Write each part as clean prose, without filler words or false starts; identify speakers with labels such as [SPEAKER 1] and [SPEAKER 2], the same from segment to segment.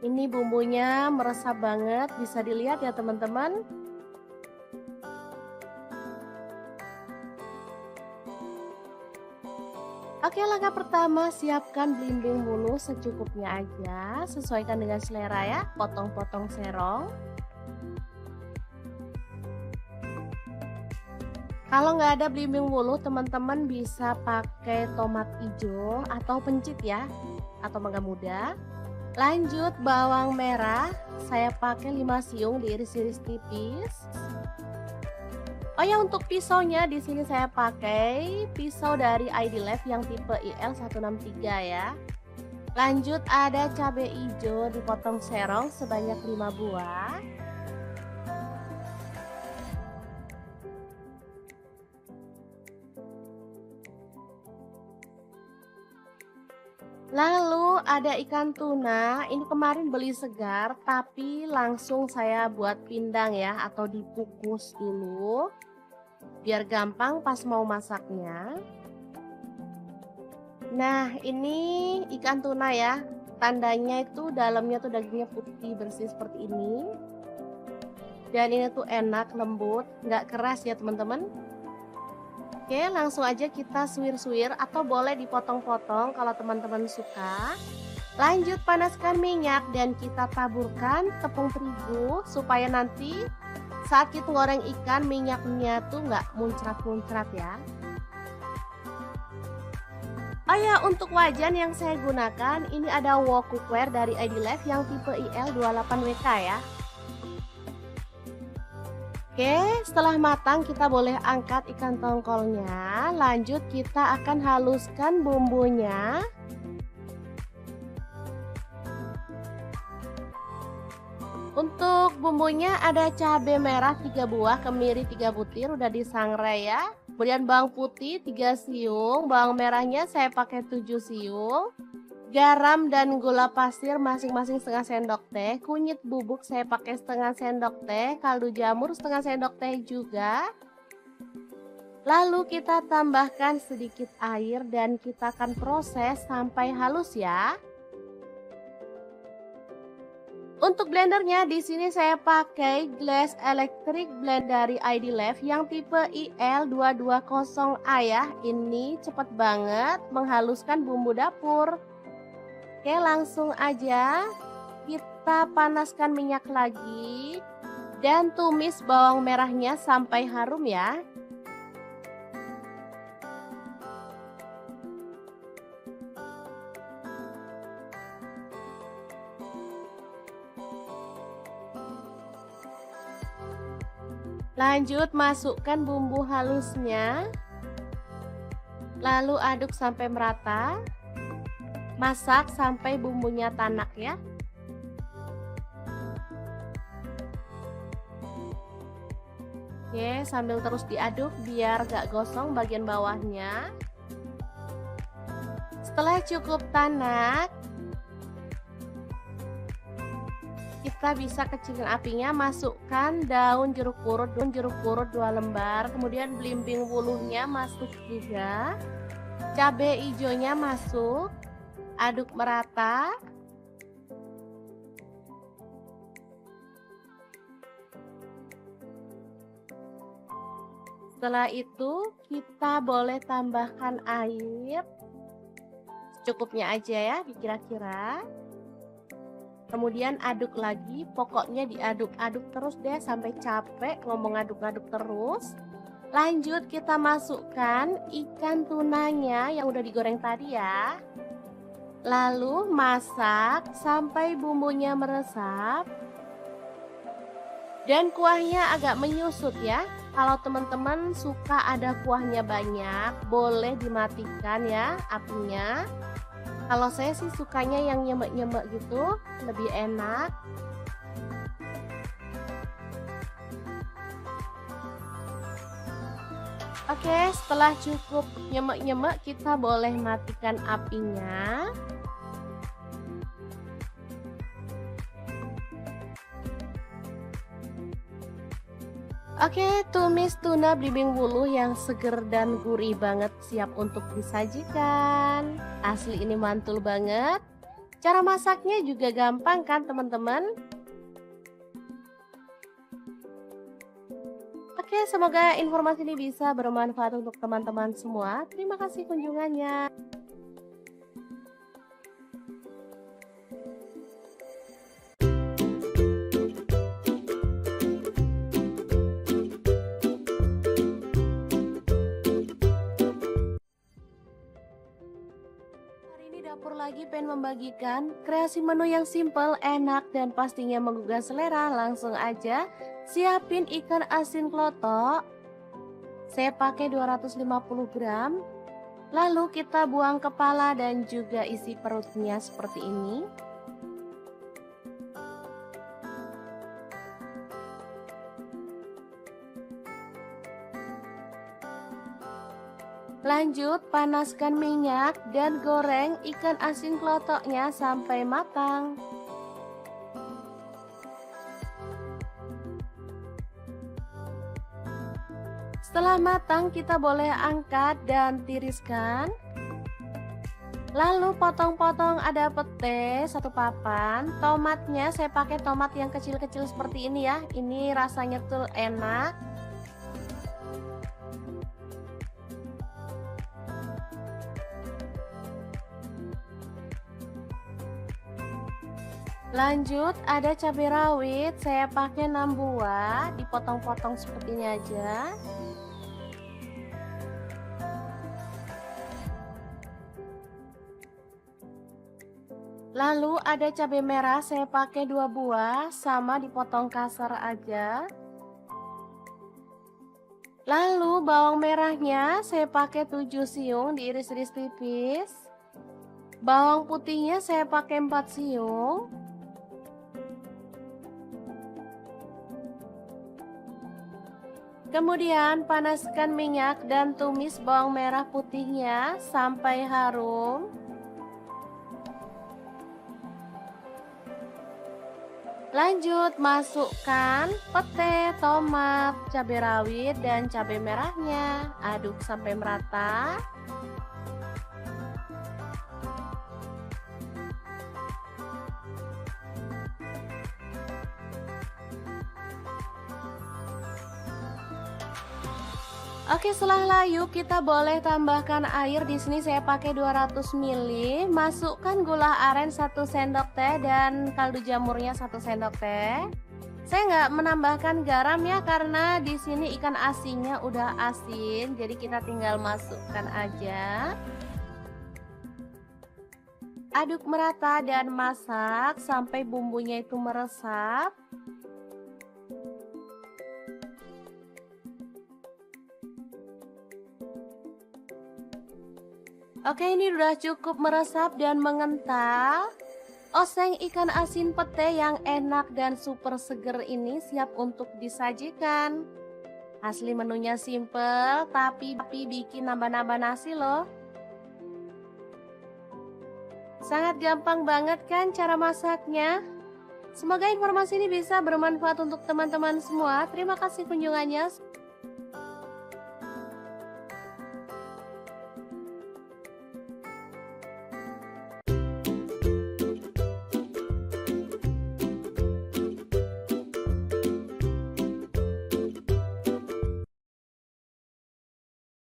[SPEAKER 1] Ini bumbunya meresap banget, bisa dilihat ya teman-teman. Oke, langkah pertama siapkan belimbing bulu secukupnya aja, sesuaikan dengan selera ya, potong-potong serong. Kalau nggak ada belimbing bulu, teman-teman bisa pakai tomat hijau atau pencit ya, atau mangga muda. Lanjut bawang merah, saya pakai 5 siung diiris-iris tipis. Oh ya, untuk pisaunya di sini saya pakai pisau dari ID Life yang tipe IL163 ya. Lanjut ada cabai hijau dipotong serong sebanyak 5 buah. Lalu ada ikan tuna, ini kemarin beli segar tapi langsung saya buat pindang ya atau dikukus dulu biar gampang pas mau masaknya. Nah, ini ikan tuna ya. Tandanya itu dalamnya tuh dagingnya putih bersih seperti ini. Dan ini tuh enak, lembut, nggak keras ya teman-teman. Oke, langsung aja kita suwir-suwir atau boleh dipotong-potong kalau teman-teman suka. Lanjut panaskan minyak dan kita taburkan tepung terigu supaya nanti saat kita goreng ikan minyaknya tuh nggak muncrat-muncrat ya. Oh ya, untuk wajan yang saya gunakan ini ada wok cookware dari ID Life yang tipe IL28WK ya. Oke, setelah matang kita boleh angkat ikan tongkolnya. Lanjut kita akan haluskan bumbunya. Untuk bumbunya ada cabai merah 3 buah, kemiri 3 butir udah disangrai ya. Kemudian bawang putih 3 siung, bawang merahnya saya pakai 7 siung. Garam dan gula pasir masing-masing setengah sendok teh. Kunyit bubuk saya pakai setengah sendok teh. Kaldu jamur setengah sendok teh juga. Lalu kita tambahkan sedikit air dan kita akan proses sampai halus ya. Untuk blendernya di sini saya pakai Glass Electric Blend dari ID Life yang tipe IL220A ya. Ini cepat banget menghaluskan bumbu dapur. Oke, langsung aja kita panaskan minyak lagi dan tumis bawang merahnya sampai harum ya. Lanjut masukkan bumbu halusnya. Lalu aduk sampai merata. Masak sampai bumbunya tanak ya. Oke, sambil terus diaduk biar gak gosong bagian bawahnya. Setelah cukup tanak, kita bisa kecilin apinya, masukkan daun jeruk purut 2 lembar, kemudian belimbing bulunya masuk juga. Cabai hijaunya masuk. Aduk merata. Setelah itu kita boleh tambahkan air secukupnya aja ya, dikira-kira. Kemudian aduk lagi, pokoknya diaduk-aduk terus deh sampai capek ngomong aduk-aduk terus. Lanjut kita masukkan ikan tunanya yang udah digoreng tadi ya. Lalu masak sampai bumbunya meresap dan kuahnya agak menyusut ya. Kalau teman-teman suka ada kuahnya banyak, boleh dimatikan ya apinya. Kalau saya sih sukanya yang nyemek-nyemek gitu, lebih enak. Oke, setelah cukup nyemek-nyemek kita boleh matikan apinya. Oke, tumis tuna belimbing bulu yang seger dan gurih banget siap untuk disajikan. Asli ini mantul banget. Cara masaknya juga gampang kan teman-teman? Oke, semoga informasi ini bisa bermanfaat untuk teman-teman semua. Terima kasih kunjungannya. Hari ini dapur lagi pengen membagikan kreasi menu yang simple, enak, dan pastinya menggugah selera. Langsung aja siapin ikan asin klotok. Saya pakai 250 gram. Lalu kita buang kepala dan juga isi perutnya seperti ini. Lanjut panaskan minyak dan goreng ikan asin klotoknya sampai matang. Setelah matang kita boleh angkat dan tiriskan. Lalu potong-potong ada pete 1 papan. Tomatnya saya pakai tomat yang kecil-kecil seperti ini ya. Ini rasanya tuh enak. Lanjut ada cabai rawit, saya pakai 6 buah, dipotong-potong seperti ini aja. Lalu ada cabai merah, saya pakai 2 buah, sama dipotong kasar aja. Lalu bawang merahnya saya pakai 7 siung, diiris-iris tipis. Bawang putihnya saya pakai 4 siung. Kemudian panaskan minyak dan tumis bawang merah putihnya sampai harum. Lanjut masukkan pete, tomat, cabai rawit, dan cabai merahnya. Aduk sampai merata. Oke, setelah layu kita boleh tambahkan air. Di sini saya pakai 200 ml. Masukkan gula aren 1 sendok teh dan kaldu jamurnya 1 sendok teh. Saya nggak menambahkan garam ya karena di sini ikan asinnya udah asin, jadi kita tinggal masukkan aja. Aduk merata dan masak sampai bumbunya itu meresap. Oke, ini udah cukup meresap dan mengental. Oseng ikan asin pete yang enak dan super seger ini siap untuk disajikan. Asli menunya simple, tapi bikin nambah-nambah nasi loh. Sangat gampang banget kan cara masaknya? Semoga informasi ini bisa bermanfaat untuk teman-teman semua. Terima kasih kunjungannya.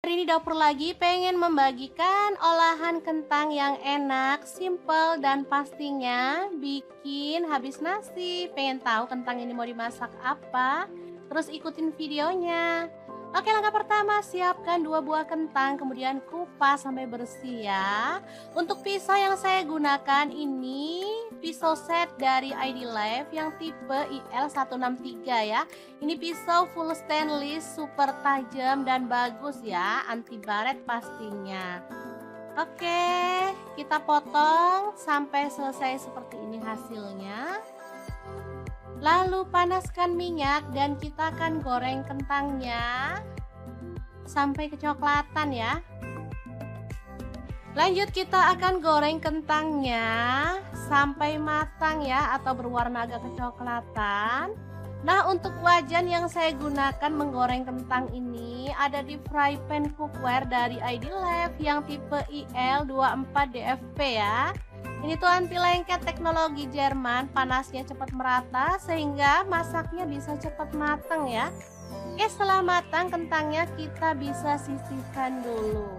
[SPEAKER 1] Hari ini dapur lagi pengen membagikan olahan kentang yang enak, simple, dan pastinya bikin habis nasi. Pengen tahu kentang ini mau dimasak apa? Terus ikutin videonya. Oke, langkah pertama siapkan 2 buah kentang, kemudian kupas sampai bersih ya. Untuk pisau yang saya gunakan ini pisau set dari ID Life yang tipe IL163 ya. Ini pisau full stainless, super tajam dan bagus ya, anti baret pastinya. Oke, kita potong sampai selesai seperti ini hasilnya. Lalu panaskan minyak dan kita akan goreng kentangnya sampai kecoklatan ya. Lanjut kita akan goreng kentangnya sampai matang ya, atau berwarna agak kecoklatan. Nah, untuk wajan yang saya gunakan menggoreng kentang ini ada di fry pan cookware dari ID Life yang tipe IL24DFP ya. Ini tuh anti lengket teknologi Jerman, panasnya cepat merata sehingga masaknya bisa cepat matang ya. Oke, setelah matang kentangnya kita bisa sisihkan dulu.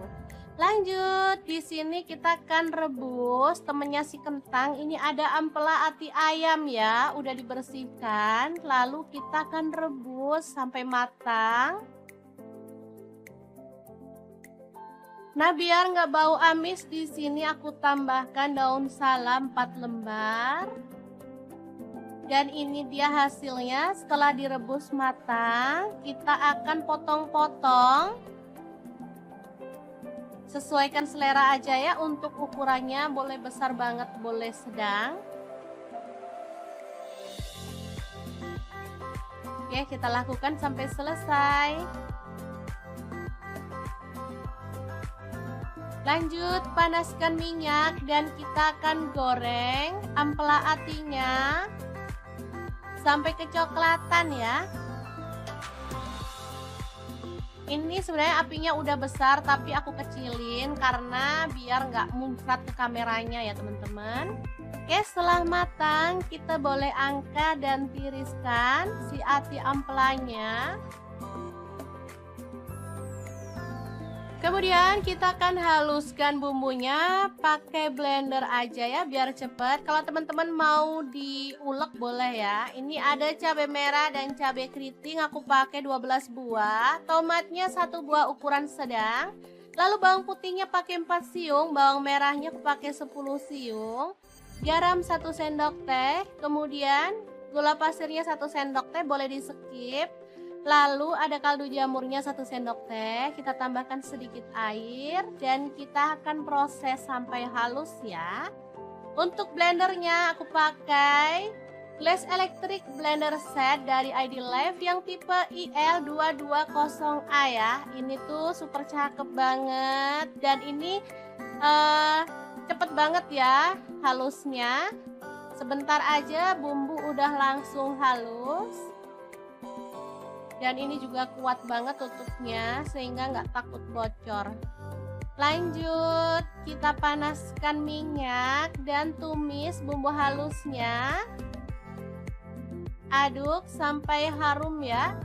[SPEAKER 1] Lanjut, di sini kita akan rebus temennya si kentang. Ini ada ampela ati ayam ya, udah dibersihkan. Lalu kita akan rebus sampai matang. Nah, biar nggak bau amis, di sini aku tambahkan daun salam 4 lembar. Dan ini dia hasilnya setelah direbus matang. Kita akan potong-potong. Sesuaikan selera aja ya, untuk ukurannya boleh besar banget, boleh sedang. Oke, kita lakukan sampai selesai. Lanjut, panaskan minyak dan kita akan goreng ampela atinya sampai kecoklatan ya. Ini sebenarnya apinya udah besar tapi aku kecilin karena biar nggak muncrat ke kameranya ya teman-teman. Oke, setelah matang kita boleh angkat dan tiriskan si ati ampelanya. Kemudian kita akan haluskan bumbunya pakai blender aja ya biar cepet. Kalau teman-teman mau diulek boleh ya. Ini ada cabai merah dan cabai keriting, aku pakai 12 buah. Tomatnya 1 buah ukuran sedang. Lalu bawang putihnya pakai 4 siung, bawang merahnya aku pakai 10 siung. Garam 1 sendok teh, kemudian gula pasirnya 1 sendok teh, boleh di skip. Lalu ada kaldu jamurnya 1 sendok teh, kita tambahkan sedikit air dan kita akan proses sampai halus ya. Untuk blendernya aku pakai Glass Electric Blender Set dari ID Life yang tipe IL220A ya. Ini tuh super cakep banget dan ini cepet banget ya halusnya. Sebentar aja bumbu udah langsung halus. Dan ini juga kuat banget tutupnya sehingga nggak takut bocor. Lanjut, kita panaskan minyak dan tumis bumbu halusnya. Aduk sampai harum ya.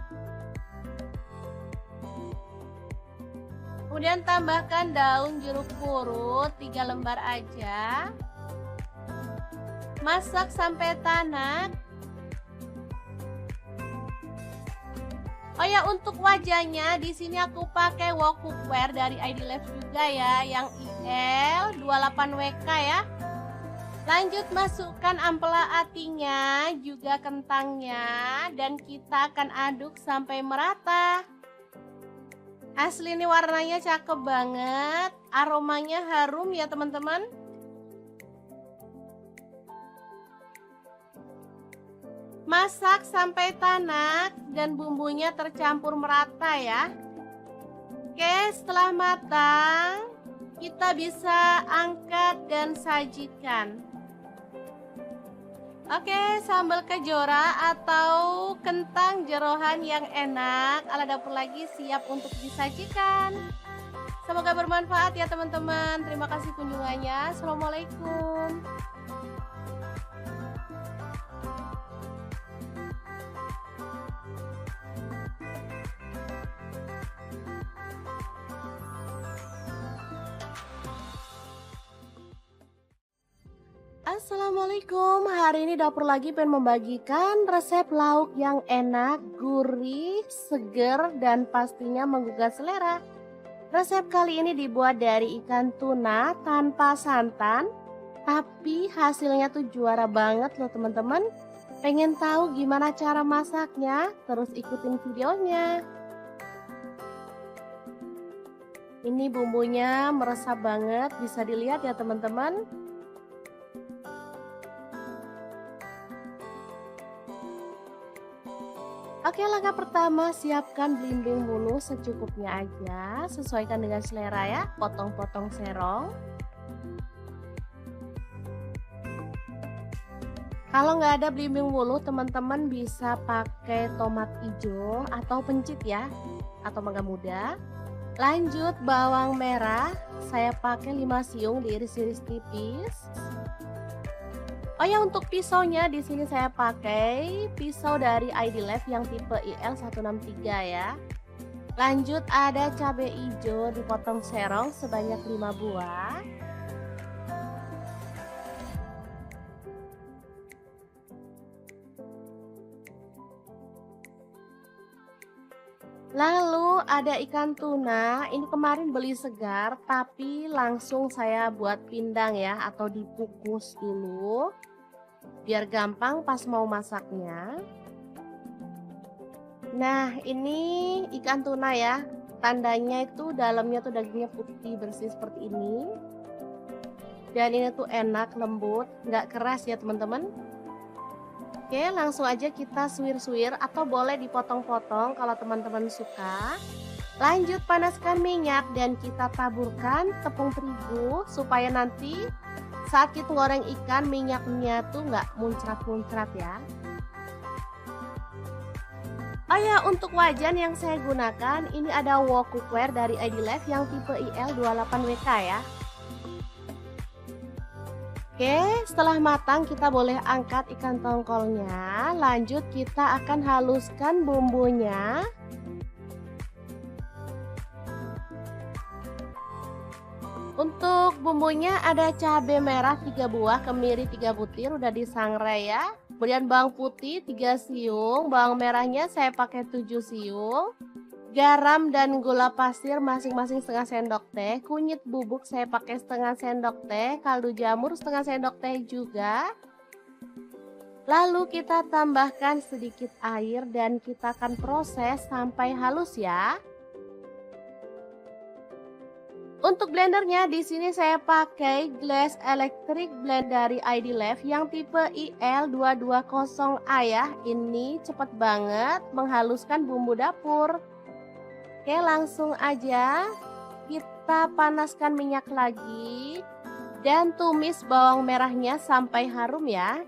[SPEAKER 1] Kemudian tambahkan daun jeruk purut 3 lembar aja. Masak sampai tanak. Oh ya, untuk wajahnya di sini aku pakai wok cookware dari ID Life juga ya, yang IL28WK ya. Lanjut, masukkan ampela atinya, juga kentangnya, dan kita akan aduk sampai merata. Asli ini warnanya cakep banget, aromanya harum ya teman-teman. Masak sampai tanak dan bumbunya tercampur merata ya. Oke, setelah matang kita bisa angkat dan sajikan. Oke, sambal kejora atau kentang jeroan yang enak ala dapur lagi siap untuk disajikan. Semoga bermanfaat ya teman-teman. Terima kasih kunjungannya. Assalamualaikum. Assalamualaikum, hari ini dapur lagi pengen membagikan resep lauk yang enak, gurih, seger, dan pastinya menggugah selera. Resep kali ini dibuat dari ikan tuna tanpa santan, tapi hasilnya tuh juara banget loh teman-teman. Pengen tahu gimana cara masaknya? Terus ikutin videonya. Ini bumbunya meresap banget, bisa dilihat ya teman-teman. Oke, langkah pertama siapkan belimbing bulu secukupnya aja, sesuaikan dengan selera ya, potong-potong serong. Kalau nggak ada belimbing bulu, teman-teman bisa pakai tomat hijau atau pencit ya, atau mangga muda. Lanjut bawang merah, saya pakai 5 siung diiris-iris tipis. Oh ya, untuk pisaunya di sini saya pakai pisau dari ID Life yang tipe IL163 ya. Lanjut ada cabai hijau dipotong serong sebanyak 5 buah. Lalu ada ikan tuna, ini kemarin beli segar tapi langsung saya buat pindang ya atau dikukus dulu biar gampang pas mau masaknya. Nah, ini ikan tuna ya. Tandanya itu dalamnya tuh dagingnya putih bersih seperti ini. Dan ini tuh enak, lembut, nggak keras ya teman-teman. Oke, langsung aja kita suwir-suwir atau boleh dipotong-potong kalau teman-teman suka. Lanjut panaskan minyak dan kita taburkan tepung terigu supaya nanti saat kita goreng ikan minyaknya tuh nggak muncrat-muncrat ya. Oh ya, untuk wajan yang saya gunakan ini ada wok cookware dari ID Life yang tipe IL28WK ya. Oke, setelah matang kita boleh angkat ikan tongkolnya. Lanjut kita akan haluskan bumbunya. Untuk bumbunya ada cabai merah 3 buah, kemiri 3 butir udah disangrai ya. Kemudian bawang putih 3 siung, bawang merahnya saya pakai 7 siung. Garam dan gula pasir masing-masing setengah sendok teh. Kunyit bubuk saya pakai setengah sendok teh, kaldu jamur setengah sendok teh juga. Lalu kita tambahkan sedikit air dan kita akan proses sampai halus ya. Untuk blendernya di sini saya pakai Glass Electric Blend dari ID Life yang tipe IL220A ya. Ini cepat banget menghaluskan bumbu dapur. Oke, langsung aja kita panaskan minyak lagi dan tumis bawang merahnya sampai harum ya.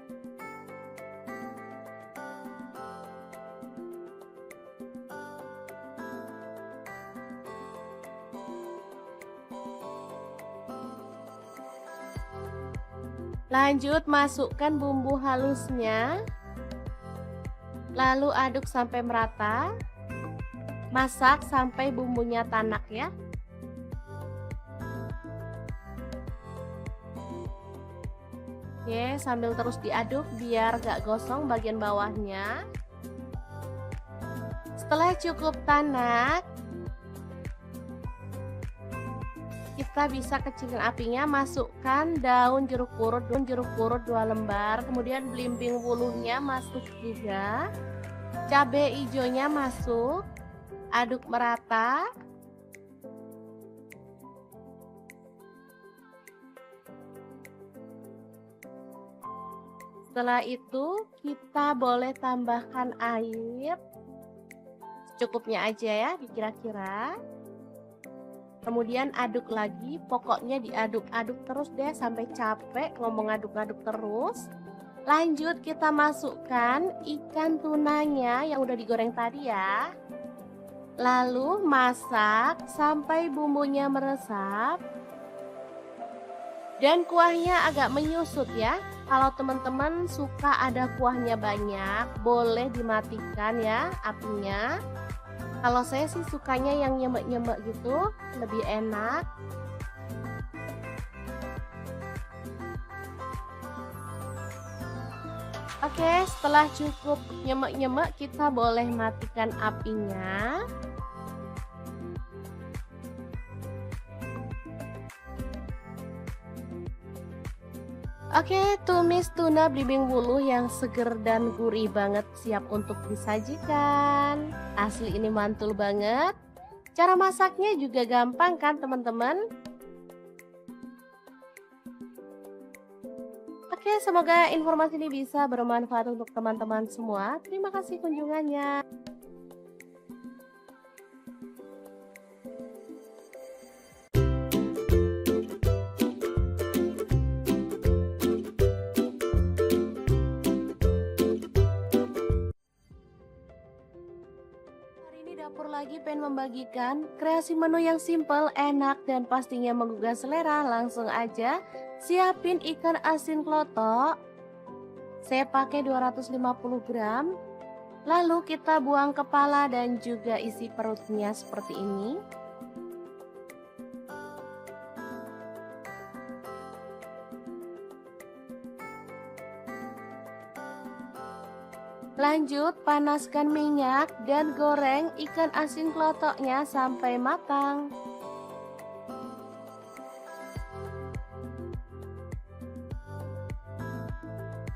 [SPEAKER 1] Lanjut masukkan bumbu halusnya. Lalu aduk sampai merata. Masak sampai bumbunya tanak ya. Oke, sambil terus diaduk biar gak gosong bagian bawahnya. Setelah cukup tanak, kita bisa kecilin apinya, masukkan daun jeruk purut 2 lembar, kemudian belimbing wuluhnya masuk juga, cabai hijaunya masuk, aduk merata. Setelah itu kita boleh tambahkan air secukupnya aja ya, dikira-kira. Kemudian aduk lagi, pokoknya diaduk-aduk terus deh sampai capek ngomong aduk-aduk terus. Lanjut kita masukkan ikan tunanya yang udah digoreng tadi ya. Lalu masak sampai bumbunya meresap. Dan kuahnya agak menyusut ya. Kalau teman-teman suka ada kuahnya banyak, boleh dimatikan ya apinya. Kalau saya sih sukanya yang nyemek-nyemek gitu, lebih enak. Oke, setelah cukup nyemek-nyemek, kita boleh matikan apinya. Oke, tumis tuna belimbing wuluh yang seger dan gurih banget siap untuk disajikan. Asli ini mantul banget. Cara masaknya juga gampang kan teman-teman? Oke, semoga informasi ini bisa bermanfaat untuk teman-teman semua. Terima kasih kunjungannya. lagi pengen membagikan kreasi menu yang simple, enak, dan pastinya menggugah selera. Langsung aja siapin ikan asin klotok. Saya pakai 250 gram. Lalu kita buang kepala dan juga isi perutnya seperti ini. Lanjut panaskan minyak dan goreng ikan asin klotoknya sampai matang.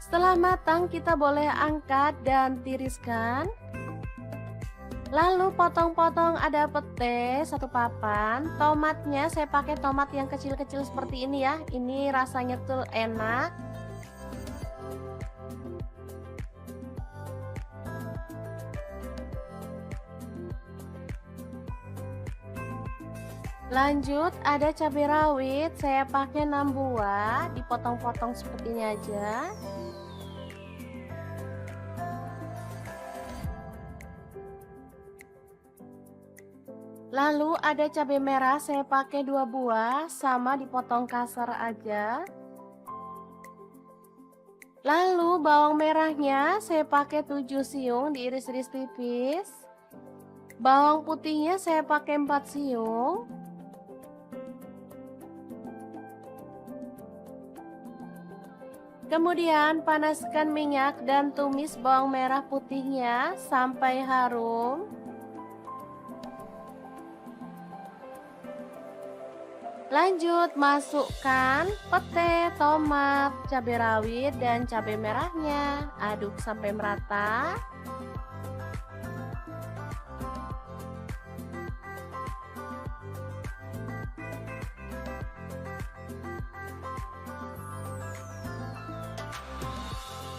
[SPEAKER 1] Setelah matang kita boleh angkat dan tiriskan. Lalu potong-potong ada pete 1 papan. Tomatnya saya pakai tomat yang kecil-kecil seperti ini ya. Ini rasanya tuh enak. Lanjut ada cabai rawit, saya pakai 6 buah, dipotong-potong seperti ini aja. Lalu ada cabai merah, saya pakai 2 buah, sama dipotong kasar aja. Lalu bawang merahnya saya pakai 7 siung, diiris-iris tipis. Bawang putihnya saya pakai 4 siung. Kemudian panaskan minyak dan tumis bawang merah putihnya sampai harum. Lanjut masukkan pete, tomat, cabai rawit, dan cabai merahnya. Aduk sampai merata.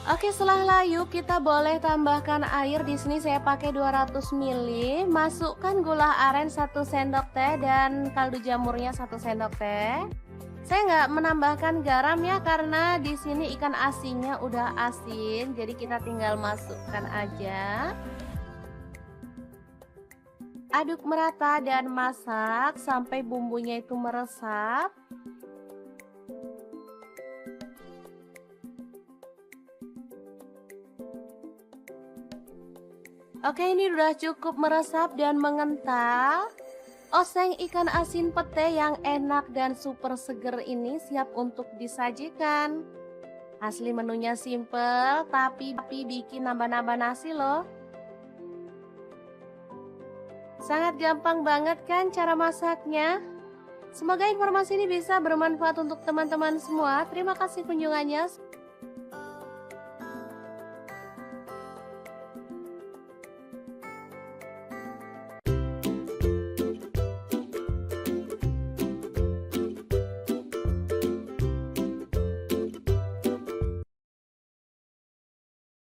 [SPEAKER 1] Oke, setelah layu kita boleh tambahkan air. Di sini saya pakai 200 ml. Masukkan gula aren 1 sendok teh dan kaldu jamurnya 1 sendok teh. Saya nggak menambahkan garam ya karena di sini ikan asinnya udah asin, jadi kita tinggal masukkan aja. Aduk merata dan masak sampai bumbunya itu meresap. Oke, ini udah cukup meresap dan mengental. Oseng ikan asin pete yang enak dan super seger ini siap untuk disajikan. Asli menunya simple, tapi bikin nambah-nambah nasi loh. Sangat gampang banget kan cara masaknya? Semoga informasi ini bisa bermanfaat untuk teman-teman semua. Terima kasih kunjungannya.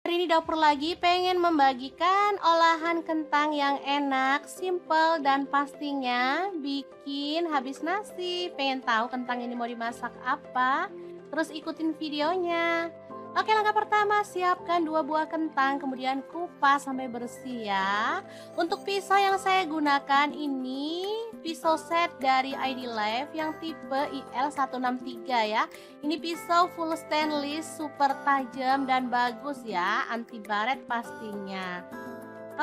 [SPEAKER 1] Hari ini dapur lagi pengen membagikan olahan kentang yang enak, simple, dan pastinya bikin habis nasi. Pengen tahu kentang ini mau dimasak apa? Terus ikutin videonya. Oke, langkah pertama siapkan 2 buah kentang, kemudian kupas sampai bersih ya. Untuk pisau yang saya gunakan ini pisau set dari ID Life yang tipe IL163 ya. Ini pisau full stainless, super tajam dan bagus ya, anti baret pastinya.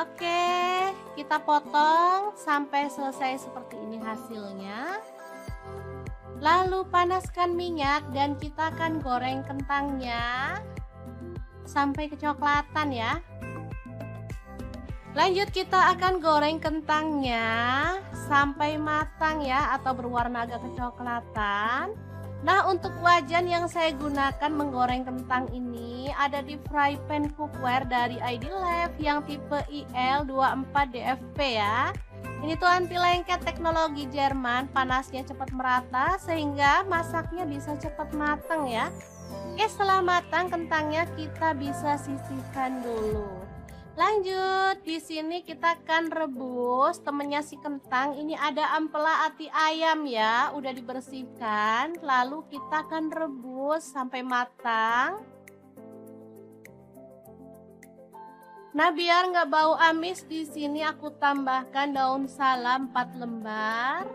[SPEAKER 1] Oke, kita potong sampai selesai seperti ini hasilnya. Lalu panaskan minyak dan kita akan goreng kentangnya sampai kecoklatan ya. Lanjut kita akan goreng kentangnya sampai matang ya, atau berwarna agak kecoklatan. Nah, untuk wajan yang saya gunakan menggoreng kentang ini ada di fry pan cookware dari ID Life yang tipe IL24DFP ya. Ini tuh anti lengket teknologi Jerman, panasnya cepat merata sehingga masaknya bisa cepat matang ya. Oke, setelah matang kentangnya kita bisa sisihkan dulu. Lanjut, di sini kita akan rebus temennya si kentang. Ini ada ampela ati ayam ya, udah dibersihkan. Lalu kita akan rebus sampai matang. Nah, biar nggak bau amis, di sini aku tambahkan daun salam 4 lembar.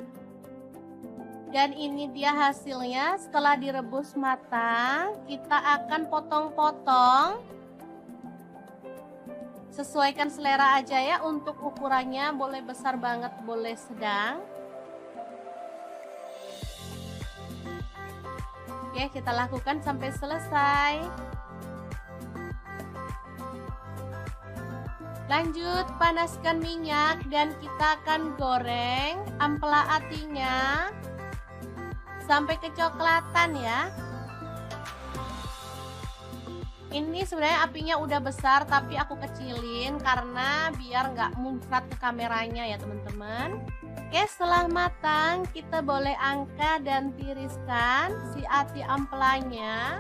[SPEAKER 1] Dan ini dia hasilnya. Setelah direbus matang, kita akan potong-potong. Sesuaikan selera aja ya, untuk ukurannya boleh besar banget, boleh sedang. Oke, kita lakukan sampai selesai. Lanjut, panaskan minyak dan kita akan goreng ampela atinya sampai kecoklatan ya. Ini sebenarnya apinya udah besar, tapi aku kecilin karena biar nggak muncrat ke kameranya ya teman-teman. Oke, setelah matang kita boleh angkat dan tiriskan si ati ampelanya.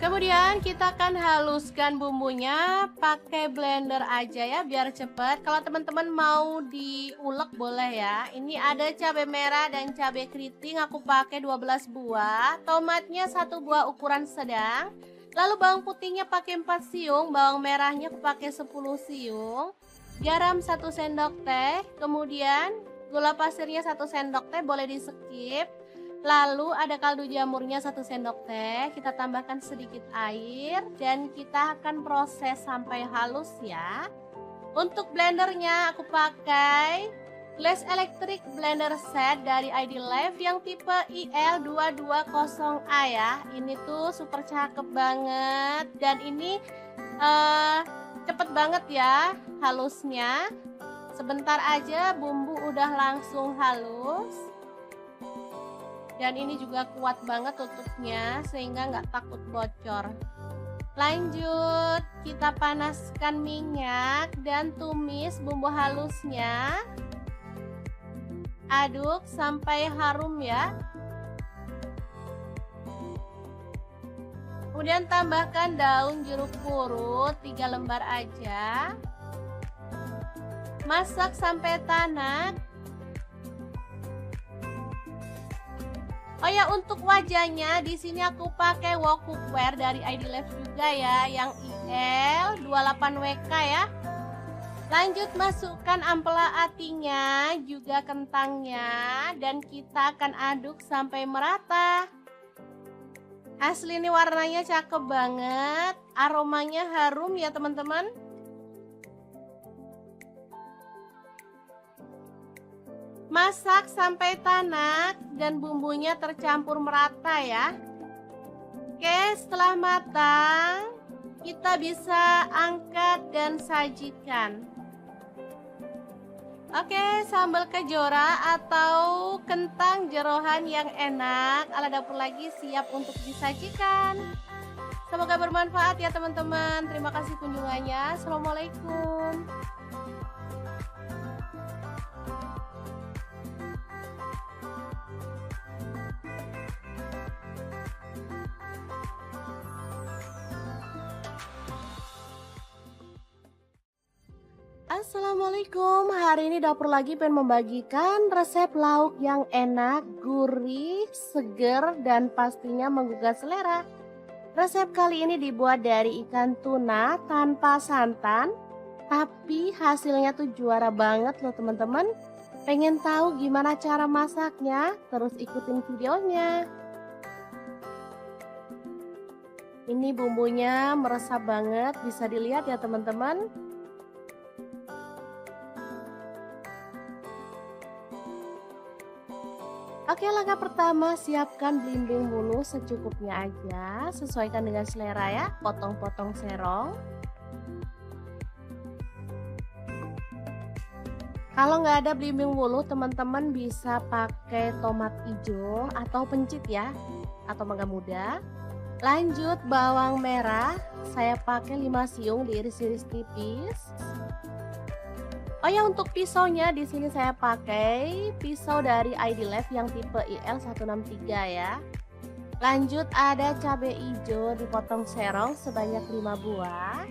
[SPEAKER 1] Kemudian kita akan haluskan bumbunya pakai blender aja ya, biar cepet. Kalau teman-teman mau diulek boleh ya. Ini ada cabai merah dan cabai keriting, aku pakai 12 buah. Tomatnya 1 buah ukuran sedang. Lalu bawang putihnya pakai 4 siung, bawang merahnya aku pakai 10 siung. Garam 1 sendok teh, kemudian gula pasirnya 1 sendok teh, boleh di skip. Lalu ada kaldu jamurnya 1 sendok teh, kita tambahkan sedikit air dan kita akan proses sampai halus ya. Untuk blendernya aku pakai Glass Electric Blender Set dari ID Life yang tipe IL220A ya. Ini tuh super cakep banget dan ini cepet banget ya halusnya. Sebentar aja bumbu udah langsung halus. Dan ini juga kuat banget tutupnya sehingga nggak takut bocor. Lanjut, kita panaskan minyak dan tumis bumbu halusnya. Aduk sampai harum ya. Kemudian tambahkan daun jeruk purut 3 lembar aja. Masak sampai tanak. Oh ya, untuk wajahnya di sini aku pakai wok cookware dari ID Life juga ya, yang IL28WK ya. Lanjut, masukkan ampela atinya, juga kentangnya, dan kita akan aduk sampai merata. Asli ini warnanya cakep banget, aromanya harum ya teman-teman. Masak sampai tanak dan bumbunya tercampur merata ya. Oke, setelah matang kita bisa angkat dan sajikan. Oke, sambal kejora atau kentang jeroan yang enak ala dapur lagi siap untuk disajikan. Semoga bermanfaat ya teman-teman. Terima kasih kunjungannya. Assalamualaikum. Assalamualaikum, hari ini dapur lagi pengen membagikan resep lauk yang enak, gurih, seger, dan pastinya menggugah selera. Resep kali ini dibuat dari ikan tuna tanpa santan, tapi hasilnya tuh juara banget loh teman-teman. Pengen tahu gimana cara masaknya? Terus ikutin videonya. Ini bumbunya meresap banget, bisa dilihat ya teman-teman. Oke, langkah pertama siapkan belimbing bulu secukupnya aja, sesuaikan dengan selera ya, potong-potong serong. Kalau nggak ada belimbing bulu, teman-teman bisa pakai tomat hijau atau pencit ya, atau mangga muda. Lanjut, bawang merah, saya pakai 5 siung diiris-iris tipis. Oh ya, untuk pisaunya di sini saya pakai pisau dari ID Life yang tipe IL163 ya. Lanjut, ada cabai hijau dipotong serong sebanyak 5 buah.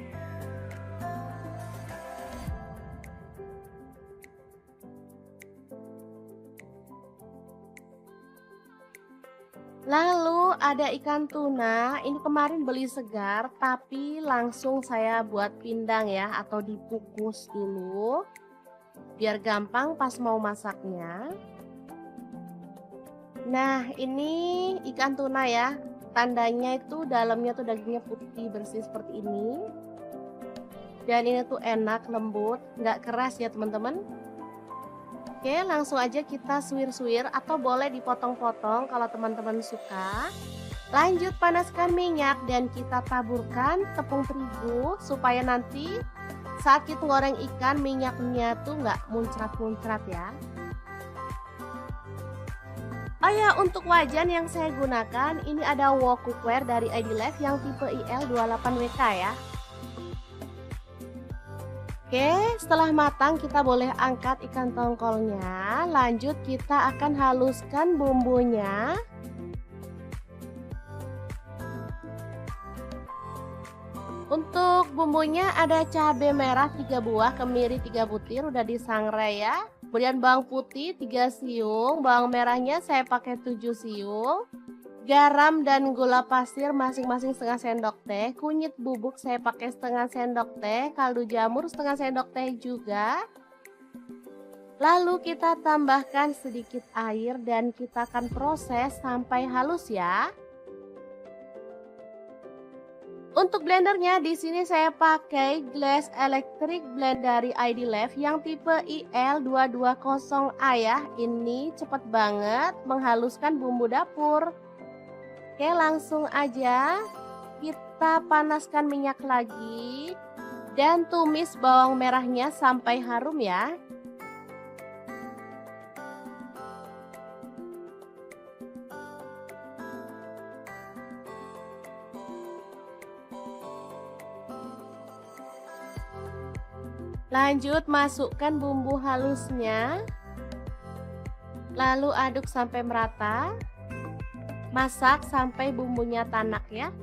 [SPEAKER 1] Lalu ada ikan tuna, ini kemarin beli segar tapi langsung saya buat pindang ya atau dikukus dulu biar gampang pas mau masaknya. Nah, ini ikan tuna ya. Tandanya itu dalamnya tuh dagingnya putih bersih seperti ini. Dan ini tuh enak, lembut, nggak keras ya teman-teman. Oke, langsung aja kita suwir-suwir atau boleh dipotong-potong kalau teman-teman suka. Lanjut panaskan minyak dan kita taburkan tepung terigu supaya nanti saat kita goreng ikan minyaknya tuh nggak muncrat-muncrat ya. Oh ya, untuk wajan yang saya gunakan ini ada wok cookware dari ID Life yang tipe IL28WK ya. Oke, setelah matang kita boleh angkat ikan tongkolnya. Lanjut kita akan haluskan bumbunya. Untuk bumbunya ada cabai merah 3 buah, kemiri 3 butir udah disangrai ya. Kemudian bawang putih 3 siung, bawang merahnya saya pakai 7 siung. Garam dan gula pasir masing-masing setengah sendok teh. Kunyit bubuk saya pakai setengah sendok teh. Kaldu jamur setengah sendok teh juga. Lalu kita tambahkan sedikit air dan kita akan proses sampai halus ya. Untuk blendernya di sini saya pakai Glass Electric Blend dari ID Life yang tipe IL220A ya. Ini cepat banget menghaluskan bumbu dapur. Oke, langsung aja kita panaskan minyak lagi dan tumis bawang merahnya sampai harum ya. Lanjut masukkan bumbu halusnya. Lalu aduk sampai merata. Masak sampai bumbunya tanak ya.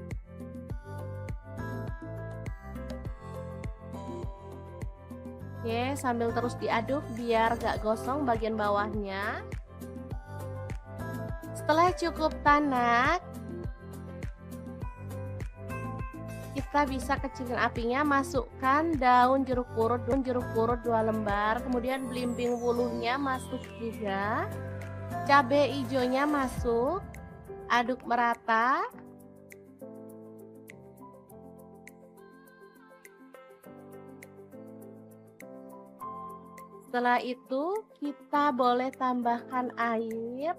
[SPEAKER 1] Oke, sambil terus diaduk biar gak gosong bagian bawahnya. Setelah cukup tanak, kita bisa kecilin apinya, masukkan daun jeruk purut 2 lembar, kemudian belimbing wuluhnya masuk juga, cabai hijaunya masuk, aduk merata. Setelah itu kita boleh tambahkan air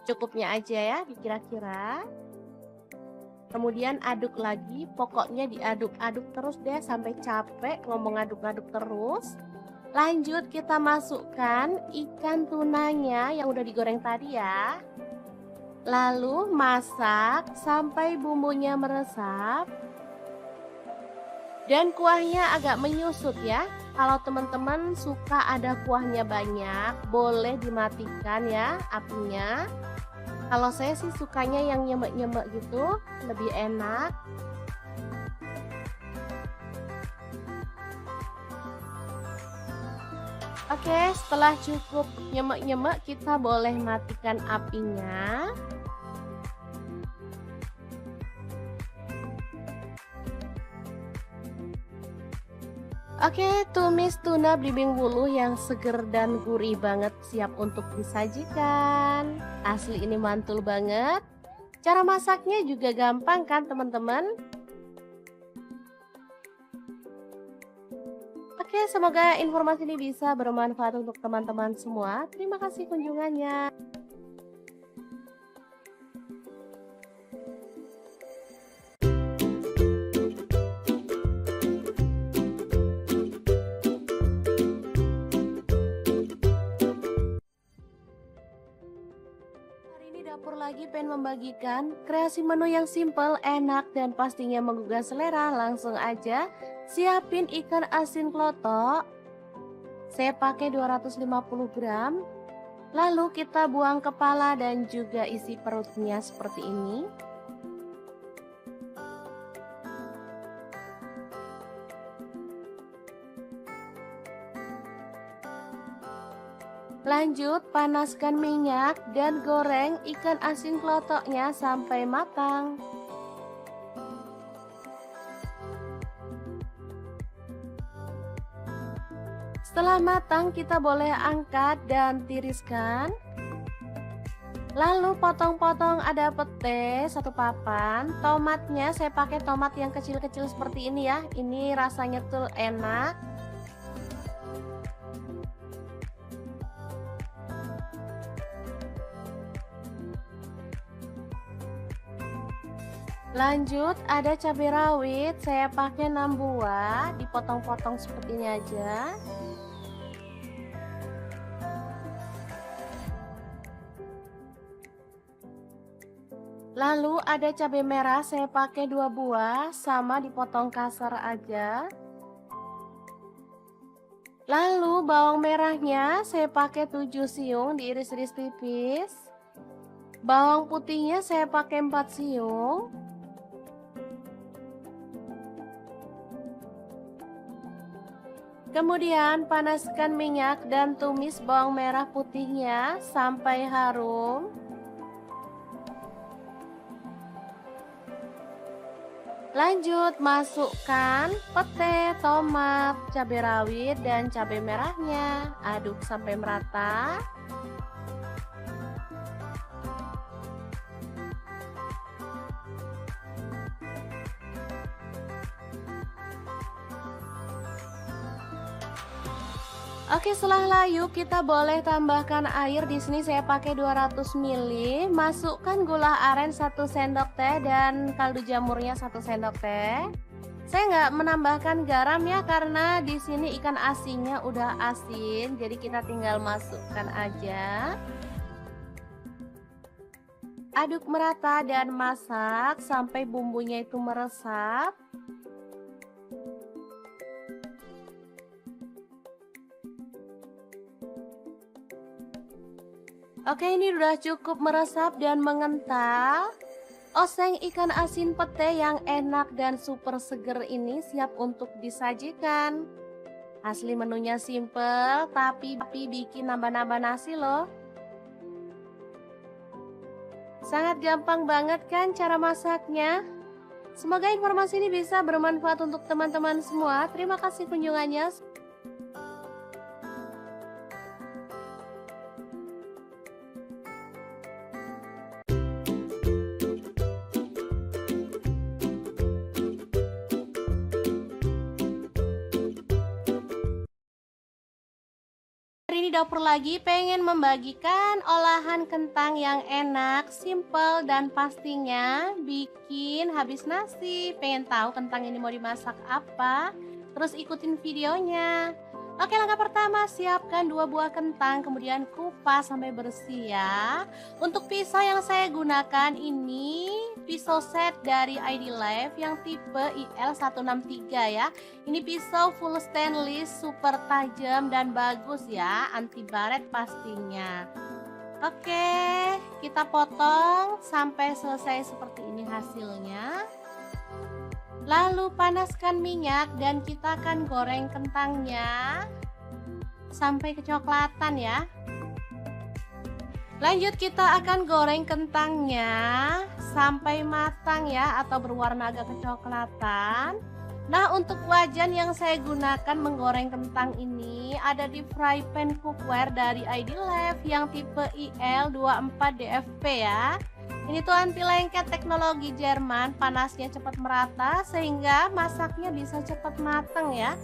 [SPEAKER 1] secukupnya aja ya, dikira-kira. Kemudian aduk lagi, pokoknya diaduk-aduk terus deh sampai capek ngomong aduk-aduk terus. Lanjut kita masukkan ikan tunanya yang udah digoreng tadi ya. Lalu masak sampai bumbunya meresap. Dan kuahnya agak menyusut ya. Kalau teman-teman suka ada kuahnya banyak, boleh dimatikan ya apinya. Kalau saya sih sukanya yang nyemek-nyemek gitu, lebih enak. Oke, setelah cukup nyemek-nyemek, kita boleh matikan apinya. Oke, tumis tuna belimbing wuluh yang seger dan gurih banget siap untuk disajikan. Asli ini mantul banget. Cara masaknya juga gampang kan teman-teman? Oke, semoga informasi ini bisa bermanfaat untuk teman-teman semua. Terima kasih kunjungannya. Dapur lagi pengen membagikan kreasi menu yang simple, enak, dan pastinya menggugah selera. Langsung aja siapin ikan asin klotok. Saya pakai 250 gram. Lalu kita buang kepala dan juga isi perutnya seperti ini. Lanjut, panaskan minyak dan goreng ikan asin kelotoknya sampai matang. Setelah matang, kita boleh angkat dan tiriskan. Lalu potong-potong ada pete 1 papan. Tomatnya saya pakai tomat yang kecil-kecil seperti ini ya. Ini rasanya tuh enak. Lanjut, ada cabai rawit, saya pakai 6 buah, dipotong-potong seperti ini aja. Lalu ada cabai merah, saya pakai 2 buah, sama dipotong kasar aja. Lalu bawang merahnya saya pakai 7 siung, diiris-iris tipis. Bawang putihnya saya pakai 4 siung. Kemudian panaskan minyak dan tumis bawang merah putihnya sampai harum. Lanjut, masukkan pete, tomat, cabai rawit, dan cabai merahnya. Aduk sampai merata. Oke, setelah layu kita boleh tambahkan air. Di sini saya pakai 200 ml. Masukkan gula aren 1 sendok teh dan kaldu jamurnya 1 sendok teh. Saya nggak menambahkan garam ya karena di sini ikan asinnya udah asin, jadi kita tinggal masukkan aja. Aduk merata dan masak sampai bumbunya itu meresap. Oke, ini udah cukup meresap dan mengental. Oseng ikan asin pete yang enak dan super seger ini siap untuk disajikan. Asli menunya simple, tapi bikin nambah-nambah nasi loh. Sangat gampang banget kan cara masaknya? Semoga informasi ini bisa bermanfaat untuk teman-teman semua. Terima kasih kunjungannya. Hari ini dapur lagi pengen membagikan olahan kentang yang enak, simple, dan pastinya bikin habis nasi. Pengen tahu kentang ini mau dimasak apa? Terus ikutin videonya. Oke, langkah pertama siapkan 2 buah kentang, kemudian kupas sampai bersih ya. Untuk pisau yang saya gunakan ini pisau set dari ID Life yang tipe IL163 ya. Ini pisau full stainless, super tajam dan bagus ya, anti baret pastinya. Oke, kita potong sampai selesai seperti ini hasilnya. Lalu panaskan minyak dan kita akan goreng kentangnya sampai kecoklatan ya. Lanjut, kita akan goreng kentangnya sampai matang ya, atau berwarna agak kecoklatan. Nah, untuk wajan yang saya gunakan menggoreng kentang ini ada di fry pan cookware dari ID Life yang tipe IL24DFP ya. Ini tuh anti lengket teknologi Jerman, panasnya cepat merata sehingga masaknya bisa cepat matang ya.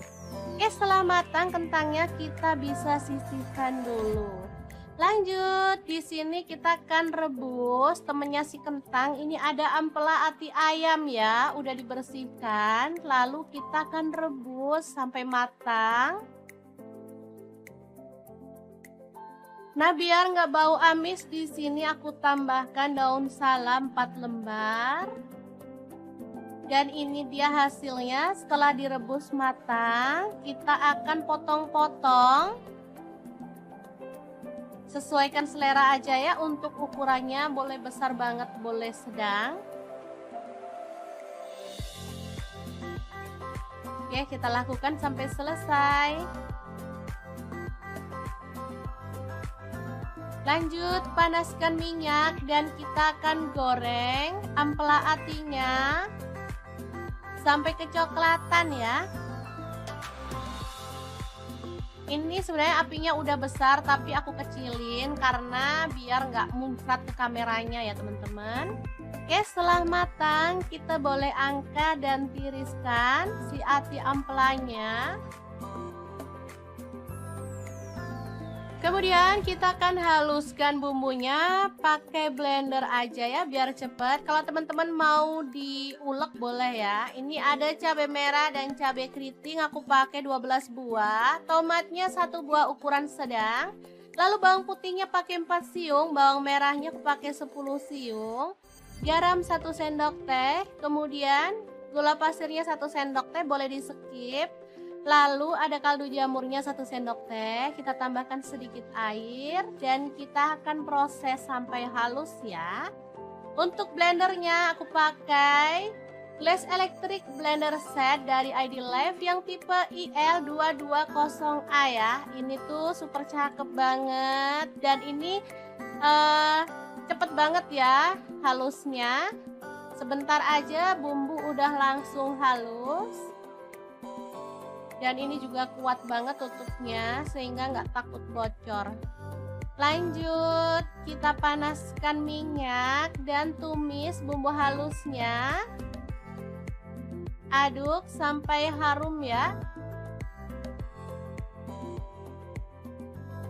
[SPEAKER 1] Oke, setelah matang kentangnya kita bisa sisihkan dulu. Lanjut, di sini kita akan rebus temennya si kentang. Ini ada ampela ati ayam ya, udah dibersihkan. Lalu kita akan rebus sampai matang. Nah, biar nggak bau amis, di sini aku tambahkan daun salam 4 lembar. Dan ini dia hasilnya setelah direbus matang. Kita akan potong-potong. Sesuaikan selera aja ya, untuk ukurannya boleh besar banget, boleh sedang. Oke, kita lakukan sampai selesai. Lanjut panaskan minyak dan kita akan goreng ampela atinya sampai kecoklatan ya. Ini sebenarnya apinya udah besar tapi aku kecilin karena biar nggak muncrat ke kameranya ya teman-teman. Oke, setelah matang kita boleh angkat dan tiriskan si ati ampelanya. Kemudian kita akan haluskan bumbunya pakai blender aja ya biar cepet. Kalau teman-teman mau diulek boleh ya. Ini ada cabai merah dan cabai keriting, aku pakai 12 buah. Tomatnya 1 buah ukuran sedang. Lalu bawang putihnya pakai 4 siung, bawang merahnya aku pakai 10 siung. Garam 1 sendok teh, kemudian gula pasirnya 1 sendok teh, boleh di skip. Lalu ada kaldu jamurnya 1 sendok teh, kita tambahkan sedikit air dan kita akan proses sampai halus ya. Untuk blendernya aku pakai Glass Electric Blender Set dari ID Life yang tipe IL220A ya. Ini tuh super cakep banget dan ini cepet banget ya halusnya. Sebentar aja bumbu udah langsung halus. Dan ini juga kuat banget tutupnya sehingga nggak takut bocor. Lanjut kita panaskan minyak dan tumis bumbu halusnya. Aduk sampai harum ya.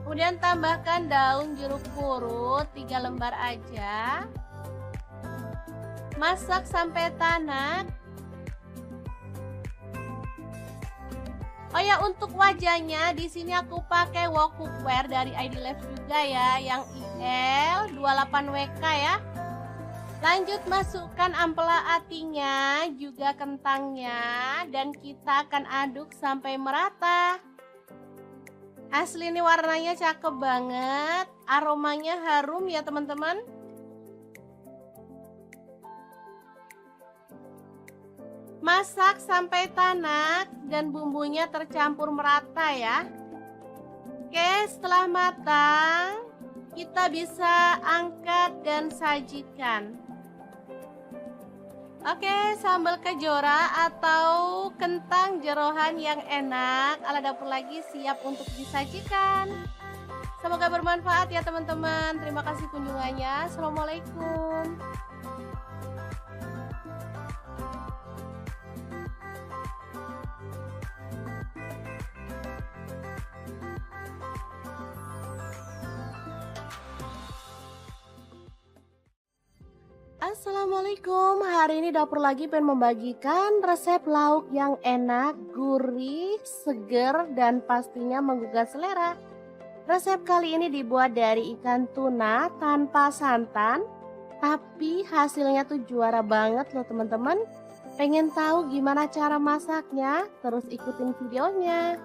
[SPEAKER 1] Kemudian tambahkan daun jeruk purut 3 lembar aja. Masak sampai tanak. Oh ya, untuk wajahnya di sini aku pakai wok cookware dari ID Life juga ya, yang IL28WK ya. Lanjut masukkan ampela atinya, juga kentangnya, dan kita akan aduk sampai merata. Asli ini warnanya cakep banget, aromanya harum ya teman-teman. Masak sampai tanak dan bumbunya tercampur merata ya. Oke, setelah matang kita bisa angkat dan sajikan. Oke, sambal kejora atau kentang jeroan yang enak ala dapur lagi siap untuk disajikan. Semoga bermanfaat ya teman-teman. Terima kasih kunjungannya. Assalamualaikum. Assalamualaikum, hari ini dapur lagi pengen membagikan resep lauk yang enak, gurih, seger, dan pastinya menggugah selera. Resep kali ini dibuat dari ikan tuna tanpa santan, tapi hasilnya tuh juara banget loh teman-teman. Pengen tahu gimana cara masaknya? Terus ikutin videonya.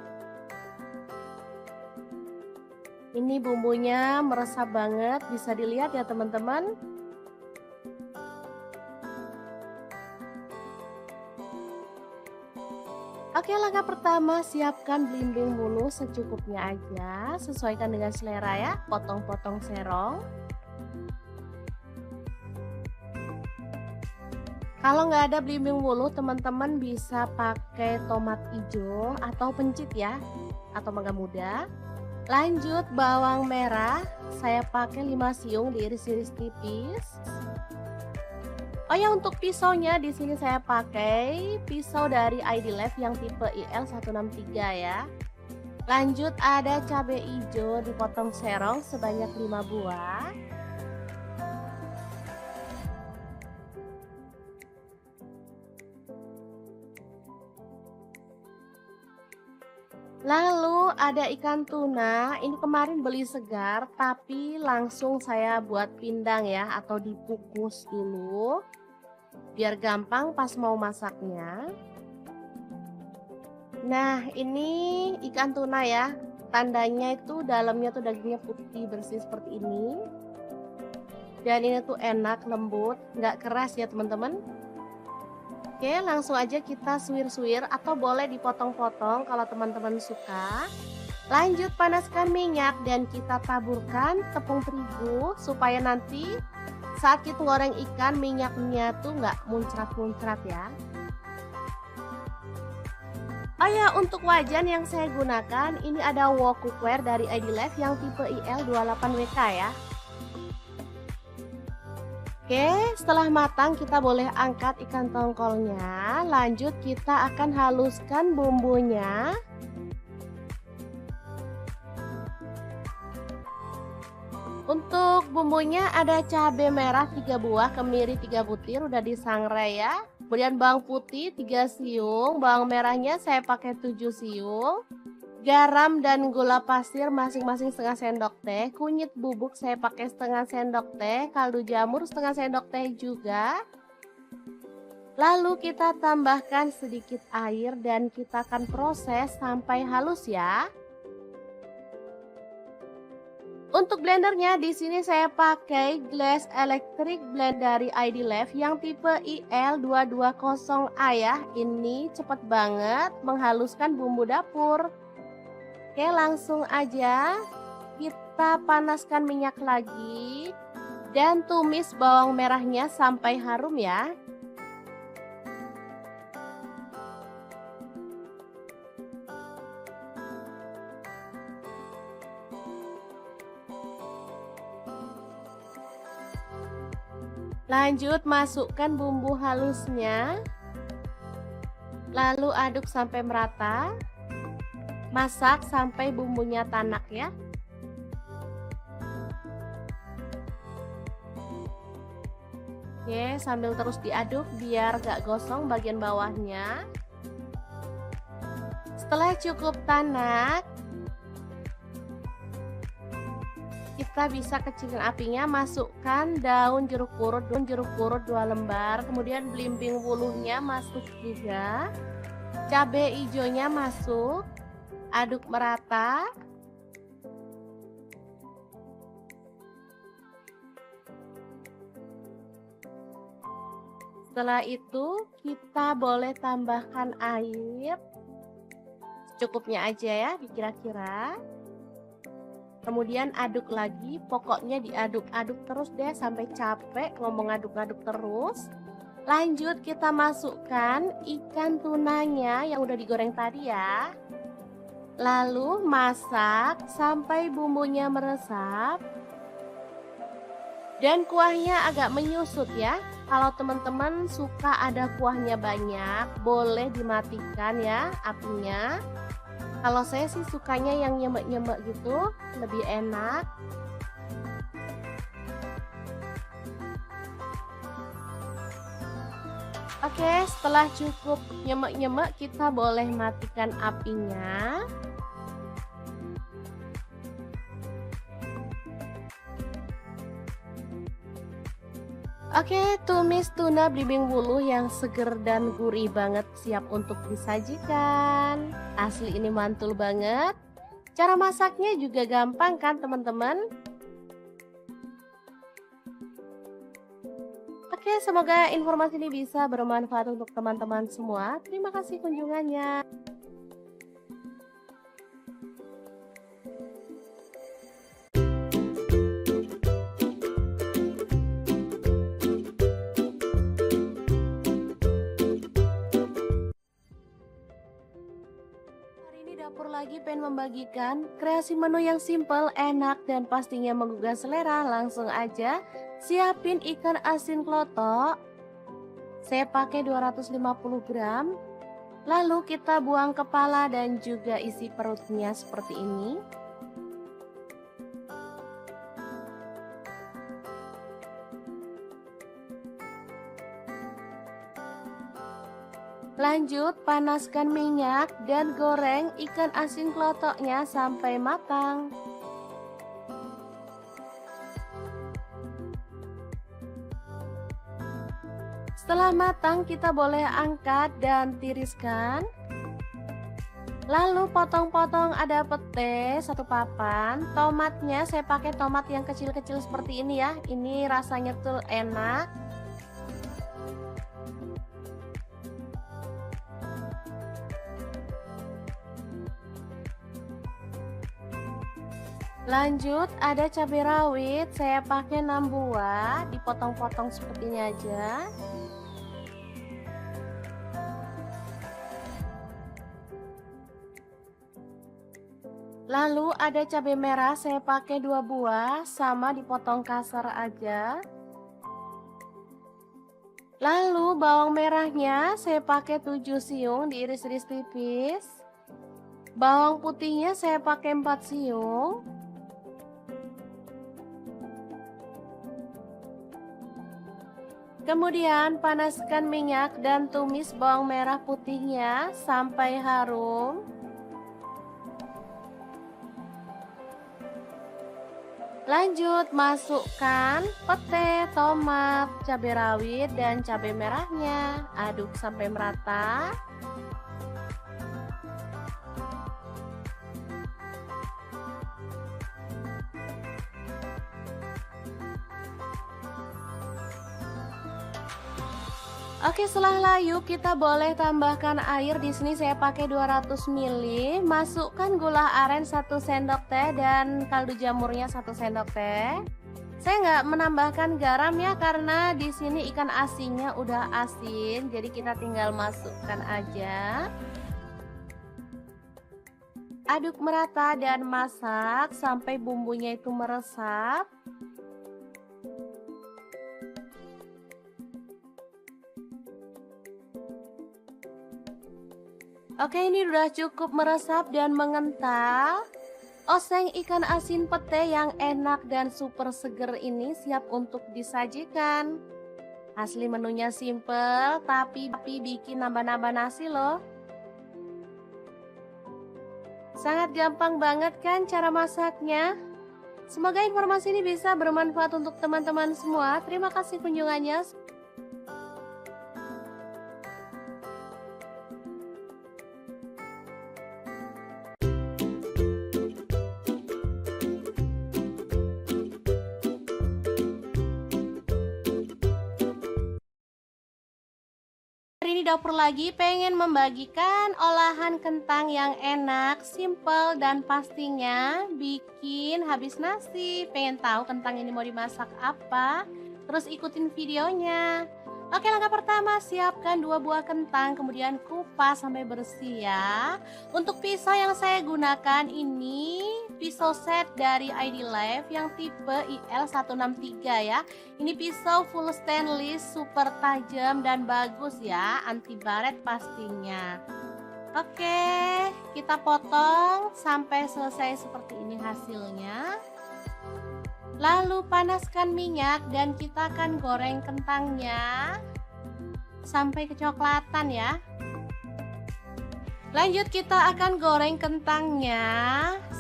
[SPEAKER 1] Ini bumbunya meresap banget, bisa dilihat ya teman-teman. Oke, langkah pertama siapkan belimbing bulu secukupnya aja, sesuaikan dengan selera ya, potong-potong serong. Kalau nggak ada belimbing bulu, teman-teman bisa pakai tomat hijau atau pencit ya, atau mangga muda. Lanjut bawang merah, saya pakai 5 siung diiris-iris tipis. Oh ya, untuk pisaunya di sini saya pakai pisau dari ID Life yang tipe IL163 ya. Lanjut ada cabai hijau dipotong serong sebanyak 5 buah. Lalu ada ikan tuna, ini kemarin beli segar tapi langsung saya buat pindang ya, atau dikukus dulu biar gampang pas mau masaknya. Nah, ini ikan tuna ya, tandanya itu dalamnya tuh dagingnya putih bersih seperti ini. Dan ini tuh enak, lembut, nggak keras ya teman-teman. Oke, langsung aja kita suwir-suwir atau boleh dipotong-potong kalau teman-teman suka. Lanjut panaskan minyak dan kita taburkan tepung terigu supaya nanti saat kita goreng ikan minyaknya tuh nggak muncrat-muncrat ya. Oh ya, untuk wajan yang saya gunakan ini ada wok cookware dari ID Life yang tipe IL28WK ya. Oke, setelah matang kita boleh angkat ikan tongkolnya. Lanjut kita akan haluskan bumbunya. Untuk bumbunya ada cabai merah 3 buah, kemiri 3 butir udah disangrai ya. Kemudian bawang putih 3 siung, bawang merahnya saya pakai 7 siung. Garam dan gula pasir masing-masing setengah sendok teh. Kunyit bubuk saya pakai setengah sendok teh, kaldu jamur setengah sendok teh juga. Lalu kita tambahkan sedikit air dan kita akan proses sampai halus ya. Untuk blendernya di sini saya pakai Glass Electric Blend dari ID Life yang tipe IL220A ya. Ini cepet banget menghaluskan bumbu dapur. Oke, langsung aja kita panaskan minyak lagi dan tumis bawang merahnya sampai harum ya. Lanjut masukkan bumbu halusnya. Lalu aduk sampai merata. Masak sampai bumbunya tanak ya. Oke, sambil terus diaduk biar gak gosong bagian bawahnya. Setelah cukup tanak, kita bisa kecilin apinya, masukkan daun jeruk purut 2 lembar, kemudian belimbing wuluhnya masuk juga, cabai hijaunya masuk, aduk merata. Setelah itu kita boleh tambahkan air secukupnya aja ya, dikira-kira. Kemudian aduk lagi, pokoknya diaduk-aduk terus deh sampai capek ngomong aduk-aduk terus. Lanjut kita masukkan ikan tunanya yang udah digoreng tadi ya. Lalu masak sampai bumbunya meresap. Dan kuahnya agak menyusut ya. Kalau teman-teman suka ada kuahnya banyak, boleh dimatikan ya apinya. Kalau saya sih sukanya yang nyemek-nyemek gitu, lebih enak. Oke, setelah cukup nyemek-nyemek kita boleh matikan apinya. Oke, tumis tuna belimbing wuluh yang seger dan gurih banget siap untuk disajikan. Asli ini mantul banget. Cara masaknya juga gampang kan teman-teman? Oke, semoga informasi ini bisa bermanfaat untuk teman-teman semua. Terima kasih kunjungannya. Dapur lagi pengen membagikan kreasi menu yang simple, enak, dan pastinya menggugah selera. Langsung aja siapin ikan asin klotok. Saya pakai 250 gram. Lalu kita buang kepala dan juga isi perutnya seperti ini. Lanjut panaskan minyak dan goreng ikan asin klotoknya sampai matang. Setelah matang kita boleh angkat dan tiriskan. Lalu potong-potong ada pete 1 papan. Tomatnya saya pakai tomat yang kecil-kecil seperti ini ya. Ini rasanya tuh enak. Lanjut, ada cabai rawit, saya pakai 6 buah, dipotong-potong seperti ini aja. Lalu ada cabai merah, saya pakai 2 buah, sama dipotong kasar aja. Lalu bawang merahnya saya pakai 7 siung, diiris-iris tipis. Bawang putihnya saya pakai 4 siung. Kemudian panaskan minyak dan tumis bawang merah putihnya sampai harum. Lanjut, masukkan pete, tomat, cabai rawit, dan cabai merahnya. Aduk sampai merata. Oke, setelah layu kita boleh tambahkan air. Di sini saya pakai 200 ml. Masukkan gula aren 1 sendok teh dan kaldu jamurnya 1 sendok teh. Saya nggak menambahkan garam ya karena di sini ikan asinnya udah asin, jadi kita tinggal masukkan aja. Aduk merata dan masak sampai bumbunya itu meresap. Oke, ini udah cukup meresap dan mengental. Oseng ikan asin pete yang enak dan super seger ini siap untuk disajikan. Asli menunya simple, tapi bikin nambah-nambah nasi loh. Sangat gampang banget kan cara masaknya? Semoga informasi ini bisa bermanfaat untuk teman-teman semua. Terima kasih kunjungannya. Hari ini dapur lagi pengen membagikan olahan kentang yang enak, simple, dan pastinya bikin habis nasi. Pengen tahu kentang ini mau dimasak apa? Terus ikutin videonya. Oke, langkah pertama siapkan 2 buah kentang, kemudian kupas sampai bersih ya. Untuk pisau yang saya gunakan ini pisau set dari ID Life yang tipe IL163 ya. Ini pisau full stainless, super tajam dan bagus ya, anti baret pastinya. Oke, kita potong sampai selesai seperti ini hasilnya. Lalu panaskan minyak dan kita akan goreng kentangnya sampai kecoklatan ya. Lanjut, kita akan goreng kentangnya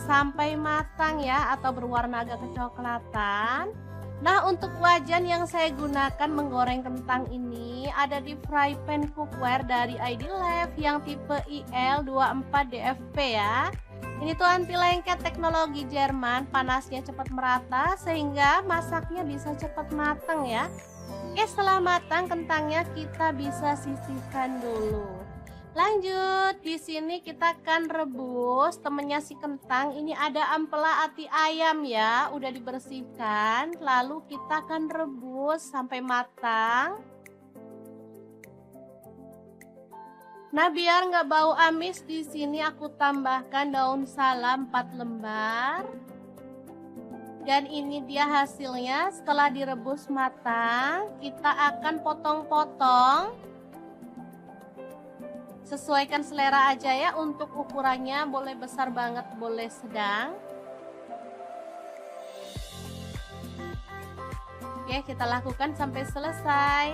[SPEAKER 1] sampai matang ya, atau berwarna agak kecoklatan. Nah, untuk wajan yang saya gunakan menggoreng kentang ini ada di fry pan cookware dari ID Life yang tipe IL24DFP ya. Ini tuh anti lengket, teknologi Jerman, panasnya cepat merata sehingga masaknya bisa cepat matang ya. Oke, setelah matang kentangnya kita bisa sisihkan dulu. Lanjut, di sini kita akan rebus temennya si kentang. Ini ada ampela ati ayam ya, udah dibersihkan. Lalu kita akan rebus sampai matang. Nah, biar nggak bau amis, di sini aku tambahkan daun salam 4 lembar. Dan ini dia hasilnya setelah direbus matang. Kita akan potong-potong. Sesuaikan selera aja ya, untuk ukurannya boleh besar banget, boleh sedang. Oke, kita lakukan sampai selesai.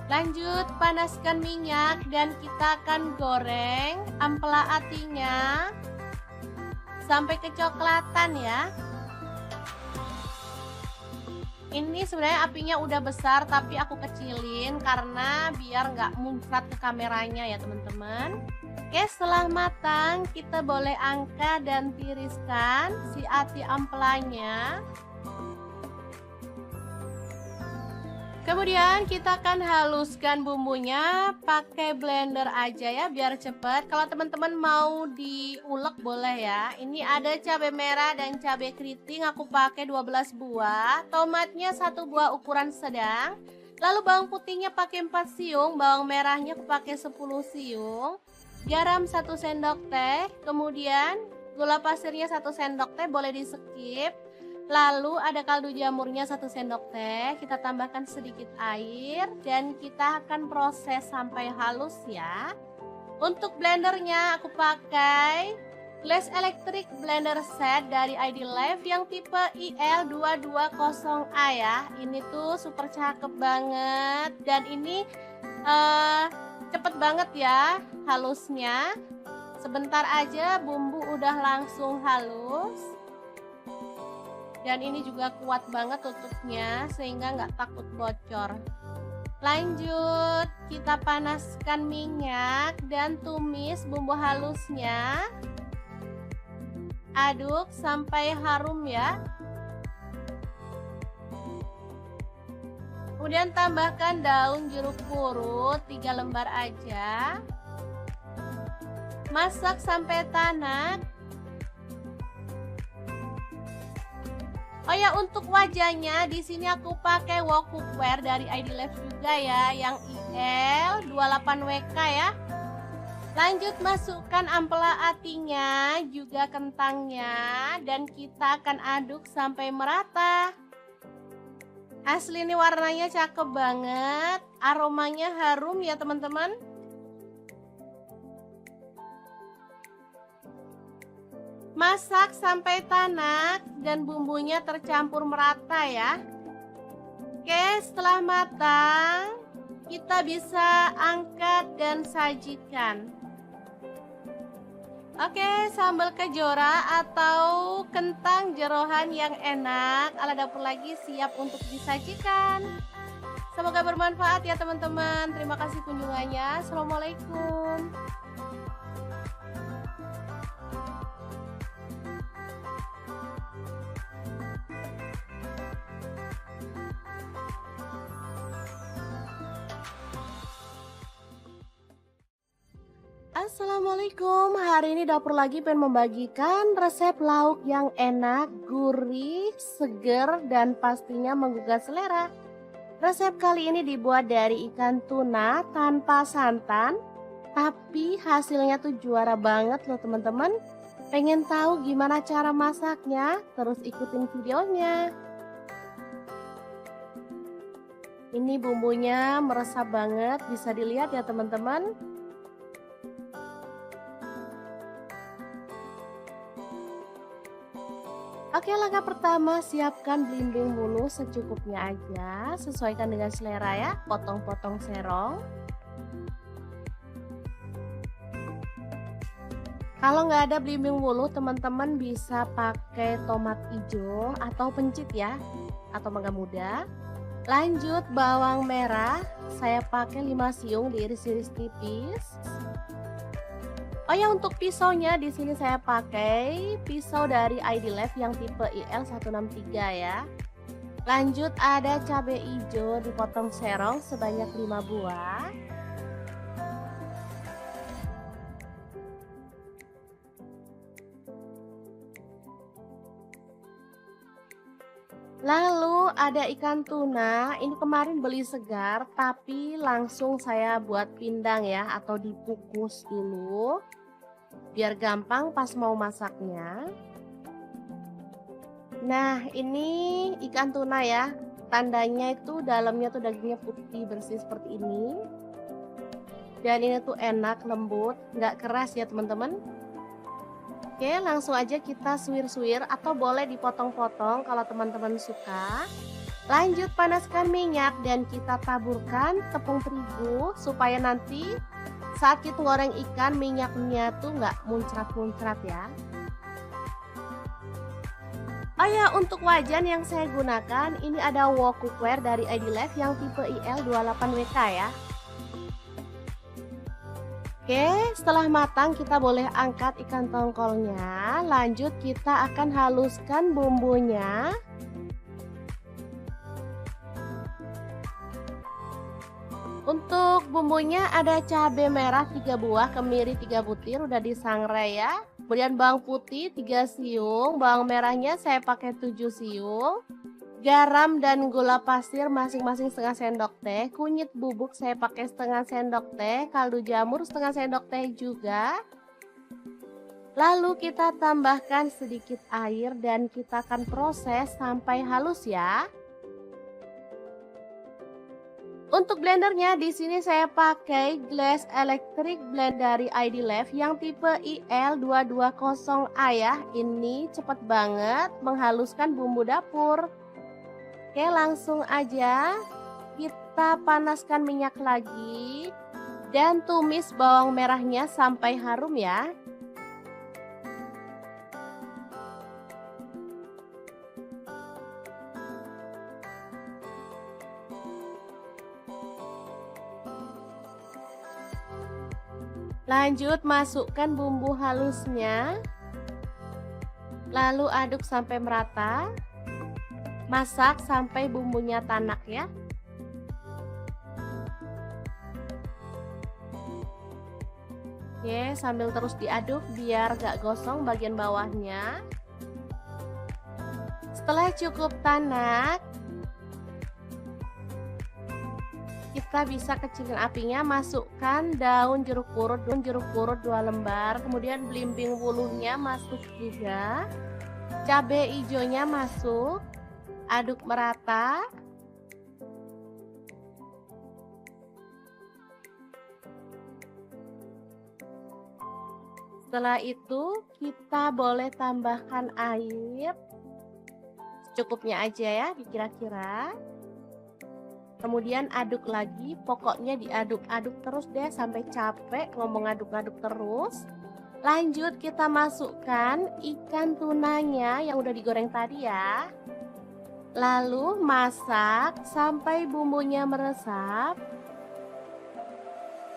[SPEAKER 1] Lanjut, panaskan minyak dan kita akan goreng ampela atinya sampai kecoklatan ya. Ini sebenarnya apinya udah besar tapi aku kecilin karena biar nggak muncrat ke kameranya ya teman-teman. Oke, setelah matang kita boleh angkat dan tiriskan si ati ampelanya. Kemudian kita akan haluskan bumbunya pakai blender aja ya biar cepet. Kalau teman-teman mau diulek boleh ya. Ini ada cabai merah dan cabai keriting, aku pakai 12 buah. Tomatnya 1 buah ukuran sedang. Lalu bawang putihnya pakai 4 siung, bawang merahnya aku pakai 10 siung. Garam 1 sendok teh, kemudian gula pasirnya 1 sendok teh, boleh di skip. Lalu ada kaldu jamurnya 1 sendok teh, kita tambahkan sedikit air dan kita akan proses sampai halus ya. Untuk blendernya aku pakai Glass Electric Blender Set dari ID Life yang tipe IL220A ya. Ini tuh super cakep banget dan ini cepet banget ya halusnya. Sebentar aja bumbu udah langsung halus. Dan ini juga kuat banget tutupnya sehingga nggak takut bocor. Lanjut, kita panaskan minyak dan tumis bumbu halusnya. Aduk sampai harum ya. Kemudian tambahkan daun jeruk purut 3 lembar aja. Masak sampai tanak. Oh ya, untuk wajahnya di sini aku pakai wok cookware dari ID Life juga ya, yang IL28WK ya. Lanjut masukkan ampela atinya, juga kentangnya, dan kita akan aduk sampai merata. Asli ini warnanya cakep banget, aromanya harum ya teman-teman. Masak sampai tanak dan bumbunya tercampur merata ya. Oke, setelah matang kita bisa angkat dan sajikan. Oke, sambal kejora atau kentang jeroan yang enak ala dapur lagi siap untuk disajikan. Semoga bermanfaat ya teman-teman. Terima kasih kunjungannya. Assalamualaikum. Assalamualaikum, hari ini dapur lagi pengen membagikan resep lauk yang enak, gurih, seger, dan pastinya menggugah selera. Resep kali ini dibuat dari ikan tuna tanpa santan, tapi hasilnya tuh juara banget loh teman-teman. Pengen tahu gimana cara masaknya? Terus ikutin videonya. Ini bumbunya meresap banget, bisa dilihat ya teman-teman. Oke, langkah pertama siapkan belimbing bulu secukupnya aja, sesuaikan dengan selera ya, potong-potong serong. Kalau nggak ada belimbing bulu, teman-teman bisa pakai tomat hijau atau pencit ya, atau mangga muda. Lanjut bawang merah, saya pakai 5 siung diiris-iris tipis. Oh ya, untuk pisaunya di sini saya pakai pisau dari ID Life yang tipe IL163 ya. Lanjut ada cabai hijau dipotong serong sebanyak 5 buah. Lalu ada ikan tuna, ini kemarin beli segar tapi langsung saya buat pindang ya, atau dikukus dulu biar gampang pas mau masaknya. Nah, ini ikan tuna ya, tandanya itu dalamnya tuh dagingnya putih bersih seperti ini. Dan ini tuh enak, lembut, nggak keras ya teman-teman. Oke, langsung aja kita suwir-suwir atau boleh dipotong-potong kalau teman-teman suka. Lanjut panaskan minyak dan kita taburkan tepung terigu supaya nanti saat kita goreng ikan minyaknya tuh nggak muncrat-muncrat ya. Oh ya, untuk wajan yang saya gunakan ini ada wok cookware dari ID Life yang tipe IL28WK ya. Oke, setelah matang kita boleh angkat ikan tongkolnya. Lanjut kita akan haluskan bumbunya. Untuk bumbunya ada cabai merah 3 buah, kemiri 3 butir udah disangrai ya. Kemudian bawang putih 3 siung, bawang merahnya saya pakai 7 siung. Garam dan gula pasir masing-masing setengah sendok teh. Kunyit bubuk saya pakai setengah sendok teh, kaldu jamur setengah sendok teh juga. Lalu kita tambahkan sedikit air dan kita akan proses sampai halus ya. Untuk blendernya di sini saya pakai Glass Electric Blend dari ID Life yang tipe IL220A ya. Ini cepet banget menghaluskan bumbu dapur. Oke, langsung aja kita panaskan minyak lagi dan tumis bawang merahnya sampai harum ya. Lanjut masukkan bumbu halusnya. Lalu aduk sampai merata. Masak sampai bumbunya tanak ya. Oke, sambil terus diaduk biar gak gosong bagian bawahnya. Setelah cukup tanak, kita bisa kecilin apinya, masukkan daun jeruk purut 2 lembar, kemudian belimbing wuluhnya masuk juga, cabai hijaunya masuk, aduk merata. Setelah itu kita boleh tambahkan air secukupnya aja ya, dikira-kira. Kemudian aduk lagi, pokoknya diaduk-aduk terus deh sampai capek ngomong aduk-aduk terus. Lanjut kita masukkan ikan tunanya yang udah digoreng tadi ya. Lalu masak sampai bumbunya meresap.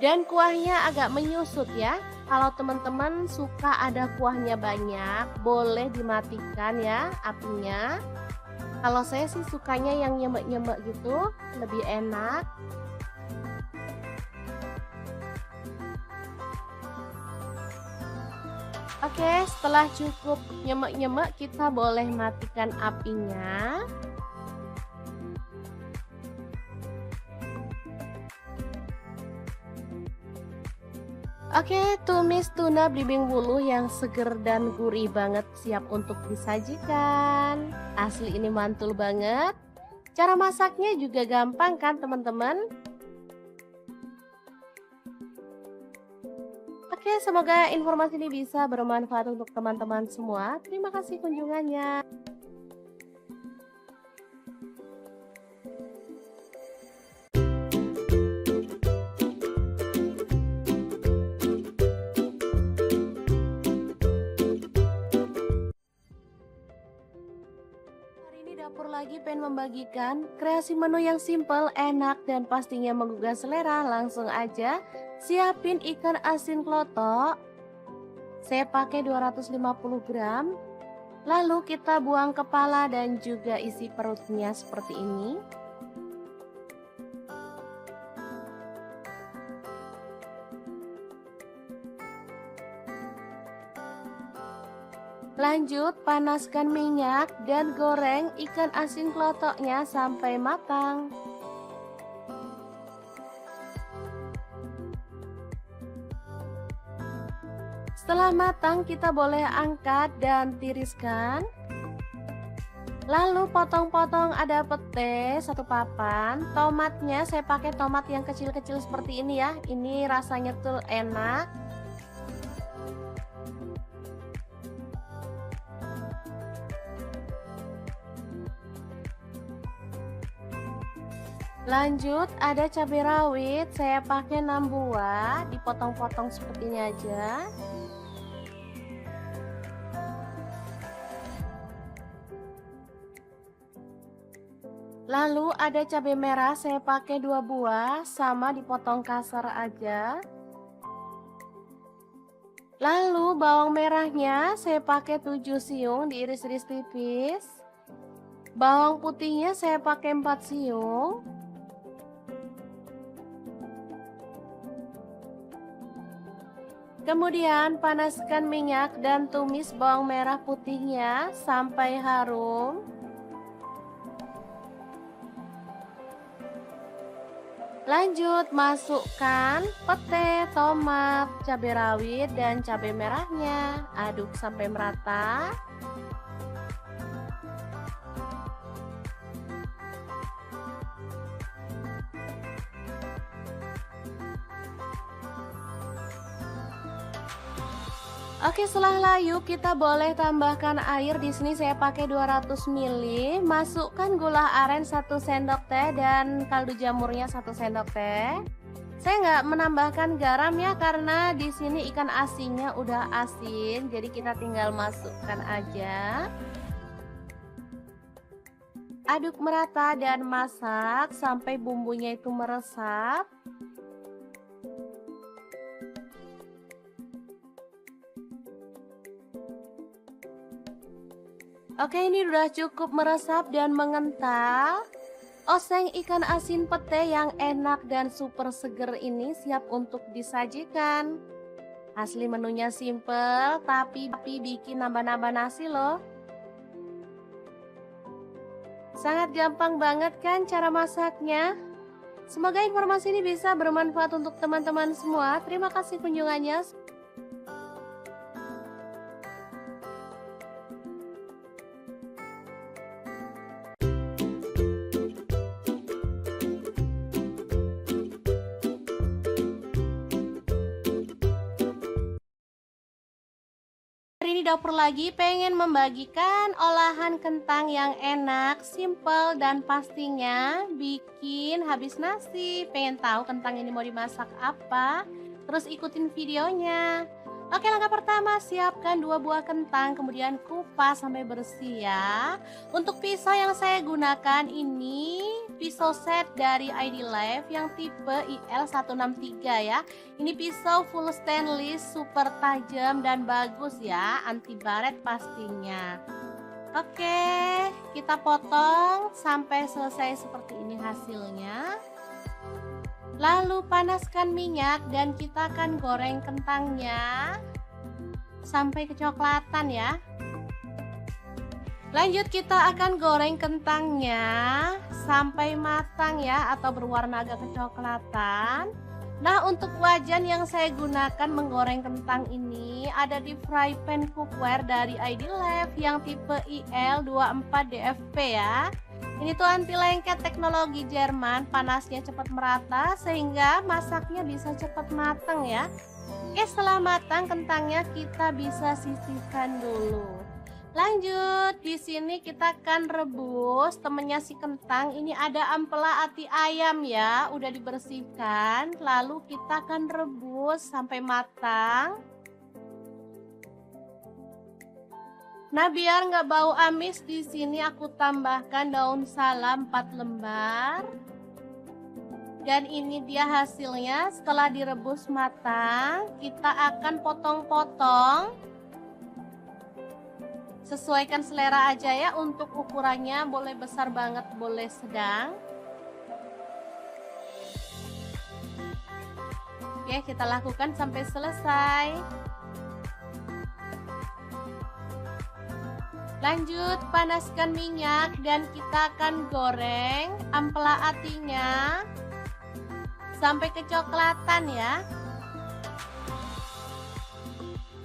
[SPEAKER 1] Dan kuahnya agak menyusut ya. Kalau teman-teman suka ada kuahnya banyak, boleh dimatikan ya apinya. Kalau saya sih sukanya yang nyemek-nyemek gitu, lebih enak. Oke, setelah cukup nyemek-nyemek, kita boleh matikan apinya. Oke, tumis tuna belimbing wuluh yang seger dan gurih banget siap untuk disajikan. Asli ini mantul banget. Cara masaknya juga gampang kan teman-teman? Oke, semoga informasi ini bisa bermanfaat untuk teman-teman semua. Terima kasih kunjungannya. Dapur lagi pengen membagikan kreasi menu yang simple, enak, dan pastinya menggugah selera. Langsung aja siapin ikan asin klotok. Saya pakai 250 gram. Lalu kita buang kepala dan juga isi perutnya seperti ini. Lanjut panaskan minyak dan goreng ikan asin klotoknya sampai matang. Setelah matang kita boleh angkat dan tiriskan. Lalu potong-potong ada pete 1 papan. Tomatnya saya pakai tomat yang kecil-kecil seperti ini ya. Ini rasanya tuh enak. Lanjut ada cabai rawit, saya pakai 6 buah, dipotong-potong seperti ini aja. Lalu ada cabai merah, saya pakai 2 buah, sama dipotong kasar aja. Lalu bawang merahnya saya pakai 7 siung, diiris-iris tipis. Bawang putihnya saya pakai 4 siung. Kemudian panaskan minyak dan tumis bawang merah putihnya sampai harum. Lanjut masukkan pete, tomat, cabai rawit, dan cabai merahnya. Aduk sampai merata. Oke, setelah layu kita boleh tambahkan air. Di sini saya pakai 200 ml. Masukkan gula aren 1 sendok teh dan kaldu jamurnya 1 sendok teh. Saya nggak menambahkan garam ya karena di sini ikan asinnya udah asin, jadi kita tinggal masukkan aja. Aduk merata dan masak sampai bumbunya itu meresap. Oke, ini udah cukup meresap dan mengental. Oseng ikan asin pete yang enak dan super seger ini siap untuk disajikan. Asli menunya simple, tapi bikin nambah-nambah nasi loh. Sangat gampang banget kan cara masaknya? Semoga informasi ini bisa bermanfaat untuk teman-teman semua. Terima kasih kunjungannya. Hari ini dapur lagi pengen membagikan olahan kentang yang enak, simple, dan pastinya bikin habis nasi. Pengen tahu kentang ini mau dimasak apa? Terus ikutin videonya. Oke, langkah pertama siapkan 2 buah kentang, kemudian kupas sampai bersih ya. Untuk pisau yang saya gunakan ini pisau set dari ID Life yang tipe IL163 ya. Ini pisau full stainless, super tajam dan bagus ya, anti baret pastinya. Oke, kita potong sampai selesai seperti ini hasilnya. Lalu panaskan minyak dan kita akan goreng kentangnya sampai kecoklatan ya. Lanjut kita akan goreng kentangnya sampai matang ya, atau berwarna agak kecoklatan. Nah, untuk wajan yang saya gunakan menggoreng kentang ini ada di fry pan cookware dari ID Life yang tipe IL24DFP ya. Ini tuh anti lengket, teknologi Jerman, panasnya cepat merata sehingga masaknya bisa cepat matang ya. Oke, setelah matang kentangnya kita bisa sisihkan dulu. Lanjut, di sini kita akan rebus temennya si kentang. Ini ada ampela ati ayam ya, udah dibersihkan. Lalu kita akan rebus sampai matang. Nah, biar nggak bau amis, di sini aku tambahkan daun salam 4 lembar. Dan ini dia hasilnya setelah direbus matang. Kita akan potong-potong. Sesuaikan selera aja ya, untuk ukurannya boleh besar banget, boleh sedang. Oke, kita lakukan sampai selesai. Lanjut panaskan minyak dan kita akan goreng ampela atinya sampai kecoklatan ya.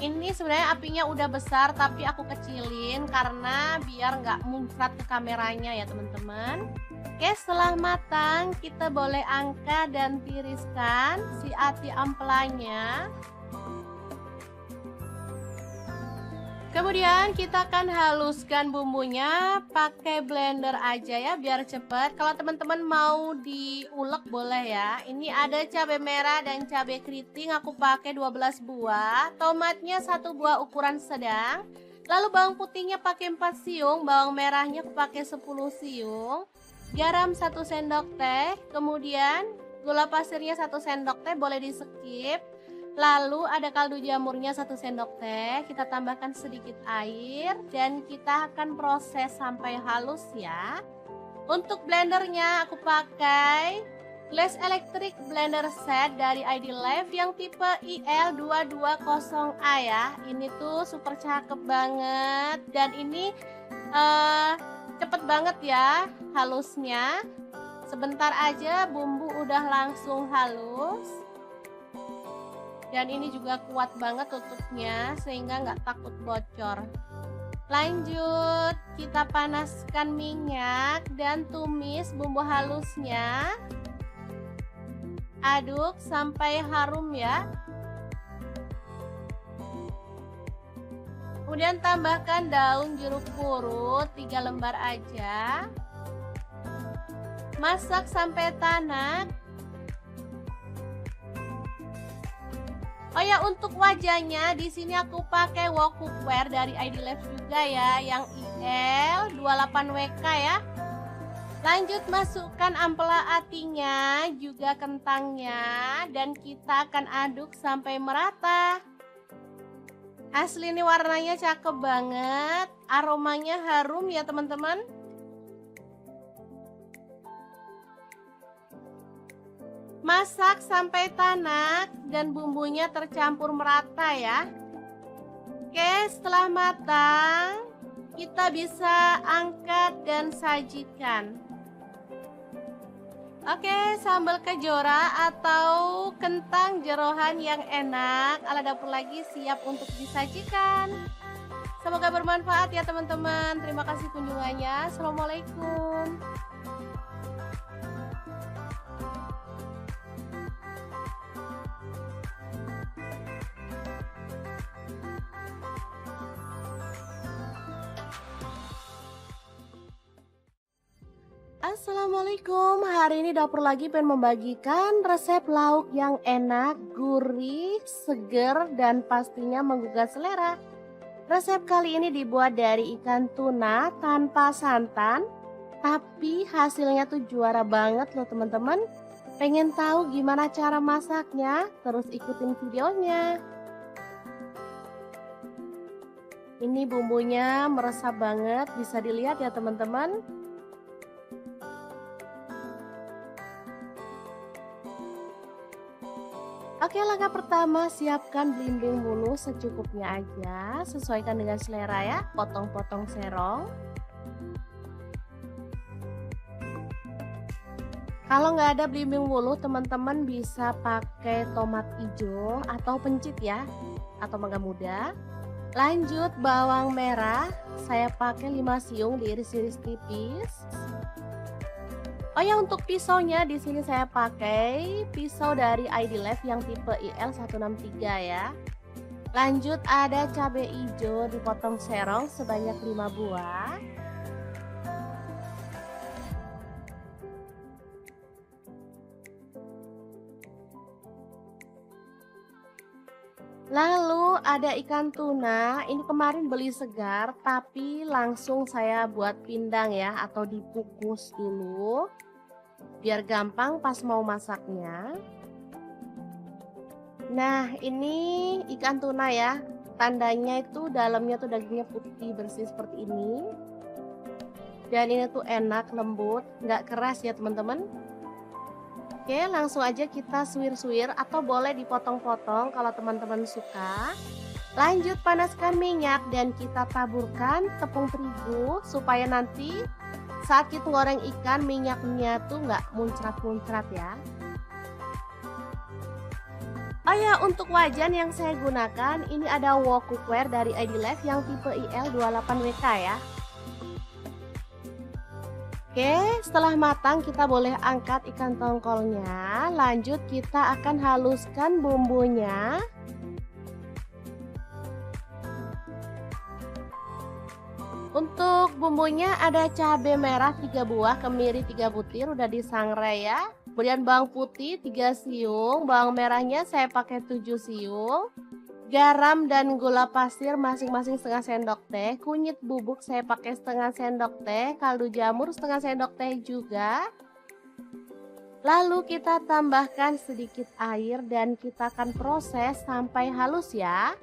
[SPEAKER 1] Ini sebenarnya apinya udah besar tapi aku kecilin karena biar nggak muncrat ke kameranya ya teman-teman. Oke, setelah matang kita boleh angkat dan tiriskan si ati ampelanya. Kemudian kita akan haluskan bumbunya pakai blender aja ya biar cepet. Kalau teman-teman mau diulek boleh ya. Ini ada cabai merah dan cabai keriting, aku pakai 12 buah. Tomatnya 1 buah ukuran sedang. Lalu bawang putihnya pakai 4 siung, bawang merahnya aku pakai 10 siung. Garam 1 sendok teh, kemudian gula pasirnya 1 sendok teh, boleh di skip. Lalu ada kaldu jamurnya 1 sendok teh, kita tambahkan sedikit air dan kita akan proses sampai halus ya. Untuk blendernya aku pakai Flash Electric Blender Set dari ID Live yang tipe IL220A ya. Ini tuh super cakep banget dan ini cepet banget ya halusnya. Sebentar aja bumbu udah langsung halus. Dan ini juga kuat banget tutupnya sehingga nggak takut bocor. Lanjut, kita panaskan minyak dan tumis bumbu halusnya. Aduk sampai harum ya. Kemudian tambahkan daun jeruk purut 3 lembar aja. Masak sampai tanak. Oh ya, untuk wajahnya di sini aku pakai wok cookware dari ID Live juga ya, yang IL28WK ya. Lanjut masukkan ampela atinya, juga kentangnya, dan kita akan aduk sampai merata. Asli ini warnanya cakep banget, aromanya harum ya teman-teman. Masak sampai tanak dan bumbunya tercampur merata ya. Oke, setelah matang, kita bisa angkat dan sajikan. Oke, sambal kejora atau kentang jeroan yang enak ala dapur lagi siap untuk disajikan. Semoga bermanfaat ya teman-teman. Terima kasih kunjungannya. Assalamualaikum. Assalamualaikum, hari ini dapur lagi pengen membagikan resep lauk yang enak, gurih, seger, dan pastinya menggugah selera. Resep kali ini dibuat dari ikan tuna tanpa santan, tapi hasilnya tuh juara banget loh teman-teman. Pengen tahu gimana cara masaknya? Terus ikutin videonya. Ini bumbunya meresap banget, bisa dilihat ya teman-teman. Oke, langkah pertama siapkan belimbing bulu secukupnya aja, sesuaikan dengan selera ya, potong-potong serong. Kalau nggak ada belimbing bulu, teman-teman bisa pakai tomat hijau atau pencit ya, atau mangga muda. Lanjut bawang merah, saya pakai 5 siung diiris-iris tipis. Oh ya, untuk pisaunya di sini saya pakai pisau dari ID Live yang tipe IL163 ya. Lanjut ada cabai hijau dipotong serong sebanyak 5 buah. Lalu ada ikan tuna, ini kemarin beli segar tapi langsung saya buat pindang ya, atau dikukus dulu biar gampang pas mau masaknya. Nah, ini ikan tuna ya, tandanya itu dalamnya tuh dagingnya putih bersih seperti ini. Dan ini tuh enak, lembut, nggak keras ya teman-teman. Oke, langsung aja kita suwir-suwir atau boleh dipotong-potong kalau teman-teman suka. Lanjut panaskan minyak dan kita taburkan tepung terigu supaya nanti saat kita goreng ikan minyaknya tuh nggak muncrat-muncrat ya. Oh ya, untuk wajan yang saya gunakan ini ada wok cookware dari ID Live yang tipe IL28WK ya. Oke, setelah matang kita boleh angkat ikan tongkolnya. Lanjut kita akan haluskan bumbunya. Untuk bumbunya ada cabai merah 3 buah, kemiri 3 butir udah disangrai ya. Kemudian bawang putih 3 siung, bawang merahnya saya pakai 7 siung. Garam dan gula pasir masing-masing setengah sendok teh. Kunyit bubuk saya pakai setengah sendok teh, kaldu jamur setengah sendok teh juga. Lalu kita tambahkan sedikit air dan kita akan proses sampai halus ya.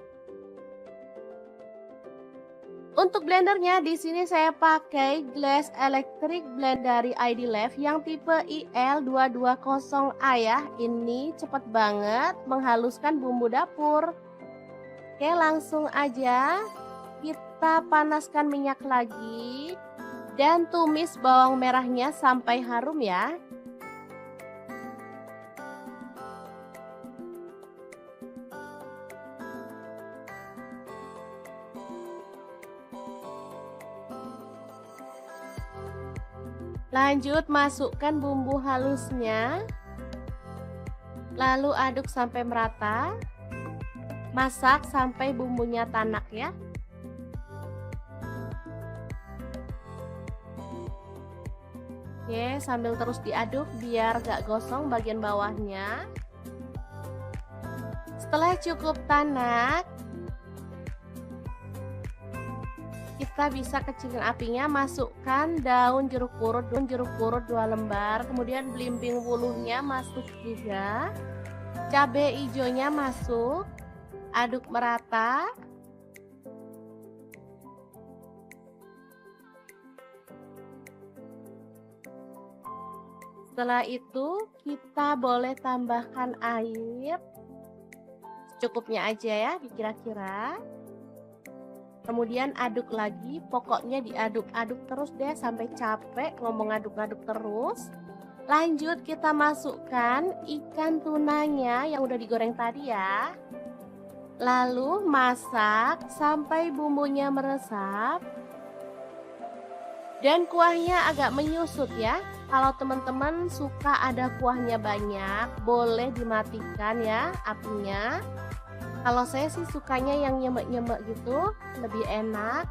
[SPEAKER 1] Untuk blendernya di sini saya pakai Glass Electric Blend dari ID Life yang tipe IL220A ya. Ini cepet banget menghaluskan bumbu dapur. Oke, langsung aja kita panaskan minyak lagi dan tumis bawang merahnya sampai harum ya. Lanjut masukkan bumbu halusnya. Lalu aduk sampai merata. Masak sampai bumbunya tanak ya. Oke, sambil terus diaduk biar gak gosong bagian bawahnya. Setelah cukup tanak, kita bisa kecilin apinya, masukkan daun jeruk purut 2 lembar, kemudian belimbing wuluhnya masuk juga, cabai hijaunya masuk, aduk merata. Setelah itu kita boleh tambahkan air secukupnya aja ya, dikira-kira. Kemudian aduk lagi, pokoknya diaduk-aduk terus deh sampai capek ngomong aduk-aduk terus. Lanjut kita masukkan ikan tunanya yang udah digoreng tadi ya. Lalu masak sampai bumbunya meresap. Dan kuahnya agak menyusut ya. Kalau teman-teman suka ada kuahnya banyak, boleh dimatikan ya apinya. Kalau saya sih sukanya yang nyemek-nyemek gitu, lebih enak.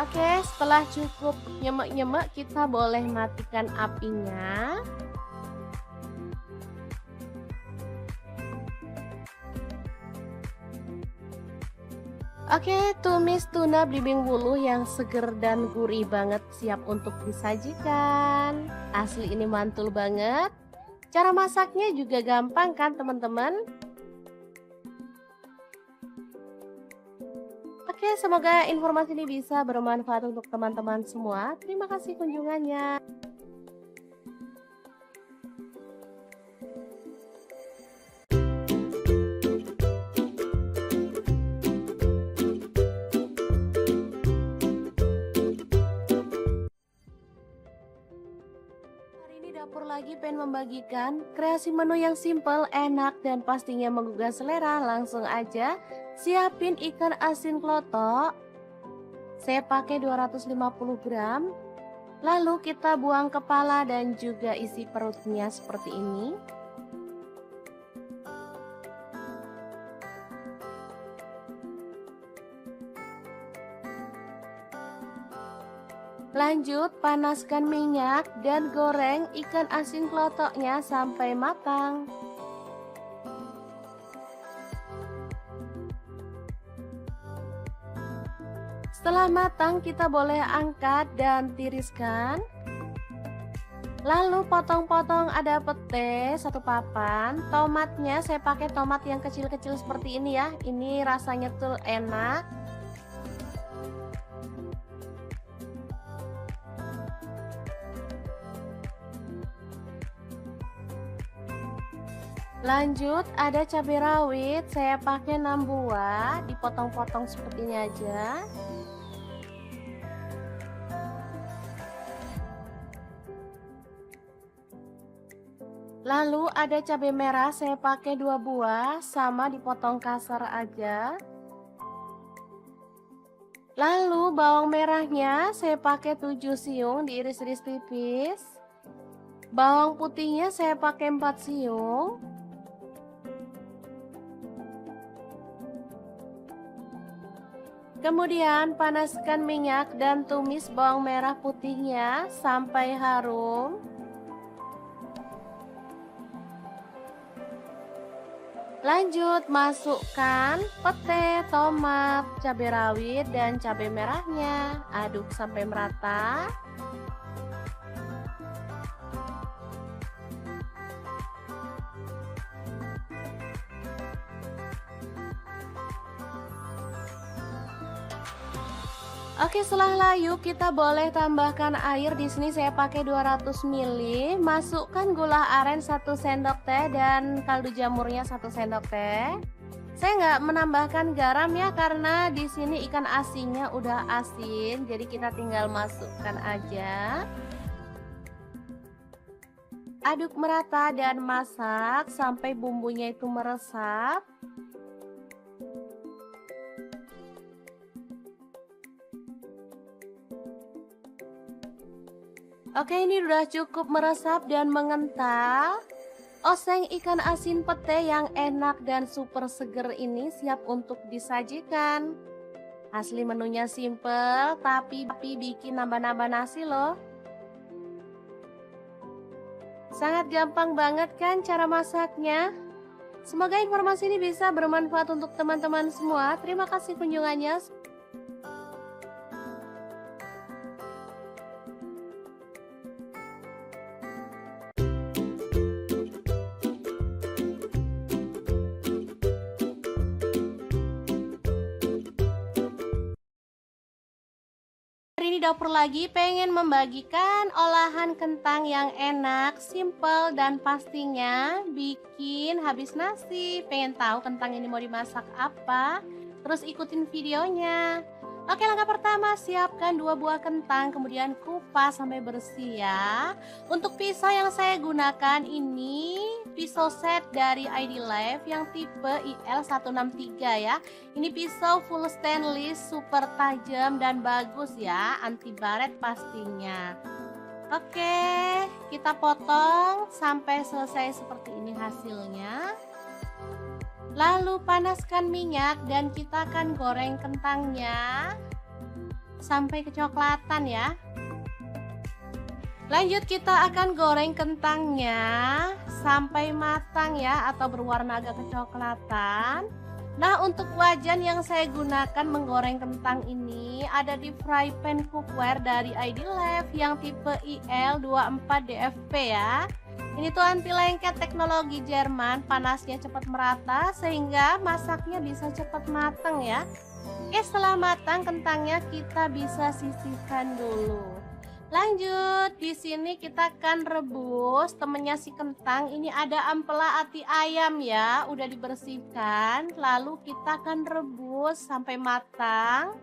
[SPEAKER 1] Oke, setelah cukup nyemek-nyemek, kita boleh matikan apinya. Oke, tumis tuna belimbing wuluh yang seger dan gurih banget siap untuk disajikan. Asli ini mantul banget. Cara masaknya juga gampang kan teman-teman? Oke, semoga informasi ini bisa bermanfaat untuk teman-teman semua. Terima kasih kunjungannya. Dapur lagi pengen membagikan kreasi menu yang simple, enak, dan pastinya menggugah selera. Langsung aja siapin ikan asin klotok. Saya pakai 250 gram. Lalu kita buang kepala dan juga isi perutnya seperti ini. Lanjut panaskan minyak dan goreng ikan asin klotoknya sampai matang. Setelah matang kita boleh angkat dan tiriskan. Lalu potong-potong ada pete 1 papan. Tomatnya saya pakai tomat yang kecil-kecil seperti ini ya. Ini rasanya tuh enak. Lanjut ada cabai rawit, saya pakai 6 buah, dipotong-potong seperti ini aja. Lalu ada cabai merah, saya pakai 2 buah, sama dipotong kasar aja. Lalu bawang merahnya saya pakai 7 siung, diiris-iris tipis. Bawang putihnya saya pakai 4 siung. Kemudian panaskan minyak dan tumis bawang merah putihnya sampai harum. Lanjut masukkan pete, tomat, cabai rawit, dan cabai merahnya. Aduk sampai merata. Oke, setelah layu kita boleh tambahkan air. Di sini saya pakai 200 ml. Masukkan gula aren 1 sendok teh dan kaldu jamurnya 1 sendok teh. Saya nggak menambahkan garam ya karena di sini ikan asinnya udah asin, jadi kita tinggal masukkan aja. Aduk merata dan masak sampai bumbunya itu meresap. Oke, ini udah cukup meresap dan mengental. Oseng ikan asin pete yang enak dan super seger ini siap untuk disajikan. Asli menunya simple, tapi bikin nambah-nambah nasi loh. Sangat gampang banget kan cara masaknya? Semoga informasi ini bisa bermanfaat untuk teman-teman semua. Terima kasih kunjungannya. Hari ini dapur lagi pengen membagikan olahan kentang yang enak, simple, dan pastinya bikin habis nasi. Pengen tahu kentang ini mau dimasak apa? Terus ikutin videonya. Oke, langkah pertama siapkan 2 buah kentang, kemudian kupas sampai bersih ya. Untuk pisau yang saya gunakan ini pisau set dari ID Life yang tipe IL163 ya. Ini pisau full stainless, super tajam dan bagus ya, anti baret pastinya. Oke, kita potong sampai selesai seperti ini hasilnya. Lalu panaskan minyak dan kita akan goreng kentangnya sampai kecoklatan ya. Lanjut kita akan goreng kentangnya sampai matang ya, atau berwarna agak kecoklatan. Nah, untuk wajan yang saya gunakan menggoreng kentang ini ada di fry pan cookware dari ID Life yang tipe IL24DFP ya. Ini tuh anti lengket teknologi Jerman, panasnya cepat merata sehingga masaknya bisa cepat matang ya. Oke, setelah matang kentangnya kita bisa sisihkan dulu. Lanjut, di sini kita akan rebus temennya si kentang. Ini ada ampela ati ayam ya, udah dibersihkan. Lalu kita akan rebus sampai matang.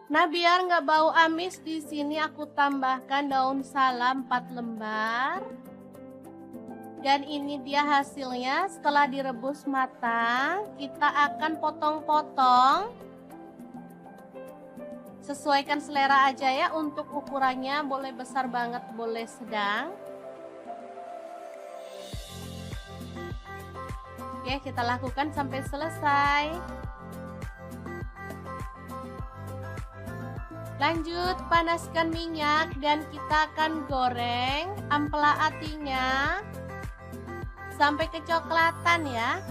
[SPEAKER 1] Nah, biar nggak bau amis, di sini aku tambahkan daun salam 4 lembar. Dan ini dia hasilnya setelah direbus matang. Kita akan potong-potong. Sesuaikan selera aja ya, untuk ukurannya boleh besar banget, boleh sedang. Oke, kita lakukan sampai selesai. Lanjut, panaskan minyak dan kita akan goreng ampela atinya sampai kecoklatan ya.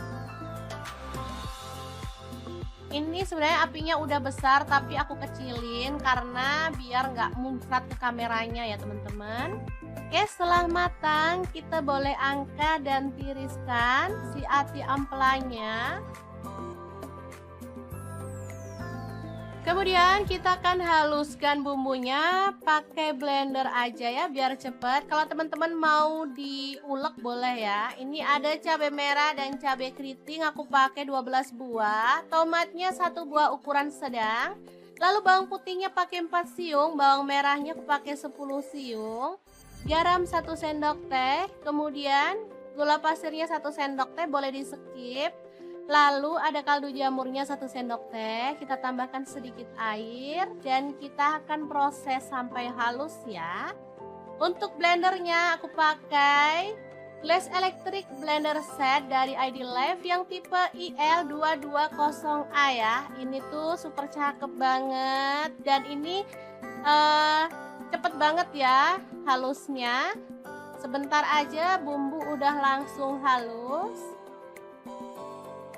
[SPEAKER 1] Ini sebenarnya apinya udah besar tapi aku kecilin karena biar nggak muncrat ke kameranya ya teman-teman. Oke, setelah matang kita boleh angkat dan tiriskan si ati ampelanya. Kemudian kita akan haluskan bumbunya pakai blender aja ya biar cepet. Kalau teman-teman mau diulek boleh ya. Ini ada cabai merah dan cabai keriting, aku pakai 12 buah. Tomatnya 1 buah ukuran sedang. Lalu bawang putihnya pakai 4 siung, bawang merahnya aku pakai 10 siung. Garam 1 sendok teh, kemudian gula pasirnya 1 sendok teh, boleh di skip. Lalu ada kaldu jamurnya 1 sendok teh, kita tambahkan sedikit air dan kita akan proses sampai halus ya. Untuk blendernya aku pakai Glass Electric Blender Set dari ID Life yang tipe IL220A ya. Ini tuh super cakep banget dan ini cepet banget ya halusnya. Sebentar aja bumbu udah langsung halus.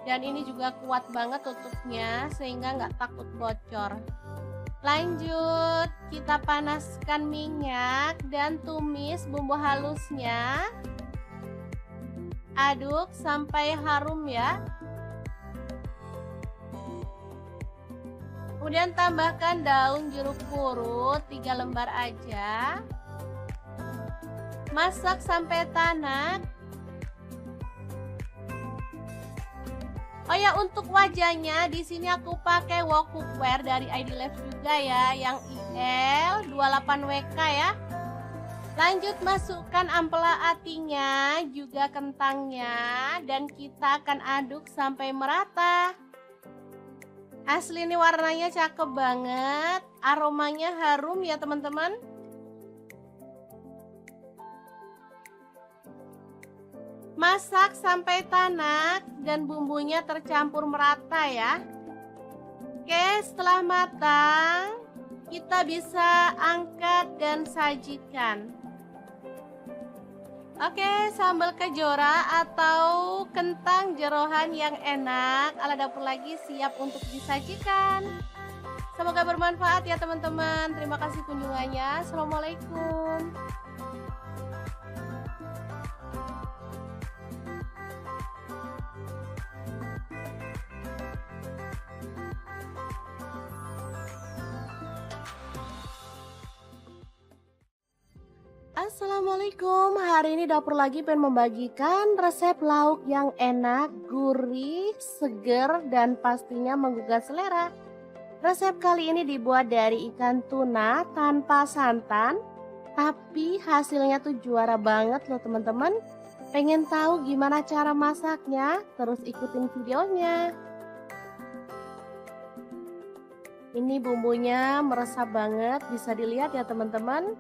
[SPEAKER 1] Dan ini juga kuat banget tutupnya sehingga nggak takut bocor. Lanjut, kita panaskan minyak dan tumis bumbu halusnya. Aduk sampai harum ya. Kemudian tambahkan daun jeruk purut 3 lembar aja. Masak sampai tanak. Oh ya, untuk wajahnya di sini aku pakai wok cookware dari ID Life juga ya, yang IL 28WK ya. Lanjut masukkan ampela atinya, juga kentangnya, dan kita akan aduk sampai merata. Asli ini warnanya cakep banget, aromanya harum ya teman-teman. Masak sampai tanak dan bumbunya tercampur merata ya. Oke, setelah matang, kita bisa angkat dan sajikan. Oke, sambal kejora atau kentang jeroan yang enak ala dapur lagi siap untuk disajikan. Semoga bermanfaat ya teman-teman. Terima kasih kunjungannya. Assalamualaikum. Assalamualaikum, hari ini dapur lagi pengen membagikan resep lauk yang enak, gurih, seger, dan pastinya menggugah selera. Resep kali ini dibuat dari ikan tuna tanpa santan, tapi hasilnya tuh juara banget loh teman-teman. Pengen tahu gimana cara masaknya? Terus ikutin videonya. Ini bumbunya meresap banget, bisa dilihat ya teman-teman.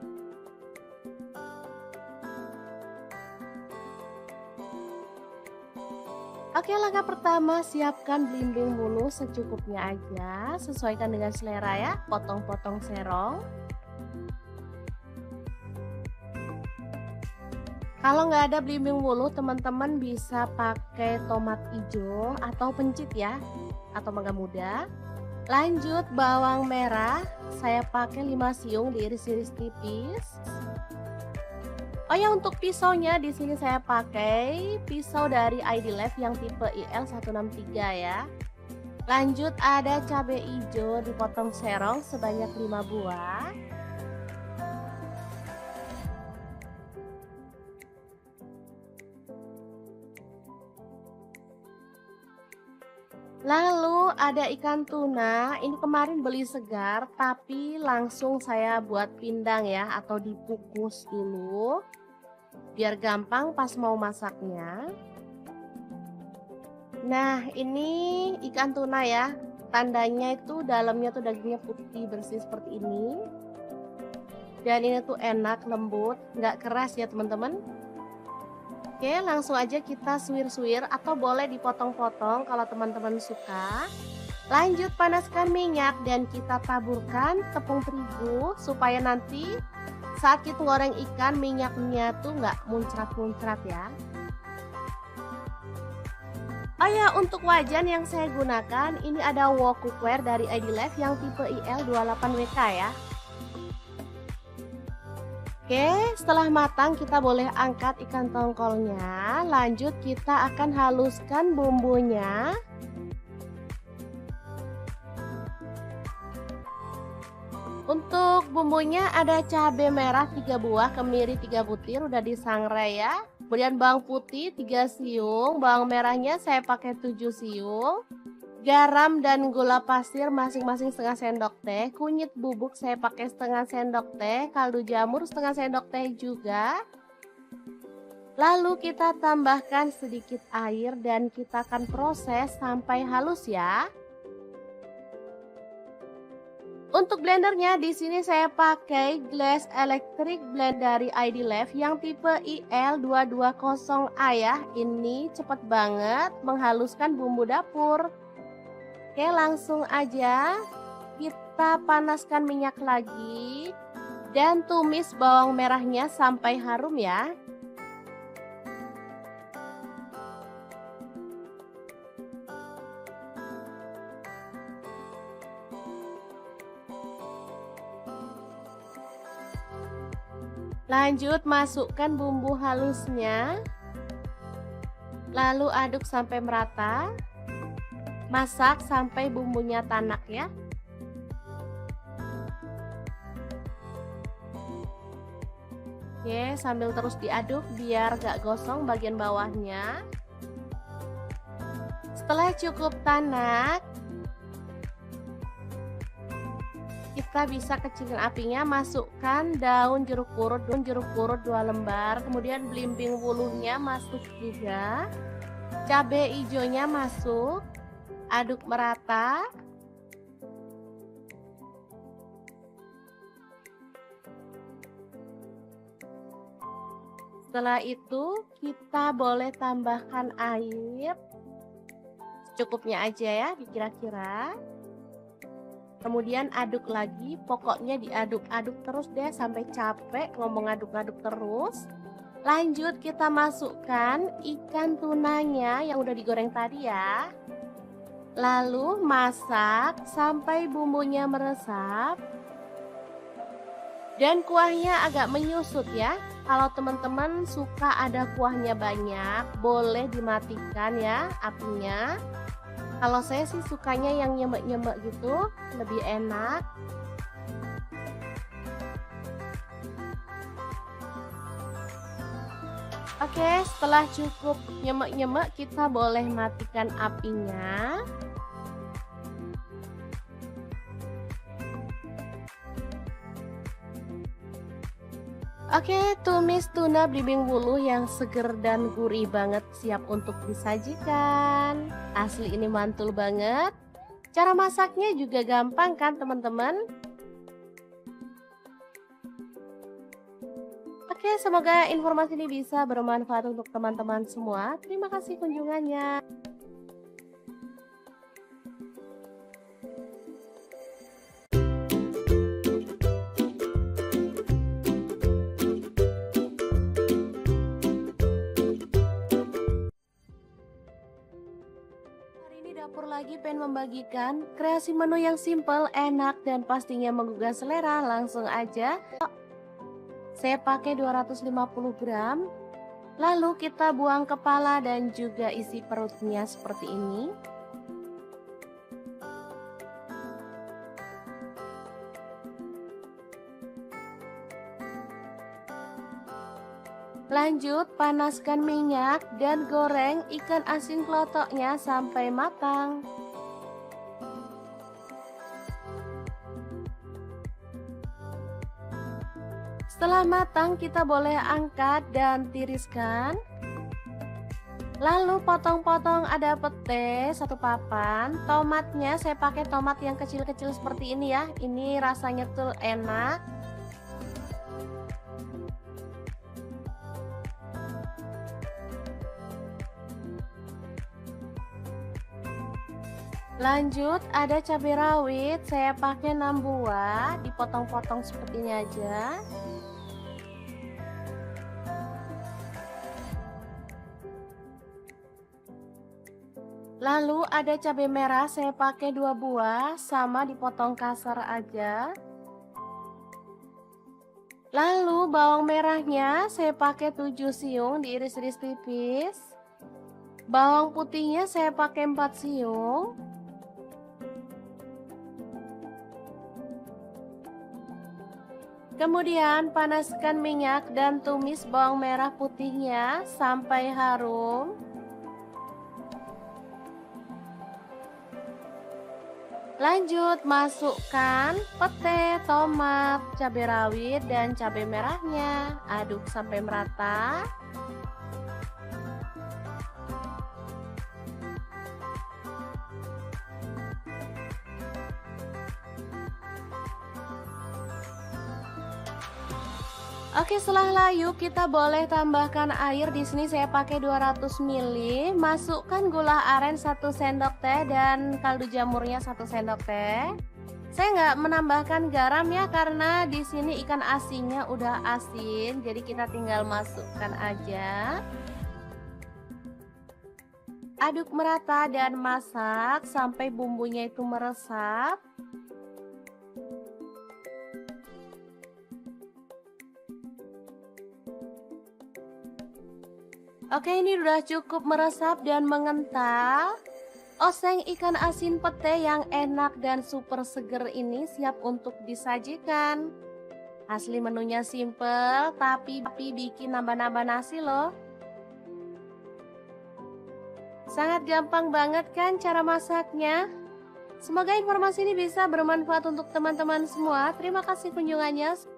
[SPEAKER 1] Oke, langkah pertama siapkan belimbing bulu secukupnya aja, sesuaikan dengan selera ya, potong-potong serong. Kalau nggak ada belimbing bulu, teman-teman bisa pakai tomat hijau atau pencit ya, atau mangga muda. Lanjut bawang merah, saya pakai 5 siung diiris-iris tipis. Oh ya, untuk pisaunya di sini saya pakai pisau dari ID Life yang tipe IL163 ya. Lanjut ada cabai hijau dipotong serong sebanyak 5 buah. Lalu ada ikan tuna, ini kemarin beli segar tapi langsung saya buat pindang ya, atau dikukus dulu biar gampang pas mau masaknya. Nah, ini ikan tuna ya, tandanya itu dalamnya tuh dagingnya putih bersih seperti ini. Dan ini tuh enak, lembut, nggak keras ya teman-teman. Oke, langsung aja kita suwir-suwir atau boleh dipotong-potong kalau teman-teman suka. Lanjut panaskan minyak dan kita taburkan tepung terigu supaya nanti saat kita goreng ikan minyaknya tuh nggak muncrat-muncrat ya. Oh ya, untuk wajan yang saya gunakan ini ada wok cookware dari ID Life yang tipe IL28WK ya. Oke, setelah matang kita boleh angkat ikan tongkolnya. Lanjut kita akan haluskan bumbunya. Untuk bumbunya ada cabai merah 3 buah, kemiri 3 butir udah disangrai ya. Kemudian bawang putih 3 siung, bawang merahnya saya pakai 7 siung. Garam dan gula pasir masing-masing setengah sendok teh. Kunyit bubuk saya pakai setengah sendok teh, kaldu jamur setengah sendok teh juga. Lalu kita tambahkan sedikit air dan kita akan proses sampai halus ya. Untuk blendernya di sini saya pakai Glass Electric Blend dari ID Life yang tipe IL220A ya. Ini cepat banget menghaluskan bumbu dapur. Oke, langsung aja kita panaskan minyak lagi dan tumis bawang merahnya sampai harum ya. Lanjut masukkan bumbu halusnya. Lalu aduk sampai merata. Masak sampai bumbunya tanak ya. Oke, sambil terus diaduk biar gak gosong bagian bawahnya. Setelah cukup tanak, kita bisa kecilin apinya, masukkan daun jeruk purut 2 lembar, kemudian belimbing wuluhnya masuk juga, cabai hijaunya masuk, aduk merata. Setelah itu kita boleh tambahkan air secukupnya aja ya, dikira-kira. Kemudian aduk lagi, pokoknya diaduk-aduk terus deh sampai capek ngomong aduk-aduk terus. Lanjut kita masukkan ikan tunanya yang udah digoreng tadi ya. Lalu masak sampai bumbunya meresap. Dan kuahnya agak menyusut ya. Kalau teman-teman suka ada kuahnya banyak, boleh dimatikan ya apinya. Kalau saya sih sukanya yang nyemek-nyemek gitu, lebih enak. Oke, setelah cukup nyemek-nyemek, kita boleh matikan apinya. Oke, tumis tuna belimbing wuluh yang seger dan gurih banget siap untuk disajikan. Asli ini mantul banget. Cara masaknya juga gampang kan teman-teman? Oke, semoga informasi ini bisa bermanfaat untuk teman-teman semua. Terima kasih kunjungannya. Dapur lagi pengen membagikan kreasi menu yang simple, enak, dan pastinya menggugah selera. Langsung aja. Saya pakai 250 gram. Lalu kita buang kepala dan juga isi perutnya seperti ini. Lanjut, panaskan minyak dan goreng ikan asin kelotoknya sampai matang. Setelah matang, kita boleh angkat dan tiriskan. Lalu potong-potong ada pete 1 papan. Tomatnya saya pakai tomat yang kecil-kecil seperti ini ya. Ini rasanya tuh enak. Lanjut, ada cabai rawit, saya pakai 6 buah, dipotong-potong seperti ini aja. Lalu ada cabai merah, saya pakai 2 buah, sama dipotong kasar aja. Lalu bawang merahnya saya pakai 7 siung, diiris-iris tipis. Bawang putihnya saya pakai 4 siung. Kemudian panaskan minyak dan tumis bawang merah putihnya sampai harum. Lanjut masukkan pete, tomat, cabai rawit, dan cabai merahnya. Aduk sampai merata. Oke, setelah layu kita boleh tambahkan air. Di sini saya pakai 200 ml. Masukkan gula aren 1 sendok teh dan kaldu jamurnya 1 sendok teh. Saya nggak menambahkan garam ya karena di sini ikan asinnya udah asin, jadi kita tinggal masukkan aja. Aduk merata dan masak sampai bumbunya itu meresap. Oke, ini udah cukup meresap dan mengental. Oseng ikan asin pete yang enak dan super seger ini siap untuk disajikan. Asli menunya simple, tapi bikin nambah-nambah nasi loh. Sangat gampang banget kan cara masaknya? Semoga informasi ini bisa bermanfaat untuk teman-teman semua. Terima kasih kunjungannya.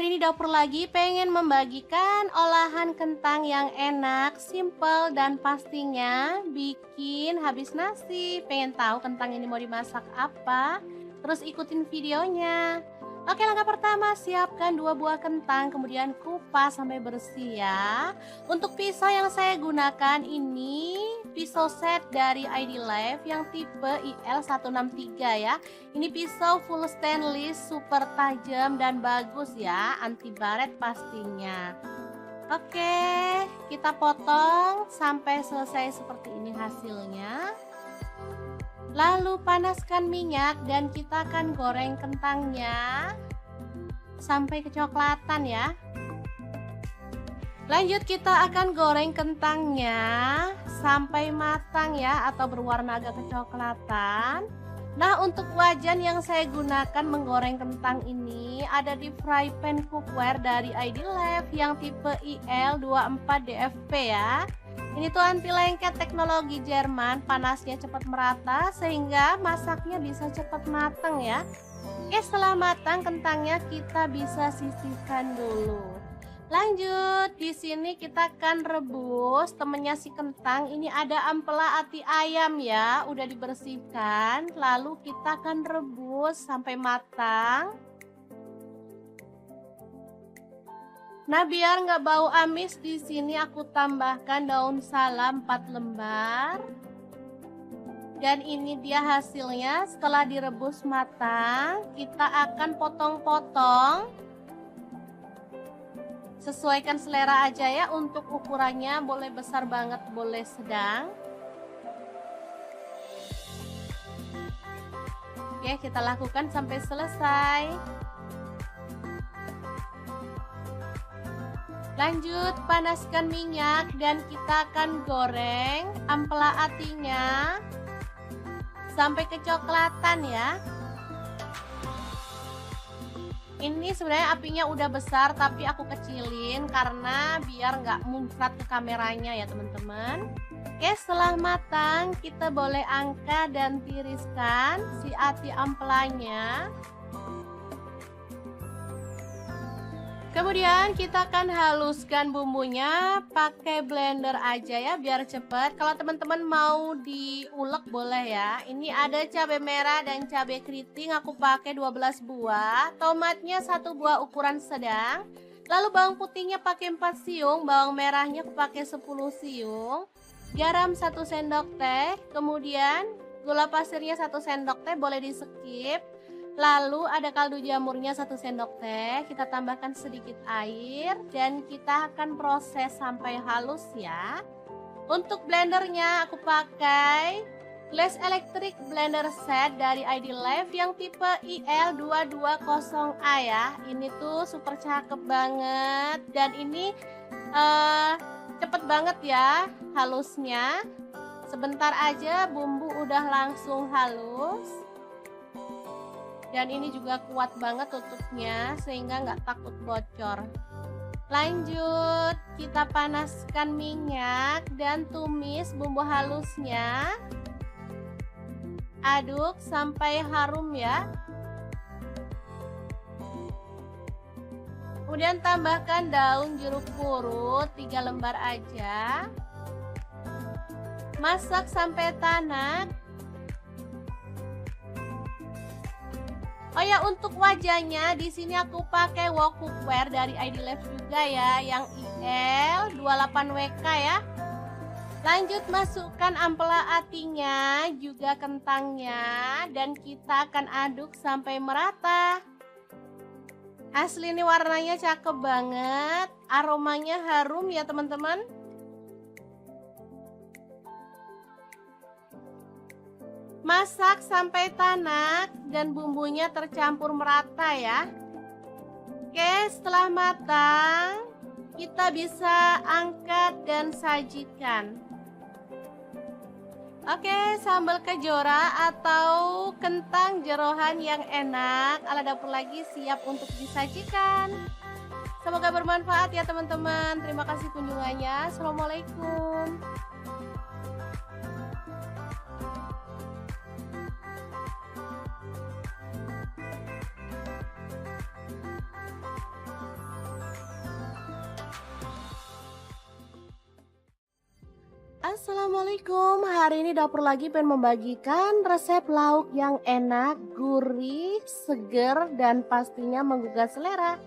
[SPEAKER 1] Hari ini dapur lagi pengen membagikan olahan kentang yang enak, simple, dan pastinya bikin habis nasi. Pengen tahu kentang ini mau dimasak apa? Terus ikutin videonya. Oke, langkah pertama siapkan 2 buah kentang, kemudian kupas sampai bersih ya. Untuk pisau yang saya gunakan ini pisau set dari ID Life yang tipe IL163 ya. Ini pisau full stainless, super tajam dan bagus ya, anti baret pastinya. Oke, kita potong sampai selesai seperti ini hasilnya. Lalu panaskan minyak dan kita akan goreng kentangnya sampai kecoklatan ya. Lanjut kita akan goreng kentangnya sampai matang ya, atau berwarna agak kecoklatan. Nah, untuk wajan yang saya gunakan menggoreng kentang ini ada di fry pan cookware dari ID Life yang tipe IL24DFP ya. Ini tuh anti lengket, teknologi Jerman, panasnya cepat merata sehingga masaknya bisa cepat matang ya. Oke, setelah matang kentangnya kita bisa sisihkan dulu. Lanjut, di sini kita akan rebus temennya si kentang. Ini ada ampela ati ayam ya, udah dibersihkan. Lalu kita akan rebus sampai matang. Nah, biar nggak bau amis, di sini aku tambahkan daun salam 4 lembar. Dan ini dia hasilnya setelah direbus matang. Kita akan potong-potong. Sesuaikan selera aja ya, untuk ukurannya boleh besar banget, boleh sedang. Oke, kita lakukan sampai selesai. Lanjut, panaskan minyak dan kita akan goreng ampela atinya sampai kecoklatan ya. Ini sebenarnya apinya udah besar tapi aku kecilin karena biar nggak muncrat ke kameranya ya teman-teman. Oke, setelah matang kita boleh angkat dan tiriskan si ati ampelanya. Kemudian kita akan haluskan bumbunya pakai blender aja ya biar cepet. Kalau teman-teman mau diulek boleh ya. Ini ada cabai merah dan cabai keriting, aku pakai 12 buah. Tomatnya 1 buah ukuran sedang. Lalu bawang putihnya pakai 4 siung, bawang merahnya aku pakai 10 siung. Garam 1 sendok teh, kemudian gula pasirnya 1 sendok teh, boleh di skip. Lalu ada kaldu jamurnya 1 sendok teh, kita tambahkan sedikit air dan kita akan proses sampai halus ya. Untuk blendernya aku pakai Glass Electric Blender Set dari ID Life yang tipe IL220A ya. Ini tuh super cakep banget dan ini cepet banget ya halusnya. Sebentar aja bumbu udah langsung halus. Dan ini juga kuat banget tutupnya sehingga nggak takut bocor. Lanjut, kita panaskan minyak dan tumis bumbu halusnya. Aduk sampai harum ya. Kemudian tambahkan daun jeruk purut 3 lembar aja. Masak sampai tanak. Oh ya, untuk wajahnya di sini aku pakai wok cookware dari ID Life juga ya, yang IL28WK ya. Lanjut masukkan ampela atinya, juga kentangnya, dan kita akan aduk sampai merata. Asli ini warnanya cakep banget, aromanya harum ya teman-teman. Masak sampai tanak dan bumbunya tercampur merata ya. Oke, setelah matang, kita bisa angkat dan sajikan. Oke, sambal kejora atau kentang jeroan yang enak ala dapur lagi siap untuk disajikan. Semoga bermanfaat ya teman-teman. Terima kasih kunjungannya. Assalamualaikum. Assalamualaikum, hari ini dapur lagi pengen membagikan resep lauk yang enak, gurih, seger, dan pastinya menggugah selera.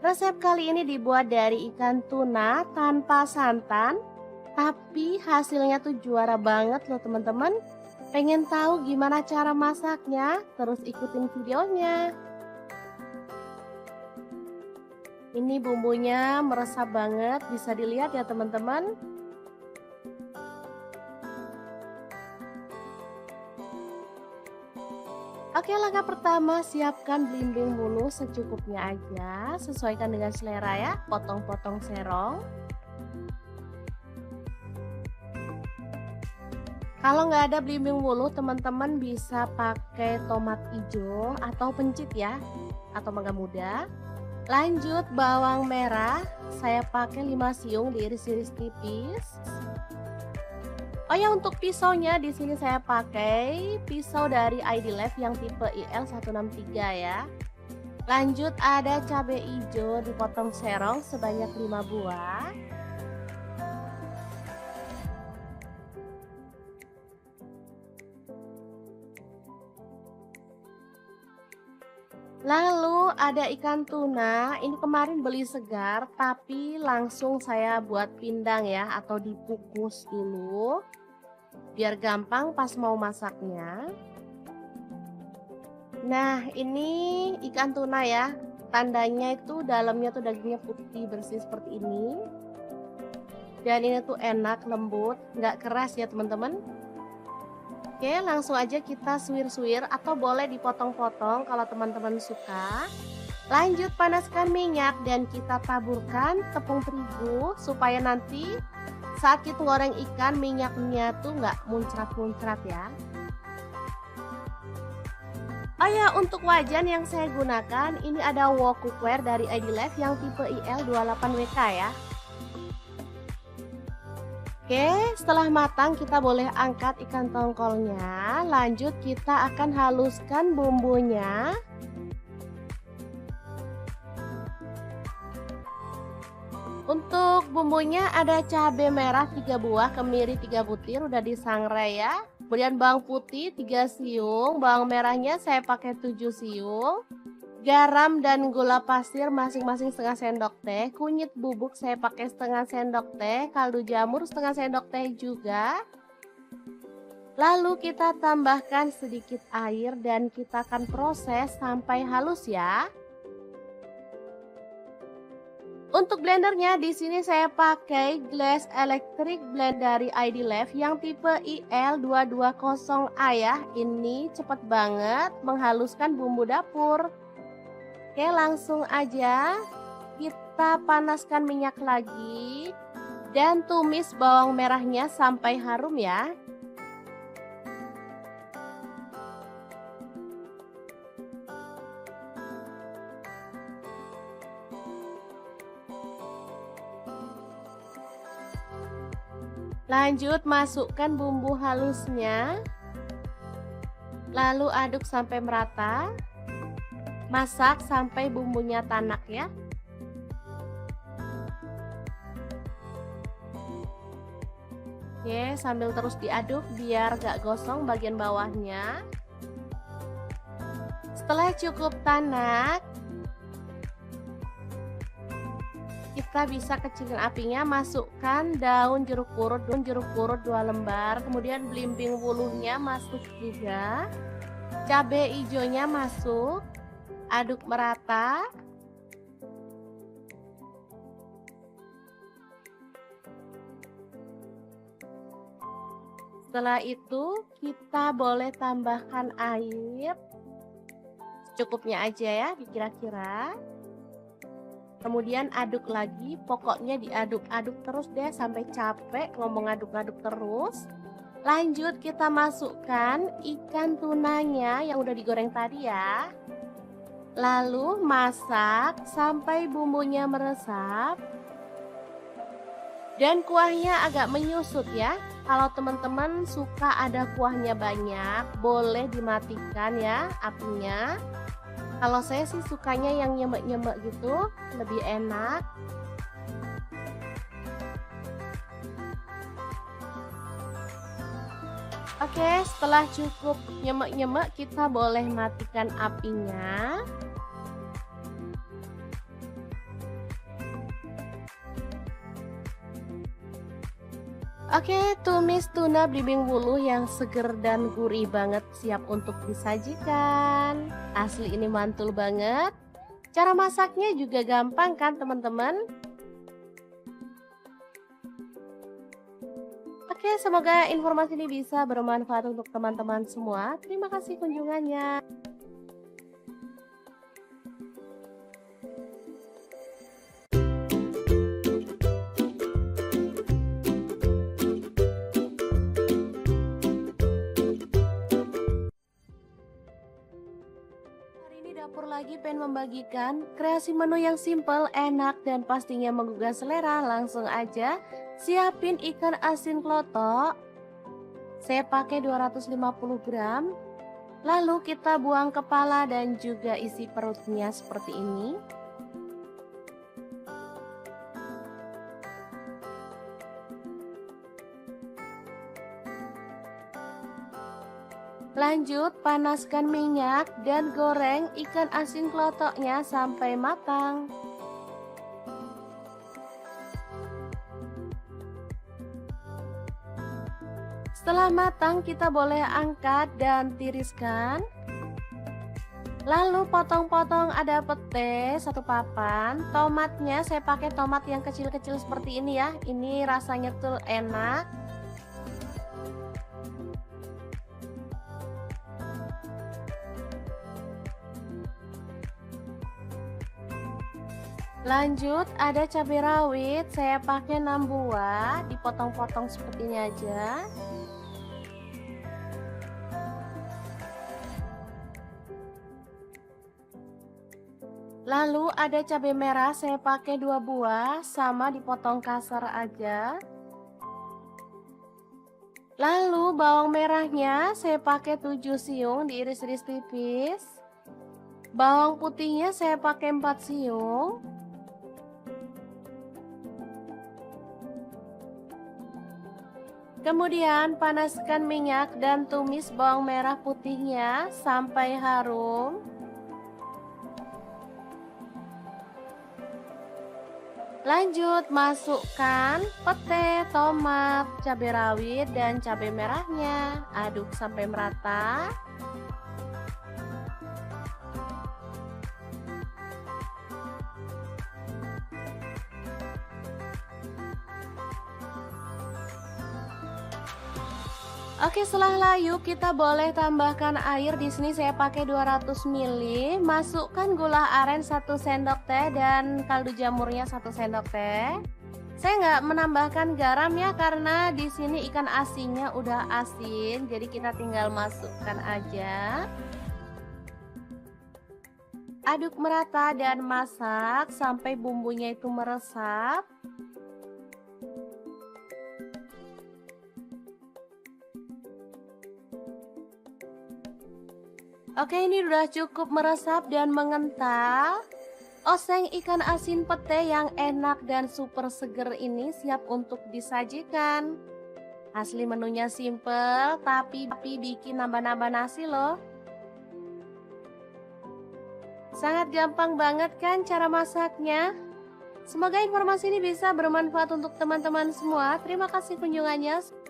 [SPEAKER 1] Resep kali ini dibuat dari ikan tuna tanpa santan, tapi hasilnya tuh juara banget loh teman-teman. Pengen tahu gimana cara masaknya? Terus ikutin videonya. Ini bumbunya meresap banget, bisa dilihat ya teman-teman. Oke, langkah pertama siapkan belimbing bulu secukupnya aja, sesuaikan dengan selera ya, potong-potong serong. Kalau nggak ada belimbing bulu, teman-teman bisa pakai tomat hijau atau pencit ya, atau mangga muda. Lanjut bawang merah, saya pakai 5 siung diiris-iris tipis. Oh ya, untuk pisaunya di sini saya pakai pisau dari ID Life yang tipe IL163 ya. Lanjut ada cabai hijau dipotong serong sebanyak 5 buah. Lalu ada ikan tuna, ini kemarin beli segar tapi langsung saya buat pindang ya, atau dikukus dulu biar gampang pas mau masaknya. Nah, ini ikan tuna ya, tandanya itu dalamnya tuh dagingnya putih bersih seperti ini. Dan ini tuh enak, lembut, nggak keras ya teman-teman. Oke, langsung aja kita suwir-suwir atau boleh dipotong-potong kalau teman-teman suka. Lanjut panaskan minyak dan kita taburkan tepung terigu supaya nanti saat kita goreng ikan minyaknya tuh nggak muncrat-muncrat ya. Oh ya, untuk wajan yang saya gunakan ini ada wok cookware dari ID Life yang tipe IL28WK ya. Oke, setelah matang kita boleh angkat ikan tongkolnya. Lanjut kita akan haluskan bumbunya. Untuk bumbunya ada cabai merah 3 buah, kemiri 3 butir udah disangrai ya. Kemudian bawang putih 3 siung, bawang merahnya saya pakai 7 siung. Garam dan gula pasir masing-masing setengah sendok teh. Kunyit bubuk saya pakai setengah sendok teh. Kaldu jamur setengah sendok teh juga. Lalu kita tambahkan sedikit air dan kita akan proses sampai halus ya. Untuk blendernya di sini saya pakai Glass Electric Blend dari ID Life yang tipe IL220A ya. Ini cepat banget menghaluskan bumbu dapur. Oke, langsung aja kita panaskan minyak lagi dan tumis bawang merahnya sampai harum ya. Lanjut masukkan bumbu halusnya. Lalu aduk sampai merata. Masak sampai bumbunya tanak ya. Oke, sambil terus diaduk biar gak gosong bagian bawahnya. Setelah cukup tanak, kita bisa kecilin apinya, masukkan daun jeruk purut 2 lembar, kemudian belimbing bulunya masuk juga. Cabai hijaunya masuk. Aduk merata. Setelah itu kita boleh tambahkan air secukupnya aja ya kira-kira. Kemudian aduk lagi, pokoknya diaduk-aduk terus deh sampai capek ngomong aduk-aduk terus. Lanjut kita masukkan ikan tunanya yang udah digoreng tadi ya. Lalu masak sampai bumbunya meresap dan kuahnya agak menyusut ya. Kalau teman-teman suka ada kuahnya banyak, boleh dimatikan ya apinya. Kalau saya sih sukanya yang nyemek-nyemek gitu, lebih enak. Oke, setelah cukup nyemek-nyemek, kita boleh matikan apinya. Oke, tumis tuna belimbing wuluh yang seger dan gurih banget siap untuk disajikan. Asli ini mantul banget. Cara masaknya juga gampang kan teman-teman? Oke, semoga informasi ini bisa bermanfaat untuk teman-teman semua. Terima kasih kunjungannya. Hari ini dapur lagi pengen membagikan kreasi menu yang simple, enak, dan pastinya menggugah selera. Langsung aja siapin ikan asin klotok. Saya pakai 250 gram. Lalu kita buang kepala dan juga isi perutnya seperti ini. Lanjut panaskan minyak dan goreng ikan asin klotoknya sampai matang. Setelah matang kita boleh angkat dan tiriskan. Lalu potong-potong ada pete satu papan. Tomatnya saya pakai tomat yang kecil-kecil seperti ini ya. Ini rasanya tuh enak. Lanjut ada cabai rawit, saya pakai 6 buah, dipotong-potong seperti ini aja. Lalu ada cabai merah, saya pakai 2 buah, sama dipotong kasar aja. Lalu bawang merahnya saya pakai 7 siung, diiris-iris tipis. Bawang putihnya saya pakai 4 siung. Kemudian panaskan minyak dan tumis bawang merah putihnya sampai harum. Lanjut masukkan pete, tomat, cabai rawit, dan cabai merahnya. Aduk sampai merata. Oke, setelah layu kita boleh tambahkan air. Di sini saya pakai 200 ml. Masukkan gula aren 1 sendok teh dan kaldu jamurnya 1 sendok teh. Saya nggak menambahkan garam ya karena di sini ikan asinnya udah asin, jadi kita tinggal masukkan aja. Aduk merata dan masak sampai bumbunya itu meresap. Oke, ini udah cukup meresap dan mengental. Oseng ikan asin pete yang enak dan super seger ini siap untuk disajikan. Asli menunya simple, tapi bikin nambah-nambah nasi loh. Sangat gampang banget kan cara masaknya? Semoga informasi ini bisa bermanfaat untuk teman-teman semua. Terima kasih kunjungannya.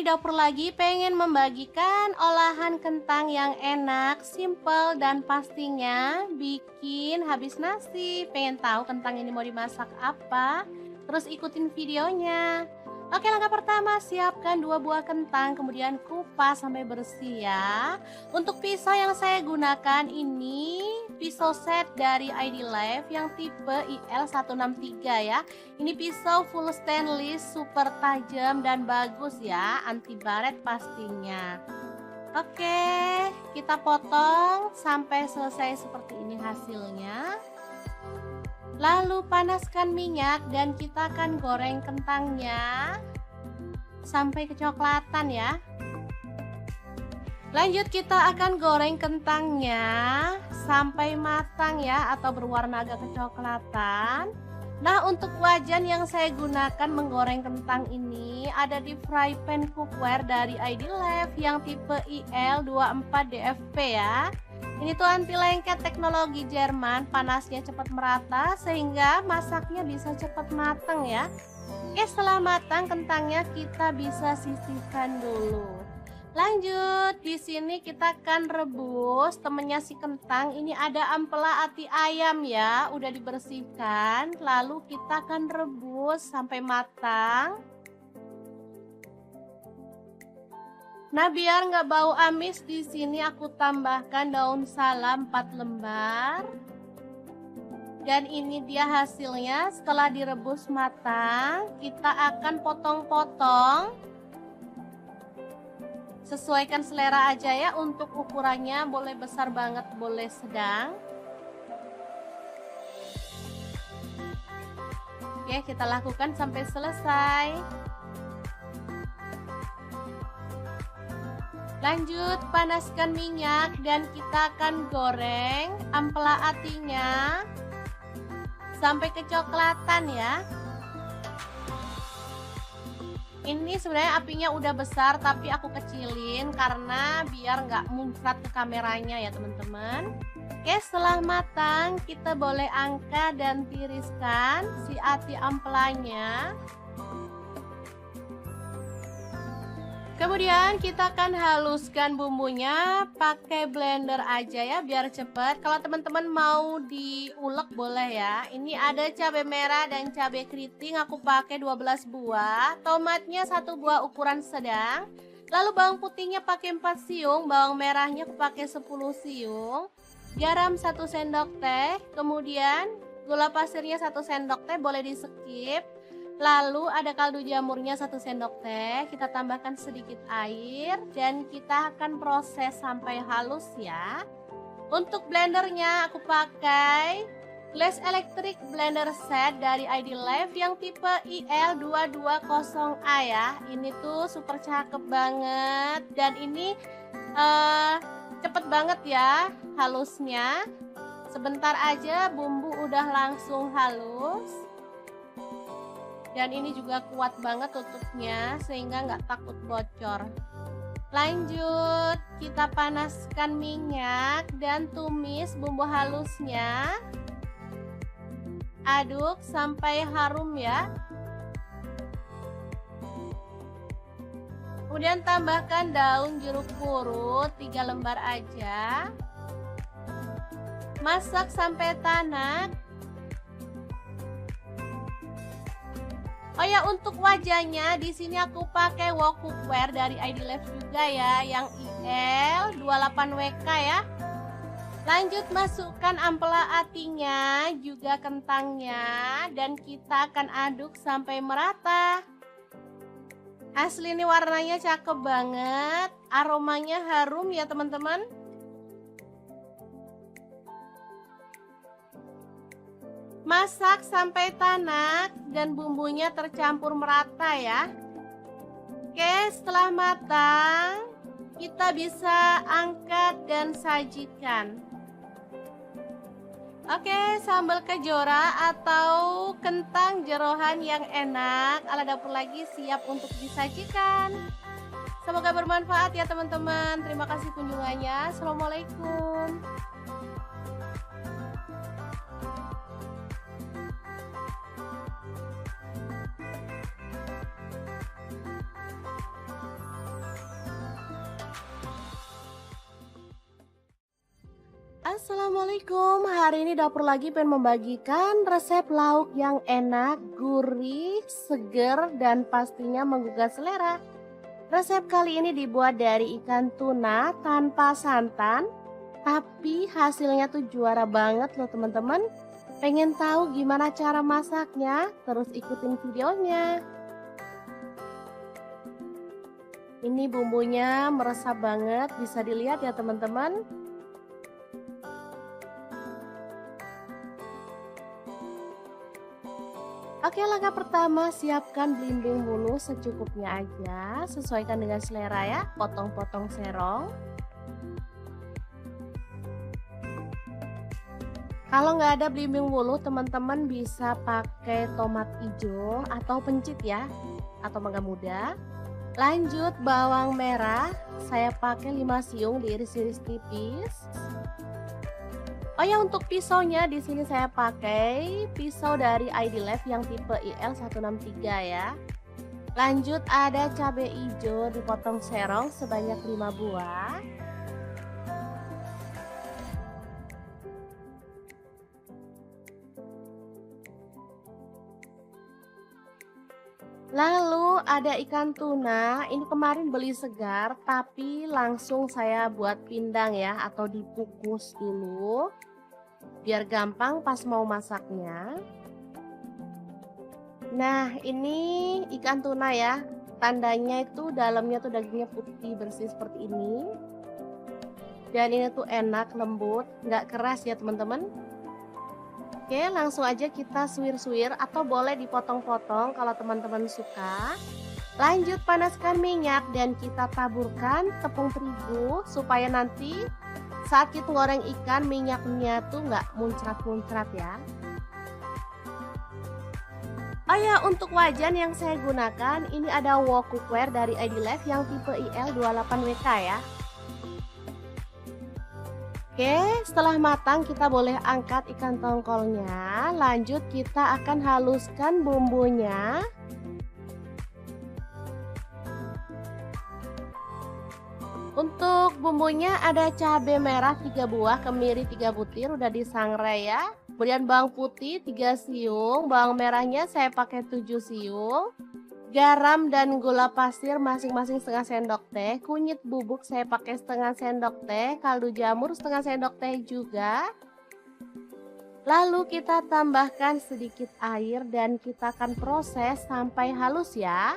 [SPEAKER 1] dapur lagi pengen membagikan olahan kentang yang enak, simple, dan pastinya bikin habis nasi. Pengen tahu kentang ini mau dimasak apa? Terus ikutin videonya. Oke, langkah pertama siapkan 2 buah kentang, kemudian kupas sampai bersih ya. Untuk pisau yang saya gunakan ini pisau set dari ID Life yang tipe IL163 ya. Ini pisau full stainless, super tajam dan bagus ya, anti baret pastinya. Oke, kita potong sampai selesai seperti ini hasilnya. Lalu panaskan minyak dan kita akan goreng kentangnya sampai kecoklatan ya. Lanjut kita akan goreng kentangnya sampai matang ya, atau berwarna agak kecoklatan. Nah, untuk wajan yang saya gunakan menggoreng kentang ini ada di fry pan cookware dari ID Life yang tipe IL24DFP ya. Ini tuh anti lengket, teknologi Jerman, panasnya cepat merata sehingga masaknya bisa cepat matang ya. Oke, setelah matang kentangnya kita bisa sisihkan dulu. Lanjut, di sini kita akan rebus temennya si kentang. Ini ada ampela ati ayam ya, udah dibersihkan. Lalu kita akan rebus sampai matang. Nah, biar nggak bau amis, di sini aku tambahkan daun salam 4 lembar. Dan ini dia hasilnya setelah direbus matang. Kita akan potong-potong. Sesuaikan selera aja ya, untuk ukurannya boleh besar banget, boleh sedang. Oke, kita lakukan sampai selesai. Lanjut, panaskan minyak dan kita akan goreng ampela atinya sampai kecoklatan ya. Ini sebenarnya apinya udah besar tapi aku kecilin karena biar nggak muncrat ke kameranya ya teman-teman. Oke, setelah matang kita boleh angkat dan tiriskan si ati ampelanya. Kemudian kita akan haluskan bumbunya pakai blender aja ya biar cepet. Kalau teman-teman mau diulek boleh ya. Ini ada cabai merah dan cabai keriting, aku pakai 12 buah. Tomatnya 1 buah ukuran sedang. Lalu bawang putihnya pakai 4 siung, bawang merahnya aku pakai 10 siung. Garam 1 sendok teh, kemudian gula pasirnya 1 sendok teh, boleh di skip. Lalu ada kaldu jamurnya 1 sendok teh, kita tambahkan sedikit air dan kita akan proses sampai halus ya. Untuk blendernya aku pakai Glass Electric Blender Set dari ID Life yang tipe IL220A ya. Ini tuh super cakep banget dan ini cepet banget ya halusnya. Sebentar aja bumbu udah langsung halus. Dan ini juga kuat banget tutupnya sehingga nggak takut bocor. Lanjut, kita panaskan minyak dan tumis bumbu halusnya. Aduk sampai harum ya. Kemudian tambahkan daun jeruk purut 3 lembar aja. Masak sampai tanak. Oh ya, untuk wajahnya di sini aku pakai wok cookware dari ID Life juga ya, yang IL28WK ya. Lanjut masukkan ampela atinya, juga kentangnya, dan kita akan aduk sampai merata. Asli ini warnanya cakep banget, aromanya harum ya teman-teman. Masak sampai tanak dan bumbunya tercampur merata ya. Oke, setelah matang kita bisa angkat dan sajikan. Oke, sambal kejora atau kentang jeroan yang enak ala dapur lagi siap untuk disajikan. Semoga bermanfaat ya teman-teman. Terima kasih kunjungannya. Assalamualaikum. Assalamualaikum, hari ini dapur lagi pengen membagikan resep lauk yang enak, gurih, seger, dan pastinya menggugah selera. Resep kali ini dibuat dari ikan tuna tanpa santan, tapi hasilnya tuh juara banget loh teman-teman. Pengen tahu gimana cara masaknya? Terus ikutin videonya. Ini bumbunya meresap banget, bisa dilihat ya teman-teman. Oke, langkah pertama siapkan belimbing bulu secukupnya aja, sesuaikan dengan selera ya, potong-potong serong. Kalau nggak ada belimbing bulu, teman-teman bisa pakai tomat hijau atau pencit ya, atau mangga muda. Lanjut bawang merah, saya pakai 5 siung diiris-iris tipis. Oh ya, untuk pisaunya di sini saya pakai pisau dari ID Life yang tipe IL163 ya. Lanjut ada cabai hijau dipotong serong sebanyak 5 buah. Lalu ada ikan tuna, ini kemarin beli segar tapi langsung saya buat pindang ya, atau dikukus dulu biar gampang pas mau masaknya. Nah, ini ikan tuna ya, tandanya itu dalamnya tuh dagingnya putih bersih seperti ini. Dan ini tuh enak, lembut, nggak keras ya teman-teman. Oke, langsung aja kita suwir-suwir atau boleh dipotong-potong kalau teman-teman suka. Lanjut panaskan minyak dan kita taburkan tepung terigu supaya nanti saat kita goreng ikan minyaknya tuh nggak muncrat-muncrat ya. Oh ya, untuk wajan yang saya gunakan ini ada wok cookware dari ID Life yang tipe IL28WK ya. Oke, setelah matang kita boleh angkat ikan tongkolnya. Lanjut kita akan haluskan bumbunya. Untuk bumbunya ada cabai merah 3 buah, kemiri 3 butir udah disangrai ya. Kemudian bawang putih 3 siung, bawang merahnya saya pakai 7 siung. Garam dan gula pasir masing-masing setengah sendok teh. Kunyit bubuk saya pakai setengah sendok teh. Kaldu jamur setengah sendok teh juga. Lalu kita tambahkan sedikit air dan kita akan proses sampai halus ya.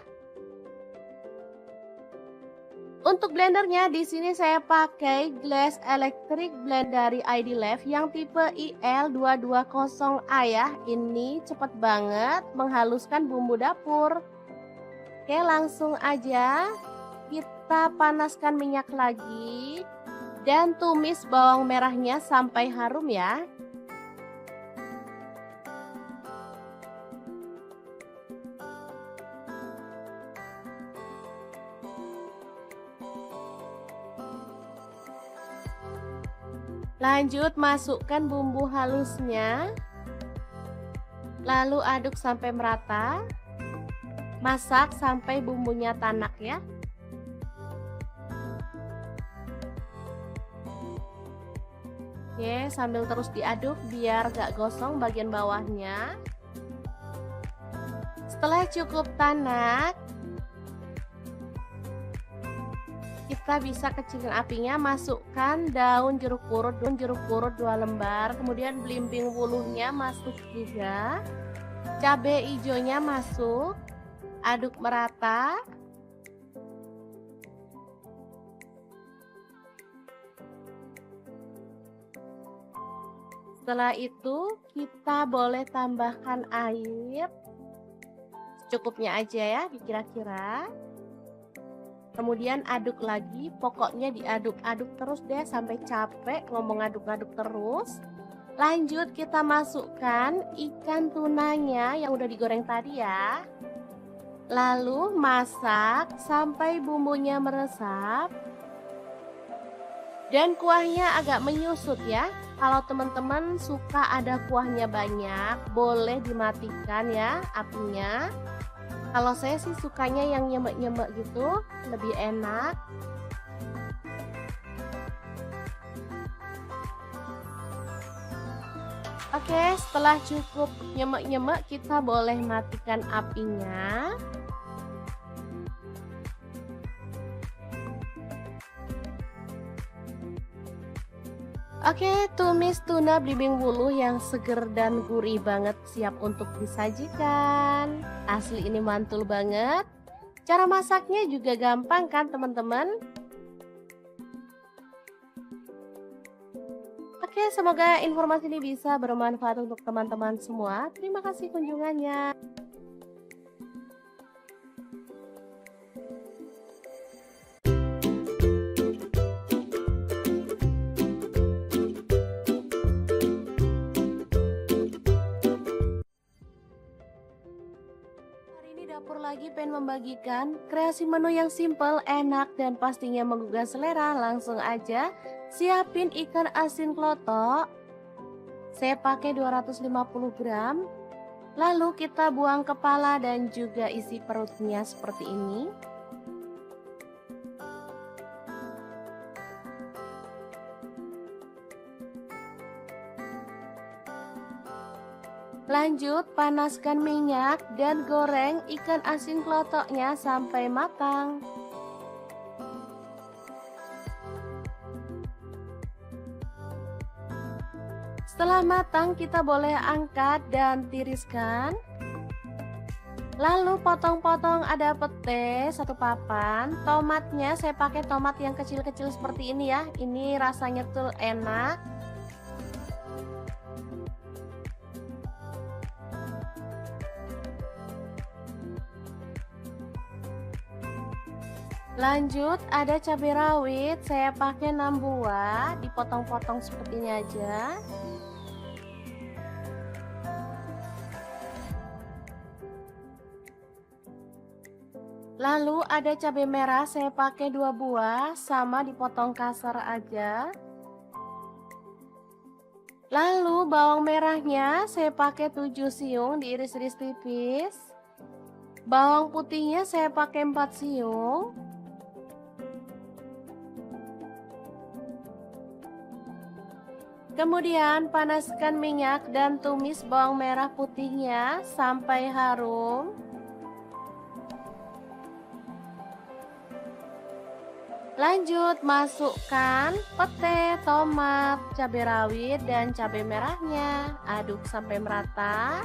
[SPEAKER 1] Untuk blendernya di sini saya pakai Glass Electric Blend dari ID Life yang tipe IL220A ya. Ini cepet banget menghaluskan bumbu dapur. Oke, langsung aja kita panaskan minyak lagi dan tumis bawang merahnya sampai harum ya. Lanjut masukkan bumbu halusnya. Lalu aduk sampai merata. Masak sampai bumbunya tanak ya. Oke, sambil terus diaduk biar gak gosong bagian bawahnya. Setelah cukup tanak, kita bisa kecilin apinya, masukkan daun jeruk purut 2 lembar, kemudian belimbing bulunya masuk juga, cabai hijaunya masuk, aduk merata. Setelah itu kita boleh tambahkan air secukupnya aja ya, dikira-kira. Kemudian aduk lagi, pokoknya diaduk-aduk terus deh sampai capek ngomong aduk-aduk terus. Lanjut kita masukkan ikan tunanya yang udah digoreng tadi ya. Lalu masak sampai bumbunya meresap. Dan kuahnya agak menyusut ya. Kalau teman-teman suka ada kuahnya banyak, boleh dimatikan ya apinya. Kalau saya sih sukanya yang nyemek-nyemek gitu, lebih enak. Oke, setelah cukup nyemek-nyemek, kita boleh matikan apinya. Oke, tumis tuna belimbing wuluh yang seger dan gurih banget siap untuk disajikan. Asli ini mantul banget. Cara masaknya juga gampang kan teman-teman? Oke, semoga informasi ini bisa bermanfaat untuk teman-teman semua. Terima kasih kunjungannya. Hari ini dapur lagi pengen membagikan kreasi menu yang simple, enak, dan pastinya menggugah selera. Langsung aja siapin ikan asin klotok. Saya pakai 250 gram. Lalu kita buang kepala dan juga isi perutnya seperti ini. Lanjut, panaskan minyak dan goreng ikan asin klotoknya sampai matang. Setelah matang, kita boleh angkat dan tiriskan. Lalu potong-potong ada pete satu papan. Tomatnya saya pakai tomat yang kecil-kecil seperti ini ya. Ini rasanya tuh enak. Lanjut, ada cabai rawit, saya pakai 6 buah, dipotong-potong seperti ini aja. Lalu ada cabai merah, saya pakai 2 buah, sama dipotong kasar aja. Lalu bawang merahnya saya pakai 7 siung, diiris-iris tipis. Bawang putihnya saya pakai 4 siung. Kemudian panaskan minyak dan tumis bawang merah putihnya sampai harum. Lanjut masukkan pete, tomat, cabai rawit, dan cabai merahnya. Aduk sampai merata.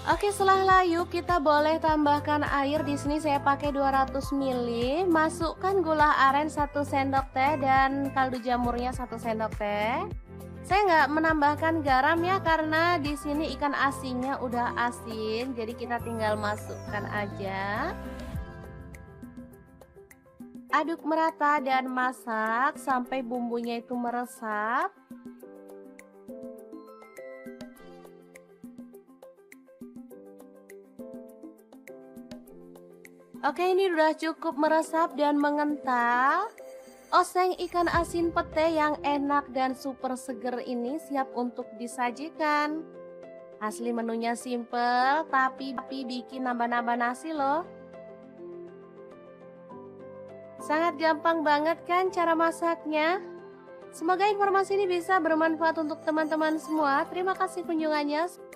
[SPEAKER 1] Oke, setelah layu kita boleh tambahkan air. Di sini saya pakai 200 ml. Masukkan gula aren 1 sendok teh dan kaldu jamurnya 1 sendok teh. Saya nggak menambahkan garam ya karena di sini ikan asinnya udah asin, jadi kita tinggal masukkan aja. Aduk merata dan masak sampai bumbunya itu meresap. Oke, ini udah cukup meresap dan mengental. Oseng ikan asin pete yang enak dan super seger ini siap untuk disajikan. Asli menunya simple, tapi bikin nambah-nambah nasi loh. Sangat gampang banget kan cara masaknya? Semoga informasi ini bisa bermanfaat untuk teman-teman semua. Terima kasih kunjungannya.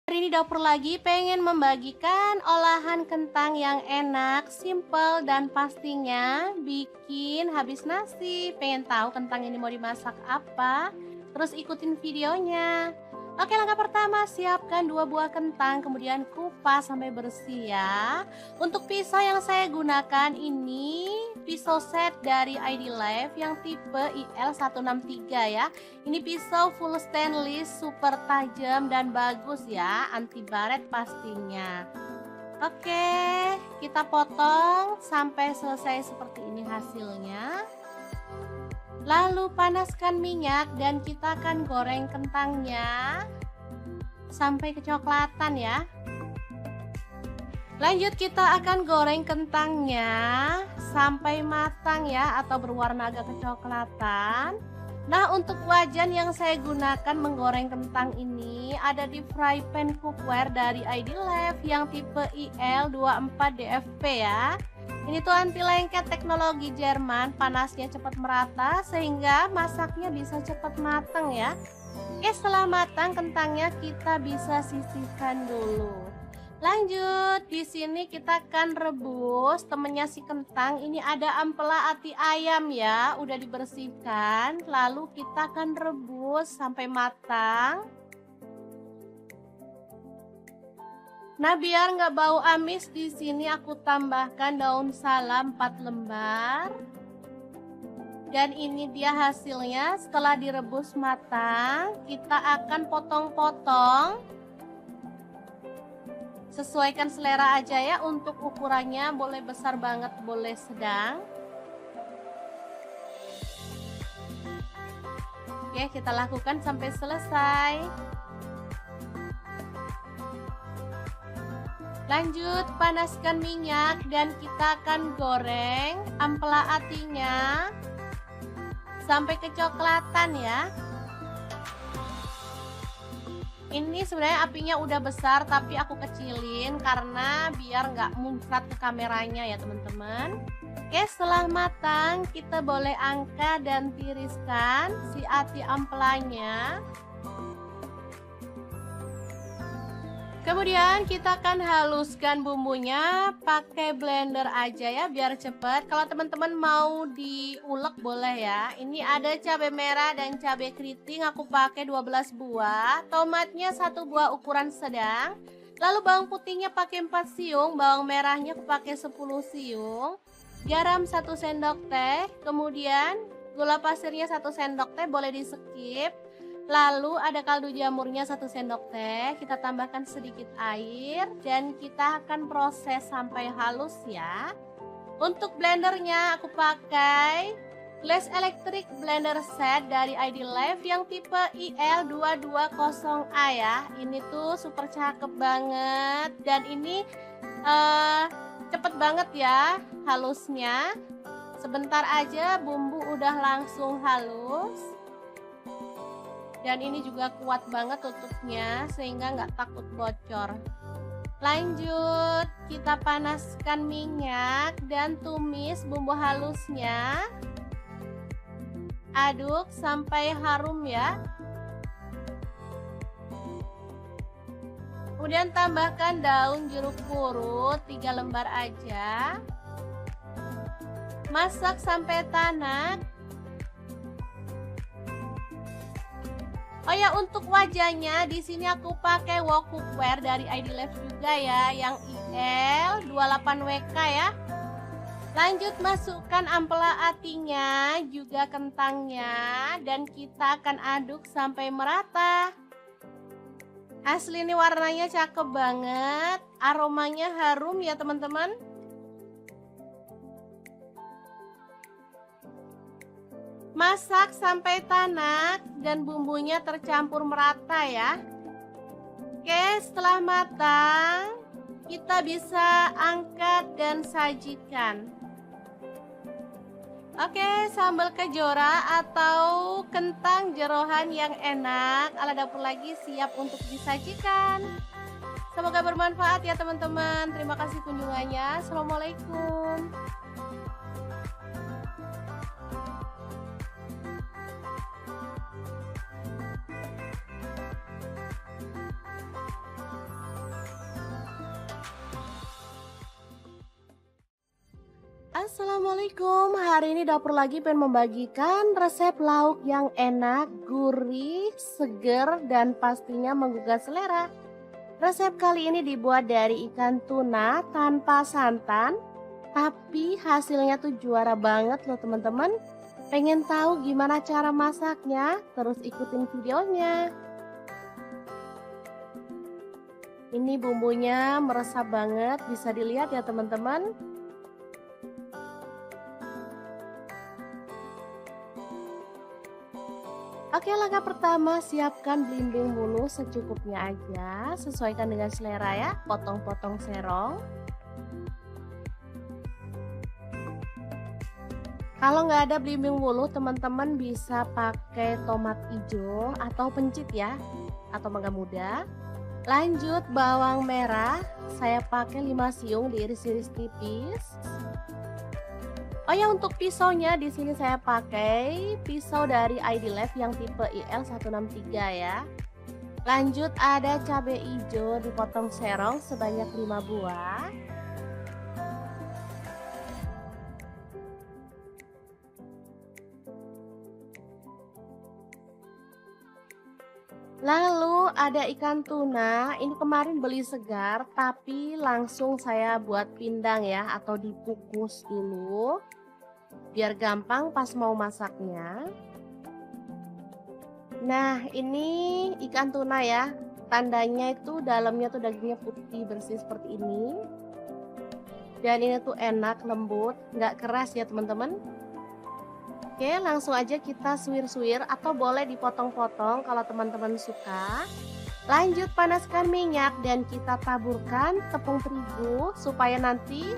[SPEAKER 1] Hari ini dapur lagi pengen membagikan olahan kentang yang enak, simple, dan pastinya bikin habis nasi. Pengen tahu kentang ini mau dimasak apa? Terus ikutin videonya. Oke, langkah pertama siapkan 2 buah kentang, kemudian kupas sampai bersih ya. Untuk pisau yang saya gunakan ini pisau set dari ID Life yang tipe IL163 ya. Ini pisau full stainless, super tajam dan bagus ya, anti baret pastinya. Oke, kita potong sampai selesai seperti ini hasilnya. Lalu panaskan minyak dan kita akan goreng kentangnya. sampai kecoklatan ya. Lanjut kita akan goreng kentangnya sampai matang ya, atau berwarna agak kecoklatan. Nah, untuk wajan yang saya gunakan menggoreng kentang ini ada di fry pan cookware dari ID-Life yang tipe IL24DFP ya. Ini tuh anti lengket teknologi Jerman, panasnya cepat merata sehingga masaknya bisa cepat matang ya. Oke, setelah matang kentangnya kita bisa sisihkan dulu. Lanjut, di sini kita akan rebus temennya si kentang. Ini ada ampela ati ayam ya, udah dibersihkan. Lalu kita akan rebus sampai matang. Nah, biar nggak bau amis, di sini aku tambahkan daun salam 4 lembar. Dan ini dia hasilnya setelah direbus matang. Kita akan potong-potong. Sesuaikan selera aja ya, untuk ukurannya boleh besar banget, boleh sedang. Oke, kita lakukan sampai selesai. Lanjut, panaskan minyak dan kita akan goreng ampela atinya sampai kecoklatan ya. Ini sebenarnya apinya udah besar tapi aku kecilin karena biar nggak muncrat ke kameranya ya teman-teman. Oke, setelah matang kita boleh angkat dan tiriskan si ati ampelanya. Kemudian kita akan haluskan bumbunya pakai blender aja ya biar cepet. Kalau teman-teman mau diulek boleh ya. Ini ada cabai merah dan cabai keriting, aku pakai 12 buah. Tomatnya 1 buah ukuran sedang. Lalu bawang putihnya pakai 4 siung, bawang merahnya aku pakai 10 siung. Garam 1 sendok teh, kemudian gula pasirnya 1 sendok teh, boleh di skip. Lalu ada kaldu jamurnya 1 sendok teh, kita tambahkan sedikit air dan kita akan proses sampai halus ya. Untuk blendernya aku pakai Glass Electric Blender Set dari ID-Life yang tipe IL220A ya. Ini tuh super cakep banget dan ini cepet banget ya halusnya. Sebentar aja bumbu udah langsung halus. Dan ini juga kuat banget tutupnya sehingga nggak takut bocor. Lanjut, kita panaskan minyak dan tumis bumbu halusnya. Aduk sampai harum ya. Kemudian tambahkan daun jeruk purut 3 lembar aja. Masak sampai tanak. Oh ya, untuk wajahnya di sini aku pakai wok cookware dari ID-Life juga ya, yang IL28WK ya. Lanjut masukkan ampela atinya, juga kentangnya, dan kita akan aduk sampai merata. Asli ini warnanya cakep banget, aromanya harum ya teman-teman. Masak sampai tanak dan bumbunya tercampur merata ya. Oke, setelah matang kita bisa angkat dan sajikan. Oke, sambal kejora atau kentang jeroan yang enak ala dapur lagi siap untuk disajikan. Semoga bermanfaat ya teman-teman. Terima kasih kunjungannya. Assalamualaikum. Assalamualaikum, hari ini dapur lagi pengen membagikan resep lauk yang enak, gurih, seger, dan pastinya menggugah selera. Resep kali ini dibuat dari ikan tuna tanpa santan, tapi hasilnya tuh juara banget loh teman-teman. Pengen tahu gimana cara masaknya? Terus ikutin videonya. Ini bumbunya meresap banget, bisa dilihat ya teman-teman. Oke, langkah pertama siapkan belimbing bulu secukupnya aja, sesuaikan dengan selera ya, potong-potong serong. Kalau nggak ada belimbing wuluh, teman-teman bisa pakai tomat hijau atau pencit ya, atau mangga muda. Lanjut bawang merah, saya pakai 5 siung diiris-iris tipis. Oh ya, untuk pisaunya di sini saya pakai pisau dari ID Life yang tipe IL163 ya. Lanjut ada cabai hijau dipotong serong sebanyak 5 buah. Lalu ada ikan tuna, ini kemarin beli segar tapi langsung saya buat pindang ya atau dikukus dulu biar gampang pas mau masaknya. Nah, ini ikan tuna ya, tandanya itu dalamnya tuh dagingnya putih bersih seperti ini. Dan ini tuh enak, lembut, nggak keras ya teman-teman. Oke, langsung aja kita suwir-suwir atau boleh dipotong-potong kalau teman-teman suka. Lanjut panaskan minyak dan kita taburkan tepung terigu supaya nanti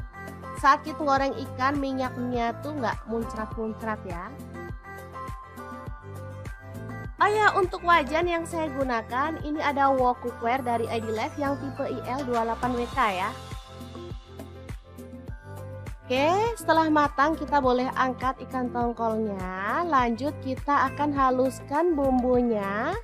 [SPEAKER 1] saat kita goreng ikan minyaknya tuh nggak muncrat-muncrat ya. Oh ya, untuk wajan yang saya gunakan ini ada wok cookware dari ID Life yang tipe IL28WK ya. Oke, setelah matang kita boleh angkat ikan tongkolnya. Lanjut kita akan haluskan bumbunya.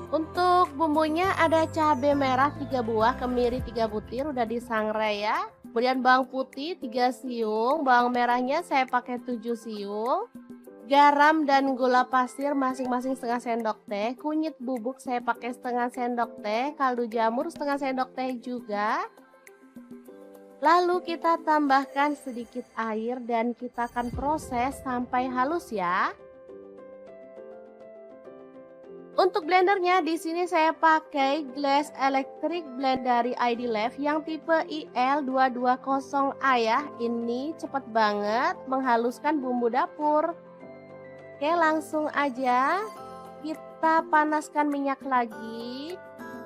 [SPEAKER 1] Untuk bumbunya ada cabai merah 3 buah, kemiri 3 butir udah disangrai ya. Kemudian bawang putih 3 siung, bawang merahnya saya pakai 7 siung. Garam dan gula pasir masing-masing setengah sendok teh. Kunyit bubuk saya pakai setengah sendok teh. Kaldu jamur setengah sendok teh juga. Lalu kita tambahkan sedikit air dan kita akan proses sampai halus ya. Untuk blendernya di sini saya pakai Glass Electric Blend dari ID Life yang tipe IL220A ya. Ini cepet banget menghaluskan bumbu dapur. Oke, langsung aja kita panaskan minyak lagi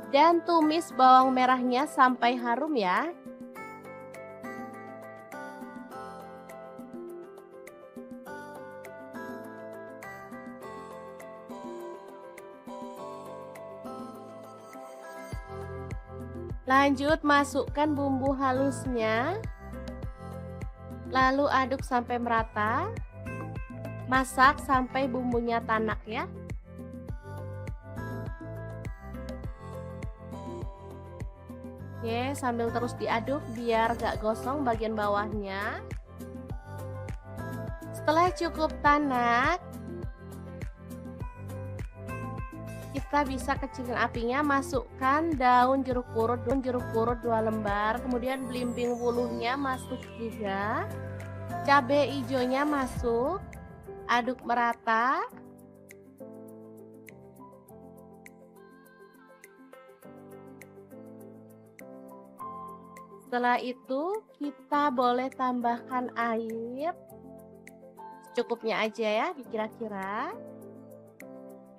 [SPEAKER 1] dan tumis bawang merahnya sampai harum ya. Lanjut masukkan bumbu halusnya. Lalu aduk sampai merata. Masak sampai bumbunya tanak ya. Oke, sambil terus diaduk biar gak gosong bagian bawahnya. Setelah cukup tanak, kita bisa kecilin apinya, masukkan daun jeruk purut 2 lembar, kemudian belimbing wuluhnya masuk juga. Cabai hijaunya masuk. Aduk merata. Setelah itu kita boleh tambahkan air secukupnya aja ya, dikira-kira.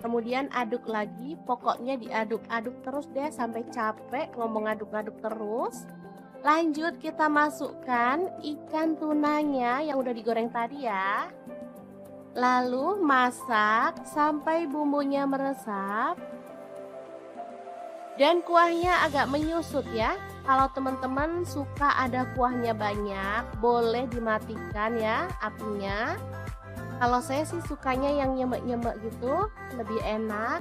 [SPEAKER 1] Kemudian aduk lagi, pokoknya diaduk-aduk terus deh sampai capek ngomong aduk-aduk terus. Lanjut kita masukkan ikan tunanya yang udah digoreng tadi ya. Lalu masak sampai bumbunya meresap dan kuahnya agak menyusut ya. Kalau teman-teman suka ada kuahnya banyak, boleh dimatikan ya apinya. Kalau saya sih sukanya yang nyemek-nyemek gitu, lebih enak.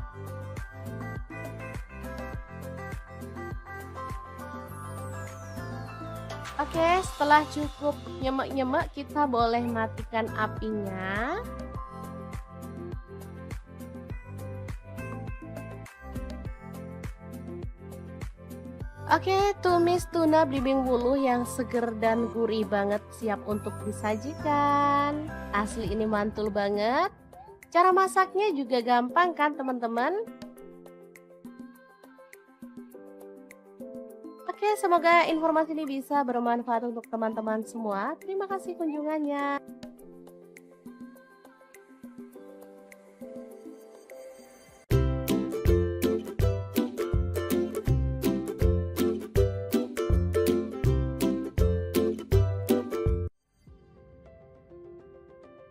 [SPEAKER 1] Oke, setelah cukup nyemek-nyemek kita boleh matikan apinya. Oke, tumis tuna belimbing wuluh yang seger dan gurih banget siap untuk disajikan. Asli ini mantul banget. Cara masaknya juga gampang kan teman-teman? Oke, Oke, semoga informasi ini bisa bermanfaat untuk teman-teman semua. Terima kasih kunjungannya.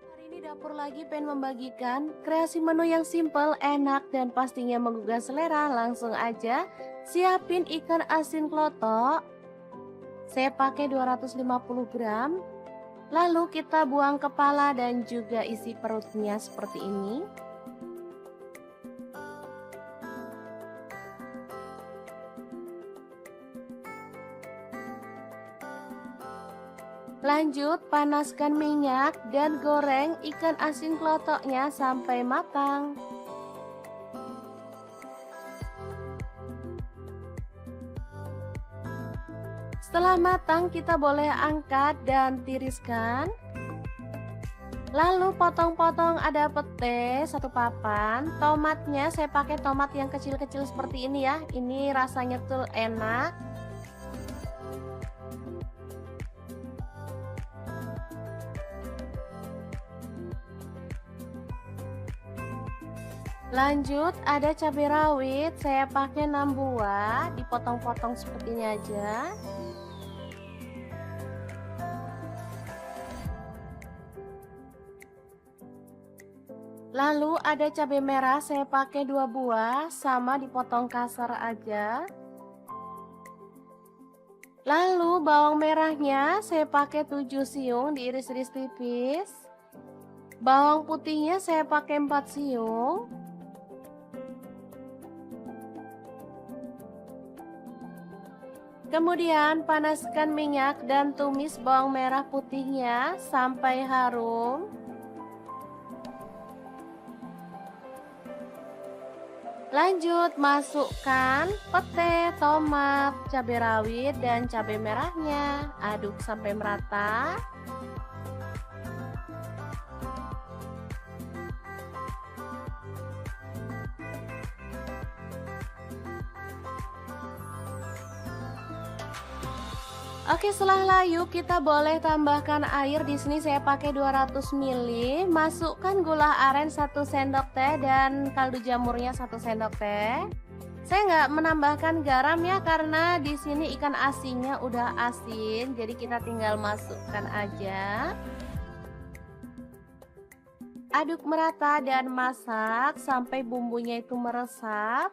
[SPEAKER 1] Hari ini dapur lagi pengen membagikan kreasi menu yang simple, enak, dan pastinya menggugah selera. Langsung aja siapin ikan asin klotok. Saya pakai 250 gram. Lalu kita buang kepala dan juga isi perutnya seperti ini. Lanjut, panaskan minyak dan goreng ikan asin klotoknya sampai matang. Setelah matang, kita boleh angkat dan tiriskan. Lalu potong-potong ada pete satu papan. Tomatnya saya pakai tomat yang kecil-kecil seperti ini ya. Ini rasanya tuh enak. Lanjut, ada cabai rawit, saya pakai 6 buah, dipotong-potong seperti ini aja. Lalu ada cabai merah, saya pakai 2 buah, sama dipotong kasar aja. Lalu bawang merahnya saya pakai 7 siung, diiris-iris tipis. Bawang putihnya saya pakai 4 siung. Kemudian panaskan minyak dan tumis bawang merah putihnya sampai harum. Lanjut masukkan pete, tomat, cabai rawit, dan cabai merahnya. Aduk sampai merata. Oke, setelah layu kita boleh tambahkan air. Di sini saya pakai 200 ml. Masukkan gula aren 1 sendok teh dan kaldu jamurnya 1 sendok teh. Saya nggak menambahkan garam ya karena di sini ikan asinnya udah asin, jadi kita tinggal masukkan aja. Aduk merata dan masak sampai bumbunya itu meresap.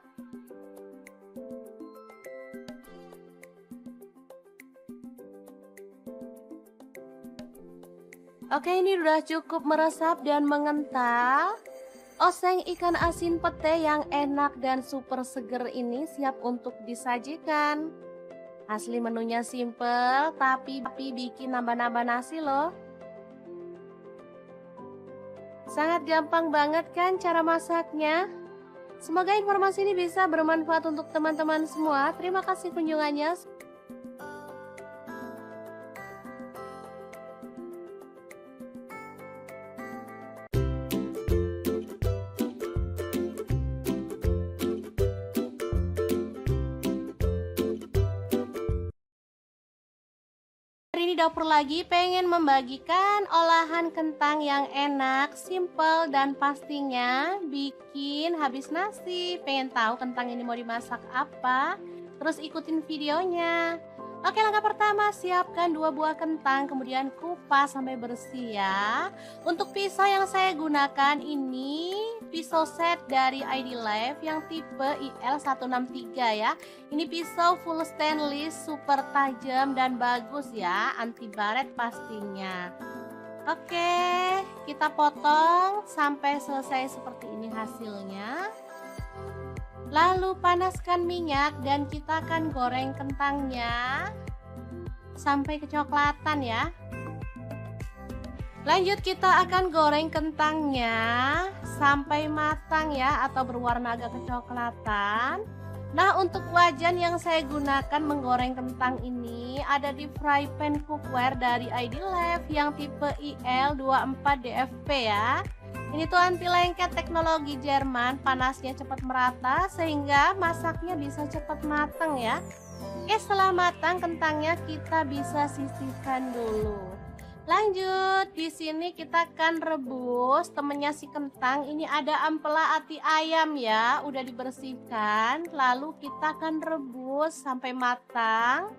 [SPEAKER 1] Oke, ini udah cukup meresap dan mengental. Oseng ikan asin pete yang enak dan super seger ini siap untuk disajikan. Asli menunya simple, tapi bikin nambah-nambah nasi loh. Sangat gampang banget kan cara masaknya? Semoga informasi ini bisa bermanfaat untuk teman-teman semua. Terima kasih kunjungannya. Hari ini dapur lagi pengen membagikan olahan kentang yang enak, simple, dan pastinya bikin habis nasi. Pengen tahu kentang ini mau dimasak apa? Terus ikutin videonya. Oke, langkah pertama siapkan 2 buah kentang, kemudian kupas sampai bersih ya. Untuk pisau yang saya gunakan ini pisau set dari ID Life yang tipe IL163 ya. Ini pisau full stainless, super tajam dan bagus ya, anti baret pastinya. Oke, kita potong sampai selesai seperti ini hasilnya. Lalu panaskan minyak dan kita akan goreng kentangnya sampai kecoklatan ya. Lanjut kita akan goreng kentangnya sampai matang ya, atau berwarna agak kecoklatan. Nah, untuk wajan yang saya gunakan menggoreng kentang ini ada di fry pan cookware dari ID Life yang tipe IL24DFP ya. Ini tuh anti lengket teknologi Jerman, panasnya cepat merata sehingga masaknya bisa cepat matang ya. Oke, setelah matang kentangnya kita bisa sisihkan dulu. Lanjut, di sini kita akan rebus temennya si kentang. Ini ada ampela ati ayam ya, udah dibersihkan. Lalu kita akan rebus sampai matang.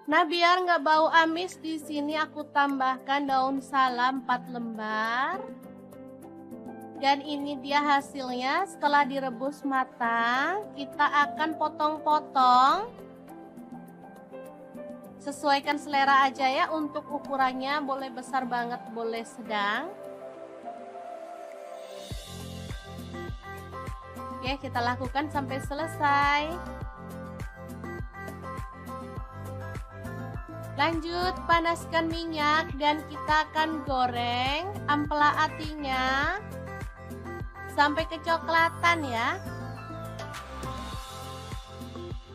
[SPEAKER 1] Nah, biar nggak bau amis, di sini aku tambahkan daun salam 4 lembar. Dan ini dia hasilnya setelah direbus matang. Kita akan potong-potong. Sesuaikan selera aja ya, untuk ukurannya boleh besar banget, boleh sedang. Oke, kita lakukan sampai selesai. Lanjut, panaskan minyak dan kita akan goreng ampela atinya sampai kecoklatan ya.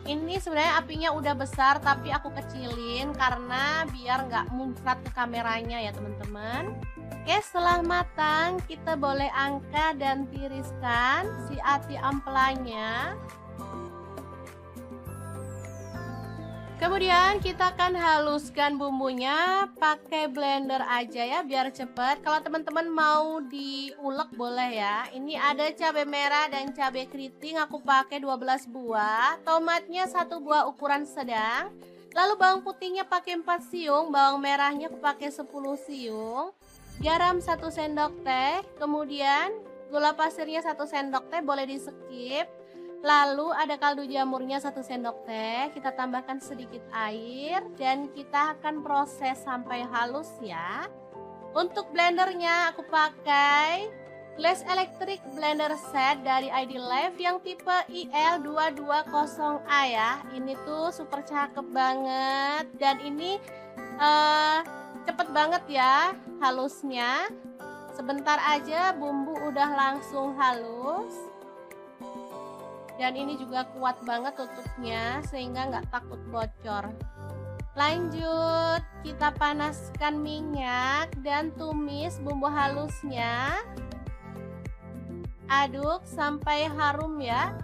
[SPEAKER 1] Ini sebenarnya apinya udah besar tapi aku kecilin karena biar nggak muncrat ke kameranya ya teman-teman. Oke, setelah matang kita boleh angkat dan tiriskan si ati ampelanya. Kemudian kita akan haluskan bumbunya pakai blender aja ya biar cepet. Kalau teman-teman mau diulek boleh ya. Ini ada cabai merah dan cabai keriting, aku pakai 12 buah. Tomatnya 1 buah ukuran sedang. Lalu bawang putihnya pakai 4 siung, bawang merahnya aku pakai 10 siung. Garam 1 sendok teh, kemudian gula pasirnya 1 sendok teh, boleh di skip. Lalu ada kaldu jamurnya 1 sendok teh, kita tambahkan sedikit air dan kita akan proses sampai halus ya. Untuk blendernya aku pakai Glass Electric Blender Set dari ID Life yang tipe IL220A ya. Ini tuh super cakep banget dan ini cepet banget ya halusnya. Sebentar aja bumbu udah langsung halus. Dan ini juga kuat banget tutupnya sehingga nggak takut bocor. Lanjut, kita panaskan minyak dan tumis bumbu halusnya. Aduk sampai harum ya.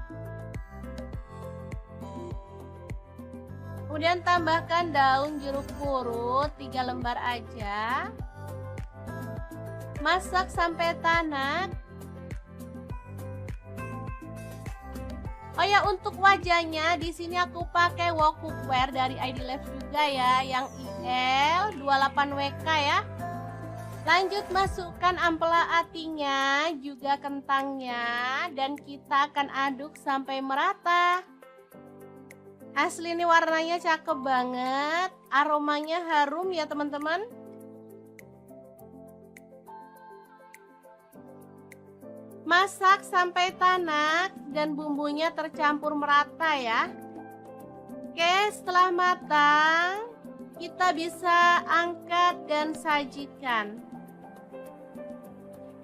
[SPEAKER 1] Kemudian tambahkan daun jeruk purut 3 lembar aja. Masak sampai tanak. Oh ya, untuk wajahnya di sini aku pakai wok cookware dari ID Life juga ya, yang IL28WK ya. Lanjut, masukkan ampela atinya, juga kentangnya, dan kita akan aduk sampai merata. Asli ini warnanya cakep banget, aromanya harum ya teman-teman. Masak sampai tanak dan bumbunya tercampur merata ya. Oke, setelah matang kita bisa angkat dan sajikan.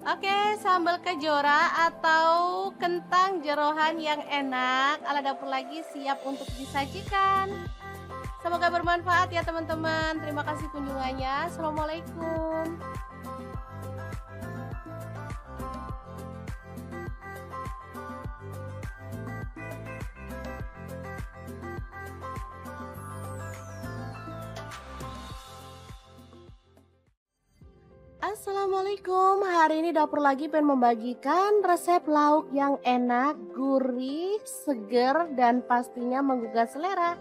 [SPEAKER 1] Oke, sambal kejora atau kentang jeroan yang enak ala dapur lagi siap untuk disajikan. Semoga bermanfaat ya teman-teman. Terima kasih kunjungannya. Assalamualaikum. Assalamualaikum, hari ini dapur lagi pengen membagikan resep lauk yang enak, gurih, seger, dan pastinya menggugah selera.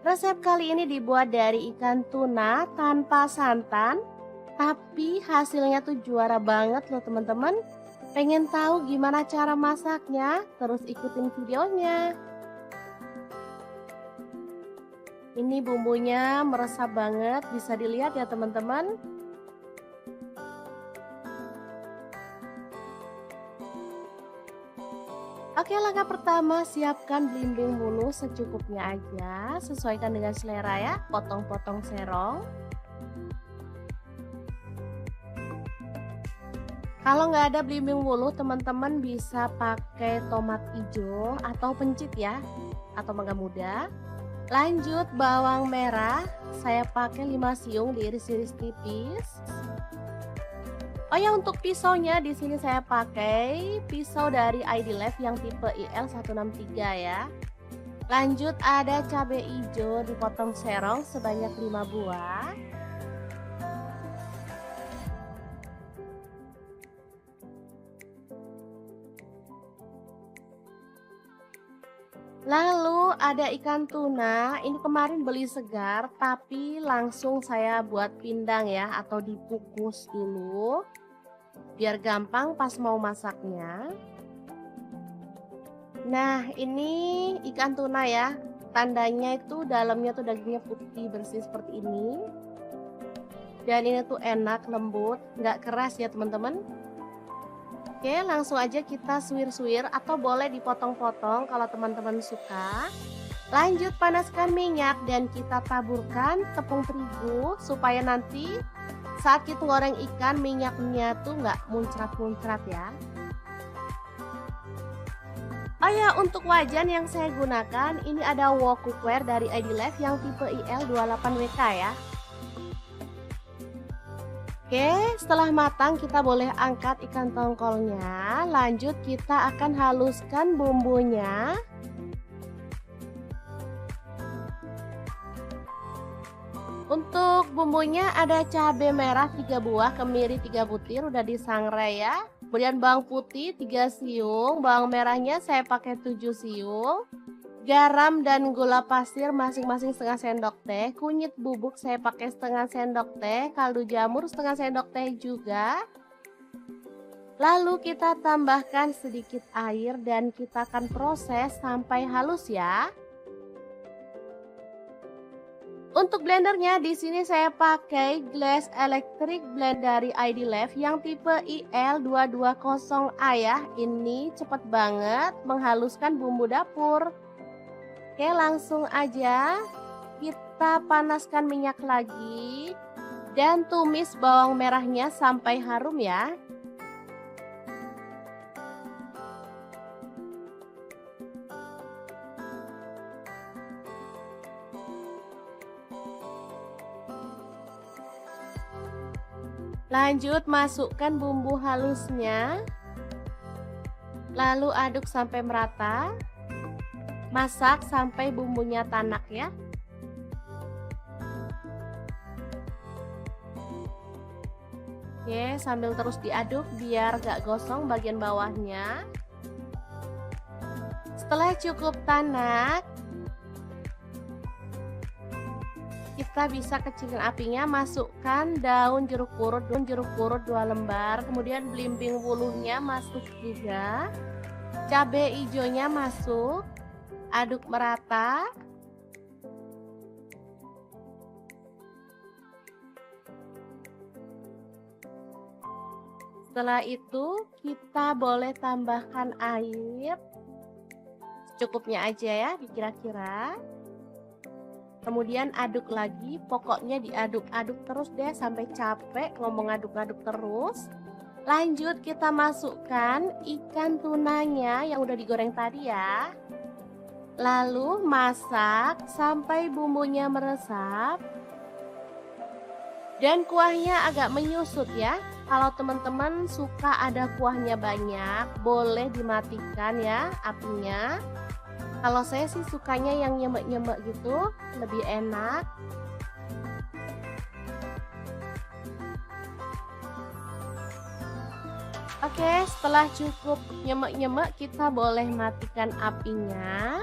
[SPEAKER 1] Resep kali ini dibuat dari ikan tuna tanpa santan, tapi hasilnya tuh juara banget loh teman-teman. Pengen tahu gimana cara masaknya? Terus ikutin videonya. Ini bumbunya meresap banget, bisa dilihat ya teman-teman. Oke, langkah pertama siapkan belimbing bulu secukupnya aja, sesuaikan dengan selera ya, potong-potong serong. Kalau nggak ada belimbing bulu, teman-teman bisa pakai tomat hijau atau pencit ya, atau mangga muda. Lanjut, bawang merah, saya pakai 5 siung diiris-iris tipis. Oh ya, untuk pisaunya di sini saya pakai pisau dari ID Life yang tipe IL163 ya. Lanjut ada cabai hijau dipotong serong sebanyak 5 buah. Lalu ada ikan tuna, ini kemarin beli segar tapi langsung saya buat pindang ya atau dikukus dulu biar gampang pas mau masaknya. Nah, ini ikan tuna ya. Tandanya itu dalamnya tuh dagingnya putih bersih seperti ini. Dan ini tuh enak, lembut, nggak keras ya teman-teman. Oke, langsung aja kita suwir-suwir atau boleh dipotong-potong kalau teman-teman suka. Lanjut panaskan minyak dan kita taburkan tepung terigu supaya nanti saat kita goreng ikan minyaknya tuh nggak muncrat-muncrat ya. Oh ya, untuk wajan yang saya gunakan ini ada wok cookware dari ID Life yang tipe IL28WK ya. Oke, setelah matang kita boleh angkat ikan tongkolnya. Lanjut kita akan haluskan bumbunya. Untuk bumbunya ada cabai merah 3 buah, kemiri 3 butir udah disangrai ya. Kemudian bawang putih 3 siung, bawang merahnya saya pakai 7 siung. Garam dan gula pasir masing-masing setengah sendok teh. Kunyit bubuk saya pakai setengah sendok teh. Kaldu jamur setengah sendok teh juga. Lalu kita tambahkan sedikit air dan kita akan proses sampai halus ya. Untuk blendernya di sini saya pakai Glass Electric Blend dari ID Life yang tipe IL220A ya. Ini cepet banget menghaluskan bumbu dapur. Oke, langsung aja kita panaskan minyak lagi dan tumis bawang merahnya sampai harum ya. Lanjut masukkan bumbu halusnya. Lalu aduk sampai merata. Masak sampai bumbunya tanak ya. Oke, sambil terus diaduk biar gak gosong bagian bawahnya. Setelah cukup tanak, kita bisa kecilin apinya, masukkan daun jeruk purut 2 lembar, kemudian belimbing wuluhnya masuk juga. Cabai hijaunya masuk. Aduk merata. Setelah itu kita boleh tambahkan air secukupnya aja ya, dikira-kira. Kemudian aduk lagi, pokoknya diaduk-aduk terus deh sampai capek ngomong aduk-aduk terus. Lanjut kita masukkan ikan tunanya yang udah digoreng tadi ya. Lalu masak sampai bumbunya meresap dan kuahnya agak menyusut ya. Kalau teman-teman suka ada kuahnya banyak, boleh dimatikan ya apinya. Kalau saya sih sukanya yang nyemek-nyemek gitu, lebih enak. Oke, setelah cukup nyemek-nyemek kita boleh matikan apinya.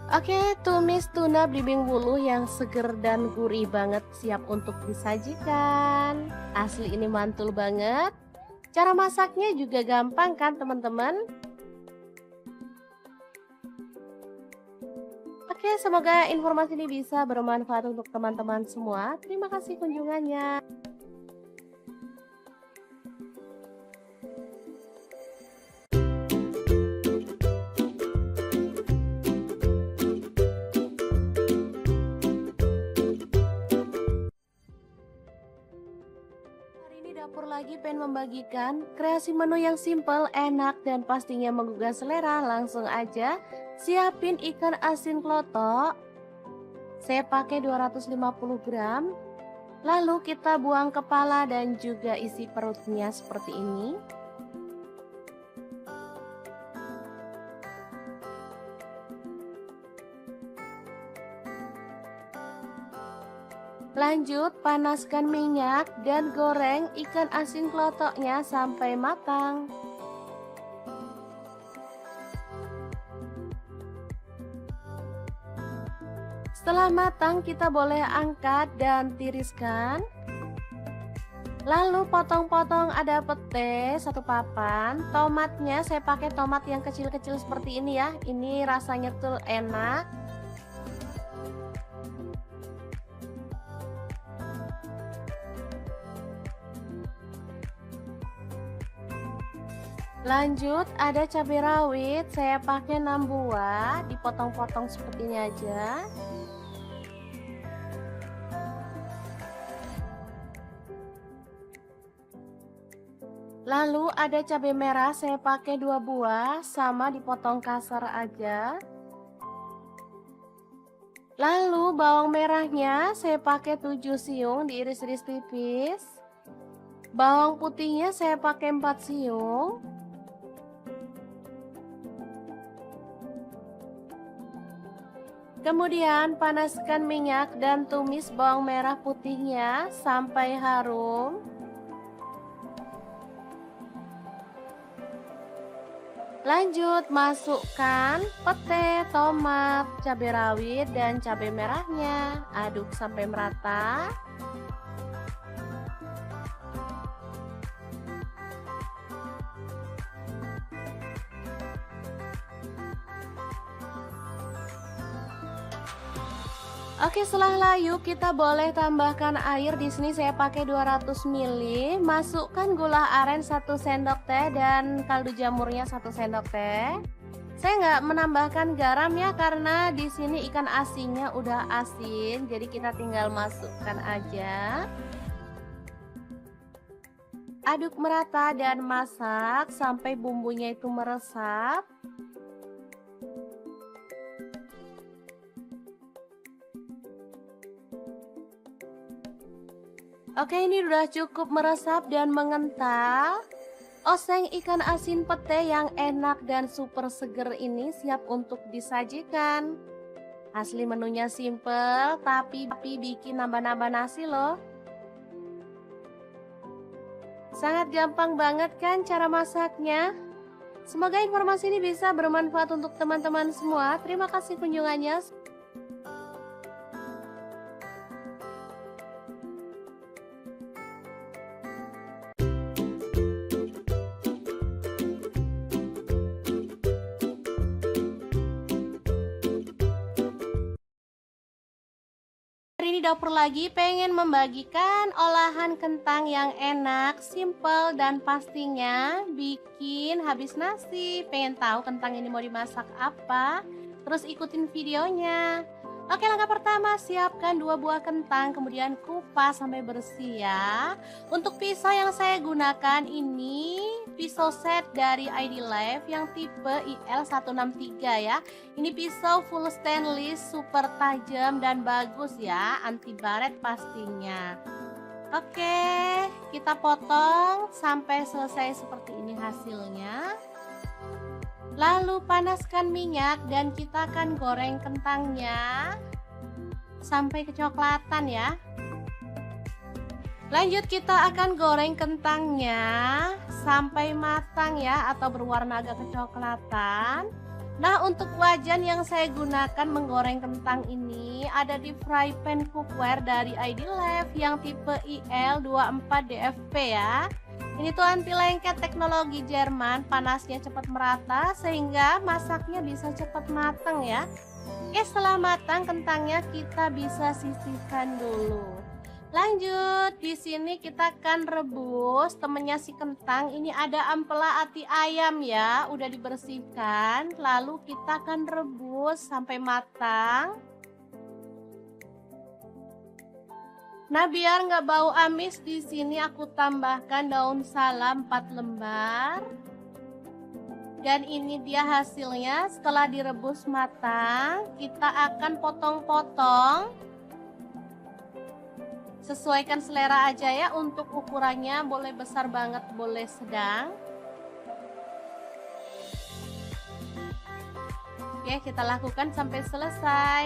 [SPEAKER 1] Oke, tumis tuna belimbing wuluh yang seger dan gurih banget siap untuk disajikan. Asli ini mantul banget. Cara masaknya juga gampang kan teman-teman? Oke, semoga informasi ini bisa bermanfaat untuk teman-teman semua. Terima kasih kunjungannya. Hari ini dapur lagi pengen membagikan kreasi menu yang simple, enak, dan pastinya menggugah selera. Langsung aja siapin ikan asin klotok. saya pakai 250 gram. Lalu kita buang kepala dan juga isi perutnya seperti ini. Lanjut, panaskan minyak dan goreng ikan asin kelotoknya sampai matang. Setelah matang, kita boleh angkat dan tiriskan. Lalu potong-potong ada pete 1 papan. Tomatnya saya pakai tomat yang kecil-kecil seperti ini ya. Ini rasanya tuh enak. Lanjut, ada cabai rawit, saya pakai 6 buah, dipotong-potong seperti ini aja. Lalu ada cabai merah, saya pakai 2 buah, sama dipotong kasar aja. Lalu bawang merahnya saya pakai 7 siung, diiris-iris tipis. Bawang putihnya saya pakai 4 siung. Kemudian panaskan minyak dan tumis bawang merah putihnya sampai harum. Lanjut, masukkan pete, tomat, cabai rawit, dan cabai merahnya. Aduk sampai merata. Oke, setelah layu kita boleh tambahkan air. Di sini saya pakai 200 ml. Masukkan gula aren 1 sendok teh dan kaldu jamurnya 1 sendok teh. Saya nggak menambahkan garam ya karena di sini ikan asinnya udah asin, jadi kita tinggal masukkan aja. Aduk merata dan masak sampai bumbunya itu meresap. Oke, ini udah cukup meresap dan mengental. Oseng ikan asin pete yang enak dan super seger ini siap untuk disajikan. Asli menunya simple, tapi bikin nambah-nambah nasi loh. Sangat gampang banget kan cara masaknya? Semoga informasi ini bisa bermanfaat untuk teman-teman semua. Terima kasih kunjungannya. Hari ini dapur lagi pengen membagikan olahan kentang yang enak, simple, dan pastinya bikin habis nasi. Pengen tahu kentang ini mau dimasak apa? Terus ikutin videonya. Oke, langkah pertama siapkan 2 buah kentang, kemudian kupas sampai bersih ya. Untuk pisau yang saya gunakan ini pisau set dari ID Life yang tipe IL163 ya. Ini pisau full stainless, super tajam dan bagus ya, anti baret pastinya. Oke, kita potong sampai selesai seperti ini hasilnya. Lalu panaskan minyak dan kita akan goreng kentangnya sampai kecoklatan ya. Lanjut, kita akan goreng kentangnya sampai matang ya, atau berwarna agak kecoklatan. Nah, untuk wajan yang saya gunakan menggoreng kentang ini ada di fry pan cookware dari ID Life yang tipe IL24DFP ya. Ini tuh anti lengket, teknologi Jerman, panasnya cepat merata sehingga masaknya bisa cepat matang ya. Oke, setelah matang kentangnya kita bisa sisihkan dulu. Lanjut, di sini kita akan rebus temennya si kentang. Ini ada ampela ati ayam ya, udah dibersihkan. Lalu kita akan rebus sampai matang. Nah, biar nggak bau amis, di sini aku tambahkan daun salam 4 lembar. Dan ini dia hasilnya. Setelah direbus matang, kita akan potong-potong. Sesuaikan selera aja ya, untuk ukurannya boleh besar banget, boleh sedang. Oke, kita lakukan sampai selesai.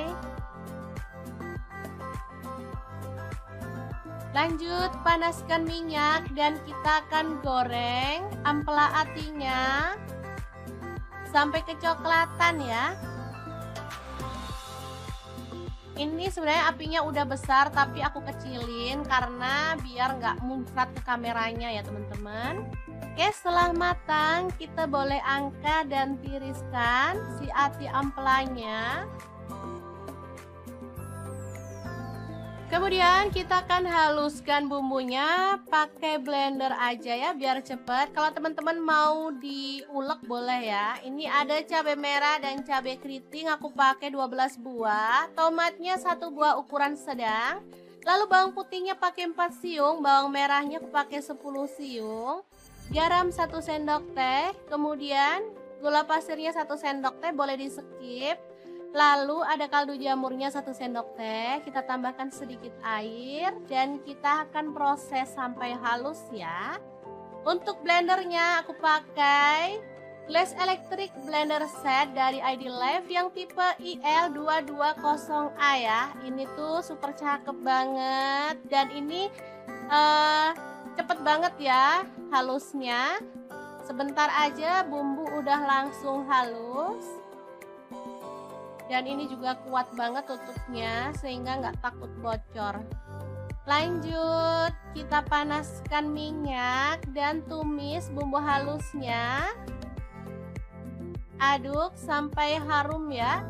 [SPEAKER 1] Lanjut, panaskan minyak dan kita akan goreng ampela atinya sampai kecoklatan ya. Ini sebenarnya apinya udah besar, tapi aku kecilin karena biar nggak muncrat ke kameranya ya teman-teman. Oke, setelah matang kita boleh angkat dan tiriskan si ati ampelanya. Kemudian kita akan haluskan bumbunya pakai blender aja ya biar cepet. Kalau teman-teman mau diulek boleh ya. Ini ada cabai merah dan cabai keriting, aku pakai 12 buah. Tomatnya 1 buah ukuran sedang. Lalu bawang putihnya pakai 4 siung, bawang merahnya aku pakai 10 siung. Garam 1 sendok teh, kemudian gula pasirnya 1 sendok teh, boleh di skip. Lalu ada kaldu jamurnya 1 sendok teh, kita tambahkan sedikit air dan kita akan proses sampai halus ya. Untuk blendernya aku pakai Glass Electric Blender Set dari ID Life yang tipe IL220A ya. Ini tuh super cakep banget dan ini cepet banget ya halusnya. Sebentar aja bumbu udah langsung halus. Dan ini juga kuat banget tutupnya sehingga nggak takut bocor. Lanjut, kita panaskan minyak dan tumis bumbu halusnya. Aduk sampai harum ya.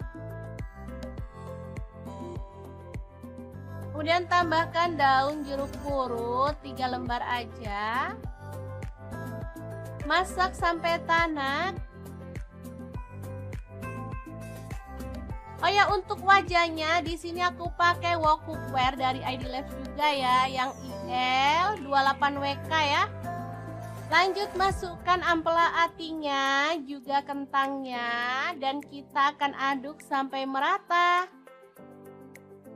[SPEAKER 1] Kemudian tambahkan daun jeruk purut 3 lembar aja. Masak sampai tanak. Oh ya, untuk wajahnya di sini aku pakai wok cookware dari ID Life juga ya, yang IL28WK ya. Lanjut, masukkan ampela atinya, juga kentangnya, dan kita akan aduk sampai merata.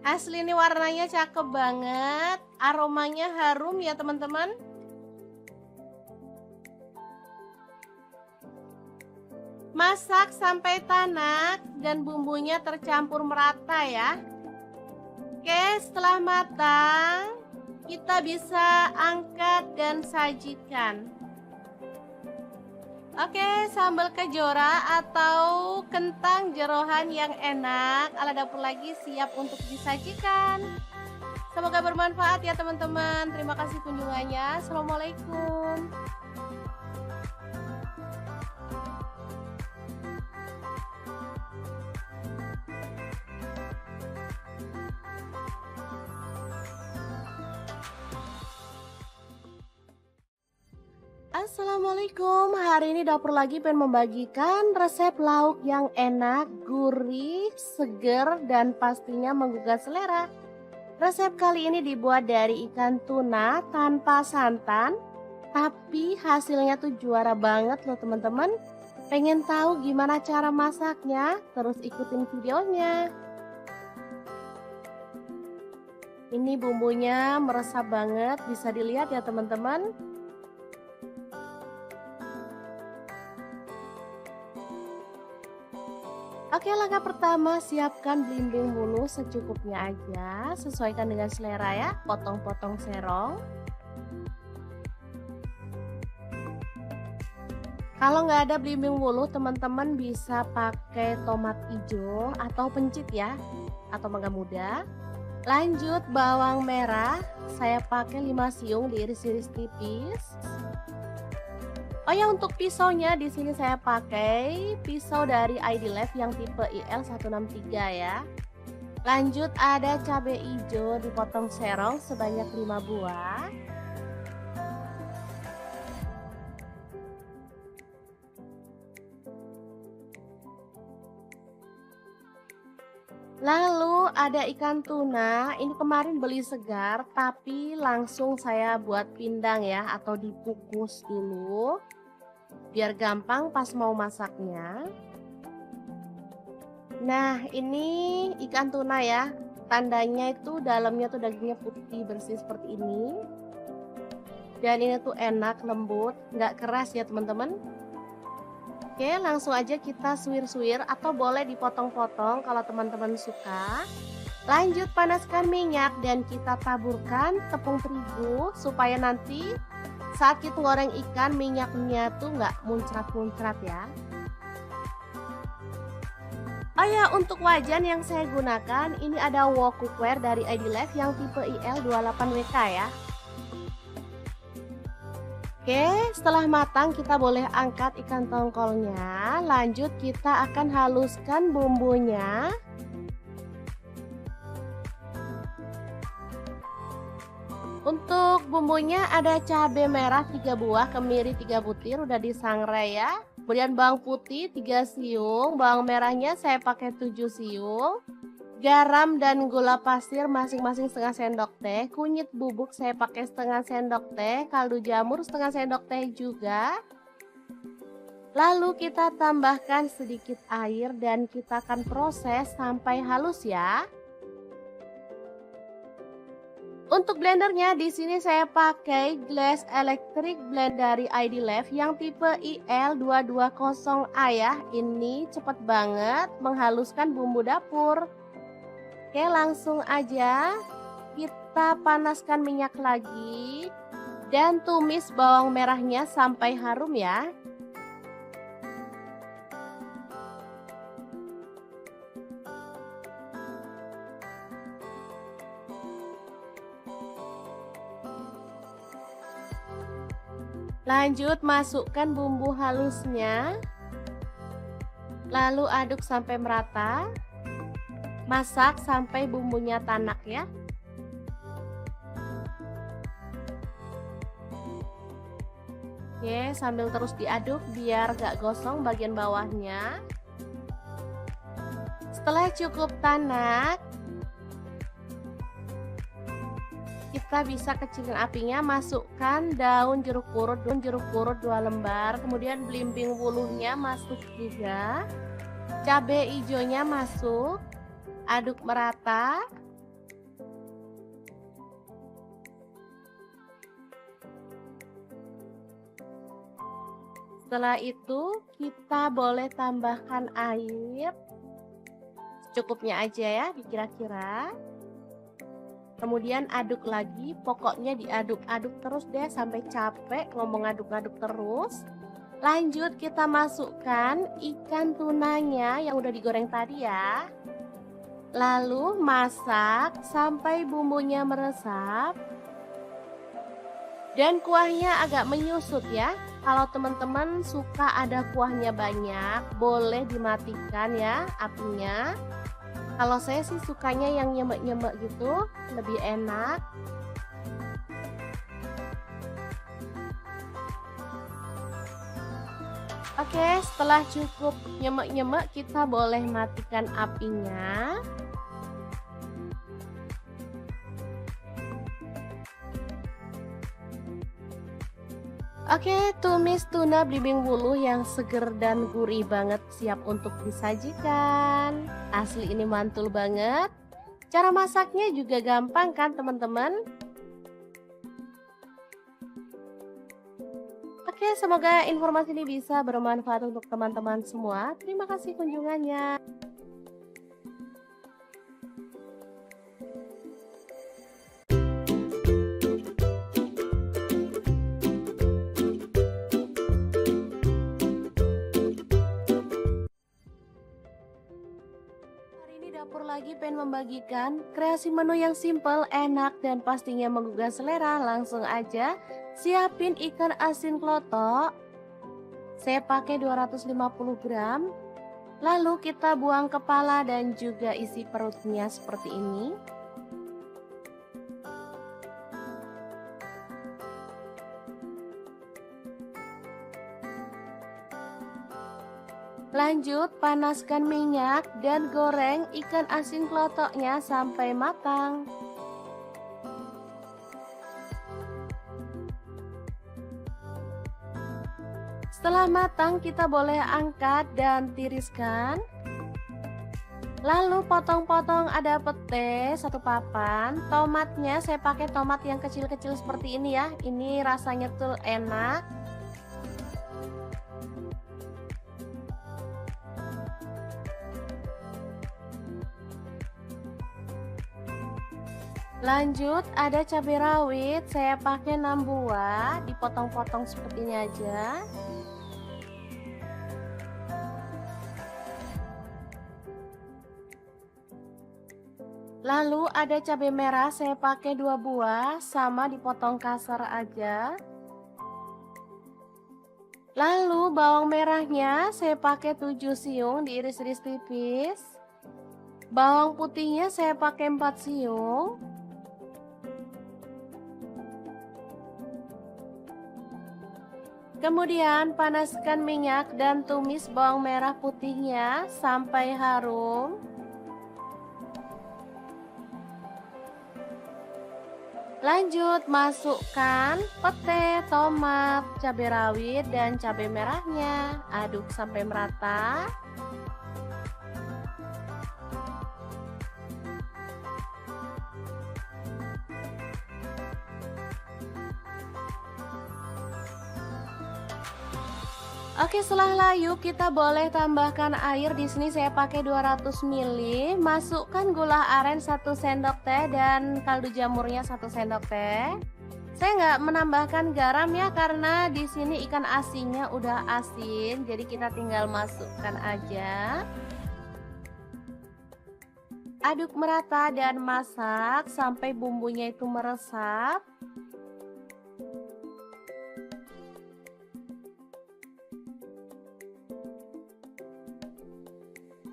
[SPEAKER 1] Asli ini warnanya cakep banget, aromanya harum ya teman-teman. Masak sampai tanak dan bumbunya tercampur merata ya. Oke, setelah matang kita bisa angkat dan sajikan. Oke, sambal kejora atau kentang jeroan yang enak ala dapur lagi siap untuk disajikan. Semoga bermanfaat ya teman-teman. Terima kasih kunjungannya. Assalamualaikum. Assalamualaikum, hari ini dapur lagi pengen membagikan resep lauk yang enak, gurih, seger, dan pastinya menggugah selera. Resep kali ini dibuat dari ikan tuna tanpa santan, tapi hasilnya tuh juara banget loh teman-teman. Pengen tahu gimana cara masaknya? Terus ikutin videonya. Ini bumbunya meresap banget, bisa dilihat ya teman-teman. Oke, langkah pertama siapkan belimbing bulu secukupnya aja, sesuaikan dengan selera ya, potong-potong serong. Kalau nggak ada belimbing bulu, teman-teman bisa pakai tomat hijau atau pencit ya, atau mangga muda. Lanjut, bawang merah, saya pakai 5 siung diiris-iris tipis. Oh ya, untuk pisaunya di sini saya pakai pisau dari ID Life yang tipe IL163 ya. Lanjut, ada cabai hijau dipotong serong sebanyak 5 buah. Lalu ada ikan tuna, ini kemarin beli segar tapi langsung saya buat pindang ya, atau dikukus dulu. biar gampang pas mau masaknya. Nah, ini ikan tuna ya. Tandanya itu dalamnya tuh dagingnya putih bersih seperti ini. Dan ini tuh enak, lembut, nggak keras ya teman-teman. Oke, langsung aja kita suwir-suwir atau boleh dipotong-potong kalau teman-teman suka. Lanjut panaskan minyak dan kita taburkan tepung terigu supaya nanti saat kita goreng ikan minyaknya tuh nggak muncrat-muncrat ya. Oh ya, untuk wajan yang saya gunakan ini ada wok cookware dari ID Life yang tipe IL28WK ya. Oke, setelah matang kita boleh angkat ikan tongkolnya. Lanjut kita akan haluskan bumbunya. Untuk bumbunya ada cabai merah 3 buah, kemiri 3 butir udah disangrai ya. Kemudian bawang putih 3 siung, bawang merahnya saya pakai 7 siung. Garam dan gula pasir masing-masing setengah sendok teh. Kunyit bubuk saya pakai setengah sendok teh. Kaldu jamur setengah sendok teh juga. Lalu kita tambahkan sedikit air dan kita akan proses sampai halus ya. Untuk blendernya di sini saya pakai Glass Electric Blend dari ID Life yang tipe IL220A ya. Ini cepat banget menghaluskan bumbu dapur. Oke, langsung aja kita panaskan minyak lagi dan tumis bawang merahnya sampai harum ya. Lanjut masukkan bumbu halusnya. Lalu aduk sampai merata. Masak sampai bumbunya tanak ya. Oke, sambil terus diaduk biar gak gosong bagian bawahnya. Setelah cukup tanak, kita bisa kecilin apinya, masukkan daun jeruk purut 2 lembar, kemudian belimbing wuluhnya masuk juga, cabai hijaunya masuk, aduk merata. Setelah itu kita boleh tambahkan air secukupnya aja ya, dikira-kira. Kemudian aduk lagi, pokoknya diaduk-aduk terus deh sampai capek ngomong aduk-aduk terus. Lanjut kita masukkan ikan tunanya yang udah digoreng tadi ya. Lalu masak sampai bumbunya meresap. Dan kuahnya agak menyusut ya. Kalau teman-teman suka ada kuahnya banyak, boleh dimatikan ya apinya. Kalau saya sih sukanya yang nyemek-nyemek gitu, lebih enak. Oke, setelah cukup nyemek-nyemek kita boleh matikan apinya. Oke, tumis tuna belimbing wuluh yang seger dan gurih banget siap untuk disajikan. Asli ini mantul banget. Cara masaknya juga gampang kan teman-teman? Oke, semoga informasi ini bisa bermanfaat untuk teman-teman semua. Terima kasih kunjungannya. Dapur lagi pengen membagikan kreasi menu yang simple, enak, dan pastinya menggugah selera. Langsung aja siapin ikan asin klotok. Saya pakai 250 gram. Lalu kita buang kepala dan juga isi perutnya seperti ini. Lanjut panaskan minyak dan goreng ikan asin klotoknya sampai matang. Setelah matang, kita boleh angkat dan tiriskan. Lalu potong-potong ada pete 1 papan. Tomatnya saya pakai tomat yang kecil-kecil seperti ini ya. Ini rasanya tuh enak. Lanjut ada cabai rawit, saya pakai 6 buah, dipotong-potong seperti ini aja. Lalu ada cabai merah, saya pakai 2 buah, sama dipotong kasar aja. Lalu bawang merahnya saya pakai 7 siung, diiris-iris tipis. Bawang putihnya saya pakai 4 siung. Kemudian panaskan minyak dan tumis bawang merah putihnya sampai harum. Lanjut masukkan pete, tomat, cabai rawit, dan cabai merahnya. Aduk sampai merata. Oke, setelah layu kita boleh tambahkan air. Di sini saya pakai 200 ml. Masukkan gula aren 1 sendok teh dan kaldu jamurnya 1 sendok teh. Saya nggak menambahkan garam ya karena di sini ikan asinnya udah asin, jadi kita tinggal masukkan aja. Aduk merata dan masak sampai bumbunya itu meresap.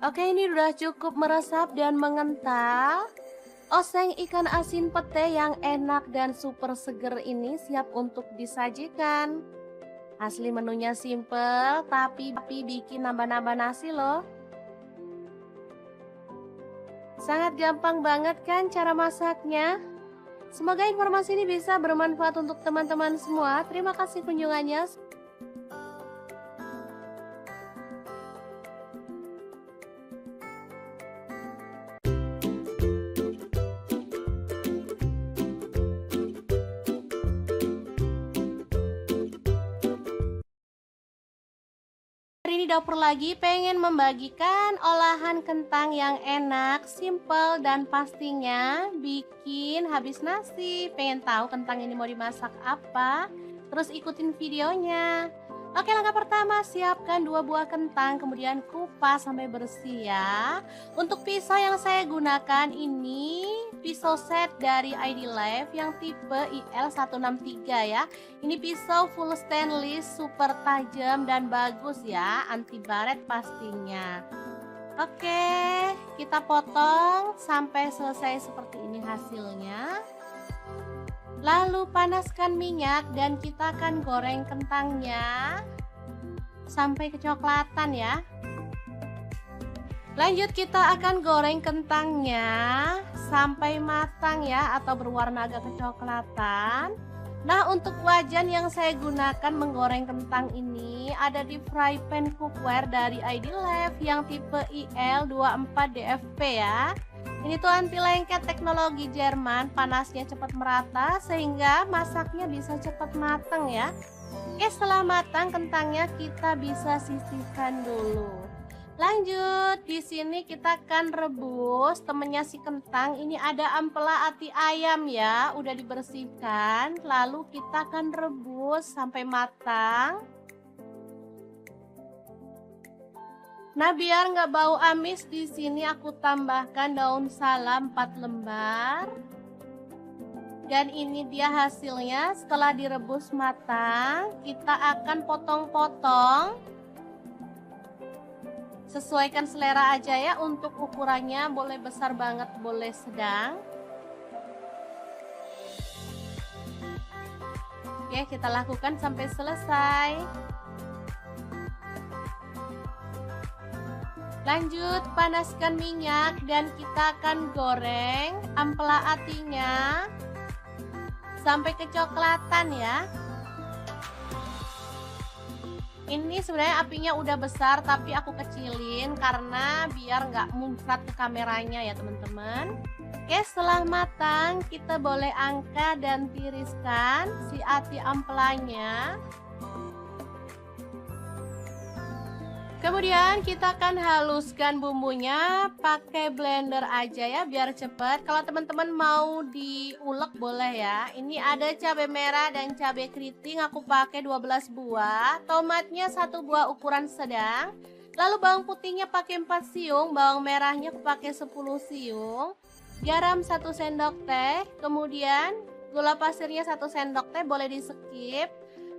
[SPEAKER 1] Oke, ini udah cukup meresap dan mengental. Oseng ikan asin pete yang enak dan super seger ini siap untuk disajikan. Asli menunya simple, tapi bikin nambah-nambah nasi loh. Sangat gampang banget kan cara masaknya? Semoga informasi ini bisa bermanfaat untuk teman-teman semua. Terima kasih kunjungannya. Hari ini dapur lagi pengen membagikan olahan kentang yang enak, simple, dan pastinya bikin habis nasi. Pengen tahu kentang ini mau dimasak apa? Terus ikutin videonya. Oke, langkah pertama siapkan 2 buah kentang, kemudian kupas sampai bersih ya. Untuk pisau yang saya gunakan ini pisau set dari ID Life yang tipe IL163 ya. Ini pisau full stainless, super tajam dan bagus ya, anti baret pastinya. Oke, kita potong sampai selesai seperti ini hasilnya. Lalu panaskan minyak dan kita akan goreng kentangnya sampai kecoklatan ya. Lanjut kita akan goreng kentangnya sampai matang ya, atau berwarna agak kecoklatan. Nah, untuk wajan yang saya gunakan menggoreng kentang ini ada di fry pan cookware dari ID Life yang tipe IL24DFP ya. Ini tuh anti lengket, teknologi Jerman, panasnya cepat merata sehingga masaknya bisa cepat matang ya. Oke, setelah matang kentangnya kita bisa sisihkan dulu. Lanjut, di sini kita akan rebus temennya si kentang. Ini ada ampela ati ayam ya, udah dibersihkan. Lalu kita akan rebus sampai matang. Nah, biar nggak bau amis, di sini aku tambahkan daun salam 4 lembar. Dan ini dia hasilnya setelah direbus matang. Kita akan potong-potong. Sesuaikan selera aja ya, untuk ukurannya boleh besar banget, boleh sedang. Oke, kita lakukan sampai selesai. Lanjut panaskan minyak dan kita akan goreng ampela atinya sampai kecoklatan ya. Ini sebenarnya apinya udah besar tapi aku kecilin karena biar nggak muncrat ke kameranya ya teman-teman. Oke, setelah matang kita boleh angkat dan tiriskan si ati ampelanya. Kemudian kita akan haluskan bumbunya pakai blender aja ya biar cepet. Kalau teman-teman mau diulek boleh ya. Ini ada cabai merah dan cabai keriting, aku pakai 12 buah. Tomatnya 1 buah ukuran sedang. Lalu bawang putihnya pakai 4 siung, bawang merahnya aku pakai 10 siung. Garam 1 sendok teh, kemudian gula pasirnya 1 sendok teh, boleh di skip.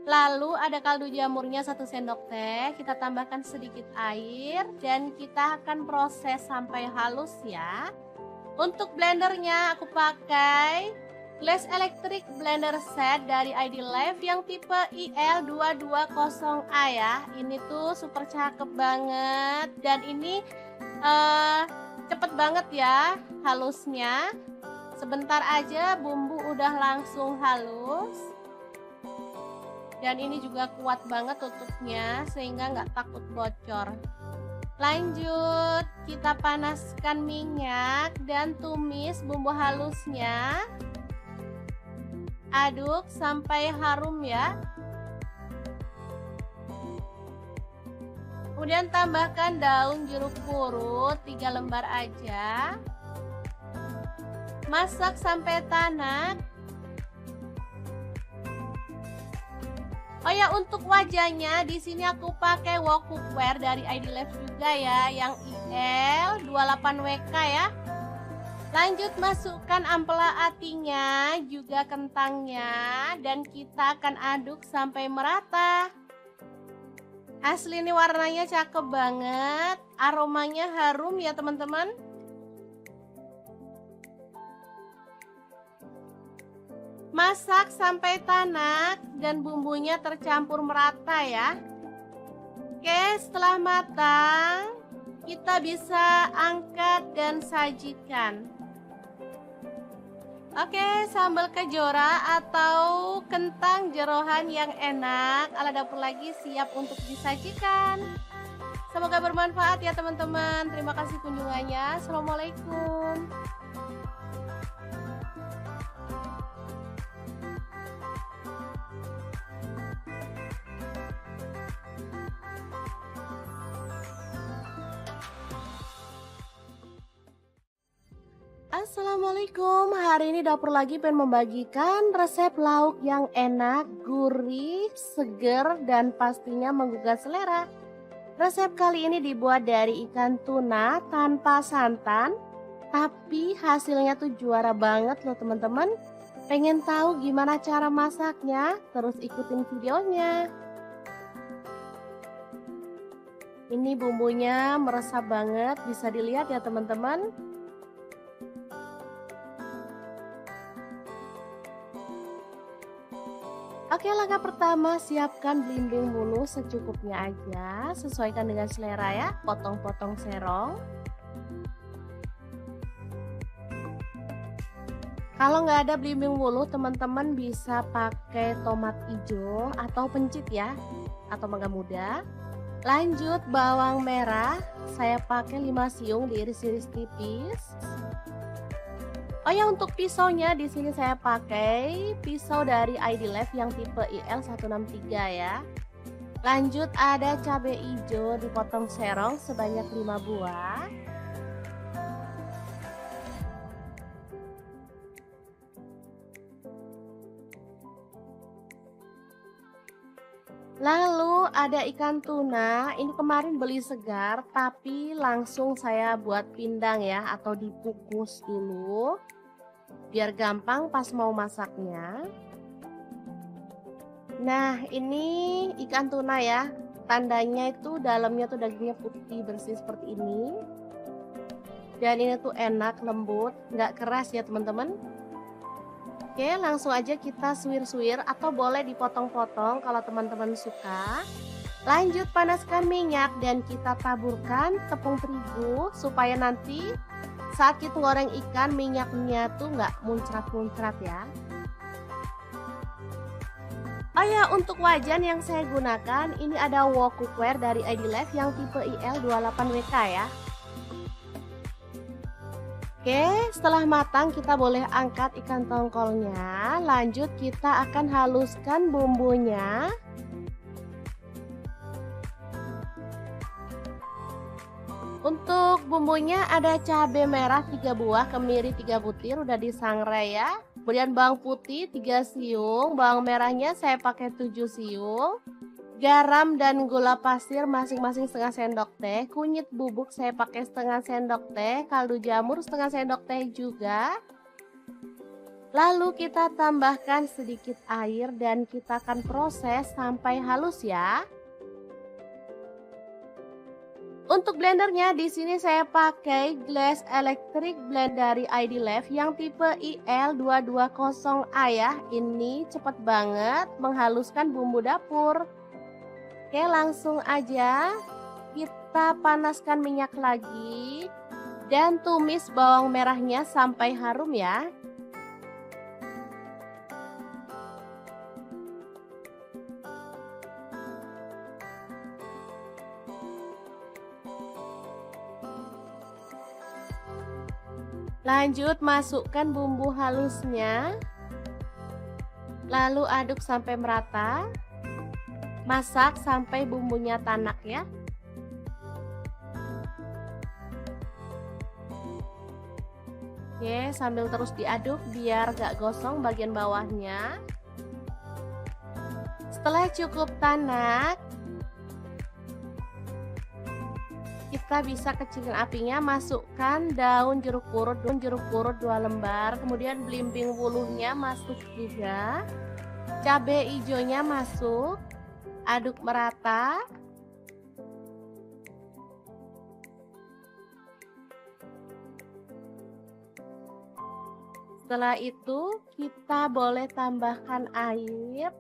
[SPEAKER 1] Lalu ada kaldu jamurnya 1 sendok teh, kita tambahkan sedikit air dan kita akan proses sampai halus ya. Untuk blendernya aku pakai Glass Electric Blender Set dari ID Life yang tipe IL220A ya. Ini tuh super cakep banget dan ini cepet banget ya halusnya. Sebentar aja bumbu udah langsung halus. Dan ini juga kuat banget tutupnya sehingga nggak takut bocor. Lanjut, kita panaskan minyak dan tumis bumbu halusnya. Aduk sampai harum ya. Kemudian tambahkan daun jeruk purut 3 lembar aja. Masak sampai tanak. Oh ya, untuk wajahnya di sini aku pakai wok cookware dari ID Life juga ya, yang IL28WK ya. Lanjut masukkan ampela atinya, juga kentangnya, dan kita akan aduk sampai merata. Asli ini warnanya cakep banget, aromanya harum ya teman-teman. Masak sampai tanak dan bumbunya tercampur merata ya. Oke, setelah matang kita bisa angkat dan sajikan. Oke, sambal kejora atau kentang jeroan yang enak ala dapur lagi siap untuk disajikan. Semoga bermanfaat ya teman-teman. Terima kasih kunjungannya. Assalamualaikum. Assalamualaikum, hari ini dapur lagi pengen membagikan resep lauk yang enak, gurih, seger, dan pastinya menggugah selera. Resep kali ini dibuat dari ikan tuna tanpa santan, tapi hasilnya tuh juara banget loh teman-teman. Pengen tahu gimana cara masaknya? Terus ikutin videonya. Ini bumbunya meresap banget, bisa dilihat ya teman-teman. Oke, langkah pertama siapkan belimbing bulu secukupnya aja, sesuaikan dengan selera ya, potong-potong serong. Kalau nggak ada belimbing bulu, teman-teman bisa pakai tomat hijau atau pencit ya, atau mangga muda. Lanjut bawang merah, saya pakai 5 siung diiris-iris tipis. Oh ya, untuk pisaunya di sini saya pakai pisau dari ID Life yang tipe IL163 ya. Lanjut ada cabai hijau dipotong serong sebanyak 5 buah. Lalu ada ikan tuna, ini kemarin beli segar tapi langsung saya buat pindang ya, atau dikukus dulu biar gampang pas mau masaknya. Nah, ini ikan tuna ya, tandanya itu dalamnya tuh dagingnya putih bersih seperti ini. Dan ini tuh enak, lembut, nggak keras ya teman-teman. Oke, langsung aja kita suwir-suwir atau boleh dipotong-potong kalau teman-teman suka. Lanjut panaskan minyak dan kita taburkan tepung terigu supaya nanti saat kita goreng ikan minyaknya tuh nggak muncrat-muncrat ya. Oh ya, untuk wajan yang saya gunakan ini ada wok cookware dari ID Life yang tipe IL28WK ya. Oke, setelah matang kita boleh angkat ikan tongkolnya. Lanjut kita akan haluskan bumbunya. Untuk bumbunya ada cabai merah 3 buah, kemiri 3 butir udah disangrai ya. Kemudian bawang putih 3 siung, bawang merahnya saya pakai 7 siung. Garam dan gula pasir masing-masing setengah sendok teh. Kunyit bubuk saya pakai setengah sendok teh. Kaldu jamur setengah sendok teh juga. Lalu kita tambahkan sedikit air dan kita akan proses sampai halus ya. Untuk blendernya di sini saya pakai Glass Electric Blend dari ID Life yang tipe IL220A ya. Ini cepat banget menghaluskan bumbu dapur. Oke, langsung aja kita panaskan minyak lagi dan tumis bawang merahnya sampai harum ya. Lanjut masukkan bumbu halusnya. Lalu aduk sampai merata. Masak sampai bumbunya tanak ya. Oke, sambil terus diaduk biar gak gosong bagian bawahnya. Setelah cukup tanak, kita bisa kecilin apinya, masukkan daun jeruk purut 2 lembar, kemudian belimbing wuluhnya masuk juga, cabai hijaunya masuk, aduk merata. Setelah itu kita boleh tambahkan air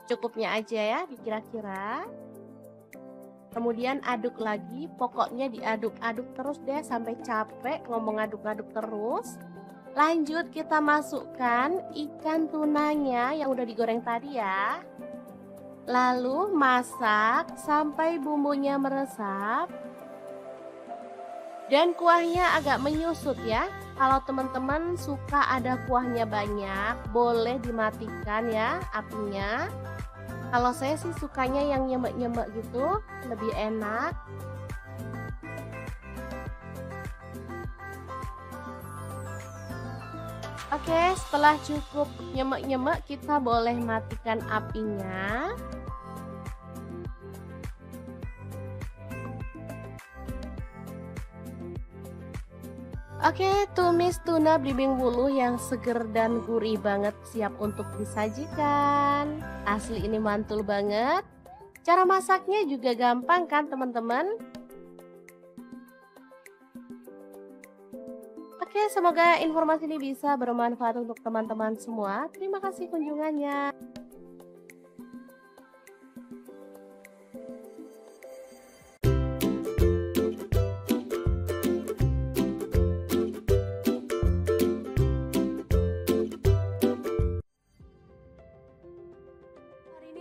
[SPEAKER 1] secukupnya aja ya, dikira-kira. Kemudian aduk lagi, pokoknya diaduk-aduk terus deh sampai capek ngomong aduk-aduk terus. Lanjut kita masukkan ikan tunanya yang udah digoreng tadi ya. Lalu masak sampai bumbunya meresap. Dan kuahnya agak menyusut ya. Kalau teman-teman suka ada kuahnya banyak, boleh dimatikan ya apinya. Kalau saya sih sukanya yang nyemek-nyemek gitu, lebih enak. Oke, setelah cukup nyemek-nyemek, kita boleh matikan apinya. Oke, tumis tuna belimbing wuluh yang seger dan gurih banget siap untuk disajikan. Asli ini mantul banget. Cara masaknya juga gampang kan teman-teman? Oke, semoga informasi ini bisa bermanfaat untuk teman-teman semua. Terima kasih kunjungannya.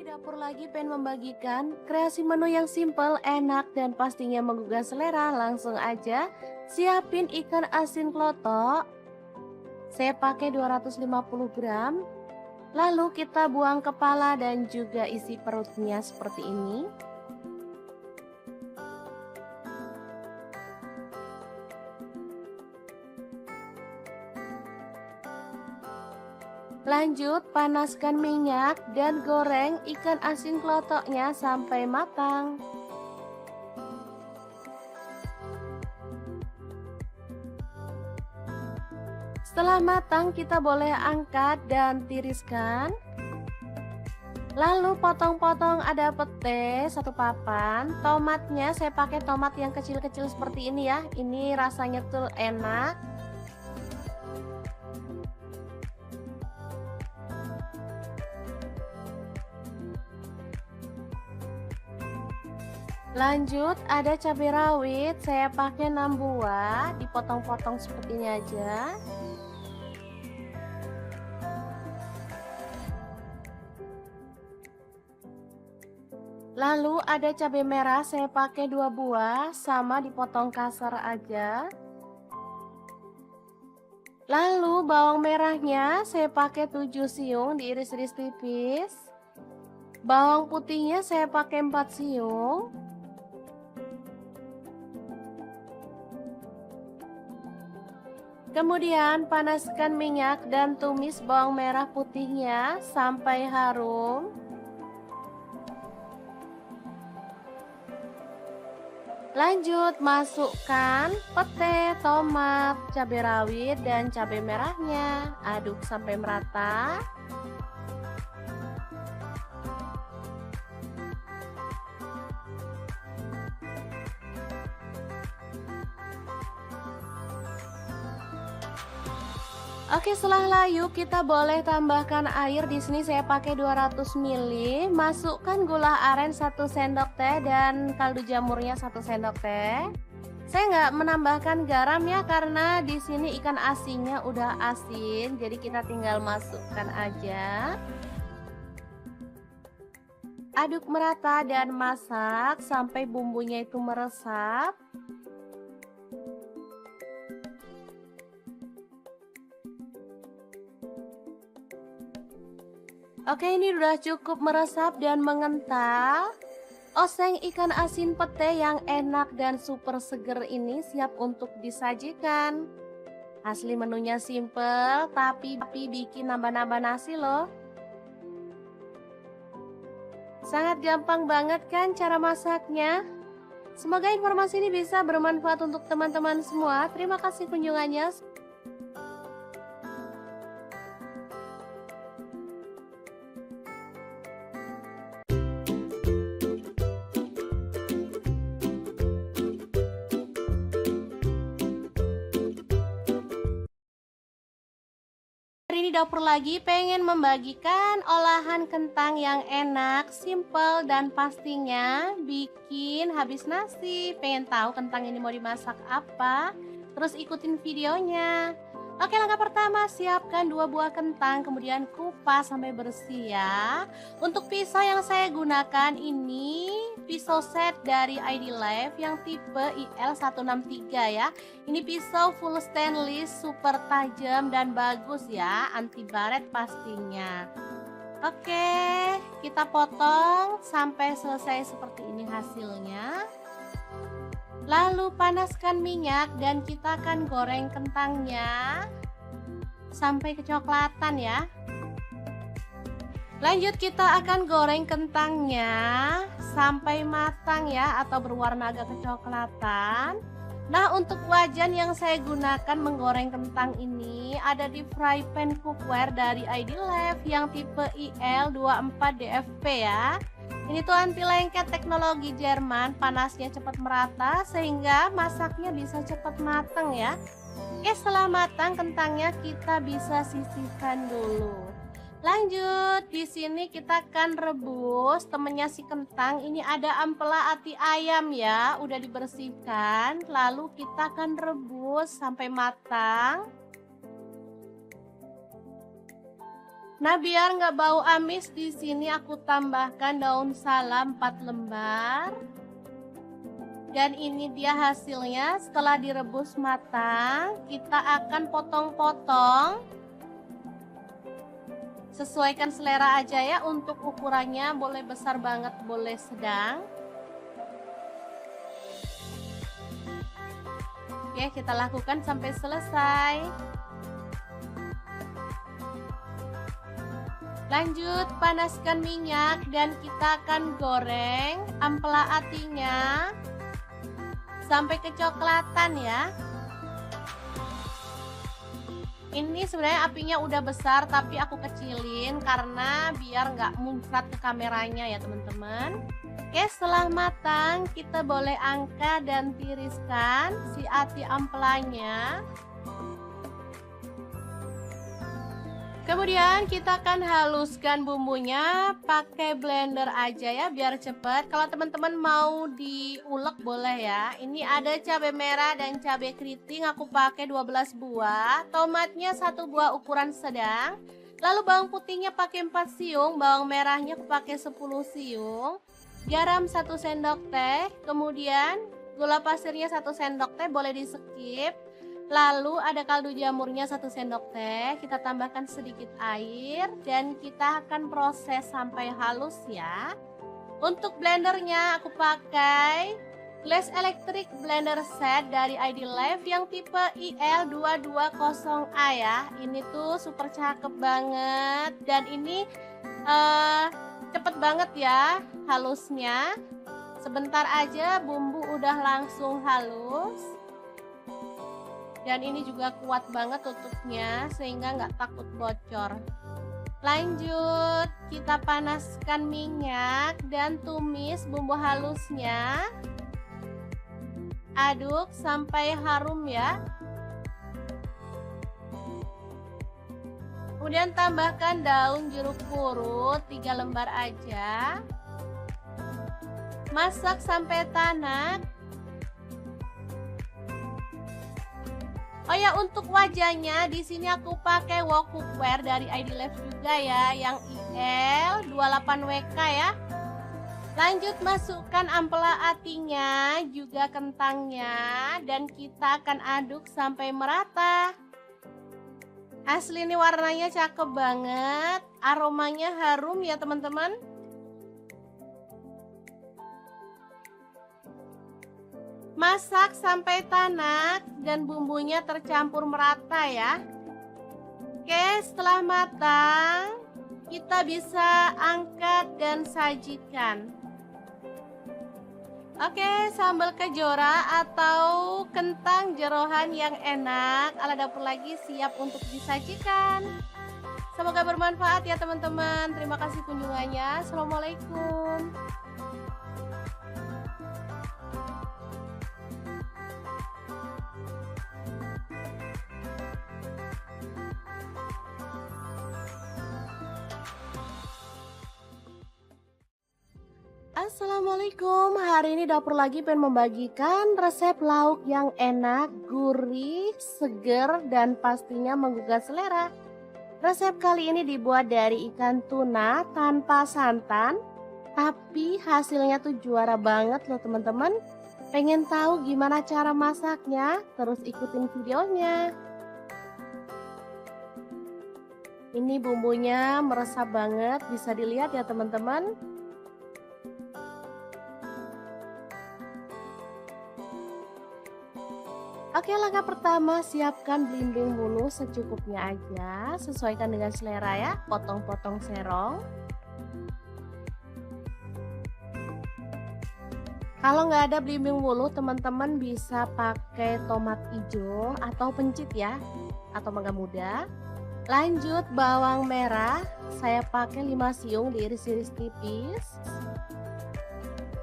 [SPEAKER 1] Dapur lagi pengen membagikan kreasi menu yang simple, enak, dan pastinya menggugah selera. Langsung aja siapin ikan asin klotok. Saya pakai 250 gram. Lalu kita buang kepala dan juga isi perutnya seperti ini. Lanjut panaskan minyak dan goreng ikan asin klotoknya sampai matang. Setelah matang kita boleh angkat dan tiriskan. Lalu potong-potong ada pete 1 papan. Tomatnya saya pakai tomat yang kecil-kecil seperti ini ya. Ini rasanya tuh enak. Lanjut ada cabai rawit, saya pakai 6 buah, dipotong-potong seperti ini aja. Lalu ada cabai merah saya pakai 2 buah, sama dipotong kasar aja. Lalu bawang merahnya saya pakai 7 siung diiris-iris tipis. Bawang putihnya saya pakai 4 siung. Kemudian panaskan minyak dan tumis bawang merah putihnya sampai harum. Lanjut masukkan pete, tomat, cabai rawit, dan cabai merahnya. Aduk sampai merata. Oke, setelah layu kita boleh tambahkan air. Di sini saya pakai 200 ml. Masukkan gula aren 1 sendok teh dan kaldu jamurnya 1 sendok teh. Saya nggak menambahkan garam ya karena di sini ikan asinnya udah asin, jadi kita tinggal masukkan aja. Aduk merata dan masak sampai bumbunya itu meresap. Oke, ini udah cukup meresap dan mengental. Oseng ikan asin pete yang enak dan super seger ini siap untuk disajikan. Asli menunya simple, tapi bikin nambah-nambah nasi loh. Sangat gampang banget kan cara masaknya? Semoga informasi ini bisa bermanfaat untuk teman-teman semua. Terima kasih kunjungannya. Hari ini dapur lagi pengen membagikan olahan kentang yang enak, simple, dan pastinya bikin habis nasi. Pengen tahu kentang ini mau dimasak apa? Terus ikutin videonya. Oke, langkah pertama siapkan 2 buah kentang, kemudian kupas sampai bersih ya. Untuk pisau yang saya gunakan ini pisau set dari ID Life yang tipe IL163 ya. Ini pisau full stainless, super tajam dan bagus ya, anti baret pastinya. Oke, kita potong sampai selesai seperti ini hasilnya. Lalu panaskan minyak dan kita akan goreng kentangnya sampai kecoklatan ya. Lanjut kita akan goreng kentangnya sampai matang ya, atau berwarna agak kecoklatan. Nah, untuk wajan yang saya gunakan menggoreng kentang ini ada di fry pan cookware dari ID Life yang tipe IL24DFP ya. Ini tuh anti lengket teknologi Jerman, panasnya cepat merata sehingga masaknya bisa cepat matang ya. Oke, setelah matang kentangnya kita bisa sisihkan dulu. Lanjut, di sini kita akan rebus temennya si kentang. Ini ada ampela ati ayam ya, udah dibersihkan. Lalu kita akan rebus sampai matang. Nah, biar nggak bau amis, di sini aku tambahkan daun salam 4 lembar. Dan ini dia hasilnya setelah direbus matang. Kita akan potong-potong. Sesuaikan selera aja ya, untuk ukurannya boleh besar banget, boleh sedang. Oke, kita lakukan sampai selesai. Lanjut panaskan minyak dan kita akan goreng ampela atinya sampai kecoklatan ya. Ini sebenarnya apinya udah besar tapi aku kecilin karena biar nggak muncrat ke kameranya ya teman-teman. Oke, setelah matang kita boleh angkat dan tiriskan si ati ampelanya. Kemudian kita akan haluskan bumbunya pakai blender aja ya biar cepet. Kalau teman-teman mau diulek boleh ya. Ini ada cabai merah dan cabai keriting, aku pakai 12 buah. Tomatnya 1 buah ukuran sedang. Lalu bawang putihnya pakai 4 siung, bawang merahnya aku pakai 10 siung. garam 1 sendok teh, kemudian gula pasirnya 1 sendok teh, boleh di skip. Lalu ada kaldu jamurnya 1 sendok teh, kita tambahkan sedikit air dan kita akan proses sampai halus ya. Untuk blendernya aku pakai Glass Electric Blender Set dari ID Life yang tipe IL220A ya. Ini tuh super cakep banget dan ini cepet banget ya halusnya. Sebentar aja bumbu udah langsung halus. Dan ini juga kuat banget tutupnya sehingga nggak takut bocor. Lanjut, kita panaskan minyak dan tumis bumbu halusnya. Aduk sampai harum ya. Kemudian tambahkan daun jeruk purut 3 lembar aja. Masak sampai tanak. Oh ya, untuk wajahnya di sini aku pakai wok cookware dari ID Life juga ya, yang IL28WK ya. Lanjut masukkan ampela atinya, juga kentangnya, dan kita akan aduk sampai merata. Asli ini warnanya cakep banget, aromanya harum ya teman-teman. Masak sampai tanak dan bumbunya tercampur merata ya. Oke, setelah matang, kita bisa angkat dan sajikan. Oke, sambal kejora atau kentang jeroan yang enak ala dapur lagi siap untuk disajikan. Semoga bermanfaat ya teman-teman. Terima kasih kunjungannya. Assalamualaikum. Assalamualaikum, hari ini dapur lagi pengen membagikan resep lauk yang enak, gurih, seger, dan pastinya menggugah selera. Resep kali ini dibuat dari ikan tuna tanpa santan, tapi hasilnya tuh juara banget loh teman-teman. Pengen tahu gimana cara masaknya? Terus ikutin videonya. Ini bumbunya meresap banget, bisa dilihat ya teman-teman. Oke, langkah pertama siapkan belimbing bulu secukupnya aja, sesuaikan dengan selera ya, potong-potong serong. Kalau nggak ada belimbing bulu, teman-teman bisa pakai tomat hijau atau pencit ya, atau mangga muda. Lanjut bawang merah, saya pakai 5 siung diiris-iris tipis.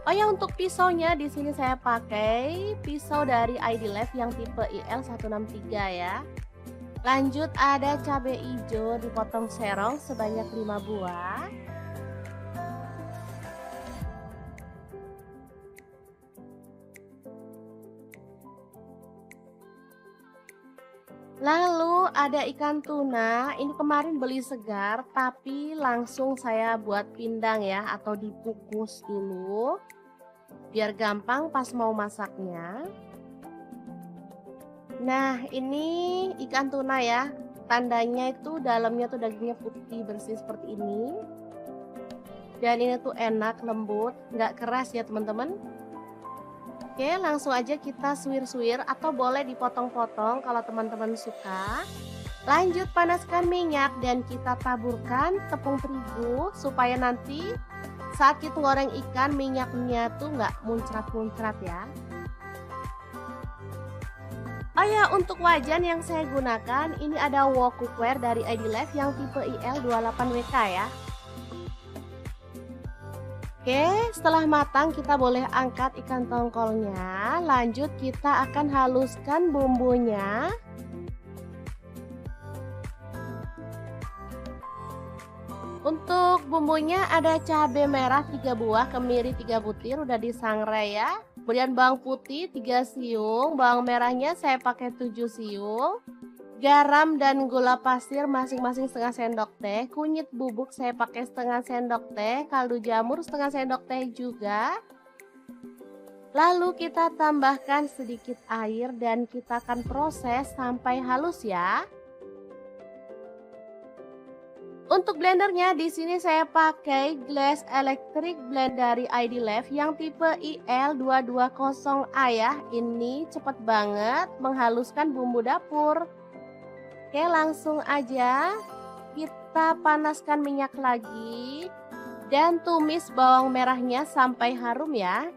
[SPEAKER 1] Oh ya, untuk pisaunya di sini saya pakai pisau dari ID Life yang tipe IL163 ya. Lanjut ada cabai hijau dipotong serong sebanyak 5 buah. Lalu ada ikan tuna, ini kemarin beli segar tapi langsung saya buat pindang ya, atau dikukus dulu biar gampang pas mau masaknya. Nah, ini ikan tuna ya, tandanya itu dalamnya tuh dagingnya putih bersih seperti ini. Dan ini tuh enak, lembut, nggak keras ya teman-teman. Oke, langsung aja kita suwir-suwir atau boleh dipotong-potong kalau teman-teman suka. Lanjut panaskan minyak dan kita taburkan tepung terigu supaya nanti saat kita goreng ikan minyaknya tuh nggak muncrat-muncrat ya. Oh ya, untuk wajan yang saya gunakan ini ada wok cookware dari ID Life yang tipe IL28WK ya. Oke, setelah matang kita boleh angkat ikan tongkolnya. Lanjut kita akan haluskan bumbunya. Untuk bumbunya ada cabai merah 3 buah, kemiri 3 butir udah disangrai ya. Kemudian bawang putih 3 siung, bawang merahnya saya pakai 7 siung. Garam dan gula pasir masing-masing setengah sendok teh. Kunyit bubuk saya pakai setengah sendok teh. Kaldu jamur setengah sendok teh juga. Lalu kita tambahkan sedikit air dan kita akan proses sampai halus ya. Untuk blendernya di sini saya pakai Glass Electric Blend dari ID Lab yang tipe IL220A ya. Ini cepat banget menghaluskan bumbu dapur. Oke, langsung aja kita panaskan minyak lagi dan tumis bawang merahnya sampai harum ya.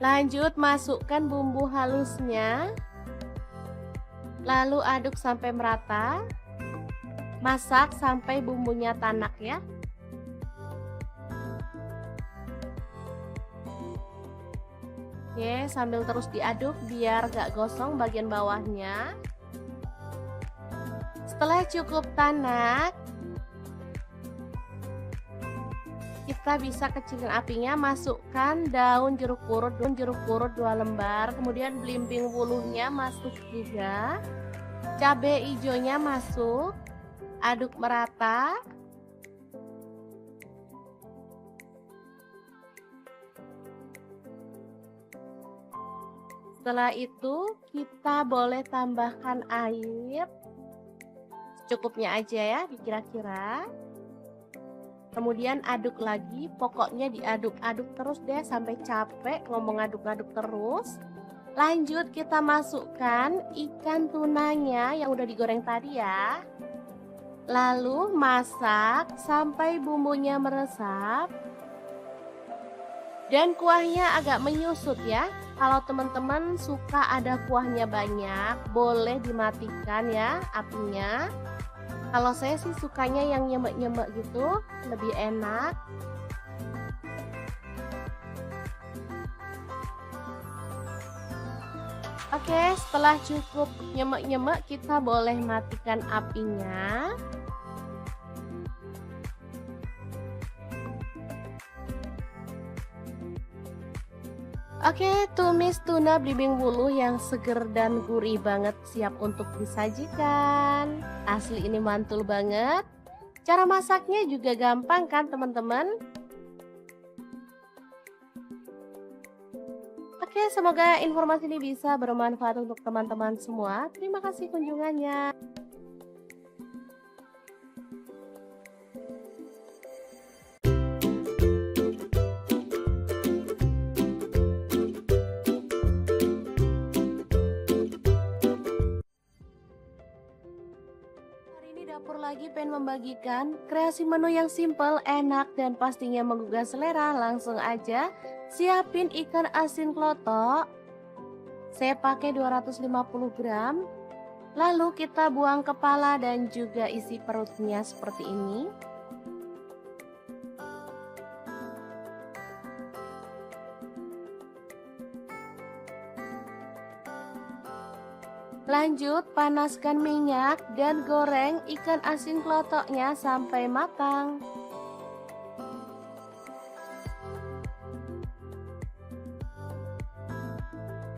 [SPEAKER 1] Lanjut masukkan bumbu halusnya. Lalu aduk sampai merata. Masak sampai bumbunya tanak ya. Oke, sambil terus diaduk biar gak gosong bagian bawahnya. Setelah cukup tanak, kita bisa kecilin apinya, masukkan daun jeruk purut 2 lembar, kemudian belimbing wuluhnya masuk juga, cabai hijaunya masuk, aduk merata. Setelah itu kita boleh tambahkan air secukupnya aja ya, dikira-kira. Kemudian aduk lagi, pokoknya diaduk-aduk terus deh sampai capek ngomong aduk-aduk terus. Lanjut kita masukkan ikan tunanya yang udah digoreng tadi ya. Lalu masak sampai bumbunya meresap. Dan kuahnya agak menyusut ya. Kalau teman-teman suka ada kuahnya banyak, boleh dimatikan ya apinya. Kalau saya sih sukanya yang nyemek-nyemek gitu, lebih enak. Oke, setelah cukup nyemek-nyemek, kita boleh matikan apinya. Oke, tumis tuna belimbing wuluh yang seger dan gurih banget siap untuk disajikan. Asli ini mantul banget. Cara masaknya juga gampang kan teman-teman? Oke, semoga informasi ini bisa bermanfaat untuk teman-teman semua. Terima kasih kunjungannya. Dapur lagi pengen membagikan kreasi menu yang simple, enak, dan pastinya menggugah selera. Langsung aja siapin ikan asin klotok. Saya pakai 250 gram. Lalu kita buang kepala dan juga isi perutnya seperti ini. Lanjut panaskan minyak dan goreng ikan asin klotoknya sampai matang.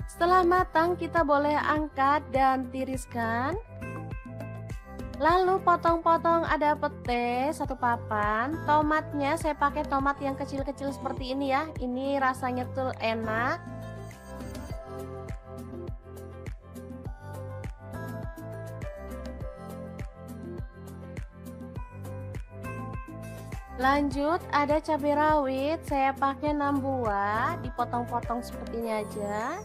[SPEAKER 1] Setelah matang kita boleh angkat dan tiriskan. Lalu potong-potong ada pete 1 papan. Tomatnya saya pakai tomat yang kecil-kecil seperti ini ya. Ini rasanya tuh enak. Lanjut ada cabai rawit, saya pakai 6 buah, dipotong-potong seperti ini aja.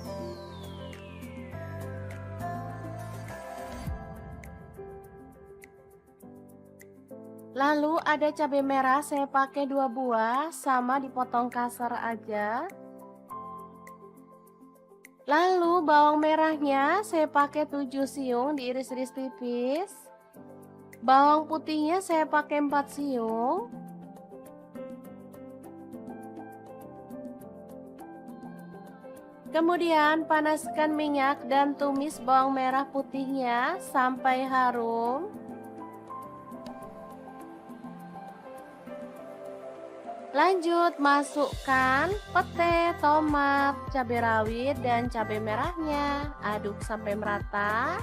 [SPEAKER 1] Lalu ada cabai merah, saya pakai 2 buah, sama dipotong kasar aja. Lalu bawang merahnya saya pakai 7 siung, diiris-iris tipis. Bawang putihnya saya pakai 4 siung. Kemudian panaskan minyak dan tumis bawang merah putihnya sampai harum. Lanjut, masukkan pete, tomat, cabai rawit, dan cabai merahnya. Aduk sampai merata.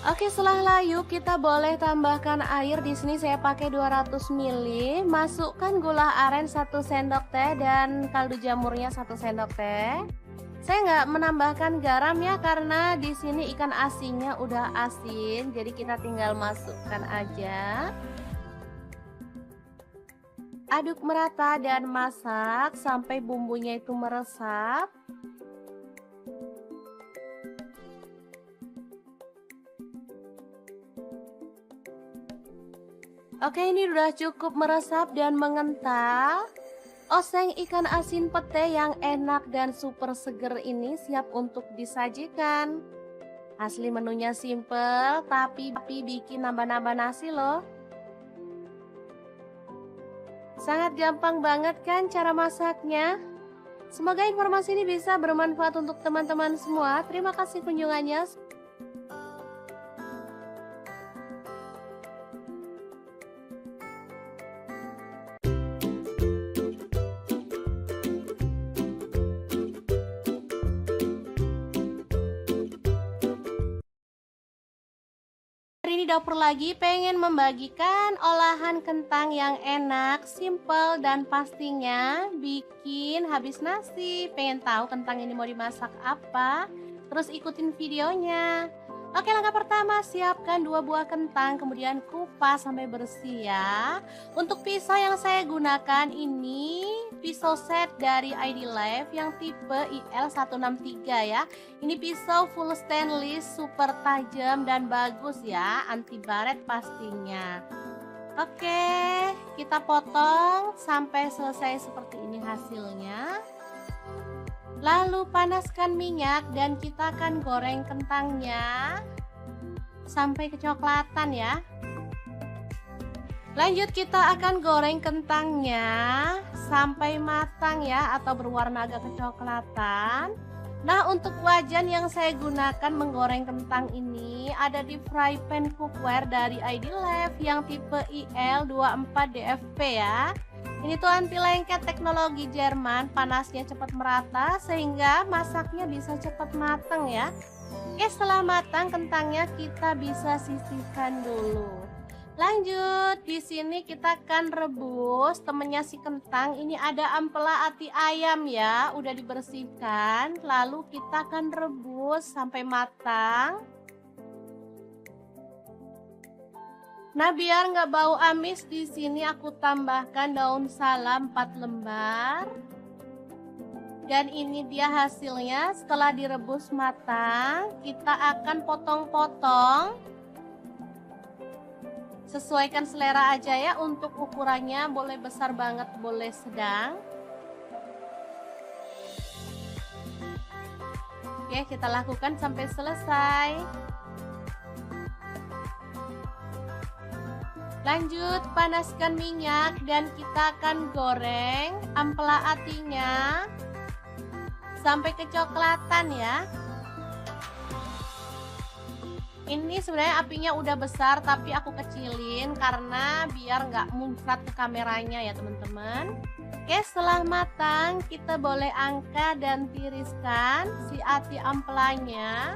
[SPEAKER 1] Oke, setelah layu kita boleh tambahkan air. Di sini saya pakai 200 ml. Masukkan gula aren 1 sendok teh dan kaldu jamurnya 1 sendok teh. Saya nggak menambahkan garam ya karena di sini ikan asinnya udah asin, jadi kita tinggal masukkan aja. Aduk merata dan masak sampai bumbunya itu meresap. Oke, ini udah cukup meresap dan mengental. Oseng ikan asin pete yang enak dan super seger ini siap untuk disajikan. Asli menunya simple, tapi bikin nambah-nambah nasi loh. Sangat gampang banget kan cara masaknya? Semoga informasi ini bisa bermanfaat untuk teman-teman semua. Terima kasih kunjungannya. Hari ini dapur lagi pengen membagikan olahan kentang yang enak, simple, dan pastinya bikin habis nasi. Pengen tahu kentang ini mau dimasak apa? Terus ikutin videonya. Oke, langkah pertama siapkan 2 buah kentang, kemudian kupas sampai bersih ya. Untuk pisau yang saya gunakan ini pisau set dari ID Life yang tipe IL163 ya. Ini pisau full stainless, super tajam dan bagus ya, anti baret pastinya. Oke, kita potong sampai selesai seperti ini hasilnya. Lalu panaskan minyak dan kita akan goreng kentangnya sampai kecoklatan ya. Lanjut kita akan goreng kentangnya sampai matang ya, atau berwarna agak kecoklatan. Nah, untuk wajan yang saya gunakan menggoreng kentang ini ada di fry pan cookware dari ID Life yang tipe IL24DFP ya. Ini tuh anti lengket teknologi Jerman, panasnya cepat merata sehingga masaknya bisa cepat matang ya. Oke, setelah matang kentangnya kita bisa sisihkan dulu. Lanjut, di sini kita akan rebus temennya si kentang. Ini ada ampela ati ayam ya, udah dibersihkan. Lalu kita akan rebus sampai matang. Nah, biar nggak bau amis, di sini aku tambahkan daun salam 4 lembar. Dan ini dia hasilnya setelah direbus matang. Kita akan potong-potong. Sesuaikan selera aja ya, untuk ukurannya boleh besar banget, boleh sedang. Oke, kita lakukan sampai selesai. Lanjut, panaskan minyak dan kita akan goreng ampela atinya sampai kecoklatan ya. Ini sebenarnya apinya udah besar tapi aku kecilin karena biar nggak muncrat ke kameranya ya teman-teman. Oke, setelah matang kita boleh angkat dan tiriskan si ati ampelanya.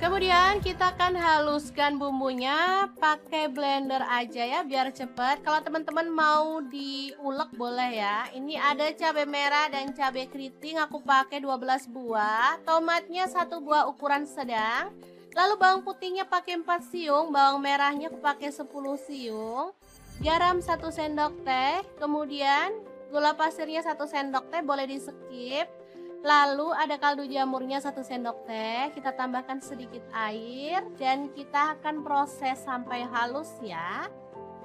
[SPEAKER 1] Kemudian kita akan haluskan bumbunya pakai blender aja ya biar cepet. Kalau teman-teman mau diulek boleh ya. Ini ada cabai merah dan cabai keriting, aku pakai 12 buah. Tomatnya 1 buah ukuran sedang. Lalu bawang putihnya pakai 4 siung, bawang merahnya aku pakai 10 siung. Garam 1 sendok teh, kemudian gula pasirnya 1 sendok teh, boleh di skip. Lalu ada kaldu jamurnya 1 sendok teh, kita tambahkan sedikit air dan kita akan proses sampai halus ya.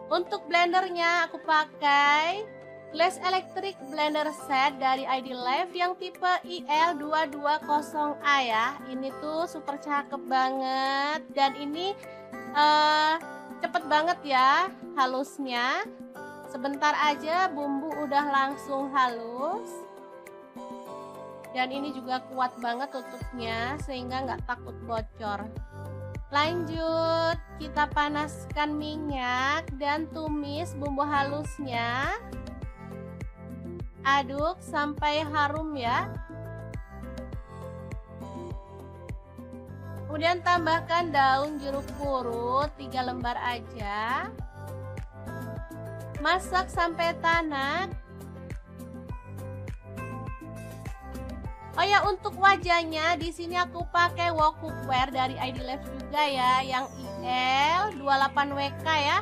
[SPEAKER 1] Untuk blendernya aku pakai Glass Electric Blender Set dari ID Life yang tipe IL220A ya. Ini tuh super cakep banget dan ini cepet banget ya halusnya. Sebentar aja bumbu udah langsung halus. Dan ini juga kuat banget tutupnya sehingga nggak takut bocor. Lanjut, kita panaskan minyak dan tumis bumbu halusnya. Aduk sampai harum ya. Kemudian tambahkan daun jeruk purut 3 lembar aja. Masak sampai tanak. Oh ya, untuk wajahnya di sini aku pakai wok cookware dari ID Life juga ya, yang IL 28WK ya.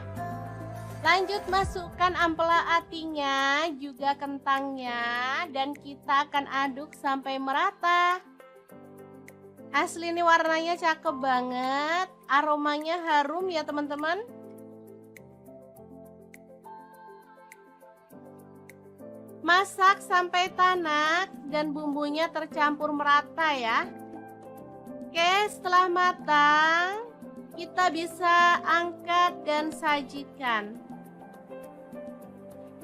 [SPEAKER 1] Lanjut masukkan ampela atinya, juga kentangnya, dan kita akan aduk sampai merata. Asli ini warnanya cakep banget, aromanya harum ya teman-teman. Masak sampai tanak dan bumbunya tercampur merata ya. Oke, setelah matang, kita bisa angkat dan sajikan.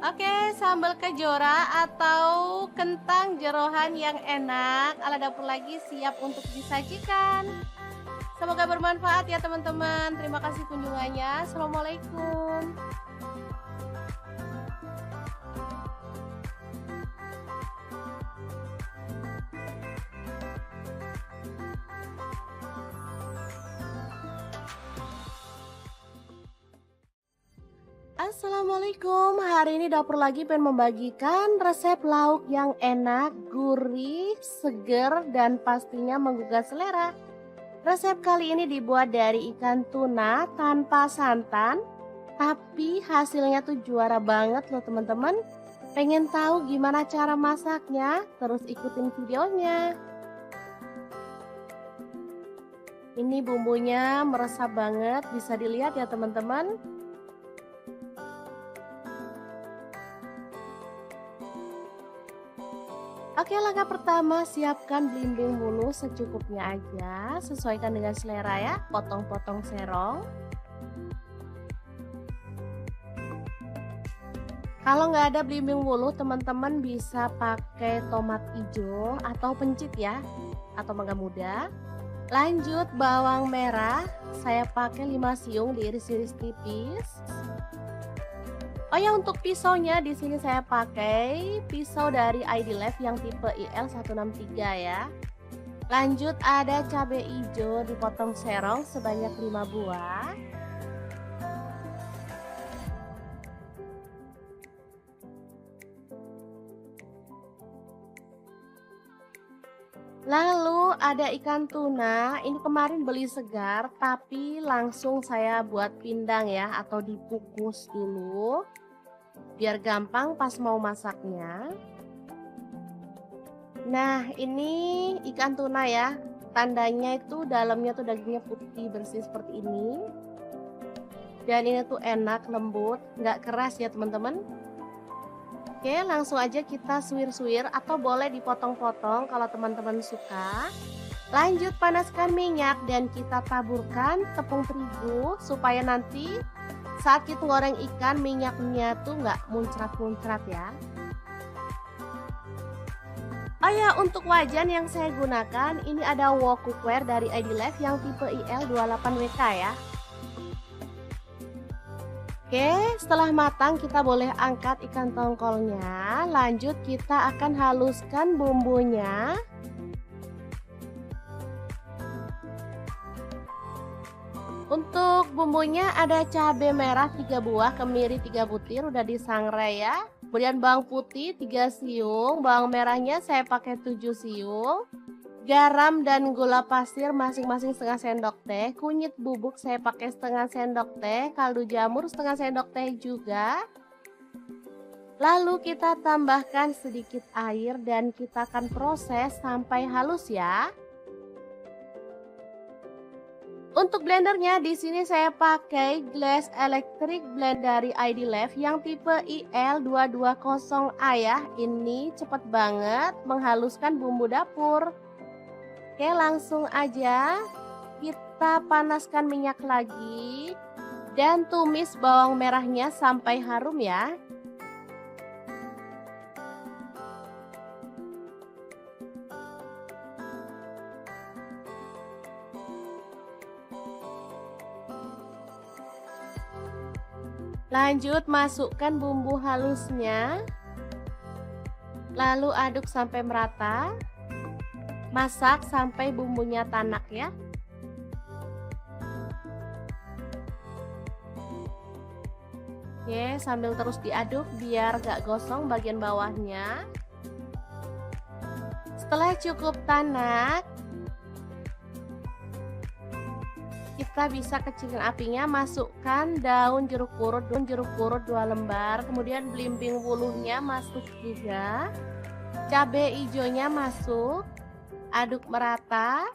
[SPEAKER 1] Oke, sambal kejora atau kentang jeroan yang enak ala dapur lagi siap untuk disajikan. Semoga bermanfaat ya teman-teman. Terima kasih kunjungannya. Assalamualaikum. Assalamualaikum, hari ini dapur lagi pengen membagikan resep lauk yang enak, gurih, seger, dan pastinya menggugah selera. Resep kali ini dibuat dari ikan tuna tanpa santan, tapi hasilnya tuh juara banget loh teman-teman. Pengen tahu gimana cara masaknya? Terus ikutin videonya. Ini bumbunya meresap banget, bisa dilihat ya teman-teman. Oke, langkah pertama siapkan belimbing bulu secukupnya aja, sesuaikan dengan selera ya, potong-potong serong. Kalau nggak ada belimbing bulu, teman-teman bisa pakai tomat hijau atau pencit ya, atau mangga muda. Lanjut bawang merah, saya pakai 5 siung diiris-iris tipis. Oh ya, untuk pisaunya di sini saya pakai pisau dari ID Life yang tipe IL163 ya. Lanjut ada cabai hijau dipotong serong sebanyak 5 buah. Lalu ada ikan tuna, ini kemarin beli segar tapi langsung saya buat pindang ya, atau dikukus dulu biar gampang pas mau masaknya. Nah, ini ikan tuna ya, tandanya itu dalamnya tuh dagingnya putih bersih seperti ini. Dan ini tuh enak, lembut, nggak keras ya teman-teman. Oke, langsung aja kita suwir-suwir atau boleh dipotong-potong kalau teman-teman suka. Lanjut panaskan minyak dan kita taburkan tepung terigu supaya nanti saat kita goreng ikan minyaknya tuh nggak muncrat-muncrat ya. Oh ya, untuk wajan yang saya gunakan ini ada wok cookware dari ID Life yang tipe IL28WK ya. Oke, setelah matang kita boleh angkat ikan tongkolnya. Lanjut kita akan haluskan bumbunya. Untuk bumbunya ada cabai merah 3 buah, kemiri 3 butir udah disangrai ya. Kemudian bawang putih 3 siung, bawang merahnya saya pakai 7 siung. Garam dan gula pasir masing-masing setengah sendok teh. Kunyit bubuk saya pakai setengah sendok teh. Kaldu jamur setengah sendok teh juga. Lalu kita tambahkan sedikit air dan kita akan proses sampai halus ya. Untuk blendernya di sini saya pakai Glass Electric Blend dari ID Life yang tipe IL220A ya. Ini cepet banget menghaluskan bumbu dapur. Oke, langsung aja kita panaskan minyak lagi dan tumis bawang merahnya sampai harum ya. Lanjut masukkan bumbu halusnya. Lalu aduk sampai merata. Masak sampai bumbunya tanak ya. Oke, sambil terus diaduk biar gak gosong bagian bawahnya. Setelah cukup tanak, kita bisa kecilin apinya, masukkan daun jeruk purut 2 lembar, kemudian belimbing wuluhnya masuk juga, cabai hijaunya masuk, aduk merata.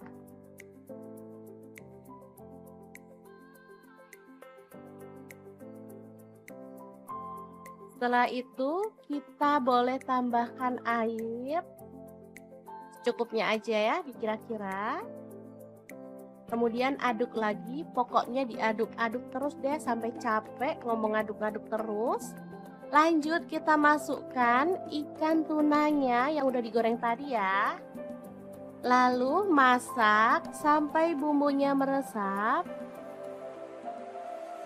[SPEAKER 1] Setelah itu kita boleh tambahkan air secukupnya aja ya, dikira-kira. Kemudian aduk lagi, pokoknya diaduk-aduk terus deh sampai capek ngomong aduk-aduk terus. Lanjut kita masukkan ikan tunanya yang udah digoreng tadi ya. Lalu masak sampai bumbunya meresap.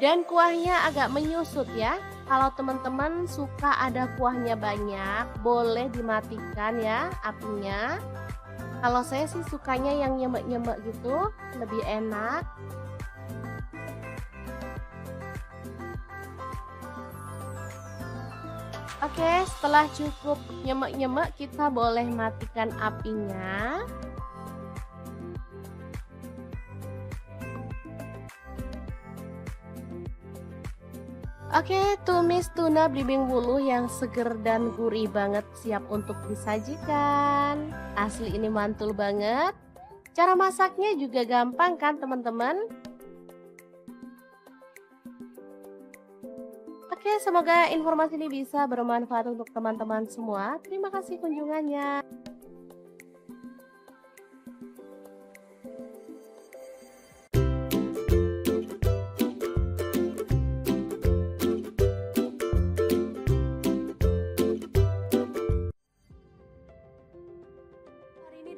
[SPEAKER 1] Dan kuahnya agak menyusut ya. Kalau teman-teman suka ada kuahnya banyak, boleh dimatikan ya apinya. Kalau saya sih sukanya yang nyemek-nyemek gitu, lebih enak. Oke, setelah cukup nyemek-nyemek, kita boleh matikan apinya. Oke, tumis tuna belimbing wuluh yang seger dan gurih banget siap untuk disajikan. Asli ini mantul banget. Cara masaknya juga gampang kan teman-teman? Oke, semoga informasi ini bisa bermanfaat untuk teman-teman semua. Terima kasih kunjungannya.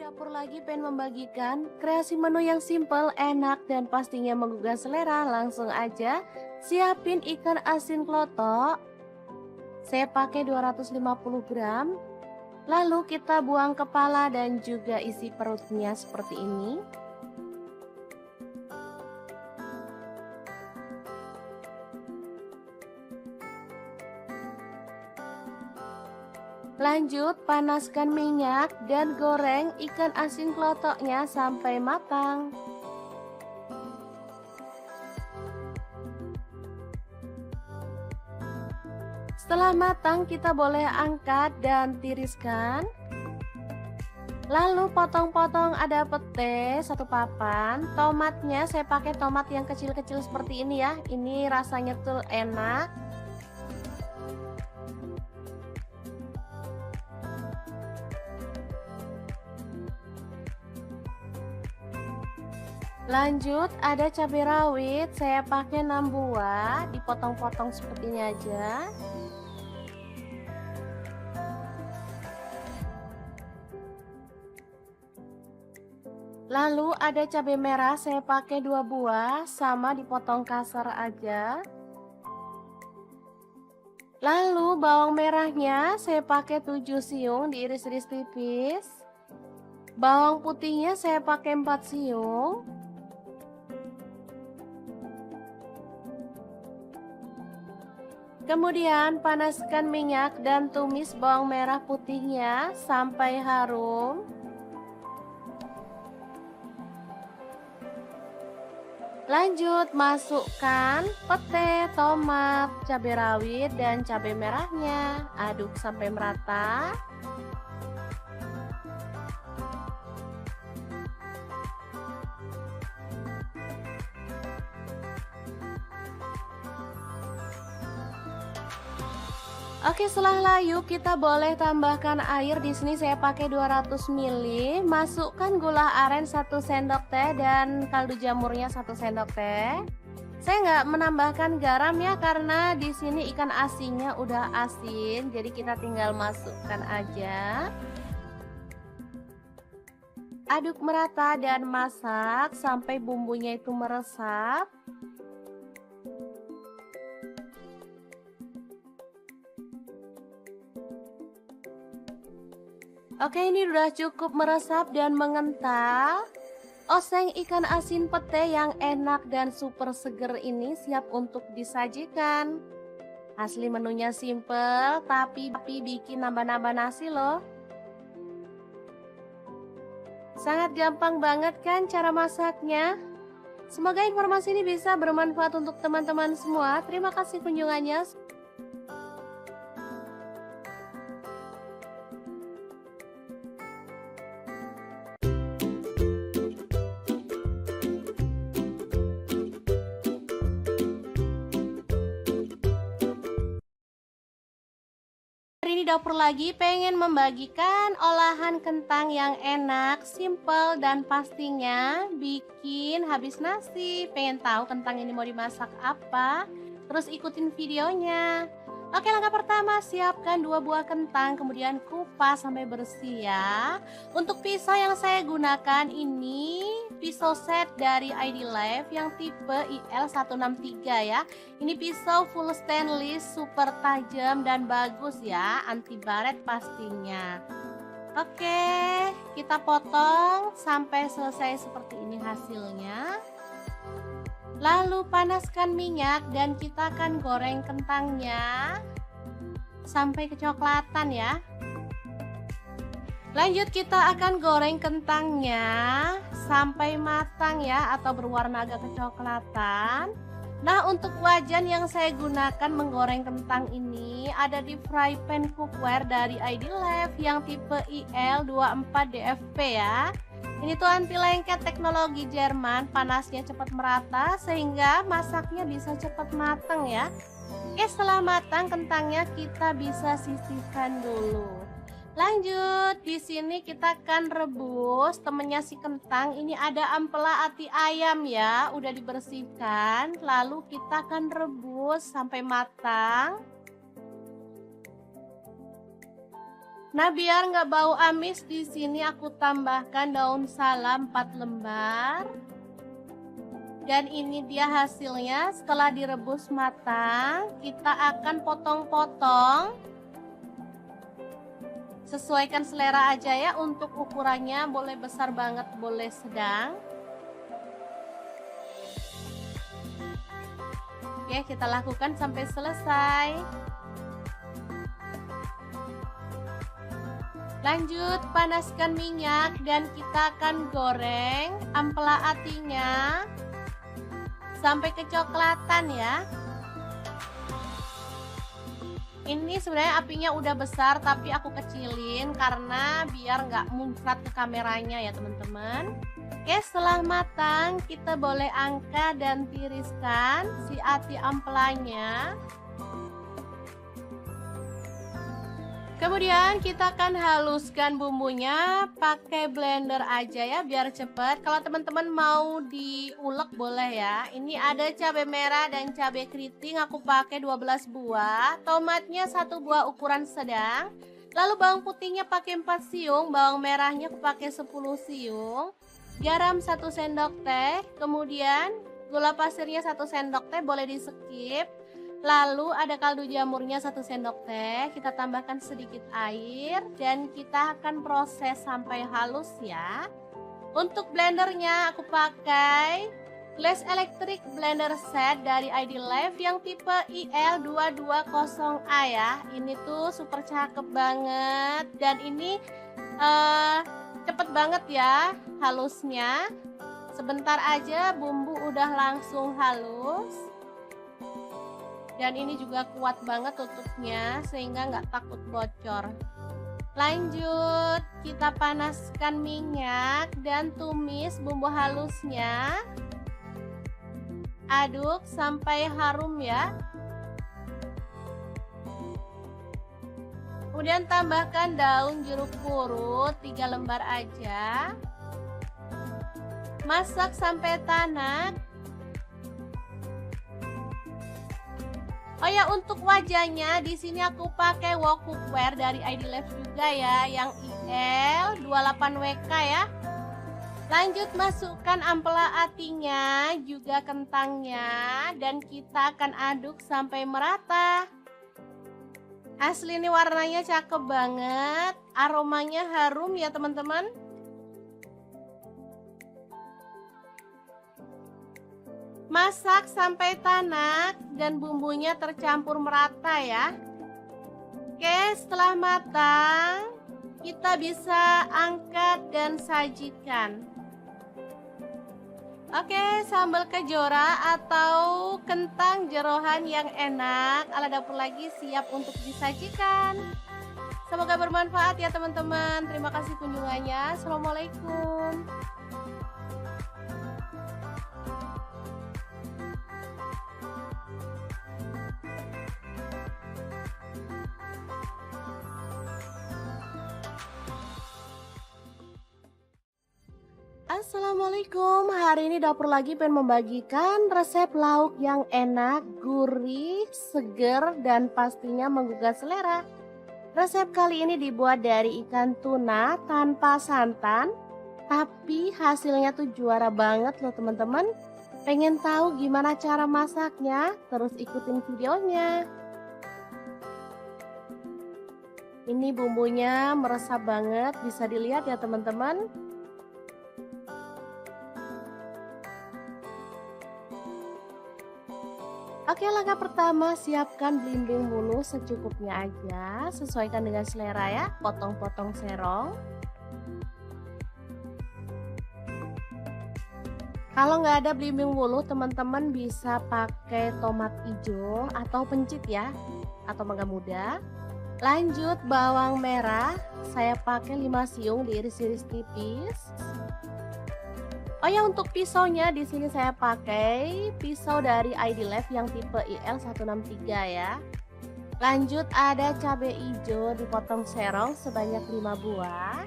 [SPEAKER 1] Dapur lagi pengen membagikan kreasi menu yang simple, enak, dan pastinya menggugah selera. Langsung aja siapin ikan asin klotok. Saya pakai 250 gram. Lalu kita buang kepala dan juga isi perutnya seperti ini. Lanjut panaskan minyak dan goreng ikan asin klotoknya sampai matang. Setelah matang kita boleh angkat dan tiriskan. Lalu potong-potong ada pete 1 papan. Tomatnya saya pakai tomat yang kecil-kecil seperti ini ya. Ini rasanya tuh enak. Lanjut ada cabai rawit, saya pakai 6 buah, dipotong-potong seperti ini aja. Lalu ada cabai merah, saya pakai 2 buah, sama dipotong kasar aja. Lalu bawang merahnya saya pakai 7 siung, diiris-iris tipis. Bawang putihnya saya pakai 4 siung. Kemudian panaskan minyak dan tumis bawang merah putihnya sampai harum. Lanjut masukkan pete, tomat, cabai rawit, dan cabai merahnya. Aduk sampai merata. Oke, setelah layu kita boleh tambahkan air. Di sini saya pakai 200 ml. Masukkan gula aren 1 sendok teh dan kaldu jamurnya 1 sendok teh. Saya nggak menambahkan garam ya karena di sini ikan asinnya udah asin, jadi kita tinggal masukkan aja. Aduk merata dan masak sampai bumbunya itu meresap. Oke, ini udah cukup meresap dan mengental. Oseng ikan asin pete yang enak dan super seger ini siap untuk disajikan. Asli menunya simple, tapi bikin nambah-nambah nasi loh. Sangat gampang banget kan cara masaknya? Semoga informasi ini bisa bermanfaat untuk teman-teman semua. Terima kasih kunjungannya. Hari ini dapur lagi pengen membagikan olahan kentang yang enak, simple, dan pastinya bikin habis nasi. Pengen tahu kentang ini mau dimasak apa? Terus ikutin videonya. Oke, langkah pertama siapkan 2 buah kentang, kemudian kupas sampai bersih ya. Untuk pisau yang saya gunakan ini pisau set dari ID Life yang tipe IL163 ya. Ini pisau full stainless, super tajam dan bagus ya, anti baret pastinya. Oke, kita potong sampai selesai seperti ini hasilnya. Lalu panaskan minyak dan kita akan goreng kentangnya sampai kecoklatan ya. Lanjut kita akan goreng kentangnya sampai matang ya, atau berwarna agak kecoklatan. Nah, untuk wajan yang saya gunakan menggoreng kentang ini ada di fry pan cookware dari ID Life yang tipe IL24DFP ya. Ini tuh anti lengket teknologi Jerman, panasnya cepat merata sehingga masaknya bisa cepat matang ya. Oke, setelah matang kentangnya kita bisa sisihkan dulu. Lanjut, di sini kita akan rebus temennya si kentang. Ini ada ampela ati ayam ya, udah dibersihkan. Lalu kita akan rebus sampai matang. Nah, biar nggak bau amis, di sini aku tambahkan daun salam 4 lembar. Dan ini dia hasilnya setelah direbus matang. Kita akan potong-potong. Sesuaikan selera aja ya, untuk ukurannya boleh besar banget, boleh sedang. Oke, kita lakukan sampai selesai. Lanjut, panaskan minyak dan kita akan goreng ampela atinya sampai kecoklatan ya. Ini sebenarnya apinya udah besar tapi aku kecilin karena biar nggak muncrat ke kameranya ya teman-teman. Oke, setelah matang kita boleh angkat dan tiriskan si ati ampelanya. Kemudian kita akan haluskan bumbunya pakai blender aja ya biar cepet. Kalau teman-teman mau diulek boleh ya. Ini ada cabai merah dan cabai keriting, aku pakai 12 buah. Tomatnya 1 buah ukuran sedang. Lalu bawang putihnya pakai 4 siung, bawang merahnya aku pakai 10 siung. Garam 1 sendok teh, kemudian gula pasirnya 1 sendok teh, boleh di skip. Lalu ada kaldu jamurnya 1 sendok teh, kita tambahkan sedikit air dan kita akan proses sampai halus ya. Untuk blendernya aku pakai Glass Electric Blender Set dari ID Life yang tipe IL220A ya. Ini tuh super cakep banget dan ini cepet banget ya halusnya. Sebentar aja bumbu udah langsung halus. Dan ini juga kuat banget tutupnya sehingga nggak takut bocor. Lanjut, kita panaskan minyak dan tumis bumbu halusnya. Aduk sampai harum ya. Kemudian tambahkan daun jeruk purut 3 lembar aja. Masak sampai tanak. Oh ya, untuk wajahnya di sini aku pakai wok cookware dari ID Life juga ya, yang IL28WK ya. Lanjut masukkan ampela atinya, juga kentangnya, dan kita akan aduk sampai merata. Asli ini warnanya cakep banget, aromanya harum ya teman-teman. Masak sampai tanak dan bumbunya tercampur merata ya. Oke, setelah matang, kita bisa angkat dan sajikan. Oke, sambal kejora atau kentang jeroan yang enak ala dapur lagi siap untuk disajikan. Semoga bermanfaat ya teman-teman. Terima kasih kunjungannya. Assalamualaikum. Assalamualaikum, hari ini dapur lagi pengen membagikan resep lauk yang enak, gurih, seger, dan pastinya menggugah selera. Resep kali ini dibuat dari ikan tuna tanpa santan, tapi hasilnya tuh juara banget loh teman-teman. Pengen tahu gimana cara masaknya? Terus ikutin videonya. Ini bumbunya meresap banget, bisa dilihat ya teman-teman. Oke, langkah pertama siapkan belimbing bulu secukupnya aja, sesuaikan dengan selera ya, potong-potong serong. Kalau nggak ada belimbing bulu, teman-teman bisa pakai tomat hijau atau pencit ya, atau mangga muda. Lanjut bawang merah, saya pakai 5 siung diiris-iris tipis. Oh ya, untuk pisaunya di sini saya pakai pisau dari ID Life yang tipe IL163 ya. Lanjut ada cabai hijau dipotong serong sebanyak 5 buah.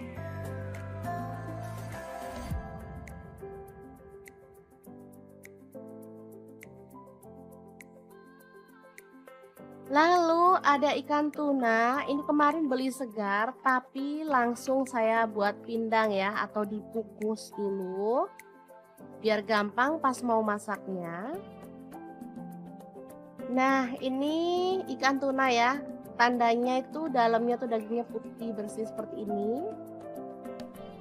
[SPEAKER 1] Lalu ada ikan tuna, ini kemarin beli segar tapi langsung saya buat pindang ya, atau dikukus dulu biar gampang pas mau masaknya. Nah, ini ikan tuna ya, tandanya itu dalamnya tuh dagingnya putih bersih seperti ini.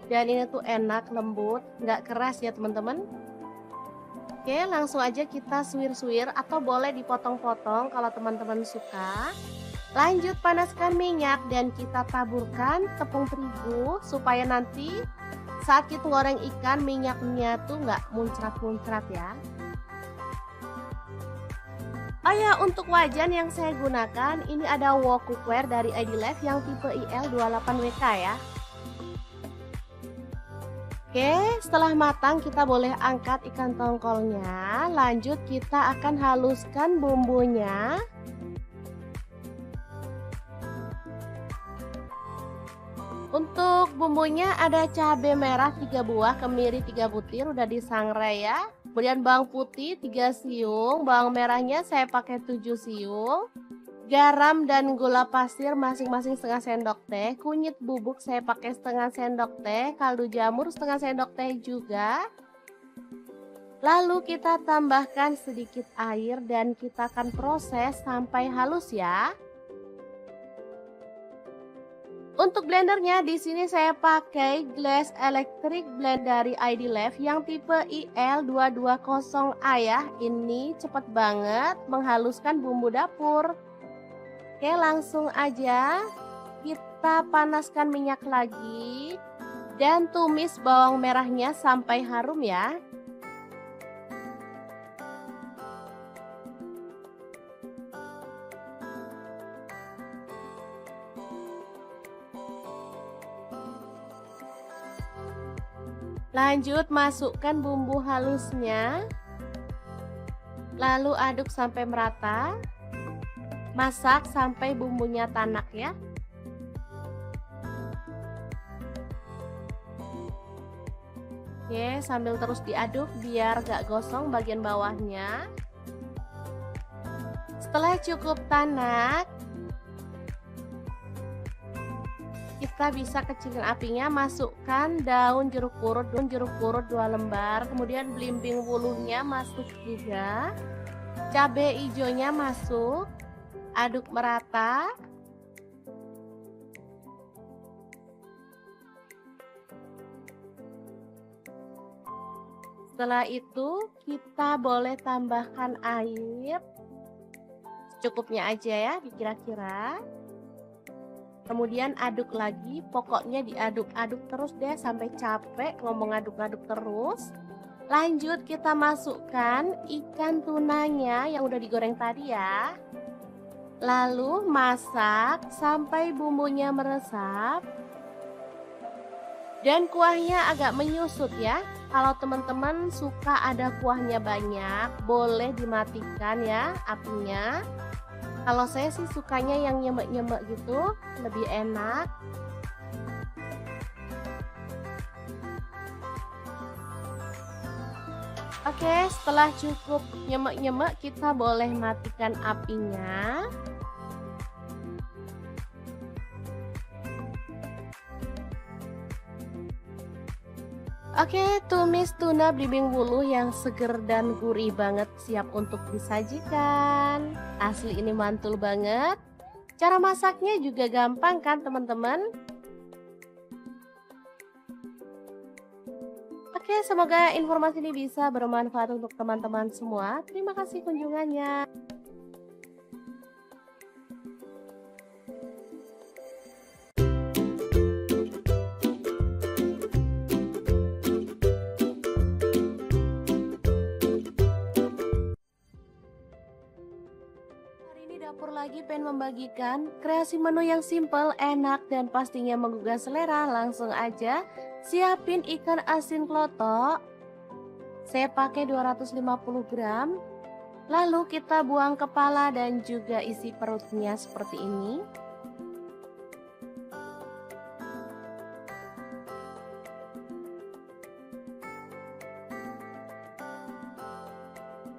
[SPEAKER 1] Dan ini tuh enak, lembut, nggak keras ya teman-teman. Oke, langsung aja kita suwir-suwir atau boleh dipotong-potong kalau teman-teman suka. Lanjut panaskan minyak dan kita taburkan tepung terigu supaya nanti saat kita goreng ikan minyaknya tuh nggak muncrat-muncrat ya. Oh ya, untuk wajan yang saya gunakan ini ada wok cookware dari ID Life yang tipe IL28WK ya. Oke, setelah matang kita boleh angkat ikan tongkolnya. Lanjut kita akan haluskan bumbunya. Untuk bumbunya ada cabai merah 3 buah, kemiri 3 butir udah disangrai ya. Kemudian bawang putih 3 siung, bawang merahnya saya pakai 7 siung. Garam dan gula pasir masing-masing setengah sendok teh. Kunyit bubuk saya pakai setengah sendok teh. Kaldu jamur setengah sendok teh juga. Lalu kita tambahkan sedikit air dan kita akan proses sampai halus ya. Untuk blendernya di sini saya pakai Glass Electric Blend dari ID Life yang tipe IL220A ya. Ini cepat banget menghaluskan bumbu dapur. Oke, langsung aja kita panaskan minyak lagi dan tumis bawang merahnya sampai harum ya. Lanjut masukkan bumbu halusnya. Lalu aduk sampai merata. Masak sampai bumbunya tanak ya. Oke, sambil terus diaduk biar gak gosong bagian bawahnya. Setelah cukup tanak, kita bisa kecilin apinya, masukkan daun jeruk purut 2 lembar, kemudian belimbing wuluhnya masuk juga, cabai hijaunya masuk, aduk merata. Setelah itu kita boleh tambahkan air secukupnya aja ya, dikira-kira. Kemudian aduk lagi, pokoknya diaduk-aduk terus deh sampai capek ngomong aduk-aduk terus. Lanjut kita masukkan ikan tunanya yang udah digoreng tadi ya. Lalu masak sampai bumbunya meresap dan kuahnya agak menyusut ya. Kalau teman-teman suka ada kuahnya banyak, boleh dimatikan ya apinya. Kalau saya sih sukanya yang nyemek-nyemek gitu, lebih enak. Oke, setelah cukup nyemek-nyemek, kita boleh matikan apinya. Oke, tumis tuna belimbing wuluh yang seger dan gurih banget siap untuk disajikan. Asli ini mantul banget. Cara masaknya juga gampang kan teman-teman? Oke, semoga informasi ini bisa bermanfaat untuk teman-teman semua. Terima kasih kunjungannya. Hari ini dapur lagi pengen membagikan kreasi menu yang simple, enak, dan pastinya menggugah selera. Langsung aja siapin ikan asin klotok. Saya pakai 250 gram. Lalu kita buang kepala dan juga isi perutnya seperti ini.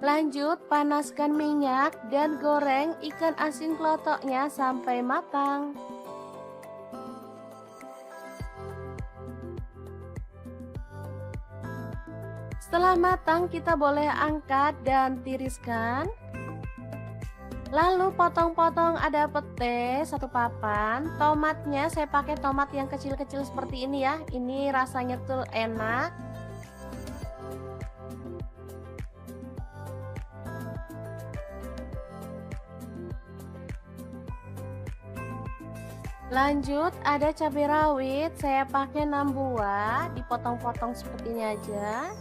[SPEAKER 1] Lanjut panaskan minyak dan goreng ikan asin klotoknya sampai matang. Setelah matang kita boleh angkat dan tiriskan. Lalu potong-potong ada pete 1 papan. Tomatnya saya pakai tomat yang kecil-kecil seperti ini ya. Ini rasanya tuh enak. Lanjut ada cabai rawit, saya pakai 6 buah, dipotong-potong seperti ini aja.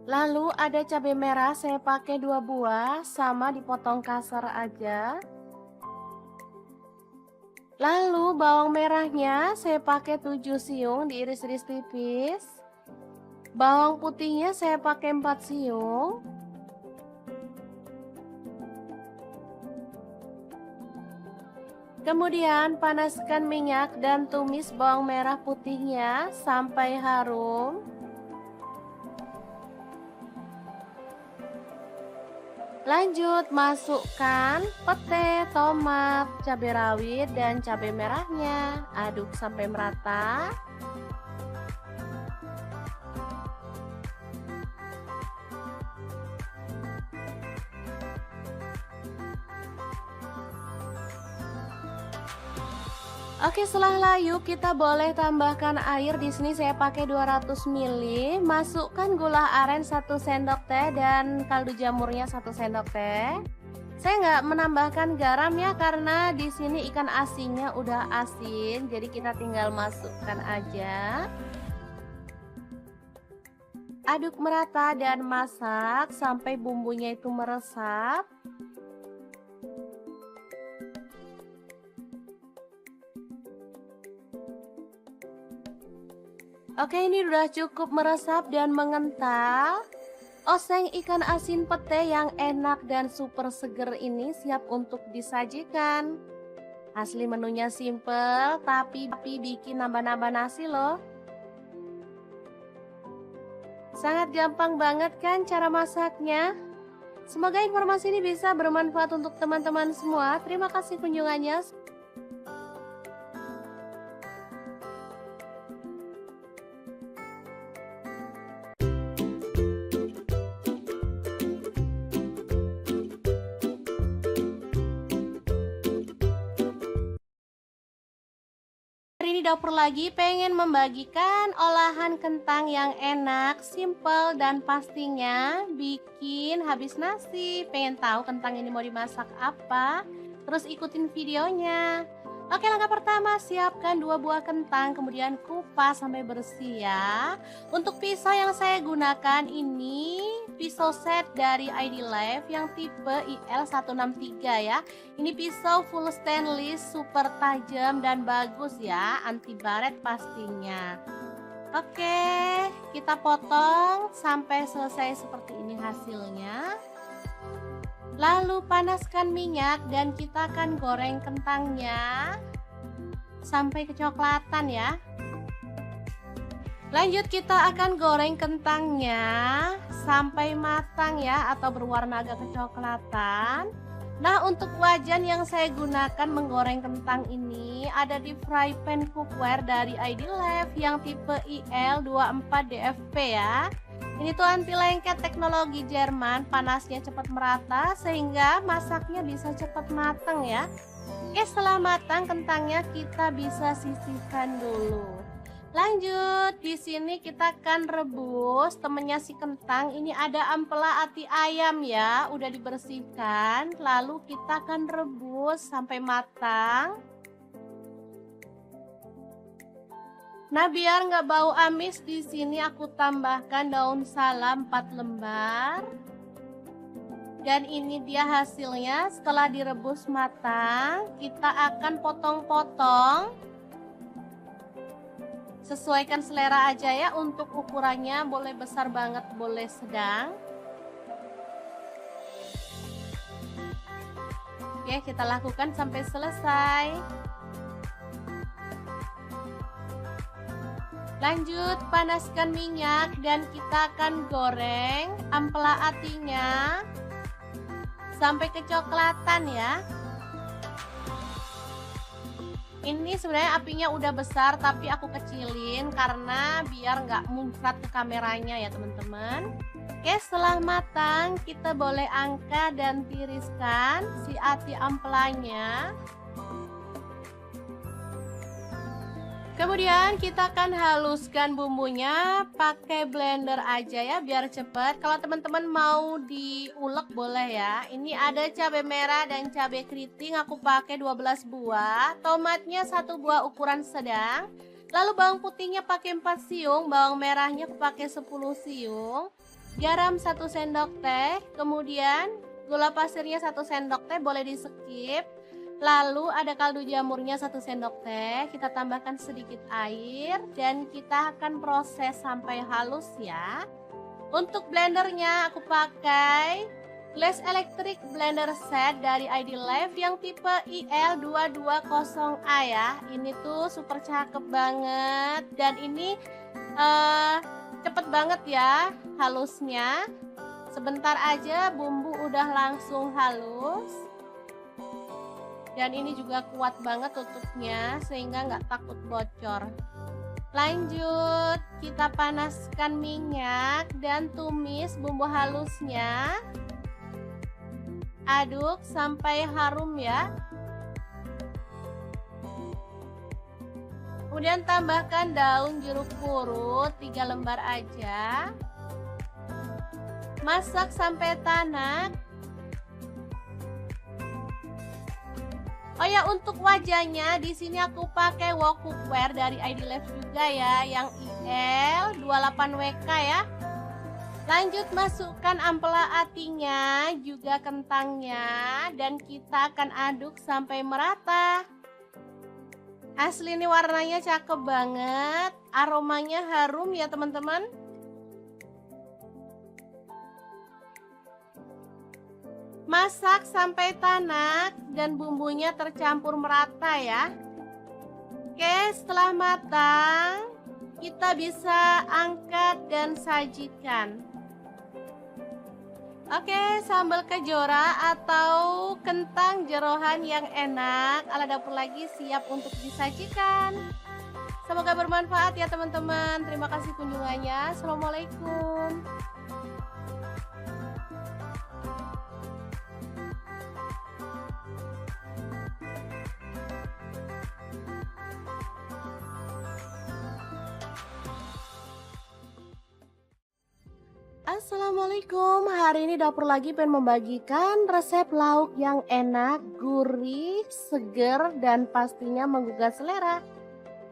[SPEAKER 1] Lalu ada cabai merah, saya pakai 2 buah, sama dipotong kasar aja. Lalu bawang merahnya saya pakai 7 siung, diiris-iris tipis. Bawang putihnya saya pakai 4 siung. Kemudian panaskan minyak dan tumis bawang merah putihnya sampai harum. Lanjut masukkan pete, tomat, cabai rawit, dan cabai merahnya. Aduk sampai merata. Oke, setelah layu kita boleh tambahkan air. Di sini saya pakai 200 ml. Masukkan gula aren 1 sendok teh dan kaldu jamurnya 1 sendok teh. Saya nggak menambahkan garam ya karena di sini ikan asinnya udah asin, jadi kita tinggal masukkan aja. Aduk merata dan masak sampai bumbunya itu meresap. Oke, ini udah cukup meresap dan mengental. Oseng ikan asin pete yang enak dan super seger ini siap untuk disajikan. Asli menunya simple, tapi bikin nambah-nambah nasi loh. Sangat gampang banget kan cara masaknya? Semoga informasi ini bisa bermanfaat untuk teman-teman semua. Terima kasih kunjungannya. Hari ini dapur lagi pengen membagikan olahan kentang yang enak, simple, dan pastinya bikin habis nasi. Pengen tahu kentang ini mau dimasak apa? Terus ikutin videonya. Oke, langkah pertama siapkan 2 buah kentang, kemudian kupas sampai bersih ya. Untuk pisau yang saya gunakan ini pisau set dari ID Life yang tipe IL163 ya. Ini pisau full stainless, super tajam dan bagus ya, anti baret pastinya. Oke, kita potong sampai selesai seperti ini hasilnya. Lalu panaskan minyak dan kita akan goreng kentangnya sampai kecoklatan ya. Lanjut kita akan goreng kentangnya sampai matang ya, atau berwarna agak kecoklatan. Nah, untuk wajan yang saya gunakan menggoreng kentang ini ada di fry pan cookware dari ID Life yang tipe IL24DFP ya. Ini tuh anti lengket teknologi Jerman, panasnya cepat merata sehingga masaknya bisa cepat matang ya. Oke, setelah matang kentangnya kita bisa sisihkan dulu. Lanjut, di sini kita akan rebus temennya si kentang. Ini ada ampela ati ayam ya, udah dibersihkan. Lalu kita akan rebus sampai matang. Nah, biar nggak bau amis, di sini aku tambahkan daun salam 4 lembar. Dan ini dia hasilnya setelah direbus matang. Kita akan potong-potong. Sesuaikan selera aja ya, untuk ukurannya boleh besar banget, boleh sedang. Oke, kita lakukan sampai selesai. Lanjut, panaskan minyak dan kita akan goreng ampela atinya sampai kecoklatan ya. Ini sebenarnya apinya udah besar tapi aku kecilin karena biar nggak muncrat ke kameranya ya teman-teman. Oke, setelah matang kita boleh angkat dan tiriskan si ati ampelanya. Kemudian kita akan haluskan bumbunya pakai blender aja ya biar cepet. Kalau teman-teman mau diulek boleh ya. Ini ada cabai merah dan cabai keriting, aku pakai 12 buah. Tomatnya 1 buah ukuran sedang. Lalu bawang putihnya pakai 4 siung, bawang merahnya aku pakai 10 siung. Garam 1 sendok teh, kemudian gula pasirnya 1 sendok teh, boleh di skip. Lalu ada kaldu jamurnya 1 sendok teh, kita tambahkan sedikit air dan kita akan proses sampai halus ya. Untuk blendernya aku pakai Glass Electric Blender Set dari ID Life yang tipe IL220A ya. Ini tuh super cakep banget dan ini cepet banget ya halusnya. Sebentar aja bumbu udah langsung halus. Dan ini juga kuat banget tutupnya sehingga nggak takut bocor. Lanjut, kita panaskan minyak dan tumis bumbu halusnya. Aduk sampai harum ya. Kemudian tambahkan daun jeruk purut 3 lembar aja. Masak sampai tanak. Oh ya, untuk wajahnya di sini aku pakai wok cookware dari ID Life juga ya, yang IL28WK ya. Lanjut masukkan ampela atinya, juga kentangnya, dan kita akan aduk sampai merata. Asli ini warnanya cakep banget, aromanya harum ya teman-teman. Masak sampai tanak dan bumbunya tercampur merata ya. Oke, setelah matang kita bisa angkat dan sajikan. Oke, sambal kejora atau kentang jeroan yang enak ala dapur lagi siap untuk disajikan. Semoga bermanfaat ya teman-teman. Terima kasih kunjungannya. Assalamualaikum. Assalamualaikum, hari ini dapur lagi pengen membagikan resep lauk yang enak, gurih, seger, dan pastinya menggugah selera.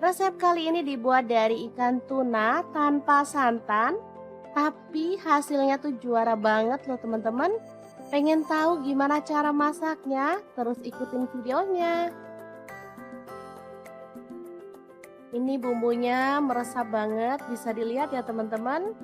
[SPEAKER 1] Resep kali ini dibuat dari ikan tuna tanpa santan, tapi hasilnya tuh juara banget loh teman-teman. Pengen tahu gimana cara masaknya? Terus ikutin videonya. Ini bumbunya meresap banget, bisa dilihat ya teman-teman.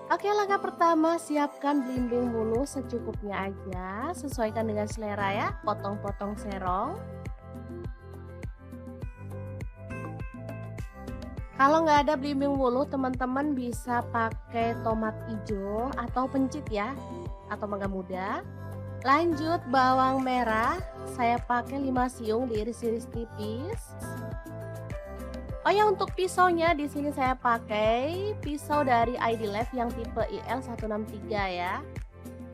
[SPEAKER 1] Oke, langkah pertama siapkan belimbing bulu secukupnya aja, sesuaikan dengan selera ya, potong-potong serong. Kalau nggak ada belimbing bulu, teman-teman bisa pakai tomat hijau atau pencit ya, atau mangga muda. Lanjut bawang merah, saya pakai 5 siung diiris-iris tipis. Oh ya, untuk pisaunya di sini saya pakai pisau dari ID Life yang tipe IL163 ya.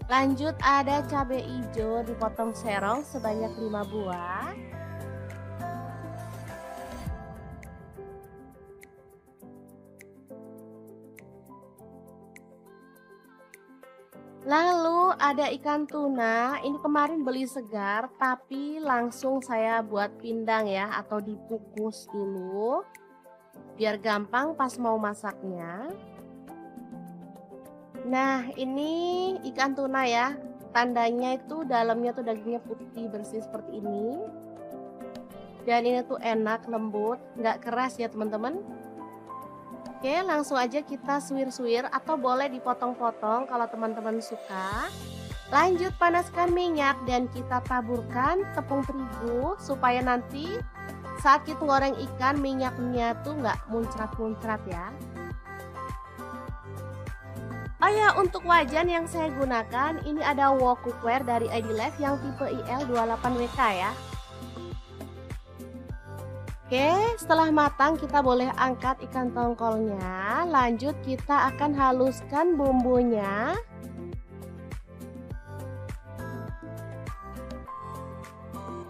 [SPEAKER 1] Lanjut ada cabai hijau dipotong serong sebanyak 5 buah. Lalu ada ikan tuna, ini kemarin beli segar tapi langsung saya buat pindang ya, atau dikukus dulu biar gampang pas mau masaknya. Nah, ini ikan tuna ya, tandanya itu dalamnya tuh dagingnya putih bersih seperti ini. Dan ini tuh enak, lembut, nggak keras ya teman-teman. Oke, langsung aja kita suwir-suwir atau boleh dipotong-potong kalau teman-teman suka. Lanjut panaskan minyak dan kita taburkan tepung terigu supaya nanti saat kita goreng ikan minyaknya tuh nggak muncrat-muncrat ya. Oh ya, untuk wajan yang saya gunakan ini ada wok cookware dari ID Life yang tipe IL28WK ya. Oke, setelah matang kita boleh angkat ikan tongkolnya. Lanjut kita akan haluskan bumbunya.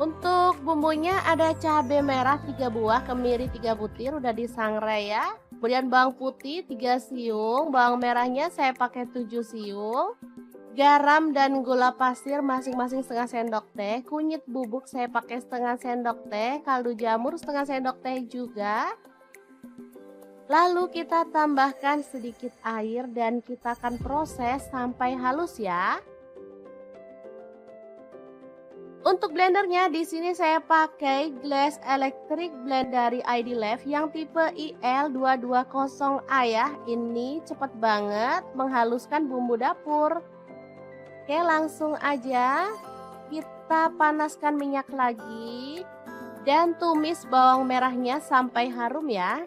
[SPEAKER 1] Untuk bumbunya ada cabai merah 3 buah, kemiri 3 butir udah disangrai ya. Kemudian bawang putih 3 siung, bawang merahnya saya pakai 7 siung. Garam dan gula pasir masing-masing setengah sendok teh. Kunyit bubuk saya pakai setengah sendok teh. Kaldu jamur setengah sendok teh juga. Lalu kita tambahkan sedikit air dan kita akan proses sampai halus ya. Untuk blendernya di sini saya pakai Glass Electric Blend dari ID Life yang tipe IL220A ya. Ini cepet banget menghaluskan bumbu dapur. Oke, langsung aja kita panaskan minyak lagi dan tumis bawang merahnya sampai harum ya.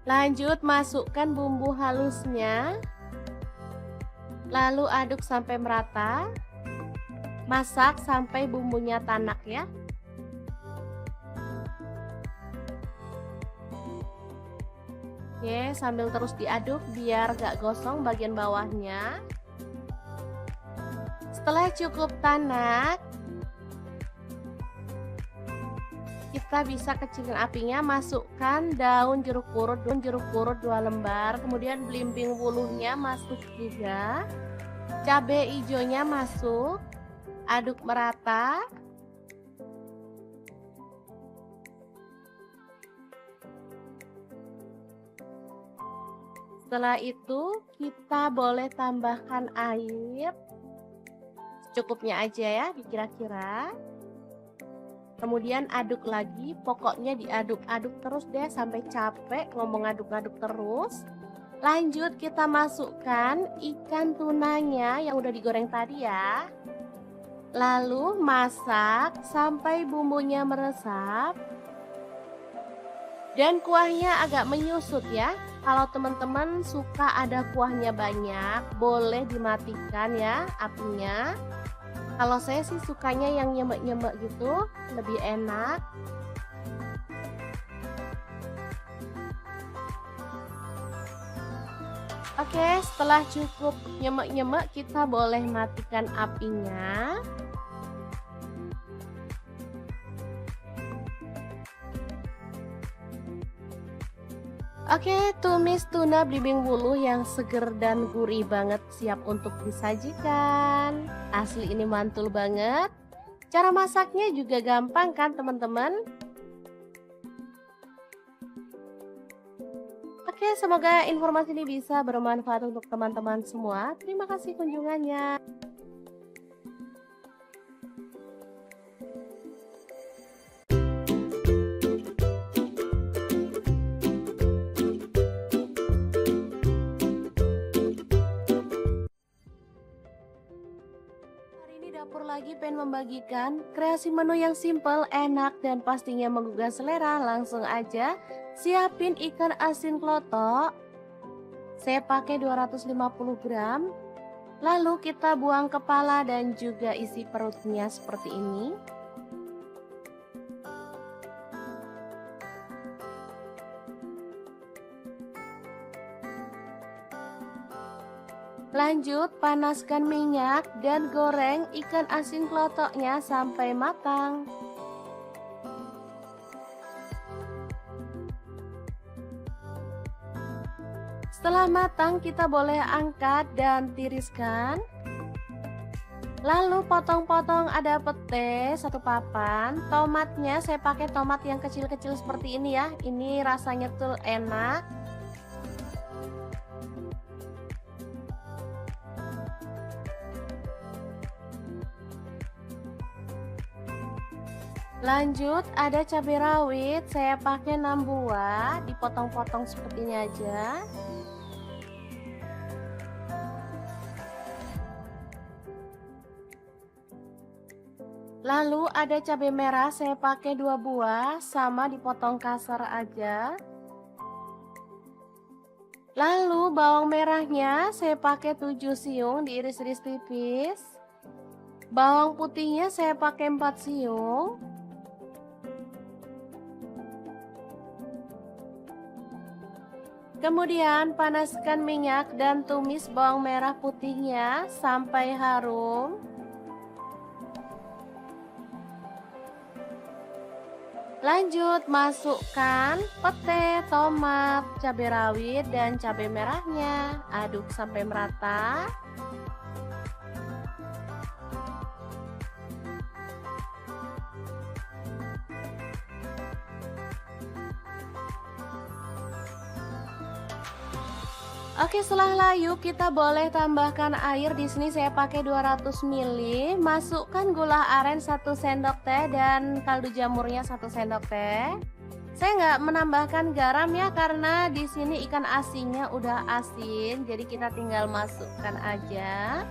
[SPEAKER 1] Lanjut masukkan bumbu halusnya. Lalu aduk sampai merata. Masak sampai bumbunya tanak ya. Oke, sambil terus diaduk biar gak gosong bagian bawahnya. Setelah cukup tanak, kita bisa kecilin apinya, masukkan daun jeruk purut 2 lembar, kemudian belimbing bulunya masuk juga, cabai hijaunya masuk, aduk merata. Setelah itu kita boleh tambahkan air secukupnya aja ya, kira-kira. Kemudian aduk lagi, pokoknya diaduk-aduk terus deh sampai capek ngomong aduk-aduk terus. Lanjut kita masukkan ikan tunanya yang udah digoreng tadi ya. Lalu masak sampai bumbunya meresap. Dan kuahnya agak menyusut ya. Kalau teman-teman suka ada kuahnya banyak, boleh dimatikan ya apinya. Kalau saya sih sukanya yang nyemek-nyemek gitu, lebih enak. Oke, setelah cukup nyemek-nyemek, kita boleh matikan apinya. Oke, tumis tuna belimbing wuluh yang seger dan gurih banget siap untuk disajikan. Asli ini mantul banget. Cara masaknya juga gampang kan teman-teman? Oke, semoga informasi ini bisa bermanfaat untuk teman-teman semua. Terima kasih kunjungannya. Hari ini dapur lagi pengen membagikan kreasi menu yang simple, enak, dan pastinya menggugah selera. Langsung aja siapin ikan asin klotok. Saya pakai 250 gram. Lalu kita buang kepala dan juga isi perutnya seperti ini. Lanjut panaskan minyak dan goreng ikan asin klotoknya sampai matang. Setelah matang kita boleh angkat dan tiriskan. Lalu potong-potong ada pete 1 papan. Tomatnya saya pakai tomat yang kecil-kecil seperti ini ya. Ini rasanya tuh enak. Lanjut ada cabai rawit, saya pakai 6 buah, dipotong-potong seperti ini aja. Lalu ada cabai merah, saya pakai 2 buah, sama dipotong kasar aja. Lalu bawang merahnya saya pakai 7 siung, diiris-iris tipis. Bawang putihnya saya pakai 4 siung. Kemudian panaskan minyak dan tumis bawang merah putihnya sampai harum. Lanjut masukkan pete, tomat, cabai rawit, dan cabai merahnya. Aduk sampai merata. Oke, setelah layu kita boleh tambahkan air. Di sini saya pakai 200 ml. Masukkan gula aren 1 sendok teh dan kaldu jamurnya 1 sendok teh. Saya nggak menambahkan garam ya karena di sini ikan asinnya udah asin, jadi kita tinggal masukkan aja.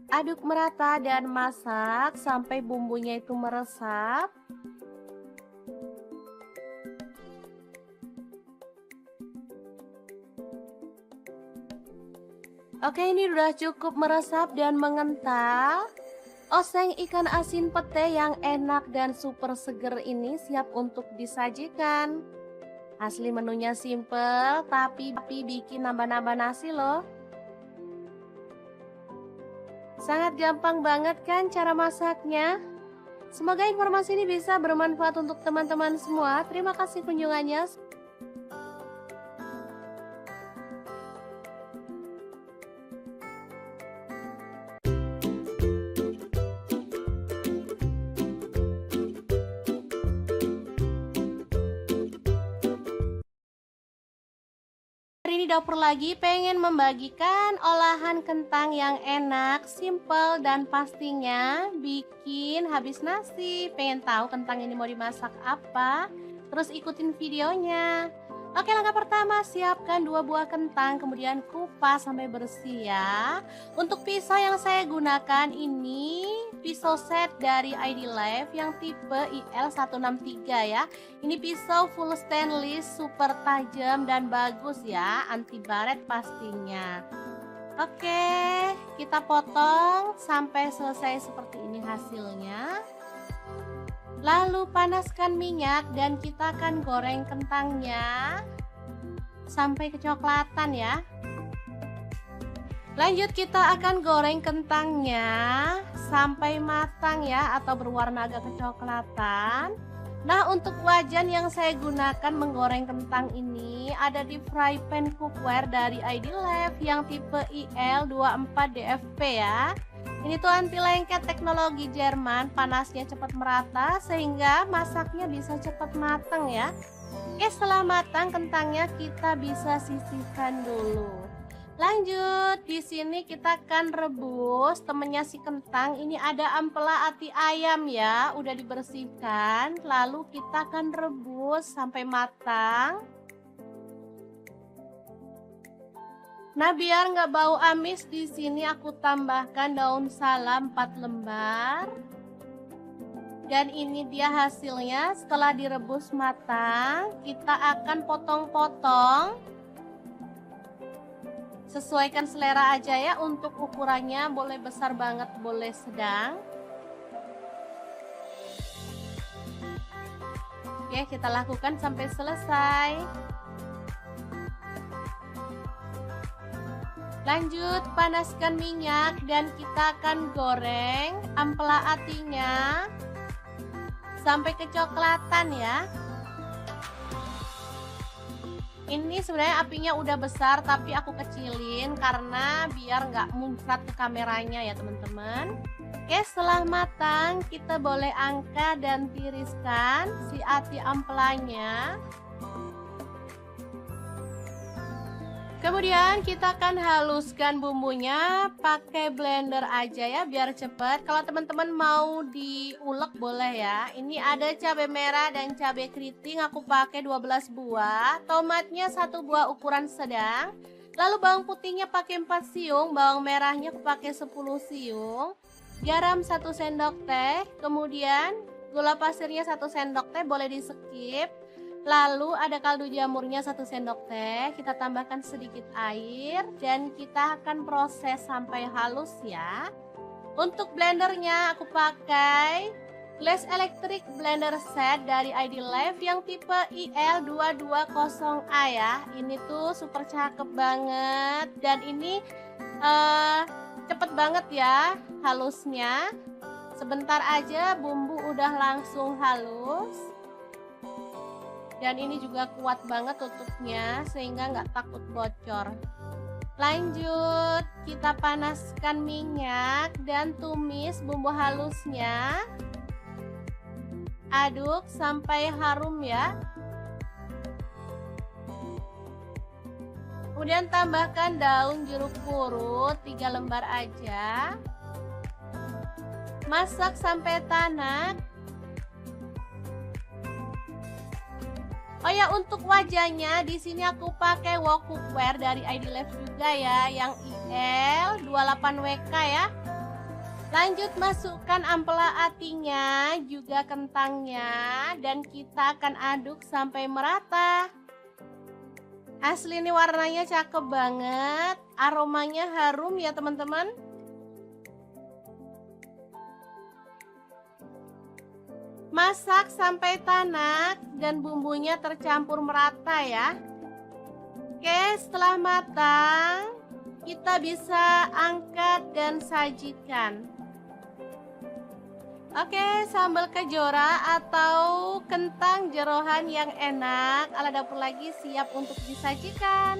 [SPEAKER 1] Aduk merata dan masak sampai bumbunya itu meresap. Oke, ini udah cukup meresap dan mengental. Oseng ikan asin pete yang enak dan super seger ini siap untuk disajikan. Asli menunya simple tapi bikin nambah-nambah nasi loh. Sangat gampang banget kan cara masaknya? Semoga informasi ini bisa bermanfaat untuk teman-teman semua. Terima kasih kunjungannya. Hari ini dapur lagi pengen membagikan olahan kentang yang enak, simple, dan pastinya bikin habis nasi. Pengen tahu kentang ini mau dimasak apa? Terus ikutin videonya. Oke, langkah pertama siapkan 2 buah kentang, kemudian kupas sampai bersih ya. Untuk pisau yang saya gunakan ini pisau set dari ID Life yang tipe IL163 ya. Ini pisau full stainless, super tajam dan bagus ya, anti baret pastinya. Oke, kita potong sampai selesai seperti ini hasilnya. Lalu panaskan minyak dan kita akan goreng kentangnya. sampai kecoklatan ya. Lanjut kita akan goreng kentangnya sampai matang ya, atau berwarna agak kecoklatan. Nah, untuk wajan yang saya gunakan menggoreng kentang ini ada di fry pan cookware dari ID-Lab yang tipe IL24DFP ya. Ini tuh anti lengket teknologi Jerman, panasnya cepat merata sehingga masaknya bisa cepat matang ya. Oke, setelah matang kentangnya kita bisa sisihkan dulu. Lanjut, di sini kita akan rebus temennya si kentang. Ini ada ampela ati ayam ya, udah dibersihkan. Lalu kita akan rebus sampai matang. Nah, biar nggak bau amis, di sini aku tambahkan daun salam 4 lembar. Dan ini dia hasilnya setelah direbus matang. Kita akan potong-potong. Sesuaikan selera aja ya, untuk ukurannya boleh besar banget, boleh sedang. Oke, kita lakukan sampai selesai. Lanjut, panaskan minyak dan kita akan goreng ampela atinya sampai kecoklatan ya. Ini sebenarnya apinya udah besar tapi aku kecilin karena biar nggak muncrat ke kameranya ya teman-teman. Oke, setelah matang kita boleh angkat dan tiriskan si ati ampelanya. Kemudian kita akan haluskan bumbunya pakai blender aja ya biar cepet. Kalau teman-teman mau diulek boleh ya. Ini ada cabai merah dan cabai keriting, aku pakai 12 buah. Tomatnya 1 buah ukuran sedang. Lalu bawang putihnya pakai 4 siung, bawang merahnya aku pakai 10 siung. Garam 1 sendok teh, kemudian gula pasirnya 1 sendok teh, boleh di skip. Lalu ada kaldu jamurnya 1 sendok teh, kita tambahkan sedikit air dan kita akan proses sampai halus ya. Untuk blendernya aku pakai Glass Electric Blender Set dari ID-Lab yang tipe IL220A ya. Ini tuh super cakep banget dan ini cepet banget ya halusnya. Sebentar aja bumbu udah langsung halus. Dan ini juga kuat banget tutupnya sehingga nggak takut bocor. Lanjut, kita panaskan minyak dan tumis bumbu halusnya. Aduk sampai harum ya. Kemudian tambahkan daun jeruk purut 3 lembar aja. Masak sampai tanak. Oh ya, untuk wajahnya di sini aku pakai wok cookware dari ID-Lab juga ya, yang IL28WK ya. Lanjut, masukkan ampela atinya, juga kentangnya, dan kita akan aduk sampai merata. Asli ini warnanya cakep banget, aromanya harum ya teman-teman. Masak sampai tanak dan bumbunya tercampur merata ya. Oke, setelah matang kita bisa angkat dan sajikan. Oke, sambal kejora atau kentang jeroan yang enak ala dapur lagi siap untuk disajikan.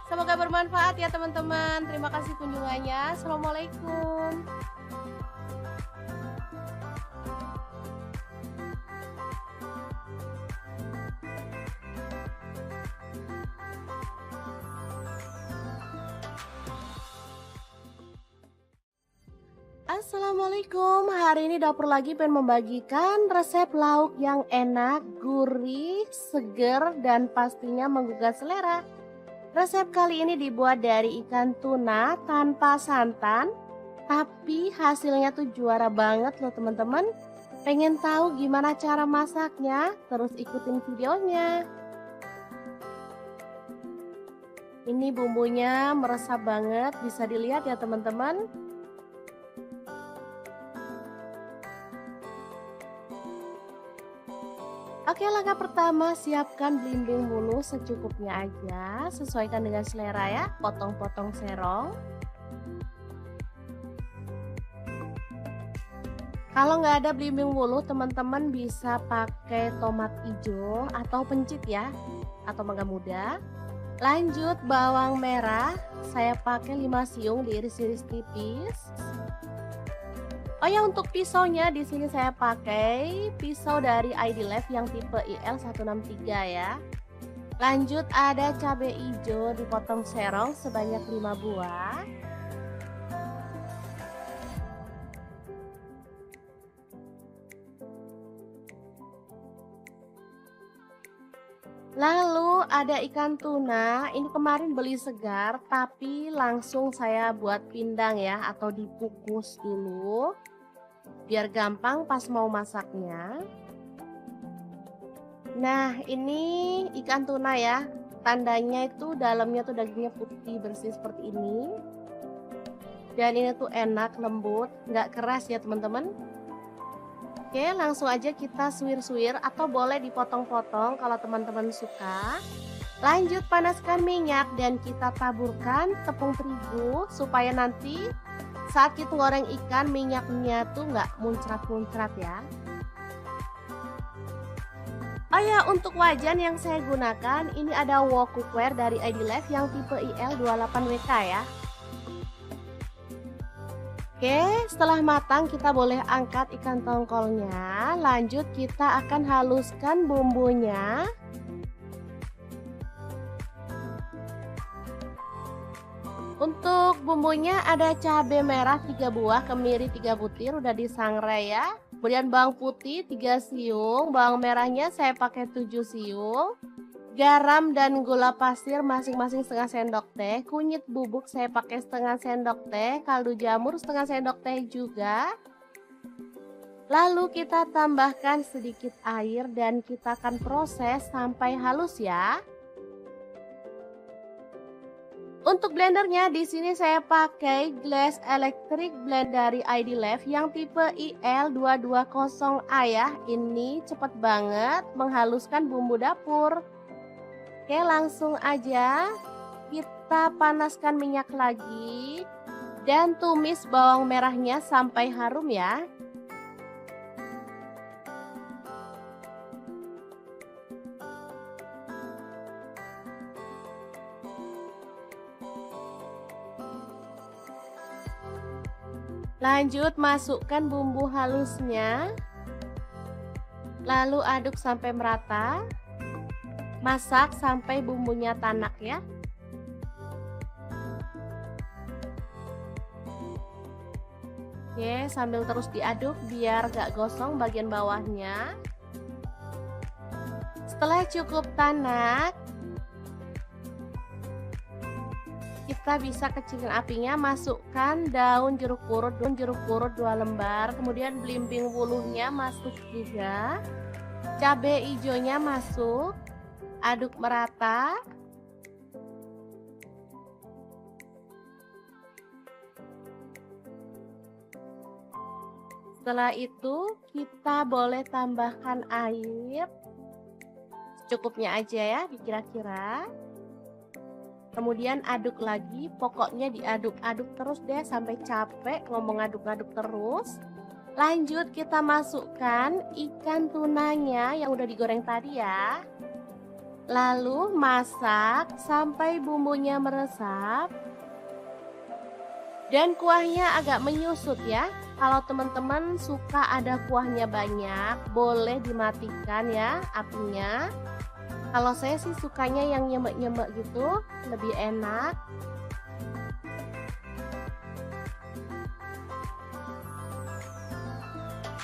[SPEAKER 1] Semoga bermanfaat ya teman-teman. Terima kasih kunjungannya. Assalamualaikum. Assalamualaikum, hari ini dapur lagi pengen membagikan resep lauk yang enak, gurih, seger, dan pastinya menggugah selera. Resep kali ini dibuat dari ikan tuna tanpa santan, tapi hasilnya tuh juara banget loh teman-teman. Pengen tahu gimana cara masaknya? Terus ikutin videonya. Ini bumbunya meresap banget, bisa dilihat ya teman-teman. Oke, langkah pertama siapkan belimbing bulu secukupnya aja, sesuaikan dengan selera ya, potong-potong serong. Kalau nggak ada belimbing wuluh, teman-teman bisa pakai tomat hijau atau pencit ya, atau mangga muda. Lanjut bawang merah, saya pakai 5 siung diiris-iris tipis. Oh ya, untuk pisaunya di sini saya pakai pisau dari ID Life yang tipe IL163 ya. Lanjut ada cabai hijau dipotong serong sebanyak 5 buah. Lalu ada ikan tuna, ini kemarin beli segar tapi langsung saya buat pindang ya atau dikukus dulu biar gampang pas mau masaknya. Nah, ini ikan tuna ya. Tandanya itu dalamnya tuh dagingnya putih bersih seperti ini. Dan ini tuh enak, lembut, nggak keras ya teman-teman. Oke, langsung aja kita suwir-suwir atau boleh dipotong-potong kalau teman-teman suka. Lanjut panaskan minyak dan kita taburkan tepung terigu supaya nanti saat kita goreng ikan minyaknya tuh nggak muncrat-muncrat ya. Oh ya, untuk wajan yang saya gunakan ini ada wok cookware dari ID Life yang tipe IL28WK ya. Oke, setelah matang kita boleh angkat ikan tongkolnya. Lanjut kita akan haluskan bumbunya. Untuk bumbunya ada cabai merah 3 buah, kemiri 3 butir udah disangrai ya. Kemudian bawang putih 3 siung, bawang merahnya saya pakai 7 siung. Garam dan gula pasir masing-masing setengah sendok teh. Kunyit bubuk saya pakai setengah sendok teh. Kaldu jamur setengah sendok teh juga. Lalu kita tambahkan sedikit air dan kita akan proses sampai halus ya. Untuk blendernya di sini saya pakai Glass Electric Blend dari ID Life yang tipe IL220A ya. Ini cepet banget menghaluskan bumbu dapur. Oke, langsung aja kita panaskan minyak lagi dan tumis bawang merahnya sampai harum ya. Lanjut masukkan bumbu halusnya. Lalu aduk sampai merata. Masak sampai bumbunya tanak ya. Oke, sambil terus diaduk biar gak gosong bagian bawahnya. Setelah cukup tanak, kita bisa kecilin apinya, masukkan daun jeruk purut 2 lembar, kemudian belimbing wuluhnya masuk juga. Cabai hijaunya masuk. Aduk merata. Setelah itu kita boleh tambahkan air secukupnya aja ya, dikira-kira. Kemudian aduk lagi, pokoknya diaduk-aduk terus deh sampai capek ngomong aduk-aduk terus. Lanjut kita masukkan ikan tunanya yang udah digoreng tadi ya. Lalu masak sampai bumbunya meresap dan kuahnya agak menyusut ya. Kalau teman-teman suka ada kuahnya banyak, boleh dimatikan ya apinya. Kalau saya sih sukanya yang nyemek-nyemek gitu, lebih enak.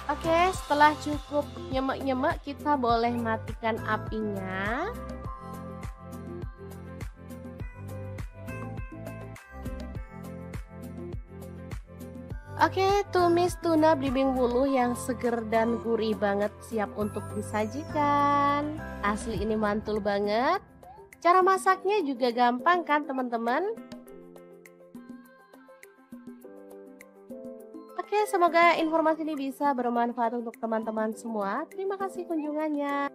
[SPEAKER 1] Oke, setelah cukup nyemek-nyemek kita boleh matikan apinya. Oke, tumis tuna belimbing wuluh yang seger dan gurih banget siap untuk disajikan. Asli ini mantul banget. Cara masaknya juga gampang kan teman-teman? Oke, semoga informasi ini bisa bermanfaat untuk teman-teman semua. Terima kasih kunjungannya.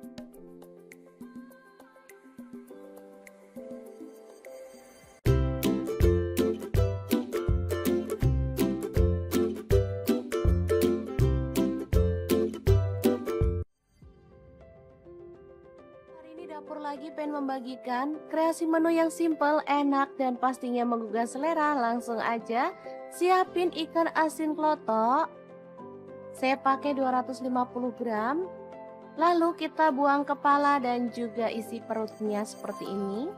[SPEAKER 1] Hari ini dapur lagi pengen membagikan kreasi menu yang simple, enak, dan pastinya menggugah selera. Langsung aja siapin ikan asin klotok. Saya pakai 250 gram. Lalu kita buang kepala dan juga isi perutnya seperti ini.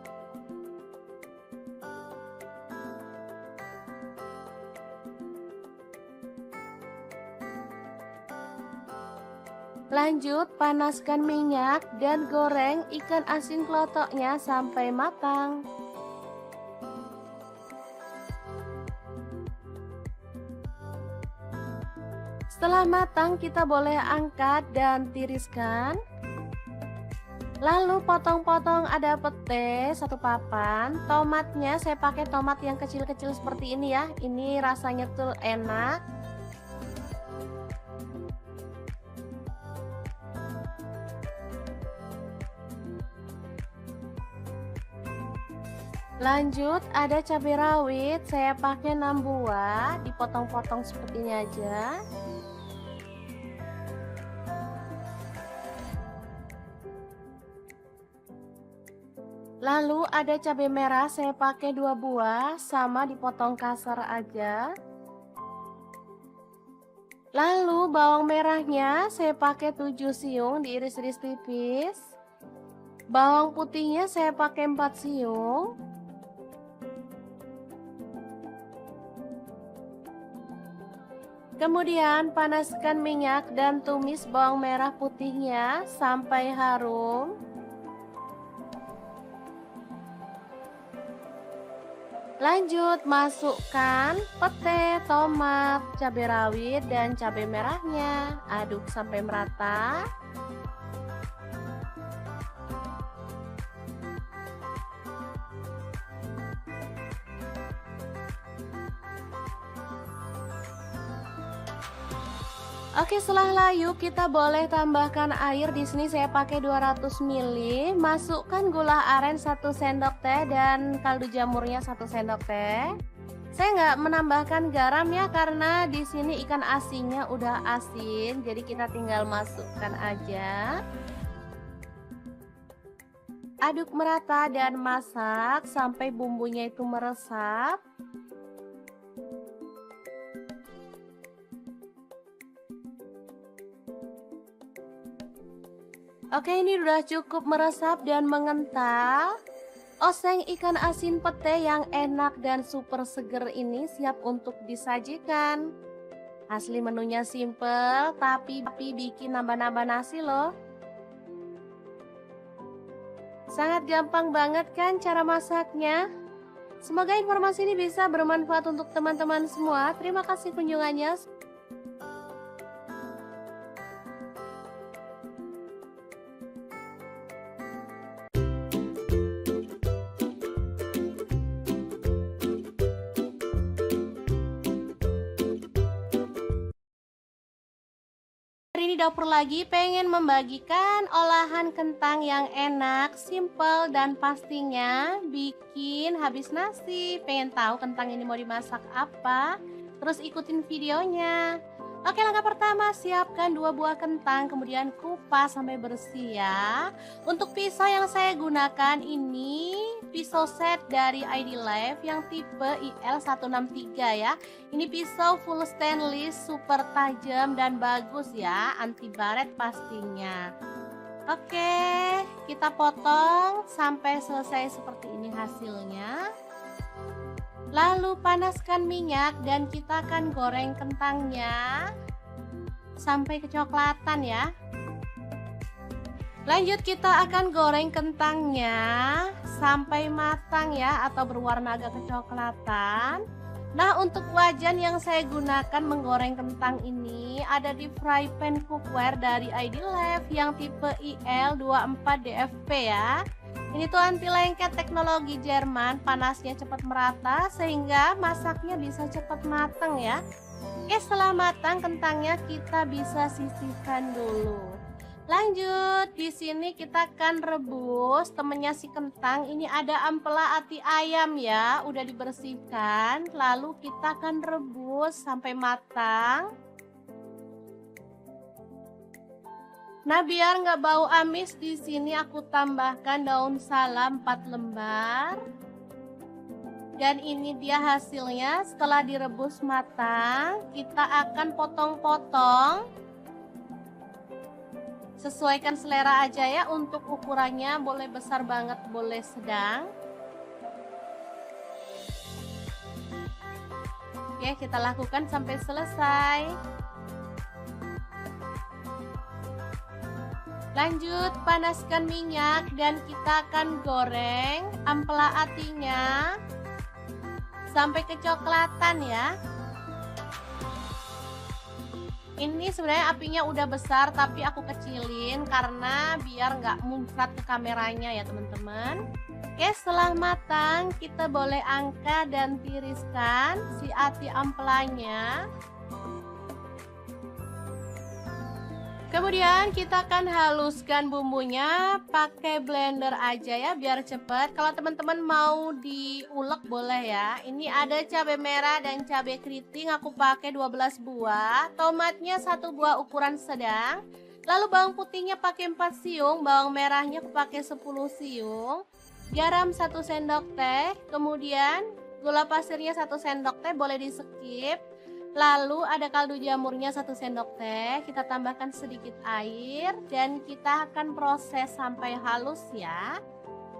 [SPEAKER 1] Lanjut panaskan minyak dan goreng ikan asin klotoknya sampai matang. Setelah matang kita boleh angkat dan tiriskan. Lalu potong-potong ada pete 1 papan. Tomatnya saya pakai tomat yang kecil-kecil seperti ini ya. Ini rasanya tuh enak. Lanjut ada cabai rawit, saya pakai 6 buah, dipotong-potong seperti ini aja. Lalu ada cabai merah, saya pakai 2 buah, sama dipotong kasar aja. Lalu bawang merahnya saya pakai 7 siung, diiris-iris tipis. Bawang putihnya saya pakai 4 siung. Kemudian panaskan minyak dan tumis bawang merah putihnya sampai harum. Lanjut masukkan pete, tomat, cabai rawit, dan cabai merahnya. Aduk sampai merata. Oke, setelah layu kita boleh tambahkan air. Di sini saya pakai 200 ml. Masukkan gula aren 1 sendok teh dan kaldu jamurnya 1 sendok teh. Saya nggak menambahkan garam ya karena di sini ikan asinnya udah asin, jadi kita tinggal masukkan aja. Aduk merata dan masak sampai bumbunya itu meresap. Oke, ini udah cukup meresap dan mengental. Oseng ikan asin pete yang enak dan super seger ini siap untuk disajikan. Asli menunya simple, tapi bikin nambah-nambah nasi loh. Sangat gampang banget kan cara masaknya? Semoga informasi ini bisa bermanfaat untuk teman-teman semua. Terima kasih kunjungannya. Hari ini dapur lagi pengen membagikan olahan kentang yang enak, simple, dan pastinya bikin habis nasi. Pengen tahu kentang ini mau dimasak apa? Terus ikutin videonya. Oke, langkah pertama siapkan 2 buah kentang, kemudian kupas sampai bersih ya. Untuk pisau yang saya gunakan ini pisau set dari ID Life yang tipe IL163 ya. Ini pisau full stainless, super tajam dan bagus ya, anti baret pastinya. Oke, kita potong sampai selesai seperti ini hasilnya. Lalu panaskan minyak dan kita akan goreng kentangnya sampai kecoklatan ya. Lanjut kita akan goreng kentangnya sampai matang ya, atau berwarna agak kecoklatan. Nah, untuk wajan yang saya gunakan menggoreng kentang ini ada di fry pan cookware dari ID Life yang tipe IL24DFP ya. Ini tuh anti lengket teknologi Jerman, panasnya cepat merata sehingga masaknya bisa cepat matang ya. Oke, setelah matang kentangnya kita bisa sisihkan dulu. Lanjut, di sini kita akan rebus temennya si kentang. Ini ada ampela ati ayam ya, udah dibersihkan. Lalu kita akan rebus sampai matang. Nah, biar nggak bau amis, di sini aku tambahkan daun salam 4 lembar. Dan ini dia hasilnya setelah direbus matang. Kita akan potong-potong. Sesuaikan selera aja ya, untuk ukurannya boleh besar banget, boleh sedang. Oke, kita lakukan sampai selesai. Lanjut, panaskan minyak dan kita akan goreng ampela atinya sampai kecoklatan ya. Ini sebenarnya apinya udah besar tapi aku kecilin karena biar nggak muncrat ke kameranya ya teman-teman. Oke, setelah matang kita boleh angkat dan tiriskan si ati ampelanya. Kemudian kita akan haluskan bumbunya pakai blender aja ya biar cepet. Kalau teman-teman mau diulek boleh ya. Ini ada cabai merah dan cabai keriting, aku pakai 12 buah. Tomatnya 1 buah ukuran sedang. Lalu bawang putihnya pakai 4 siung, bawang merahnya aku pakai 10 siung. Garam 1 sendok teh, kemudian gula pasirnya 1 sendok teh, boleh di skip. Lalu ada kaldu jamurnya 1 sendok teh, kita tambahkan sedikit air dan kita akan proses sampai halus ya.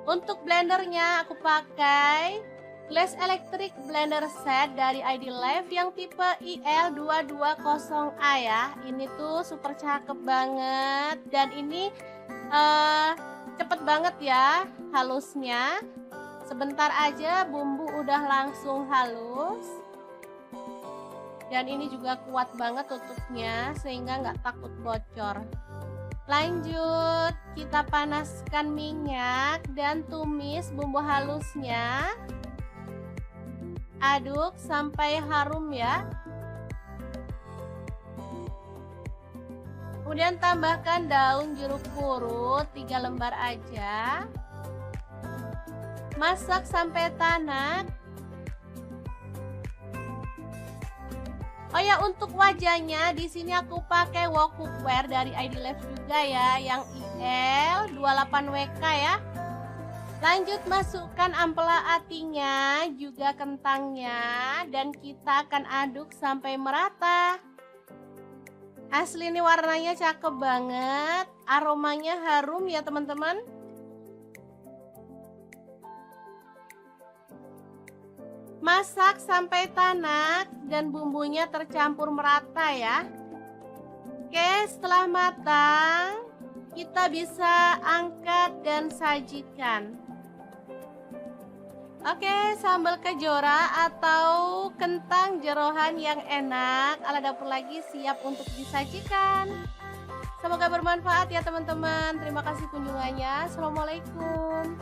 [SPEAKER 1] Untuk blendernya aku pakai Glass Electric Blender Set dari ID Life yang tipe IL220A ya. Ini tuh super cakep banget dan ini cepet banget ya halusnya. Sebentar aja bumbu udah langsung halus. Dan ini juga kuat banget tutupnya sehingga nggak takut bocor. Lanjut, kita panaskan minyak dan tumis bumbu halusnya. Aduk sampai harum ya. Kemudian tambahkan daun jeruk purut 3 lembar aja. Masak sampai tanak. Oh ya, untuk wajahnya di sini aku pakai wok cookware dari ID Life juga ya, yang IL28WK ya. Lanjut, masukkan ampela atinya, juga kentangnya, dan kita akan aduk sampai merata. Asli ini warnanya cakep banget, aromanya harum ya teman-teman. Masak sampai tanak dan bumbunya tercampur merata ya. Oke, setelah matang kita bisa angkat dan sajikan. Oke, sambal kejora atau kentang jeroan yang enak ala dapur lagi siap untuk disajikan. Semoga bermanfaat ya teman-teman. Terima kasih kunjungannya. Assalamualaikum.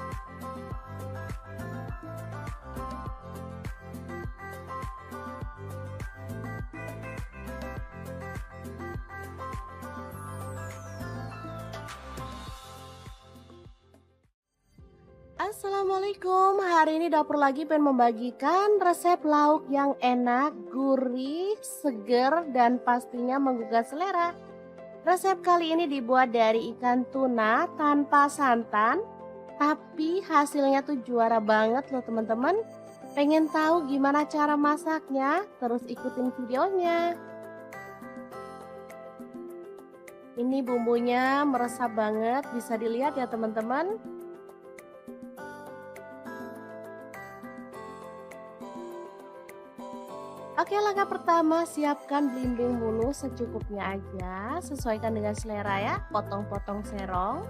[SPEAKER 1] Assalamualaikum, hari ini dapur lagi pengen membagikan resep lauk yang enak, gurih, seger, dan pastinya menggugah selera. Resep kali ini dibuat dari ikan tuna tanpa santan, tapi hasilnya tuh juara banget loh teman-teman. Pengen tahu gimana cara masaknya? Terus ikutin videonya. Ini bumbunya meresap banget, bisa dilihat ya teman-teman. Oke, langkah pertama siapkan belimbing bulu secukupnya aja, sesuaikan dengan selera ya, potong-potong serong.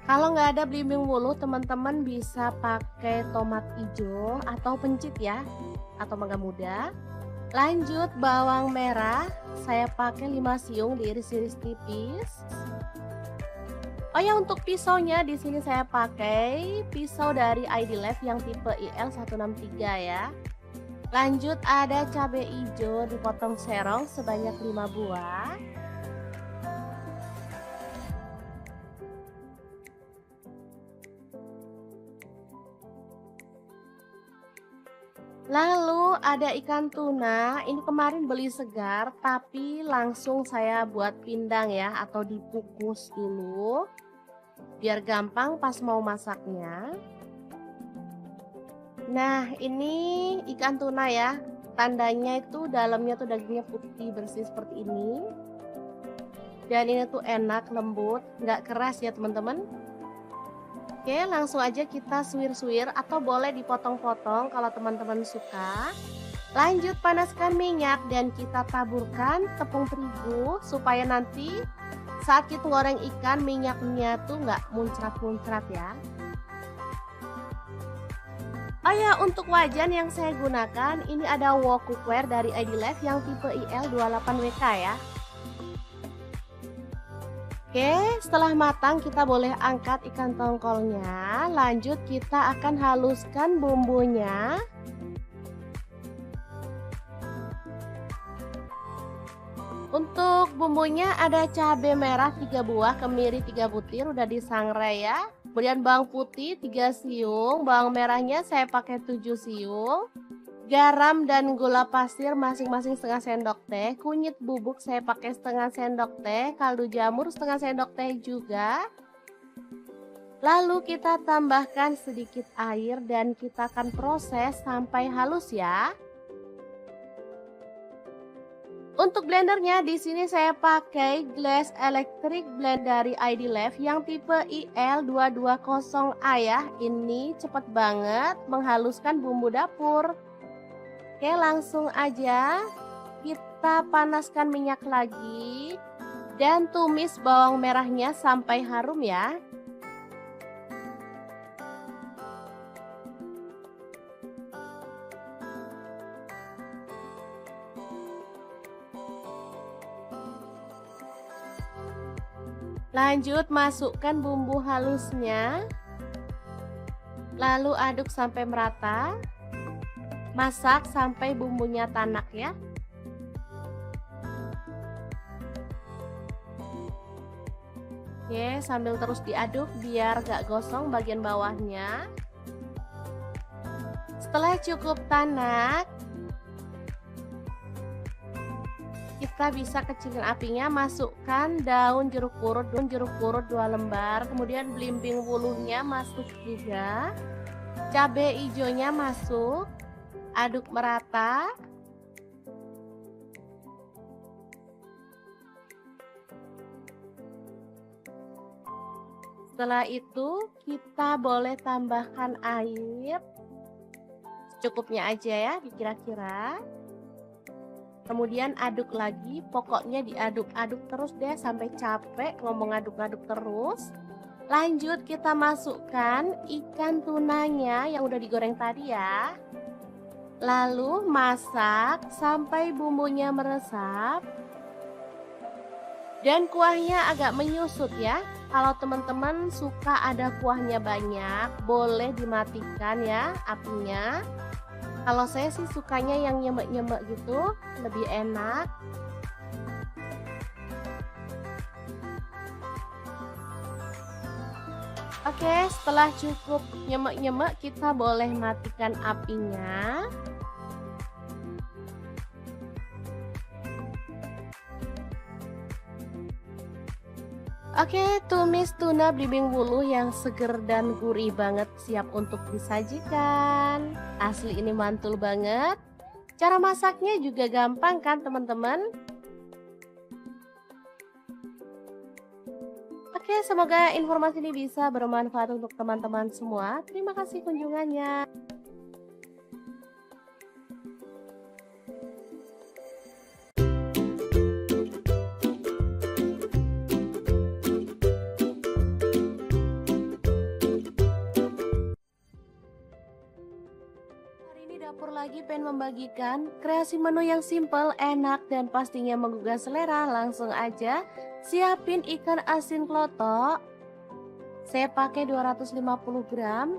[SPEAKER 1] Kalau nggak ada belimbing bulu, teman-teman bisa pakai tomat hijau atau pencit ya, atau mangga muda. Lanjut, bawang merah, saya pakai 5 siung diiris-iris tipis. Oh ya, untuk pisaunya di sini saya pakai pisau dari ID Life yang tipe IL163 ya. Lanjut ada cabai hijau dipotong serong sebanyak 5 buah. Lalu ada ikan tuna, ini kemarin beli segar tapi langsung saya buat pindang ya atau dikukus dulu biar gampang pas mau masaknya. Nah, ini ikan tuna ya. Tandanya itu dalamnya tuh dagingnya putih bersih seperti ini. Dan ini tuh enak, lembut, nggak keras ya teman-teman. Oke, langsung aja kita suwir-suwir atau boleh dipotong-potong kalau teman-teman suka. Lanjut panaskan minyak dan kita taburkan tepung terigu supaya nanti saat kita goreng ikan minyaknya tuh nggak muncrat-muncrat ya. Oh ya, untuk wajan yang saya gunakan ini ada wok cookware dari ID Life yang tipe IL28WK ya. Oke, setelah matang kita boleh angkat ikan tongkolnya. Lanjut kita akan haluskan bumbunya. Untuk bumbunya ada cabai merah 3 buah, kemiri 3 butir udah disangrai ya. Kemudian bawang putih 3 siung, bawang merahnya saya pakai 7 siung. Garam dan gula pasir masing-masing setengah sendok teh. Kunyit bubuk saya pakai setengah sendok teh. Kaldu jamur setengah sendok teh juga. Lalu kita tambahkan sedikit air dan kita akan proses sampai halus ya. Untuk blendernya di sini saya pakai Glass Electric Blend dari ID Life yang tipe IL220A ya. Ini cepet banget menghaluskan bumbu dapur. Oke, langsung aja kita panaskan minyak lagi dan tumis bawang merahnya sampai harum ya. Lanjut masukkan bumbu halusnya. Lalu aduk sampai merata. Masak sampai bumbunya tanak ya. Oke, sambil terus diaduk biar gak gosong bagian bawahnya. Setelah cukup tanak, kita bisa kecilin apinya, masukkan daun jeruk purut 2 lembar, kemudian belimbing wuluhnya masuk juga. Cabai hijaunya masuk. Aduk merata. Setelah itu kita boleh tambahkan air secukupnya aja ya, kira-kira. Kemudian aduk lagi, pokoknya diaduk-aduk terus deh sampai capek ngomong aduk-aduk terus. Lanjut kita masukkan ikan tunanya yang udah digoreng tadi ya. Lalu masak sampai bumbunya meresap dan kuahnya agak menyusut ya. Kalau teman-teman suka ada kuahnya banyak, boleh dimatikan ya apinya. Kalau saya sih sukanya yang nyemek-nyemek gitu, lebih enak. Oke, setelah cukup nyemek-nyemek kita boleh matikan apinya. Oke, tumis tuna belimbing wuluh yang seger dan gurih banget siap untuk disajikan. Asli ini mantul banget. Cara masaknya juga gampang kan teman-teman? Oke, semoga informasi ini bisa bermanfaat untuk teman-teman semua. Terima kasih kunjungannya. Dapur lagi pengen membagikan kreasi menu yang simple, enak, dan pastinya menggugah selera. Langsung aja siapin ikan asin klotok. saya pakai 250 gram.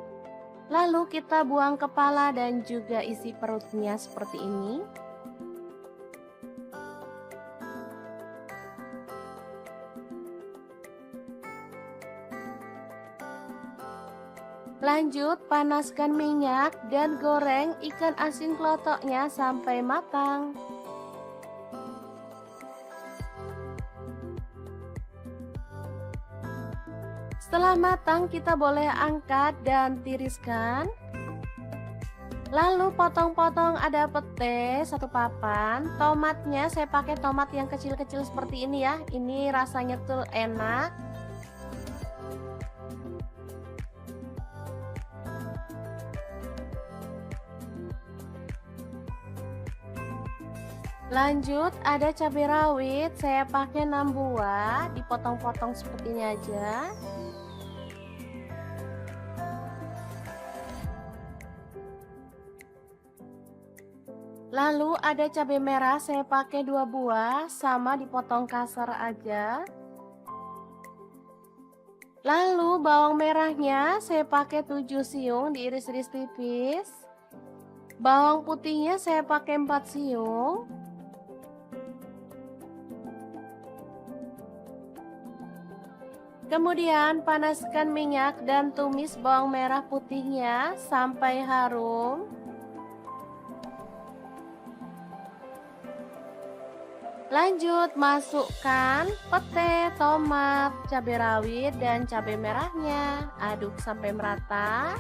[SPEAKER 1] Lalu kita buang kepala dan juga isi perutnya seperti ini. Lanjut, panaskan minyak dan goreng ikan asin kelotoknya sampai matang. Setelah matang, kita boleh angkat dan tiriskan. Lalu potong-potong ada pete 1 papan. Tomatnya saya pakai tomat yang kecil-kecil seperti ini ya. Ini rasanya tuh enak. Lanjut, ada cabai rawit, saya pakai 6 buah, dipotong-potong seperti ini aja. Lalu ada cabai merah, saya pakai 2 buah, sama dipotong kasar aja. Lalu bawang merahnya saya pakai 7 siung, diiris-iris tipis. Bawang putihnya saya pakai 4 siung. Kemudian panaskan minyak dan tumis bawang merah putihnya sampai harum. Lanjut, masukkan pete, tomat, cabai rawit, dan cabai merahnya. Aduk sampai merata.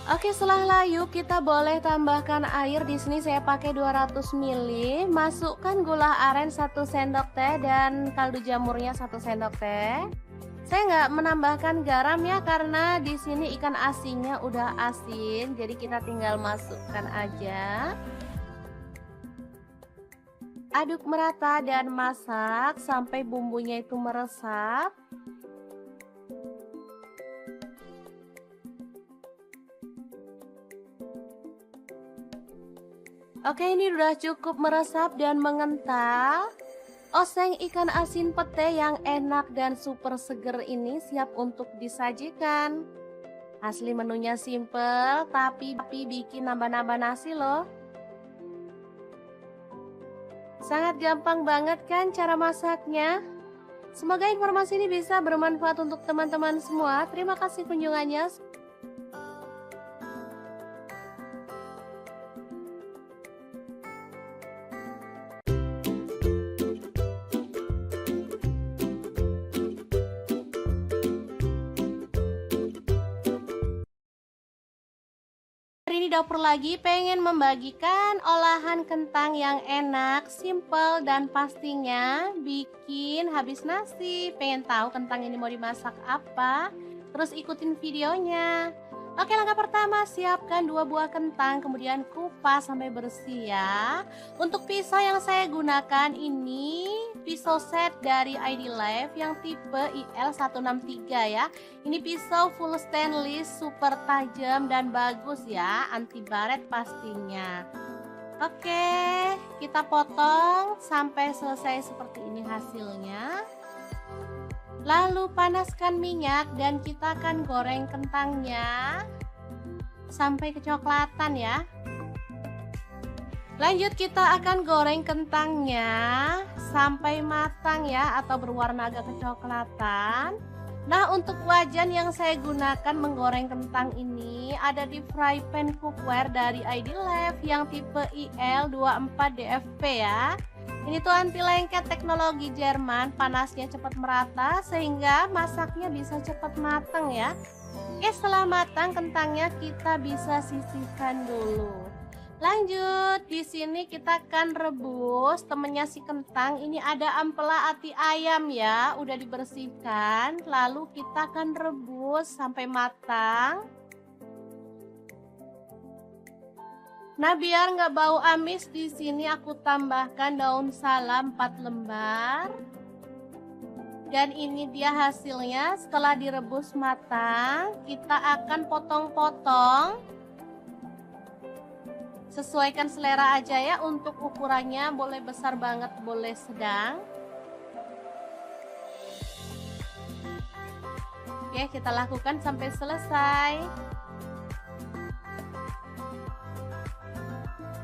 [SPEAKER 1] Oke, setelah layu kita boleh tambahkan air. Di sini saya pakai 200 ml. Masukkan gula aren 1 sendok teh dan kaldu jamurnya 1 sendok teh. Saya nggak menambahkan garam ya karena di sini ikan asinnya udah asin, jadi kita tinggal masukkan aja. Aduk merata dan masak sampai bumbunya itu meresap. Oke, ini udah cukup meresap dan mengental. Oseng ikan asin pete yang enak dan super seger ini siap untuk disajikan. Asli menunya simple, tapi bikin nambah-nambah nasi loh. Sangat gampang banget kan cara masaknya? Semoga informasi ini bisa bermanfaat untuk teman-teman semua. Terima kasih kunjungannya. Hari ini dapur lagi pengen membagikan olahan kentang yang enak, simple, dan pastinya bikin habis nasi. Pengen tahu kentang ini mau dimasak apa? Terus ikutin videonya. Oke, langkah pertama siapkan 2 buah kentang, kemudian kupas sampai bersih ya. Untuk pisau yang saya gunakan ini pisau set dari ID Life yang tipe IL163 ya. Ini pisau full stainless, super tajam dan bagus ya, anti baret pastinya. Oke, kita potong sampai selesai seperti ini hasilnya. Lalu panaskan minyak dan kita akan goreng kentangnya sampai kecoklatan ya. Lanjut, kita akan goreng kentangnya sampai matang ya, atau berwarna agak kecoklatan. Nah, untuk wajan yang saya gunakan menggoreng kentang ini ada di fry pan cookware dari ID Life yang tipe IL24DFP ya. Ini tuh anti lengket teknologi Jerman, panasnya cepat merata sehingga masaknya bisa cepat matang ya. Oke, setelah matang kentangnya kita bisa sisihkan dulu. Lanjut, di sini kita akan rebus temennya si kentang. Ini ada ampela ati ayam ya, udah dibersihkan. Lalu kita akan rebus sampai matang. Nah, biar nggak bau amis, di sini aku tambahkan daun salam 4 lembar. Dan ini dia hasilnya. Setelah direbus matang, kita akan potong-potong. Sesuaikan selera aja ya, untuk ukurannya boleh besar banget, boleh sedang. Oke, kita lakukan sampai selesai.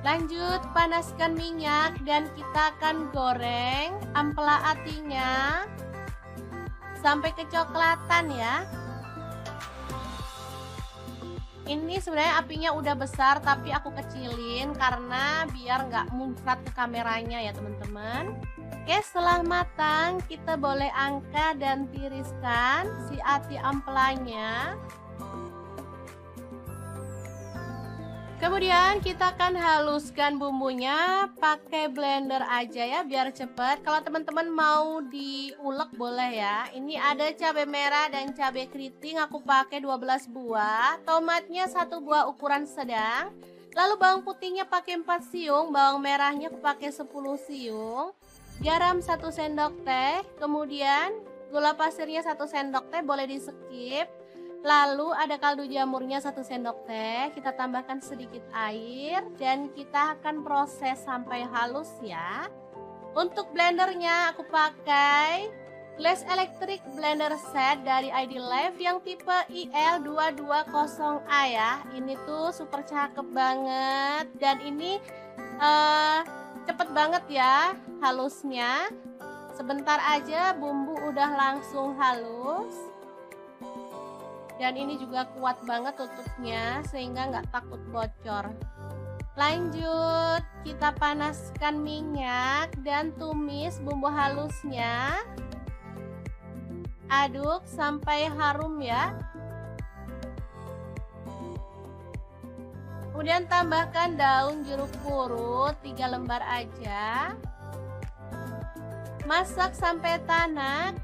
[SPEAKER 1] Lanjut, panaskan minyak dan kita akan goreng ampela atinya sampai kecoklatan ya. Ini sebenarnya apinya udah besar tapi aku kecilin karena biar nggak muncrat ke kameranya ya teman-teman. Oke, setelah matang kita boleh angkat dan tiriskan si ati ampelanya. Kemudian kita akan haluskan bumbunya pakai blender aja ya biar cepet. Kalau teman-teman mau diulek boleh ya. Ini ada cabai merah dan cabai keriting, aku pakai 12 buah. Tomatnya 1 buah ukuran sedang. Lalu bawang putihnya pakai 4 siung, bawang merahnya aku pakai 10 siung. Garam 1 sendok teh, kemudian gula pasirnya 1 sendok teh, boleh di skip. Lalu ada kaldu jamurnya 1 sendok teh, kita tambahkan sedikit air dan kita akan proses sampai halus ya. Untuk blendernya aku pakai Glass Electric Blender Set dari ID Life yang tipe IL220A ya. Ini tuh super cakep banget dan ini cepet banget ya halusnya. Sebentar aja bumbu udah langsung halus. Dan ini juga kuat banget tutupnya sehingga nggak takut bocor. Lanjut, kita panaskan minyak dan tumis bumbu halusnya. Aduk sampai harum ya. Kemudian tambahkan daun jeruk purut 3 lembar aja. Masak sampai tanak.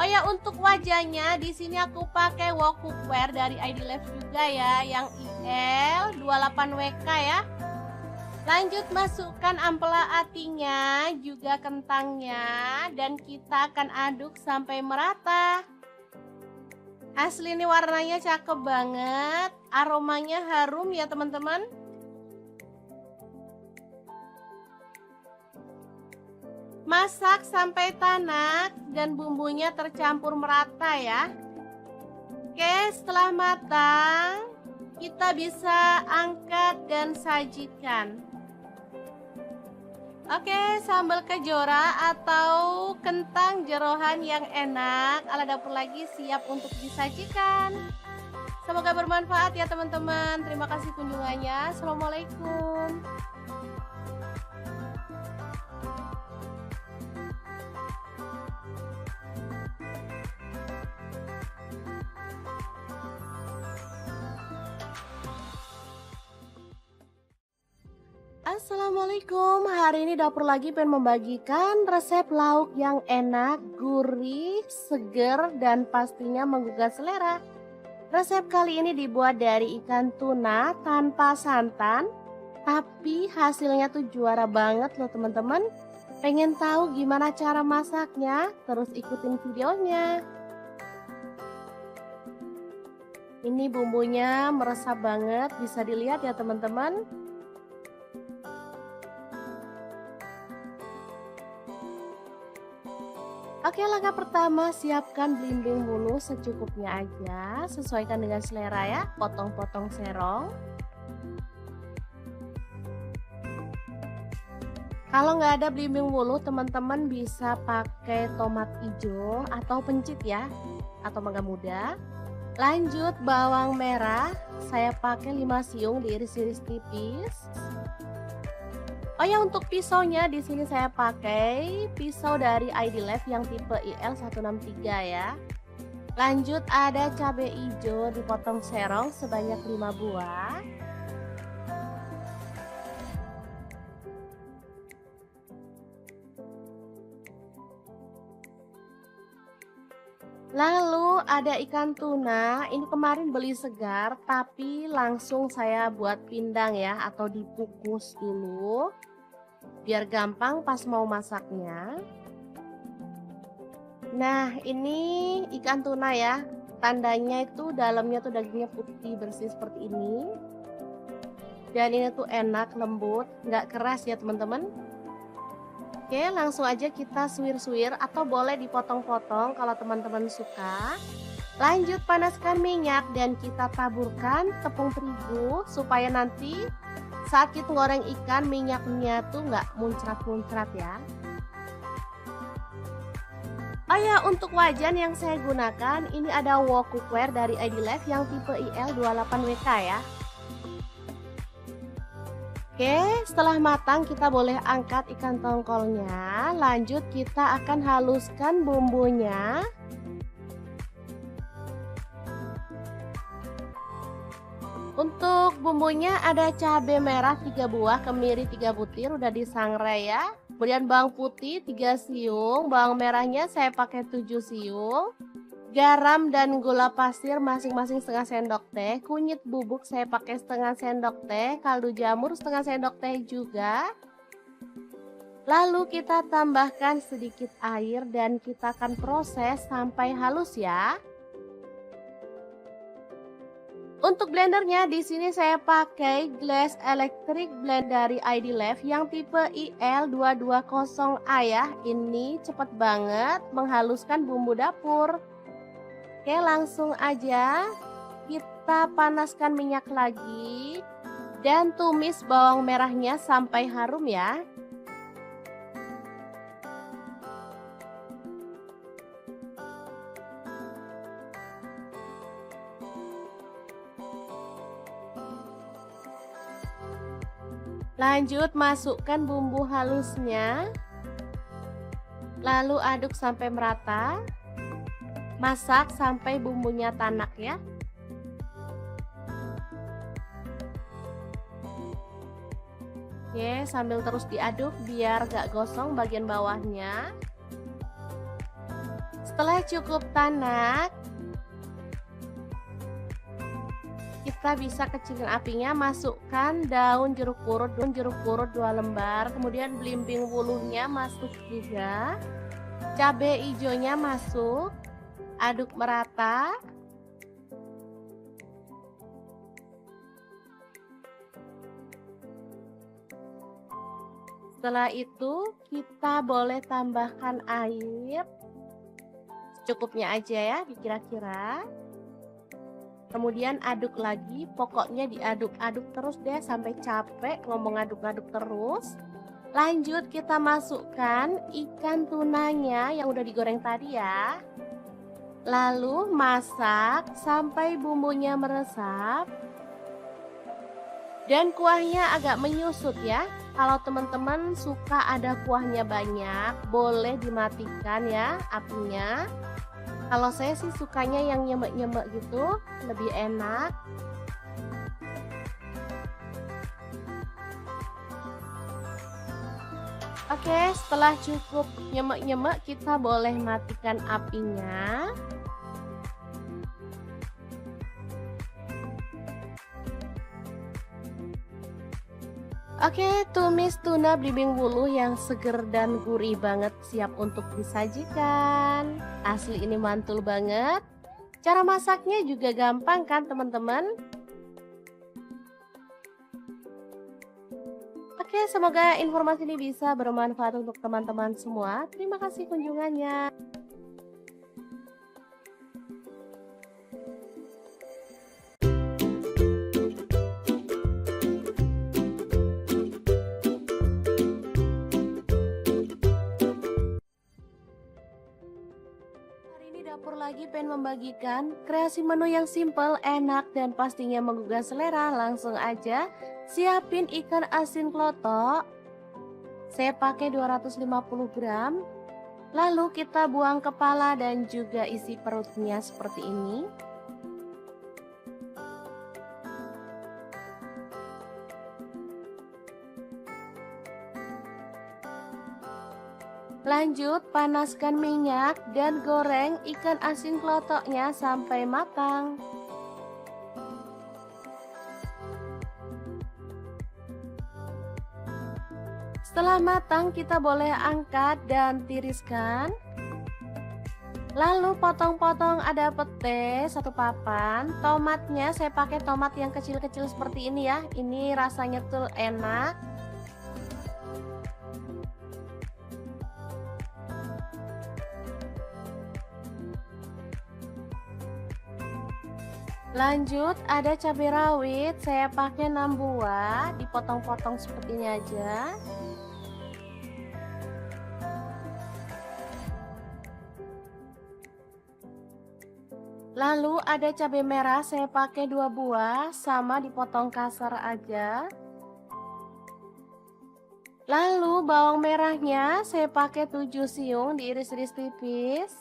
[SPEAKER 1] Oh ya, untuk wajahnya di sini aku pakai wok cookware dari ID Life juga ya, yang IL28WK ya. Lanjut, masukkan ampela atinya, juga kentangnya, dan kita akan aduk sampai merata. Asli ini warnanya cakep banget, aromanya harum ya teman-teman. Masak sampai tanak dan bumbunya tercampur merata ya. Oke, setelah matang kita bisa angkat dan sajikan. Oke, sambal kejora atau kentang jeroan yang enak ala dapur lagi siap untuk disajikan. Semoga bermanfaat ya teman-teman. Terima kasih kunjungannya. Assalamualaikum. Assalamualaikum, hari ini dapur lagi pengen membagikan resep lauk yang enak, gurih, seger, dan pastinya menggugah selera. Resep kali ini dibuat dari ikan tuna tanpa santan, tapi hasilnya tuh juara banget loh teman-teman. Pengen tahu gimana cara masaknya? Terus ikutin videonya. Ini bumbunya meresap banget, bisa dilihat ya teman-teman. Oke, langkah pertama siapkan belimbing bulu secukupnya aja, sesuaikan dengan selera ya, potong-potong serong. Kalau nggak ada belimbing bulu, teman-teman bisa pakai tomat hijau atau pencit ya, atau mangga muda. Lanjut, bawang merah, saya pakai 5 siung diiris-iris tipis. Oh ya, untuk pisaunya di sini saya pakai pisau dari ID Life yang tipe IL163 ya. Lanjut, ada cabai hijau dipotong serong sebanyak 5 buah. Lalu ada ikan tuna, ini kemarin beli segar tapi langsung saya buat pindang ya, atau dikukus dulu. biar gampang pas mau masaknya. Nah, ini ikan tuna ya. Tandanya itu dalamnya tuh dagingnya putih bersih seperti ini. Dan ini tuh enak, lembut, nggak keras ya teman-teman. Oke, langsung aja kita suwir-suwir atau boleh dipotong-potong kalau teman-teman suka. Lanjut panaskan minyak dan kita taburkan tepung terigu supaya nanti saat kita goreng ikan minyaknya tuh nggak muncrat-muncrat ya. Oh ya, untuk wajan yang saya gunakan ini ada wok cookware dari ID Life yang tipe IL28WK ya. Oke, setelah matang kita boleh angkat ikan tongkolnya. Lanjut kita akan haluskan bumbunya. Untuk bumbunya ada cabai merah 3 buah, kemiri 3 butir udah disangrai ya. Kemudian bawang putih 3 siung, bawang merahnya saya pakai 7 siung. Garam dan gula pasir masing-masing setengah sendok teh. Kunyit bubuk saya pakai setengah sendok teh. Kaldu jamur setengah sendok teh juga. Lalu kita tambahkan sedikit air dan kita akan proses sampai halus ya. Untuk blendernya di sini saya pakai Glass Electric Blend dari ID Life yang tipe IL220A ya. Ini cepet banget menghaluskan bumbu dapur. Oke, langsung aja kita panaskan minyak lagi dan tumis bawang merahnya sampai harum ya. Lanjut masukkan bumbu halusnya. Lalu aduk sampai merata. Masak sampai bumbunya tanak ya. Oke, sambil terus diaduk biar gak gosong bagian bawahnya. Setelah cukup tanak, kita bisa kecilin apinya, masukkan daun jeruk purut 2 lembar, kemudian belimbing wuluhnya masuk juga. Cabai hijaunya masuk. Aduk merata. Setelah itu kita boleh tambahkan air secukupnya aja ya, kira-kira. Kemudian aduk lagi, pokoknya diaduk-aduk terus deh sampai capek ngomong aduk-aduk terus. Lanjut kita masukkan ikan tunanya yang udah digoreng tadi ya. Lalu masak sampai bumbunya meresap dan kuahnya agak menyusut ya. Kalau teman-teman suka ada kuahnya banyak, boleh dimatikan ya apinya. Kalau saya sih sukanya yang nyemek-nyemek gitu, lebih enak. Oke, setelah cukup nyemek-nyemek kita boleh matikan apinya. Oke, tumis tuna belimbing wuluh yang seger dan gurih banget siap untuk disajikan. Asli ini mantul banget. Cara masaknya juga gampang kan teman-teman? Oke, semoga informasi ini bisa bermanfaat untuk teman-teman semua. Terima kasih kunjungannya. Dapur lagi pengen membagikan kreasi menu yang simple, enak, dan pastinya menggugah selera. Langsung aja siapin ikan asin klotok. Saya pakai 250 gram. Lalu kita buang kepala dan juga isi perutnya seperti ini. Lanjut panaskan minyak dan goreng ikan asin klotoknya sampai matang. Setelah matang, kita boleh angkat dan tiriskan. Lalu potong-potong ada pete 1 papan. Tomatnya saya pakai tomat yang kecil-kecil seperti ini ya. Ini rasanya tuh enak. Lanjut ada cabai rawit, saya pakai 6 buah, dipotong-potong seperti ini aja. Lalu ada cabai merah, saya pakai 2 buah, sama dipotong kasar aja. Lalu bawang merahnya saya pakai 7 siung, diiris-iris tipis.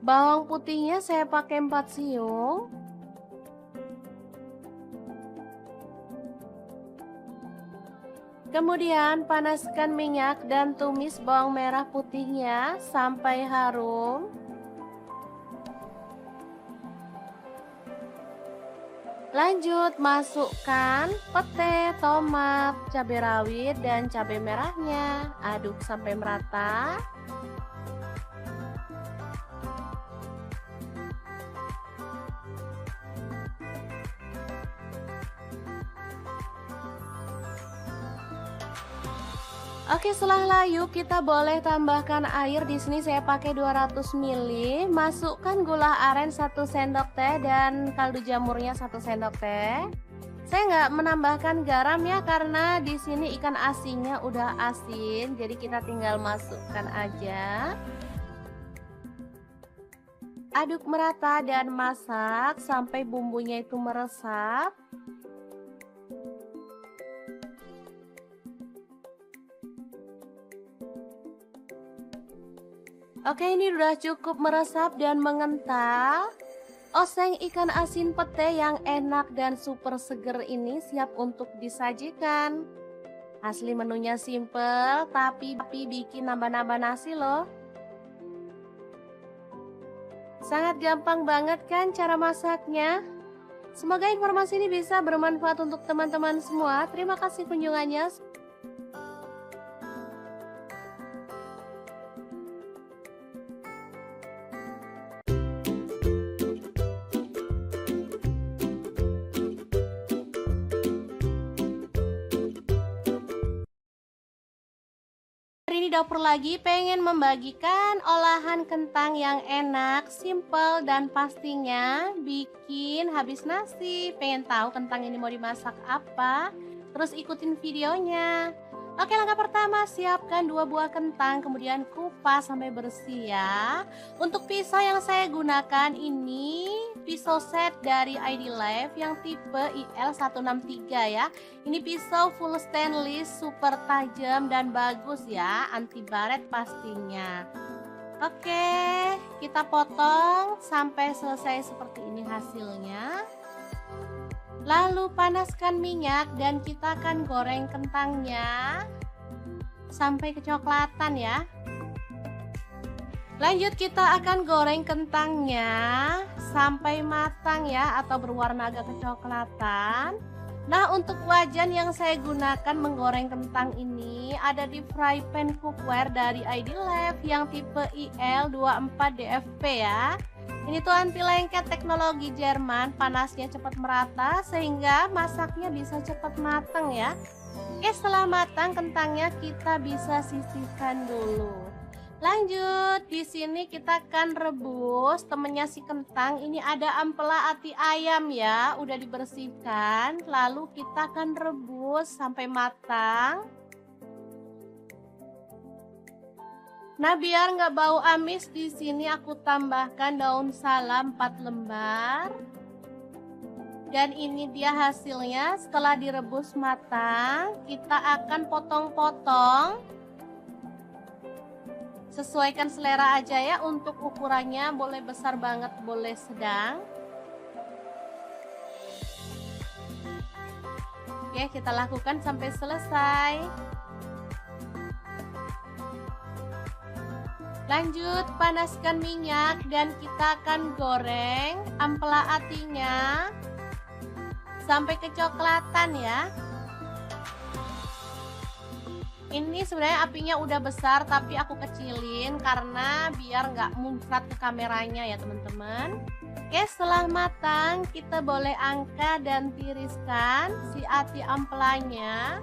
[SPEAKER 1] Bawang putihnya saya pakai 4 siung. Kemudian panaskan minyak dan tumis bawang merah putihnya sampai harum. Lanjut masukkan pete, tomat, cabai rawit, dan cabai merahnya. Aduk sampai merata. Oke, setelah layu kita boleh tambahkan air. Di sini saya pakai 200 ml. Masukkan gula aren 1 sendok teh dan kaldu jamurnya 1 sendok teh. Saya nggak menambahkan garam ya karena di sini ikan asinnya udah asin, jadi kita tinggal masukkan aja. Aduk merata dan masak sampai bumbunya itu meresap. Oke, ini udah cukup meresap dan mengental. Oseng ikan asin pete yang enak dan super seger ini siap untuk disajikan. Asli menunya simple, tapi bikin nambah-nambah nasi loh. Sangat gampang banget kan cara masaknya? Semoga informasi ini bisa bermanfaat untuk teman-teman semua. Terima kasih kunjungannya. Hari ini dapur lagi pengen membagikan olahan kentang yang enak, simple, dan pastinya bikin habis nasi. Pengen tahu kentang ini mau dimasak apa? Terus ikutin videonya. Oke, langkah pertama siapkan 2 buah kentang, kemudian kupas sampai bersih ya. Untuk pisau yang saya gunakan ini pisau set dari ID Life yang tipe IL163 ya. Ini pisau full stainless, super tajam dan bagus ya, anti baret pastinya. Oke, kita potong sampai selesai seperti ini hasilnya. Lalu panaskan minyak dan kita akan goreng kentangnya sampai kecoklatan ya. Lanjut kita akan goreng kentangnya sampai matang ya, atau berwarna agak kecoklatan. Nah, untuk wajan yang saya gunakan menggoreng kentang ini ada di fry pan cookware dari ID Life yang tipe IL24DFP ya. Ini tuh anti lengket teknologi Jerman, panasnya cepat merata sehingga masaknya bisa cepat matang ya. Oke, setelah matang kentangnya kita bisa sisihkan dulu. Lanjut, di sini kita akan rebus temennya si kentang. Ini ada ampela ati ayam ya, udah dibersihkan. Lalu kita akan rebus sampai matang. Nah, biar nggak bau amis, di sini aku tambahkan daun salam 4 lembar. Dan ini dia hasilnya setelah direbus matang. Kita akan potong-potong. Sesuaikan selera aja ya, untuk ukurannya boleh besar banget, boleh sedang. Oke, kita lakukan sampai selesai. Lanjut panaskan minyak dan kita akan goreng ampela atinya sampai kecoklatan ya. Ini sebenarnya apinya udah besar tapi aku kecilin karena biar nggak muncrat ke kameranya ya teman-teman. Oke, setelah matang kita boleh angkat dan tiriskan si ati ampelanya.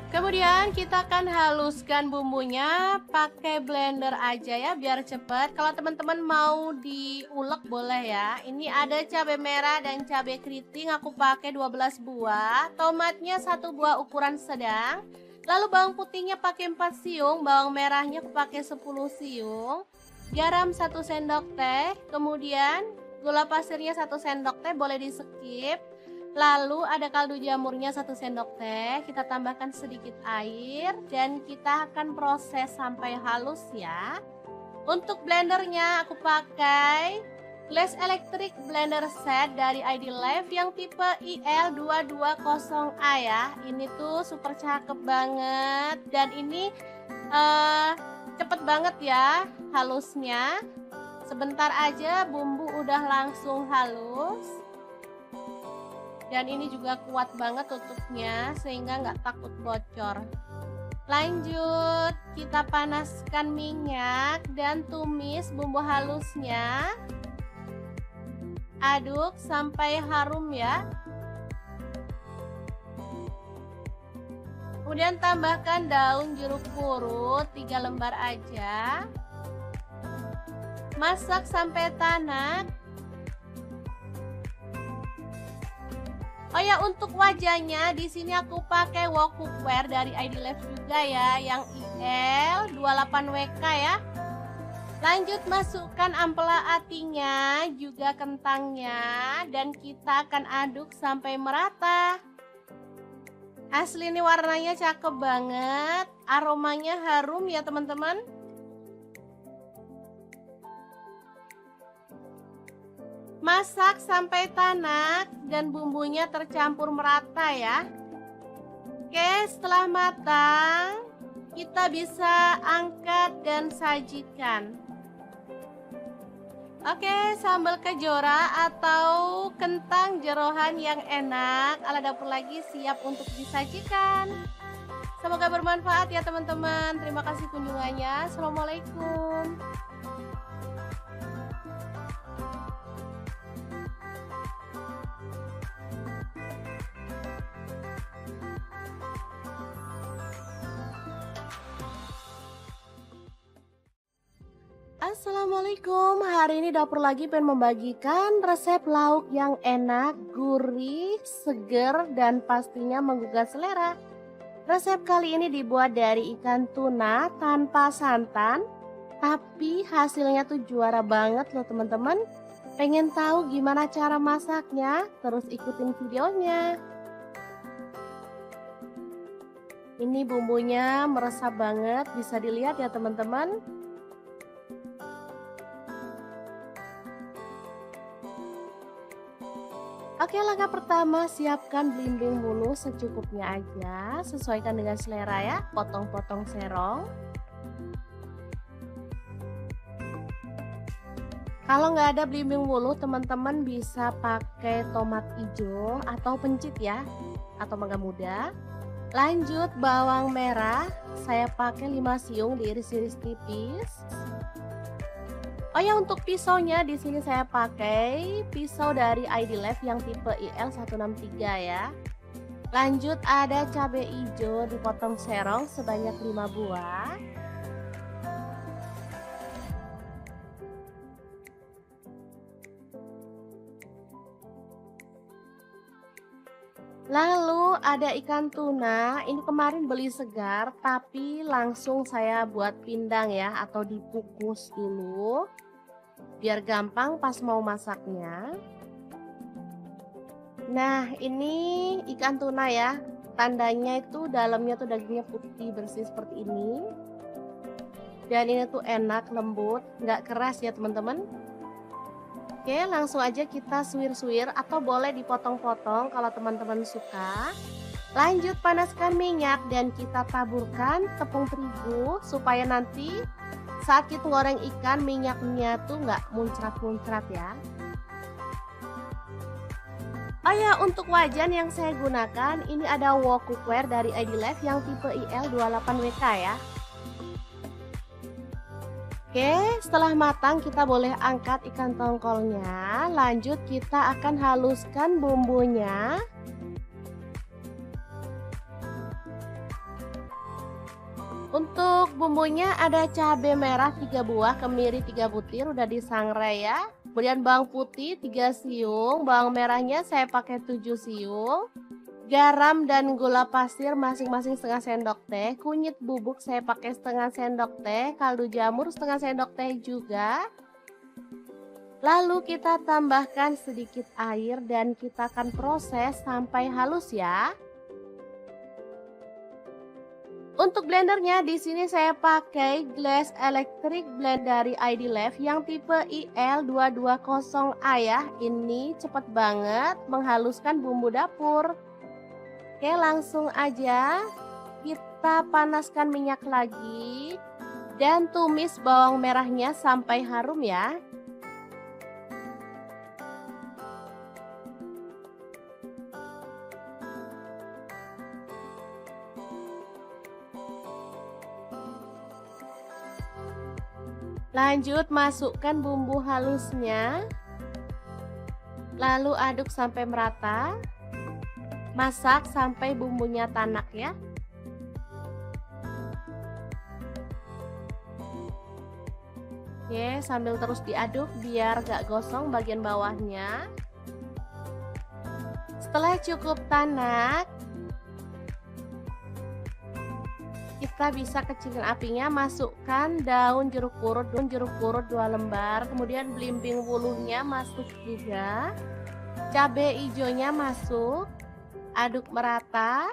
[SPEAKER 1] Kemudian kita akan haluskan bumbunya pakai blender aja ya biar cepet. Kalau teman-teman mau diulek boleh ya. Ini ada cabai merah dan cabai keriting, aku pakai 12 buah. Tomatnya 1 buah ukuran sedang. Lalu bawang putihnya pakai 4 siung, bawang merahnya aku pakai 10 siung. Garam 1 sendok teh, kemudian gula pasirnya 1 sendok teh, boleh di skip. Lalu ada kaldu jamurnya 1 sendok teh, kita tambahkan sedikit air dan kita akan proses sampai halus ya. Untuk blendernya aku pakai Glass Electric Blender Set dari ID Life yang tipe IL220A ya. Ini tuh super cakep banget dan ini cepet banget ya halusnya. Sebentar aja bumbu udah langsung halus. Dan ini juga kuat banget tutupnya sehingga nggak takut bocor. Lanjut, kita panaskan minyak dan tumis bumbu halusnya. Aduk sampai harum ya. Kemudian tambahkan daun jeruk purut 3 lembar aja. Masak sampai tanak. Oh ya, untuk wajahnya di sini aku pakai wok cookware dari ID Life juga ya, yang IL28WK ya. Lanjut masukkan ampela atinya, juga kentangnya, dan kita akan aduk sampai merata. Asli ini warnanya cakep banget, aromanya harum ya teman-teman. Masak sampai tanak dan bumbunya tercampur merata ya. Oke, setelah matang kita bisa angkat dan sajikan. Oke, sambal kejora atau kentang jeroan yang enak ala dapur lagi siap untuk disajikan. Semoga bermanfaat ya teman-teman. Terima kasih kunjungannya. Assalamualaikum. Assalamualaikum, hari ini dapur lagi pengen membagikan resep lauk yang enak, gurih, seger, dan pastinya menggugah selera. Resep kali ini dibuat dari ikan tuna tanpa santan, tapi hasilnya tuh juara banget loh teman-teman. Pengen tahu gimana cara masaknya? Terus ikutin videonya. Ini bumbunya meresap banget, bisa dilihat ya teman-teman. Oke, langkah pertama siapkan belimbing bulu secukupnya aja, sesuaikan dengan selera ya, potong-potong serong. Kalau nggak ada belimbing bulu, teman-teman bisa pakai tomat hijau atau pencit ya, atau mangga muda. Lanjut bawang merah, saya pakai 5 siung diiris-iris tipis. Oh ya, untuk pisaunya di sini saya pakai pisau dari ID Life yang tipe IL163 ya. Lanjut ada cabai hijau dipotong serong sebanyak 5 buah. Lalu ada ikan tuna, ini kemarin beli segar tapi langsung saya buat pindang ya, atau dikukus dulu biar gampang pas mau masaknya. Nah, ini ikan tuna ya, tandanya itu dalamnya tuh dagingnya putih bersih seperti ini. Dan ini tuh enak, lembut, nggak keras ya teman-teman. Oke, langsung aja kita suwir-suwir atau boleh dipotong-potong kalau teman-teman suka. Lanjut panaskan minyak dan kita taburkan tepung terigu supaya nanti saat kita goreng ikan minyaknya tuh nggak muncrat-muncrat ya. Oh ya, untuk wajan yang saya gunakan ini ada wok cookware dari ID Life yang tipe IL28WK ya. Oke, setelah matang kita boleh angkat ikan tongkolnya. Lanjut kita akan haluskan bumbunya. Untuk bumbunya ada cabai merah 3 buah, kemiri 3 butir udah disangrai ya. Kemudian bawang putih 3 siung, bawang merahnya saya pakai 7 siung. Garam dan gula pasir masing-masing setengah sendok teh. Kunyit bubuk saya pakai setengah sendok teh, kaldu jamur setengah sendok teh juga. Lalu kita tambahkan sedikit air dan kita akan proses sampai halus ya. Untuk blendernya di sini saya pakai Glass Electric Blend dari ID Life yang tipe IL220A ya. Ini cepet banget menghaluskan bumbu dapur. Oke, langsung aja kita panaskan minyak lagi dan tumis bawang merahnya sampai harum ya. Lanjut masukkan bumbu halusnya. Lalu aduk sampai merata. Masak sampai bumbunya tanak ya. Oke, sambil terus diaduk biar gak gosong bagian bawahnya. Setelah cukup tanak, kita bisa kecilin apinya, masukkan daun jeruk purut 2 lembar, kemudian belimbing wuluhnya masuk juga, cabai hijaunya masuk, aduk merata.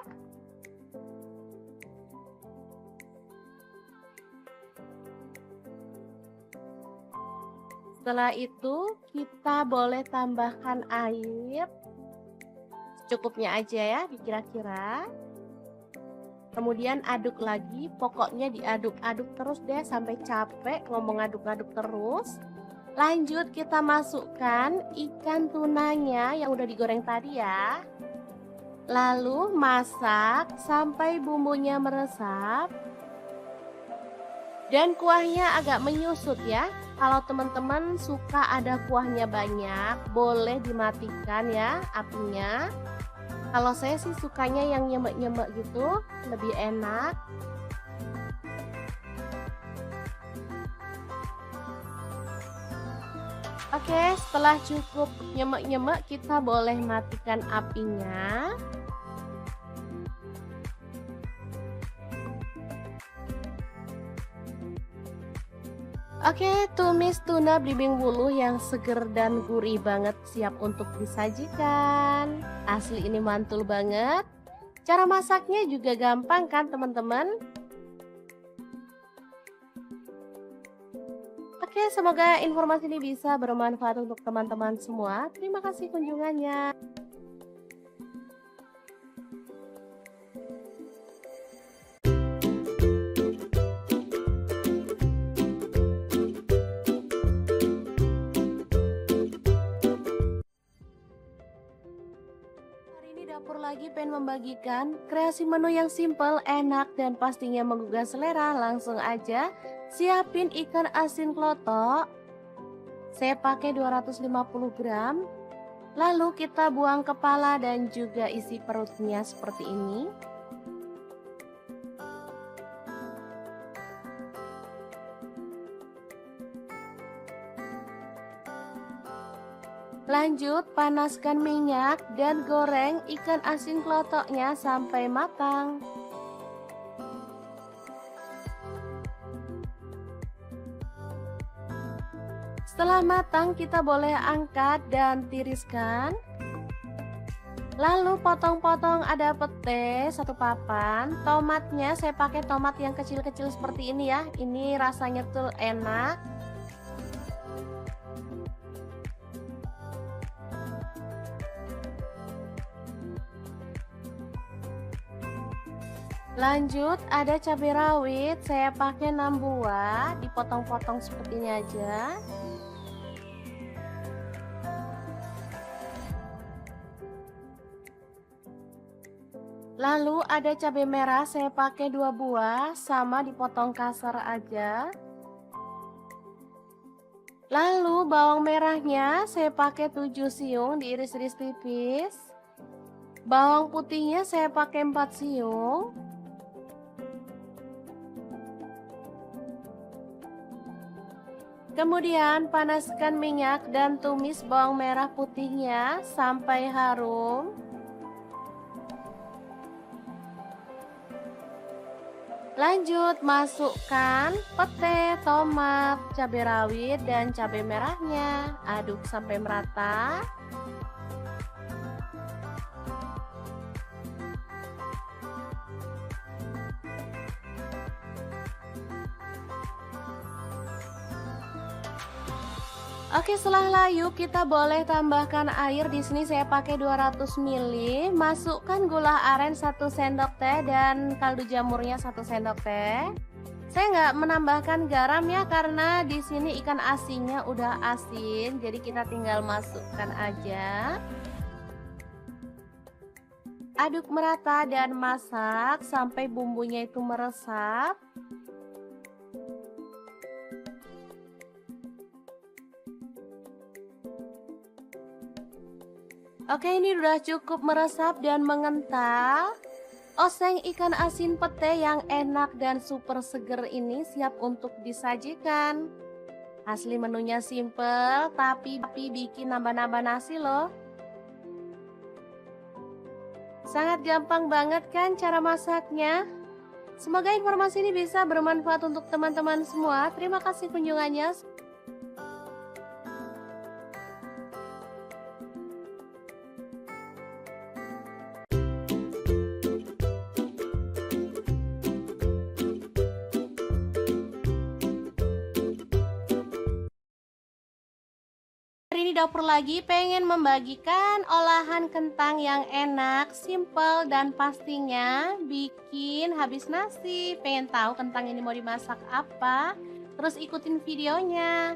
[SPEAKER 1] Setelah itu kita boleh tambahkan air secukupnya aja ya, kira-kira. Kemudian aduk lagi, pokoknya diaduk-aduk terus deh sampai capek ngomong aduk-aduk terus. Lanjut kita masukkan ikan tunanya yang udah digoreng tadi ya. Lalu masak sampai bumbunya meresap. Dan kuahnya agak menyusut ya. Kalau teman-teman suka ada kuahnya banyak, boleh dimatikan ya apinya. Kalau saya sih sukanya yang nyemek-nyemek gitu, lebih enak. Oke, setelah cukup nyemek-nyemek kita boleh matikan apinya. Oke, tumis tuna belimbing wuluh yang seger dan gurih banget siap untuk disajikan. Asli ini mantul banget. Cara masaknya juga gampang kan teman-teman? Oke, semoga informasi ini bisa bermanfaat untuk teman-teman semua. Terima kasih kunjungannya. Dapur lagi pengen membagikan kreasi menu yang simple, enak, dan pastinya menggugah selera. Langsung aja siapin ikan asin klotok. Saya pakai 250 gram. Lalu kita buang kepala dan juga isi perutnya seperti ini. Lanjut panaskan minyak dan goreng ikan asin klotoknya sampai matang. Setelah matang kita boleh angkat dan tiriskan. Lalu potong-potong ada pete 1 papan. Tomatnya saya pakai tomat yang kecil-kecil seperti ini ya. Ini rasanya tuh enak. Lanjut ada cabai rawit, saya pakai 6 buah, dipotong-potong seperti ini aja. Lalu ada cabai merah saya pakai 2 buah, sama dipotong kasar aja. Lalu bawang merahnya saya pakai 7 siung diiris-iris tipis. Bawang putihnya saya pakai 4 siung. Kemudian panaskan minyak dan tumis bawang merah putihnya sampai harum. Lanjut masukkan pete, tomat, cabai rawit, dan cabai merahnya. Aduk sampai merata. Oke, setelah layu kita boleh tambahkan air. Di sini saya pakai 200 ml. Masukkan gula aren 1 sendok teh dan kaldu jamurnya 1 sendok teh. Saya nggak menambahkan garam ya karena di sini ikan asinnya udah asin, jadi kita tinggal masukkan aja. Aduk merata dan masak sampai bumbunya itu meresap. Oke, ini udah cukup meresap dan mengental. Oseng ikan asin pete yang enak dan super seger ini siap untuk disajikan. Asli menunya simple, tapi bikin nambah-nambah nasi loh. Sangat gampang banget kan cara masaknya? Semoga informasi ini bisa bermanfaat untuk teman-teman semua. Terima kasih kunjungannya. Hari ini dapur lagi pengen membagikan olahan kentang yang enak, simple, dan pastinya bikin habis nasi. Pengen tahu kentang ini mau dimasak apa? Terus ikutin videonya.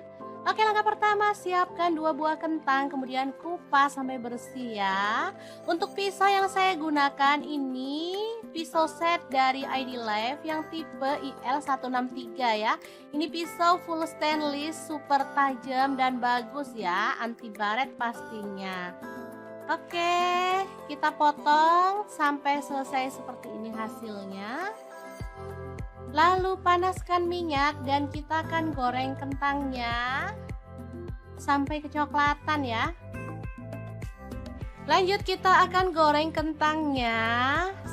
[SPEAKER 1] Oke, langkah pertama siapkan 2 buah kentang, kemudian kupas sampai bersih ya. Untuk pisau yang saya gunakan ini pisau set dari ID Life yang tipe IL163 ya. Ini pisau full stainless, super tajam dan bagus ya, anti baret pastinya. Oke, kita potong sampai selesai seperti ini hasilnya. Lalu panaskan minyak dan kita akan goreng kentangnya sampai kecoklatan ya. Lanjut kita akan goreng kentangnya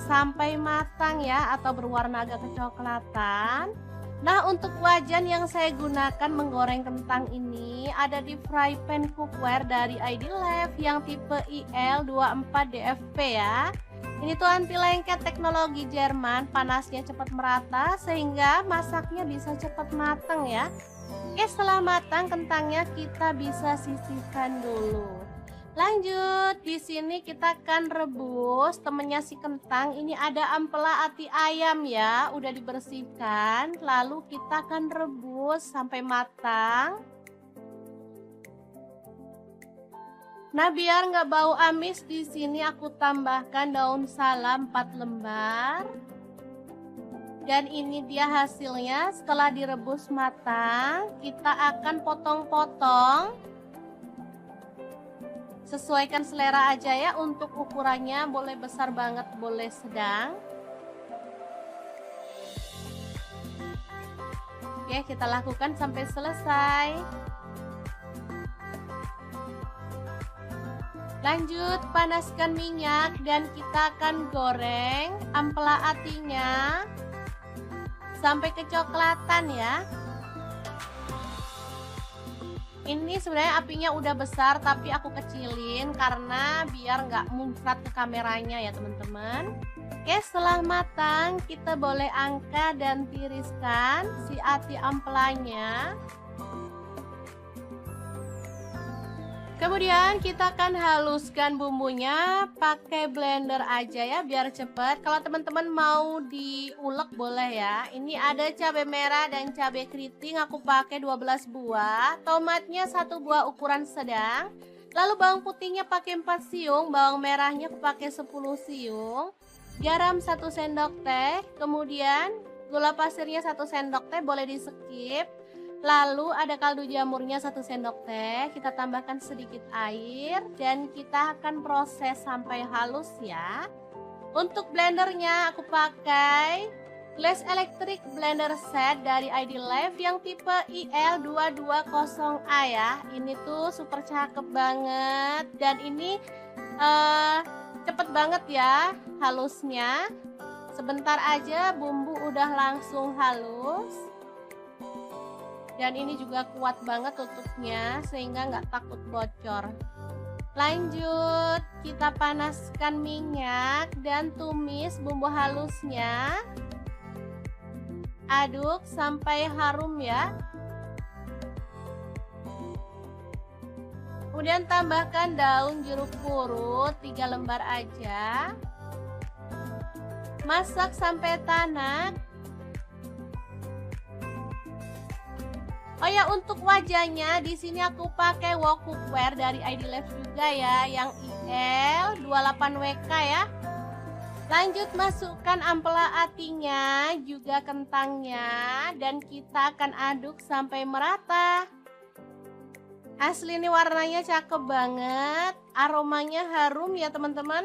[SPEAKER 1] sampai matang ya, atau berwarna agak kecoklatan. Nah, untuk wajan yang saya gunakan menggoreng kentang ini ada di fry pan cookware dari ID Life yang tipe IL24DFP ya. Ini tuh anti lengket teknologi Jerman, panasnya cepat merata sehingga masaknya bisa cepat matang ya. Oke, setelah matang kentangnya kita bisa sisihkan dulu. Lanjut, di sini kita akan rebus temennya si kentang. Ini ada ampela ati ayam ya, udah dibersihkan. Lalu kita akan rebus sampai matang. Nah, biar nggak bau amis, di sini aku tambahkan daun salam 4 lembar. Dan ini dia hasilnya setelah direbus matang. Kita akan potong-potong. Sesuaikan selera aja ya, untuk ukurannya boleh besar banget, boleh sedang. Oke, kita lakukan sampai selesai. Lanjut panaskan minyak dan kita akan goreng ampela atinya sampai kecoklatan ya. Ini sebenarnya apinya udah besar tapi aku kecilin karena biar nggak muncrat ke kameranya ya teman-teman. Oke, setelah matang kita boleh angkat dan tiriskan si ati ampelanya. Kemudian kita akan haluskan bumbunya pakai blender aja ya biar cepet. Kalau teman-teman mau diulek boleh ya. Ini ada cabai merah dan cabai keriting, aku pakai 12 buah. Tomatnya 1 buah ukuran sedang. Lalu bawang putihnya pakai 4 siung, bawang merahnya aku pakai 10 siung. garam 1 sendok teh, kemudian gula pasirnya 1 sendok teh, boleh di skip. Lalu ada kaldu jamurnya 1 sendok teh, kita tambahkan sedikit air dan kita akan proses sampai halus ya. Untuk blendernya aku pakai Glass Electric Blender Set dari ID Life yang tipe IL220A ya. Ini tuh super cakep banget dan ini cepet banget ya halusnya. Sebentar aja bumbu udah langsung halus. Dan ini juga kuat banget tutupnya sehingga nggak takut bocor. Lanjut, kita panaskan minyak dan tumis bumbu halusnya. Aduk sampai harum ya. Kemudian tambahkan daun jeruk purut 3 lembar aja. Masak sampai tanak. Oh ya, untuk wajahnya di sini aku pakai wok cookware dari ID Life juga ya, yang IL28WK ya. Lanjut masukkan ampela atinya, juga kentangnya, dan kita akan aduk sampai merata. Asli ini warnanya cakep banget, aromanya harum ya teman-teman.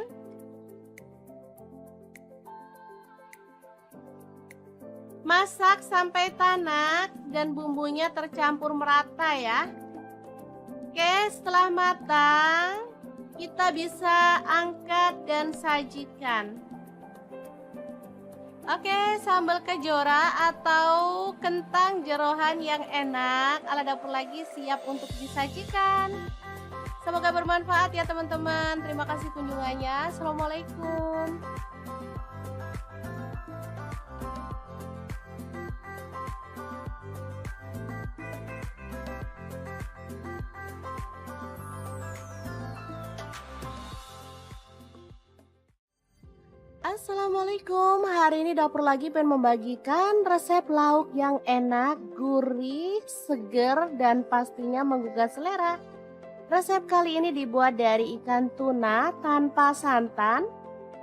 [SPEAKER 1] Masak sampai tanak dan bumbunya tercampur merata ya. Oke, setelah matang kita bisa angkat dan sajikan. Oke, sambal kejora atau kentang jeroan yang enak ala dapur lagi siap untuk disajikan. Semoga bermanfaat ya teman-teman. Terima kasih kunjungannya. Assalamualaikum. Assalamualaikum, hari ini dapur lagi pengen membagikan resep lauk yang enak, gurih, seger, dan pastinya menggugah selera. Resep kali ini dibuat dari ikan tuna tanpa santan,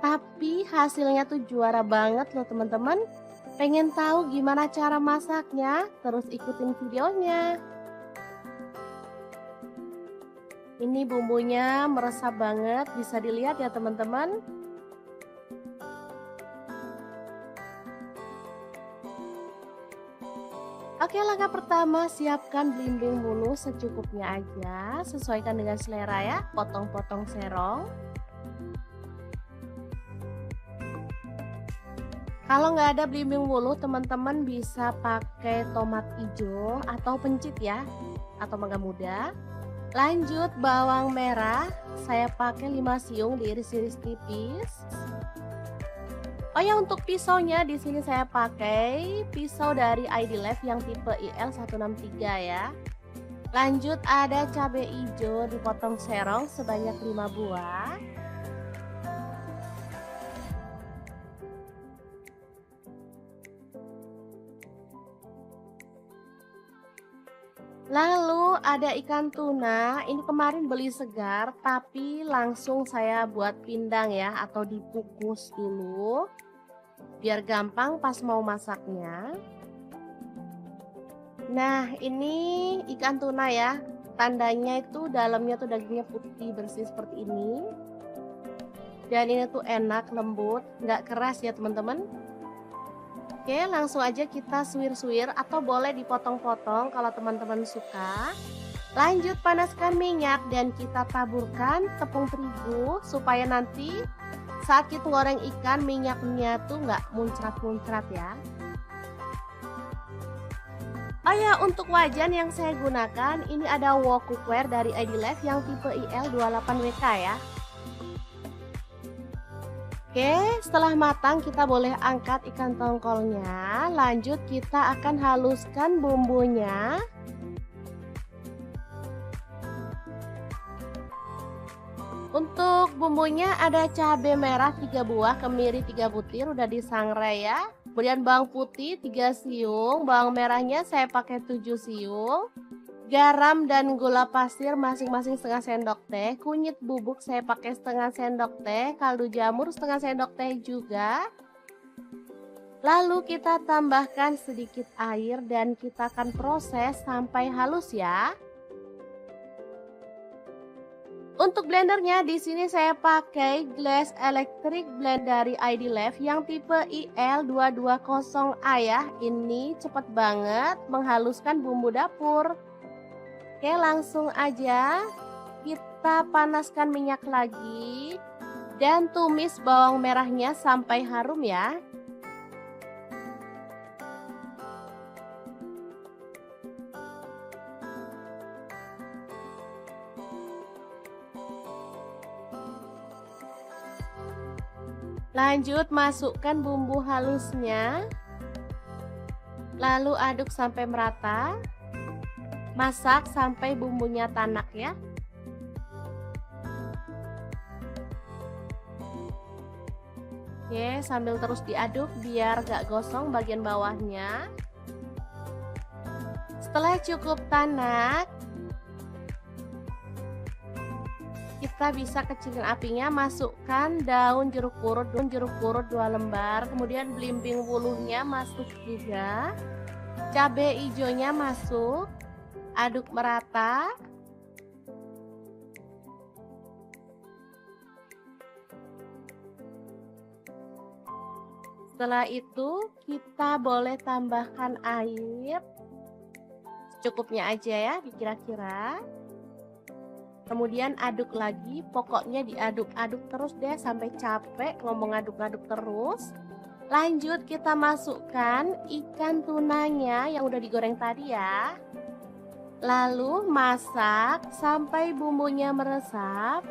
[SPEAKER 1] tapi hasilnya tuh juara banget loh teman-teman. Pengen tahu gimana cara masaknya? Terus ikutin videonya. Ini bumbunya meresap banget, bisa dilihat ya teman-teman. Oke, langkah pertama siapkan belimbing bulu secukupnya aja, sesuaikan dengan selera ya, potong-potong serong. Kalau nggak ada belimbing bulu, teman-teman bisa pakai tomat hijau atau pencit ya, atau mangga muda. Lanjut bawang merah, saya pakai 5 siung diiris-iris tipis. Oh ya, untuk pisaunya di sini saya pakai pisau dari ID Life yang tipe IL163 ya. Lanjut ada cabai hijau dipotong serong sebanyak 5 buah. Lalu ada ikan tuna, ini kemarin beli segar tapi langsung saya buat pindang ya, atau dikukus dulu biar gampang pas mau masaknya. Nah, ini ikan tuna ya, tandanya itu dalamnya tuh dagingnya putih bersih seperti ini. Dan ini tuh enak, lembut, nggak keras ya teman-teman. Oke, langsung aja kita suwir-suwir atau boleh dipotong-potong kalau teman-teman suka. Lanjut panaskan minyak dan kita taburkan tepung terigu supaya nanti saat kita goreng ikan minyaknya tuh nggak muncrat-muncrat ya. Oh ya, untuk wajan yang saya gunakan ini ada wok cookware dari ID Life yang tipe IL28WK ya. Oke, setelah matang kita boleh angkat ikan tongkolnya. Lanjut kita akan haluskan bumbunya. Untuk bumbunya ada cabai merah 3 buah, kemiri 3 butir udah disangrai ya. Kemudian bawang putih 3 siung, bawang merahnya saya pakai 7 siung. garam dan gula pasir masing-masing setengah sendok teh, kunyit bubuk saya pakai setengah sendok teh, kaldu jamur setengah sendok teh juga. Lalu kita tambahkan sedikit air dan kita akan proses sampai halus ya. Untuk blendernya di sini saya pakai Glass Electric Blend dari ID Lab yang tipe IL220A ya. Ini cepat banget menghaluskan bumbu dapur. Oke, langsung aja kita panaskan minyak lagi dan tumis bawang merahnya sampai harum ya. Lanjut masukkan bumbu halusnya. Lalu aduk sampai merata. Masak sampai bumbunya tanak ya. Oke, sambil terus diaduk biar gak gosong bagian bawahnya. Setelah cukup tanak, kita bisa kecilin apinya, masukkan daun jeruk purut 2 lembar, kemudian belimbing wuluhnya masuk juga, cabai hijaunya masuk, aduk merata. Setelah itu kita boleh tambahkan air secukupnya aja ya, kira-kira. Kemudian aduk lagi, pokoknya diaduk-aduk terus deh sampai capek ngomong aduk-aduk terus. Lanjut kita masukkan ikan tunanya yang udah digoreng tadi ya. Lalu masak sampai bumbunya meresap.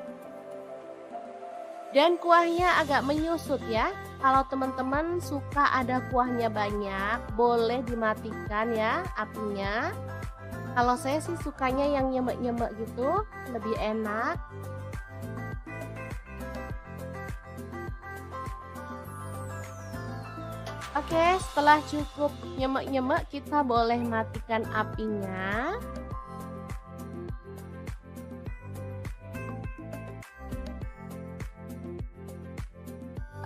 [SPEAKER 1] Dan kuahnya agak menyusut ya. Kalau teman-teman suka ada kuahnya banyak, boleh dimatikan ya apinya. Kalau saya sih sukanya yang nyemek-nyemek gitu, lebih enak. Oke, setelah cukup nyemek-nyemek, kita boleh matikan apinya.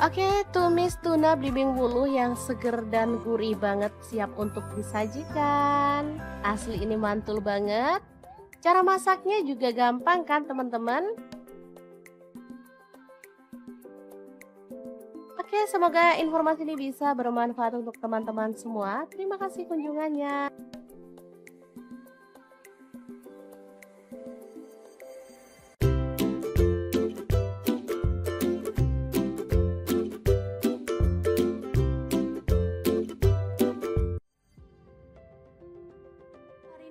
[SPEAKER 1] Oke, tumis tuna belimbing wuluh yang seger dan gurih banget siap untuk disajikan. Asli ini mantul banget. Cara masaknya juga gampang kan teman-teman? Oke, semoga informasi ini bisa bermanfaat untuk teman-teman semua. Terima kasih kunjungannya.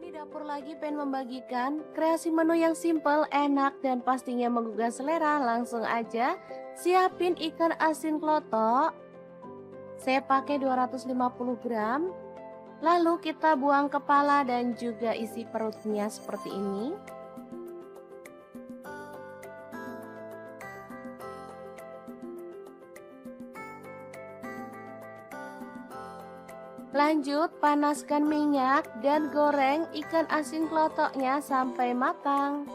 [SPEAKER 1] Dapur lagi pengen membagikan kreasi menu yang simple, enak, dan pastinya menggugah selera. Langsung aja siapin ikan asin klotok. Saya pakai 250 gram. Lalu kita buang kepala dan juga isi perutnya seperti ini. Lanjut panaskan minyak dan goreng ikan asin klotoknya sampai matang.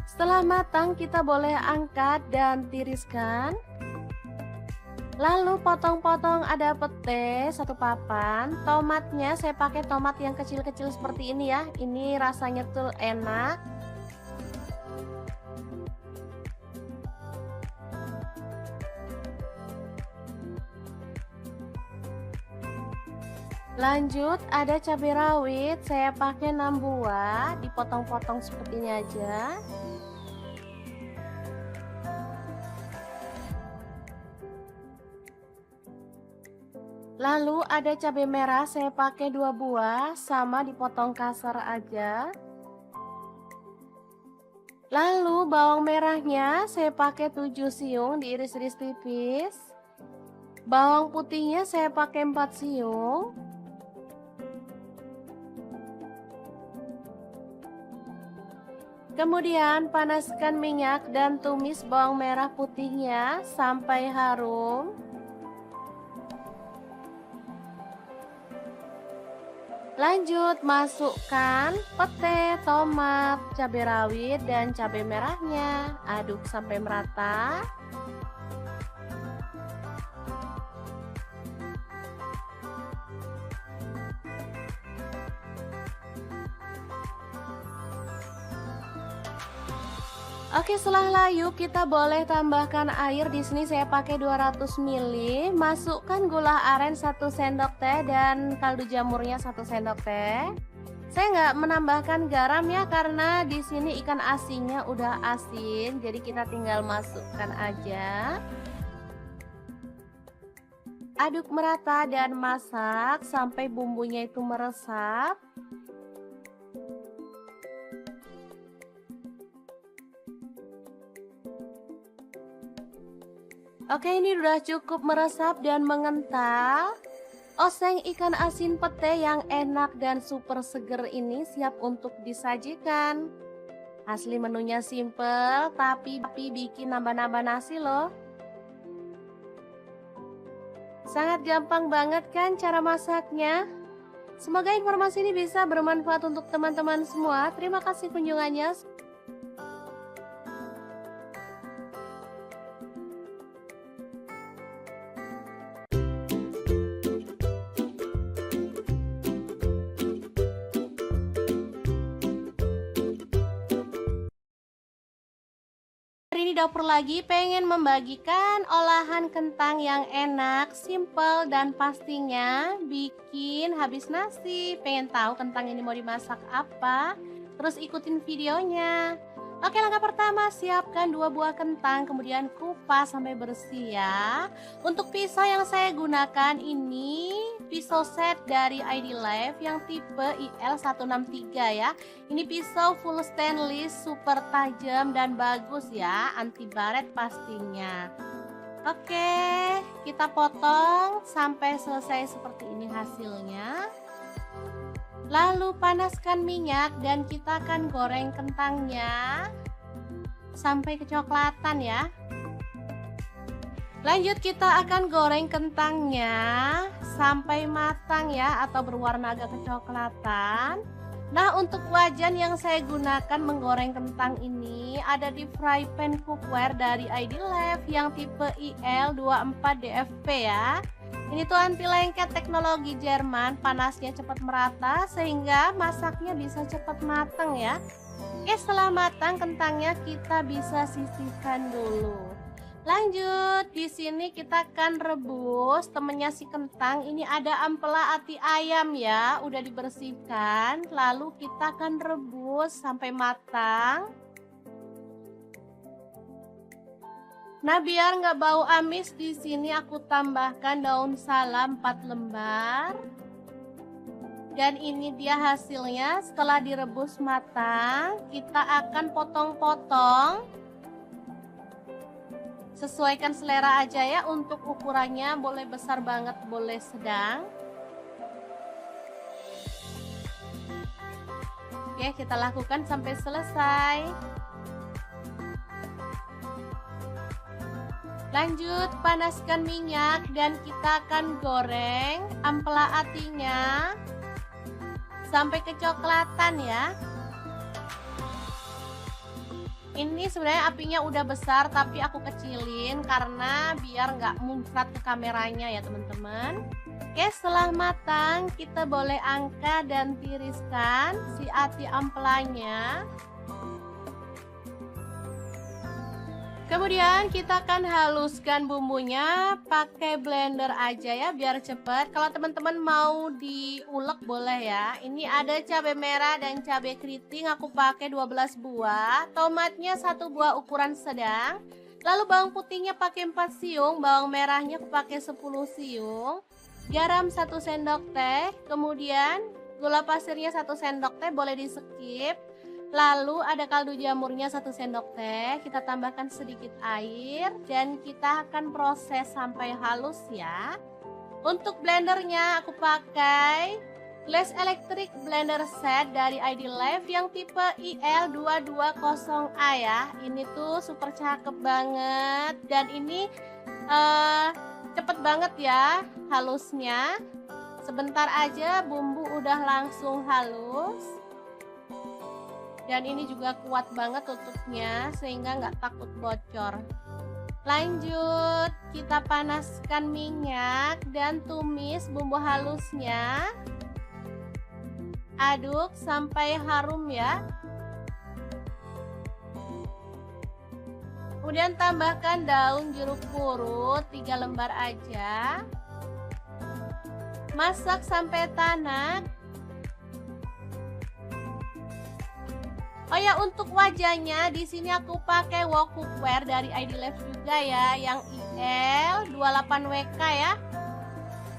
[SPEAKER 1] Setelah matang kita boleh angkat dan tiriskan. Lalu potong-potong ada pete 1 papan. Tomatnya saya pakai tomat yang kecil-kecil seperti ini ya. Ini rasanya tuh enak. Lanjut ada cabai rawit, saya pakai 6 buah, dipotong-potong seperti ini aja. Lalu ada cabai merah, saya pakai 2 buah, sama dipotong kasar aja. Lalu bawang merahnya saya pakai 7 siung, diiris-iris tipis. Bawang putihnya saya pakai 4 siung. Kemudian panaskan minyak dan tumis bawang merah putihnya sampai harum. Lanjut, masukkan pete, tomat, cabai rawit, dan cabai merahnya. Aduk sampai merata. Oke, setelah layu kita boleh tambahkan air. Di sini saya pakai 200 ml. Masukkan gula aren 1 sendok teh dan kaldu jamurnya 1 sendok teh. Saya nggak menambahkan garam ya karena di sini ikan asinnya udah asin, jadi kita tinggal masukkan aja. Aduk merata dan masak sampai bumbunya itu meresap. Oke, ini udah cukup meresap dan mengental. Oseng ikan asin pete yang enak dan super seger ini siap untuk disajikan. Asli menunya simple, tapi bikin nambah-nambah nasi loh. Sangat gampang banget kan cara masaknya? Semoga informasi ini bisa bermanfaat untuk teman-teman semua. Terima kasih kunjungannya. Hari ini dapur lagi pengen membagikan olahan kentang yang enak, simple, dan pastinya bikin habis nasi. Pengen tahu kentang ini mau dimasak apa? Terus ikutin videonya. Oke, langkah pertama siapkan 2 buah kentang, kemudian kupas sampai bersih ya. Untuk pisau yang saya gunakan ini pisau set dari ID Life yang tipe IL163 ya. Ini pisau full stainless, super tajam dan bagus ya, anti baret pastinya. Oke, kita potong sampai selesai seperti ini hasilnya. Lalu panaskan minyak dan kita akan goreng kentangnya sampai kecoklatan ya. Lanjut kita akan goreng kentangnya sampai matang ya, atau berwarna agak kecoklatan. Nah, untuk wajan yang saya gunakan menggoreng kentang ini ada di fry pan cookware dari ID Life yang tipe IL24DFP ya. Ini tuh anti lengket teknologi Jerman, panasnya cepat merata sehingga masaknya bisa cepat matang ya. Oke, setelah matang kentangnya kita bisa sisihkan dulu. Lanjut, di sini kita akan rebus temennya si kentang. Ini ada ampela ati ayam ya, udah dibersihkan. Lalu kita akan rebus sampai matang. Nah, biar nggak bau amis, di sini aku tambahkan daun salam 4 lembar. Dan ini dia hasilnya setelah direbus matang. Kita akan potong-potong. Sesuaikan selera aja ya, untuk ukurannya boleh besar banget, boleh sedang. Oke, kita lakukan sampai selesai. Lanjut, panaskan minyak dan kita akan goreng ampela atinya sampai kecoklatan ya. Ini sebenarnya apinya udah besar tapi aku kecilin karena biar nggak muncrat ke kameranya ya teman-teman. Oke, setelah matang kita boleh angkat dan tiriskan si ati ampelanya. Kemudian kita akan haluskan bumbunya pakai blender aja ya biar cepet. Kalau teman-teman mau diulek boleh ya. Ini ada cabai merah dan cabai keriting, aku pakai 12 buah. Tomatnya 1 buah ukuran sedang. Lalu bawang putihnya pakai 4 siung, bawang merahnya aku pakai 10 siung. Garam 1 sendok teh, kemudian gula pasirnya 1 sendok teh, boleh di skip. Lalu ada kaldu jamurnya 1 sendok teh, kita tambahkan sedikit air dan kita akan proses sampai halus ya. Untuk blendernya aku pakai Glass Electric Blender Set dari ID Life yang tipe IL220A ya. Ini tuh super cakep banget dan ini cepet banget ya halusnya. Sebentar aja bumbu udah langsung halus. Dan ini juga kuat banget tutupnya sehingga nggak takut bocor. Lanjut, kita panaskan minyak dan tumis bumbu halusnya. Aduk sampai harum ya. Kemudian tambahkan daun jeruk purut 3 lembar aja. Masak sampai tanak. Oh ya, untuk wajahnya di sini aku pakai wok cookware dari ID Life juga ya, yang IL28WK ya.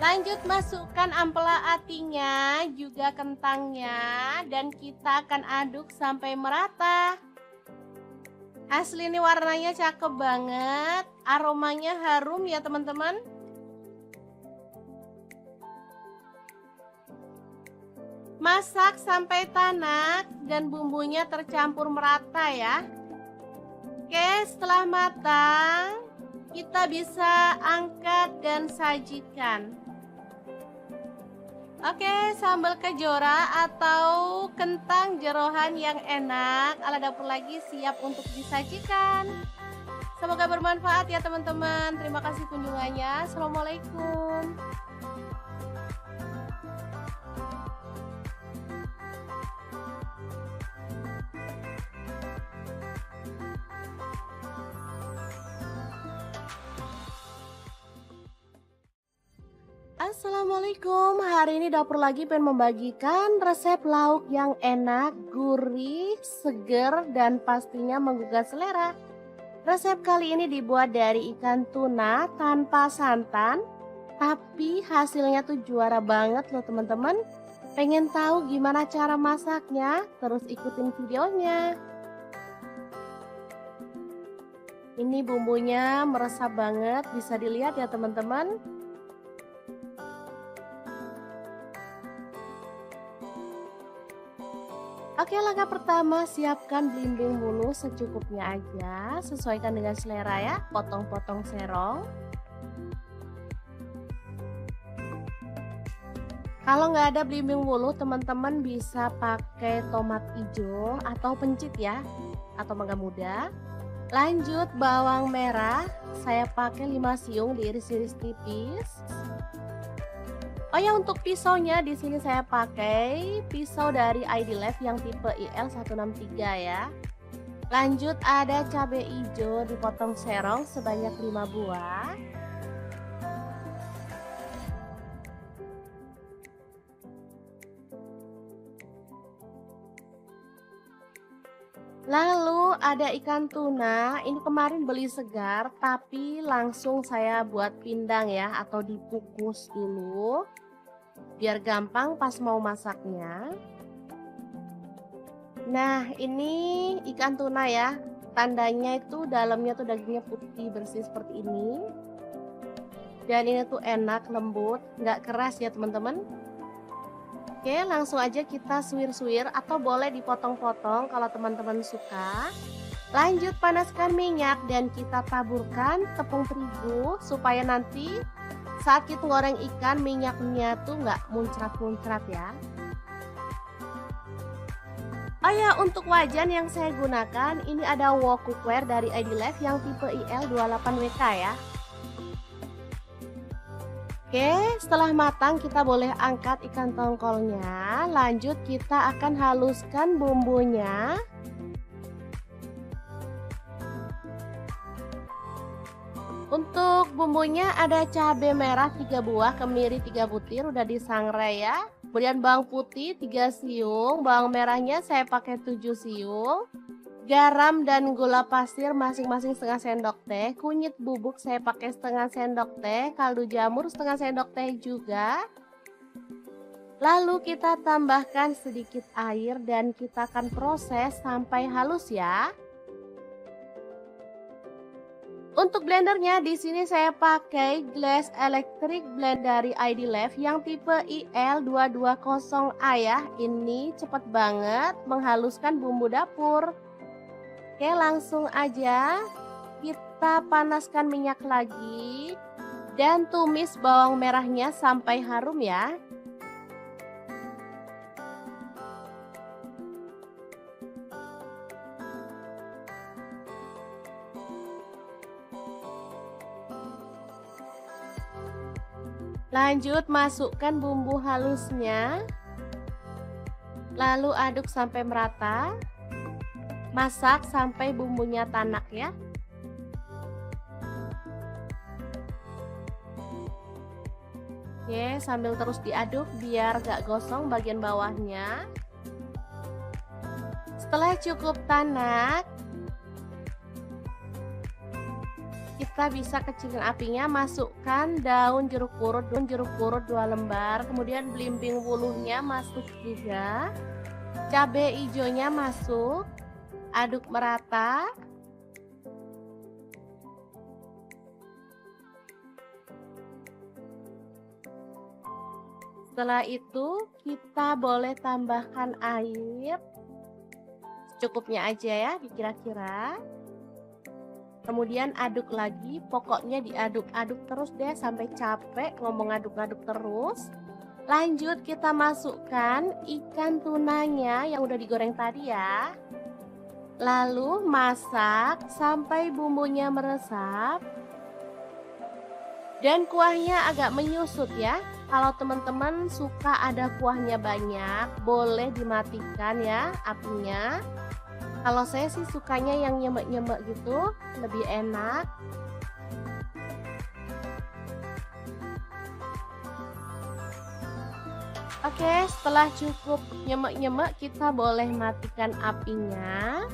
[SPEAKER 1] Lanjut masukkan ampela atinya, juga kentangnya, dan kita akan aduk sampai merata. Asli ini warnanya cakep banget, aromanya harum ya teman-teman. Masak sampai tanak dan bumbunya tercampur merata ya. Oke, setelah matang, kita bisa angkat dan sajikan. Oke, sambal kejora atau kentang jeroan yang enak ala dapur lagi siap untuk disajikan. Semoga bermanfaat ya teman-teman. Terima kasih kunjungannya. Assalamualaikum. Assalamualaikum, hari ini dapur lagi pengen membagikan resep lauk yang enak, gurih, seger, dan pastinya menggugah selera. Resep kali ini dibuat dari ikan tuna tanpa santan, tapi hasilnya tuh juara banget loh teman-teman. Pengen tahu gimana cara masaknya? Terus ikutin videonya. Ini bumbunya meresap banget, bisa dilihat ya teman-teman. Oke, langkah pertama siapkan belimbing bulu secukupnya aja, sesuaikan dengan selera ya, potong-potong serong. Kalau nggak ada belimbing bulu, teman-teman bisa pakai tomat hijau atau pencit ya, atau mangga muda. Lanjut bawang merah, saya pakai 5 siung diiris-iris tipis. Oh ya, untuk pisaunya di sini saya pakai pisau dari ID Life yang tipe IL163 ya. Lanjut ada cabai hijau dipotong serong sebanyak 5 buah. Lalu ada ikan tuna, ini kemarin beli segar tapi langsung saya buat pindang ya, atau dikukus dulu biar gampang pas mau masaknya. Nah, ini ikan tuna ya, tandanya itu dalamnya tuh dagingnya putih bersih seperti ini. Dan ini tuh enak, lembut, nggak keras ya teman-teman. Oke, langsung aja kita suwir-suwir atau boleh dipotong-potong kalau teman-teman suka. Lanjut panaskan minyak dan kita taburkan tepung terigu supaya nanti saat kita goreng ikan minyaknya tuh nggak muncrat-muncrat ya. Oh ya, untuk wajan yang saya gunakan ini ada wok cookware dari ID Life yang tipe IL28WK ya. Oke, setelah matang kita boleh angkat ikan tongkolnya. Lanjut kita akan haluskan bumbunya. Untuk bumbunya ada cabai merah 3 buah, kemiri 3 butir udah disangrai ya. Kemudian bawang putih 3 siung, bawang merahnya saya pakai 7 siung. Garam dan gula pasir masing-masing setengah sendok teh. Kunyit bubuk saya pakai setengah sendok teh, kaldu jamur setengah sendok teh juga. Lalu kita tambahkan sedikit air dan kita akan proses sampai halus ya. Untuk blendernya di sini saya pakai Glass Electric Blend dari ID Life yang tipe IL220A ya. Ini cepat banget menghaluskan bumbu dapur. Oke, langsung aja kita panaskan minyak lagi dan tumis bawang merahnya sampai harum ya. Lanjut masukkan bumbu halusnya. Lalu aduk sampai merata. Masak sampai bumbunya tanak ya. Oke, sambil terus diaduk biar gak gosong bagian bawahnya. Setelah cukup tanak, kita bisa kecilin apinya, masukkan daun jeruk purut 2 lembar, kemudian belimbing wuluhnya masuk juga, cabai hijaunya masuk, aduk merata. Setelah itu kita boleh tambahkan air secukupnya aja ya, kira-kira. Kemudian aduk lagi, pokoknya diaduk-aduk terus deh sampai capek ngomong aduk-aduk terus. Lanjut kita masukkan ikan tunanya yang udah digoreng tadi ya. Lalu masak sampai bumbunya meresap. Dan kuahnya agak menyusut ya. Kalau teman-teman suka ada kuahnya banyak, boleh dimatikan ya apinya. Kalau saya sih sukanya yang nyemek-nyemek gitu, lebih enak. Oke, setelah cukup nyemek-nyemek, kita boleh matikan apinya.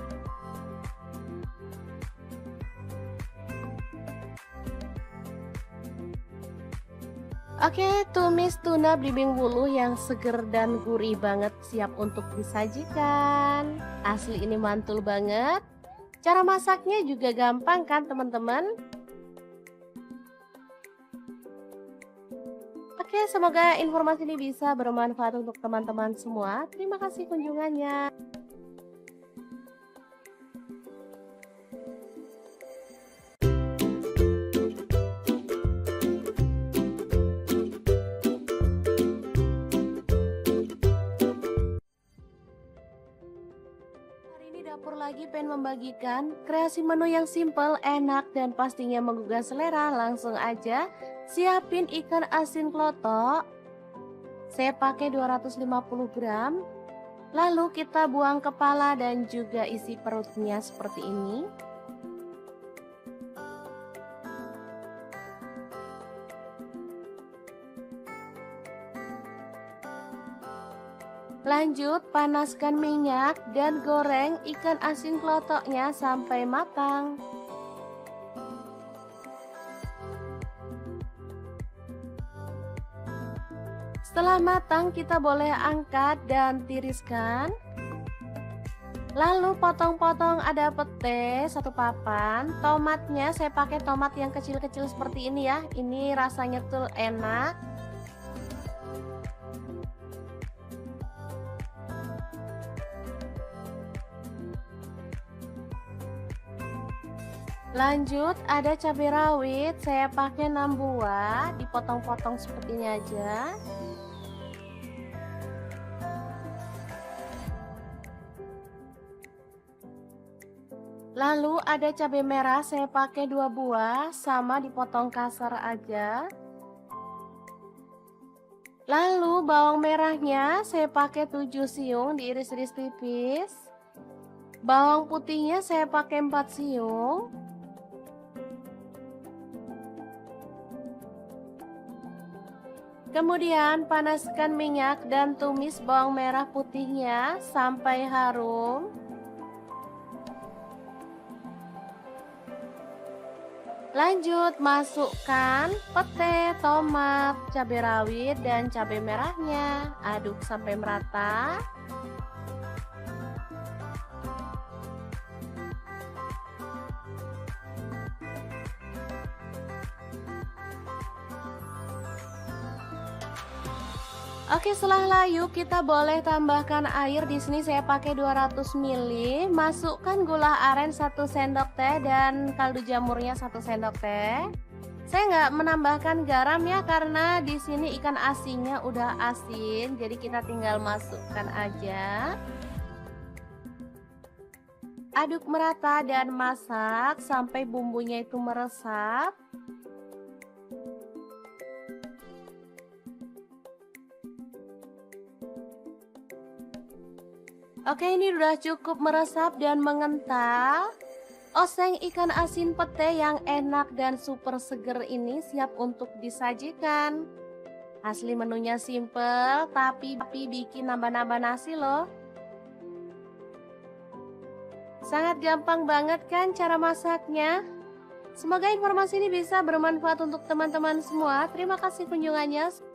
[SPEAKER 1] Oke, tumis tuna belimbing wuluh yang seger dan gurih banget siap untuk disajikan. Asli ini mantul banget. Cara masaknya juga gampang kan teman-teman? Oke, semoga informasi ini bisa bermanfaat untuk teman-teman semua. Terima kasih kunjungannya. Dapur lagi pengen membagikan kreasi menu yang simple, enak, dan pastinya menggugah selera. Langsung aja siapin ikan asin klotok. Saya pakai 250 gram. Lalu kita buang kepala dan juga isi perutnya seperti ini. Lanjut panaskan minyak dan goreng ikan asin klotoknya sampai matang. Setelah matang kita boleh angkat dan tiriskan. Lalu potong-potong ada pete 1 papan. Tomatnya saya pakai tomat yang kecil-kecil seperti ini ya. Ini rasanya tuh enak. Lanjut ada cabai rawit, saya pakai 6 buah, dipotong-potong seperti ini aja. Lalu ada cabai merah, saya pakai 2 buah, sama dipotong kasar aja. Lalu bawang merahnya saya pakai 7 siung, diiris-iris tipis. Bawang putihnya saya pakai 4 siung. Kemudian panaskan minyak dan tumis bawang merah putihnya sampai harum. Lanjut masukkan pete, tomat, cabai rawit, dan cabai merahnya. Aduk sampai merata. Oke, setelah layu kita boleh tambahkan air. Di sini saya pakai 200 ml. Masukkan gula aren 1 sendok teh dan kaldu jamurnya 1 sendok teh. Saya nggak menambahkan garam ya karena di sini ikan asinnya udah asin, jadi kita tinggal masukkan aja. Aduk merata dan masak sampai bumbunya itu meresap. Oke, ini udah cukup meresap dan mengental. Oseng ikan asin pete yang enak dan super seger ini siap untuk disajikan. Asli menunya simple, tapi bikin nambah-nambah nasi loh. Sangat gampang banget kan cara masaknya? Semoga informasi ini bisa bermanfaat untuk teman-teman semua. Terima kasih kunjungannya.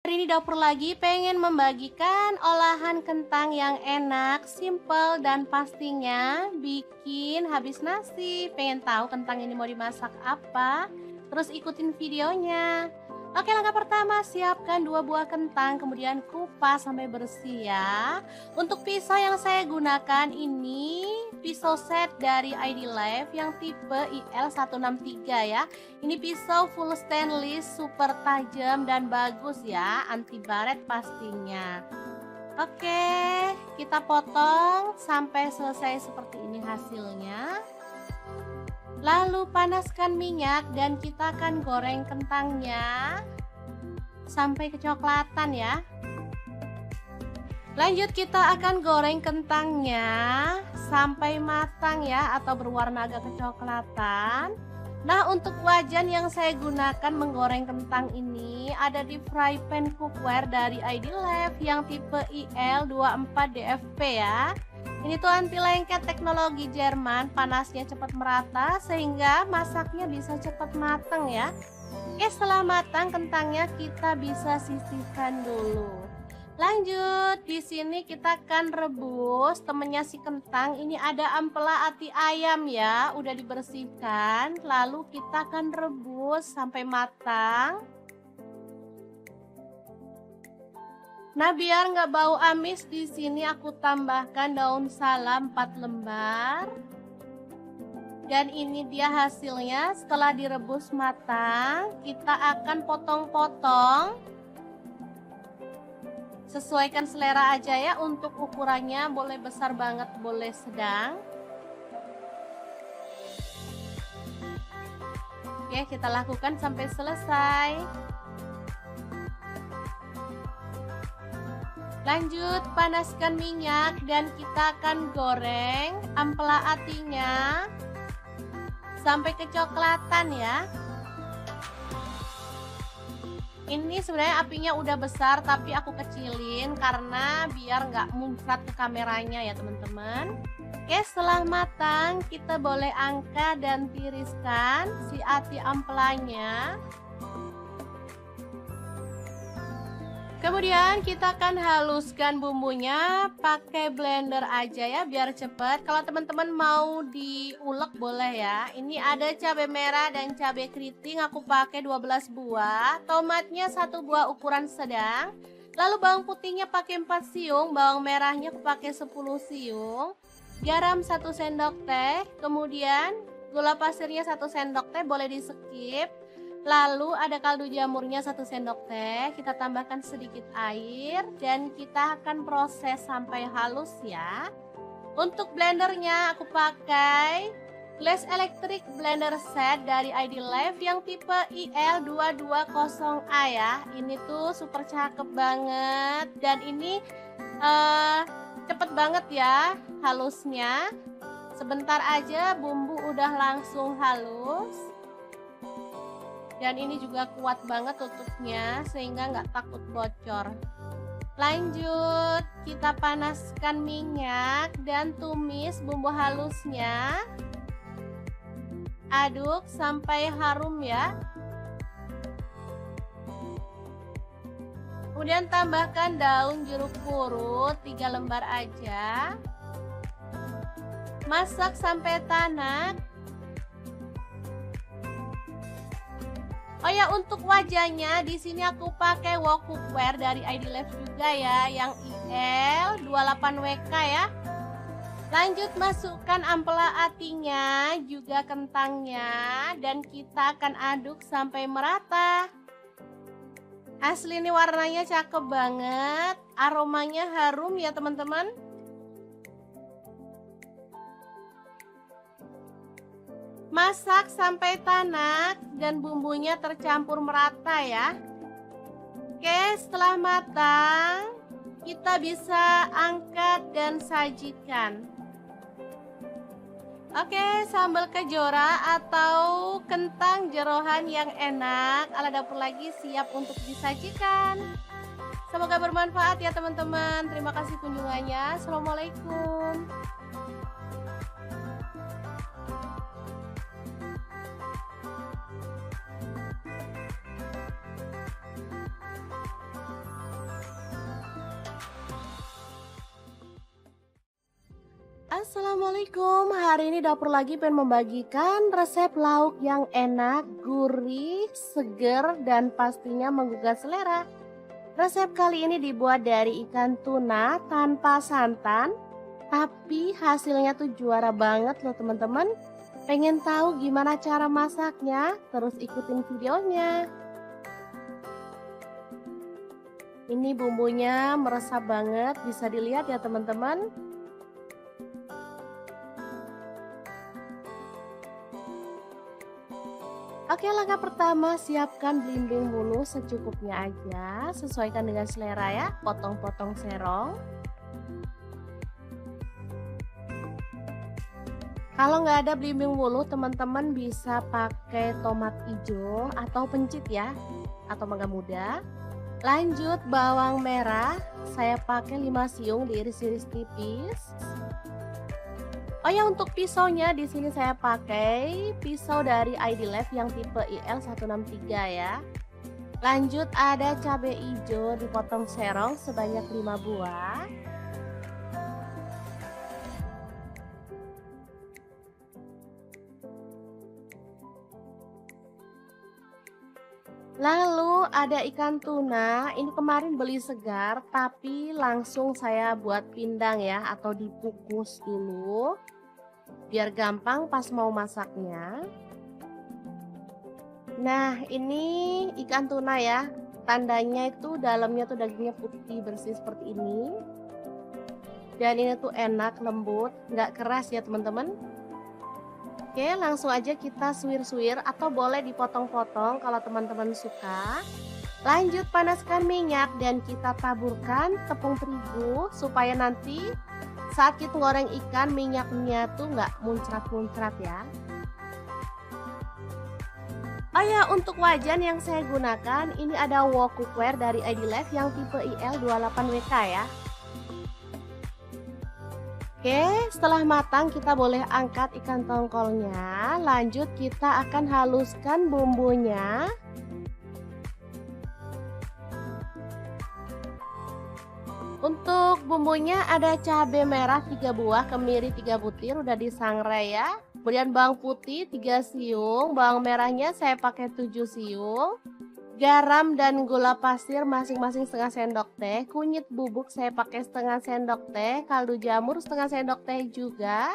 [SPEAKER 1] Hari ini dapur lagi pengen membagikan olahan kentang yang enak, simple, dan pastinya bikin habis nasi. Pengen tahu kentang ini mau dimasak apa? Terus ikutin videonya. Oke, langkah pertama siapkan 2 buah kentang, kemudian kupas sampai bersih ya. Untuk pisau yang saya gunakan ini pisau set dari ID Life yang tipe IL163 ya. Ini pisau full stainless, super tajam dan bagus ya, anti baret pastinya. Oke, kita potong sampai selesai seperti ini hasilnya. Lalu panaskan minyak dan kita akan goreng kentangnya sampai kecoklatan ya. Lanjut kita akan goreng kentangnya sampai matang ya, atau berwarna agak kecoklatan. Nah, untuk wajan yang saya gunakan menggoreng kentang ini ada di fry pan cookware dari ID Life yang tipe IL24DFP ya. Ini tuh anti lengket teknologi Jerman, panasnya cepat merata sehingga masaknya bisa cepat matang ya. Oke, setelah matang kentangnya kita bisa sisihkan dulu. Lanjut, di sini kita akan rebus temennya si kentang. Ini ada ampela ati ayam ya, udah dibersihkan. Lalu kita akan rebus sampai matang. Nah, biar nggak bau amis, di sini aku tambahkan daun salam 4 lembar. Dan ini dia hasilnya setelah direbus matang. Kita akan potong-potong. Sesuaikan selera aja ya, untuk ukurannya boleh besar banget, boleh sedang. Oke, kita lakukan sampai selesai. Lanjut, panaskan minyak dan kita akan goreng ampela atinya sampai kecoklatan ya. Ini sebenarnya apinya udah besar tapi aku kecilin karena biar nggak muncrat ke kameranya ya teman-teman. Oke, setelah matang kita boleh angkat dan tiriskan si ati ampelanya. Kemudian kita akan haluskan bumbunya pakai blender aja ya biar cepet. Kalau teman-teman mau diulek boleh ya. Ini ada cabai merah dan cabai keriting, aku pakai 12 buah. Tomatnya 1 buah ukuran sedang. Lalu bawang putihnya pakai 4 siung, bawang merahnya aku pakai 10 siung. Garam 1 sendok teh, kemudian gula pasirnya 1 sendok teh, boleh di skip. Lalu ada kaldu jamurnya 1 sendok teh, kita tambahkan sedikit air dan kita akan proses sampai halus ya. Untuk blendernya aku pakai Glass Electric Blender Set dari ID Life yang tipe IL220A ya. Ini tuh super cakep banget dan ini cepet banget ya halusnya. Sebentar aja bumbu udah langsung halus. Dan ini juga kuat banget tutupnya sehingga nggak takut bocor. Lanjut, kita panaskan minyak dan tumis bumbu halusnya. Aduk sampai harum ya. Kemudian tambahkan daun jeruk purut 3 lembar aja. Masak sampai tanak. Oh ya, untuk wajahnya di sini aku pakai wok cookware dari ID Life juga ya, yang IL28WK ya. Lanjut masukkan ampela atinya, juga kentangnya, dan kita akan aduk sampai merata. Asli ini warnanya cakep banget, aromanya harum ya teman-teman. Masak sampai tanak dan bumbunya tercampur merata ya. Oke, setelah matang, kita bisa angkat dan sajikan. Oke, sambal kejora atau kentang jeroan yang enak ala dapur lagi siap untuk disajikan. Semoga bermanfaat ya teman-teman. Terima kasih kunjungannya. Assalamualaikum. Assalamualaikum, hari ini dapur lagi pengen membagikan resep lauk yang enak, gurih, seger, dan pastinya menggugah selera. Resep kali ini dibuat dari ikan tuna tanpa santan, tapi hasilnya tuh juara banget loh teman-teman. Pengen tahu gimana cara masaknya? Terus ikutin videonya. Ini bumbunya meresap banget, bisa dilihat ya teman-teman. Oke, langkah pertama siapkan belimbing bulu secukupnya aja, sesuaikan dengan selera ya, potong-potong serong. Kalau nggak ada belimbing bulu, teman-teman bisa pakai tomat hijau atau pencit ya, atau mangga muda. Lanjut bawang merah, saya pakai 5 siung diiris-iris tipis. Oh ya, untuk pisaunya di sini saya pakai pisau dari ID Life yang tipe IL163 ya. Lanjut ada cabai hijau dipotong serong sebanyak 5 buah. Lalu ada ikan tuna, ini kemarin beli segar tapi langsung saya buat pindang ya, atau dikukus dulu biar gampang pas mau masaknya. Nah, ini ikan tuna ya, tandanya itu dalamnya tuh dagingnya putih bersih seperti ini. Dan ini tuh enak, lembut, nggak keras ya teman-teman. Oke, langsung aja kita suwir-suwir atau boleh dipotong-potong kalau teman-teman suka. Lanjut panaskan minyak dan kita taburkan tepung terigu supaya nanti saat kita goreng ikan minyaknya tuh nggak muncrat-muncrat ya. Oh ya, untuk wajan yang saya gunakan ini ada wok cookware dari ID Life yang tipe IL28WK ya. Oke, setelah matang kita boleh angkat ikan tongkolnya. Lanjut kita akan haluskan bumbunya. Untuk bumbunya ada cabai merah 3 buah, kemiri 3 butir udah disangrai ya. Kemudian bawang putih 3 siung, bawang merahnya saya pakai 7 siung. Garam dan gula pasir masing-masing setengah sendok teh. Kunyit bubuk saya pakai setengah sendok teh, kaldu jamur setengah sendok teh juga.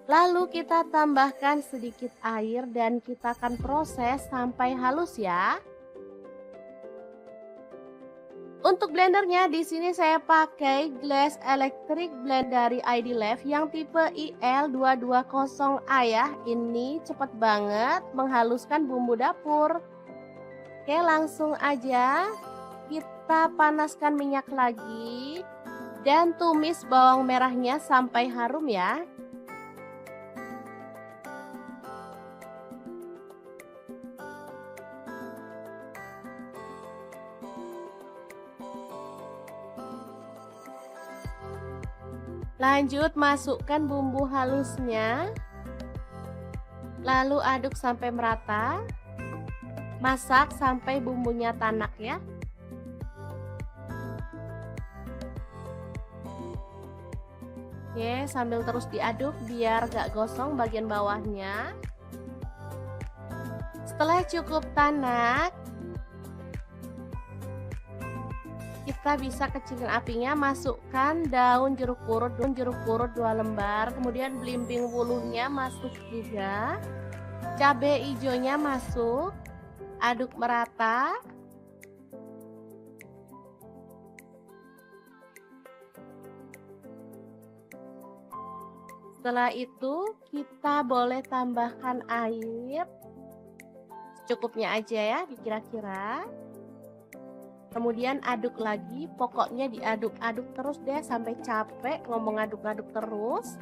[SPEAKER 1] Lalu kita tambahkan sedikit air dan kita akan proses sampai halus ya. Untuk blendernya di sini saya pakai Glass Electric Blend dari ID Life yang tipe IL220A ya. Ini cepat banget menghaluskan bumbu dapur. Oke, langsung aja kita panaskan minyak lagi dan tumis bawang merahnya sampai harum ya. Lanjut masukkan bumbu halusnya. Lalu aduk sampai merata. Masak sampai bumbunya tanak ya. Oke, sambil terus diaduk biar gak gosong bagian bawahnya. Setelah cukup tanak, kita bisa kecilin apinya, masukkan daun jeruk purut 2 lembar, kemudian belimbing wuluhnya masuk juga, cabai hijaunya masuk, aduk merata. Setelah itu kita boleh tambahkan air secukupnya aja ya, dikira-kira. Kemudian aduk lagi, pokoknya diaduk-aduk terus deh sampai capek ngomong aduk-aduk terus.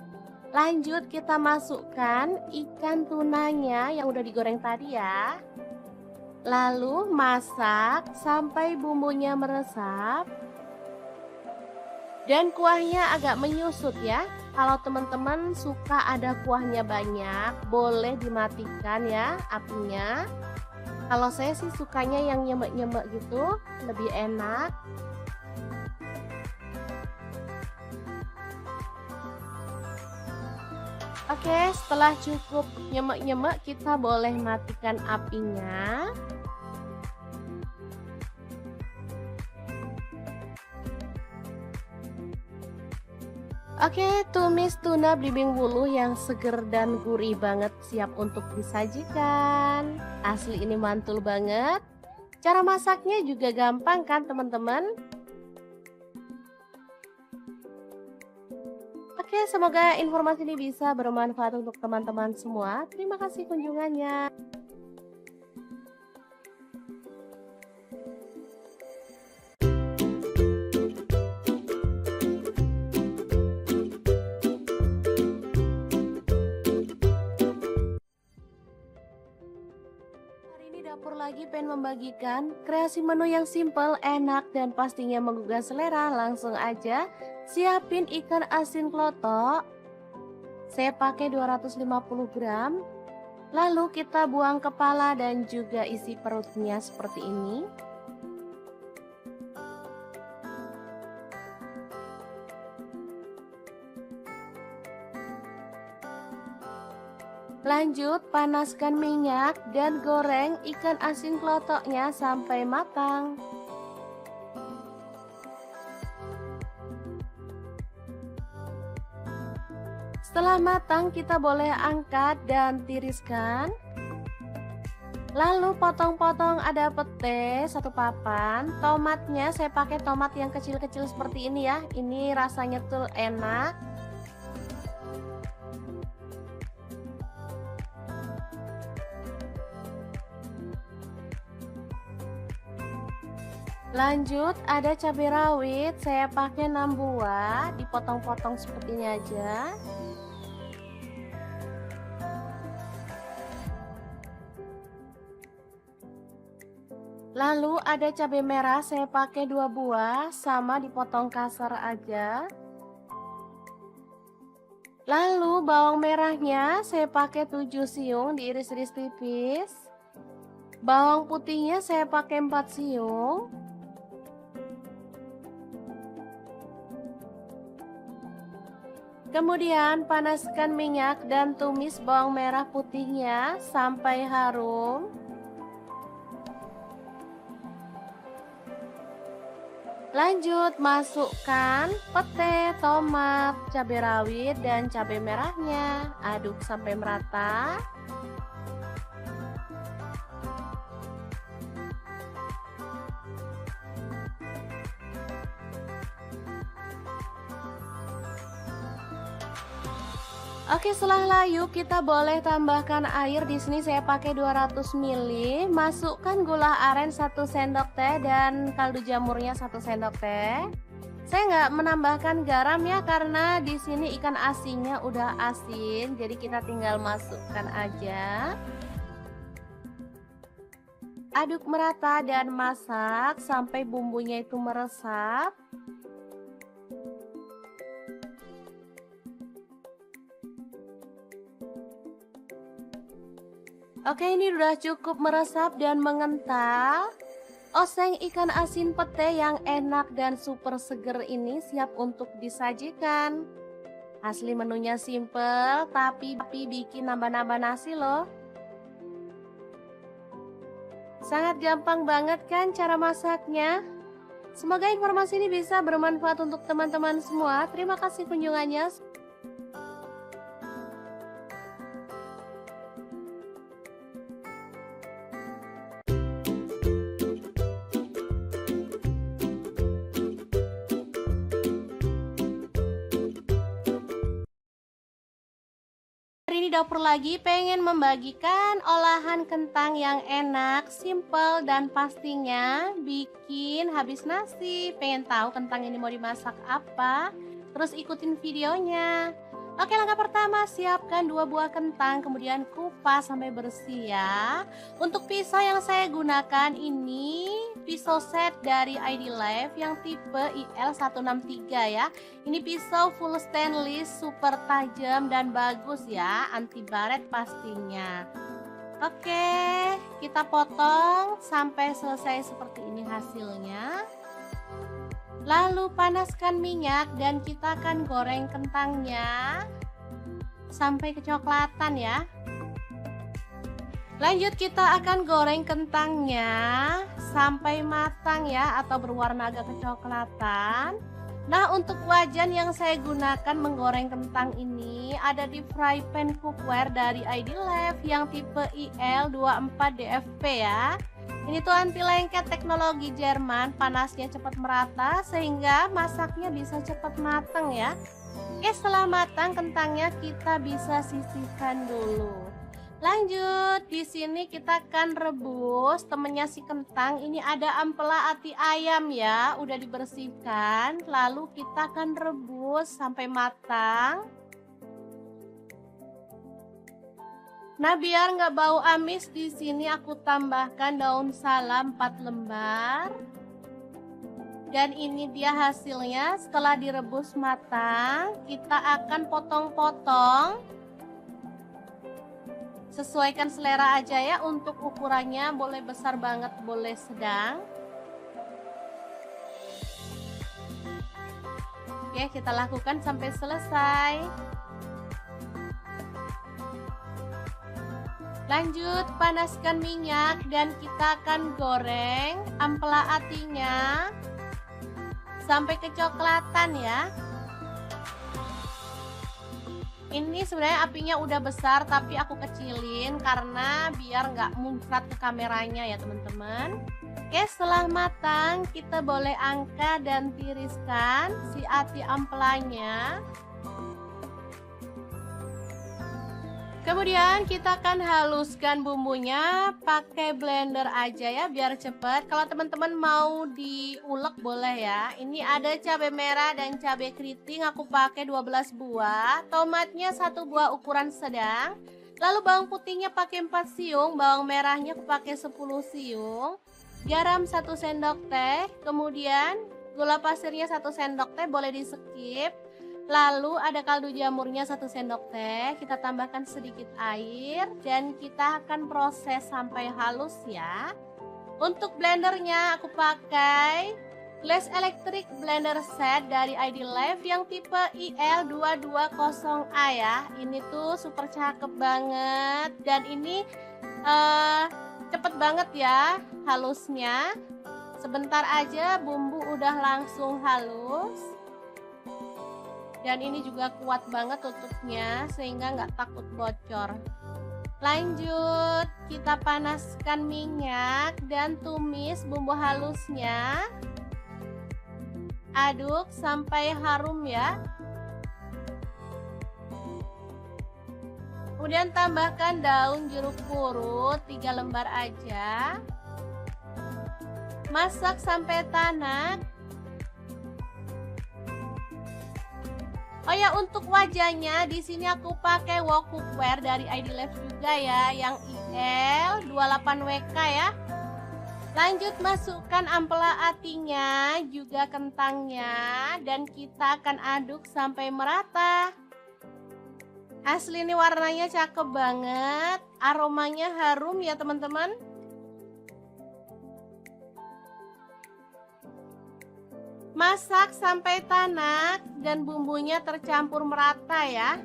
[SPEAKER 1] Lanjut kita masukkan ikan tunanya yang udah digoreng tadi ya. Lalu masak sampai bumbunya meresap dan kuahnya agak menyusut ya. Kalau teman-teman suka ada kuahnya banyak, boleh dimatikan ya apinya. Kalau saya sih sukanya yang nyemek-nyemek gitu, lebih enak. Oke, setelah cukup nyemek-nyemek, kita boleh matikan apinya. Oke, tumis tuna belimbing wuluh yang seger dan gurih banget siap untuk disajikan. Asli ini mantul banget. Cara masaknya juga gampang kan teman-teman? Oke, semoga informasi ini bisa bermanfaat untuk teman-teman semua. Terima kasih kunjungannya. Dapur lagi pengen membagikan kreasi menu yang simple, enak, dan pastinya menggugah selera. Langsung aja siapin ikan asin klotok. Saya pakai 250 gram. Lalu kita buang kepala dan juga isi perutnya seperti ini. Lanjut panaskan minyak dan goreng ikan asin klotoknya sampai matang. Setelah matang kita boleh angkat dan tiriskan. Lalu potong-potong ada pete 1 papan. Tomatnya saya pakai tomat yang kecil-kecil seperti ini ya. Ini rasanya tuh enak. Lanjut ada cabai rawit, saya pakai 6 buah, dipotong-potong seperti ini aja. Lalu ada cabai merah, saya pakai 2 buah, sama dipotong kasar aja. Lalu bawang merahnya saya pakai 7 siung, diiris-iris tipis. Bawang putihnya saya pakai 4 siung. Kemudian panaskan minyak dan tumis bawang merah putihnya sampai harum. Lanjut masukkan pete, tomat, cabai rawit, dan cabai merahnya. Aduk sampai merata. Oke, setelah layu kita boleh tambahkan air. Di sini saya pakai 200 ml. Masukkan gula aren 1 sendok teh dan kaldu jamurnya 1 sendok teh. Saya nggak menambahkan garam ya karena di sini ikan asinnya udah asin, jadi kita tinggal masukkan aja. Aduk merata dan masak sampai bumbunya itu meresap. Oke, ini udah cukup meresap dan mengental. Oseng ikan asin pete yang enak dan super seger ini siap untuk disajikan. Asli menunya simple, tapi bikin nambah-nambah nasi loh. Sangat gampang banget kan cara masaknya? Semoga informasi ini bisa bermanfaat untuk teman-teman semua. Terima kasih kunjungannya. Hari ini dapur lagi pengen membagikan olahan kentang yang enak, simple, dan pastinya bikin habis nasi. Pengen tahu kentang ini mau dimasak apa? Terus ikutin videonya. Oke, langkah pertama siapkan 2 buah kentang, kemudian kupas sampai bersih ya. Untuk pisau yang saya gunakan ini pisau set dari ID Life yang tipe IL163 ya. Ini pisau full stainless, super tajam dan bagus ya, anti baret pastinya. Oke, kita potong sampai selesai seperti ini hasilnya. Lalu panaskan minyak dan kita akan goreng kentangnya sampai kecoklatan ya. Lanjut kita akan goreng kentangnya sampai matang ya, atau berwarna agak kecoklatan. Nah, untuk wajan yang saya gunakan menggoreng kentang ini ada di fry pan cookware dari ID Life yang tipe IL24DFP ya. Ini tuh anti lengket teknologi Jerman, panasnya cepat merata sehingga masaknya bisa cepat matang ya. Oke, setelah matang kentangnya kita bisa sisihkan dulu. Lanjut, di sini kita akan rebus temennya si kentang. Ini ada ampela ati ayam ya, udah dibersihkan. Lalu kita akan rebus sampai matang. Nah, biar nggak bau amis, di sini aku tambahkan daun salam 4 lembar. Dan ini dia hasilnya setelah direbus matang. Kita akan potong-potong. Sesuaikan selera aja ya, untuk ukurannya boleh besar banget, boleh sedang. Oke, kita lakukan sampai selesai. Lanjut, panaskan minyak dan kita akan goreng ampela atinya sampai kecoklatan ya. Ini sebenarnya apinya udah besar tapi aku kecilin karena biar nggak muncrat ke kameranya ya teman-teman. Oke, setelah matang kita boleh angkat dan tiriskan si ati ampelanya. Kemudian kita akan haluskan bumbunya pakai blender aja ya biar cepet. Kalau teman-teman mau diulek boleh ya. Ini ada cabai merah dan cabai keriting, aku pakai 12 buah. Tomatnya 1 buah ukuran sedang. Lalu bawang putihnya pakai 4 siung, bawang merahnya aku pakai 10 siung. Garam 1 sendok teh, kemudian gula pasirnya 1 sendok teh, boleh di skip. Lalu ada kaldu jamurnya 1 sendok teh, kita tambahkan sedikit air dan kita akan proses sampai halus ya. Untuk blendernya aku pakai Glass Electric Blender Set dari ID Life yang tipe IL220A ya. Ini tuh super cakep banget dan ini cepet banget ya halusnya. Sebentar aja bumbu udah langsung halus. Dan ini juga kuat banget tutupnya sehingga nggak takut bocor. Lanjut, kita panaskan minyak dan tumis bumbu halusnya. Aduk sampai harum ya. Kemudian tambahkan daun jeruk purut 3 lembar aja. Masak sampai tanak. Oh ya, untuk wajahnya di sini aku pakai wok cookware dari ID Life juga ya, yang IL28WK ya. Lanjut masukkan ampela atinya, juga kentangnya, dan kita akan aduk sampai merata. Asli ini warnanya cakep banget, aromanya harum ya teman-teman. Masak sampai tanak dan bumbunya tercampur merata ya.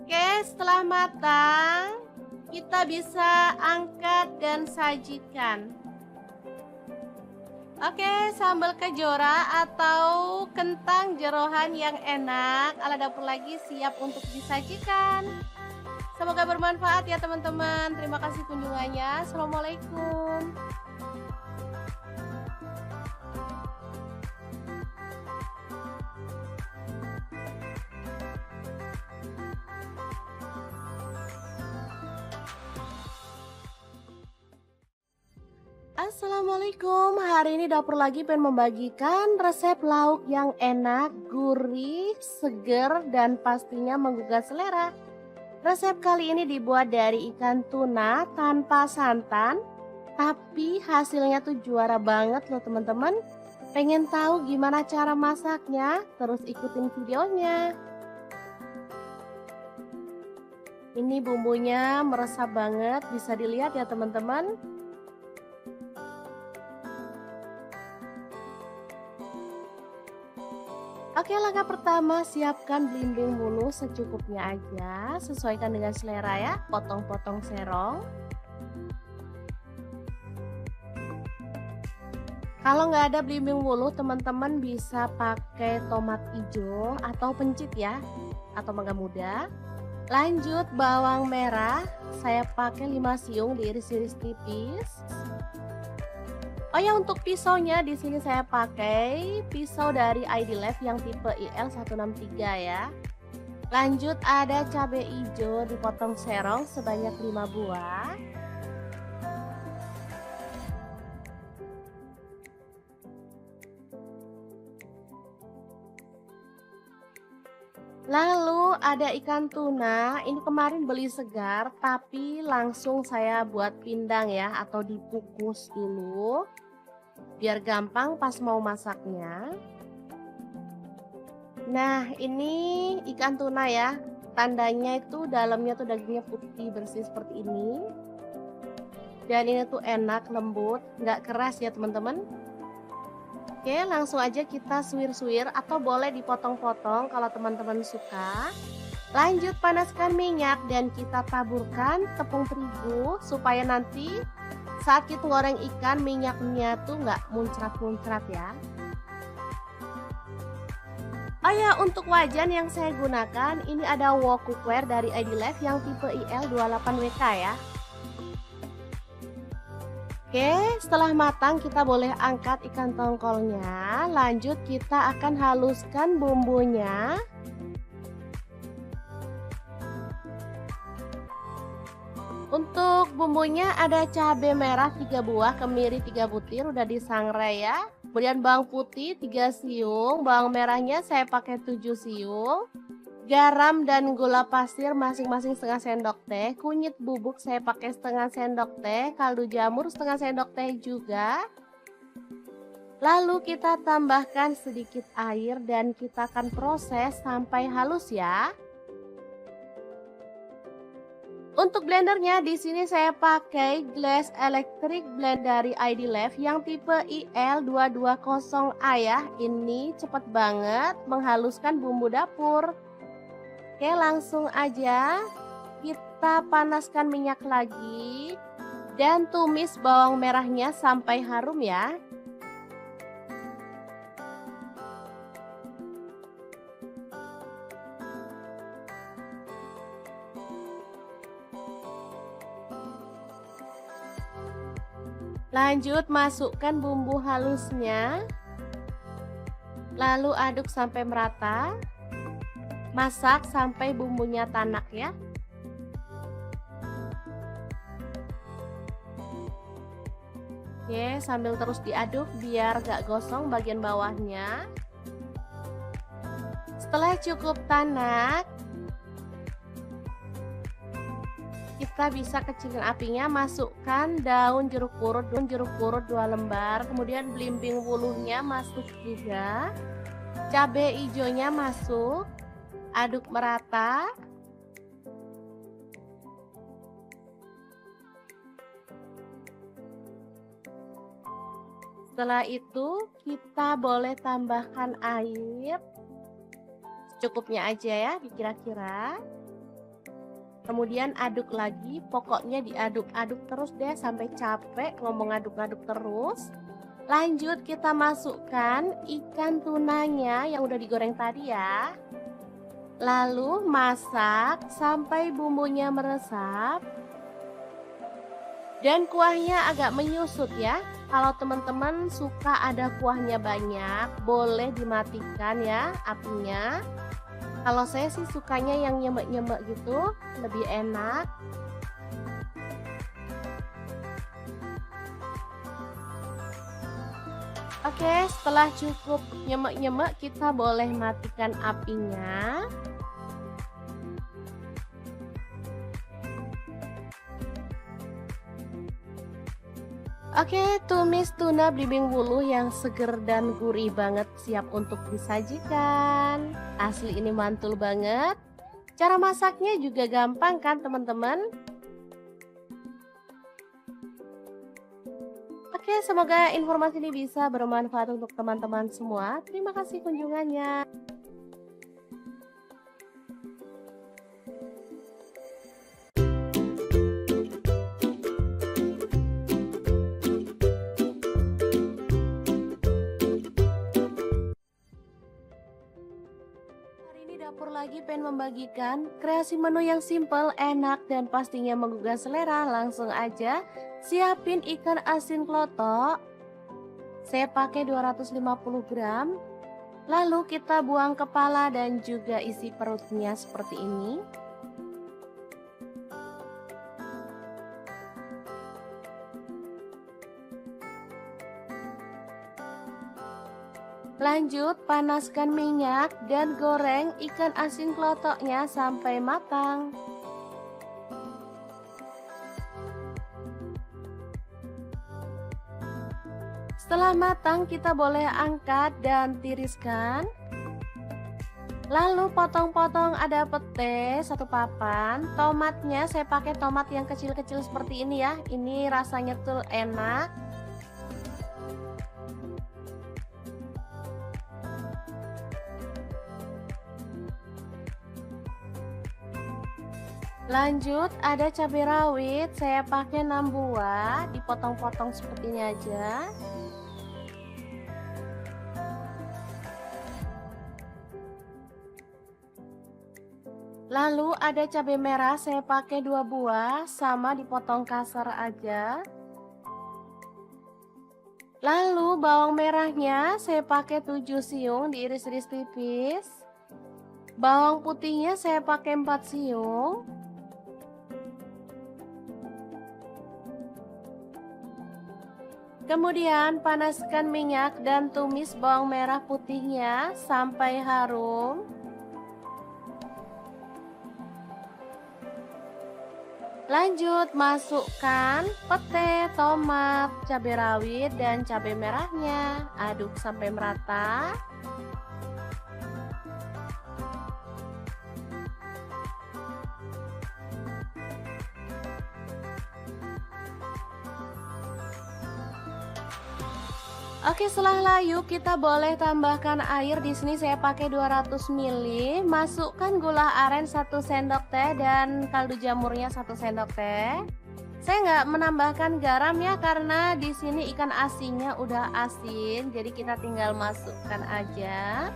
[SPEAKER 1] Oke, setelah matang kita bisa angkat dan sajikan. Oke, sambal kejora atau kentang jeroan yang enak ala dapur lagi siap untuk disajikan. Semoga bermanfaat ya teman-teman. Terima kasih kunjungannya. Assalamualaikum. Assalamualaikum, hari ini dapur lagi pengen membagikan resep lauk yang enak, gurih, seger, dan pastinya menggugah selera. Resep kali ini dibuat dari ikan tuna tanpa santan, tapi hasilnya tuh juara banget loh teman-teman. Pengen tahu gimana cara masaknya? Terus ikutin videonya. Ini bumbunya meresap banget, bisa dilihat ya teman-teman. Oke, langkah pertama siapkan belimbing bulu secukupnya aja, sesuaikan dengan selera ya, potong-potong serong. Kalau nggak ada belimbing bulu, teman-teman bisa pakai tomat hijau atau pencit ya, atau mangga muda. Lanjut bawang merah, saya pakai 5 siung diiris-iris tipis. Oh ya, untuk pisaunya di sini saya pakai pisau dari ID Life yang tipe IL163 ya. Lanjut ada cabai hijau dipotong serong sebanyak 5 buah. Lalu ada ikan tuna, ini kemarin beli segar tapi langsung saya buat pindang ya, atau dikukus dulu biar gampang pas mau masaknya. Nah, ini ikan tuna ya, tandanya itu dalamnya tuh dagingnya putih bersih seperti ini. Dan ini tuh enak, lembut, nggak keras ya teman-teman. Oke, langsung aja kita suwir-suwir atau boleh dipotong-potong kalau teman-teman suka. Lanjut panaskan minyak dan kita taburkan tepung terigu supaya nanti saat kita goreng ikan minyaknya tuh nggak muncrat-muncrat ya. Oh ya, untuk wajan yang saya gunakan ini ada wok cookware dari ID Life yang tipe IL28WK ya. Oke, setelah matang kita boleh angkat ikan tongkolnya. Lanjut kita akan haluskan bumbunya. Untuk bumbunya ada cabai merah 3 buah, kemiri 3 butir udah disangrai ya. Kemudian bawang putih 3 siung, bawang merahnya saya pakai 7 siung. Garam dan gula pasir masing-masing setengah sendok teh. Kunyit bubuk saya pakai setengah sendok teh, kaldu jamur setengah sendok teh juga. Lalu kita tambahkan sedikit air dan kita akan proses sampai halus ya. Untuk blendernya di sini saya pakai Glass Electric Blend dari ID Life yang tipe IL220A ya. Ini cepat banget menghaluskan bumbu dapur. Oke, langsung aja kita panaskan minyak lagi dan tumis bawang merahnya sampai harum ya. Lanjut masukkan bumbu halusnya. Lalu aduk sampai merata. Masak sampai bumbunya tanak ya. Oke, sambil terus diaduk biar gak gosong bagian bawahnya. Setelah cukup tanak, kita bisa kecilin apinya, masukkan daun jeruk purut 2 lembar, kemudian belimbing wulunya masuk juga, cabai hijaunya masuk, aduk merata. Setelah itu kita boleh tambahkan air secukupnya aja ya, dikira-kira. Kemudian aduk lagi, pokoknya diaduk-aduk terus deh sampai capek ngomong aduk-aduk terus. Lanjut kita masukkan ikan tunanya yang udah digoreng tadi ya. Lalu masak sampai bumbunya meresap. Dan kuahnya agak menyusut ya. Kalau teman-teman suka ada kuahnya banyak, boleh dimatikan ya apinya. Kalau saya sih sukanya yang nyemek-nyemek gitu, lebih enak. Oke, setelah cukup nyemek-nyemek, kita boleh matikan apinya. Oke, tumis tuna belimbing wuluh yang seger dan gurih banget siap untuk disajikan. Asli ini mantul banget. Cara masaknya juga gampang kan teman-teman? Oke, semoga informasi ini bisa bermanfaat untuk teman-teman semua. Terima kasih kunjungannya. Hari ini dapur lagi pengen membagikan kreasi menu yang simple, enak, dan pastinya menggugah selera. Langsung aja siapin ikan asin klotok. Saya pakai 250 gram. Lalu kita buang kepala dan juga isi perutnya seperti ini. Lanjut panaskan minyak dan goreng ikan asin klotoknya sampai matang. Setelah matang kita boleh angkat dan tiriskan. Lalu potong-potong ada pete 1 papan. Tomatnya saya pakai tomat yang kecil-kecil seperti ini ya. Ini rasanya tuh enak. Lanjut ada cabai rawit, saya pakai 6 buah, dipotong-potong seperti ini aja. Lalu ada cabai merah, saya pakai 2 buah, sama dipotong kasar aja. Lalu bawang merahnya saya pakai 7 siung, diiris-iris tipis. Bawang putihnya saya pakai 4 siung. Kemudian panaskan minyak dan tumis bawang merah putihnya sampai harum. Lanjut masukkan pete, tomat, cabai rawit, dan cabai merahnya. Aduk sampai merata. Oke, setelah layu kita boleh tambahkan air. Di sini saya pakai 200 ml. Masukkan gula aren 1 sendok teh dan kaldu jamurnya 1 sendok teh. Saya nggak menambahkan garam ya karena di sini ikan asinnya udah asin, jadi kita tinggal masukkan aja.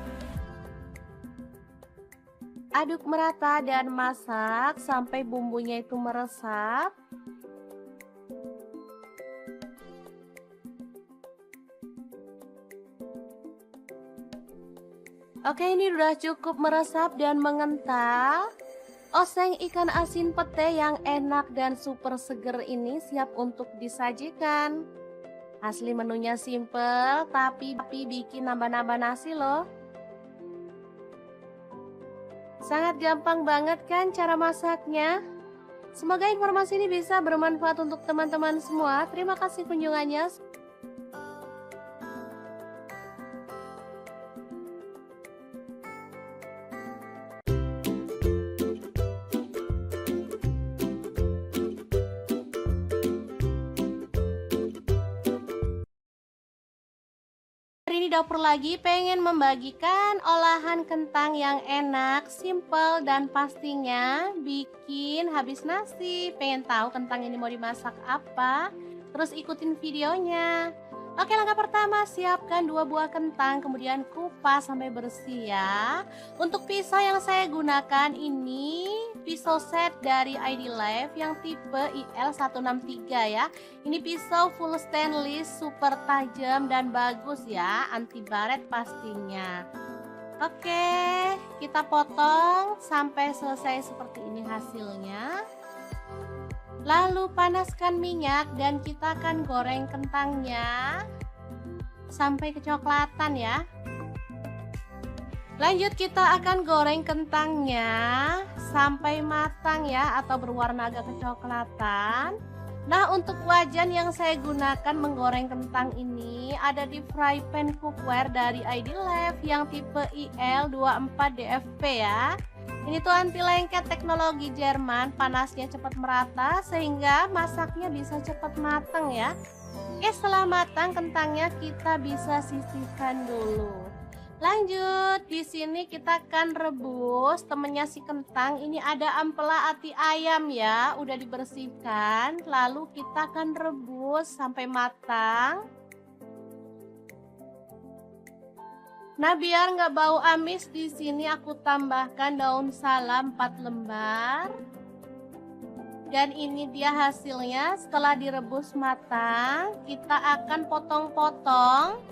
[SPEAKER 1] Aduk merata dan masak sampai bumbunya itu meresap. Oke, ini udah cukup meresap dan mengental. Oseng ikan asin pete yang enak dan super seger ini siap untuk disajikan. Asli menunya simple, tapi bikin nambah-nambah nasi loh. Sangat gampang banget kan cara masaknya? Semoga informasi ini bisa bermanfaat untuk teman-teman semua. Terima kasih kunjungannya. Hari ini dapur lagi pengen membagikan olahan kentang yang enak, simple, dan pastinya bikin habis nasi. Pengen tahu kentang ini mau dimasak apa? Terus ikutin videonya. Oke, langkah pertama siapkan 2 buah kentang, kemudian kupas sampai bersih ya. Untuk pisau yang saya gunakan ini pisau set dari ID Life yang tipe IL163 ya. Ini pisau full stainless, super tajam dan bagus ya, anti baret pastinya. Oke, kita potong sampai selesai seperti ini hasilnya. Lalu panaskan minyak dan kita akan goreng kentangnya. sampai kecoklatan ya. Lanjut kita akan goreng kentangnya sampai matang ya, atau berwarna agak kecoklatan. Nah, untuk wajan yang saya gunakan menggoreng kentang ini ada di fry pan cookware dari ID-Lab yang tipe IL24DFP ya. Ini tuh anti lengket teknologi Jerman, panasnya cepat merata sehingga masaknya bisa cepat matang ya. Oke, setelah matang kentangnya kita bisa sisihkan dulu. Lanjut, di sini kita akan rebus temennya si kentang. Ini ada ampela ati ayam ya, udah dibersihkan. Lalu kita akan rebus sampai matang. Nah, biar nggak bau amis, di sini aku tambahkan daun salam 4 lembar. Dan ini dia hasilnya setelah direbus matang. Kita akan potong-potong.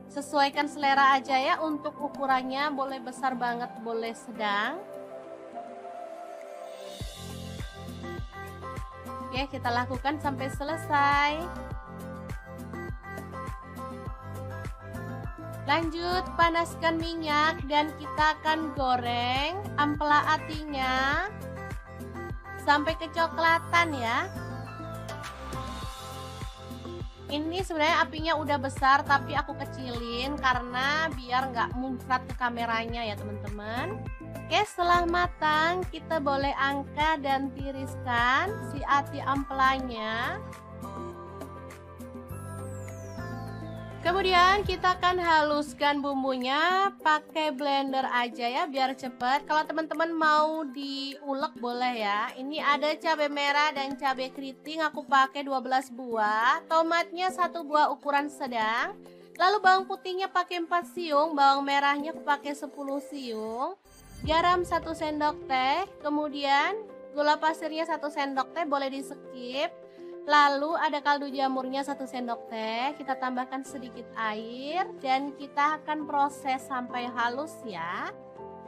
[SPEAKER 1] Sesuaikan selera aja ya, untuk ukurannya boleh besar banget, boleh sedang. Oke, kita lakukan sampai selesai. Lanjut, panaskan minyak dan kita akan goreng ampela atinya sampai kecoklatan ya. Ini sebenarnya apinya udah besar tapi aku kecilin karena biar nggak muncrat ke kameranya ya teman-teman. Oke, setelah matang kita boleh angkat dan tiriskan si ati ampelanya. Kemudian kita akan haluskan bumbunya pakai blender aja ya biar cepet. Kalau teman-teman mau diulek boleh ya. Ini ada cabai merah dan cabai keriting, aku pakai 12 buah. Tomatnya 1 buah ukuran sedang. Lalu bawang putihnya pakai 4 siung, bawang merahnya aku pakai 10 siung. Garam 1 sendok teh, kemudian gula pasirnya 1 sendok teh, boleh di skip. Lalu ada kaldu jamurnya 1 sendok teh, kita tambahkan sedikit air dan kita akan proses sampai halus ya.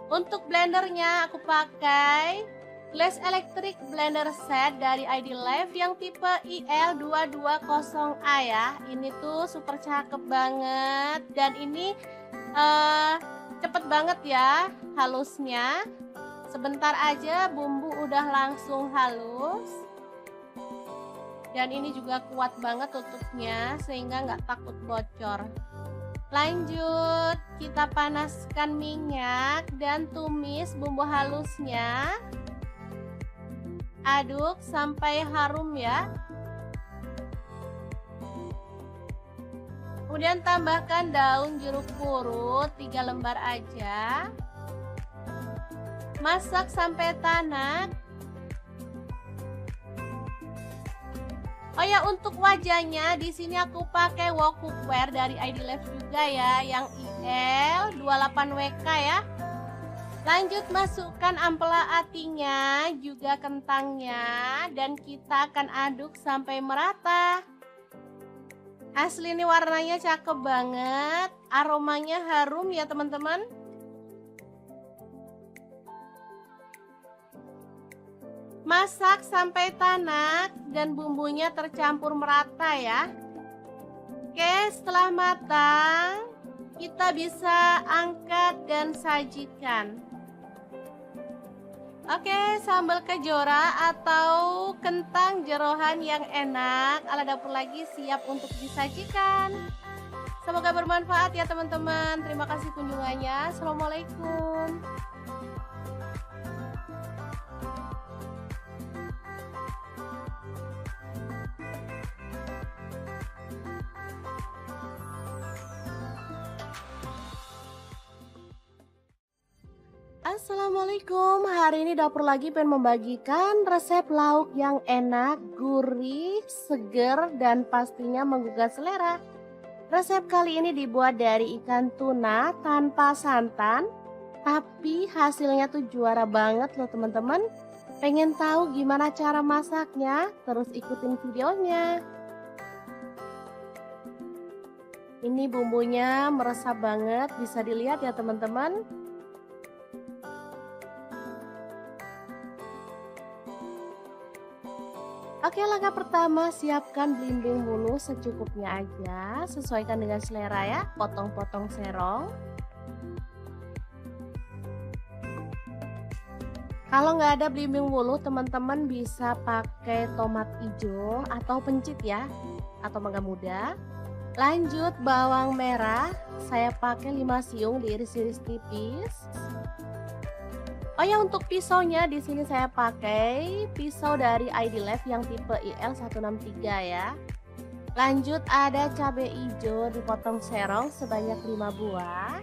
[SPEAKER 1] Untuk blendernya aku pakai Glass Electric Blender Set dari ID-Lab yang tipe IL220A ya. Ini tuh super cakep banget dan ini cepet banget ya halusnya. Sebentar aja bumbu udah langsung halus. Dan ini juga kuat banget tutupnya sehingga nggak takut bocor. Lanjut, kita panaskan minyak dan tumis bumbu halusnya. Aduk sampai harum ya. Kemudian tambahkan daun jeruk purut 3 lembar aja. Masak sampai tanak. Oh ya, untuk wajahnya di sini aku pakai wok cookware dari ID-Lab juga ya, yang IL28WK ya. Lanjut, masukkan ampela atinya, juga kentangnya, dan kita akan aduk sampai merata. Asli ini warnanya cakep banget, aromanya harum ya teman-teman. Masak sampai tanak dan bumbunya tercampur merata ya. Oke, setelah matang kita bisa angkat dan sajikan. Oke, sambal kejora atau kentang jeroan yang enak ala dapur lagi siap untuk disajikan. Semoga bermanfaat ya teman-teman. Terima kasih kunjungannya. Assalamualaikum. Assalamualaikum, hari ini dapur lagi pengen membagikan resep lauk yang enak, gurih, seger, dan pastinya menggugah selera. Resep kali ini dibuat dari ikan tuna tanpa santan, tapi hasilnya tuh juara banget loh teman-teman. Pengen tahu gimana cara masaknya? Terus ikutin videonya. Ini bumbunya meresap banget, bisa dilihat ya teman-teman. Oke, langkah pertama siapkan belimbing bulu secukupnya aja, sesuaikan dengan selera ya, potong-potong serong. Kalau nggak ada belimbing wuluh, teman-teman bisa pakai tomat hijau atau pencit ya, atau mangga muda. Lanjut bawang merah, saya pakai 5 siung diiris-iris tipis. Oh ya, untuk pisaunya di sini saya pakai pisau dari ID Life yang tipe IL163 ya. Lanjut ada cabai hijau dipotong serong sebanyak 5 buah.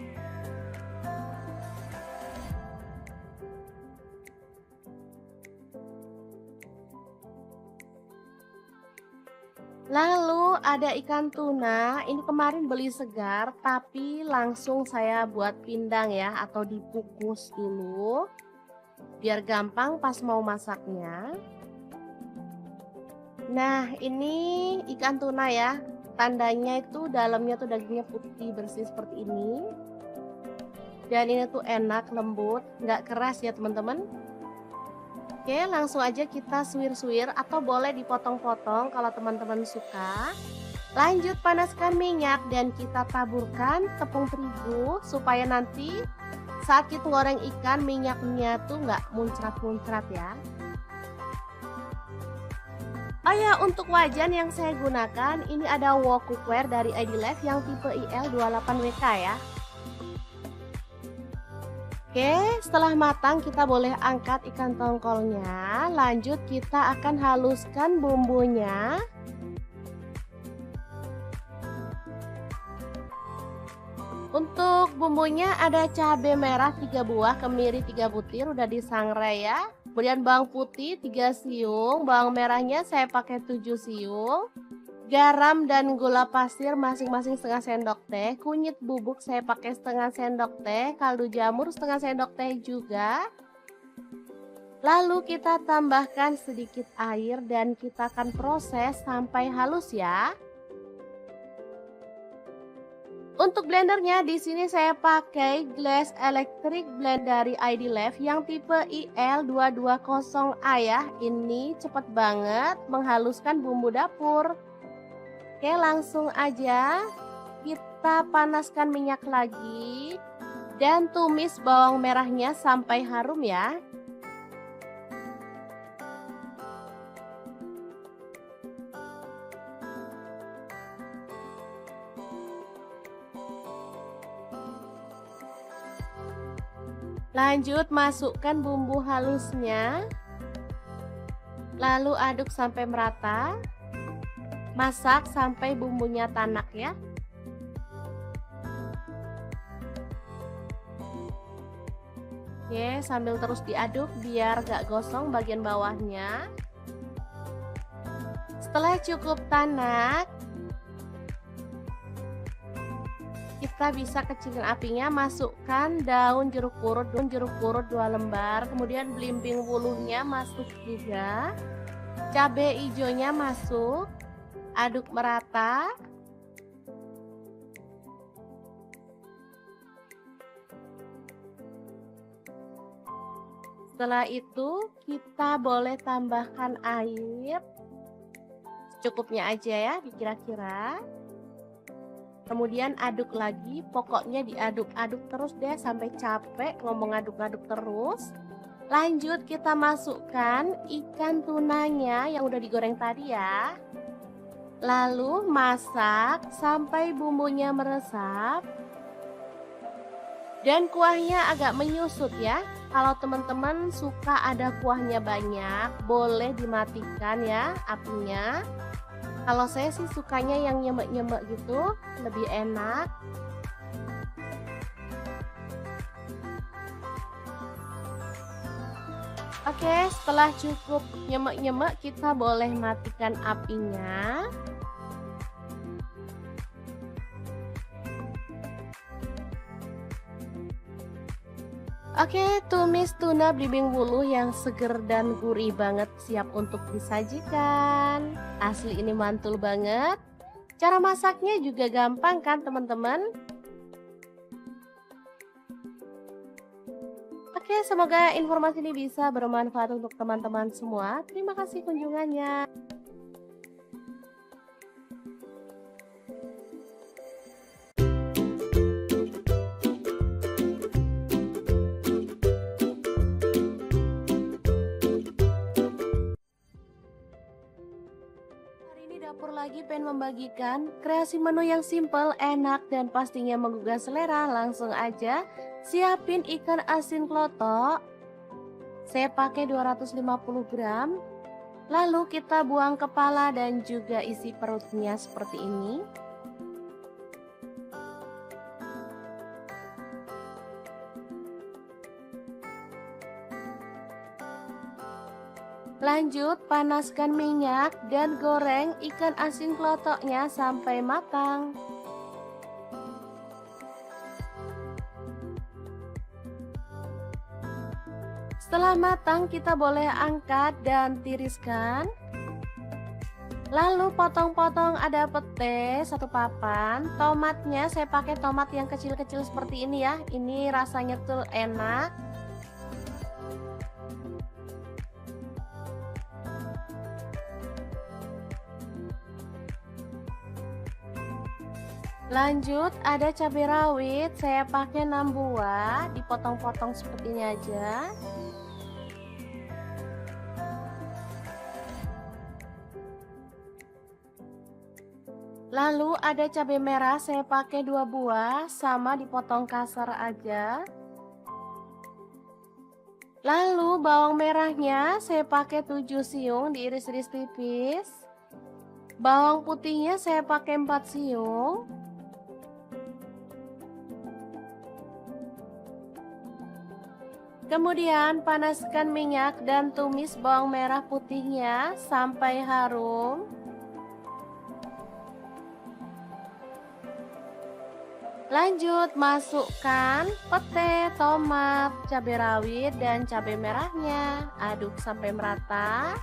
[SPEAKER 1] Lalu ada ikan tuna, ini kemarin beli segar tapi langsung saya buat pindang ya atau dikukus dulu biar gampang pas mau masaknya. Nah, ini ikan tuna ya, tandanya itu dalamnya tuh dagingnya putih bersih seperti ini. Dan ini tuh enak, lembut, nggak keras ya teman-teman. Oke, langsung aja kita suwir-suwir atau boleh dipotong-potong kalau teman-teman suka. Lanjut panaskan minyak dan kita taburkan tepung terigu supaya nanti saat kita goreng ikan minyaknya tuh nggak muncrat-muncrat ya. Oh ya, untuk wajan yang saya gunakan ini ada wok cookware dari ID Life yang tipe IL28WK ya. Oke, setelah matang kita boleh angkat ikan tongkolnya. Lanjut kita akan haluskan bumbunya. Untuk bumbunya ada cabai merah 3 buah, kemiri 3 butir udah disangrai ya. Kemudian bawang putih 3 siung, bawang merahnya saya pakai 7 siung. Garam dan gula pasir masing-masing setengah sendok teh. Kunyit bubuk saya pakai setengah sendok teh. Kaldu jamur setengah sendok teh juga. Lalu kita tambahkan sedikit air dan kita akan proses sampai halus ya. Untuk blendernya di sini saya pakai Glass Electric Blend dari ID Life yang tipe IL220A ya. Ini cepet banget menghaluskan bumbu dapur. Oke, langsung aja kita panaskan minyak lagi dan tumis bawang merahnya sampai harum ya. Lanjut masukkan bumbu halusnya. Lalu aduk sampai merata. Masak sampai bumbunya tanak ya. Oke, sambil terus diaduk biar gak gosong bagian bawahnya. Setelah cukup tanak, kita bisa kecilin apinya, masukkan daun jeruk purut 2 lembar, kemudian belimbing wuluhnya masuk juga. Cabai hijaunya masuk. Aduk merata. Setelah itu kita boleh tambahkan air secukupnya aja ya, kira-kira. Kemudian aduk lagi, pokoknya diaduk-aduk terus deh sampai capek ngomong aduk-aduk terus. Lanjut kita masukkan ikan tunanya yang udah digoreng tadi ya. Lalu masak sampai bumbunya meresap dan kuahnya agak menyusut ya. Kalau teman-teman suka ada kuahnya banyak, boleh dimatikan ya apinya. Kalau saya sih sukanya yang nyemek-nyemek gitu, lebih enak. Oke, setelah cukup nyemek-nyemek kita boleh matikan apinya. Oke, tumis tuna belimbing wuluh yang seger dan gurih banget siap untuk disajikan. Asli ini mantul banget. Cara masaknya juga gampang kan teman-teman? Oke, semoga informasi ini bisa bermanfaat untuk teman-teman semua. Terima kasih kunjungannya. Dapur lagi pengen membagikan kreasi menu yang simple, enak, dan pastinya menggugah selera. Langsung aja siapin ikan asin klotok. Saya pakai 250 gram. Lalu kita buang kepala dan juga isi perutnya seperti ini. Lanjut, panaskan minyak dan goreng ikan asin klotoknya sampai matang. Setelah matang, kita boleh angkat dan tiriskan. Lalu potong-potong ada pete 1 papan. Tomatnya saya pakai tomat yang kecil-kecil seperti ini ya. Ini rasanya tuh enak. Lanjut, ada cabai rawit, saya pakai 6 buah, dipotong-potong seperti ini aja. Lalu ada cabai merah, saya pakai 2 buah, sama dipotong kasar aja. Lalu bawang merahnya saya pakai 7 siung, diiris-iris tipis. Bawang putihnya saya pakai 4 siung. Kemudian panaskan minyak dan tumis bawang merah putihnya sampai harum. Lanjut, masukkan pete, tomat, cabai rawit, dan cabai merahnya. Aduk sampai merata.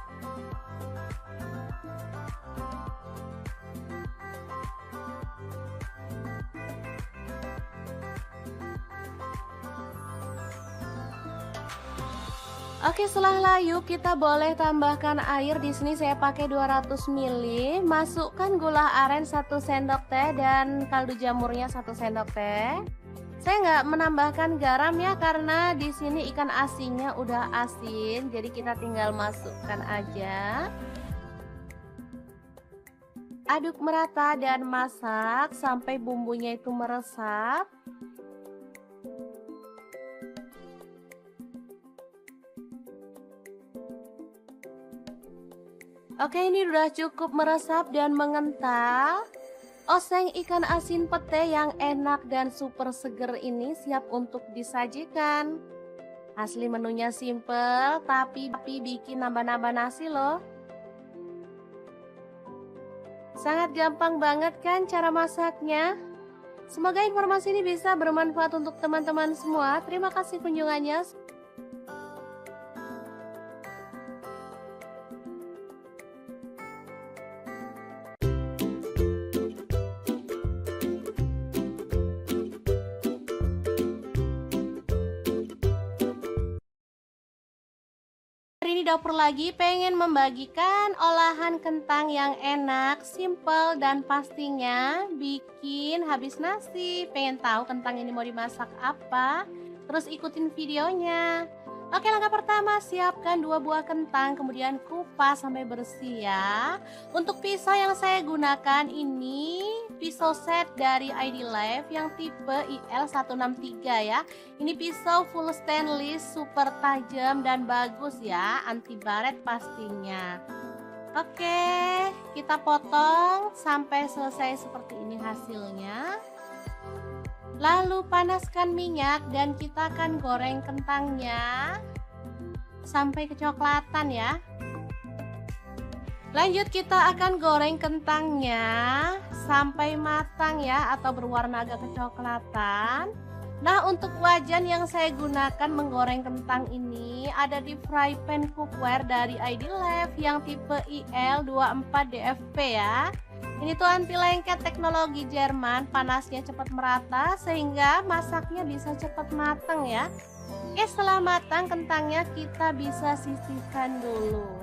[SPEAKER 1] Oke, setelah layu kita boleh tambahkan air. Di sini saya pakai 200 ml. Masukkan gula aren 1 sendok teh dan kaldu jamurnya 1 sendok teh. Saya nggak menambahkan garam ya karena di sini ikan asinnya udah asin, jadi kita tinggal masukkan aja. Aduk merata dan masak sampai bumbunya itu meresap. Oke, ini udah cukup meresap dan mengental. Oseng ikan asin pete yang enak dan super seger ini siap untuk disajikan. Asli menunya simple, tapi bikin nambah-nambah nasi loh. Sangat gampang banget kan cara masaknya? Semoga informasi ini bisa bermanfaat untuk teman-teman semua. Terima kasih kunjungannya. Hari ini dapur lagi pengen membagikan olahan kentang yang enak, simple, dan pastinya bikin habis nasi. Pengen tahu kentang ini mau dimasak apa? Terus ikutin videonya. Oke, langkah pertama siapkan 2 buah kentang, kemudian kupas sampai bersih ya. Untuk pisau yang saya gunakan ini pisau set dari ID Life yang tipe IL163 ya. Ini pisau full stainless, super tajam dan bagus ya, anti baret pastinya. Oke, kita potong sampai selesai seperti ini hasilnya. Lalu panaskan minyak dan kita akan goreng kentangnya sampai kecoklatan ya. Lanjut, kita akan goreng kentangnya sampai matang ya, atau berwarna agak kecoklatan. Nah, untuk wajan yang saya gunakan menggoreng kentang ini ada di fry pan cookware dari ID Life yang tipe IL24DFP ya. Ini tuh anti lengket, teknologi Jerman, panasnya cepat merata sehingga masaknya bisa cepat matang ya. Oke, setelah matang kentangnya kita bisa sisihkan dulu.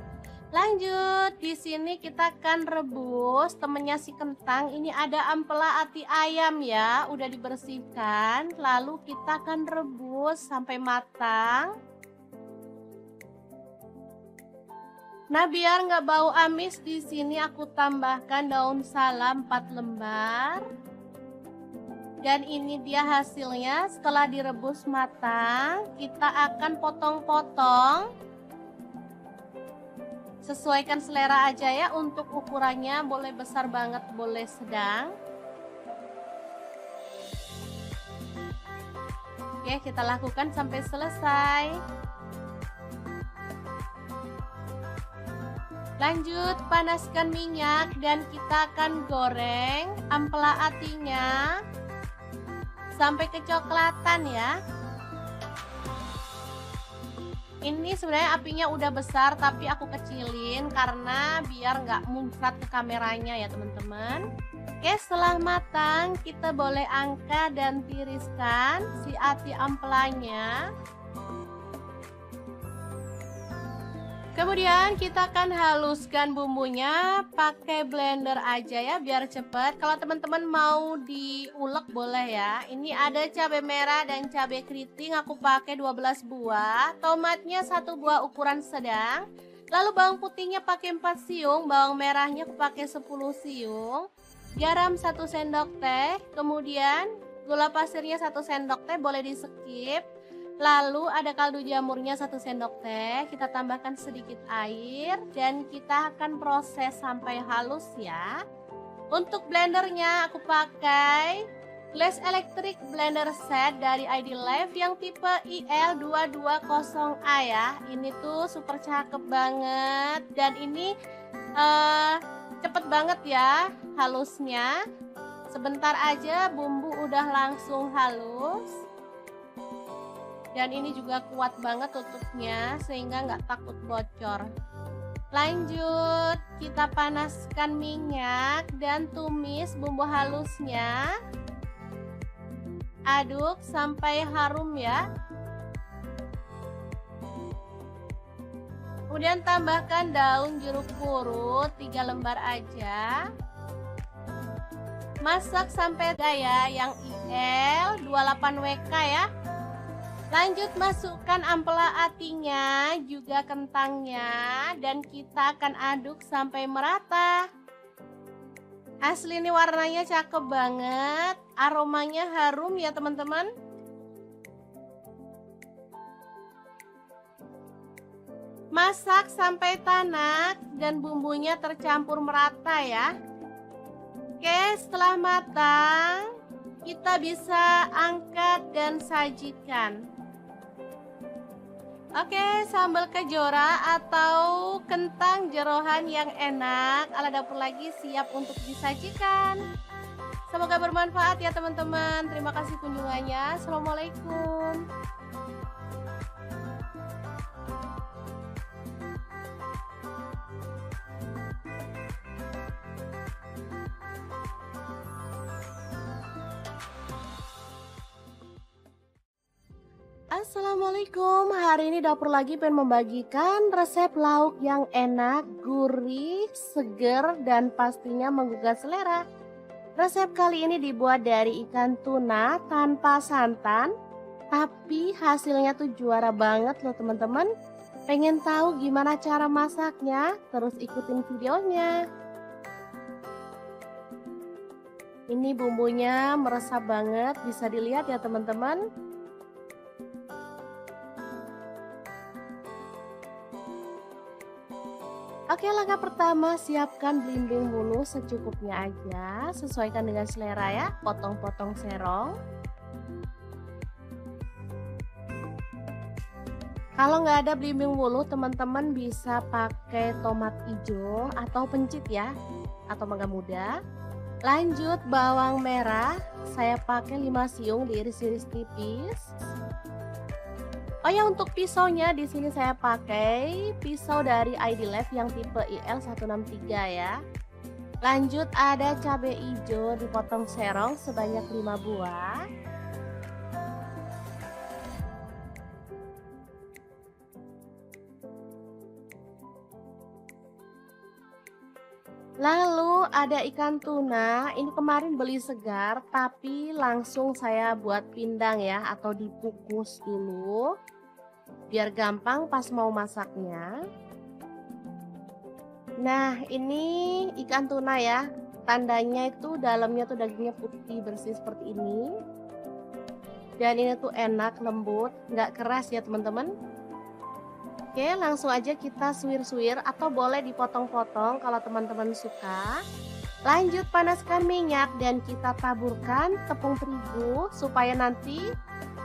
[SPEAKER 1] Lanjut, di sini kita akan rebus temennya si kentang. Ini ada ampela ati ayam ya, udah dibersihkan. Lalu kita akan rebus sampai matang. Nah, biar nggak bau amis, di sini aku tambahkan daun salam 4 lembar. Dan ini dia hasilnya. Setelah direbus matang, kita akan potong-potong. Sesuaikan selera aja ya, untuk ukurannya boleh besar banget, boleh sedang. Oke, kita lakukan sampai selesai. Lanjut, panaskan minyak dan kita akan goreng ampela atinya sampai kecoklatan ya. Ini sebenarnya apinya udah besar, tapi aku kecilin karena biar nggak muncrat ke kameranya ya teman-teman. Oke, setelah matang kita boleh angkat dan tiriskan si ati ampelanya. Kemudian kita akan haluskan bumbunya pakai blender aja ya, biar cepet. Kalau teman-teman mau diulek boleh ya. Ini ada cabai merah dan cabai keriting, aku pakai 12 buah. Tomatnya 1 buah ukuran sedang. Lalu bawang putihnya pakai 4 siung, bawang merahnya aku pakai 10 siung. Garam 1 sendok teh, kemudian gula pasirnya 1 sendok teh, boleh di skip. Lalu ada kaldu jamurnya 1 sendok teh, kita tambahkan sedikit air dan kita akan proses sampai halus ya. Untuk blendernya aku pakai Glass Electric Blender Set dari ID Life yang tipe IL220A ya. Ini tuh super cakep banget dan ini cepet banget ya halusnya. Sebentar aja bumbu udah langsung halus. Dan ini juga kuat banget tutupnya sehingga nggak takut bocor. Lanjut, kita panaskan minyak dan tumis bumbu halusnya. Aduk sampai harum ya. Kemudian tambahkan daun jeruk purut 3 lembar aja. Masak sampai ya yang IL 28WK ya. Lanjut, masukkan ampela atinya, juga kentangnya, dan kita akan aduk sampai merata. Asli ini warnanya cakep banget, aromanya harum ya teman-teman. Masak sampai tanak dan bumbunya tercampur merata ya. Oke, setelah matang, kita bisa angkat dan sajikan. Oke, sambal kejora atau kentang jeroan yang enak ala dapur lagi siap untuk disajikan. Semoga bermanfaat ya teman-teman. Terima kasih kunjungannya. Assalamualaikum. Assalamualaikum, hari ini dapur lagi pengen membagikan resep lauk yang enak, gurih, seger, dan pastinya menggugah selera. Resep kali ini dibuat dari ikan tuna tanpa santan, tapi hasilnya tuh juara banget loh teman-teman. Pengen tahu gimana cara masaknya? Terus ikutin videonya. Ini bumbunya meresap banget, bisa dilihat ya teman-teman. Oke, langkah pertama siapkan belimbing bulu secukupnya aja, sesuaikan dengan selera ya, potong-potong serong. Kalau nggak ada belimbing bulu, teman-teman bisa pakai tomat hijau atau pencit ya, atau mangga muda. Lanjut, bawang merah, saya pakai 5 siung diiris-iris tipis. Oh ya, untuk pisaunya di sini saya pakai pisau dari ID Life yang tipe IL163 ya. Lanjut, ada cabai hijau dipotong serong sebanyak 5 buah. Lalu ada ikan tuna, ini kemarin beli segar tapi langsung saya buat pindang ya, atau dikukus dulu biar gampang pas mau masaknya. Nah, ini ikan tuna ya. Tandanya itu dalamnya tuh dagingnya putih bersih seperti ini. Dan ini tuh enak, lembut, nggak keras ya teman-teman. Oke, langsung aja kita suwir-suwir atau boleh dipotong-potong kalau teman-teman suka. Lanjut panaskan minyak dan kita taburkan tepung terigu supaya nanti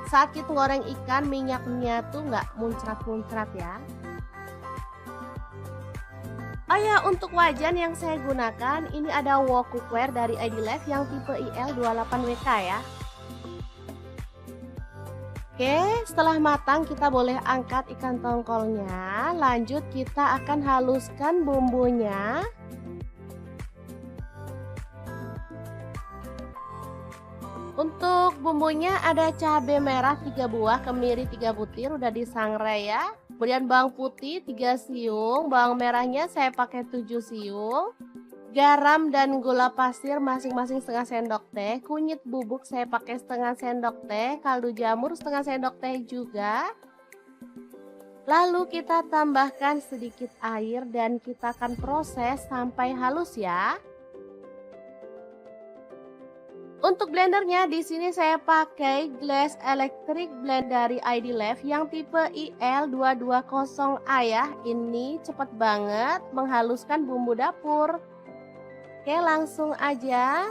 [SPEAKER 1] saat kita goreng ikan minyaknya tuh nggak muncrat-muncrat ya. Oh ya, untuk wajan yang saya gunakan ini ada wok cookware dari ID Life yang tipe IL28WK ya. Oke, setelah matang kita boleh angkat ikan tongkolnya. Lanjut kita akan haluskan bumbunya. Untuk bumbunya ada cabai merah 3 buah, kemiri 3 butir udah disangrai ya. Kemudian bawang putih 3 siung, bawang merahnya saya pakai 7 siung. Garam dan gula pasir masing-masing setengah sendok teh. Kunyit bubuk saya pakai setengah sendok teh, kaldu jamur setengah sendok teh juga. Lalu kita tambahkan sedikit air dan kita akan proses sampai halus ya. Untuk blendernya di sini saya pakai Glass Electric Blend dari ID Life yang tipe IL220A ya. Ini cepat banget menghaluskan bumbu dapur. Oke, langsung aja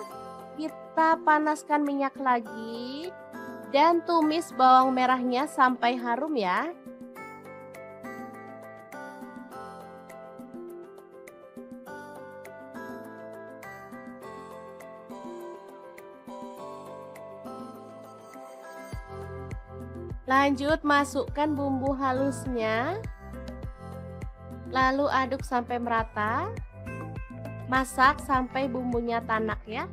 [SPEAKER 1] kita panaskan minyak lagi dan tumis bawang merahnya sampai harum ya. Lanjut masukkan bumbu halusnya. Lalu aduk sampai merata. Masak sampai bumbunya tanak ya.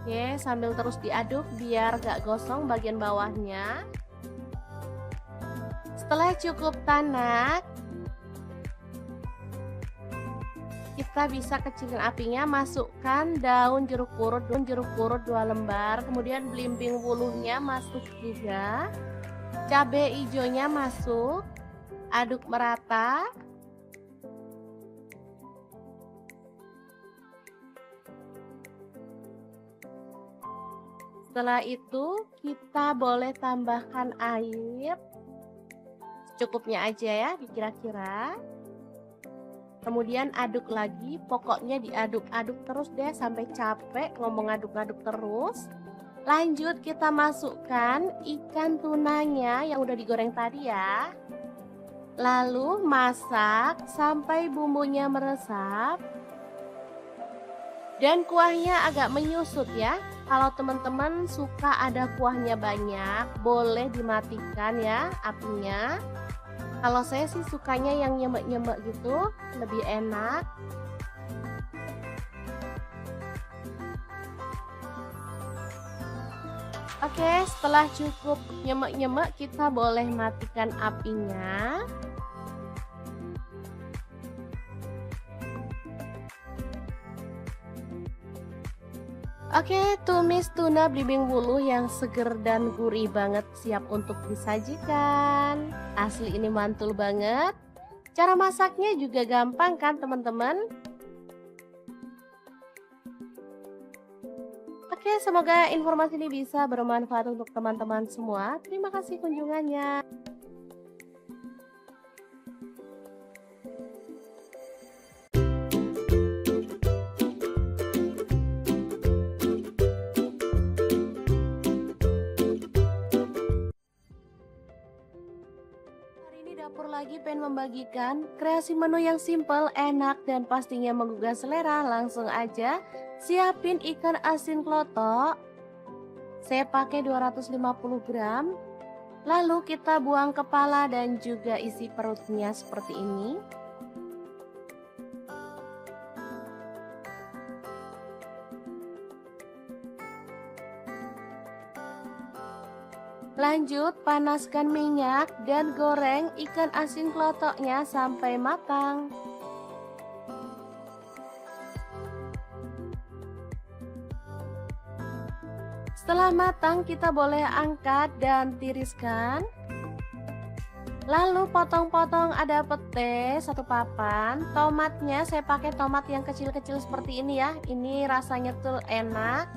[SPEAKER 1] Oke, sambil terus diaduk biar gak gosong bagian bawahnya. Setelah cukup tanak, kita bisa kecilin apinya, masukkan daun jeruk purut 2 lembar, kemudian belimbing wuluhnya masuk juga, cabai hijaunya masuk, aduk merata. Setelah itu kita boleh tambahkan air secukupnya aja ya, dikira-kira. Kemudian aduk lagi, pokoknya diaduk-aduk terus deh sampai capek ngomong aduk-aduk terus. Lanjut kita masukkan ikan tunanya yang udah digoreng tadi ya. Lalu masak sampai bumbunya meresap. Dan kuahnya agak menyusut ya. Kalau teman-teman suka ada kuahnya banyak, boleh dimatikan ya apinya. Kalau saya sih sukanya yang nyemek-nyemek gitu, lebih enak. Oke, setelah cukup nyemek-nyemek kita boleh matikan apinya. Oke, tumis tuna belimbing wuluh yang seger dan gurih banget siap untuk disajikan. Asli ini mantul banget. Cara masaknya juga gampang kan teman-teman? Oke, semoga informasi ini bisa bermanfaat untuk teman-teman semua. Terima kasih kunjungannya. Dapur lagi pengen membagikan kreasi menu yang simple, enak, dan pastinya menggugah selera. Langsung aja siapin ikan asin klotok. Saya pakai 250 gram. Lalu kita buang kepala dan juga isi perutnya seperti ini. Lanjut panaskan minyak dan goreng ikan asin klotoknya sampai matang. Setelah matang kita boleh angkat dan tiriskan. Lalu potong-potong ada pete satu papan. Tomatnya saya pakai tomat yang kecil-kecil seperti ini ya. Ini rasanya tuh enak.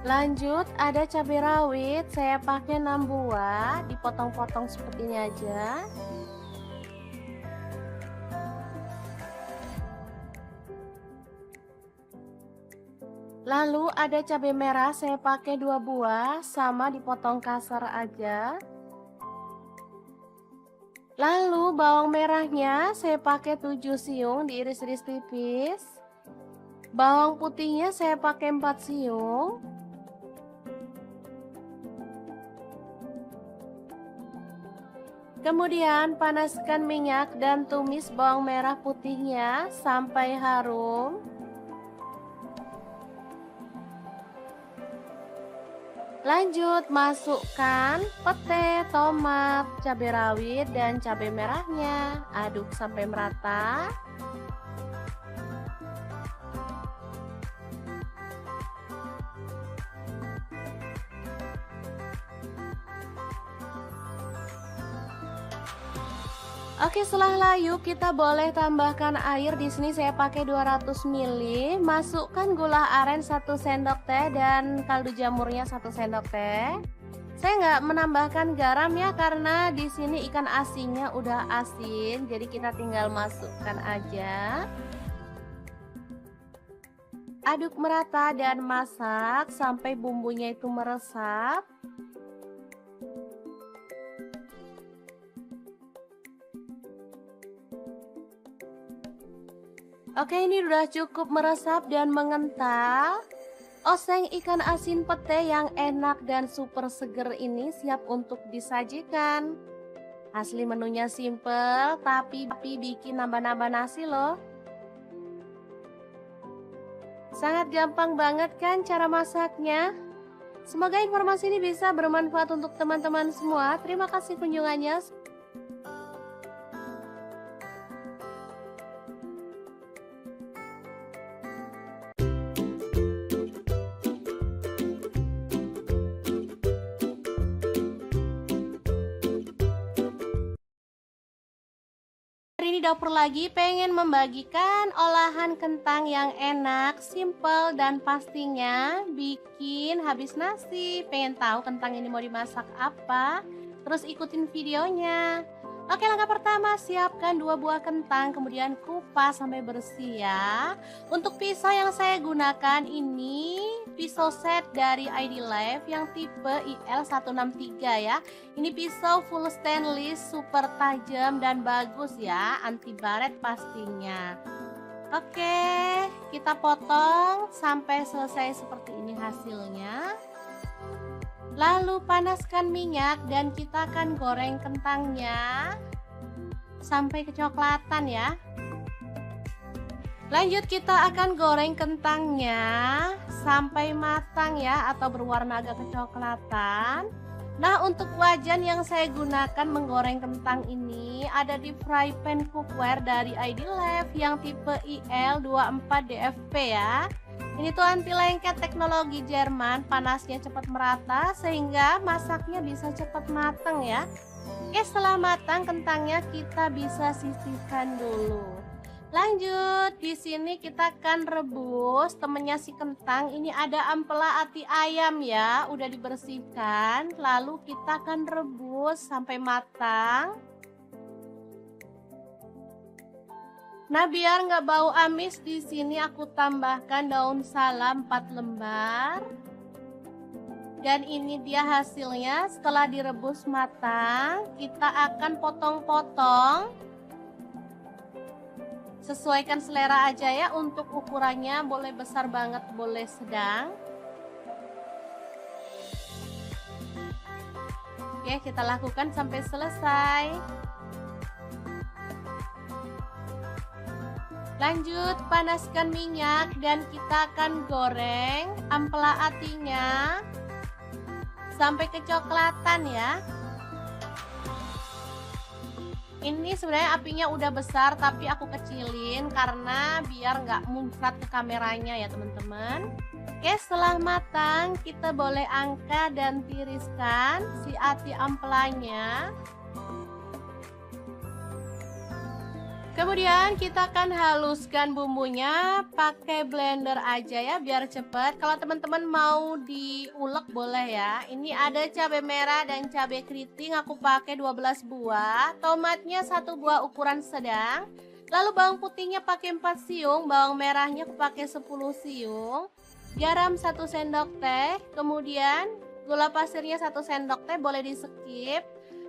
[SPEAKER 1] Lanjut ada cabai rawit, saya pakai 6 buah, dipotong-potong seperti ini aja. Lalu ada cabai merah, saya pakai 2 buah, sama dipotong kasar aja. Lalu bawang merahnya saya pakai 7 siung, diiris-iris tipis. Bawang putihnya saya pakai 4 siung. Kemudian panaskan minyak dan tumis bawang merah putihnya sampai harum. Lanjut masukkan pete, tomat, cabai rawit, dan cabai merahnya. Aduk sampai merata. Oke, setelah layu kita boleh tambahkan air. Di sini saya pakai 200 ml. Masukkan gula aren 1 sendok teh dan kaldu jamurnya 1 sendok teh. Saya nggak menambahkan garam ya karena di sini ikan asinnya udah asin, jadi kita tinggal masukkan aja. Aduk merata dan masak sampai bumbunya itu meresap. Oke, ini udah cukup meresap dan mengental. Oseng ikan asin pete yang enak dan super seger ini siap untuk disajikan. Asli menunya simple, tapi bikin nambah-nambah nasi loh. Sangat gampang banget kan cara masaknya? Semoga informasi ini bisa bermanfaat untuk teman-teman semua. Terima kasih kunjungannya. Hari ini dapur lagi pengen membagikan olahan kentang yang enak, simple, dan pastinya bikin habis nasi. Pengen tahu kentang ini mau dimasak apa? Terus ikutin videonya. Oke, langkah pertama siapkan 2 buah kentang, kemudian kupas sampai bersih ya. Untuk pisau yang saya gunakan ini pisau set dari ID Life yang tipe IL163 ya. Ini pisau full stainless, super tajam dan bagus ya, anti baret pastinya. Oke, kita potong sampai selesai seperti ini hasilnya. Lalu panaskan minyak dan kita akan goreng kentangnya sampai kecoklatan ya. Lanjut kita akan goreng kentangnya sampai matang ya, atau berwarna agak kecoklatan. Nah, untuk wajan yang saya gunakan menggoreng kentang ini ada di fry pan cookware dari ID Life yang tipe IL24DFP ya. Ini tuh anti lengket, teknologi Jerman, panasnya cepat merata sehingga masaknya bisa cepat matang ya. Oke, setelah matang kentangnya kita bisa sisihkan dulu. Lanjut, di sini kita akan rebus temennya si kentang. Ini ada ampela ati ayam ya, udah dibersihkan. Lalu kita akan rebus sampai matang. Nah, biar nggak bau amis, di sini aku tambahkan daun salam 4 lembar. Dan ini dia hasilnya setelah direbus matang. Kita akan potong-potong. Sesuaikan selera aja ya, untuk ukurannya boleh besar banget, boleh sedang. Oke, kita lakukan sampai selesai. Lanjut panaskan minyak dan kita akan goreng ampela atinya sampai kecoklatan ya. Ini sebenarnya apinya udah besar tapi aku kecilin karena biar nggak muncrat ke kameranya ya teman-teman. Oke, setelah matang kita boleh angkat dan tiriskan si ati ampelanya. Kemudian kita akan haluskan bumbunya pakai blender aja ya biar cepet. Kalau teman-teman mau diulek boleh ya. Ini ada cabai merah dan cabai keriting, aku pakai 12 buah. Tomatnya 1 buah ukuran sedang. Lalu bawang putihnya pakai 4 siung, bawang merahnya aku pakai 10 siung. Garam 1 sendok teh, kemudian gula pasirnya 1 sendok teh, boleh di skip.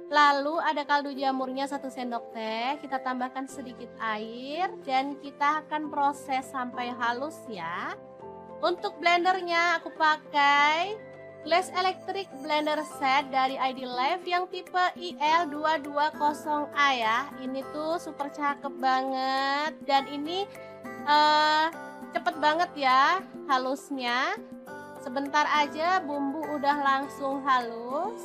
[SPEAKER 1] Lalu ada kaldu jamurnya 1 sendok teh, kita tambahkan sedikit air dan kita akan proses sampai halus ya. Untuk blendernya aku pakai Glass Electric Blender Set dari ID Life yang tipe IL220A ya. Ini tuh super cakep banget dan ini cepet banget ya halusnya. Sebentar aja bumbu udah langsung halus.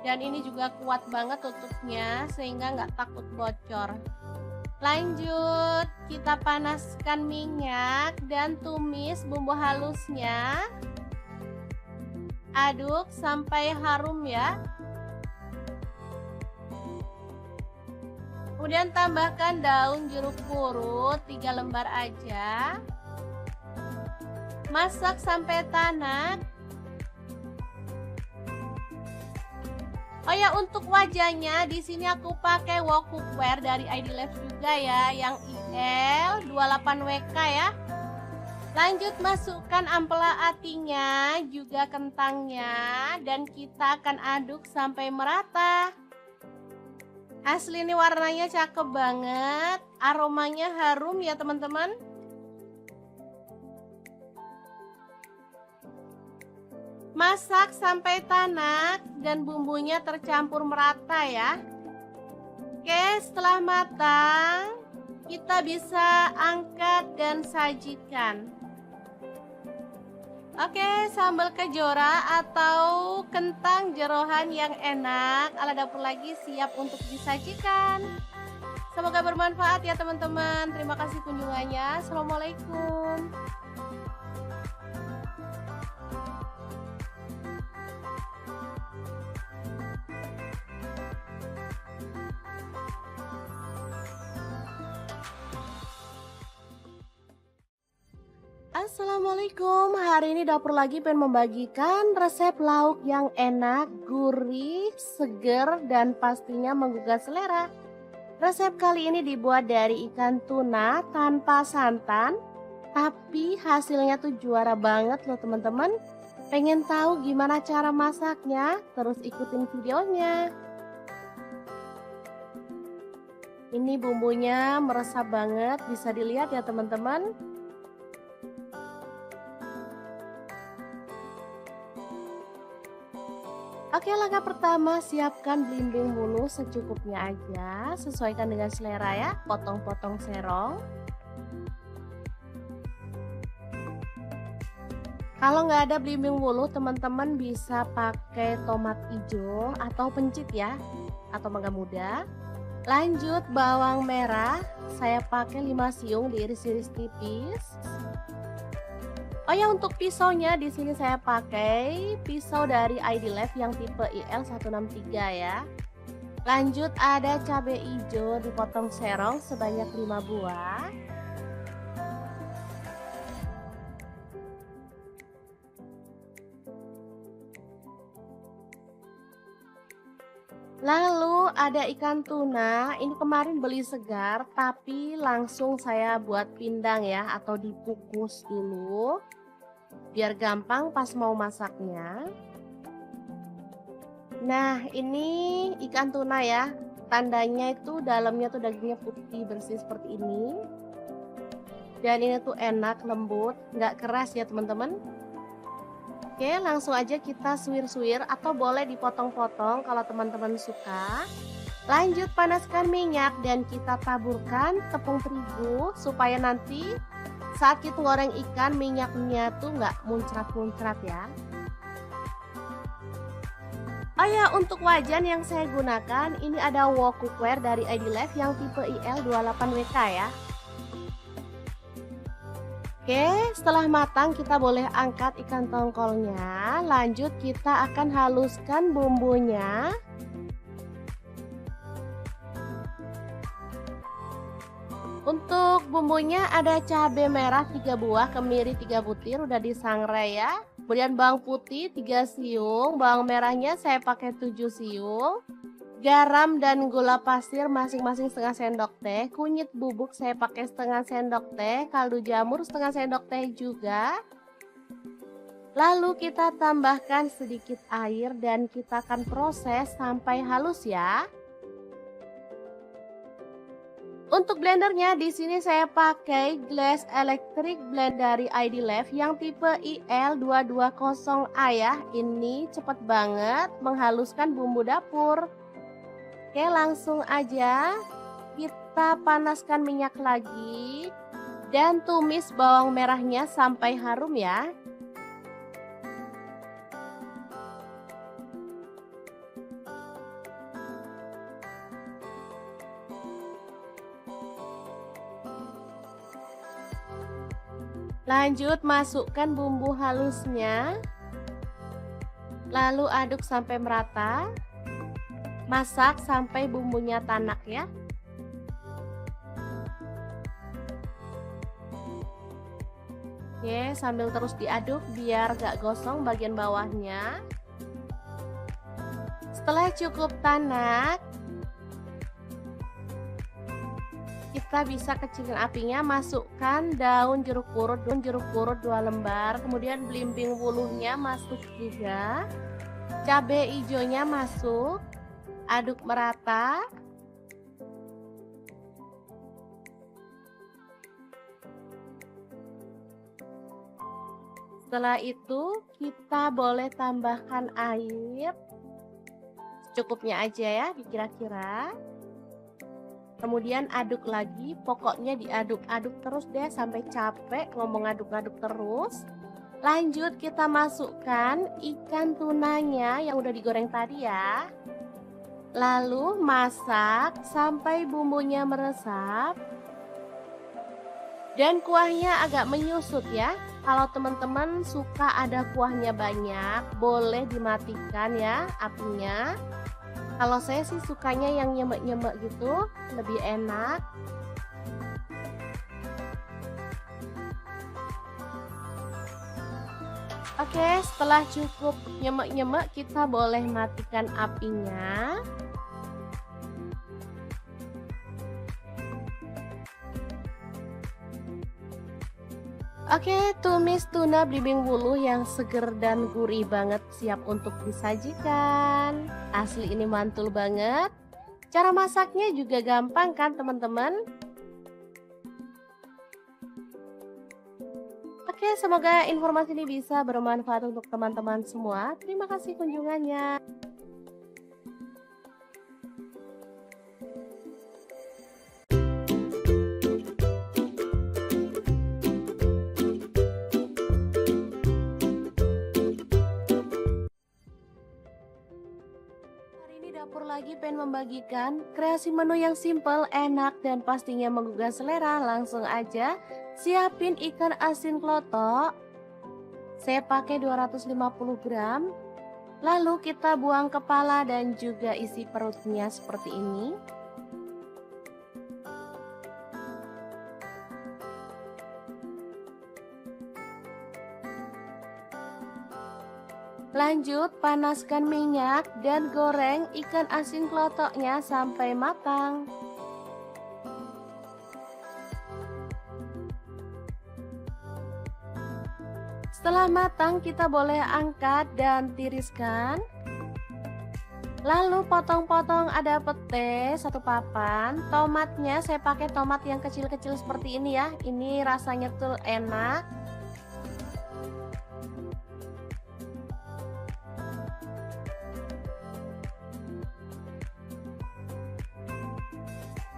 [SPEAKER 1] Dan ini juga kuat banget tutupnya sehingga nggak takut bocor. Lanjut, kita panaskan minyak dan tumis bumbu halusnya. Aduk sampai harum ya. Kemudian tambahkan daun jeruk purut 3 lembar aja. Masak sampai tanak. Oh ya, untuk wajahnya di sini aku pakai wok cookware dari ID Life juga ya, yang IL28WK ya. Lanjut masukkan ampela atinya, juga kentangnya, dan kita akan aduk sampai merata. Asli ini warnanya cakep banget, aromanya harum ya teman-teman. Masak sampai tanak dan bumbunya tercampur merata ya. Oke, setelah matang kita bisa angkat dan sajikan. Oke, sambal kejora atau kentang jeroan yang enak ala dapur lagi siap untuk disajikan. Semoga bermanfaat ya teman-teman. Terima kasih kunjungannya. Assalamualaikum. Assalamualaikum, hari ini dapur lagi pengen membagikan resep lauk yang enak, gurih, seger, dan pastinya menggugah selera. Resep kali ini dibuat dari ikan tuna tanpa santan, tapi hasilnya tuh juara banget loh teman-teman. Pengen tahu gimana cara masaknya? Terus ikutin videonya. Ini bumbunya meresap banget, bisa dilihat ya teman-teman. Oke, langkah pertama siapkan belimbing bulu secukupnya aja, sesuaikan dengan selera ya, potong-potong serong. Kalau nggak ada belimbing bulu, teman-teman bisa pakai tomat hijau atau pencit ya, atau mangga muda. Lanjut bawang merah, saya pakai 5 siung diiris-iris tipis. Oh ya, untuk pisaunya di sini saya pakai pisau dari ID Life yang tipe IL163 ya. Lanjut ada cabai hijau dipotong serong sebanyak 5 buah. Lalu ada ikan tuna, ini kemarin beli segar tapi langsung saya buat pindang ya, atau dikukus dulu biar gampang pas mau masaknya. Nah, ini ikan tuna ya, tandanya itu dalamnya tuh dagingnya putih bersih seperti ini. Dan ini tuh enak, lembut, nggak keras ya teman-teman. Oke, langsung aja kita suwir-suwir atau boleh dipotong-potong kalau teman-teman suka. Lanjut panaskan minyak dan kita taburkan tepung terigu supaya nanti saat kita goreng ikan minyaknya tuh nggak muncrat-muncrat ya. Oh ya, untuk wajan yang saya gunakan ini ada wok cookware dari ID Life yang tipe IL28WK ya. Oke, setelah matang kita boleh angkat ikan tongkolnya. Lanjut kita akan haluskan bumbunya. Untuk bumbunya ada cabai merah 3 buah, kemiri 3 butir udah disangrai ya. Kemudian bawang putih 3 siung, bawang merahnya saya pakai 7 siung. Garam dan gula pasir masing-masing setengah sendok teh. Kunyit bubuk saya pakai setengah sendok teh. Kaldu jamur setengah sendok teh juga. Lalu kita tambahkan sedikit air dan kita akan proses sampai halus ya. Untuk blendernya di sini saya pakai Glass Electric Blend dari ID Life yang tipe IL220A ya. Ini cepet banget menghaluskan bumbu dapur. Oke, langsung aja kita panaskan minyak lagi dan tumis bawang merahnya sampai harum ya. Lanjut masukkan bumbu halusnya. Lalu aduk sampai merata. Masak sampai bumbunya tanak ya. Oke, sambil terus diaduk biar gak gosong bagian bawahnya. Setelah cukup tanak, kita bisa kecilin apinya, masukkan daun jeruk purut 2 lembar, kemudian belimbing wuluhnya masuk juga, cabai hijaunya masuk, aduk merata. Setelah itu kita boleh tambahkan air secukupnya aja ya, dikira-kira. Kemudian aduk lagi, pokoknya diaduk-aduk terus deh sampai capek ngomong aduk-aduk terus. Lanjut kita masukkan ikan tunanya yang udah digoreng tadi ya. Lalu masak sampai bumbunya meresap. Dan kuahnya agak menyusut ya. Kalau teman-teman suka ada kuahnya banyak, boleh dimatikan ya apinya. Kalau saya sih sukanya yang nyemek-nyemek gitu, lebih enak. Oke, setelah cukup nyemek-nyemek kita boleh matikan apinya. Oke, tumis tuna belimbing wuluh yang seger dan gurih banget siap untuk disajikan. Asli ini mantul banget. Cara masaknya juga gampang kan teman-teman? Oke, semoga informasi ini bisa bermanfaat untuk teman-teman semua. Terima kasih kunjungannya. Dapur lagi pengen membagikan kreasi menu yang simple, enak, dan pastinya menggugah selera. Langsung aja siapin ikan asin klotok. Saya pakai 250 gram. Lalu kita buang kepala dan juga isi perutnya seperti ini. Lanjut panaskan minyak dan goreng ikan asin klotoknya sampai matang. Setelah matang kita boleh angkat dan tiriskan. Lalu potong-potong ada pete 1 papan. Tomatnya saya pakai tomat yang kecil-kecil seperti ini ya. Ini rasanya tuh enak.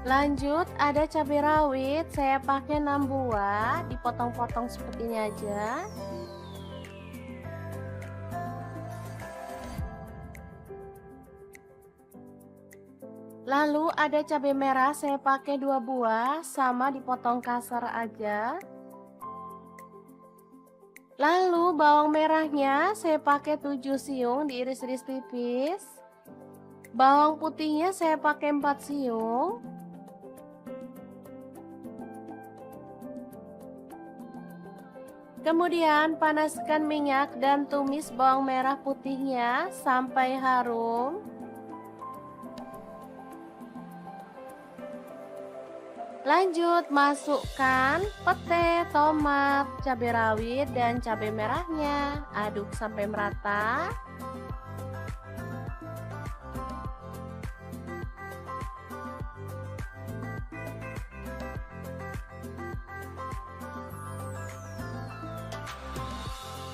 [SPEAKER 1] Lanjut ada cabai rawit, saya pakai 6 buah, dipotong-potong seperti ini aja. Lalu ada cabai merah saya pakai 2 buah sama dipotong kasar aja. Lalu bawang merahnya saya pakai 7 siung diiris-iris tipis. Bawang putihnya saya pakai 4 siung. Kemudian panaskan minyak dan tumis bawang merah putihnya sampai harum. Lanjut masukkan pete, tomat, cabai rawit, dan cabai merahnya. Aduk sampai merata.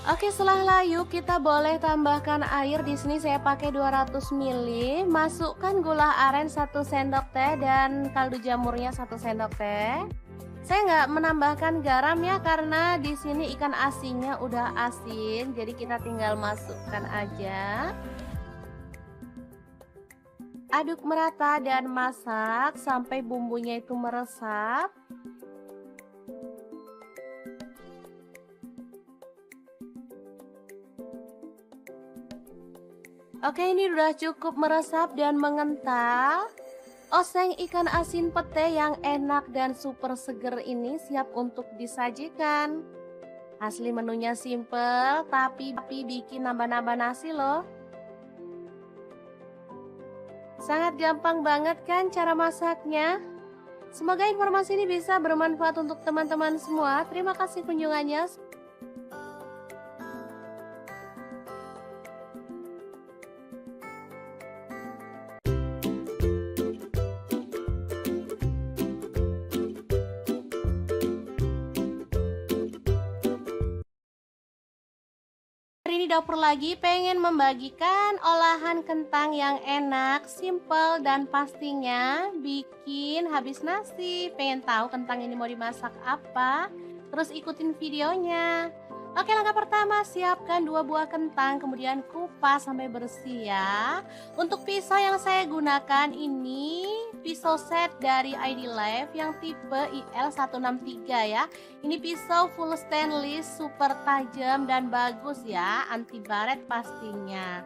[SPEAKER 1] Oke, setelah layu kita boleh tambahkan air. Di sini saya pakai 200 ml. Masukkan gula aren 1 sendok teh dan kaldu jamurnya 1 sendok teh. Saya nggak menambahkan garam ya karena di sini ikan asinnya udah asin, jadi kita tinggal masukkan aja. Aduk merata dan masak sampai bumbunya itu meresap. Oke, ini udah cukup meresap dan mengental. Oseng ikan asin pete yang enak dan super seger ini siap untuk disajikan. Asli menunya simple, tapi bikin nambah-nambah nasi loh. Sangat gampang banget kan cara masaknya? Semoga informasi ini bisa bermanfaat untuk teman-teman semua. Terima kasih kunjungannya. Hari ini dapur lagi pengen membagikan olahan kentang yang enak, simple, dan pastinya bikin habis nasi. Pengen tahu kentang ini mau dimasak apa? Terus ikutin videonya. Oke, langkah pertama siapkan 2 buah kentang, kemudian kupas sampai bersih ya. Untuk pisau yang saya gunakan ini pisau set dari ID Life yang tipe IL163 ya. Ini pisau full stainless, super tajam dan bagus ya, anti baret pastinya.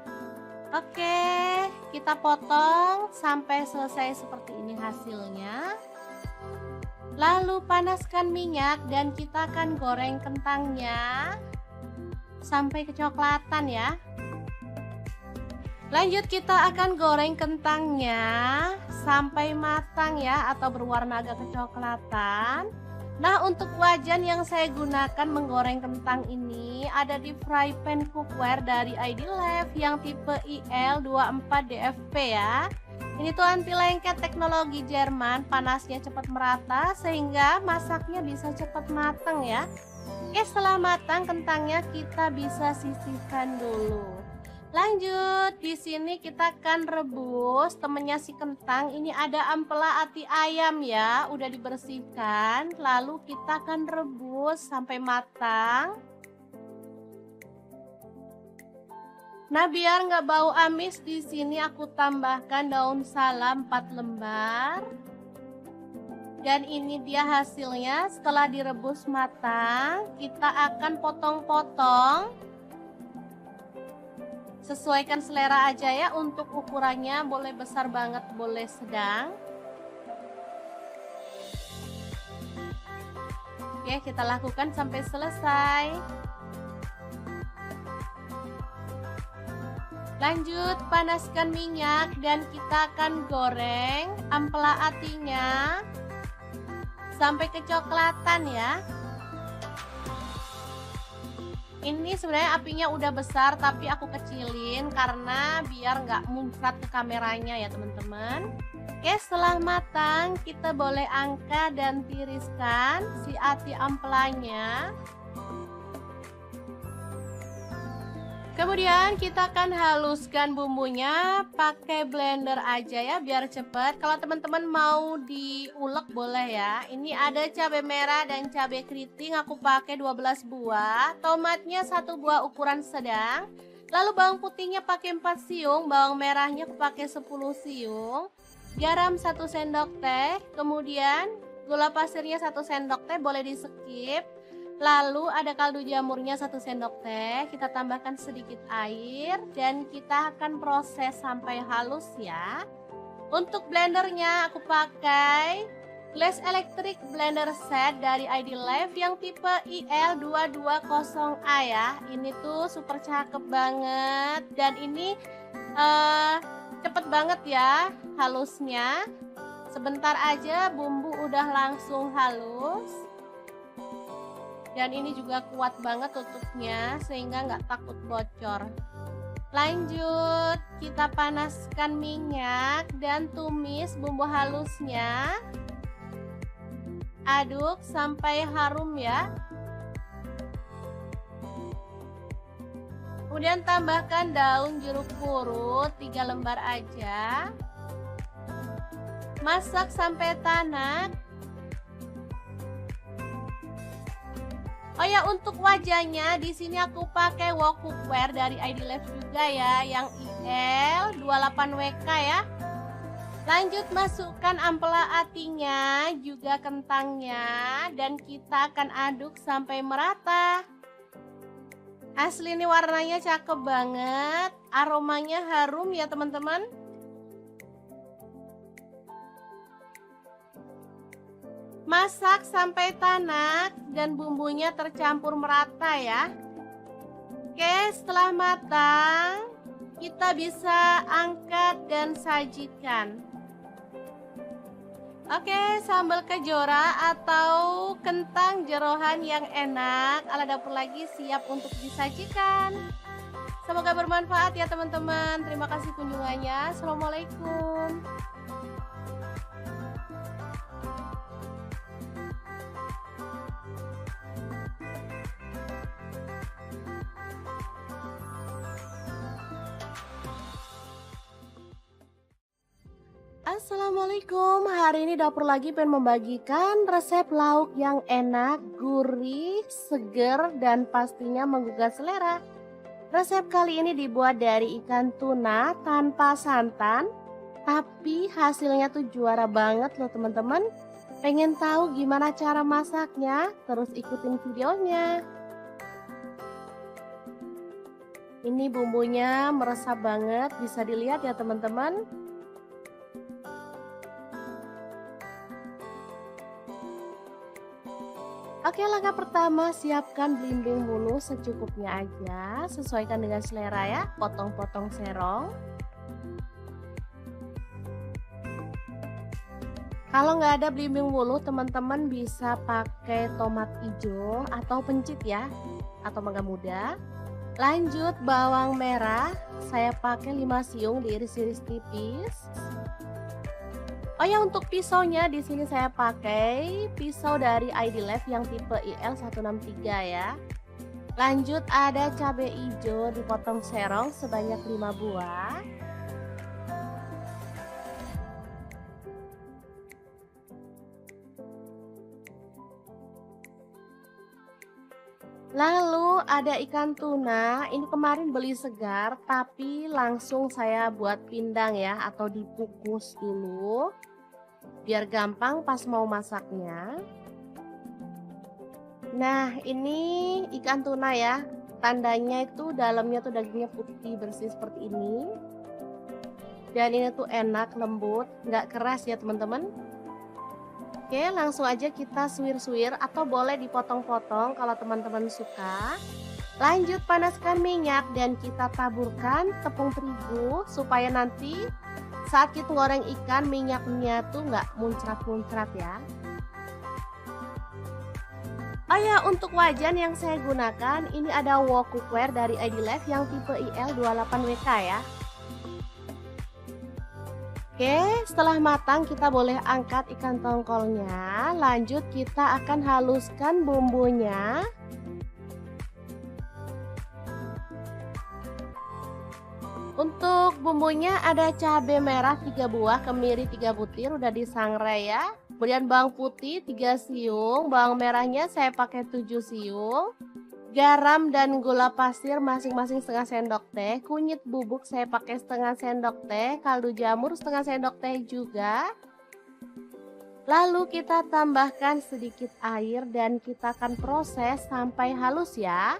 [SPEAKER 1] Oke, kita potong sampai selesai seperti ini hasilnya. Lalu panaskan minyak dan kita akan goreng kentangnya sampai kecoklatan ya. Lanjut kita akan goreng kentangnya sampai matang ya, atau berwarna agak kecoklatan. Nah, untuk wajan yang saya gunakan menggoreng kentang ini ada di fry pan cookware dari ID Life yang tipe IL24DFP ya. Ini tuh anti lengket, teknologi Jerman, panasnya cepat merata sehingga masaknya bisa cepat matang ya. Oke, setelah matang kentangnya kita bisa sisihkan dulu. Lanjut, di sini kita akan rebus temennya si kentang. Ini ada ampela ati ayam ya, udah dibersihkan. Lalu kita akan rebus sampai matang. Nah, biar nggak bau amis, di sini aku tambahkan daun salam 4 lembar. Dan ini dia hasilnya setelah direbus matang. Kita akan potong-potong. Sesuaikan selera aja ya, untuk ukurannya boleh besar banget, boleh sedang. Oke, kita lakukan sampai selesai. Lanjut panaskan minyak dan kita akan goreng ampela atinya sampai kecoklatan ya. Ini sebenarnya apinya udah besar tapi aku kecilin karena biar nggak muncrat ke kameranya ya teman-teman. Oke, setelah matang kita boleh angkat dan tiriskan si ati ampelanya. Kemudian kita akan haluskan bumbunya pakai blender aja ya biar cepet. Kalau teman-teman mau diulek boleh ya. Ini ada cabai merah dan cabai keriting, aku pakai 12 buah. Tomatnya 1 buah ukuran sedang. Lalu bawang putihnya pakai 4 siung, bawang merahnya aku pakai 10 siung. garam 1 sendok teh, kemudian gula pasirnya 1 sendok teh, boleh di skip. Lalu ada kaldu jamurnya 1 sendok teh, kita tambahkan sedikit air dan kita akan proses sampai halus ya. Untuk blendernya aku pakai Glass Electric Blender Set dari ID Life yang tipe IL220A ya. Ini tuh super cakep banget dan ini cepet banget ya halusnya. Sebentar aja bumbu udah langsung halus. Dan ini juga kuat banget tutupnya sehingga nggak takut bocor. Lanjut, kita panaskan minyak dan tumis bumbu halusnya. Aduk sampai harum ya. Kemudian tambahkan daun jeruk purut 3 lembar aja. Masak sampai tanak. Oh ya, untuk wajahnya di sini aku pakai wok cookware dari ID Life juga ya, yang IL28WK ya. Lanjut masukkan ampela atinya, juga kentangnya, dan kita akan aduk sampai merata. Asli ini warnanya cakep banget, aromanya harum ya teman-teman. Masak sampai tanak dan bumbunya tercampur merata ya. Oke, setelah matang, kita bisa angkat dan sajikan. Oke, sambal kejora atau kentang jeroan yang enak ala dapur lagi siap untuk disajikan. Semoga bermanfaat ya teman-teman. Terima kasih kunjungannya. Assalamualaikum. Assalamualaikum, hari ini dapur lagi pengen membagikan resep lauk yang enak, gurih, seger, dan pastinya menggugah selera. Resep kali ini dibuat dari ikan tuna tanpa santan, tapi hasilnya tuh juara banget loh teman-teman. Pengen tahu gimana cara masaknya? Terus ikutin videonya. Ini bumbunya meresap banget, bisa dilihat ya teman-teman. Oke, langkah pertama siapkan belimbing bulu secukupnya aja, sesuaikan dengan selera ya, potong-potong serong. Kalau nggak ada belimbing bulu, teman-teman bisa pakai tomat hijau atau pencit ya, atau mangga muda. Lanjut bawang merah, saya pakai 5 siung diiris-iris tipis. Oh ya, untuk pisaunya di sini saya pakai pisau dari ID Life yang tipe IL163 ya. Lanjut ada cabai hijau dipotong serong sebanyak 5 buah. Lalu ada ikan tuna, ini kemarin beli segar tapi langsung saya buat pindang ya, atau dikukus dulu biar gampang pas mau masaknya. Nah, ini ikan tuna ya, tandanya itu dalamnya tuh dagingnya putih bersih seperti ini. Dan ini tuh enak, lembut, nggak keras ya teman-teman. Oke, langsung aja kita suwir-suwir atau boleh dipotong-potong kalau teman-teman suka. Lanjut panaskan minyak dan kita taburkan tepung terigu supaya nanti saat kita goreng ikan minyaknya tuh nggak muncrat-muncrat ya. Oh ya, untuk wajan yang saya gunakan ini ada wok cookware dari ID Life yang tipe IL28WK ya. Oke, setelah matang kita boleh angkat ikan tongkolnya. Lanjut kita akan haluskan bumbunya. Untuk bumbunya ada cabai merah 3 buah, kemiri 3 butir udah disangrai ya. Kemudian bawang putih 3 siung, bawang merahnya saya pakai 7 siung. Garam dan gula pasir masing-masing setengah sendok teh. Kunyit bubuk saya pakai setengah sendok teh. Kaldu jamur setengah sendok teh juga. Lalu kita tambahkan sedikit air dan kita akan proses sampai halus ya.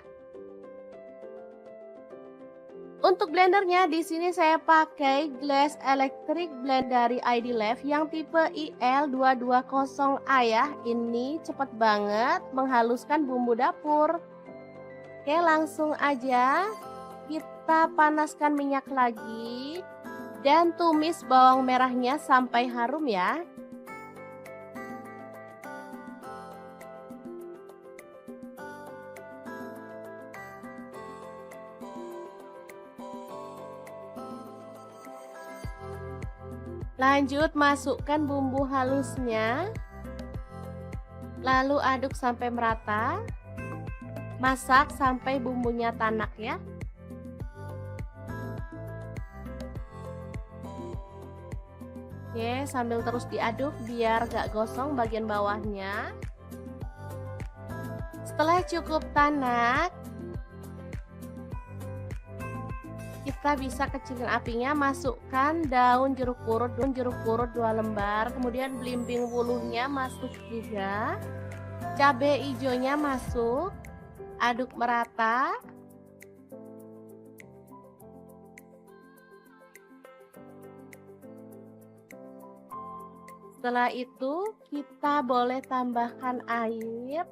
[SPEAKER 1] Untuk blendernya di sini saya pakai Glass Electric Blend dari ID Lab yang tipe IL220A ya. Ini cepet banget menghaluskan bumbu dapur. Oke, langsung aja kita panaskan minyak lagi dan tumis bawang merahnya sampai harum ya. Lanjut masukkan bumbu halusnya. Lalu aduk sampai merata. Masak sampai bumbunya tanak ya. Oke, sambil terus diaduk biar gak gosong bagian bawahnya. Setelah cukup tanak, kita bisa kecilin apinya, masukkan daun jeruk purut 2 lembar, kemudian belimbing wuluhnya masuk juga, cabai hijaunya masuk, aduk merata. Setelah itu kita boleh tambahkan air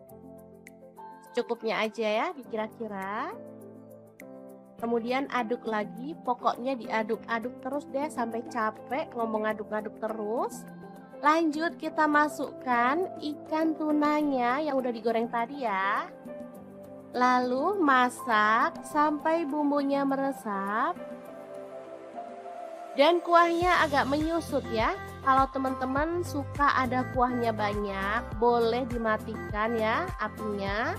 [SPEAKER 1] secukupnya aja ya, dikira-kira. Kemudian aduk lagi, pokoknya diaduk-aduk terus deh sampai capek ngomong aduk-aduk terus. Lanjut kita masukkan ikan tunanya yang udah digoreng tadi ya. Lalu masak sampai bumbunya meresap. Dan kuahnya agak menyusut ya. Kalau teman-teman suka ada kuahnya banyak, boleh dimatikan ya apinya.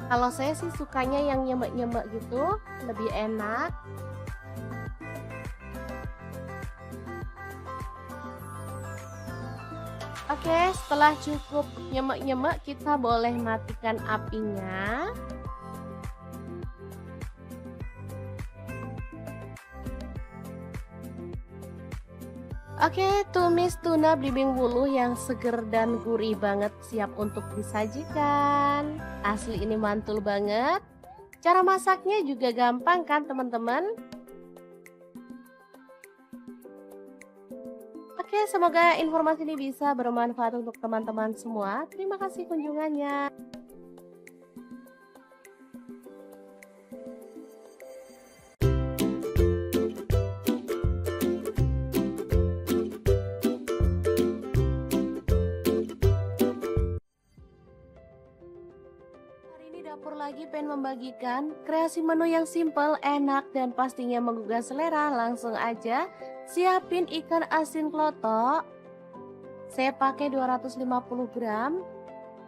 [SPEAKER 1] Kalau saya sih sukanya yang nyemek-nyemek gitu, lebih enak. Oke, setelah cukup nyemek-nyemek, kita boleh matikan apinya. Oke, tumis tuna belimbing wuluh yang seger dan gurih banget siap untuk disajikan. Asli ini mantul banget. Cara masaknya juga gampang kan teman-teman? Oke, semoga informasi ini bisa bermanfaat untuk teman-teman semua. Terima kasih kunjungannya. Dapur lagi pengen membagikan kreasi menu yang simple, enak, dan pastinya menggugah selera. Langsung aja siapin ikan asin klotok. Saya pakai 250 gram.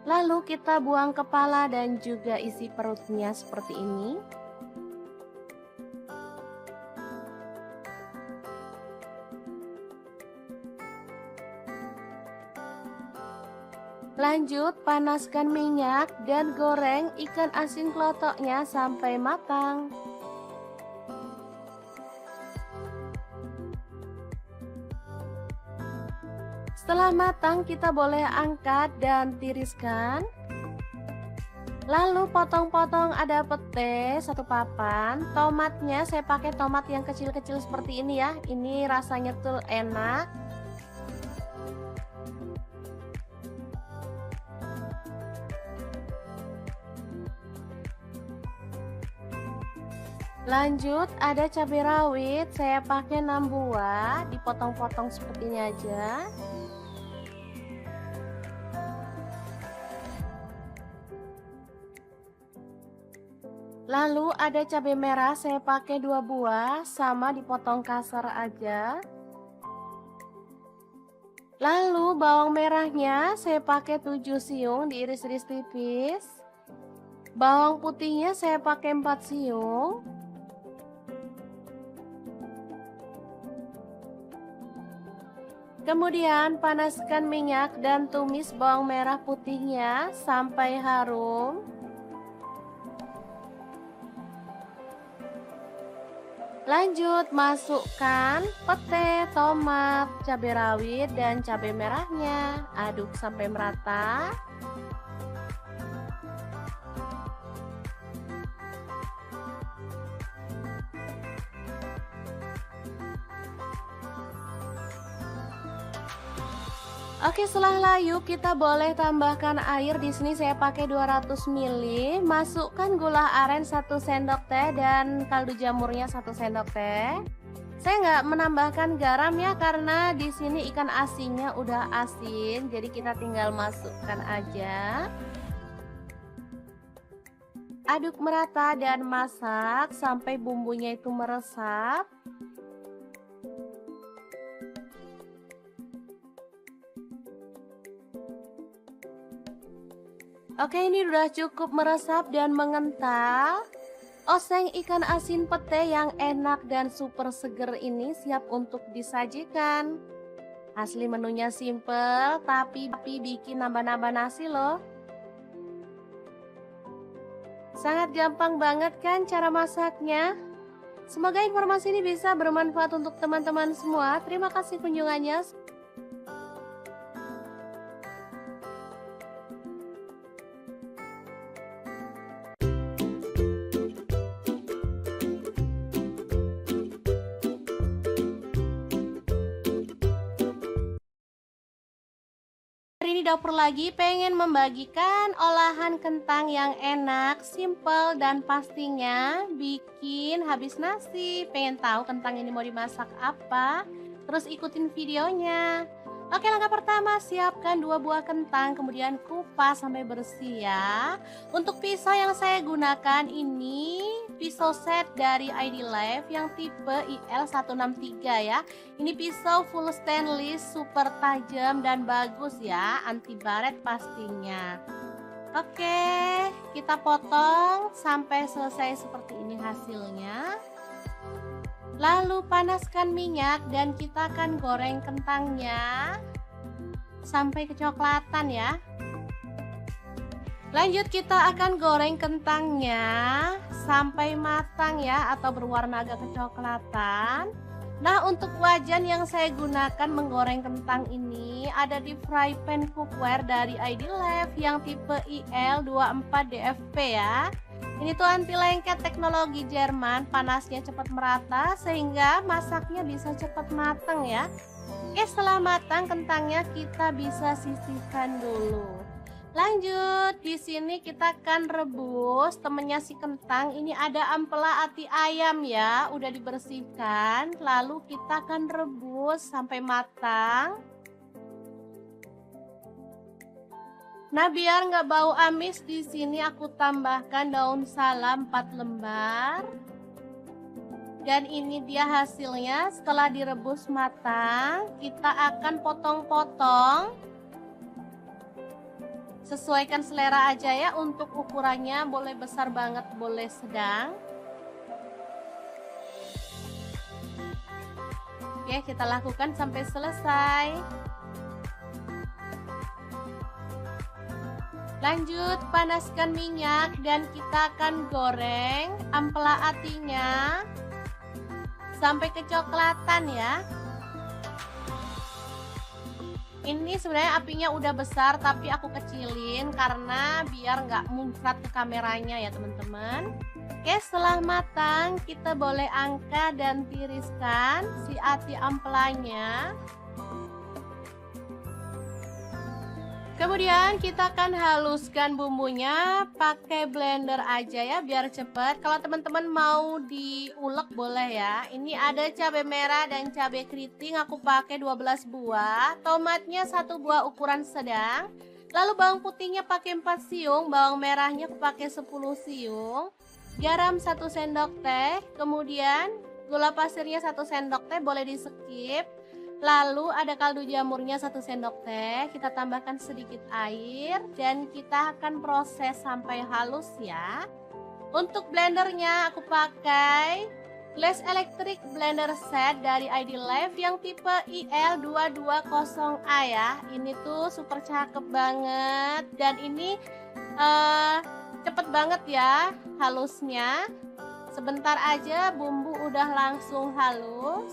[SPEAKER 1] Lalu kita buang kepala dan juga isi perutnya seperti ini. Lanjut panaskan minyak dan goreng ikan asin klotoknya sampai matang. Setelah matang kita boleh angkat dan tiriskan. Lalu potong-potong ada pete 1 papan. Tomatnya saya pakai tomat yang kecil-kecil seperti ini ya. Ini rasanya tuh enak. Lanjut ada cabai rawit, saya pakai 6 buah, dipotong-potong seperti ini aja. Lalu ada cabai merah, saya pakai 2 buah, sama dipotong kasar aja. Lalu bawang merahnya saya pakai 7 siung, diiris-iris tipis. Bawang putihnya saya pakai 4 siung. Kemudian panaskan minyak dan tumis bawang merah putihnya sampai harum. Lanjut, masukkan pete, tomat, cabai rawit, dan cabai merahnya. Aduk sampai merata. Oke, setelah layu kita boleh tambahkan air. Di sini saya pakai 200 ml. Masukkan gula aren 1 sendok teh dan kaldu jamurnya 1 sendok teh. Saya nggak menambahkan garam ya karena di sini ikan asinnya udah asin, jadi kita tinggal masukkan aja. Aduk merata dan masak sampai bumbunya itu meresap. Oke, ini udah cukup meresap dan mengental. Oseng ikan asin pete yang enak dan super seger ini siap untuk disajikan. Asli menunya simple, tapi bikin nambah-nambah nasi loh. Sangat gampang banget kan cara masaknya? Semoga informasi ini bisa bermanfaat untuk teman-teman semua. Terima kasih kunjungannya. Hari ini dapur lagi pengen membagikan olahan kentang yang enak, simple, dan pastinya bikin habis nasi. Pengen tahu kentang ini mau dimasak apa? Terus ikutin videonya. Oke, langkah pertama siapkan 2 buah kentang, kemudian kupas sampai bersih ya. Untuk pisau yang saya gunakan ini pisau set dari ID Life yang tipe IL163 ya. Ini pisau full stainless, super tajam dan bagus ya, anti baret pastinya. Oke, kita potong sampai selesai seperti ini hasilnya. Lalu panaskan minyak dan kita akan goreng kentangnya sampai kecoklatan ya. Lanjut kita akan goreng kentangnya sampai matang ya, atau berwarna agak kecoklatan. Nah, untuk wajan yang saya gunakan menggoreng kentang ini ada di fry pan cookware dari ID Life yang tipe IL24DFP ya. Ini tuh anti lengket, teknologi Jerman, panasnya cepat merata sehingga masaknya bisa cepat matang ya. Oke, setelah matang kentangnya kita bisa sisihkan dulu. Lanjut, di sini kita akan rebus temennya si kentang. Ini ada ampela ati ayam ya, udah dibersihkan. Lalu kita akan rebus sampai matang. Nah, biar nggak bau amis, di sini aku tambahkan daun salam 4 lembar. Dan ini dia hasilnya setelah direbus matang. Kita akan potong-potong. Sesuaikan selera aja ya, untuk ukurannya boleh besar banget, boleh sedang. Oke, kita lakukan sampai selesai. Lanjut, panaskan minyak dan kita akan goreng ampela atinya sampai kecoklatan ya. Ini sebenarnya apinya udah besar tapi aku kecilin karena biar nggak muncrat ke kameranya ya teman-teman. Oke, setelah matang kita boleh angkat dan tiriskan si ati ampelanya. Kemudian kita akan haluskan bumbunya pakai blender aja ya biar cepet. Kalau teman-teman mau diulek boleh ya. Ini ada cabai merah dan cabai keriting, aku pakai 12 buah. Tomatnya 1 buah ukuran sedang. Lalu bawang putihnya pakai 4 siung, bawang merahnya aku pakai 10 siung. Garam 1 sendok teh, kemudian gula pasirnya 1 sendok teh, boleh di skip. Lalu ada kaldu jamurnya 1 sendok teh, kita tambahkan sedikit air dan kita akan proses sampai halus ya. Untuk blendernya aku pakai Glass Electric Blender Set dari ID Life yang tipe IL220A ya. Ini tuh super cakep banget dan ini cepet banget ya halusnya. Sebentar aja bumbu udah langsung halus.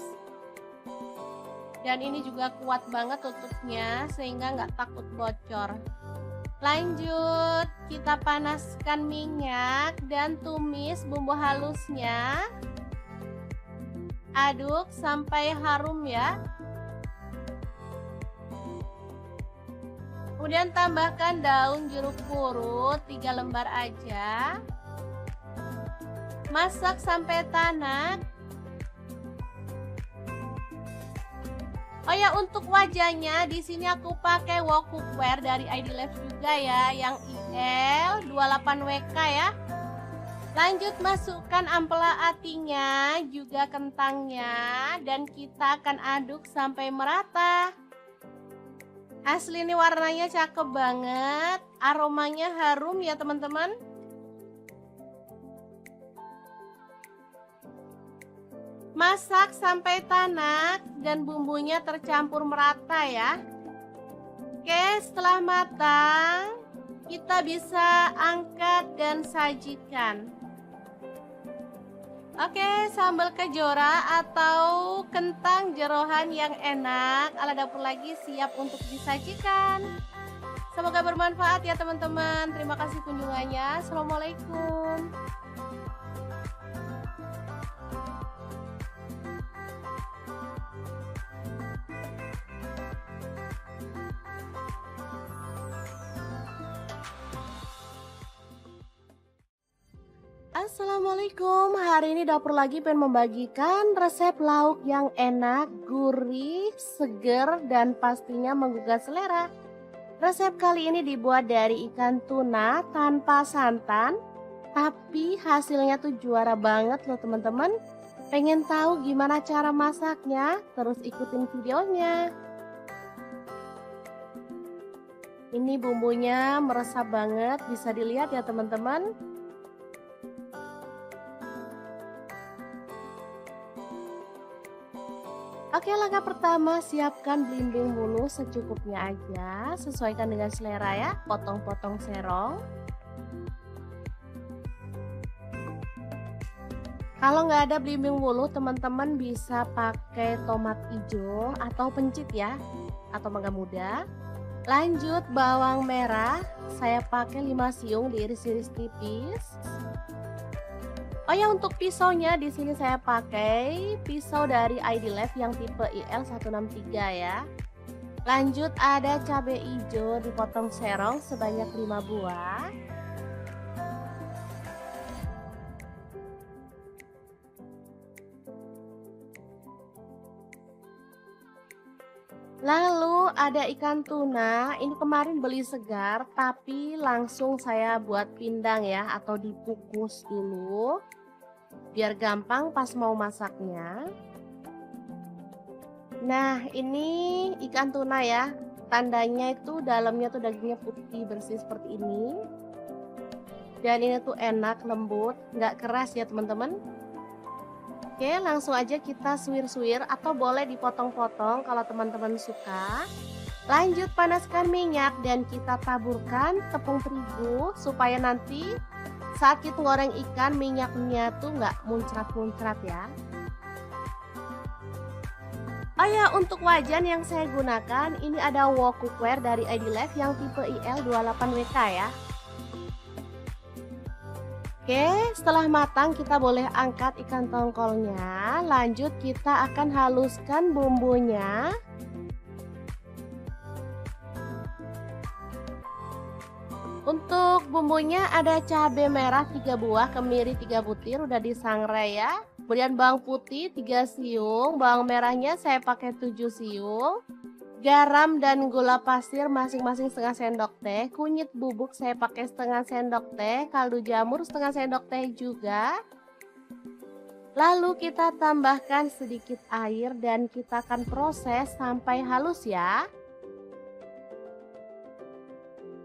[SPEAKER 1] Dan ini juga kuat banget tutupnya sehingga nggak takut bocor. Lanjut, kita panaskan minyak dan tumis bumbu halusnya. Aduk sampai harum ya. Kemudian tambahkan daun jeruk purut 3 lembar aja. Masak sampai tanak. Oh ya, untuk wajahnya di sini aku pakai wok cookware dari ID Life juga ya, yang IL 28WK ya. Lanjut masukkan ampela atinya, juga kentangnya, dan kita akan aduk sampai merata. Asli ini warnanya cakep banget, aromanya harum ya teman-teman. Masak sampai tanak dan bumbunya tercampur merata ya. Oke, setelah matang, kita bisa angkat dan sajikan. Oke, sambal kejora atau kentang jeroan yang enak ala dapur lagi siap untuk disajikan. Semoga bermanfaat ya teman-teman. Terima kasih kunjungannya. Assalamualaikum. Assalamualaikum, hari ini dapur lagi pengen membagikan resep lauk yang enak, gurih, seger, dan pastinya menggugah selera. Resep kali ini dibuat dari ikan tuna tanpa santan, tapi hasilnya tuh juara banget loh teman-teman. Pengen tahu gimana cara masaknya? Terus ikutin videonya. Ini bumbunya meresap banget, bisa dilihat ya teman-teman. Oke, langkah pertama siapkan belimbing bulu secukupnya aja, sesuaikan dengan selera ya, potong-potong serong. Kalau nggak ada belimbing bulu, teman-teman bisa pakai tomat hijau atau pencit ya, atau mangga muda. Lanjut bawang merah, saya pakai 5 siung diiris-iris tipis. Oh ya, untuk pisaunya di sini saya pakai pisau dari ID Life yang tipe IL163 ya. Lanjut ada cabai hijau dipotong serong sebanyak 5 buah. Lalu ada ikan tuna, ini kemarin beli segar tapi langsung saya buat pindang ya, atau dikukus dulu biar gampang pas mau masaknya. Nah, ini ikan tuna ya, tandanya itu dalamnya tuh dagingnya putih bersih seperti ini. Dan ini tuh enak, lembut, nggak keras ya teman-teman. Oke, langsung aja kita suwir-suwir atau boleh dipotong-potong kalau teman-teman suka. Lanjut panaskan minyak dan kita taburkan tepung terigu supaya nanti saat kita goreng ikan minyaknya tuh nggak muncrat-muncrat ya. Oh ya, untuk wajan yang saya gunakan ini ada wok cookware dari ID Life yang tipe IL28WK ya. Oke, setelah matang kita boleh angkat ikan tongkolnya. Lanjut kita akan haluskan bumbunya. Untuk bumbunya ada cabai merah 3 buah, kemiri 3 butir udah disangrai ya. Kemudian bawang putih 3 siung, bawang merahnya saya pakai 7 siung. Garam dan gula pasir masing-masing setengah sendok teh. Kunyit bubuk saya pakai setengah sendok teh. Kaldu jamur setengah sendok teh juga. Lalu kita tambahkan sedikit air dan kita akan proses sampai halus ya.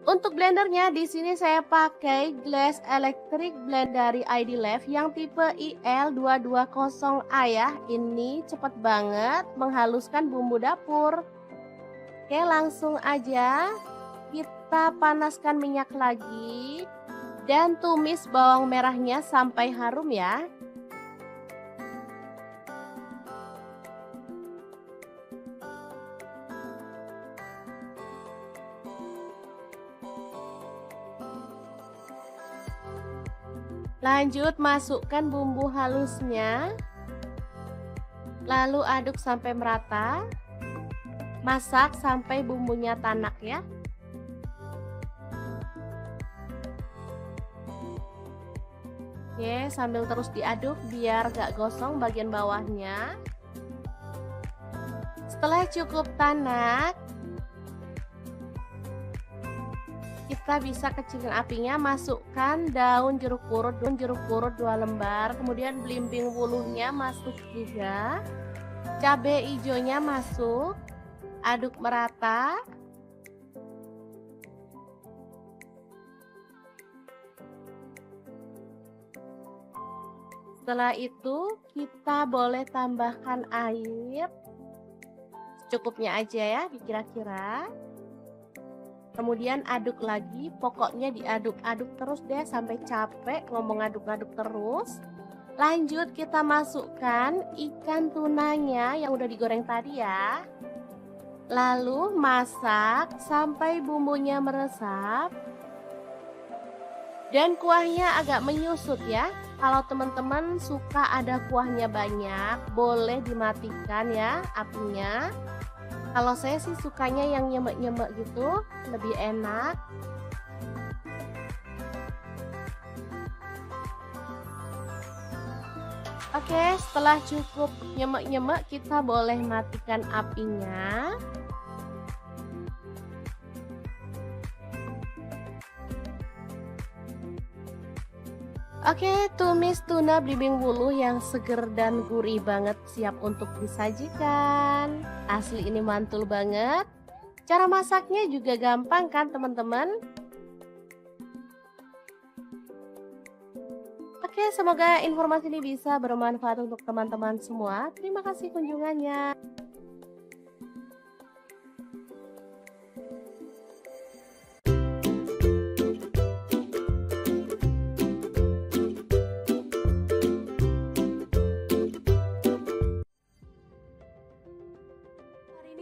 [SPEAKER 1] Untuk blendernya di sini saya pakai Glass Electric Blend dari ID Life yang tipe IL220A ya. Ini cepet banget menghaluskan bumbu dapur. Oke, langsung aja kita panaskan minyak lagi Dan tumis bawang merahnya sampai harum ya. Lanjut masukkan bumbu halusnya. Lalu aduk sampai merata. Masak sampai bumbunya tanak ya. Oke, sambil terus diaduk biar gak gosong bagian bawahnya. Setelah cukup tanak, kita bisa kecilin apinya, masukkan daun jeruk purut 2 lembar, kemudian belimbing wuluhnya masuk juga, cabai hijaunya masuk, aduk merata. Setelah itu kita boleh tambahkan air secukupnya aja ya, dikira-kira. Kemudian aduk lagi, pokoknya diaduk-aduk terus deh sampai capek ngomong aduk-aduk terus. Lanjut kita masukkan ikan tunanya yang udah digoreng tadi ya. Lalu masak sampai bumbunya meresap. Dan kuahnya agak menyusut ya. Kalau teman-teman suka ada kuahnya banyak, boleh dimatikan ya apinya. Kalau saya sih sukanya yang nyemek-nyemek gitu, lebih enak. Oke, setelah cukup nyemek-nyemek, kita boleh matikan apinya. Oke, tumis tuna belimbing wuluh yang seger dan gurih banget siap untuk disajikan. Asli ini mantul banget. Cara masaknya juga gampang kan teman-teman? Oke, semoga informasi ini bisa bermanfaat untuk teman-teman semua. Terima kasih kunjungannya.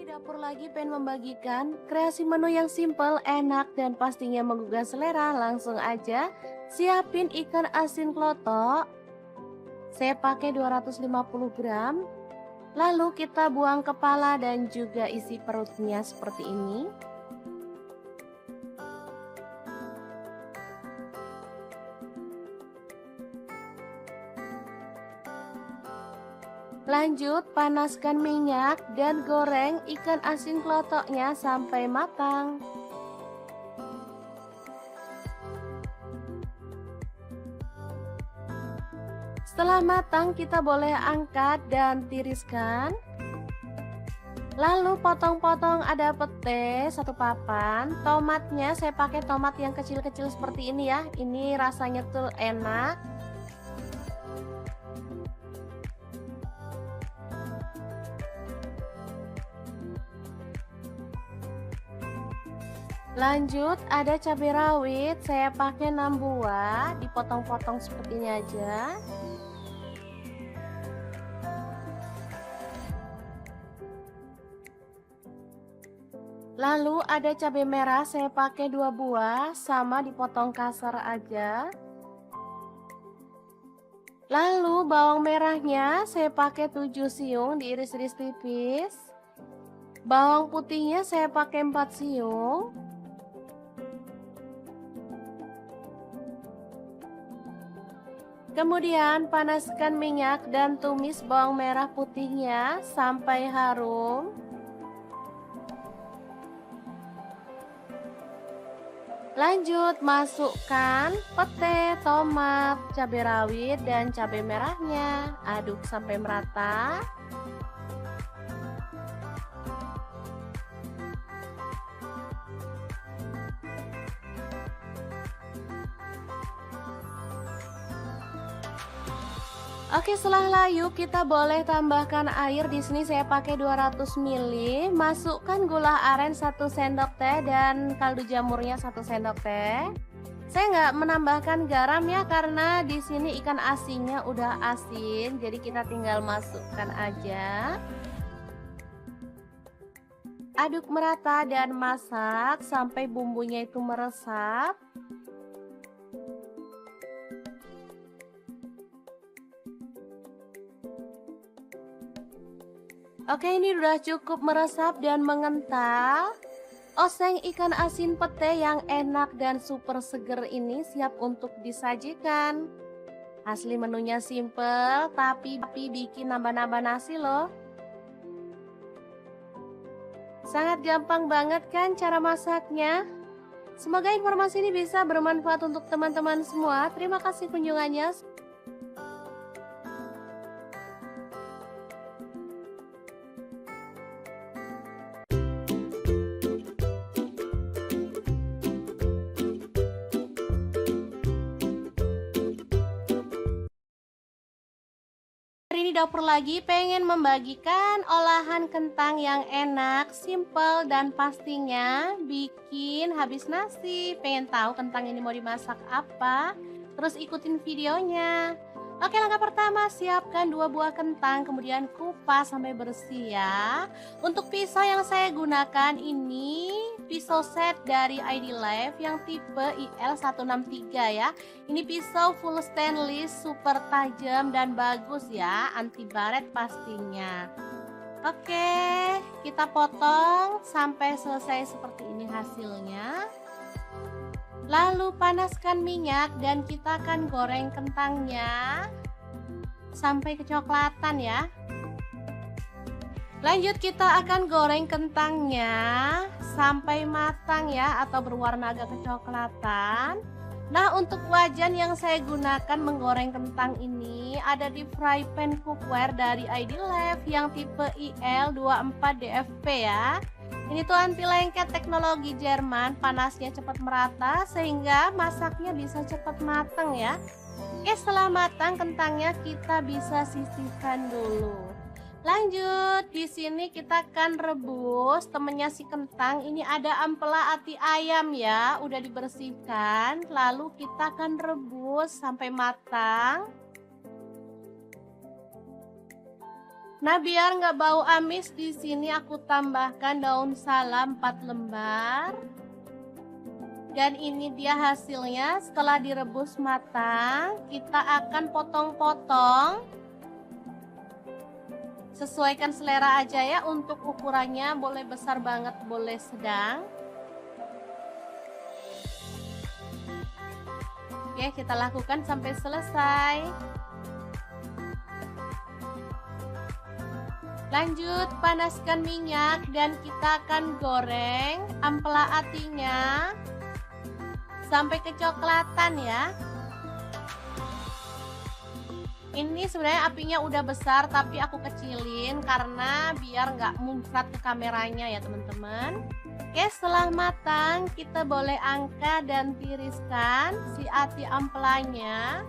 [SPEAKER 1] Dapur lagi pengen membagikan kreasi menu yang simple, enak, dan pastinya menggugah selera. Langsung aja siapin ikan asin klotok. Saya pakai 250 gram. Lalu kita buang kepala dan juga isi perutnya seperti ini. Lanjut panaskan minyak dan goreng ikan asin klotoknya sampai matang. Setelah matang kita boleh angkat dan tiriskan. Lalu potong-potong ada pete 1 papan. Tomatnya saya pakai tomat yang kecil-kecil seperti ini ya. Ini rasanya tuh enak. Lanjut ada cabai rawit, saya pakai 6 buah, dipotong-potong seperti ini aja. Lalu ada cabai merah, saya pakai 2 buah, sama dipotong kasar aja. Lalu bawang merahnya saya pakai 7 siung, diiris-iris tipis. Bawang putihnya saya pakai 4 siung. Kemudian panaskan minyak dan tumis bawang merah putihnya sampai harum. Lanjut masukkan pete, tomat, cabai rawit, dan cabai merahnya. Aduk sampai merata. Oke, setelah layu kita boleh tambahkan air. Di sini saya pakai 200 ml. Masukkan gula aren 1 sendok teh dan kaldu jamurnya 1 sendok teh. Saya nggak menambahkan garam ya karena di sini ikan asinnya udah asin, jadi kita tinggal masukkan aja. Aduk merata dan masak sampai bumbunya itu meresap. Oke, ini udah cukup meresap dan mengental. Oseng ikan asin pete yang enak dan super seger ini siap untuk disajikan. Asli menunya simple, tapi bikin nambah-nambah nasi loh. Sangat gampang banget kan cara masaknya? Semoga informasi ini bisa bermanfaat untuk teman-teman semua. Terima kasih kunjungannya. Hari ini dapur lagi pengen membagikan olahan kentang yang enak, simple, dan pastinya bikin habis nasi. Pengen tahu kentang ini mau dimasak apa? Terus ikutin videonya. Oke, langkah pertama siapkan 2 buah kentang, kemudian kupas sampai bersih ya. Untuk pisau yang saya gunakan ini pisau set dari ID Life yang tipe IL163 ya. Ini pisau full stainless, super tajam dan bagus ya, anti baret pastinya. Oke, kita potong sampai selesai seperti ini hasilnya. Lalu panaskan minyak dan kita akan goreng kentangnya sampai kecoklatan ya. Lanjut kita akan goreng kentangnya sampai matang ya, atau berwarna agak kecoklatan. Nah, untuk wajan yang saya gunakan menggoreng kentang ini ada di fry pan cookware dari ID Life yang tipe IL24DFP ya. Ini tuh anti lengket teknologi Jerman, panasnya cepat merata sehingga masaknya bisa cepat matang ya. Oke, setelah matang kentangnya kita bisa sisihkan dulu. Lanjut, di sini kita akan rebus temennya si kentang. Ini ada ampela ati ayam ya, udah dibersihkan. Lalu kita akan rebus sampai matang. Nah, biar nggak bau amis, di sini aku tambahkan daun salam 4 lembar. Dan ini dia hasilnya setelah direbus matang. Kita akan potong-potong. Sesuaikan selera aja ya, untuk ukurannya boleh besar banget, boleh sedang. Oke, kita lakukan sampai selesai. Lanjut, panaskan minyak dan kita akan goreng ampela atinya sampai kecoklatan ya. Ini sebenarnya apinya udah besar tapi aku kecilin karena biar nggak muncrat ke kameranya ya teman-teman. Oke, setelah matang kita boleh angkat dan tiriskan si ati ampelanya.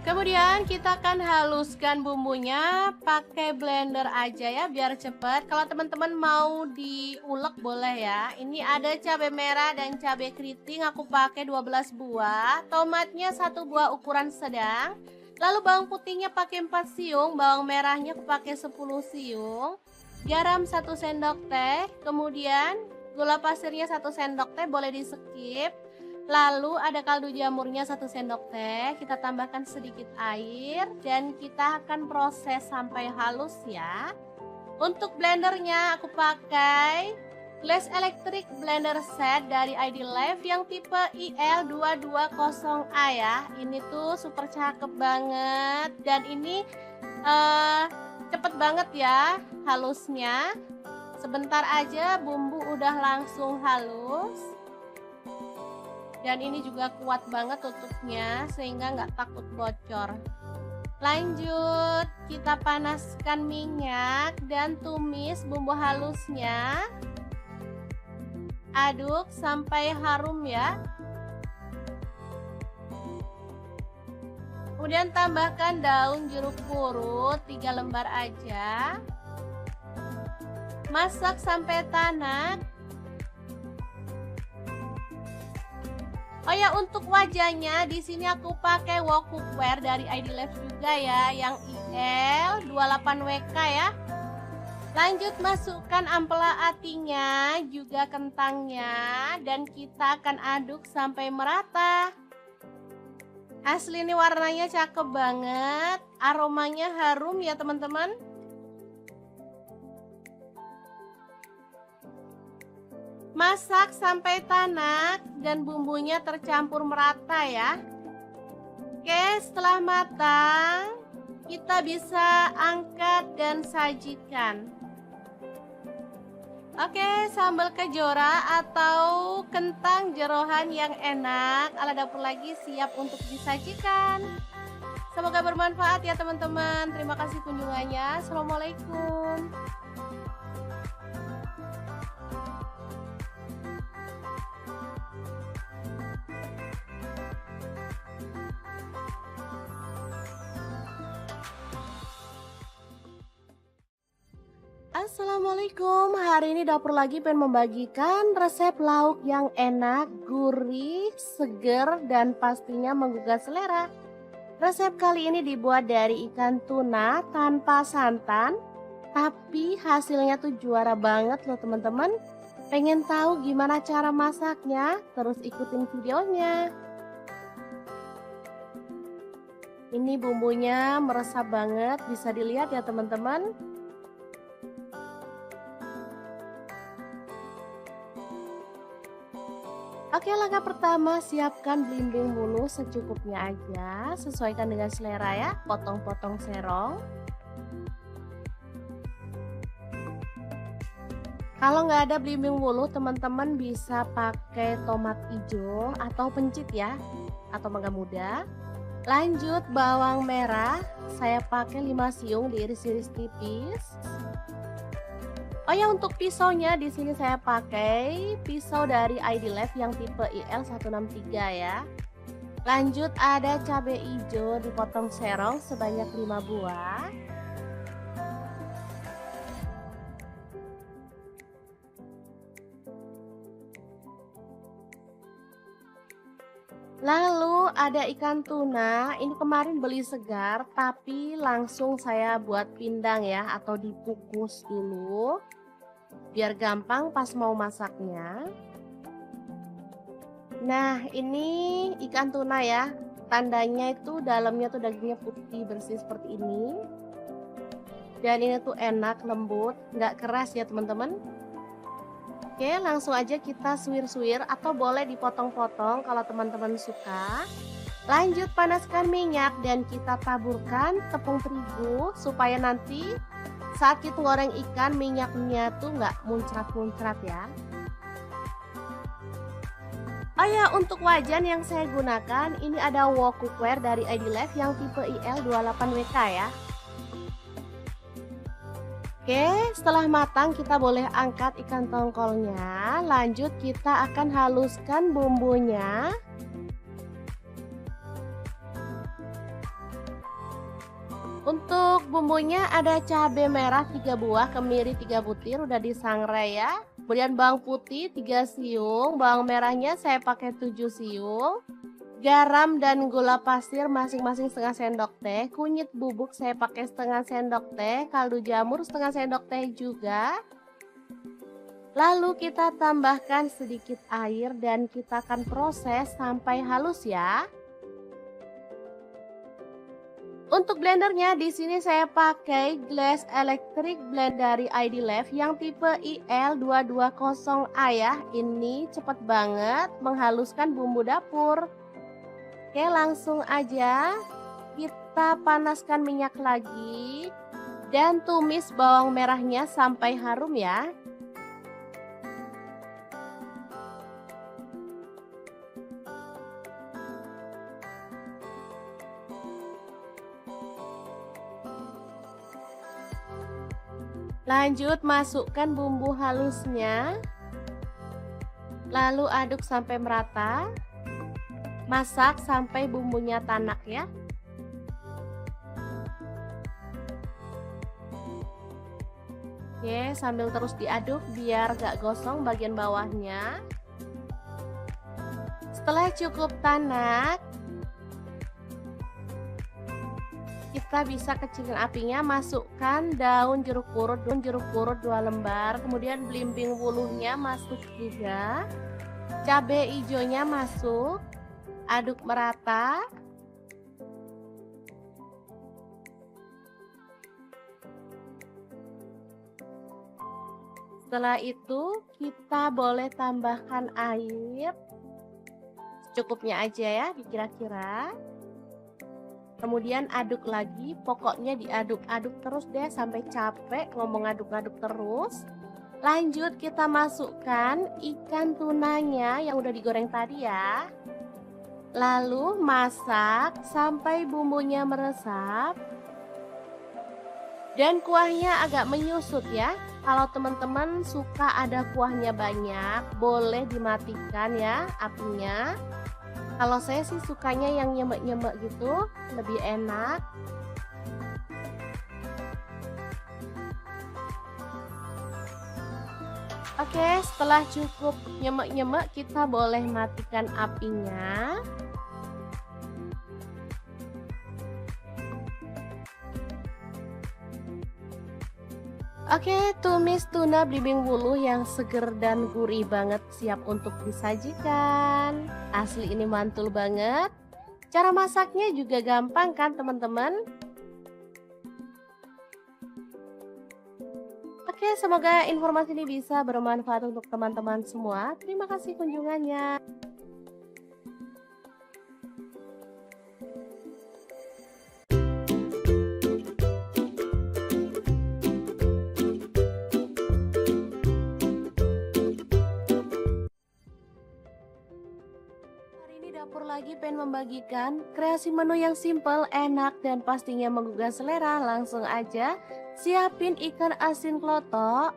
[SPEAKER 1] Kemudian kita akan haluskan bumbunya pakai blender aja ya biar cepet. Kalau teman-teman mau diulek boleh ya. Ini ada cabai merah dan cabai keriting, aku pakai 12 buah. Tomatnya 1 buah ukuran sedang. Lalu bawang putihnya pakai 4 siung, bawang merahnya aku pakai 10 siung. Garam 1 sendok teh, kemudian gula pasirnya 1 sendok teh, boleh di skip. Lalu ada kaldu jamurnya 1 sendok teh, kita tambahkan sedikit air dan kita akan proses sampai halus ya. Untuk blendernya aku pakai Glass Electric Blender Set dari ID Life yang tipe IL220A ya. Ini tuh super cakep banget dan ini cepet banget ya halusnya. Sebentar aja bumbu udah langsung halus. Dan ini juga kuat banget tutupnya sehingga nggak takut bocor. Lanjut, kita panaskan minyak dan tumis bumbu halusnya. Aduk sampai harum ya. Kemudian tambahkan daun jeruk purut 3 lembar aja. Masak sampai tanak. Oh ya, untuk wajahnya di sini aku pakai wok cookware dari ID Labs juga ya, yang IL28WK ya. Lanjut masukkan ampela atinya, juga kentangnya, dan kita akan aduk sampai merata. Asli ini warnanya cakep banget, aromanya harum ya teman-teman. Masak sampai tanak dan bumbunya tercampur merata ya. Oke, setelah matang, kita bisa angkat dan sajikan. Oke, sambal kejora atau kentang jeroan yang enak ala dapur lagi siap untuk disajikan. Semoga bermanfaat ya teman-teman. Terima kasih kunjungannya. Assalamualaikum. Assalamualaikum, hari ini dapur lagi pengen membagikan resep lauk yang enak, gurih, seger, dan pastinya menggugah selera. Resep kali ini dibuat dari ikan tuna tanpa santan, tapi hasilnya tuh juara banget loh teman-teman. Pengen tahu gimana cara masaknya? Terus ikutin videonya. Ini bumbunya meresap banget, bisa dilihat ya teman-teman. Oke, langkah pertama siapkan belimbing bulu secukupnya aja, sesuaikan dengan selera ya, potong-potong serong. Kalau nggak ada belimbing bulu, teman-teman bisa pakai tomat hijau atau pencit ya, atau mangga muda. Lanjut bawang merah, saya pakai 5 siung diiris-iris tipis. Oh ya, untuk pisaunya di sini saya pakai pisau dari ID Labs yang tipe IL163 ya. Lanjut ada cabai hijau dipotong serong sebanyak 5 buah. Lalu ada ikan tuna, ini kemarin beli segar tapi langsung saya buat pindang ya, atau dikukus dulu biar gampang pas mau masaknya. Nah, ini ikan tuna ya, tandanya itu dalamnya tuh dagingnya putih bersih seperti ini. Dan ini tuh enak, lembut, nggak keras ya teman-teman. Oke, langsung aja kita suwir-suwir atau boleh dipotong-potong kalau teman-teman suka. Lanjut panaskan minyak dan kita taburkan tepung terigu supaya nanti saat kita goreng ikan minyaknya tuh nggak muncrat-muncrat ya. Oh ya, untuk wajan yang saya gunakan ini ada wok cookware dari ID Labs yang tipe IL28WK ya. Oke, setelah matang kita boleh angkat ikan tongkolnya. Lanjut kita akan haluskan bumbunya. Untuk bumbunya ada cabai merah 3 buah, kemiri 3 butir udah disangrai ya. Kemudian bawang putih 3 siung, bawang merahnya saya pakai 7 siung. Garam dan gula pasir masing-masing setengah sendok teh. Kunyit bubuk saya pakai setengah sendok teh. Kaldu jamur setengah sendok teh juga. Lalu kita tambahkan sedikit air dan kita akan proses sampai halus ya. Untuk blendernya di sini saya pakai Glass Electric Blend dari ID Labs yang tipe IL220A ya. Ini cepat banget menghaluskan bumbu dapur. Oke, langsung aja kita panaskan minyak lagi dan tumis bawang merahnya sampai harum ya. Lanjut masukkan bumbu halusnya. Lalu aduk sampai merata. Masak sampai bumbunya tanak ya. Oke, sambil terus diaduk biar gak gosong bagian bawahnya. Setelah cukup tanak, kita bisa kecilin apinya, masukkan daun jeruk purut 2 lembar, kemudian belimbing wuluhnya masuk juga, cabai hijaunya masuk, aduk merata. Setelah itu kita boleh tambahkan air secukupnya aja ya, dikira-kira. Kemudian aduk lagi, pokoknya diaduk-aduk terus deh sampai capek ngomong aduk-aduk terus. Lanjut kita masukkan ikan tunanya yang udah digoreng tadi ya. Lalu masak sampai bumbunya meresap dan kuahnya agak menyusut ya. Kalau teman-teman suka ada kuahnya banyak, boleh dimatikan ya apinya. Kalau saya sih sukanya yang nyemek-nyemek gitu, lebih enak. Oke, setelah cukup nyemek-nyemek, kita boleh matikan apinya. Oke, tumis tuna belimbing wuluh yang seger dan gurih banget siap untuk disajikan. Asli ini mantul banget. Cara masaknya juga gampang kan teman-teman? Oke, semoga informasi ini bisa bermanfaat untuk teman-teman semua. Terima kasih kunjungannya. Dapur lagi pengen membagikan kreasi menu yang simple, enak, dan pastinya menggugah selera. Langsung aja siapin ikan asin klotok.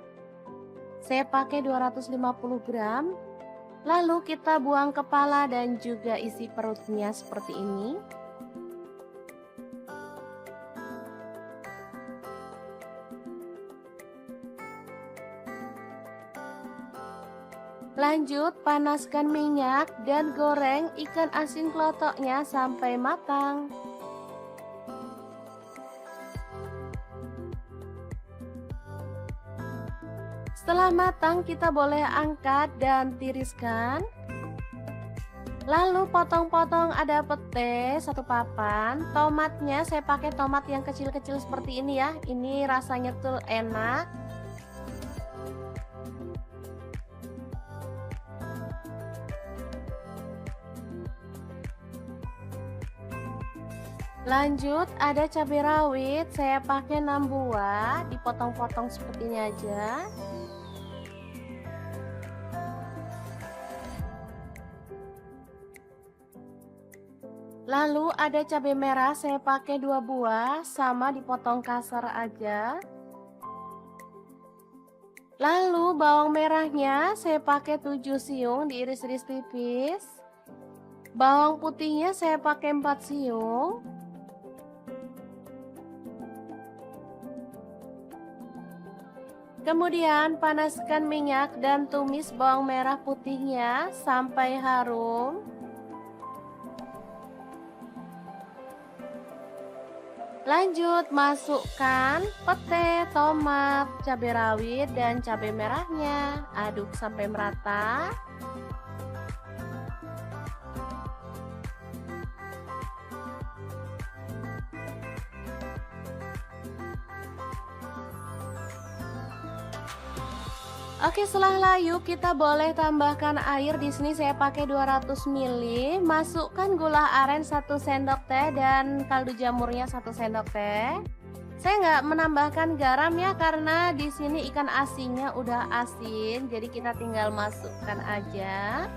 [SPEAKER 1] Saya pakai 250 gram. Lalu kita buang kepala dan juga isi perutnya seperti ini. Lanjut panaskan minyak dan goreng ikan asin klotoknya sampai matang. Setelah matang kita boleh angkat dan tiriskan. Lalu potong-potong ada pete 1 papan. Tomatnya saya pakai tomat yang kecil-kecil seperti ini ya. Ini rasanya tuh enak. Lanjut ada cabai rawit, saya pakai 6 buah, dipotong-potong seperti ini aja. Lalu ada cabai merah, saya pakai 2 buah, sama dipotong kasar aja. Lalu bawang merahnya saya pakai 7 siung, diiris-iris tipis. Bawang putihnya saya pakai 4 siung. Kemudian panaskan minyak dan tumis bawang merah putihnya sampai harum. Lanjut masukkan pete, tomat, cabai rawit, dan cabai merahnya. Aduk sampai merata. Oke, setelah layu kita boleh tambahkan air. Di sini saya pakai 200 ml. Masukkan gula aren 1 sendok teh dan kaldu jamurnya 1 sendok teh. Saya nggak menambahkan garam ya karena di sini ikan asinnya udah asin, jadi kita tinggal masukkan aja.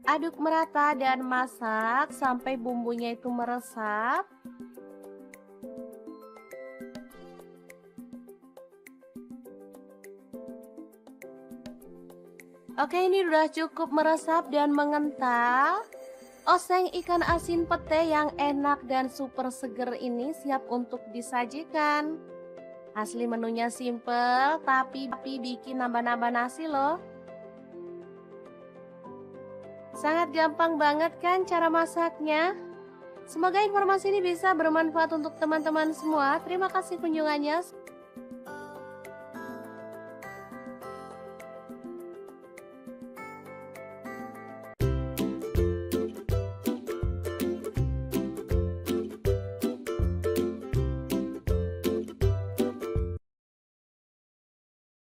[SPEAKER 1] Aduk merata dan masak sampai bumbunya itu meresap. Oke, ini udah cukup meresap dan mengental. Oseng ikan asin pete yang enak dan super seger ini siap untuk disajikan. Asli menunya simple tapi bikin nambah-nambah nasi loh. Sangat gampang banget kan cara masaknya? Semoga informasi ini bisa bermanfaat untuk teman-teman semua. Terima kasih kunjungannya.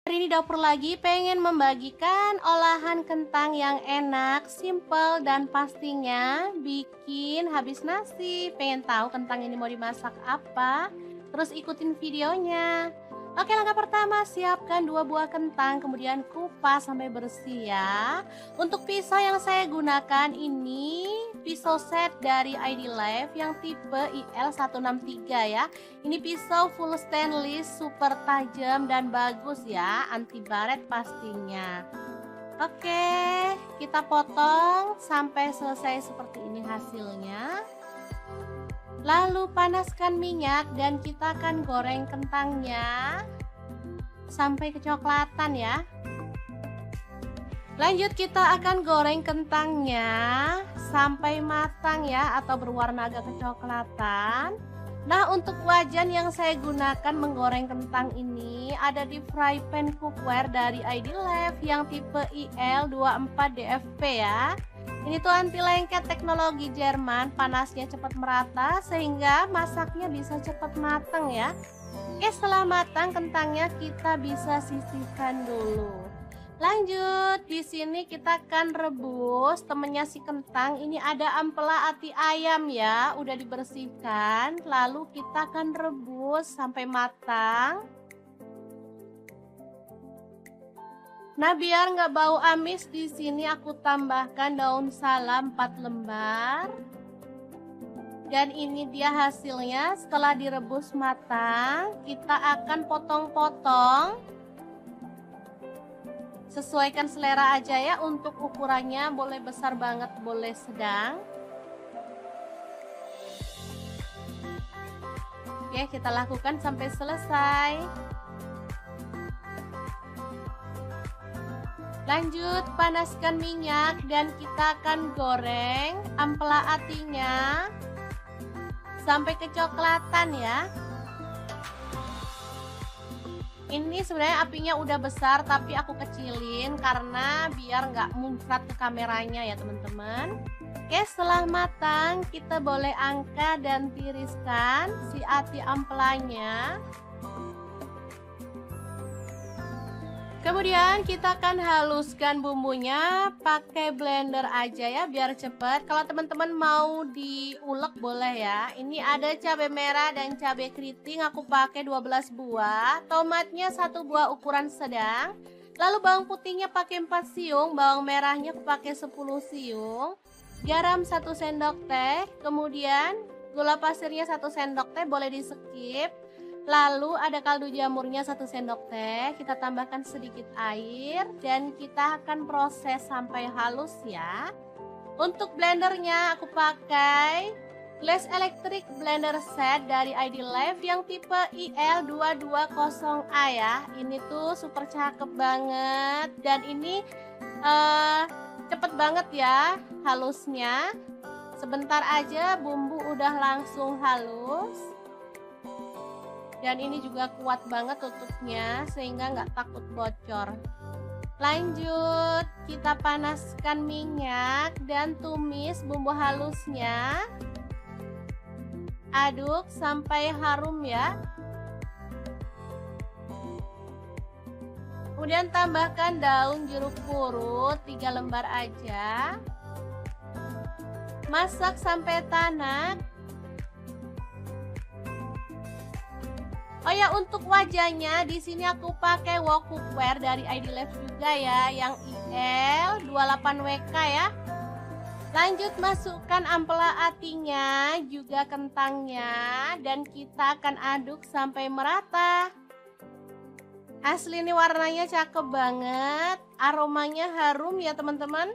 [SPEAKER 1] Hari ini dapur lagi pengen membagikan olahan kentang yang enak, simple, dan pastinya bikin habis nasi. Pengen tahu kentang ini mau dimasak apa? Terus ikutin videonya. Oke, langkah pertama siapkan 2 buah kentang, kemudian kupas sampai bersih ya. Untuk pisau yang saya gunakan ini pisau set dari ID Life yang tipe IL163 ya. Ini pisau full stainless, super tajam dan bagus ya, anti baret pastinya. Oke, kita potong sampai selesai seperti ini hasilnya. Lalu panaskan minyak dan kita akan goreng kentangnya sampai kecoklatan ya. Lanjut kita akan goreng kentangnya sampai matang ya, atau berwarna agak kecoklatan. Nah, untuk wajan yang saya gunakan menggoreng kentang ini ada di fry pan cookware dari ID Life yang tipe IL24DFP ya. Ini tuh anti lengket, teknologi Jerman, panasnya cepat merata sehingga masaknya bisa cepat matang ya. Oke, setelah matang kentangnya kita bisa sisihkan dulu. Lanjut, di sini kita akan rebus temennya si kentang. Ini ada ampela ati ayam ya, udah dibersihkan. Lalu kita akan rebus sampai matang. Nah, biar nggak bau amis, di sini aku tambahkan daun salam 4 lembar. Dan ini dia hasilnya setelah direbus matang. Kita akan potong-potong. Sesuaikan selera aja ya, untuk ukurannya boleh besar banget, boleh sedang. Oke, kita lakukan sampai selesai. Lanjut, panaskan minyak dan kita akan goreng ampela atinya sampai kecoklatan ya. Ini sebenarnya apinya udah besar tapi aku kecilin karena biar nggak muncrat ke kameranya ya teman-teman. Oke, setelah matang kita boleh angkat dan tiriskan si ati ampelanya. Kemudian kita akan haluskan bumbunya pakai blender aja ya biar cepet. Kalau teman-teman mau diulek boleh ya. Ini ada cabai merah dan cabai keriting, aku pakai 12 buah. Tomatnya 1 buah ukuran sedang. Lalu bawang putihnya pakai 4 siung, bawang merahnya aku pakai 10 siung. Garam 1 sendok teh, kemudian gula pasirnya 1 sendok teh, boleh di skip. Lalu ada kaldu jamurnya 1 sendok teh, kita tambahkan sedikit air dan kita akan proses sampai halus ya. Untuk blendernya aku pakai Glass Electric Blender Set dari ID Life yang tipe IL220A ya. Ini tuh super cakep banget dan ini cepet banget ya halusnya. Sebentar aja bumbu udah langsung halus. Dan ini juga kuat banget tutupnya sehingga nggak takut bocor. Lanjut, kita panaskan minyak dan tumis bumbu halusnya. Aduk sampai harum ya. Kemudian tambahkan daun jeruk purut 3 lembar aja. Masak sampai tanak. Oh ya, untuk wajahnya di sini aku pakai wok cookware dari ID Life juga ya, yang IL28WK ya. Lanjut masukkan ampela atinya, juga kentangnya, dan kita akan aduk sampai merata. Asli ini warnanya cakep banget, aromanya harum ya teman-teman.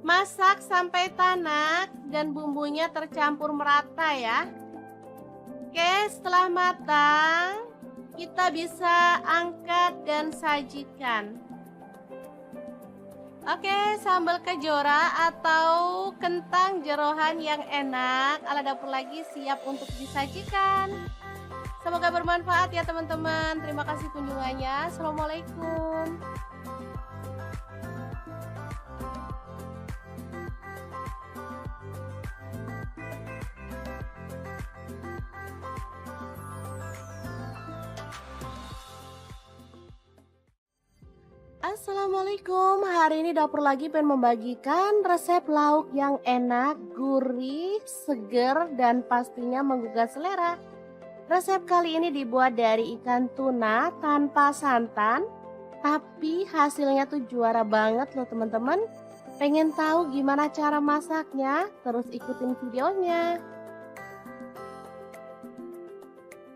[SPEAKER 1] Masak sampai tanak dan bumbunya tercampur merata ya. Oke, setelah matang kita bisa angkat dan sajikan. Oke, sambal kejora atau kentang jeroan yang enak ala dapur lagi siap untuk disajikan. Semoga bermanfaat ya teman-teman. Terima kasih kunjungannya. Assalamualaikum. Assalamualaikum. Hari ini dapur lagi pengen membagikan resep lauk yang enak, gurih, seger, dan pastinya menggugah selera. Resep kali ini dibuat dari ikan tuna tanpa santan, tapi hasilnya tuh juara banget loh teman-teman. Pengen tahu gimana cara masaknya? Terus ikutin videonya.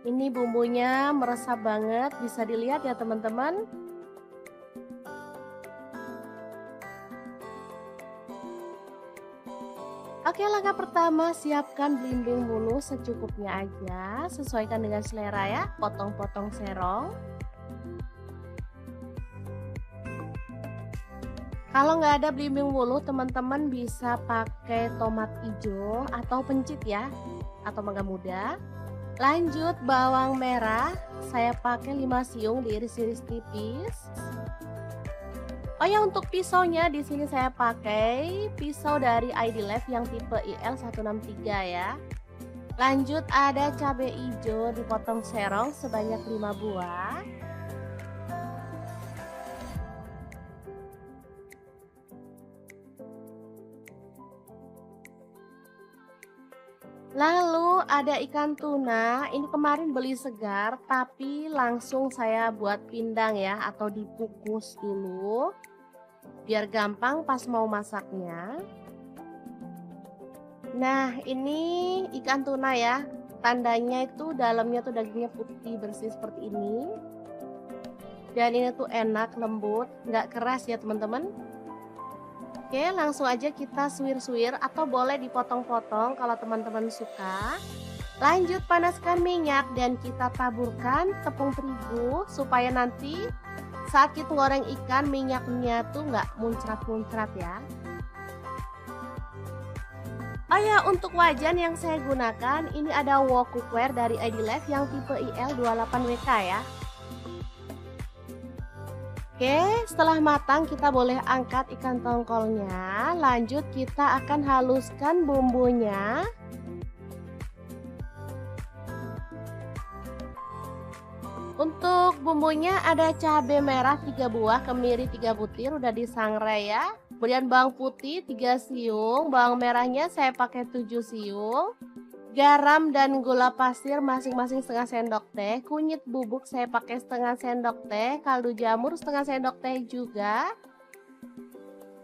[SPEAKER 1] Ini bumbunya meresap banget, bisa dilihat ya teman-teman. Oke, langkah pertama siapkan belimbing bulu secukupnya aja, sesuaikan dengan selera ya, potong-potong serong. Kalau nggak ada belimbing bulu, teman-teman bisa pakai tomat hijau atau pencit ya, atau mangga muda. Lanjut bawang merah, saya pakai 5 siung diiris-iris tipis. Oh ya, untuk pisaunya di sini saya pakai pisau dari ID Life yang tipe IL163 ya. Lanjut ada cabai hijau dipotong serong sebanyak 5 buah. Lalu ada ikan tuna, ini kemarin beli segar tapi langsung saya buat pindang ya atau dikukus dulu. Biar gampang pas mau masaknya. Nah, ini ikan tuna ya. Tandanya itu dalamnya tuh dagingnya putih bersih seperti ini. Dan ini tuh enak, lembut, nggak keras ya teman-teman. Oke, langsung aja kita suwir-suwir atau boleh dipotong-potong kalau teman-teman suka. Lanjut panaskan minyak dan kita taburkan tepung terigu supaya nanti saat kita goreng ikan minyaknya tuh nggak muncrat-muncrat ya. Oh ya, untuk wajan yang saya gunakan ini ada wok cookware dari ID Life yang tipe IL28WK ya. Oke, setelah matang kita boleh angkat ikan tongkolnya. Lanjut kita akan haluskan bumbunya. Untuk bumbunya ada cabai merah 3 buah, kemiri 3 butir udah disangrai ya. Kemudian bawang putih 3 siung, bawang merahnya saya pakai 7 siung. Garam dan gula pasir masing-masing setengah sendok teh. Kunyit bubuk saya pakai setengah sendok teh, kaldu jamur setengah sendok teh juga.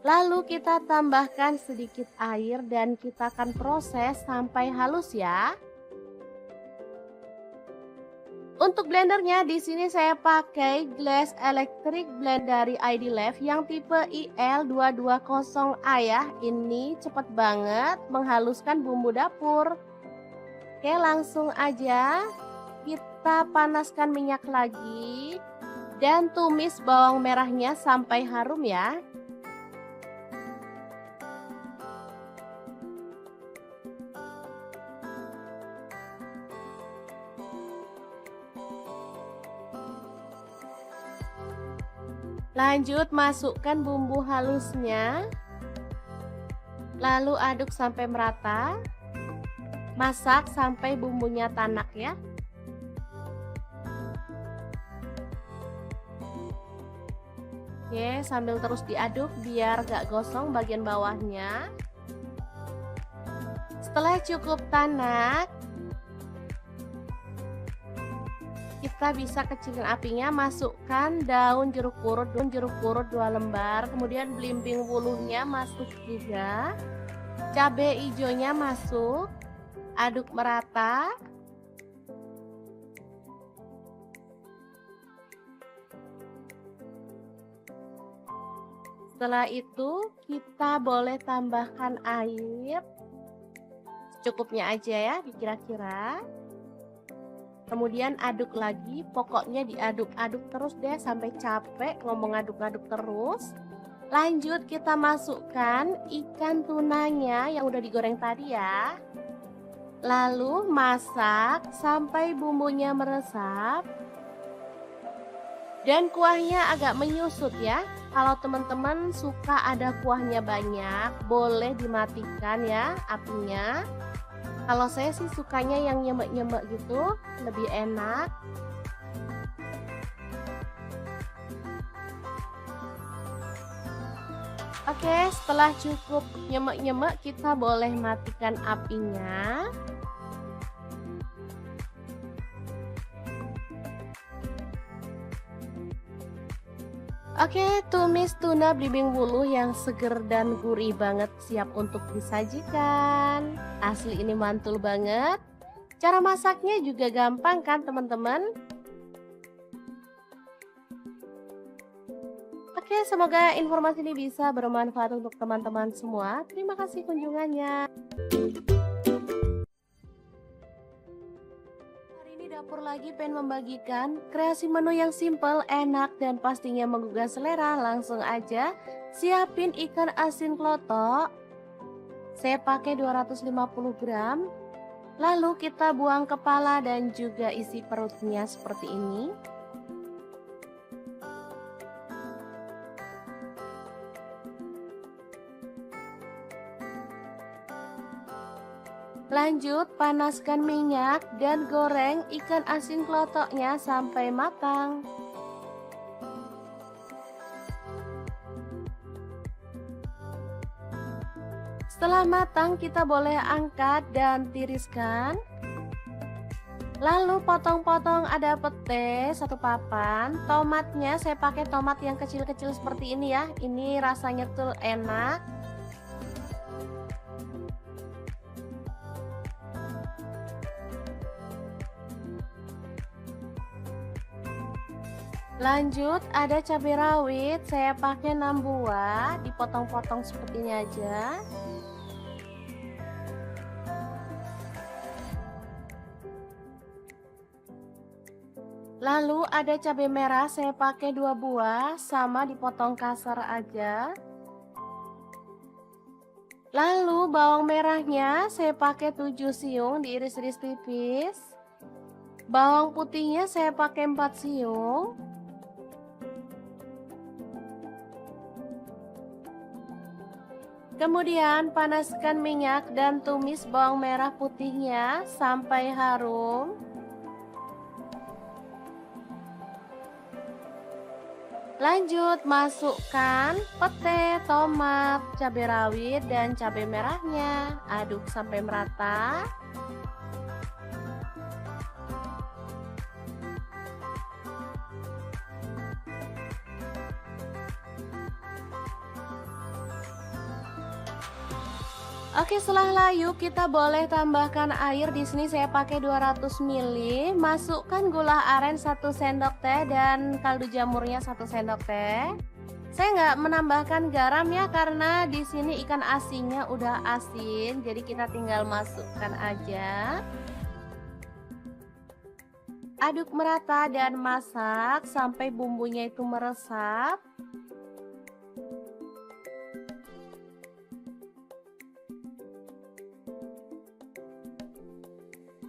[SPEAKER 1] Lalu kita tambahkan sedikit air dan kita akan proses sampai halus ya. Untuk blendernya di sini saya pakai Glass Electric Blend dari ID Life yang tipe IL220A ya. Ini cepat banget menghaluskan bumbu dapur. Oke, langsung aja kita panaskan minyak lagi dan tumis bawang merahnya sampai harum ya. Lanjut masukkan bumbu halusnya. Lalu aduk sampai merata. Masak sampai bumbunya tanak ya. Oke, sambil terus diaduk biar gak gosong bagian bawahnya. Setelah cukup tanak, kita bisa kecilin apinya, masukkan daun jeruk purut 2 lembar, kemudian belimbing bulunya masuk juga, cabai hijaunya masuk, aduk merata. Setelah itu kita boleh tambahkan air secukupnya aja ya, kira-kira. Kemudian aduk lagi, pokoknya diaduk-aduk terus deh sampai capek ngomong aduk-aduk terus. Lanjut kita masukkan ikan tunanya yang udah digoreng tadi ya. Lalu masak sampai bumbunya meresap dan kuahnya agak menyusut ya. Kalau teman-teman suka ada kuahnya banyak, boleh dimatikan ya apinya. Kalau saya sih sukanya yang nyemek-nyemek gitu, lebih enak. Oke, setelah cukup nyemek-nyemek, kita boleh matikan apinya. Oke, tumis tuna belimbing wuluh yang seger dan gurih banget siap untuk disajikan. Asli ini mantul banget. Cara masaknya juga gampang kan teman-teman? Oke, semoga informasi ini bisa bermanfaat untuk teman-teman semua. Terima kasih kunjungannya. Dapur lagi pengen membagikan kreasi menu yang simple, enak, dan pastinya menggugah selera. Langsung aja siapin ikan asin klotok. Saya pakai 250 gram. Lalu kita buang kepala dan juga isi perutnya seperti ini. Lanjut panaskan minyak dan goreng ikan asin klotoknya sampai matang. Setelah matang kita boleh angkat dan tiriskan. Lalu potong-potong ada pete 1 papan. Tomatnya saya pakai tomat yang kecil-kecil seperti ini ya. Ini rasanya tuh enak. Lanjut ada cabai rawit, saya pakai 6 buah, dipotong-potong seperti ini aja. Lalu ada cabai merah, saya pakai 2 buah, sama dipotong kasar aja. Lalu bawang merahnya saya pakai 7 siung, diiris-iris tipis. Bawang putihnya saya pakai 4 siung. Kemudian panaskan minyak dan tumis bawang merah putihnya sampai harum. Lanjut masukkan pete, tomat, cabai rawit, dan cabai merahnya. Aduk sampai merata. Oke, setelah layu kita boleh tambahkan air. Di sini saya pakai 200 ml. Masukkan gula aren 1 sendok teh dan kaldu jamurnya 1 sendok teh. Saya nggak menambahkan garam ya karena di sini ikan asinnya udah asin, jadi kita tinggal masukkan aja. Aduk merata dan masak sampai bumbunya itu meresap.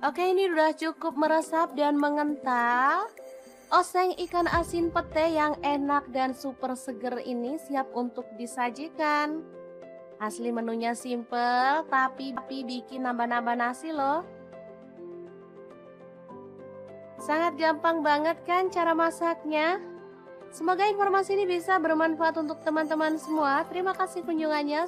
[SPEAKER 1] Oke, ini udah cukup meresap dan mengental. Oseng ikan asin pete yang enak dan super seger ini siap untuk disajikan. Asli menunya simple, tapi bikin nambah-nambah nasi loh. Sangat gampang banget kan cara masaknya? Semoga informasi ini bisa bermanfaat untuk teman-teman semua. Terima kasih kunjungannya.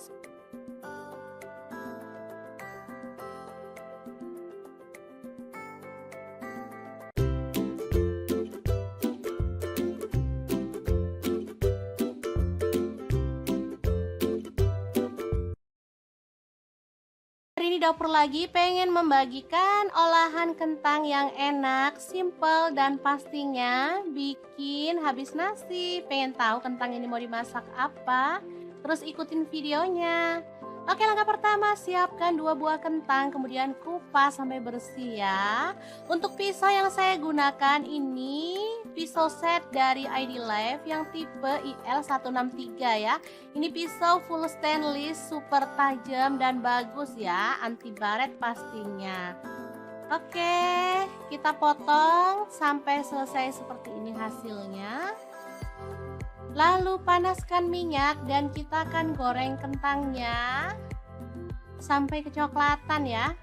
[SPEAKER 1] Hari ini dapur lagi pengen membagikan olahan kentang yang enak, simple, dan pastinya bikin habis nasi. Pengen tahu kentang ini mau dimasak apa? Terus ikutin videonya. Oke, langkah pertama siapkan 2 buah kentang, kemudian kupas sampai bersih ya. Untuk pisau yang saya gunakan ini pisau set dari ID Life yang tipe IL163 ya. Ini pisau full stainless, super tajam dan bagus ya, anti baret pastinya. Oke, kita potong sampai selesai seperti ini hasilnya. Lalu panaskan minyak dan kita akan goreng kentangnya sampai kecoklatan ya.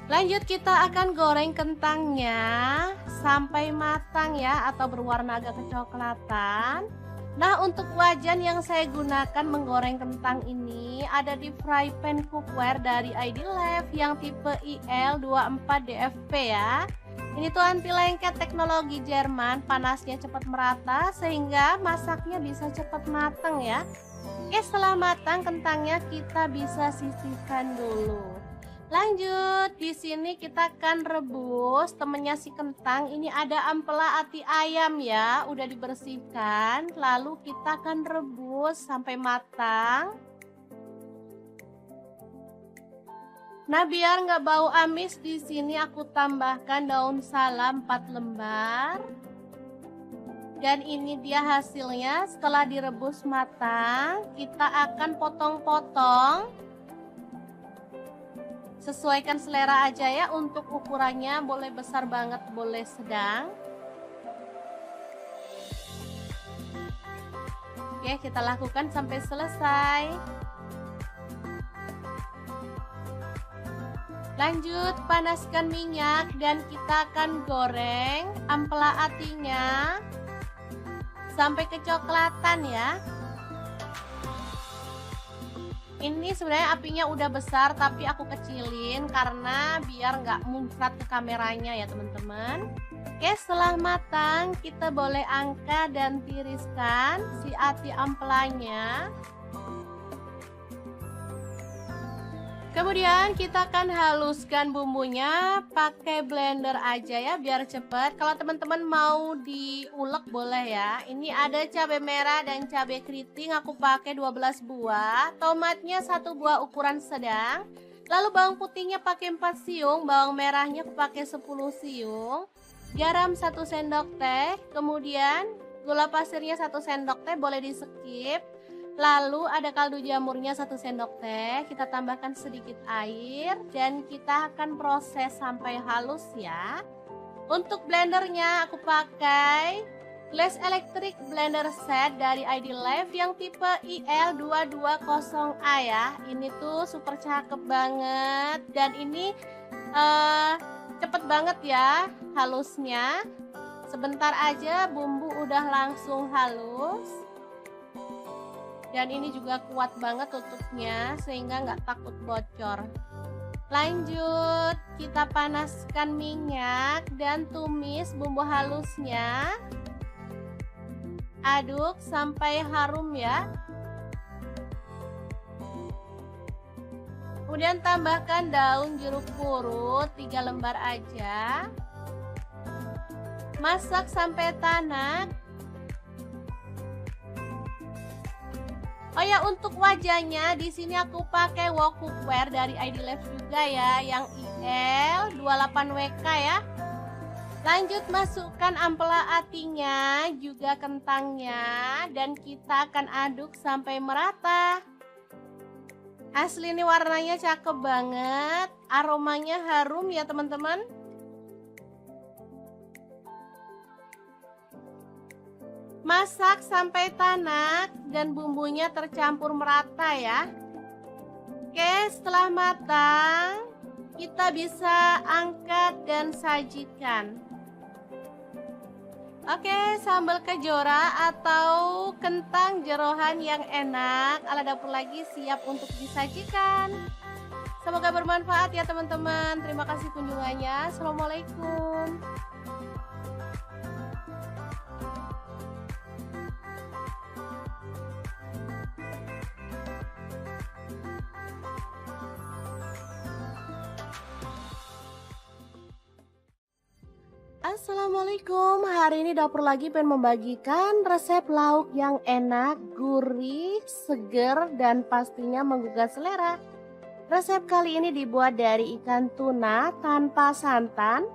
[SPEAKER 1] Lanjut kita akan goreng kentangnya sampai matang ya, atau berwarna agak kecoklatan. Nah, untuk wajan yang saya gunakan menggoreng kentang ini ada di fry pan cookware dari ID Life yang tipe IL24DFP ya. Ini tuh anti lengket teknologi Jerman, panasnya cepat merata sehingga masaknya bisa cepat matang ya. Oke, setelah matang kentangnya kita bisa sisihkan dulu. Lanjut, di sini kita akan rebus temennya si kentang. Ini ada ampela ati ayam ya, udah dibersihkan. Lalu kita akan rebus sampai matang. Nah, biar nggak bau amis, di sini aku tambahkan daun salam 4 lembar. Dan ini dia hasilnya setelah direbus matang. Kita akan potong-potong. Sesuaikan selera aja ya, untuk ukurannya boleh besar banget, boleh sedang. Oke, kita lakukan sampai selesai. Lanjut, panaskan minyak dan kita akan goreng ampela atinya sampai kecoklatan ya. Ini sebenarnya apinya udah besar tapi aku kecilin karena biar nggak muncrat ke kameranya ya teman-teman. Oke, setelah matang kita boleh angkat dan tiriskan si ati ampelanya. Kemudian kita akan haluskan bumbunya pakai blender aja ya biar cepet. Kalau teman-teman mau diulek boleh ya. Ini ada cabai merah dan cabai keriting, aku pakai 12 buah. Tomatnya 1 buah ukuran sedang. Lalu bawang putihnya pakai 4 siung, bawang merahnya aku pakai 10 siung. Garam 1 sendok teh, kemudian gula pasirnya 1 sendok teh, boleh di skip. Lalu ada kaldu jamurnya 1 sendok teh, kita tambahkan sedikit air dan kita akan proses sampai halus ya. Untuk blendernya aku pakai Glass Electric Blender Set dari ID Life yang tipe IL220A ya. Ini tuh super cakep banget dan ini cepet banget ya halusnya. Sebentar aja bumbu udah langsung halus. Dan ini juga kuat banget tutupnya sehingga nggak takut bocor. Lanjut, kita panaskan minyak dan tumis bumbu halusnya. Aduk sampai harum ya. Kemudian tambahkan daun jeruk purut 3 lembar aja. Masak sampai tanak. Oh ya, untuk wajahnya di sini aku pakai wok cookware dari ID Life juga ya, yang IL28WK ya. Lanjut masukkan ampela atinya, juga kentangnya, dan kita akan aduk sampai merata. Asli ini warnanya cakep banget, aromanya harum ya teman-teman. Masak sampai tanak dan bumbunya tercampur merata ya. Oke, setelah matang kita bisa angkat dan sajikan. Oke, sambal kejora atau kentang jeroan yang enak ala dapur lagi siap untuk disajikan. Semoga bermanfaat ya teman-teman. Terima kasih kunjungannya. Assalamualaikum. Assalamualaikum, hari ini dapur lagi pengen membagikan resep lauk yang enak, gurih, seger, dan pastinya menggugah selera. Resep kali ini dibuat dari ikan tuna tanpa santan,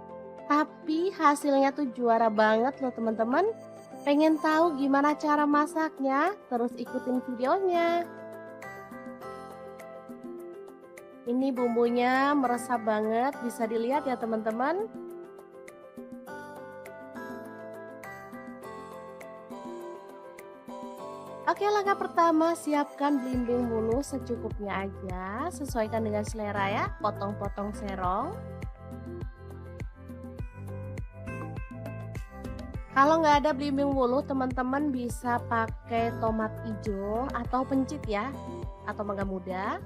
[SPEAKER 1] tapi hasilnya tuh juara banget loh teman-teman. Pengen tahu gimana cara masaknya? Terus ikutin videonya. Ini bumbunya meresap banget, bisa dilihat ya teman-teman. Oke, langkah pertama siapkan belimbing bulu secukupnya aja, sesuaikan dengan selera ya, potong-potong serong. Kalau nggak ada belimbing bulu, teman-teman bisa pakai tomat hijau atau pencit ya, atau mangga muda.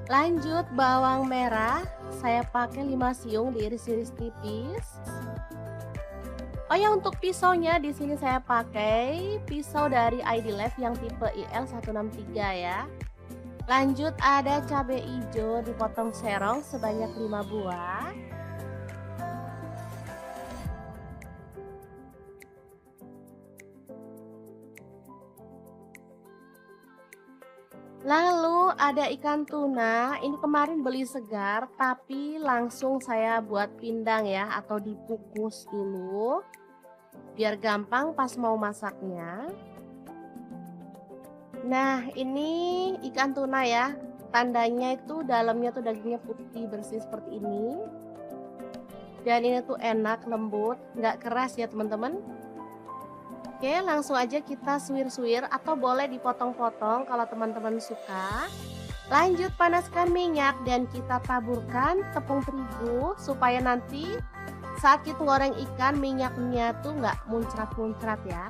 [SPEAKER 1] Lanjut bawang merah, saya pakai 5 siung diiris-iris tipis. Oh ya, untuk pisaunya di sini saya pakai pisau dari ID Life yang tipe IL163 ya. Lanjut ada cabai hijau dipotong serong sebanyak 5 buah. Lalu ada ikan tuna, ini kemarin beli segar tapi langsung saya buat pindang ya, atau dikukus dulu biar gampang pas mau masaknya. Nah, ini ikan tuna ya, tandanya itu dalamnya tuh dagingnya putih bersih seperti ini. Dan ini tuh enak, lembut, nggak keras ya teman-teman. Oke, langsung aja kita suwir-suwir atau boleh dipotong-potong kalau teman-teman suka. Lanjut panaskan minyak dan kita taburkan tepung terigu supaya nanti saat kita goreng ikan minyaknya tuh nggak muncrat-muncrat ya.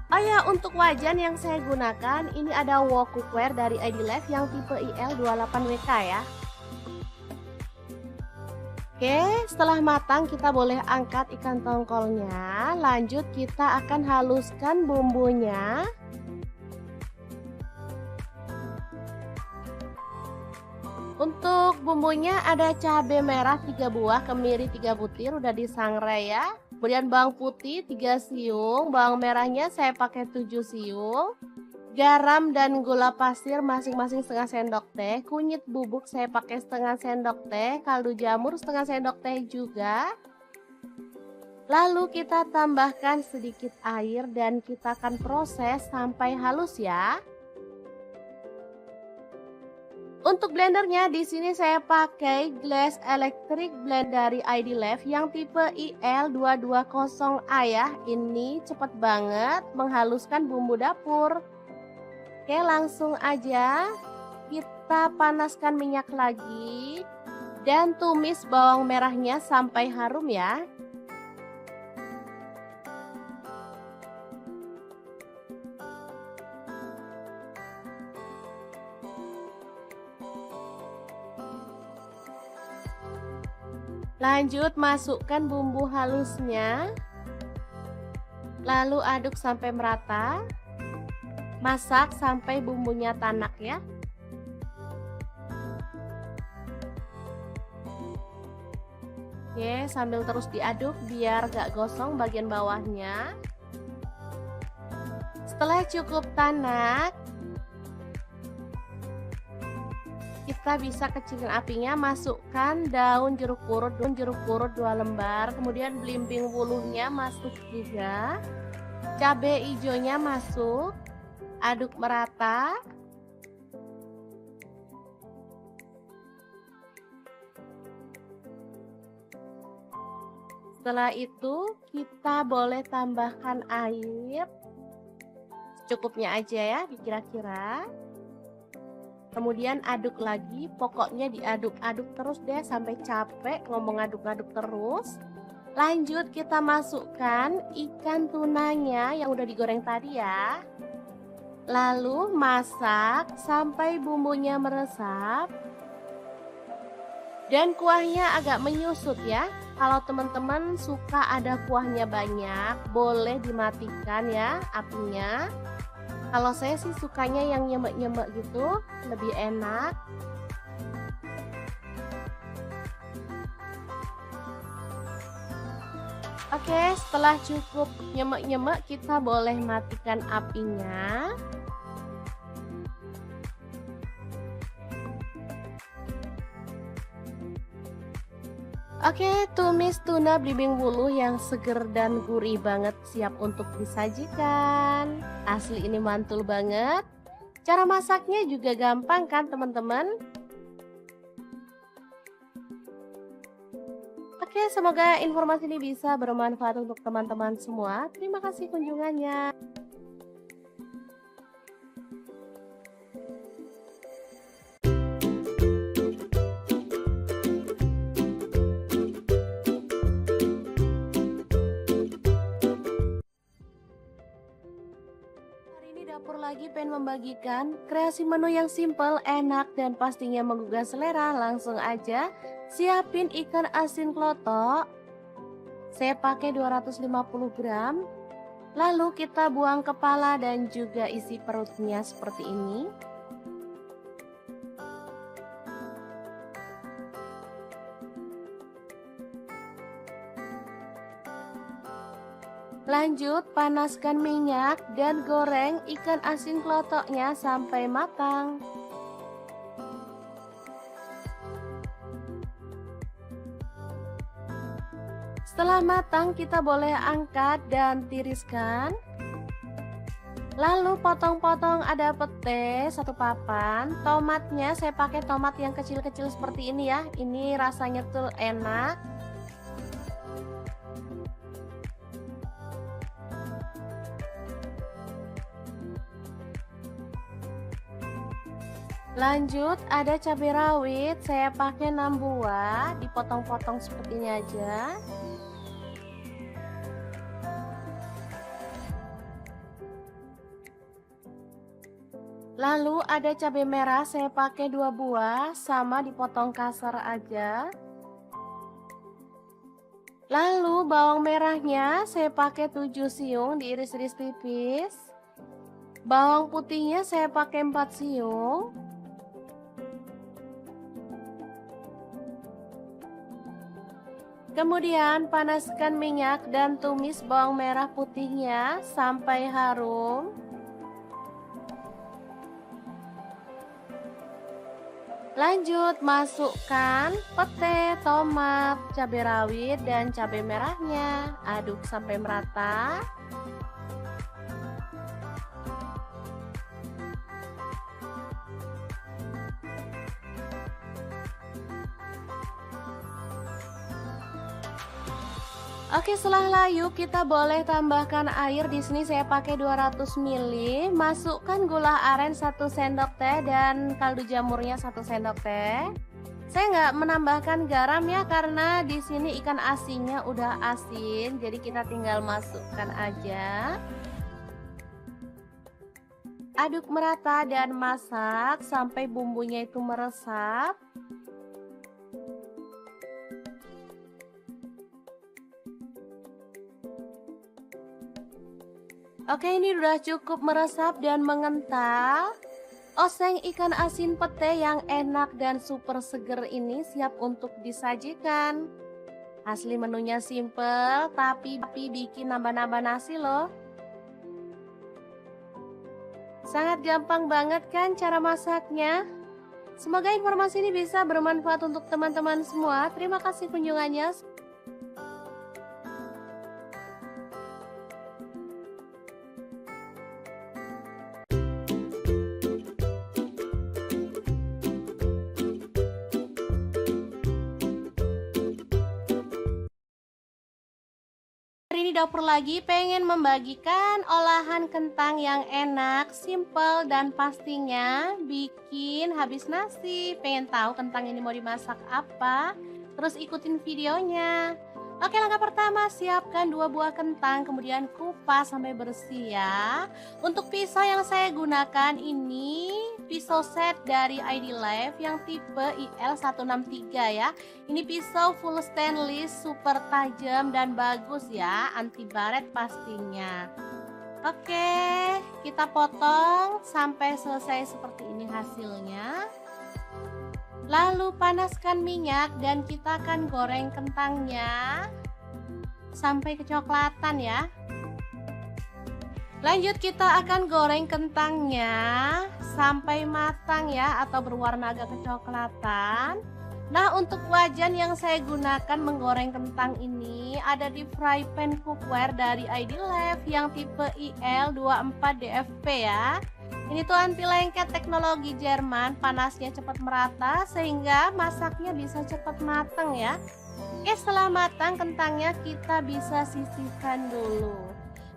[SPEAKER 1] Oh ya, untuk wajan yang saya gunakan ini ada wok cookware dari ID Life yang tipe IL28WK ya. Oke, setelah matang kita boleh angkat ikan tongkolnya. Lanjut kita akan haluskan bumbunya. Untuk bumbunya ada cabai merah 3 buah, kemiri 3 butir udah disangrai ya. Kemudian bawang putih 3 siung, bawang merahnya saya pakai 7 siung. Garam dan gula pasir masing-masing setengah sendok teh. Kunyit bubuk saya pakai setengah sendok teh, kaldu jamur setengah sendok teh juga. Lalu kita tambahkan sedikit air dan kita akan proses sampai halus ya. Untuk blendernya di sini saya pakai Glass Electric Blend dari ID Life yang tipe IL220A ya. Ini cepat banget menghaluskan bumbu dapur. Oke, langsung aja kita panaskan minyak lagi dan tumis bawang merahnya sampai harum ya. Lanjut masukkan bumbu halusnya. Lalu aduk sampai merata. Masak sampai bumbunya tanak ya. Oke, sambil terus diaduk biar gak gosong bagian bawahnya. Setelah cukup tanak, kita bisa kecilin apinya, masukkan daun jeruk purut 2 lembar, kemudian belimbing bulunya masuk juga, cabai hijaunya masuk, aduk merata. Setelah itu kita boleh tambahkan air secukupnya aja ya, kira-kira. Kemudian aduk lagi, pokoknya diaduk-aduk terus deh sampai capek ngomong aduk-aduk terus. Lanjut kita masukkan ikan tunanya yang udah digoreng tadi ya. Lalu masak sampai bumbunya meresap. Dan kuahnya agak menyusut ya. Kalau teman-teman suka ada kuahnya banyak, boleh dimatikan ya apinya. Kalau saya sih sukanya yang nyemek-nyemek gitu, lebih enak. Oke, setelah cukup nyemek-nyemek, kita boleh matikan apinya. Oke, tumis tuna belimbing wuluh yang seger dan gurih banget siap untuk disajikan. Asli ini mantul banget. Cara masaknya juga gampang kan teman-teman? Oke, semoga informasi ini bisa bermanfaat untuk teman-teman semua. Terima kasih kunjungannya. Hari ini dapur lagi pengen membagikan kreasi menu yang simple, enak, dan pastinya menggugah selera. Langsung aja siapin ikan asin klotok. Saya pakai 250 gram. Lalu kita buang kepala dan juga isi perutnya seperti ini. Lanjut panaskan minyak dan goreng ikan asin klotoknya sampai matang. Setelah matang kita boleh angkat dan tiriskan. Lalu potong-potong ada pete 1 papan. Tomatnya saya pakai tomat yang kecil-kecil seperti ini ya. Ini rasanya tuh enak. Lanjut ada cabai rawit, saya pakai 6 buah, dipotong-potong seperti ini aja. Lalu ada cabai merah, saya pakai 2 buah, sama dipotong kasar aja. Lalu bawang merahnya saya pakai 7 siung, diiris-iris tipis. Bawang putihnya saya pakai 4 siung. Kemudian panaskan minyak dan tumis bawang merah putihnya sampai harum. Lanjut masukkan pete, tomat, cabai rawit, dan cabai merahnya. Aduk sampai merata. Oke, setelah layu kita boleh tambahkan air. Di sini saya pakai 200 ml. Masukkan gula aren 1 sendok teh dan kaldu jamurnya 1 sendok teh. Saya nggak menambahkan garam ya karena di sini ikan asinnya udah asin, jadi kita tinggal masukkan aja. Aduk merata dan masak sampai bumbunya itu meresap. Oke, ini udah cukup meresap dan mengental. Oseng ikan asin pete yang enak dan super seger ini siap untuk disajikan. Asli menunya simple tapi bikin nambah-nambah nasi loh. Sangat gampang banget kan cara masaknya? Semoga informasi ini bisa bermanfaat untuk teman-teman semua. Terima kasih kunjungannya. Hari ini dapur lagi pengen membagikan olahan kentang yang enak, simple, dan pastinya bikin habis nasi. Pengen tahu kentang ini mau dimasak apa? Terus ikutin videonya. Oke, langkah pertama siapkan 2 buah kentang, kemudian kupas sampai bersih ya. Untuk pisau yang saya gunakan ini pisau set dari ID Life yang tipe IL163 ya. Ini pisau full stainless, super tajam dan bagus ya, anti baret pastinya. Oke, kita potong sampai selesai seperti ini hasilnya. Lalu panaskan minyak dan kita akan goreng kentangnya. sampai kecoklatan ya. Lanjut kita akan goreng kentangnya sampai matang ya, atau berwarna agak kecoklatan. Nah, untuk wajan yang saya gunakan menggoreng kentang ini ada di fry pan cookware dari ID-Lab yang tipe IL24DFP ya. Ini tuh anti lengket teknologi Jerman, panasnya cepat merata sehingga masaknya bisa cepat matang ya. Oke, setelah matang kentangnya kita bisa sisihkan dulu.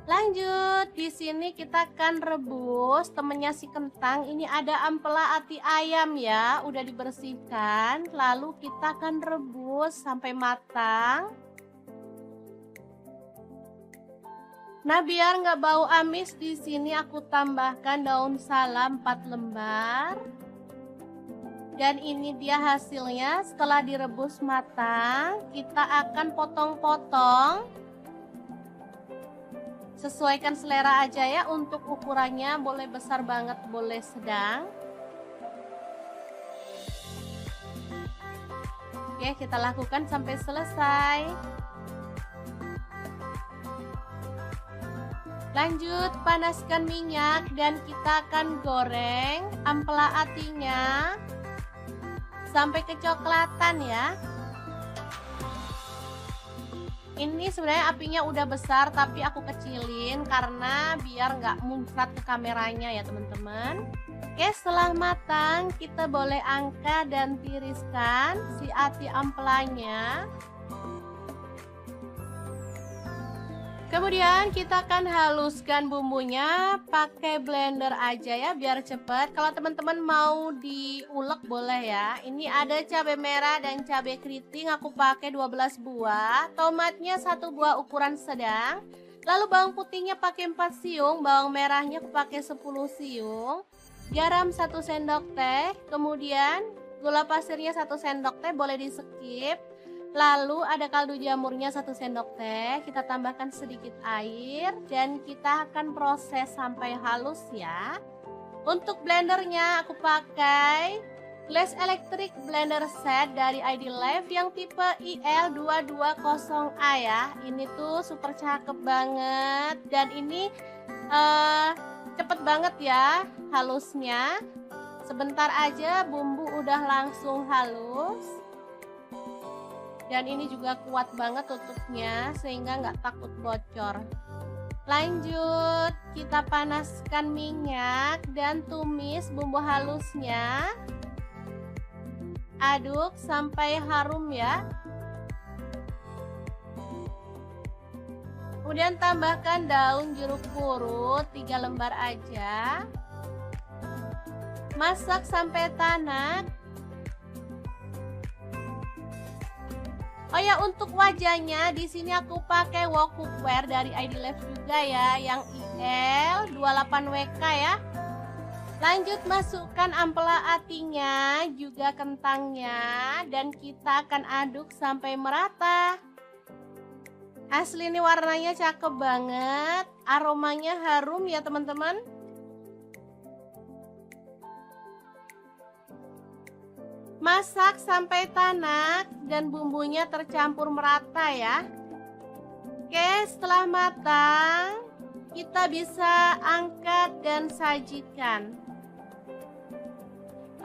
[SPEAKER 1] Lanjut, di sini kita akan rebus temennya si kentang. Ini ada ampela ati ayam ya, udah dibersihkan. Lalu kita akan rebus sampai matang. Nah, biar nggak bau amis, di sini aku tambahkan daun salam 4 lembar. Dan ini dia hasilnya setelah direbus matang. Kita akan potong-potong. Sesuaikan selera aja ya, untuk ukurannya boleh besar banget, boleh sedang. Oke, kita lakukan sampai selesai. Lanjut, panaskan minyak dan kita akan goreng ampela atinya sampai kecoklatan ya. Ini sebenarnya apinya udah besar tapi aku kecilin karena biar nggak muncrat ke kameranya ya teman-teman. Oke, setelah matang kita boleh angkat dan tiriskan si ati ampelanya. Kemudian kita akan haluskan bumbunya pakai blender aja ya biar cepet. Kalau teman-teman mau diulek boleh ya. Ini ada cabai merah dan cabai keriting, aku pakai 12 buah. Tomatnya 1 buah ukuran sedang. Lalu bawang putihnya pakai 4 siung, bawang merahnya aku pakai 10 siung. Garam 1 sendok teh, kemudian gula pasirnya 1 sendok teh, boleh di skip. Lalu ada kaldu jamurnya 1 sendok teh, kita tambahkan sedikit air dan kita akan proses sampai halus ya. Untuk blendernya aku pakai Glass Electric Blender Set dari ID-Lab yang tipe IL220A ya. Ini tuh super cakep banget dan ini cepet banget ya halusnya. Sebentar aja bumbu udah langsung halus. Dan ini juga kuat banget tutupnya sehingga nggak takut bocor. Lanjut, kita panaskan minyak dan tumis bumbu halusnya. Aduk sampai harum ya. Kemudian tambahkan daun jeruk purut 3 lembar aja. Masak sampai tanak. Oh ya, untuk wajahnya di sini aku pakai wok cookware dari ID-Lab juga ya, yang IL28WK ya. Lanjut, masukkan ampela atinya, juga kentangnya, dan kita akan aduk sampai merata. Asli ini warnanya cakep banget, aromanya harum ya teman-teman. Masak sampai tanak dan bumbunya tercampur merata ya. Oke, setelah matang kita bisa angkat dan sajikan.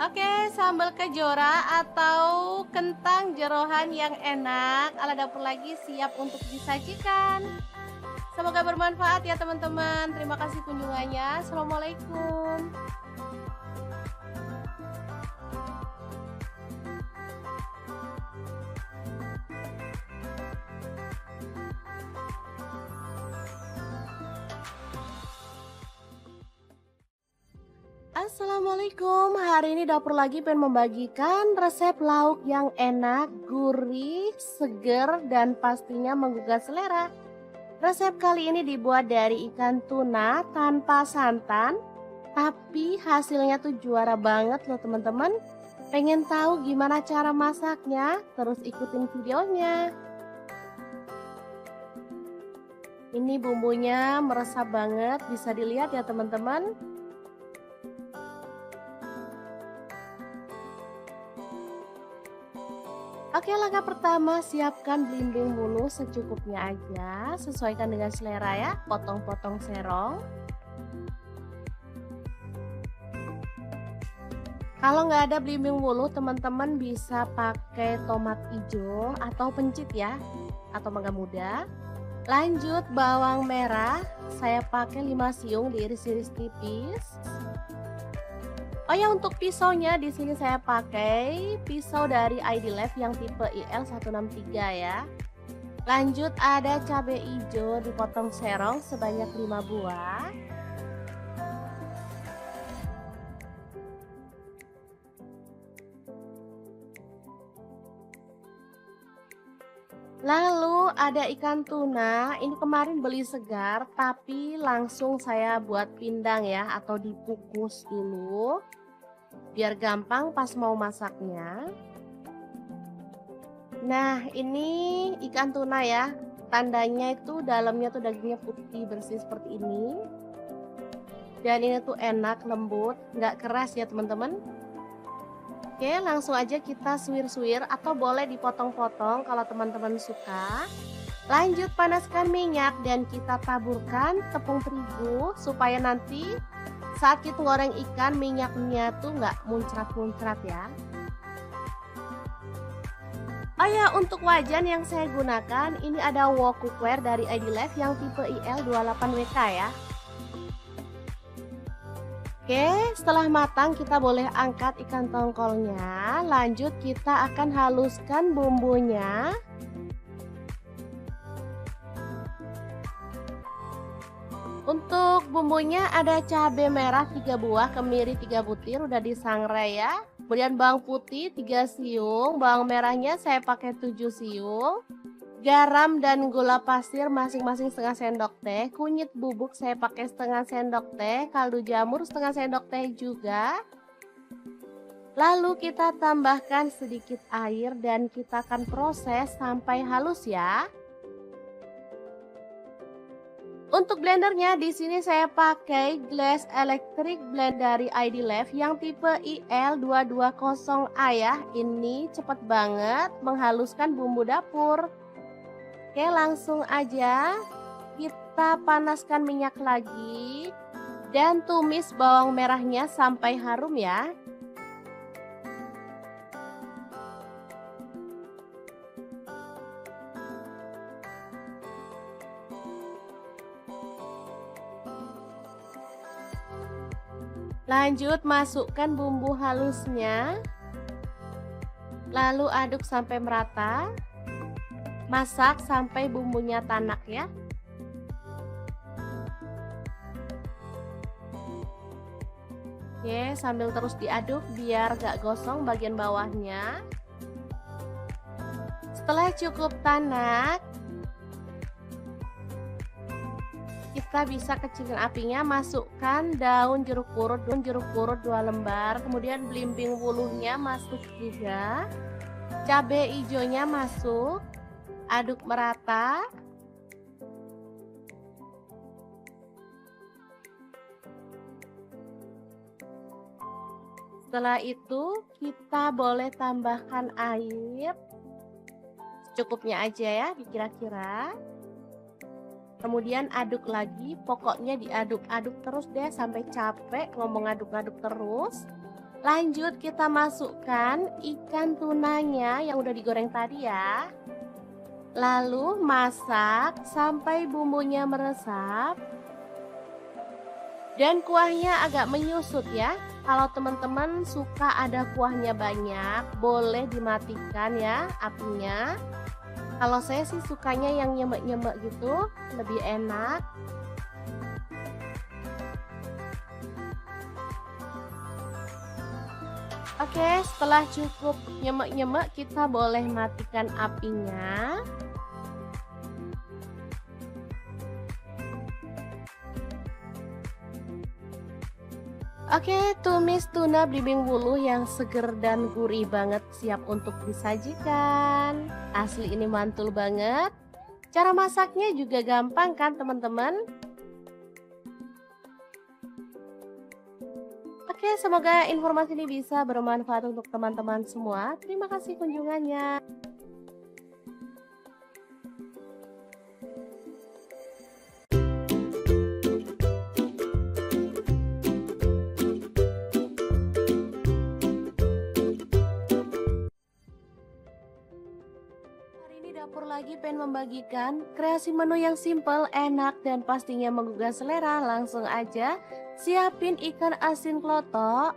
[SPEAKER 1] Oke, sambal kejora atau kentang jeroan yang enak ala dapur lagi siap untuk disajikan. Semoga bermanfaat ya teman-teman. Terima kasih kunjungannya. Assalamualaikum. Assalamualaikum, hari ini dapur lagi pengen membagikan resep lauk yang enak, gurih, seger, dan pastinya menggugah selera. Resep kali ini dibuat dari ikan tuna tanpa santan, tapi hasilnya tuh juara banget loh teman-teman. Pengen tahu gimana cara masaknya? Terus ikutin videonya. Ini bumbunya meresap banget, bisa dilihat ya teman-teman. Oke, langkah pertama siapkan belimbing bulu secukupnya aja, sesuaikan dengan selera ya, potong-potong serong. Kalau nggak ada belimbing wuluh, teman-teman bisa pakai tomat hijau atau pencit ya, atau mangga muda. Lanjut bawang merah, saya pakai 5 siung diiris-iris tipis. Oh ya, untuk pisaunya di sini saya pakai pisau dari ID Life yang tipe IL163 ya. Lanjut ada cabai hijau dipotong serong sebanyak 5 buah. Lalu ada ikan tuna, ini kemarin beli segar tapi langsung saya buat pindang ya atau dikukus dulu biar gampang pas mau masaknya. Nah, ini ikan tuna ya. Tandanya itu dalamnya tuh dagingnya putih bersih seperti ini. Dan ini tuh enak, lembut, nggak keras ya teman-teman. Oke, langsung aja kita suwir-suwir atau boleh dipotong-potong kalau teman-teman suka. Lanjut panaskan minyak dan kita taburkan tepung terigu supaya nanti saat kita goreng ikan minyaknya tuh nggak muncrat-muncrat ya. Oh ya, untuk wajan yang saya gunakan ini ada wok cookware dari ID Life yang tipe IL28WK ya. Oke, setelah matang kita boleh angkat ikan tongkolnya. Lanjut kita akan haluskan bumbunya. Untuk bumbunya ada cabai merah 3 buah, kemiri 3 butir udah disangrai ya. Kemudian bawang putih 3 siung, bawang merahnya saya pakai 7 siung. Garam dan gula pasir masing-masing setengah sendok teh. Kunyit bubuk saya pakai setengah sendok teh, kaldu jamur setengah sendok teh juga. Lalu kita tambahkan sedikit air dan kita akan proses sampai halus ya. Untuk blendernya di sini saya pakai Glass Electric Blend dari ID Life yang tipe IL220A ya. Ini cepat banget menghaluskan bumbu dapur. Oke, langsung aja kita panaskan minyak lagi dan tumis bawang merahnya sampai harum ya. Lanjut masukkan bumbu halusnya. Lalu aduk sampai merata. Masak sampai bumbunya tanak ya. Oke, sambil terus diaduk biar gak gosong bagian bawahnya. Setelah cukup tanak, kita bisa kecilin apinya, masukkan daun jeruk purut 2 lembar, kemudian belimbing wuluhnya masuk juga, cabai hijaunya masuk, aduk merata. Setelah itu kita boleh tambahkan air secukupnya aja ya, dikira-kira. Kemudian aduk lagi, pokoknya diaduk-aduk terus deh sampai capek ngomong aduk-aduk terus. Lanjut kita masukkan ikan tunanya yang udah digoreng tadi ya. Lalu masak sampai bumbunya meresap. Dan kuahnya agak menyusut ya. Kalau teman-teman suka ada kuahnya banyak, boleh dimatikan ya apinya. Kalau saya sih sukanya yang nyemek-nyemek gitu, lebih enak. Oke, setelah cukup nyemek-nyemek, kita boleh matikan apinya. Oke, tumis tuna belimbing wuluh yang seger dan gurih banget siap untuk disajikan. Asli ini mantul banget. Cara masaknya juga gampang kan teman-teman? Oke, semoga informasi ini bisa bermanfaat untuk teman-teman semua. Terima kasih kunjungannya. lagi pengen membagikan kreasi menu yang simple, enak, dan pastinya menggugah selera. Langsung aja siapin ikan asin klotok.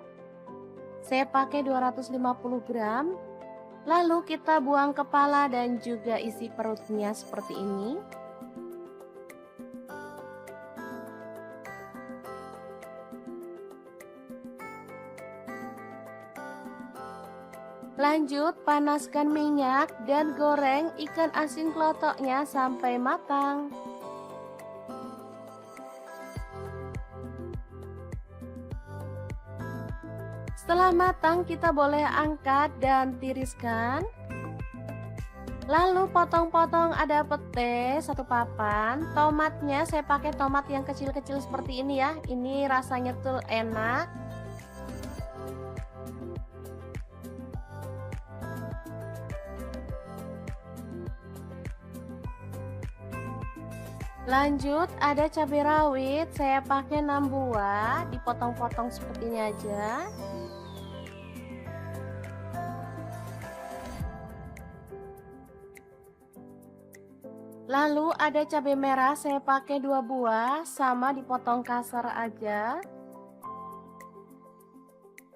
[SPEAKER 1] Saya pakai 250 gram. Lalu kita buang kepala dan juga isi perutnya seperti ini. Lanjut, panaskan minyak dan goreng ikan asin klotoknya sampai matang. Setelah matang, kita boleh angkat dan tiriskan. Lalu potong-potong ada pete 1 papan. Tomatnya saya pakai tomat yang kecil-kecil seperti ini ya. Ini rasanya tuh enak. Lanjut, ada cabai rawit, saya pakai 6 buah, dipotong-potong seperti ini aja. Lalu ada cabai merah, saya pakai 2 buah, sama dipotong kasar aja.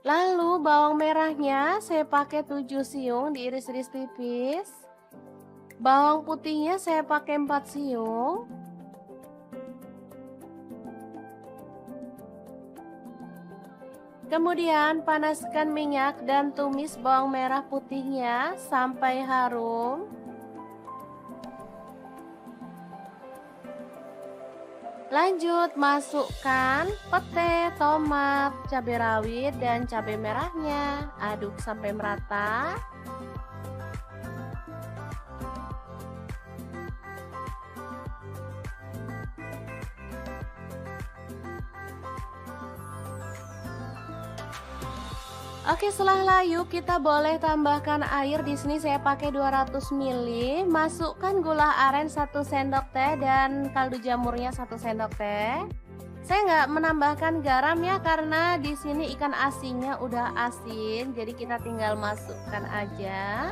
[SPEAKER 1] Lalu bawang merahnya saya pakai 7 siung, diiris-iris tipis. Bawang putihnya saya pakai 4 siung. Kemudian panaskan minyak dan tumis bawang merah putihnya sampai harum. Lanjut, masukkan pete, tomat, cabai rawit, dan cabai merahnya. Aduk sampai merata. Oke, setelah layu kita boleh tambahkan air. Di sini saya pakai 200 ml. Masukkan gula aren 1 sendok teh dan kaldu jamurnya 1 sendok teh. Saya nggak menambahkan garam ya karena di sini ikan asinnya udah asin, jadi kita tinggal masukkan aja.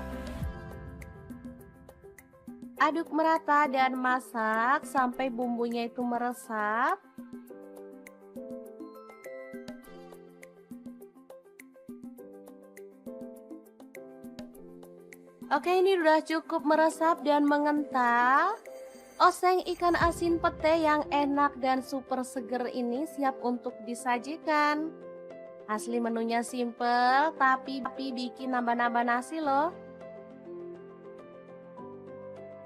[SPEAKER 1] Aduk merata dan masak sampai bumbunya itu meresap. Oke, ini udah cukup meresap dan mengental. Oseng ikan asin pete yang enak dan super seger ini siap untuk disajikan. Asli menunya simple, tapi bikin nambah-nambah nasi loh.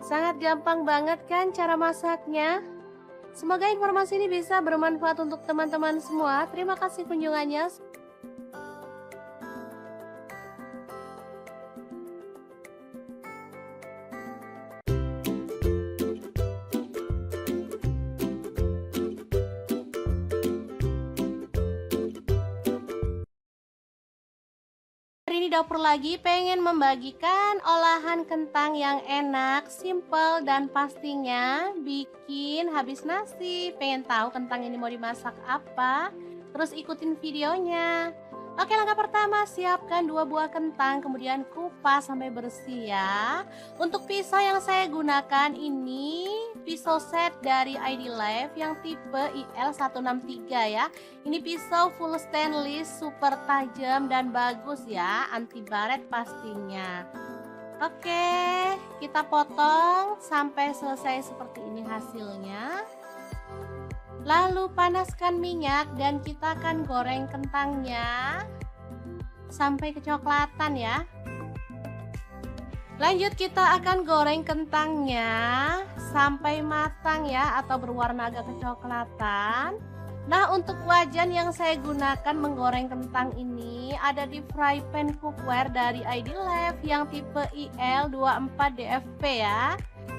[SPEAKER 1] Sangat gampang banget kan cara masaknya? Semoga informasi ini bisa bermanfaat untuk teman-teman semua. Terima kasih kunjungannya. Hari ini dapur lagi pengen membagikan olahan kentang yang enak, simple, dan pastinya bikin habis nasi. Pengen tahu kentang ini mau dimasak apa? Terus ikutin videonya. Oke, langkah pertama siapkan 2 buah kentang, kemudian kupas sampai bersih ya. Untuk pisau yang saya gunakan ini pisau set dari ID Life yang tipe IL163 ya. Ini pisau full stainless, super tajam dan bagus ya, anti baret pastinya. Oke, kita potong sampai selesai seperti ini hasilnya. Lalu panaskan minyak dan kita akan goreng kentangnya sampai kecoklatan ya. Lanjut, kita akan goreng kentangnya sampai matang ya, atau berwarna agak kecoklatan. Nah, untuk wajan yang saya gunakan menggoreng kentang ini ada di fry pan cookware dari ID Life yang tipe IL24DFP ya.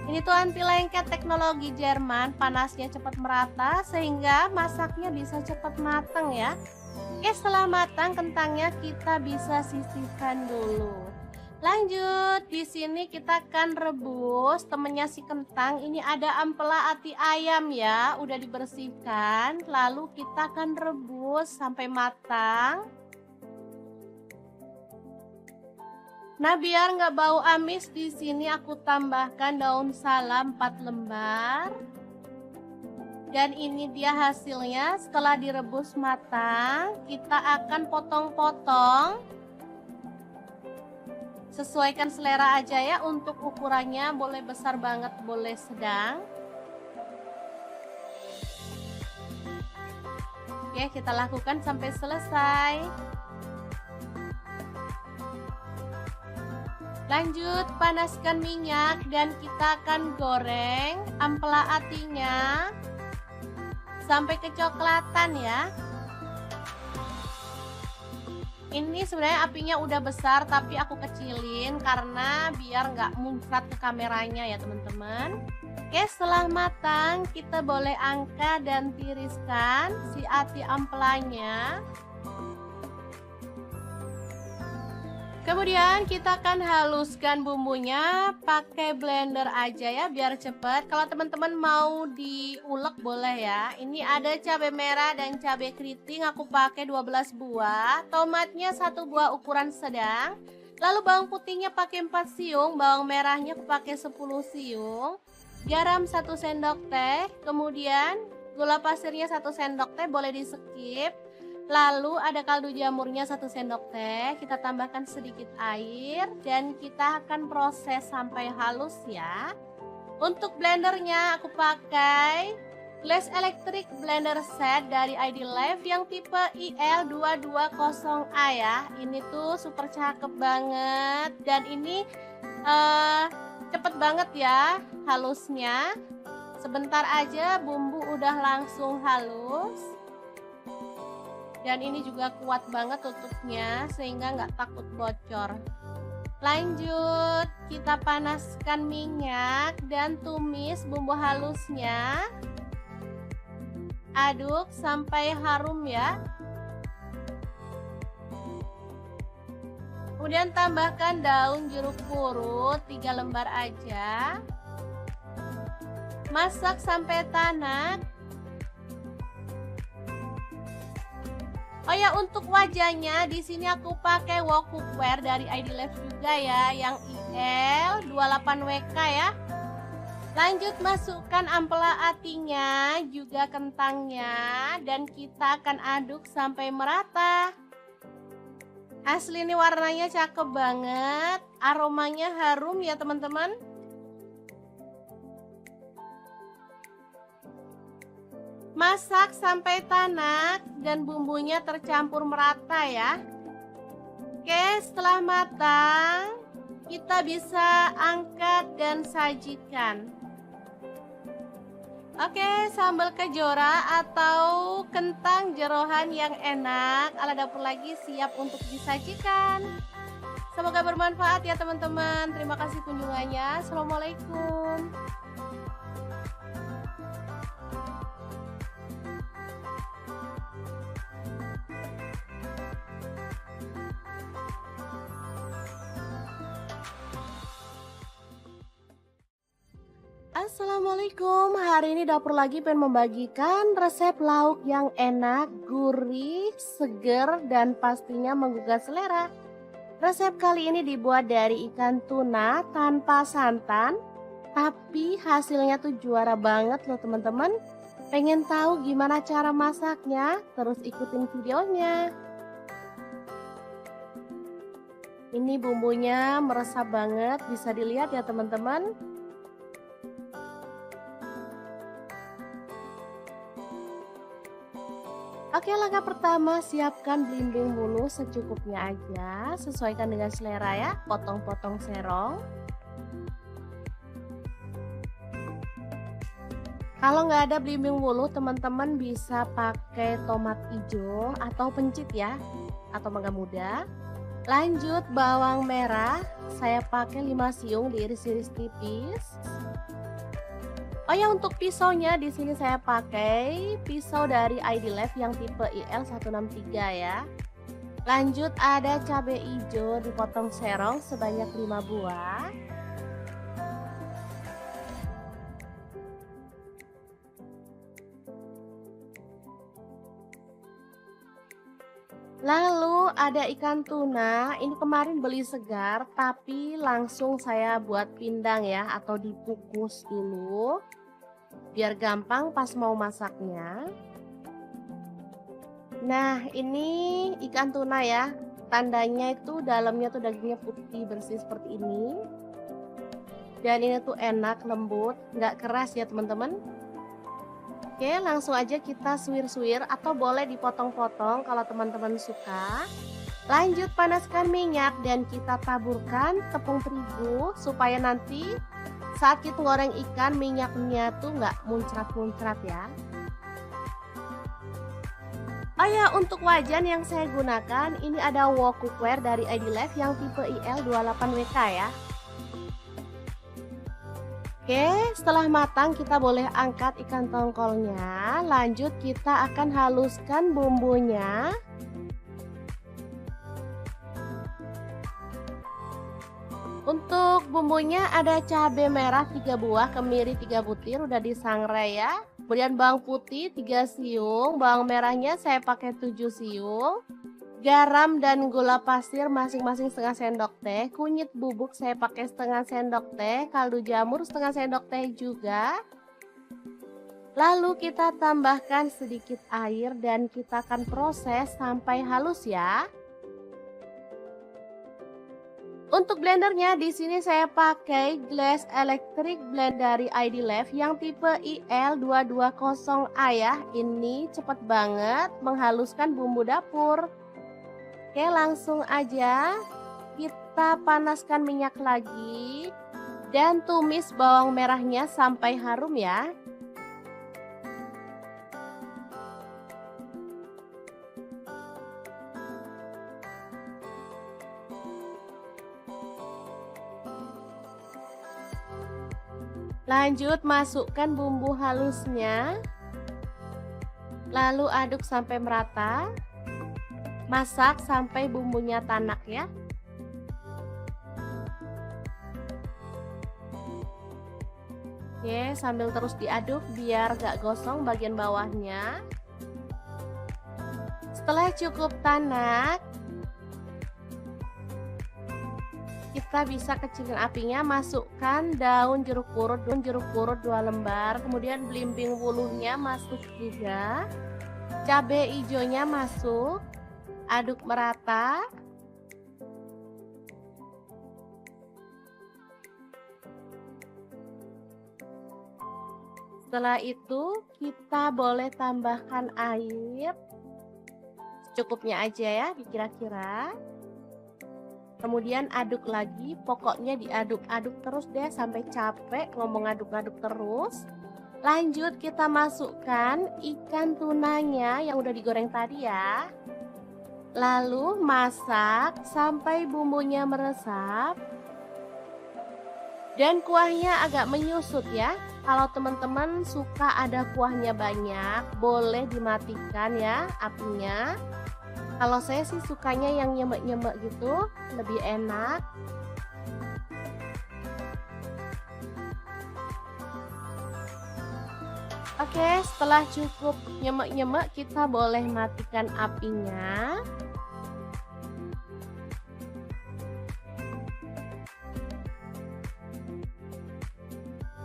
[SPEAKER 1] Ini tuh anti lengket teknologi Jerman, panasnya cepat merata sehingga masaknya bisa cepat matang ya. Oke, setelah matang kentangnya kita bisa sisihkan dulu. Lanjut, di sini kita akan rebus temennya si kentang. Ini ada ampela ati ayam ya, udah dibersihkan. Lalu kita akan rebus sampai matang. Nah, biar nggak bau amis, di sini aku tambahkan daun salam 4 lembar. Dan ini dia hasilnya. Setelah direbus matang, kita akan potong-potong. Sesuaikan selera aja ya, untuk ukurannya boleh besar banget, boleh sedang. Oke, kita lakukan sampai selesai. Lanjut, panaskan minyak dan kita akan goreng ampela atinya sampai kecoklatan ya. Ini sebenarnya apinya udah besar, tapi aku kecilin karena biar nggak muncrat ke kameranya ya teman-teman. Oke, setelah matang kita boleh angkat dan tiriskan si ati ampelanya. Kemudian kita akan haluskan bumbunya pakai blender aja ya, biar cepet. Kalau teman-teman mau diulek boleh ya. Ini ada cabai merah dan cabai keriting, aku pakai 12 buah. Tomatnya 1 buah ukuran sedang. Lalu bawang putihnya pakai 4 siung, bawang merahnya aku pakai 10 siung. Garam 1 sendok teh, kemudian gula pasirnya 1 sendok teh, boleh di skip. Lalu ada kaldu jamurnya 1 sendok teh, kita tambahkan sedikit air dan kita akan proses sampai halus ya. Untuk blendernya aku pakai Glass Electric Blender Set dari ID Life yang tipe IL220A ya. Ini tuh super cakep banget dan ini cepet banget ya halusnya. Sebentar aja bumbu udah langsung halus. Dan ini juga kuat banget tutupnya sehingga nggak takut bocor. Lanjut, kita panaskan minyak dan tumis bumbu halusnya. Aduk sampai harum ya. Kemudian tambahkan daun jeruk purut 3 lembar aja. Masak sampai tanak. Oh ya, untuk wajahnya di sini aku pakai wok cookware dari ID Life juga ya, yang IL28WK ya. Lanjut, masukkan ampela atinya, juga kentangnya, dan kita akan aduk sampai merata. Asli ini warnanya cakep banget, aromanya harum ya teman-teman. Masak sampai tanak dan bumbunya tercampur merata ya. Oke, setelah matang kita bisa angkat dan sajikan. Oke, sambal kejora atau kentang jeroan yang enak ala dapur lagi siap untuk disajikan. Semoga bermanfaat ya teman-teman. Terima kasih kunjungannya. Assalamualaikum. Assalamualaikum, hari ini dapur lagi pengen membagikan resep lauk yang enak, gurih, seger, dan pastinya menggugah selera. Resep kali ini dibuat dari ikan tuna tanpa santan, tapi hasilnya tuh juara banget loh teman-teman. Pengen tahu gimana cara masaknya? Terus ikutin videonya. Ini bumbunya meresap banget, bisa dilihat ya teman-teman. Oke, langkah pertama siapkan belimbing bulu secukupnya aja, sesuaikan dengan selera ya, potong-potong serong. Kalau nggak ada belimbing bulu, teman-teman bisa pakai tomat hijau atau pencit ya, atau mangga muda. Lanjut, bawang merah, saya pakai 5 siung diiris-iris tipis. Oh ya, untuk pisaunya di sini saya pakai pisau dari ID Life yang tipe IL163 ya. Lanjut, ada cabai hijau dipotong serong sebanyak 5 buah. Lalu ada ikan tuna, ini kemarin beli segar, tapi langsung saya buat pindang ya, atau dikukus dulu, biar gampang pas mau masaknya. Nah, ini ikan tuna ya, tandanya itu dalamnya tuh dagingnya putih bersih seperti ini. Dan ini tuh enak, lembut, nggak keras ya teman-teman. Oke, langsung aja kita suwir-suwir atau boleh dipotong-potong kalau teman-teman suka. Lanjut panaskan minyak dan kita taburkan tepung terigu supaya nanti saat kita goreng ikan minyaknya tuh nggak muncrat-muncrat ya. Oh ya, untuk wajan yang saya gunakan ini ada wok cookware dari ID Life yang tipe IL28WK ya. Oke, setelah matang kita boleh angkat ikan tongkolnya. Lanjut kita akan haluskan bumbunya. Untuk bumbunya ada cabai merah 3 buah, kemiri 3 butir udah disangrai ya. Kemudian bawang putih 3 siung, bawang merahnya saya pakai 7 siung. Garam dan gula pasir masing-masing setengah sendok teh. Kunyit bubuk saya pakai setengah sendok teh. Kaldu jamur setengah sendok teh juga. Lalu kita tambahkan sedikit air dan kita akan proses sampai halus ya. Untuk blendernya di sini saya pakai Glass Electric Blend dari ID Life yang tipe IL220A ya. Ini cepet banget menghaluskan bumbu dapur. Oke, langsung aja kita panaskan minyak lagi dan tumis bawang merahnya sampai harum ya. Lanjut masukkan bumbu halusnya. Lalu aduk sampai merata. Masak sampai bumbunya tanak ya. Oke, sambil terus diaduk biar gak gosong bagian bawahnya. Setelah cukup tanak, kita bisa kecilin apinya, masukkan daun jeruk purut 2 lembar, kemudian belimbing wuluhnya masuk juga, cabai hijaunya masuk. Aduk merata. Setelah itu kita boleh tambahkan air secukupnya aja ya, kira-kira. Kemudian aduk lagi, pokoknya diaduk-aduk terus deh sampai capek ngomong aduk-aduk terus. Lanjut kita masukkan ikan tunanya yang udah digoreng tadi ya. Lalu masak sampai bumbunya meresap dan kuahnya agak menyusut ya. Kalau teman-teman suka ada kuahnya banyak, boleh dimatikan ya apinya. Kalau saya sih sukanya yang nyemek-nyemek gitu, lebih enak. Oke, setelah cukup nyemek-nyemek kita boleh matikan apinya.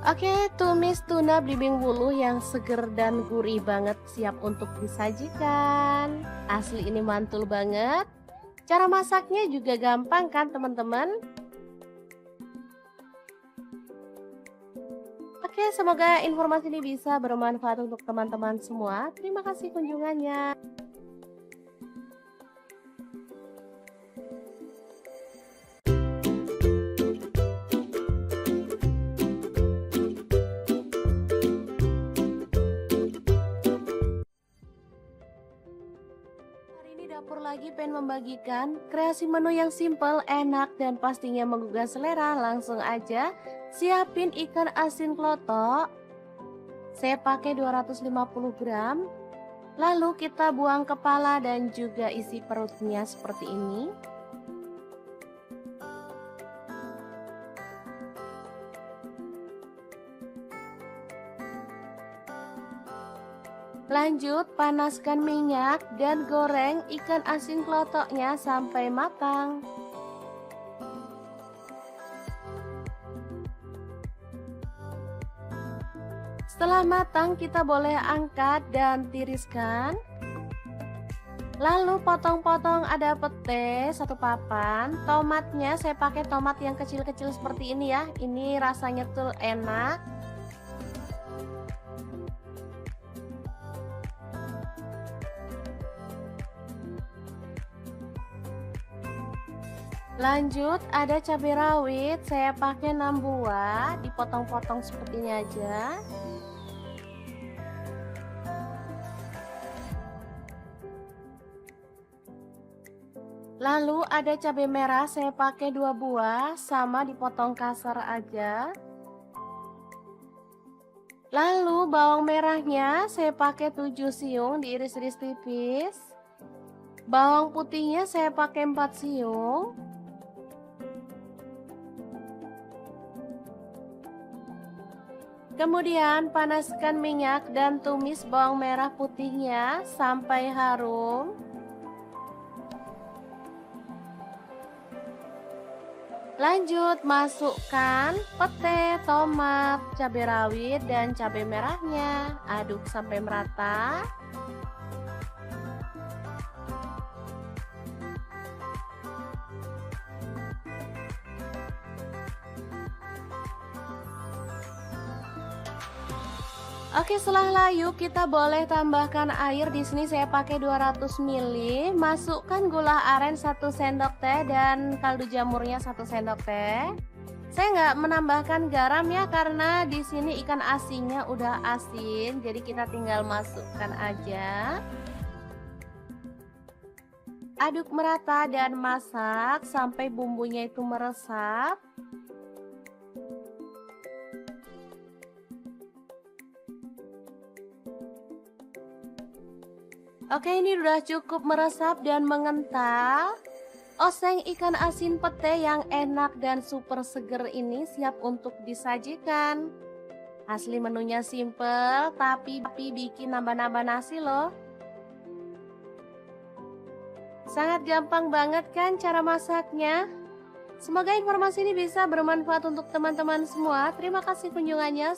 [SPEAKER 1] Oke, tumis tuna belimbing wuluh yang seger dan gurih banget siap untuk disajikan. Asli ini mantul banget. Cara masaknya juga gampang kan teman-teman? Oke, semoga informasi ini bisa bermanfaat untuk teman-teman semua. Terima kasih kunjungannya. Hari ini dapur lagi pengen membagikan kreasi menu yang simple, enak, dan pastinya menggugah selera. Langsung aja siapin ikan asin klotok. Saya pakai 250 gram. Lalu kita buang kepala dan juga isi perutnya seperti ini. Lanjut, panaskan minyak dan goreng ikan asin kelotoknya sampai matang. Setelah matang, kita boleh angkat dan tiriskan. Lalu potong-potong ada pete 1 papan. Tomatnya saya pakai tomat yang kecil-kecil seperti ini ya. Ini rasanya tuh enak. Lanjut, ada cabai rawit, saya pakai 6 buah, dipotong-potong seperti ini aja. Lalu ada cabai merah, saya pakai 2 buah, sama dipotong kasar aja. Lalu bawang merahnya saya pakai 7 siung, diiris-iris tipis. Bawang putihnya saya pakai 4 siung. Kemudian panaskan minyak dan tumis bawang merah putihnya sampai harum. Lanjut, masukkan pete, tomat, cabai rawit, dan cabai merahnya. Aduk sampai merata. Oke, setelah layu kita boleh tambahkan air. Di sini saya pakai 200 ml. Masukkan gula aren 1 sendok teh dan kaldu jamurnya 1 sendok teh. Saya nggak menambahkan garam ya karena di sini ikan asinnya udah asin, jadi kita tinggal masukkan aja. Aduk merata dan masak sampai bumbunya itu meresap. Oke, ini udah cukup meresap dan mengental. Oseng ikan asin pete yang enak dan super seger ini siap untuk disajikan. Asli menunya simple, tapi bikin nambah-nambah nasi loh. Sangat gampang banget kan cara masaknya? Semoga informasi ini bisa bermanfaat untuk teman-teman semua. Terima kasih kunjungannya.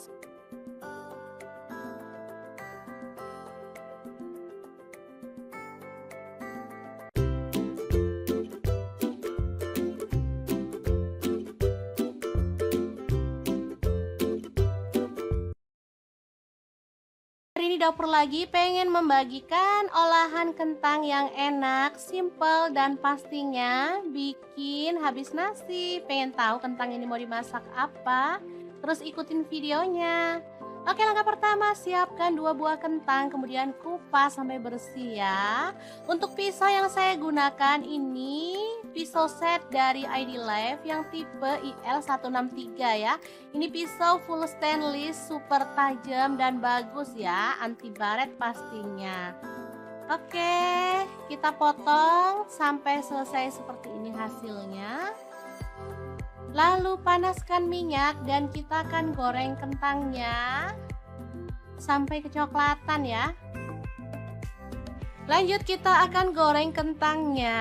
[SPEAKER 1] Hari ini dapur lagi pengen membagikan olahan kentang yang enak, simple, dan pastinya bikin habis nasi. Pengen tahu kentang ini mau dimasak apa? Terus ikutin videonya. Oke, langkah pertama siapkan 2 buah kentang, kemudian kupas sampai bersih ya. Untuk pisau yang saya gunakan ini pisau set dari ID Life yang tipe IL163 ya. Ini pisau full stainless, super tajam dan bagus ya, anti baret pastinya. Oke, kita potong sampai selesai seperti ini hasilnya. Lalu panaskan minyak dan kita akan goreng kentangnya sampai kecoklatan ya. Lanjut, kita akan goreng kentangnya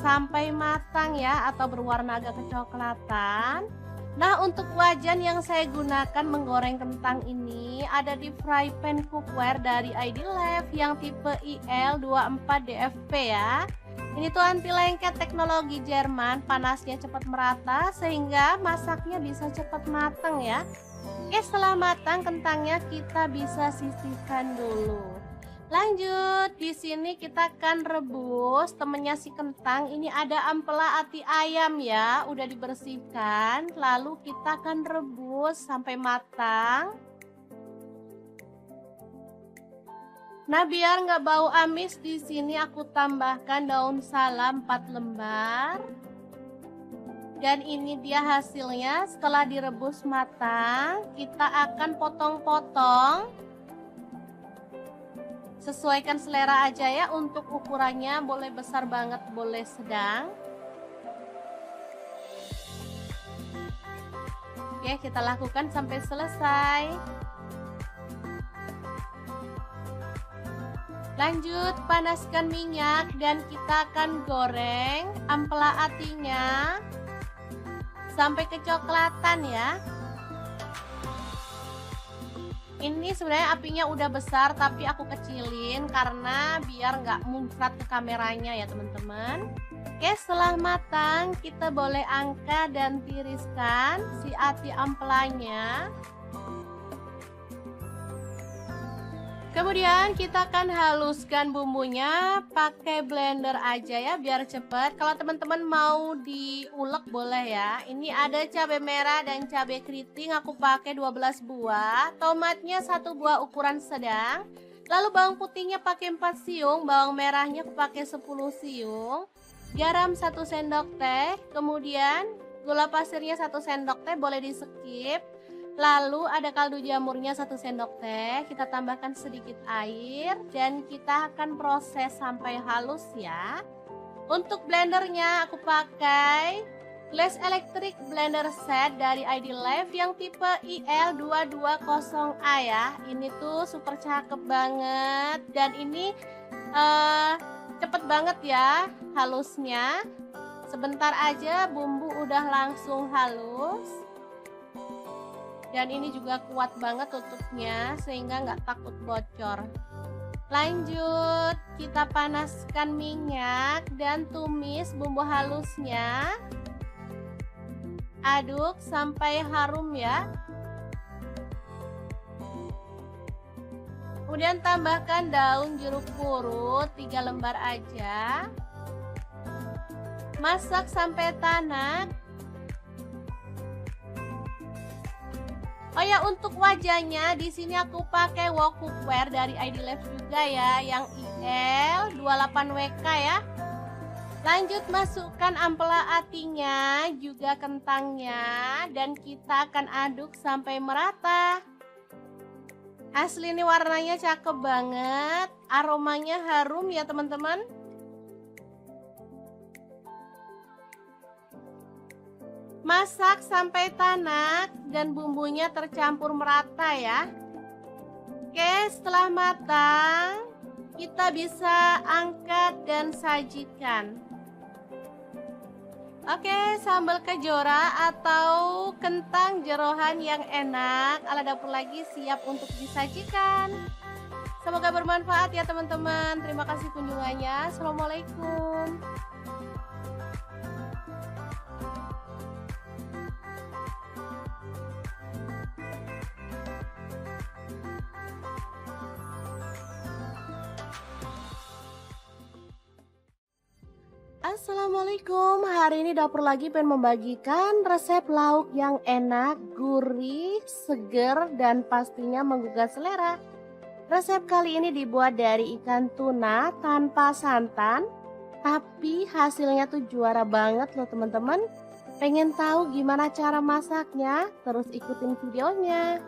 [SPEAKER 1] sampai matang ya, atau berwarna agak kecoklatan. Nah, untuk wajan yang saya gunakan menggoreng kentang ini ada di fry pan cookware dari ID Life yang tipe IL24DFP ya. Ini tuh anti lengket, teknologi Jerman, panasnya cepat merata sehingga masaknya bisa cepat matang ya. Oke, setelah matang kentangnya kita bisa sisihkan dulu. Lanjut, di sini kita akan rebus temennya si kentang. Ini ada ampela ati ayam ya, udah dibersihkan. Lalu kita akan rebus sampai matang. Nah, biar nggak bau amis, di sini aku tambahkan daun salam 4 lembar. Dan ini dia hasilnya setelah direbus matang. Kita akan potong-potong. Sesuaikan selera aja ya, untuk ukurannya boleh besar banget, boleh sedang. Oke, kita lakukan sampai selesai. Lanjut panaskan minyak dan kita akan goreng ampela atinya sampai kecoklatan ya. Ini sebenarnya apinya udah besar tapi aku kecilin karena biar nggak muncrat ke kameranya ya teman-teman. Oke, setelah matang kita boleh angkat dan tiriskan si ati ampelanya. Kemudian kita akan haluskan bumbunya pakai blender aja ya biar cepet. Kalau teman-teman mau diulek boleh ya. Ini ada cabai merah dan cabai keriting, aku pakai 12 buah. Tomatnya 1 buah ukuran sedang. Lalu bawang putihnya pakai 4 siung, bawang merahnya aku pakai 10 siung. Garam 1 sendok teh, kemudian gula pasirnya 1 sendok teh, boleh di skip. Lalu ada kaldu jamurnya 1 sendok teh, kita tambahkan sedikit air dan kita akan proses sampai halus ya. Untuk blendernya aku pakai Glass Electric Blender Set dari ID Life yang tipe IL220A ya. Ini tuh super cakep banget dan ini cepet banget ya halusnya. Sebentar aja bumbu udah langsung halus. Dan ini juga kuat banget tutupnya sehingga nggak takut bocor. Lanjut kita panaskan minyak dan tumis bumbu halusnya. Aduk sampai harum ya. Kemudian tambahkan daun jeruk purut 3 lembar aja. Masak sampai tanak. Oh ya, untuk wajahnya di sini aku pakai wok cookware dari ID Life juga ya, yang IL28WK ya. Lanjut masukkan ampela atinya, juga kentangnya, dan kita akan aduk sampai merata. Asli ini warnanya cakep banget, aromanya harum ya teman-teman. Masak sampai tanak dan bumbunya tercampur merata ya. Oke, setelah matang kita bisa angkat dan sajikan. Oke, sambal kejora atau kentang jeroan yang enak ala dapur lagi siap untuk disajikan. Semoga bermanfaat ya teman-teman. Terima kasih kunjungannya. Assalamualaikum. Assalamualaikum, hari ini dapur lagi pengen membagikan resep lauk yang enak, gurih, seger, dan pastinya menggugah selera. Resep kali ini dibuat dari ikan tuna tanpa santan, tapi hasilnya tuh juara banget loh teman-teman. Pengen tahu gimana cara masaknya? Terus ikutin videonya.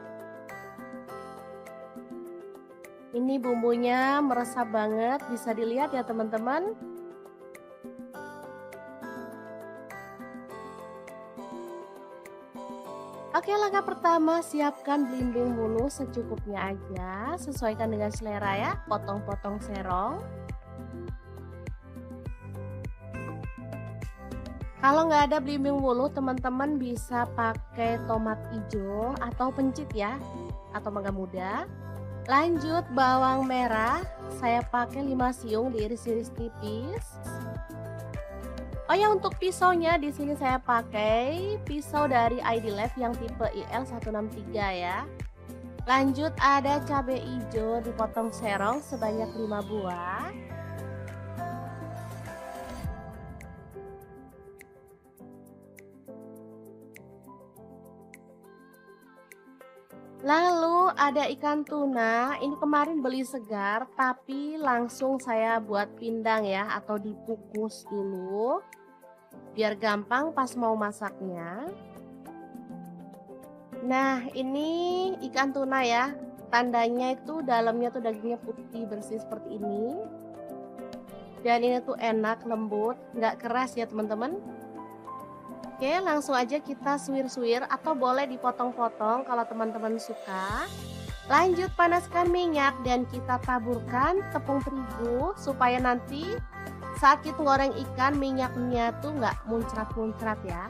[SPEAKER 1] Ini bumbunya meresap banget, bisa dilihat ya teman-teman. Oke, langkah pertama siapkan belimbing bulu secukupnya aja, sesuaikan dengan selera ya, potong-potong serong. Kalau nggak ada belimbing bulu, teman-teman bisa pakai tomat hijau atau pencit ya, atau mangga muda. Lanjut bawang merah, saya pakai 5 siung diiris-iris tipis. Oh ya, untuk pisaunya di sini saya pakai pisau dari ID Life yang tipe IL163 ya. Lanjut ada cabai hijau dipotong serong sebanyak 5 buah. Lalu ada ikan tuna, ini kemarin beli segar tapi langsung saya buat pindang ya, atau dikukus dulu biar gampang pas mau masaknya. Nah, ini ikan tuna ya, tandanya itu dalamnya tuh dagingnya putih bersih seperti ini. Dan ini tuh enak, lembut, nggak keras ya teman-teman. Oke, langsung aja kita suwir-suwir atau boleh dipotong-potong kalau teman-teman suka. Lanjut panaskan minyak dan kita taburkan tepung terigu supaya nanti saat kita goreng ikan minyaknya tuh nggak muncrat-muncrat ya.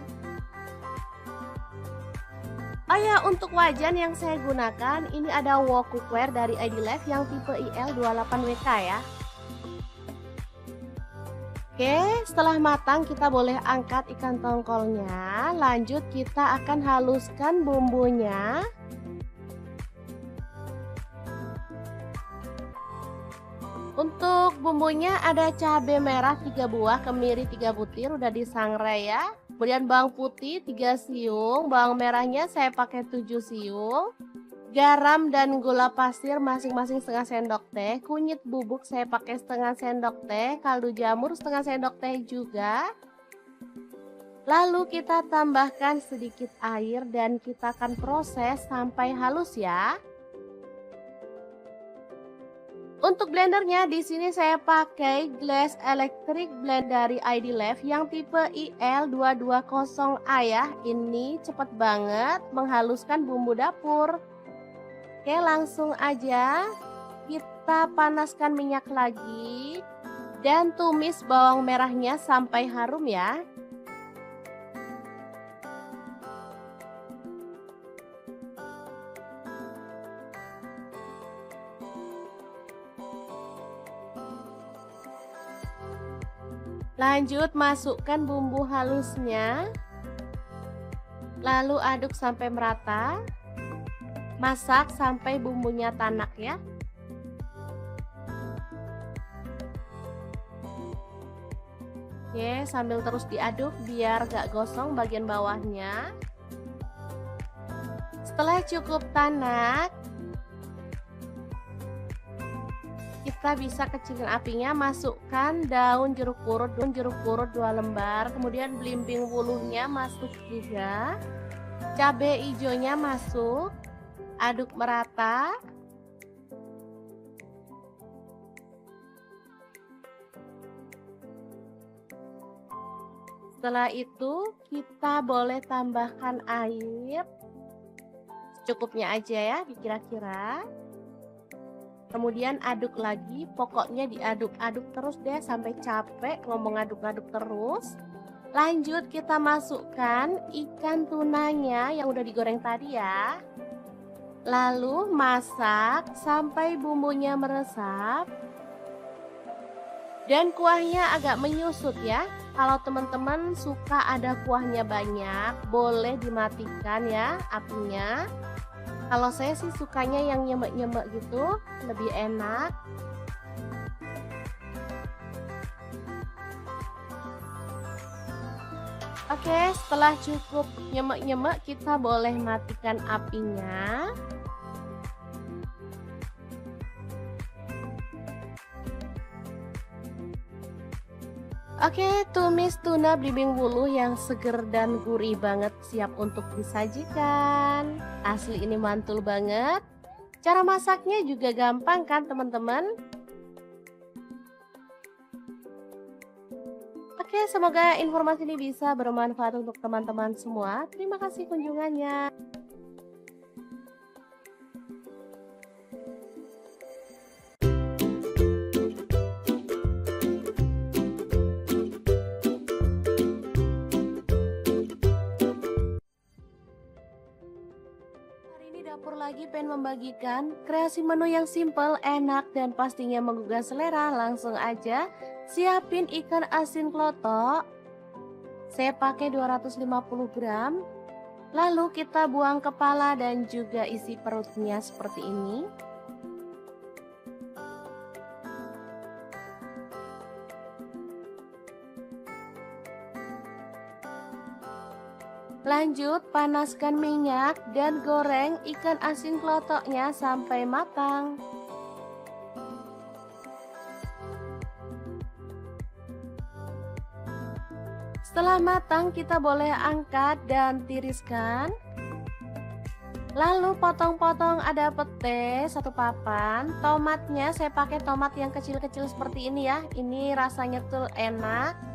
[SPEAKER 1] Oh ya, untuk wajan yang saya gunakan ini ada wok cookware dari ID Life yang tipe IL28WK ya. Oke, setelah matang kita boleh angkat ikan tongkolnya. Lanjut kita akan haluskan bumbunya. Untuk bumbunya ada cabai merah 3 buah, kemiri 3 butir udah disangrai ya. Kemudian bawang putih 3 siung, bawang merahnya saya pakai 7 siung. Garam dan gula pasir masing-masing setengah sendok teh. Kunyit bubuk saya pakai setengah sendok teh, kaldu jamur setengah sendok teh juga. Lalu kita tambahkan sedikit air dan kita akan proses sampai halus ya. Untuk blendernya di sini saya pakai Glass Electric Blend dari ID Life yang tipe IL220A ya. Ini cepet banget menghaluskan bumbu dapur. Oke, langsung aja kita panaskan minyak lagi dan tumis bawang merahnya sampai harum ya. Lanjut masukkan bumbu halusnya. Lalu aduk sampai merata. Masak sampai bumbunya tanak ya. Oke, sambil terus diaduk biar gak gosong bagian bawahnya. Setelah cukup tanak, kita bisa kecilin apinya, masukkan daun jeruk purut 2 lembar, kemudian belimbing wuluhnya masuk juga, cabai hijaunya masuk, aduk merata. Setelah itu kita boleh tambahkan air secukupnya aja ya, kira-kira. Kemudian aduk lagi, pokoknya diaduk-aduk terus deh sampai capek ngomong aduk-aduk terus. Lanjut kita masukkan ikan tunanya yang udah digoreng tadi ya. Lalu masak sampai bumbunya meresap. Dan kuahnya agak menyusut ya. Kalau teman-teman suka ada kuahnya banyak, boleh dimatikan ya apinya. Kalau saya sih sukanya yang nyemek-nyemek gitu, lebih enak. Oke, setelah cukup nyemek-nyemek kita boleh matikan apinya. Oke, tumis tuna belimbing wuluh yang seger dan gurih banget siap untuk disajikan. Asli ini mantul banget. Cara masaknya juga gampang kan teman-teman? Oke, semoga informasi ini bisa bermanfaat untuk teman-teman semua. Terima kasih kunjungannya. Dapur lagi pengen membagikan kreasi menu yang simple, enak, dan pastinya menggugah selera. Langsung aja siapin ikan asin klotok. Saya pakai 250 gram. Lalu kita buang kepala dan juga isi perutnya seperti ini. Lanjut panaskan minyak dan goreng ikan asin klotoknya sampai matang. Setelah matang kita boleh angkat dan tiriskan. Lalu potong-potong ada pete 1 papan. Tomatnya saya pakai tomat yang kecil-kecil seperti ini ya. Ini rasanya tuh enak.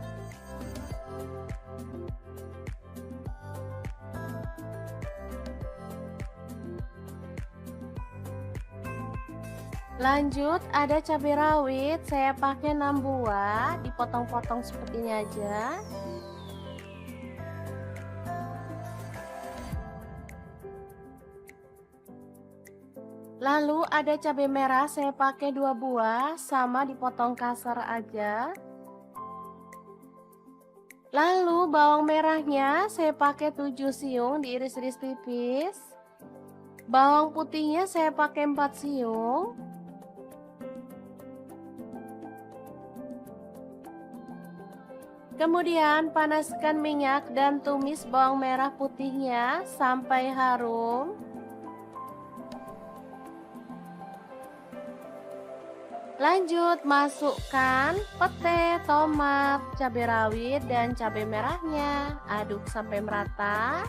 [SPEAKER 1] Lanjut, ada cabai rawit, saya pakai 6 buah, dipotong-potong seperti ini aja. Lalu ada cabai merah, saya pakai 2 buah, sama dipotong kasar aja. Lalu bawang merahnya saya pakai 7 siung, diiris-iris tipis. Bawang putihnya saya pakai 4 siung. Kemudian panaskan minyak dan tumis bawang merah putihnya sampai harum. Lanjut, masukkan pete, tomat, cabai rawit, dan cabai merahnya. Aduk sampai merata.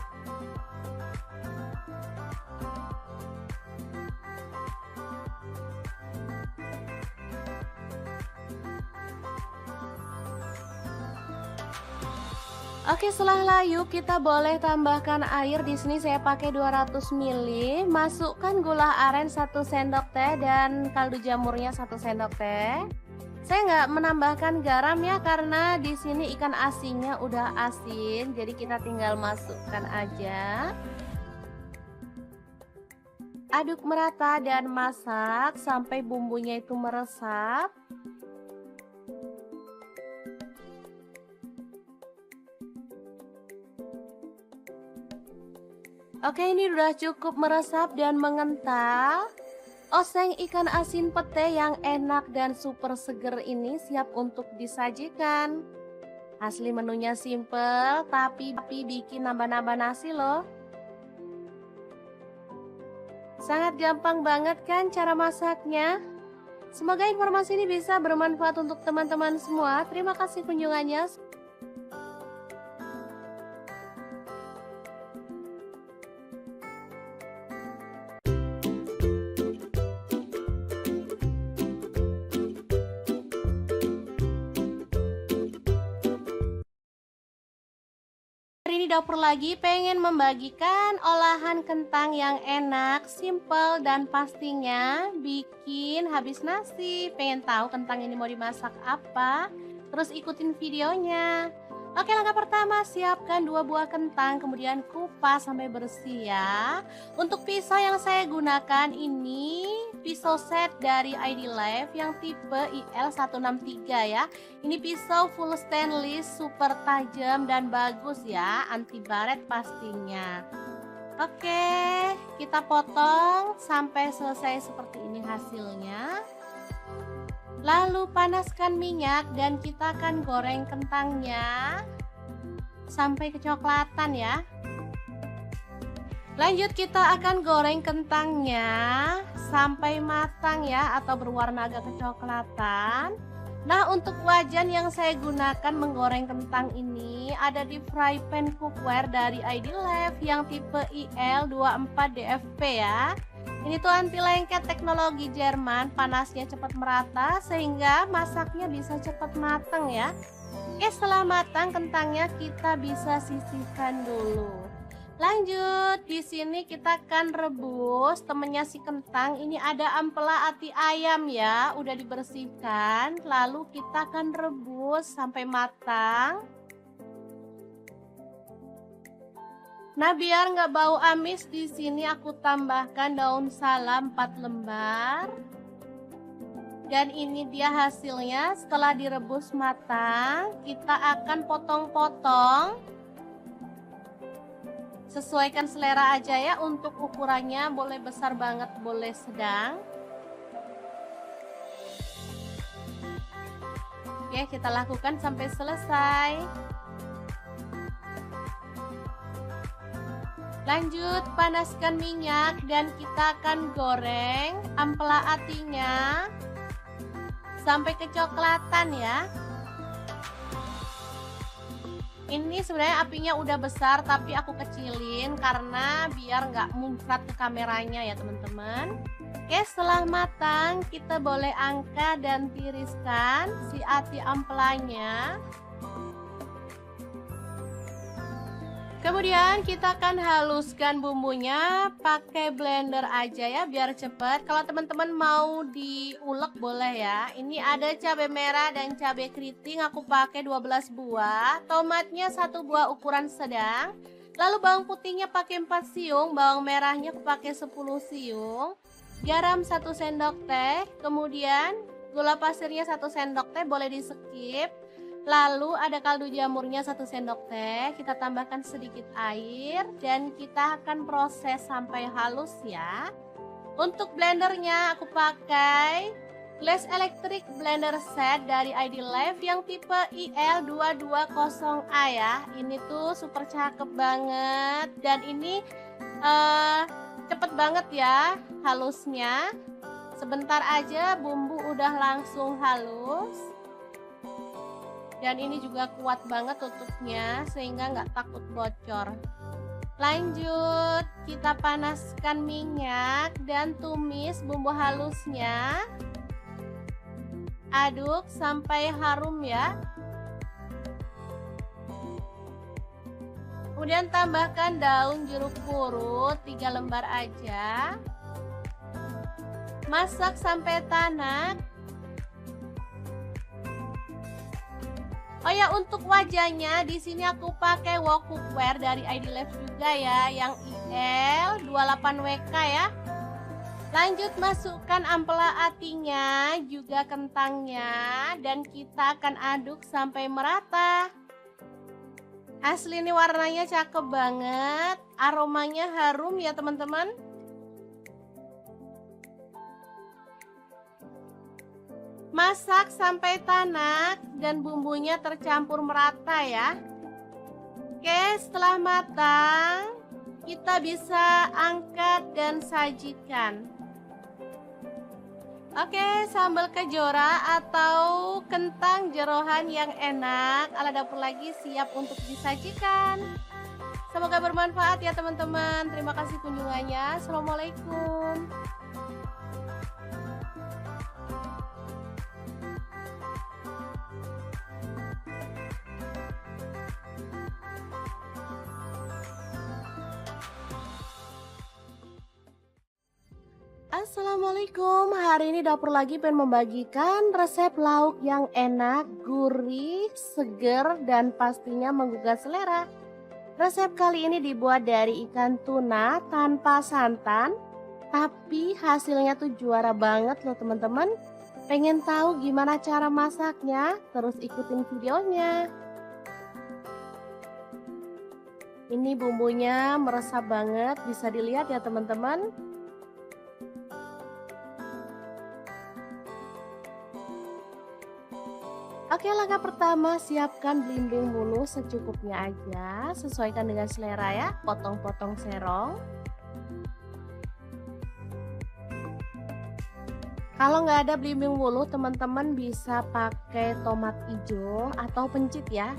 [SPEAKER 1] Oke, setelah layu kita boleh tambahkan air. Di sini saya pakai 200 ml. Masukkan gula aren 1 sendok teh dan kaldu jamurnya 1 sendok teh. Saya nggak menambahkan garam ya karena di sini ikan asinnya udah asin, jadi kita tinggal masukkan aja. Aduk merata dan masak sampai bumbunya itu meresap. Oke, ini udah cukup meresap dan mengental. Oseng ikan asin pete yang enak dan super seger ini siap untuk disajikan. Asli menunya simple, tapi bikin nambah-nambah nasi loh. Sangat gampang banget kan cara masaknya? Semoga informasi ini bisa bermanfaat untuk teman-teman semua. Terima kasih kunjungannya. Hari ini dapur lagi pengen membagikan olahan kentang yang enak, simple, dan pastinya bikin habis nasi. Pengen tahu kentang ini mau dimasak apa? Terus ikutin videonya. Oke, langkah pertama siapkan 2 buah kentang, kemudian kupas sampai bersih ya. Untuk pisau yang saya gunakan ini pisau set dari ID Life yang tipe IL163 ya. Ini pisau full stainless, super tajam dan bagus ya, anti baret pastinya. Oke, kita potong sampai selesai seperti ini hasilnya. Lalu panaskan minyak dan kita akan goreng kentangnya sampai kecoklatan ya. Lanjut, kita akan goreng kentangnya sampai matang ya, atau berwarna agak kecoklatan. Nah, untuk wajan yang saya gunakan menggoreng kentang ini ada di fry pan cookware dari ID Life yang tipe IL24DFP ya. Ini tuh anti lengket, teknologi Jerman, panasnya cepat merata sehingga masaknya bisa cepat matang ya. Oke, setelah matang kentangnya kita bisa sisihkan dulu. Lanjut, di sini kita akan rebus temennya si kentang. Ini ada ampela ati ayam ya, udah dibersihkan. Lalu kita akan rebus sampai matang. Nah, biar nggak bau amis, di sini aku tambahkan daun salam 4 lembar. Dan ini dia hasilnya setelah direbus matang. Kita akan potong-potong. Sesuaikan selera aja ya, untuk ukurannya boleh besar banget, boleh sedang. Oke, kita lakukan sampai selesai. Lanjut, panaskan minyak dan kita akan goreng ampela atinya sampai kecoklatan ya. Ini sebenarnya apinya udah besar tapi aku kecilin karena biar nggak muncrat ke kameranya ya teman-teman. Oke, setelah matang kita boleh angkat dan tiriskan si ati ampelanya. Kemudian kita akan haluskan bumbunya pakai blender aja ya biar cepet. Kalau teman-teman mau diulek boleh ya. Ini ada cabai merah dan cabai keriting, aku pakai 12 buah. Tomatnya 1 buah ukuran sedang. Lalu bawang putihnya pakai 4 siung, bawang merahnya aku pakai 10 siung. Garam 1 sendok teh, kemudian gula pasirnya 1 sendok teh, boleh di skip. Lalu ada kaldu jamurnya 1 sendok teh, kita tambahkan sedikit air dan kita akan proses sampai halus ya. Untuk blendernya aku pakai Glass Electric Blender Set dari ID Life yang tipe IL220A ya. Ini tuh super cakep banget dan ini cepet banget ya halusnya. Sebentar aja bumbu udah langsung halus. Dan ini juga kuat banget tutupnya sehingga nggak takut bocor. Lanjut, kita panaskan minyak dan tumis bumbu halusnya. Aduk sampai harum ya. Kemudian tambahkan daun jeruk purut 3 lembar aja. Masak sampai tanak. Oh ya, untuk wajahnya di sini aku pakai wok cookware dari ID Life juga ya, yang IL28WK ya. Lanjut masukkan ampela atinya, juga kentangnya, dan kita akan aduk sampai merata. Asli ini warnanya cakep banget, aromanya harum ya teman-teman. Masak sampai tanak dan bumbunya tercampur merata ya. Oke, setelah matang kita bisa angkat dan sajikan. Oke, sambal kejora atau kentang jeroan yang enak ala dapur lagi siap untuk disajikan. Semoga bermanfaat ya teman-teman. Terima kasih kunjungannya. Assalamualaikum. Assalamualaikum, hari ini dapur lagi pengen membagikan resep lauk yang enak, gurih, seger, dan pastinya menggugah selera. Resep kali ini dibuat dari ikan tuna tanpa santan, tapi hasilnya tuh juara banget loh teman-teman. Pengen tahu gimana cara masaknya? Terus ikutin videonya. Ini bumbunya meresap banget, bisa dilihat ya teman-teman. Oke, langkah pertama siapkan belimbing bulu secukupnya aja, sesuaikan dengan selera ya, potong-potong serong. Kalau nggak ada belimbing bulu, teman-teman bisa pakai tomat hijau atau pencit ya,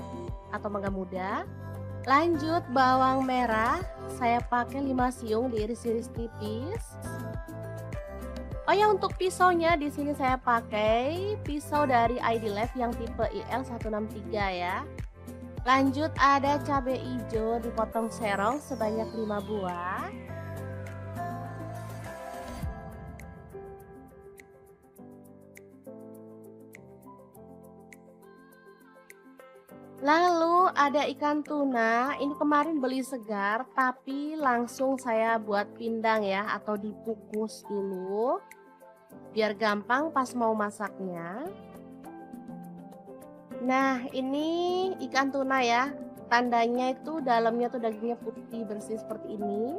[SPEAKER 1] atau mangga muda. Lanjut bawang merah, saya pakai 5 siung diiris-iris tipis. Oh ya, untuk pisaunya di sini saya pakai pisau dari ID Life yang tipe IL163 ya. Lanjut ada cabai hijau dipotong serong sebanyak 5 buah. Lalu ada ikan tuna, ini kemarin beli segar tapi langsung saya buat pindang ya, atau dikukus dulu biar gampang pas mau masaknya. Nah, ini ikan tuna ya, tandanya itu dalamnya tuh dagingnya putih bersih seperti ini.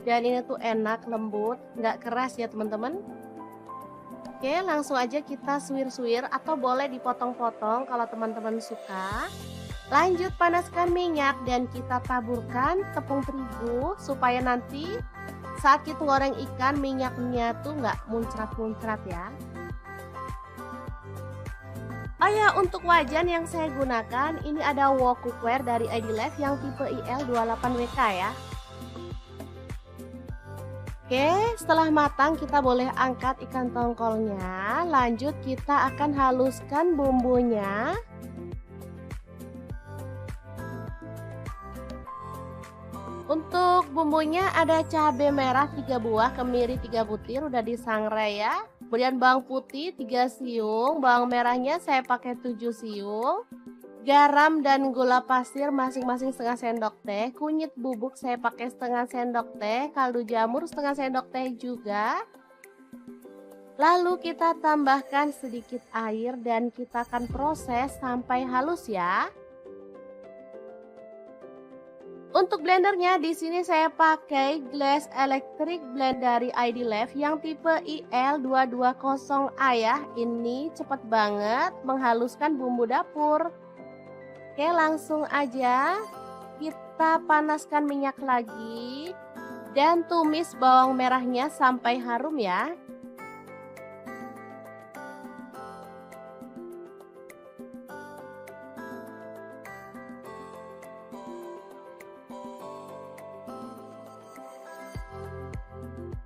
[SPEAKER 1] Dan ini tuh enak, lembut, nggak keras ya teman-teman. Oke, langsung aja kita suwir-suwir atau boleh dipotong-potong kalau teman-teman suka. Lanjut panaskan minyak dan kita taburkan tepung terigu supaya nanti saat kita goreng ikan minyaknya tuh nggak muncrat-muncrat ya. Oh ya, untuk wajan yang saya gunakan ini ada wok cookware dari ID Life yang tipe IL28WK ya. Oke, setelah matang kita boleh angkat ikan tongkolnya. Lanjut kita akan haluskan bumbunya. Untuk bumbunya ada cabai merah 3 buah, kemiri 3 butir udah disangrai ya. Kemudian bawang putih 3 siung, bawang merahnya saya pakai 7 siung. Garam dan gula pasir masing-masing setengah sendok teh. Kunyit bubuk saya pakai setengah sendok teh, kaldu jamur setengah sendok teh juga. Lalu kita tambahkan sedikit air dan kita akan proses sampai halus ya. Untuk blendernya di sini saya pakai Glass Electric Blend dari ID Life yang tipe IL220A ya. Ini cepat banget menghaluskan bumbu dapur. Oke, langsung aja kita panaskan minyak lagi dan tumis bawang merahnya sampai harum ya.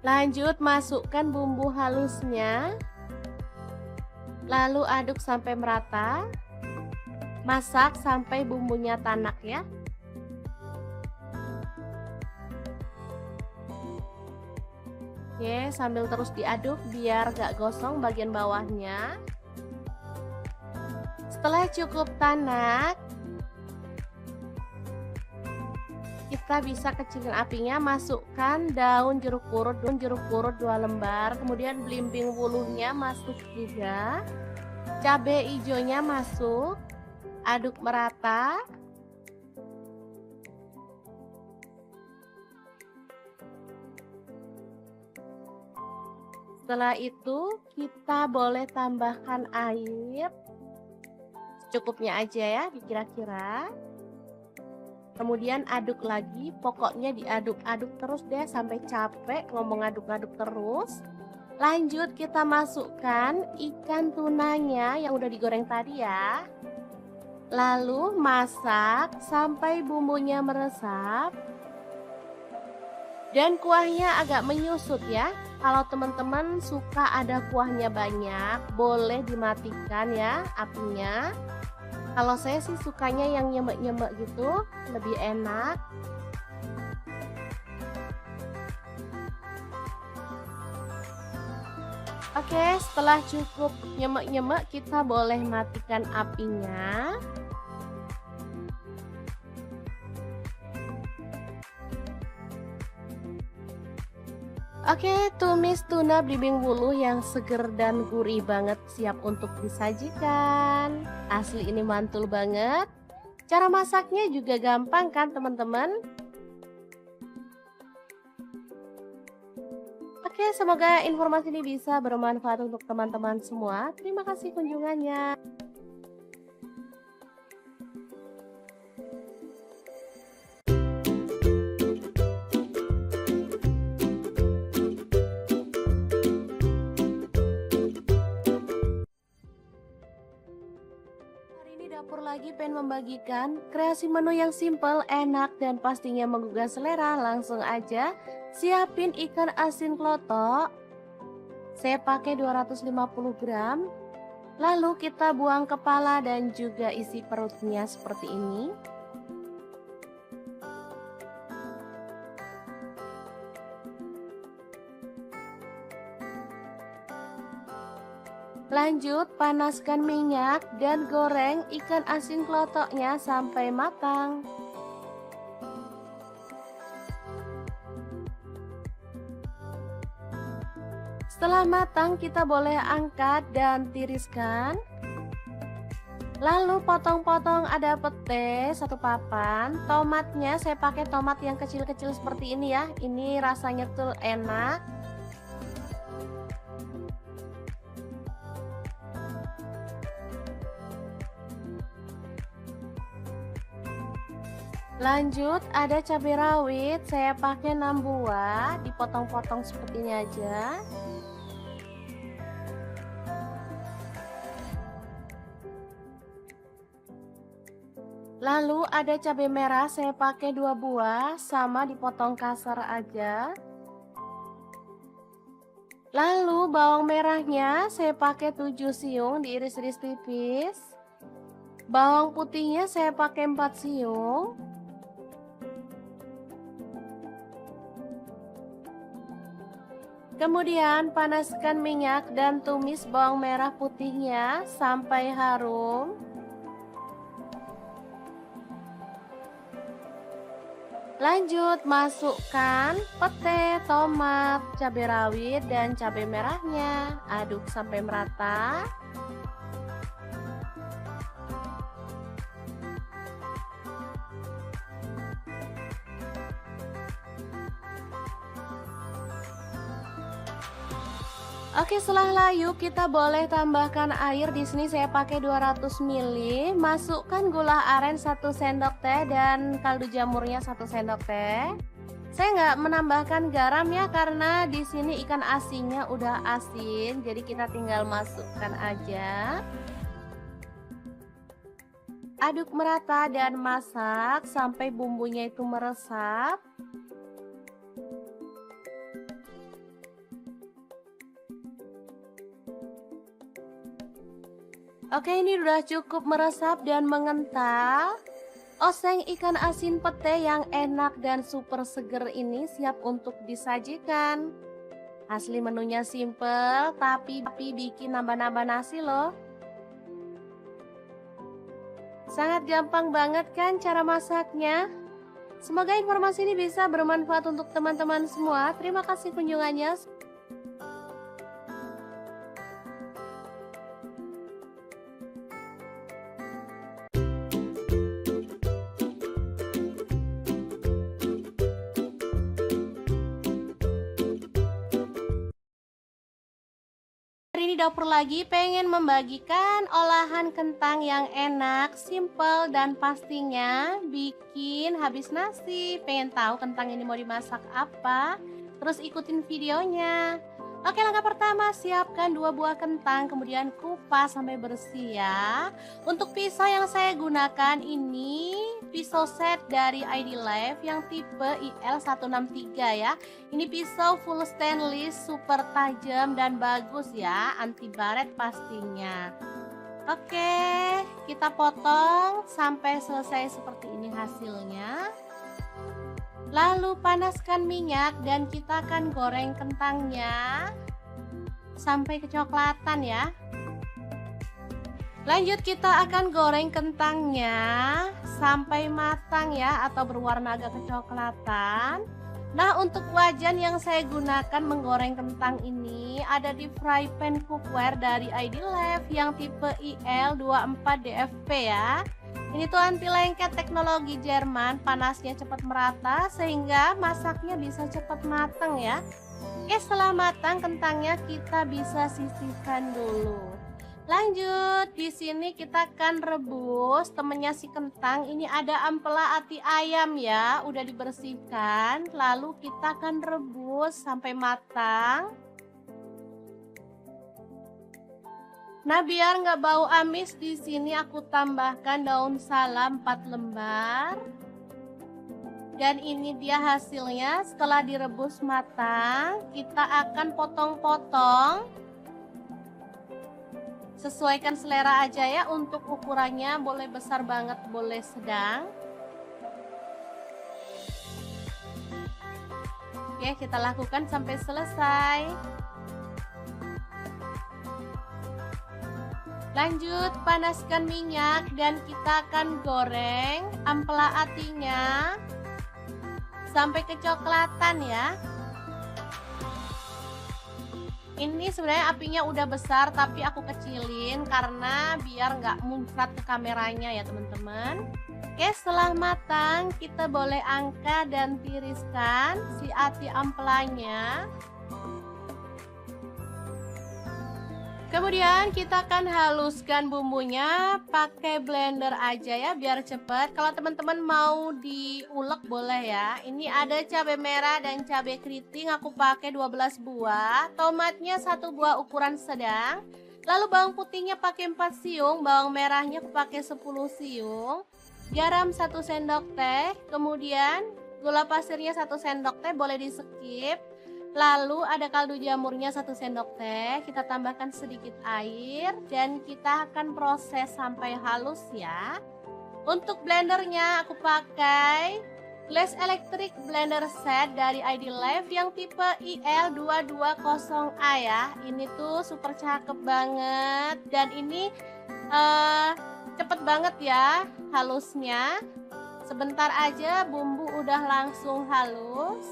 [SPEAKER 1] Lanjut masukkan bumbu halusnya. Lalu aduk sampai merata. Masak sampai bumbunya tanak ya. Oke, sambil terus diaduk biar gak gosong bagian bawahnya. Setelah cukup tanak, kita bisa kecilin apinya, masukkan daun jeruk purut 2 lembar, kemudian belimbing wuluhnya masuk juga, cabai hijaunya masuk, aduk merata. Setelah itu kita boleh tambahkan air secukupnya aja ya, kira-kira. Kemudian aduk lagi, pokoknya diaduk-aduk terus deh sampai capek ngomong aduk-aduk terus. Lanjut kita masukkan ikan tunanya yang udah digoreng tadi ya. Lalu masak sampai bumbunya meresap. Dan kuahnya agak menyusut ya. Kalau teman-teman suka ada kuahnya banyak, boleh dimatikan ya apinya. Kalau saya sih sukanya yang nyemek-nyemek gitu, lebih enak. Oke, setelah cukup nyemek-nyemek, kita boleh matikan apinya. Oke, tumis tuna belimbing wuluh yang seger dan gurih banget siap untuk disajikan. Asli ini mantul banget. Cara masaknya juga gampang kan teman-teman? Oke, semoga informasi ini bisa bermanfaat untuk teman-teman semua. Terima kasih kunjungannya. Dapur lagi pengen membagikan kreasi menu yang simple, enak, dan pastinya menggugah selera. Langsung aja siapin ikan asin klotok. Saya pakai 250 gram. Lalu kita buang kepala dan juga isi perutnya seperti ini. Lanjut panaskan minyak dan goreng ikan asin klotoknya sampai matang. Setelah matang kita boleh angkat dan tiriskan. Lalu potong-potong ada pete 1 papan. Tomatnya saya pakai tomat yang kecil-kecil seperti ini ya. Ini rasanya tuh enak. Lanjut ada cabai rawit, saya pakai 6 buah, dipotong-potong seperti ini aja. Lalu ada cabai merah, saya pakai 2 buah, sama dipotong kasar aja. Lalu bawang merahnya saya pakai 7 siung, diiris-iris tipis. Bawang putihnya saya pakai 4 siung. Kemudian panaskan minyak dan tumis bawang merah putihnya sampai harum. Lanjut masukkan pete, tomat, cabai rawit, dan cabai merahnya. Aduk sampai merata. Oke, setelah layu kita boleh tambahkan air. Di sini saya pakai 200 ml. Masukkan gula aren 1 sendok teh dan kaldu jamurnya 1 sendok teh. Saya nggak menambahkan garam ya karena di sini ikan asinnya udah asin, jadi kita tinggal masukkan aja. Aduk merata dan masak sampai bumbunya itu meresap. Oke, ini udah cukup meresap dan mengental. Oseng ikan asin pete yang enak dan super seger ini siap untuk disajikan. Asli menunya simple, tapi bikin nambah-nambah nasi loh. Sangat gampang banget kan cara masaknya? Semoga informasi ini bisa bermanfaat untuk teman-teman semua. Terima kasih kunjungannya. Hari ini dapur lagi pengen membagikan olahan kentang yang enak, simple, dan pastinya bikin habis nasi. Pengen tahu kentang ini mau dimasak apa? Terus ikutin videonya. Oke, langkah pertama siapkan 2 buah kentang, kemudian kupas sampai bersih ya. Untuk pisau yang saya gunakan ini pisau set dari ID Life yang tipe IL163 ya. Ini pisau full stainless, super tajam dan bagus ya, anti baret pastinya. Oke, kita potong sampai selesai seperti ini hasilnya. Lalu panaskan minyak dan kita akan goreng kentangnya sampai kecoklatan ya. Lanjut kita akan goreng kentangnya sampai matang ya, atau berwarna agak kecoklatan. Nah, untuk wajan yang saya gunakan menggoreng kentang ini ada di fry pan cookware dari ID Life yang tipe IL24DFP ya. Ini tuh anti lengket, teknologi Jerman, panasnya cepat merata sehingga masaknya bisa cepat matang ya. Oke, setelah matang kentangnya kita bisa sisihkan dulu. Lanjut, di sini kita akan rebus temennya si kentang. Ini ada ampela ati ayam ya, udah dibersihkan. Lalu kita akan rebus sampai matang. Nah, biar nggak bau amis, di sini aku tambahkan daun salam 4 lembar. Dan ini dia hasilnya setelah direbus matang. Kita akan potong-potong. Sesuaikan selera aja ya, untuk ukurannya boleh besar banget, boleh sedang. Oke, kita lakukan sampai selesai. Lanjut panaskan minyak dan kita akan goreng ampela atinya sampai kecoklatan ya. Ini sebenarnya apinya udah besar tapi aku kecilin karena biar nggak muncrat ke kameranya ya teman-teman. Oke, setelah matang kita boleh angkat dan tiriskan si ati ampelanya. Kemudian kita akan haluskan bumbunya pakai blender aja ya biar cepet. Kalau teman-teman mau diulek boleh ya. Ini ada cabai merah dan cabai keriting, aku pakai 12 buah. Tomatnya 1 buah ukuran sedang. Lalu bawang putihnya pakai 4 siung, bawang merahnya aku pakai 10 siung. Garam 1 sendok teh, kemudian gula pasirnya 1 sendok teh, boleh di skip. Lalu ada kaldu jamurnya 1 sendok teh, kita tambahkan sedikit air dan kita akan proses sampai halus ya. Untuk blendernya aku pakai Flash Electric Blender Set dari ID Life yang tipe IL220A ya. Ini tuh super cakep banget dan ini cepet banget ya halusnya. Sebentar aja bumbu udah langsung halus.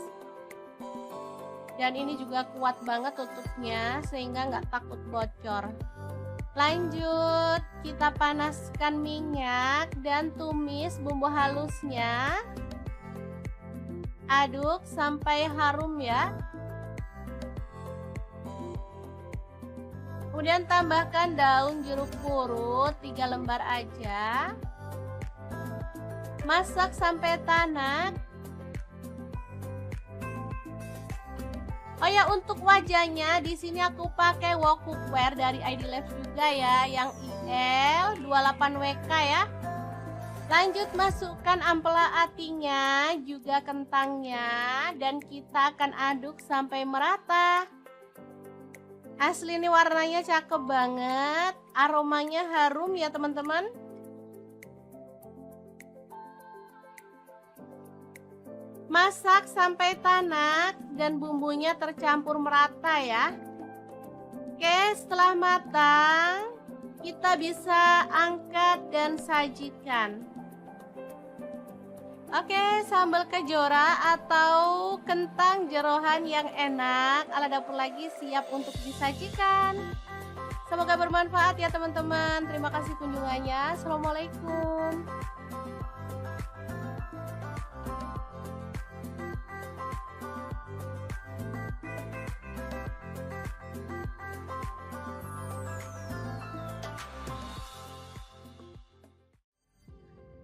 [SPEAKER 1] Dan ini juga kuat banget tutupnya sehingga nggak takut bocor. Lanjut, kita panaskan minyak dan tumis bumbu halusnya. Aduk sampai harum ya. Kemudian tambahkan daun jeruk purut 3 lembar aja. Masak sampai tanak. Oh ya, untuk wajahnya di sini aku pakai wok cookware dari ID Life juga ya, yang IL28WK ya. Lanjut masukkan ampela atinya, juga kentangnya, dan kita akan aduk sampai merata. Asli ini warnanya cakep banget, aromanya harum ya teman-teman. Masak sampai tanak dan bumbunya tercampur merata ya. Oke, setelah matang kita bisa angkat dan sajikan. Oke, sambal kejora atau kentang jeroan yang enak ala dapur lagi siap untuk disajikan. Semoga bermanfaat ya teman-teman. Terima kasih kunjungannya. Assalamualaikum.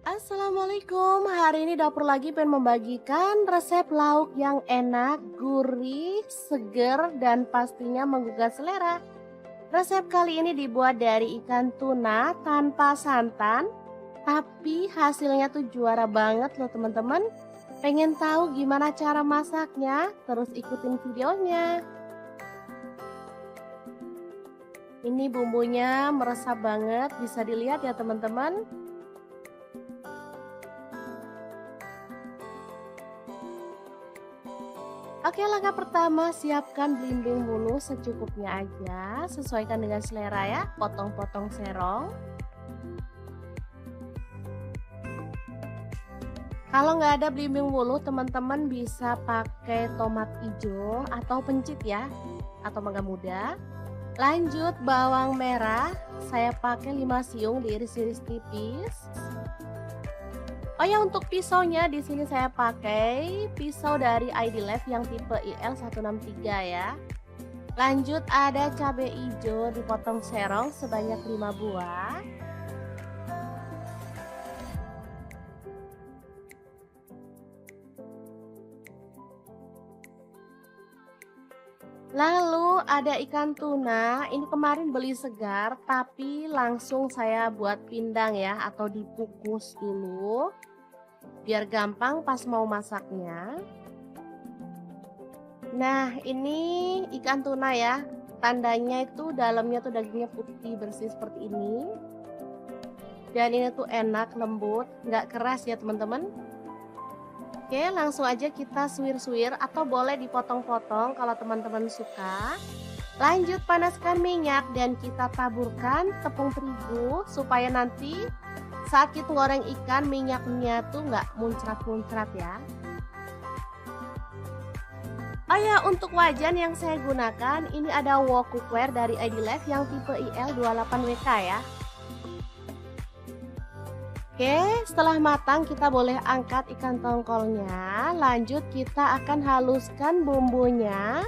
[SPEAKER 1] Assalamualaikum, hari ini dapur lagi pengen membagikan resep lauk yang enak, gurih, seger, dan pastinya menggugah selera. Resep kali ini dibuat dari ikan tuna tanpa santan, tapi hasilnya tuh juara banget loh teman-teman. Pengen tahu gimana cara masaknya? Terus ikutin videonya. Ini bumbunya meresap banget, bisa dilihat ya teman-teman. Oke, langkah pertama siapkan belimbing bulu secukupnya aja, sesuaikan dengan selera ya, potong-potong serong. Kalau nggak ada belimbing bulu, teman-teman bisa pakai tomat hijau atau pencit ya, atau mangga muda. Lanjut bawang merah, saya pakai 5 siung diiris-iris tipis. Oh ya, untuk pisaunya di sini saya pakai pisau dari ID Life yang tipe IL163 ya. Lanjut ada cabai hijau dipotong serong sebanyak 5 buah. Lalu ada ikan tuna, ini kemarin beli segar tapi langsung saya buat pindang ya, atau dikukus dulu biar gampang pas mau masaknya. Nah, ini ikan tuna ya, tandanya itu dalamnya tuh dagingnya putih bersih seperti ini. Dan ini tuh enak, lembut, nggak keras ya teman-teman. Oke, langsung aja kita suwir-suwir atau boleh dipotong-potong kalau teman-teman suka. Lanjut panaskan minyak dan kita taburkan tepung terigu supaya nanti saat kita goreng ikan minyaknya tuh nggak muncrat-muncrat ya. Oh ya, untuk wajan yang saya gunakan ini ada wok cookware dari ID Life yang tipe IL28WK ya. Oke, setelah matang kita boleh angkat ikan tongkolnya. Lanjut kita akan haluskan bumbunya.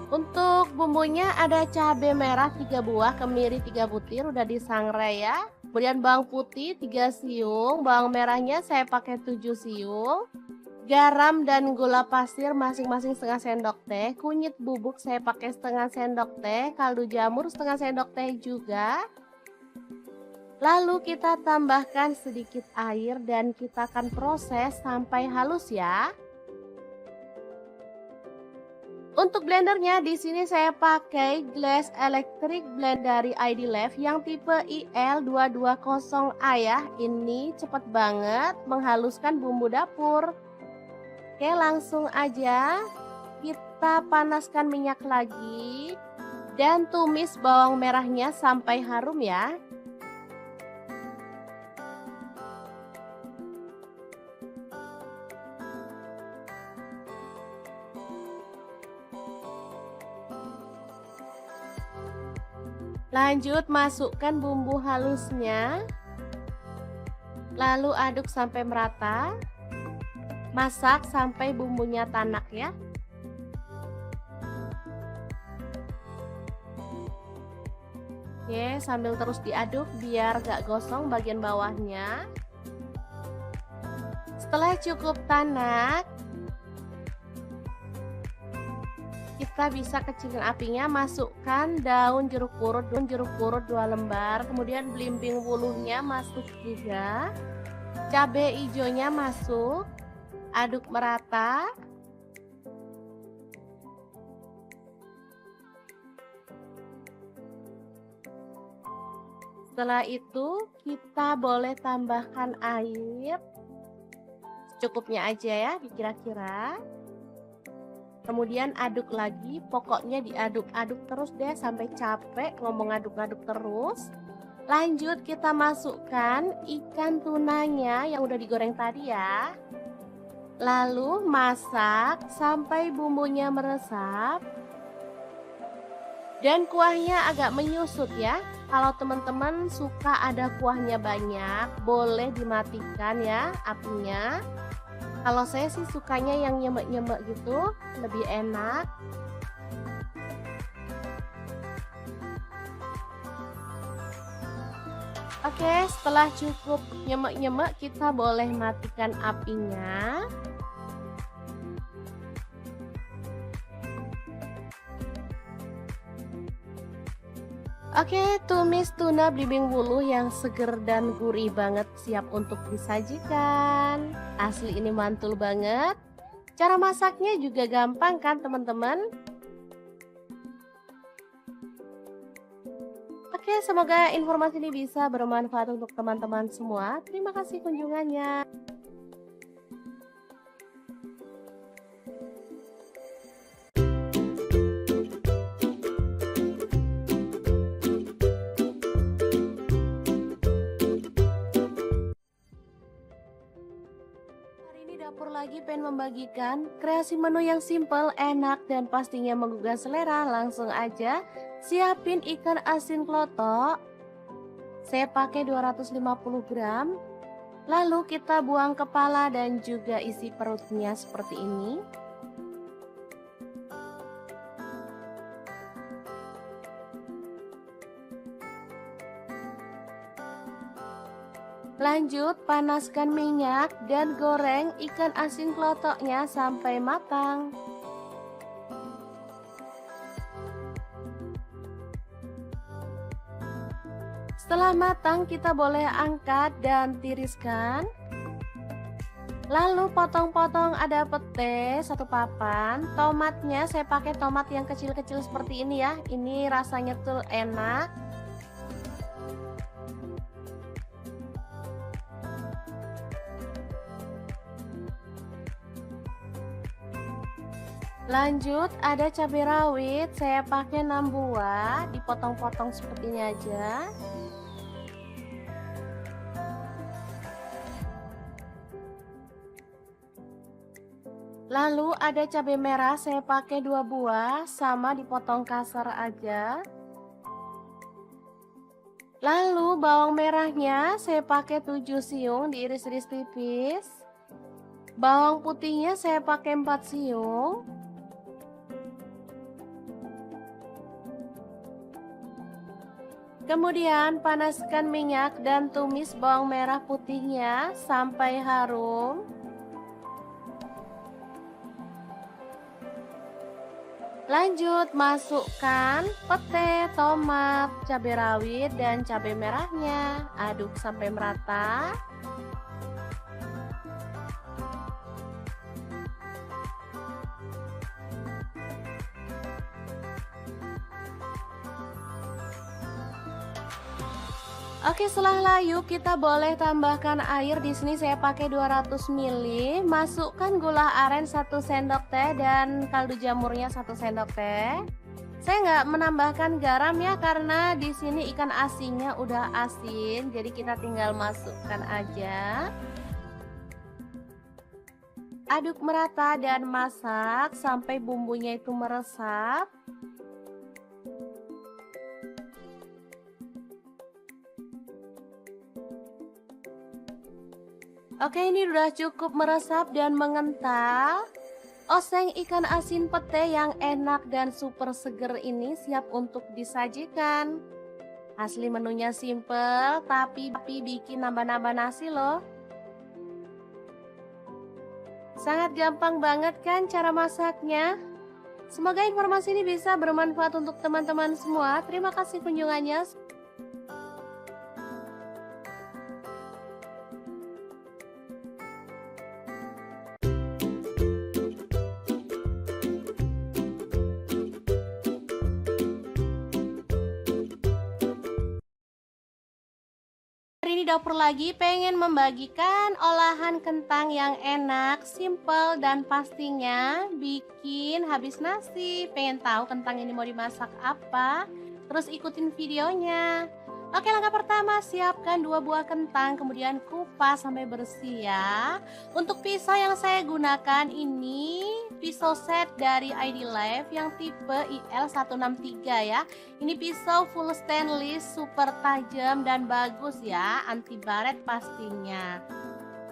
[SPEAKER 1] Untuk bumbunya ada cabai merah 3 buah, kemiri 3 butir udah disangrai ya. Kemudian bawang putih 3 siung, bawang merahnya saya pakai 7 siung. Garam dan gula pasir masing-masing setengah sendok teh. Kunyit bubuk saya pakai setengah sendok teh, kaldu jamur setengah sendok teh juga. Lalu kita tambahkan sedikit air dan kita akan proses sampai halus ya. Untuk blendernya di sini saya pakai Glass Electric Blend dari ID Lab yang tipe IL220A ya. Ini cepet banget menghaluskan bumbu dapur. Oke, langsung aja kita panaskan minyak lagi dan tumis bawang merahnya sampai harum ya. Lanjut masukkan bumbu halusnya, lalu aduk sampai merata, masak sampai bumbunya tanak ya. Oke, sambil terus diaduk biar gak gosong bagian bawahnya. Setelah cukup tanak, kita bisa kecilin apinya, masukkan daun jeruk purut 2 lembar, kemudian belimbing wuluhnya masuk juga, cabai hijaunya masuk, aduk merata. Setelah itu kita boleh tambahkan air secukupnya aja ya, kira-kira. Kemudian aduk lagi, pokoknya diaduk-aduk terus deh sampai capek ngomong aduk-aduk terus. Lanjut kita masukkan ikan tunanya yang udah digoreng tadi ya. Lalu masak sampai bumbunya meresap. Dan kuahnya agak menyusut ya. Kalau teman-teman suka ada kuahnya banyak, boleh dimatikan ya apinya. Kalau saya sih sukanya yang nyemek-nyemek gitu, lebih enak. Oke, setelah cukup nyemek-nyemek, kita boleh matikan apinya. Oke, tumis tuna belimbing wuluh yang seger dan gurih banget siap untuk disajikan. Asli ini mantul banget. Cara masaknya juga gampang kan teman-teman? Oke, semoga informasi ini bisa bermanfaat untuk teman-teman semua. Terima kasih kunjungannya. Dapur lagi pengen membagikan kreasi menu yang simple, enak, dan pastinya menggugah selera. Langsung aja siapin ikan asin klotok. Saya pakai 250 gram. Lalu kita buang kepala dan juga isi perutnya seperti ini. Lanjut panaskan minyak dan goreng ikan asin klotoknya sampai matang. Setelah matang kita boleh angkat dan tiriskan. Lalu potong-potong ada pete 1 papan. Tomatnya saya pakai tomat yang kecil-kecil seperti ini ya. Ini rasanya tuh enak. Lanjut ada cabai rawit, saya pakai 6 buah, dipotong-potong seperti ini aja. Lalu ada cabai merah, saya pakai 2 buah, sama dipotong kasar aja. Lalu bawang merahnya saya pakai 7 siung, diiris-iris tipis. Bawang putihnya saya pakai 4 siung. Kemudian panaskan minyak dan tumis bawang merah putihnya sampai harum. Lanjut masukkan pete, tomat, cabai rawit, dan cabai merahnya. Aduk sampai merata. Oke, setelah layu kita boleh tambahkan air. Di sini saya pakai 200 ml. Masukkan gula aren 1 sendok teh dan kaldu jamurnya 1 sendok teh. Saya nggak menambahkan garam ya karena di sini ikan asinnya udah asin, jadi kita tinggal masukkan aja. Aduk merata dan masak sampai bumbunya itu meresap. Oke, ini udah cukup meresap dan mengental. Oseng ikan asin pete yang enak dan super seger ini siap untuk disajikan. Asli menunya simple, tapi bikin nambah-nambah nasi loh. Sangat gampang banget kan cara masaknya? Semoga informasi ini bisa bermanfaat untuk teman-teman semua. Terima kasih kunjungannya. Hari ini dapur lagi pengen membagikan olahan kentang yang enak, simple, dan pastinya bikin habis nasi. Pengen tahu kentang ini mau dimasak apa? Terus ikutin videonya. Oke, langkah pertama siapkan 2 buah kentang, kemudian kupas sampai bersih ya. Untuk pisau yang saya gunakan ini pisau set dari ID Life yang tipe IL163 ya. Ini pisau full stainless, super tajam dan bagus ya, anti baret pastinya.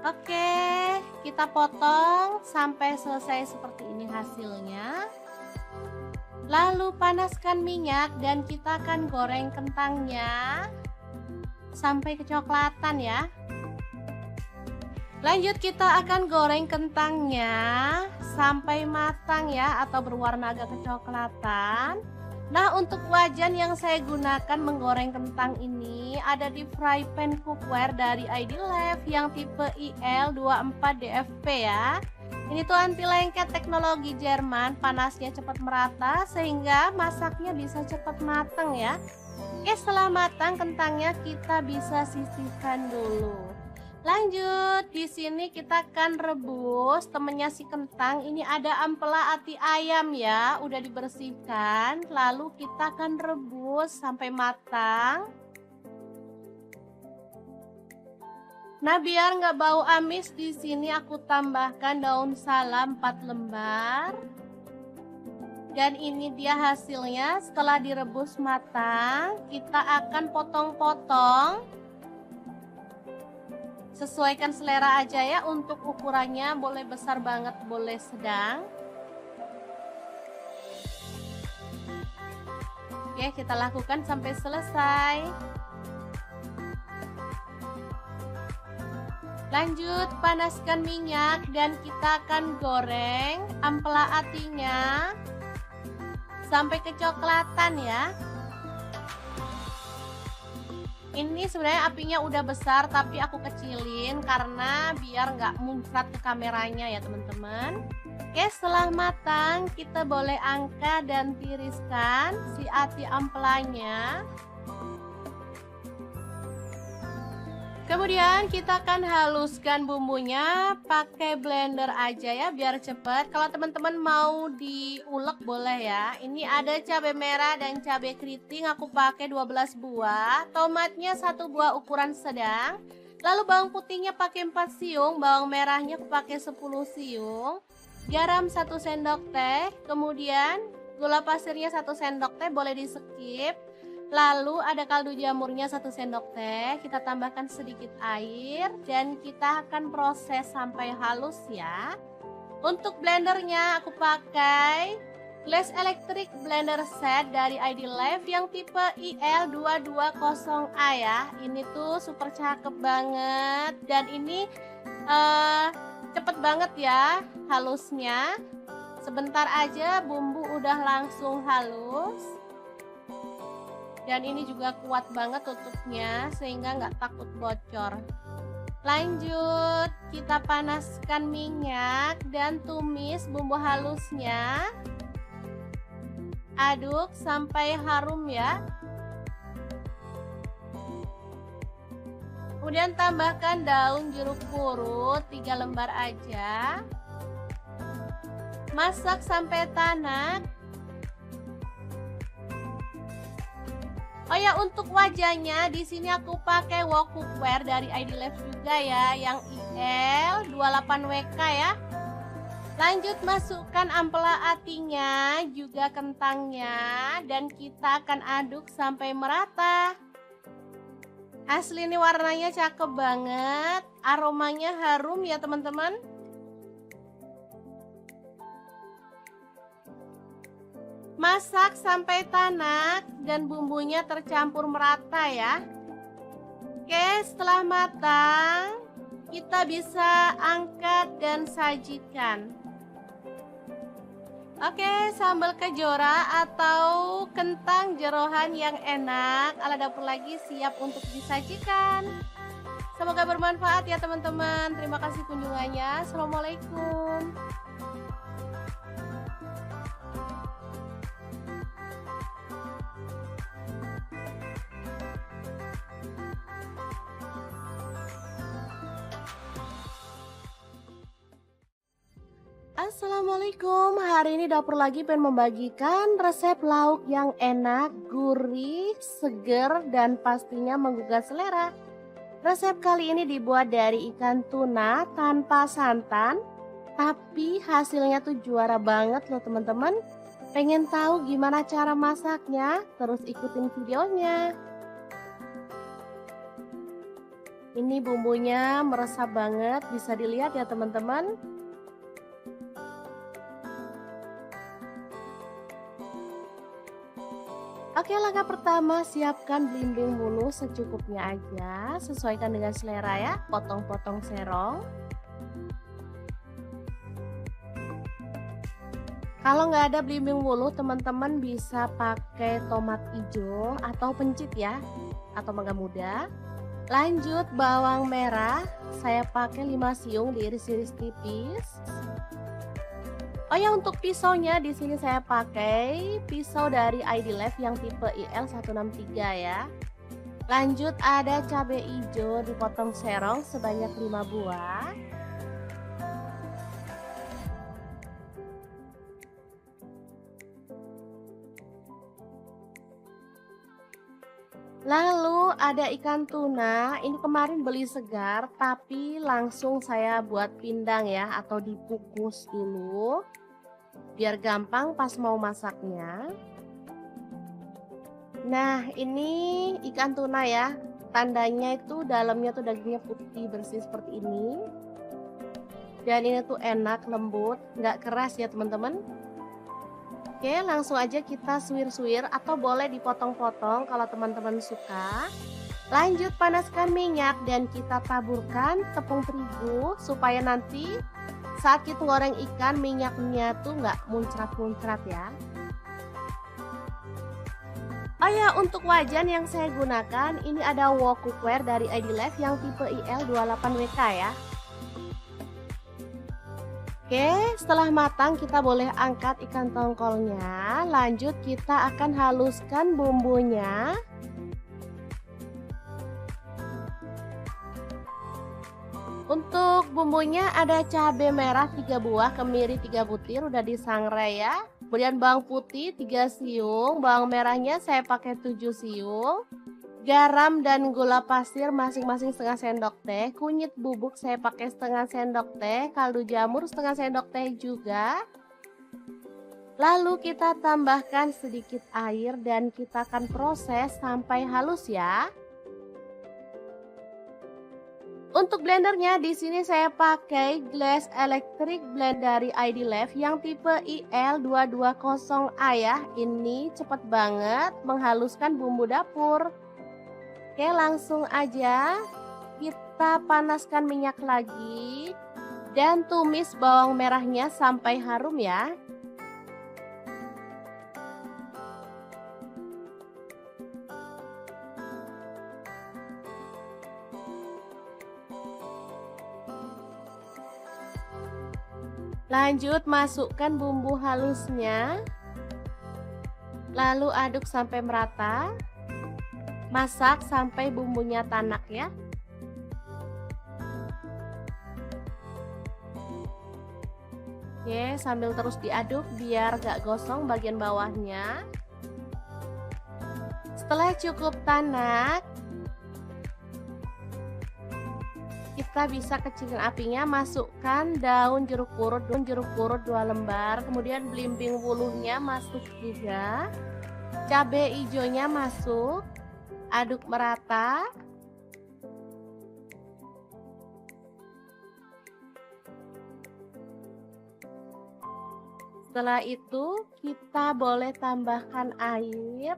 [SPEAKER 1] Oke, kita potong sampai selesai seperti ini hasilnya. Lalu panaskan minyak dan kita akan goreng kentangnya sampai kecoklatan ya. Lanjut kita akan goreng kentangnya sampai matang ya, atau berwarna agak kecoklatan. Nah, untuk wajan yang saya gunakan menggoreng kentang ini ada di fry pan cookware dari ID Life yang tipe IL24DFP ya. Ini tuh anti lengket, teknologi Jerman, panasnya cepat merata sehingga masaknya bisa cepat matang ya. Oke, setelah matang kentangnya kita bisa sisihkan dulu. Lanjut, di sini kita akan rebus temennya si kentang. Ini ada ampela ati ayam ya, udah dibersihkan. Lalu kita akan rebus sampai matang. Nah, biar nggak bau amis, di sini aku tambahkan daun salam 4 lembar. Dan ini dia hasilnya setelah direbus matang. Kita akan potong-potong. Sesuaikan selera aja ya, untuk ukurannya boleh besar banget, boleh sedang. Oke, kita lakukan sampai selesai. Lanjut, panaskan minyak dan kita akan goreng ampela atinya sampai kecoklatan ya. Ini sebenarnya apinya udah besar tapi aku kecilin karena biar nggak muncrat ke kameranya ya teman-teman. Oke, setelah matang kita boleh angkat dan tiriskan si ati ampelanya. Kemudian kita akan haluskan bumbunya pakai blender aja ya biar cepet. Kalau teman-teman mau diulek boleh ya. Ini ada cabai merah dan cabai keriting, aku pakai 12 buah. Tomatnya 1 buah ukuran sedang. Lalu bawang putihnya pakai 4 siung, bawang merahnya aku pakai 10 siung. Garam 1 sendok teh, kemudian gula pasirnya 1 sendok teh, boleh di skip. Lalu ada kaldu jamurnya 1 sendok teh, kita tambahkan sedikit air dan kita akan proses sampai halus ya. Untuk blendernya aku pakai Glass Electric Blender Set dari ID Life yang tipe IL220A ya. Ini tuh super cakep banget dan ini cepet banget ya halusnya. Sebentar aja bumbu udah langsung halus. Dan ini juga kuat banget tutupnya sehingga nggak takut bocor. Lanjut, kita panaskan minyak dan tumis bumbu halusnya. Aduk sampai harum ya. Kemudian tambahkan daun jeruk purut 3 lembar aja. Masak sampai tanak. Oh ya, untuk wajahnya di sini aku pakai wok cookware dari ID Life juga ya, yang IL28WK ya. Lanjut masukkan ampela atinya, juga kentangnya, dan kita akan aduk sampai merata. Asli ini warnanya cakep banget, aromanya harum ya teman-teman. Masak sampai tanak dan bumbunya tercampur merata ya. Oke, setelah matang, kita bisa angkat dan sajikan. Oke, sambal kejora atau kentang jeroan yang enak ala dapur lagi siap untuk disajikan. Semoga bermanfaat ya teman-teman. Terima kasih kunjungannya. Assalamualaikum. Assalamualaikum, hari ini dapur lagi pengen membagikan resep lauk yang enak, gurih, seger, dan pastinya menggugah selera. Resep kali ini dibuat dari ikan tuna tanpa santan, tapi hasilnya tuh juara banget loh teman-teman. Pengen tahu gimana cara masaknya? Terus ikutin videonya. Ini bumbunya meresap banget, bisa dilihat ya teman-teman. Oke, langkah pertama siapkan belimbing bulu secukupnya aja, sesuaikan dengan selera ya, potong-potong serong. Kalau nggak ada belimbing bulu, teman-teman bisa pakai tomat hijau atau pencit ya, atau mangga muda. Lanjut bawang merah, saya pakai 5 siung diiris-iris tipis. Oh ya, untuk pisaunya di sini saya pakai pisau dari ID Life yang tipe IL163 ya. Lanjut ada cabai hijau dipotong serong sebanyak 5 buah. Lalu ada ikan tuna, ini kemarin beli segar tapi langsung saya buat pindang ya, atau dikukus dulu biar gampang pas mau masaknya. Nah, ini ikan tuna ya, tandanya itu dalamnya tuh dagingnya putih bersih seperti ini. Dan ini tuh enak, lembut, nggak keras ya teman-teman. Oke, langsung aja kita suwir-suwir atau boleh dipotong-potong kalau teman-teman suka. Lanjut panaskan minyak dan kita taburkan tepung terigu supaya nanti saat kita goreng ikan minyaknya tuh nggak muncrat-muncrat ya. Oh ya, untuk wajan yang saya gunakan ini ada wok cookware dari ID Life yang tipe IL28WK ya. Oke, setelah matang kita boleh angkat ikan tongkolnya. Lanjut kita akan haluskan bumbunya. Untuk bumbunya ada cabai merah 3 buah, kemiri 3 butir udah disangrai ya. Kemudian bawang putih 3 siung, bawang merahnya saya pakai 7 siung. Garam dan gula pasir masing-masing setengah sendok teh. Kunyit bubuk saya pakai setengah sendok teh, kaldu jamur setengah sendok teh juga. Lalu kita tambahkan sedikit air dan kita akan proses sampai halus ya. Untuk blendernya di sini saya pakai Glass Electric Blend dari ID Life yang tipe IL220A ya. Ini cepat banget menghaluskan bumbu dapur. Oke, langsung aja kita panaskan minyak lagi dan tumis bawang merahnya sampai harum ya. Lanjut masukkan bumbu halusnya. Lalu aduk sampai merata. Masak sampai bumbunya tanak ya. Oke, sambil terus diaduk biar gak gosong bagian bawahnya. Setelah cukup tanak, kita bisa kecilin apinya, masukkan daun jeruk purut 2 lembar, kemudian belimbing wuluhnya masuk juga, cabai hijaunya masuk, aduk merata. Setelah itu kita boleh tambahkan air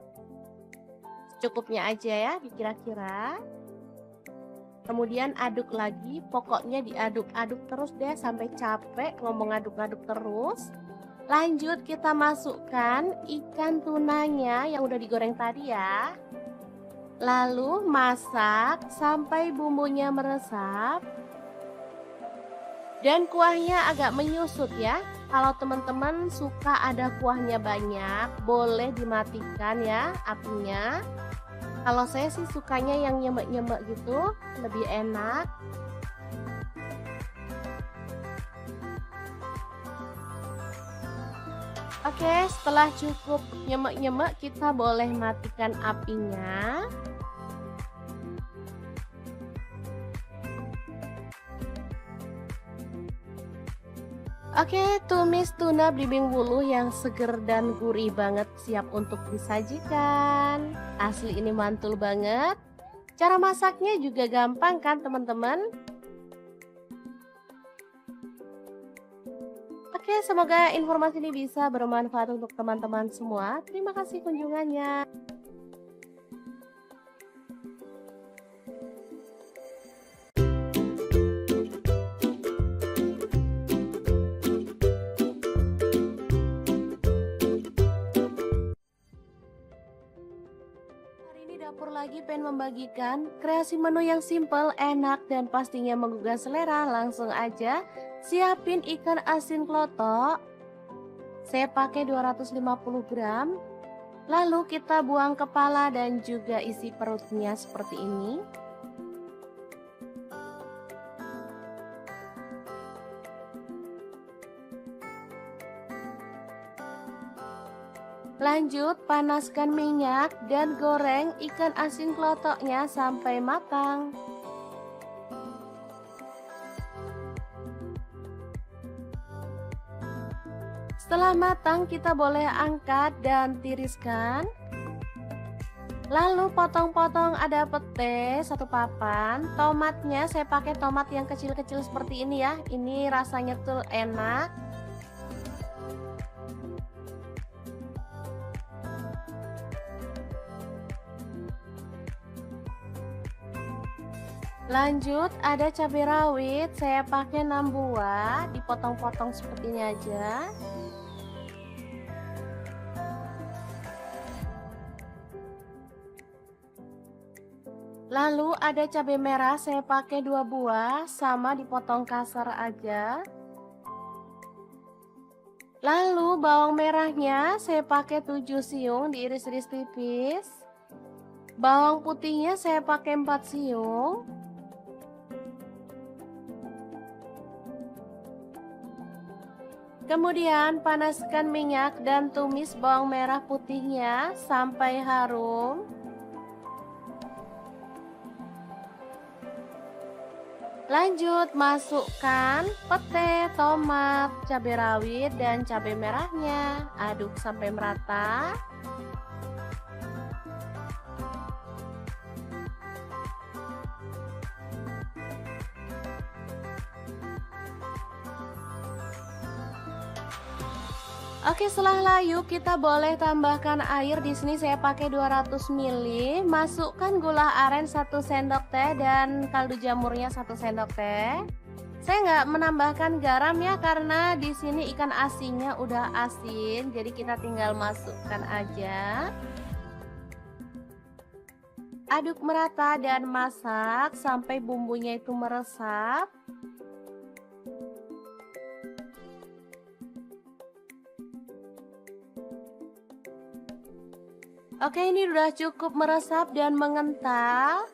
[SPEAKER 1] secukupnya aja ya, kira-kira. Kemudian aduk lagi, pokoknya diaduk-aduk terus deh sampai capek ngomong aduk-aduk terus. Lanjut kita masukkan ikan tunanya yang udah digoreng tadi ya. Lalu masak sampai bumbunya meresap dan kuahnya agak menyusut ya. Kalau teman-teman suka ada kuahnya banyak, boleh dimatikan ya apinya. Kalau saya sih sukanya yang nyemek-nyemek gitu, lebih enak. Oke, setelah cukup nyemek-nyemek, kita boleh matikan apinya. Oke, tumis tuna belimbing wuluh yang seger dan gurih banget siap untuk disajikan. Asli ini mantul banget. Cara masaknya juga gampang kan teman-teman? Oke, semoga informasi ini bisa bermanfaat untuk teman-teman semua. Terima kasih kunjungannya. Dapur lagi pengen membagikan kreasi menu yang simple, enak, dan pastinya menggugah selera. Langsung aja siapin ikan asin klotok. Saya pakai 250 gram. Lalu kita buang kepala dan juga isi perutnya seperti ini. Lanjut panaskan minyak dan goreng ikan asin klotoknya sampai matang. Setelah matang kita boleh angkat dan tiriskan. Lalu potong-potong ada pete 1 papan. Tomatnya saya pakai tomat yang kecil-kecil seperti ini ya. Ini rasanya tuh enak. Lanjut ada cabai rawit, saya pakai 6 buah, dipotong-potong seperti ini aja. Lalu ada cabai merah, saya pakai 2 buah, sama dipotong kasar aja. Lalu bawang merahnya saya pakai 7 siung, diiris-iris tipis. Bawang putihnya saya pakai 4 siung. Kemudian panaskan minyak dan tumis bawang merah putihnya sampai harum. Lanjut masukkan pete, tomat, cabai rawit, dan cabai merahnya. Aduk sampai merata. Oke, setelah layu kita boleh tambahkan air. Di sini saya pakai 200 ml. Masukkan gula aren 1 sendok teh dan kaldu jamurnya 1 sendok teh. Saya nggak menambahkan garam ya karena di sini ikan asinnya udah asin, jadi kita tinggal masukkan aja. Aduk merata dan masak sampai bumbunya itu meresap. Oke, ini udah cukup meresap dan mengental.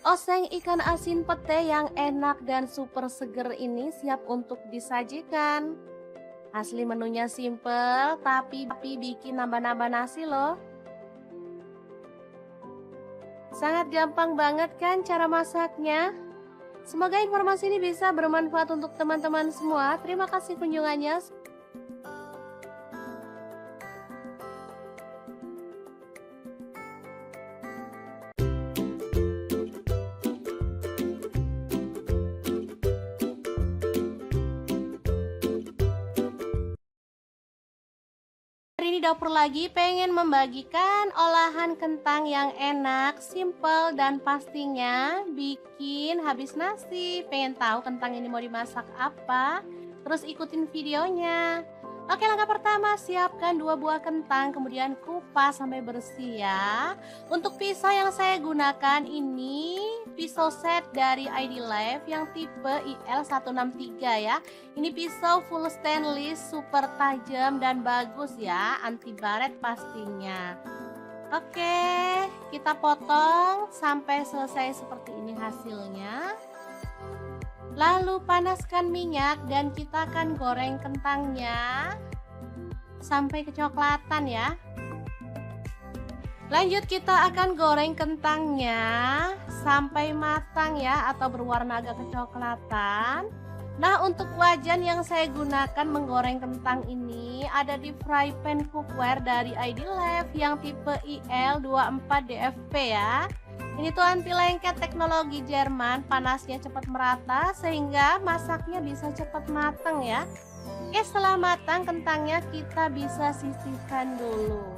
[SPEAKER 1] Oseng ikan asin pete yang enak dan super seger ini siap untuk disajikan. Asli menunya simple, tapi bikin nambah-nambah nasi loh. Sangat gampang banget kan cara masaknya? Semoga informasi ini bisa bermanfaat untuk teman-teman semua. Terima kasih kunjungannya. Hari ini dapur lagi pengen membagikan olahan kentang yang enak, simple, dan pastinya bikin habis nasi. Pengen tahu kentang ini mau dimasak apa? Terus ikutin videonya. Oke, langkah pertama siapkan 2 buah kentang, kemudian kupas sampai bersih ya. Untuk pisau yang saya gunakan ini pisau set dari ID Life yang tipe IL163 ya. Ini pisau full stainless, super tajam dan bagus ya, anti baret pastinya. Oke, kita potong sampai selesai seperti ini hasilnya. Lalu panaskan minyak dan kita akan goreng kentangnya sampai kecoklatan ya. Lanjut kita akan goreng kentangnya sampai matang ya, atau berwarna agak kecoklatan. Nah, untuk wajan yang saya gunakan menggoreng kentang ini ada di fry pan cookware dari ID Life yang tipe IL24DFP ya. Ini tuh anti lengket teknologi Jerman, panasnya cepat merata sehingga masaknya bisa cepat matang ya. Oke, setelah matang kentangnya kita bisa sisihkan dulu.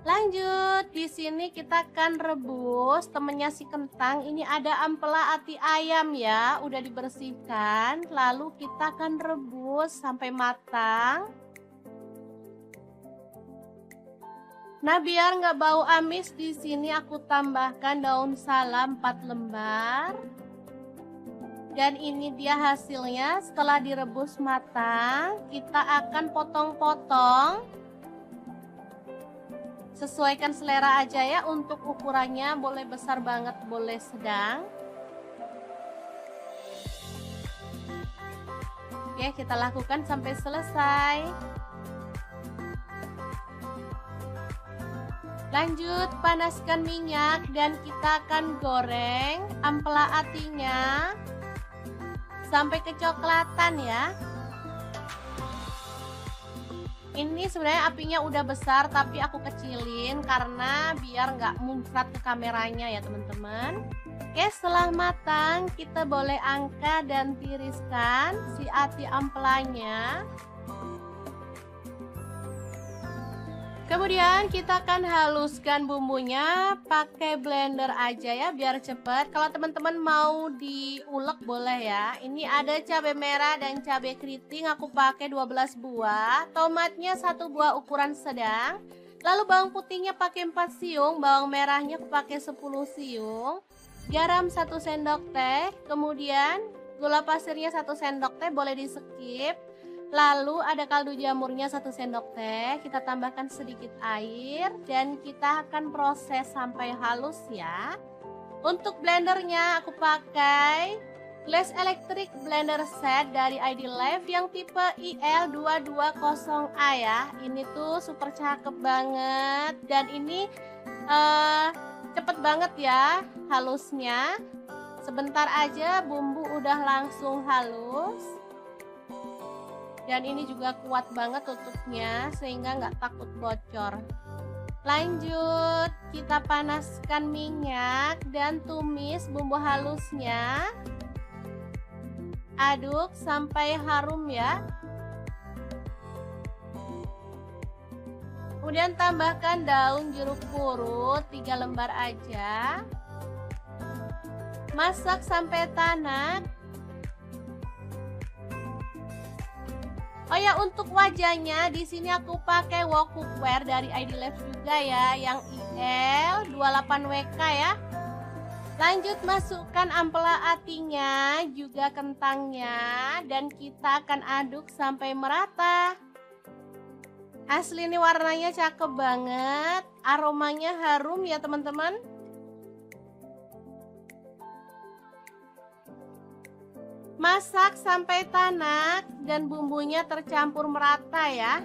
[SPEAKER 1] Lanjut, di sini kita akan rebus temennya si kentang. Ini ada ampela ati ayam ya, udah dibersihkan. Lalu kita akan rebus sampai matang. Nah, biar nggak bau amis, di sini aku tambahkan daun salam 4 lembar. Dan ini dia hasilnya setelah direbus matang. Kita akan potong-potong. Sesuaikan selera aja ya, untuk ukurannya boleh besar banget, boleh sedang. Oke, kita lakukan sampai selesai. Lanjut, panaskan minyak dan kita akan goreng ampela atinya sampai kecoklatan ya. Ini sebenarnya apinya udah besar tapi aku kecilin karena biar nggak muncrat ke kameranya ya teman-teman. Oke, setelah matang kita boleh angkat dan tiriskan si ati ampelanya. Kemudian kita akan haluskan bumbunya pakai blender aja ya biar cepet. Kalau teman-teman mau diulek boleh ya. Ini ada cabai merah dan cabai keriting, aku pakai 12 buah. Tomatnya 1 buah ukuran sedang. Lalu bawang putihnya pakai 4 siung, bawang merahnya aku pakai 10 siung. Garam 1 sendok teh, kemudian gula pasirnya 1 sendok teh, boleh di skip. Lalu ada kaldu jamurnya 1 sendok teh, kita tambahkan sedikit air dan kita akan proses sampai halus ya. Untuk blendernya aku pakai Glass Electric Blender Set dari ID Life yang tipe IL220A ya. Ini tuh super cakep banget dan ini cepet banget ya halusnya. Sebentar aja bumbu udah langsung halus. Dan ini juga kuat banget tutupnya sehingga nggak takut bocor. Lanjut, kita panaskan minyak dan tumis bumbu halusnya. Aduk sampai harum ya. Kemudian tambahkan daun jeruk purut 3 lembar aja. Masak sampai tanak. Oh ya, untuk wajahnya di sini aku pakai wok cookware dari ID Life juga ya, yang IL28WK ya. Lanjut masukkan ampela atinya, juga kentangnya, dan kita akan aduk sampai merata. Asli ini warnanya cakep banget, aromanya harum ya Masak sampai tanak dan bumbunya tercampur merata ya.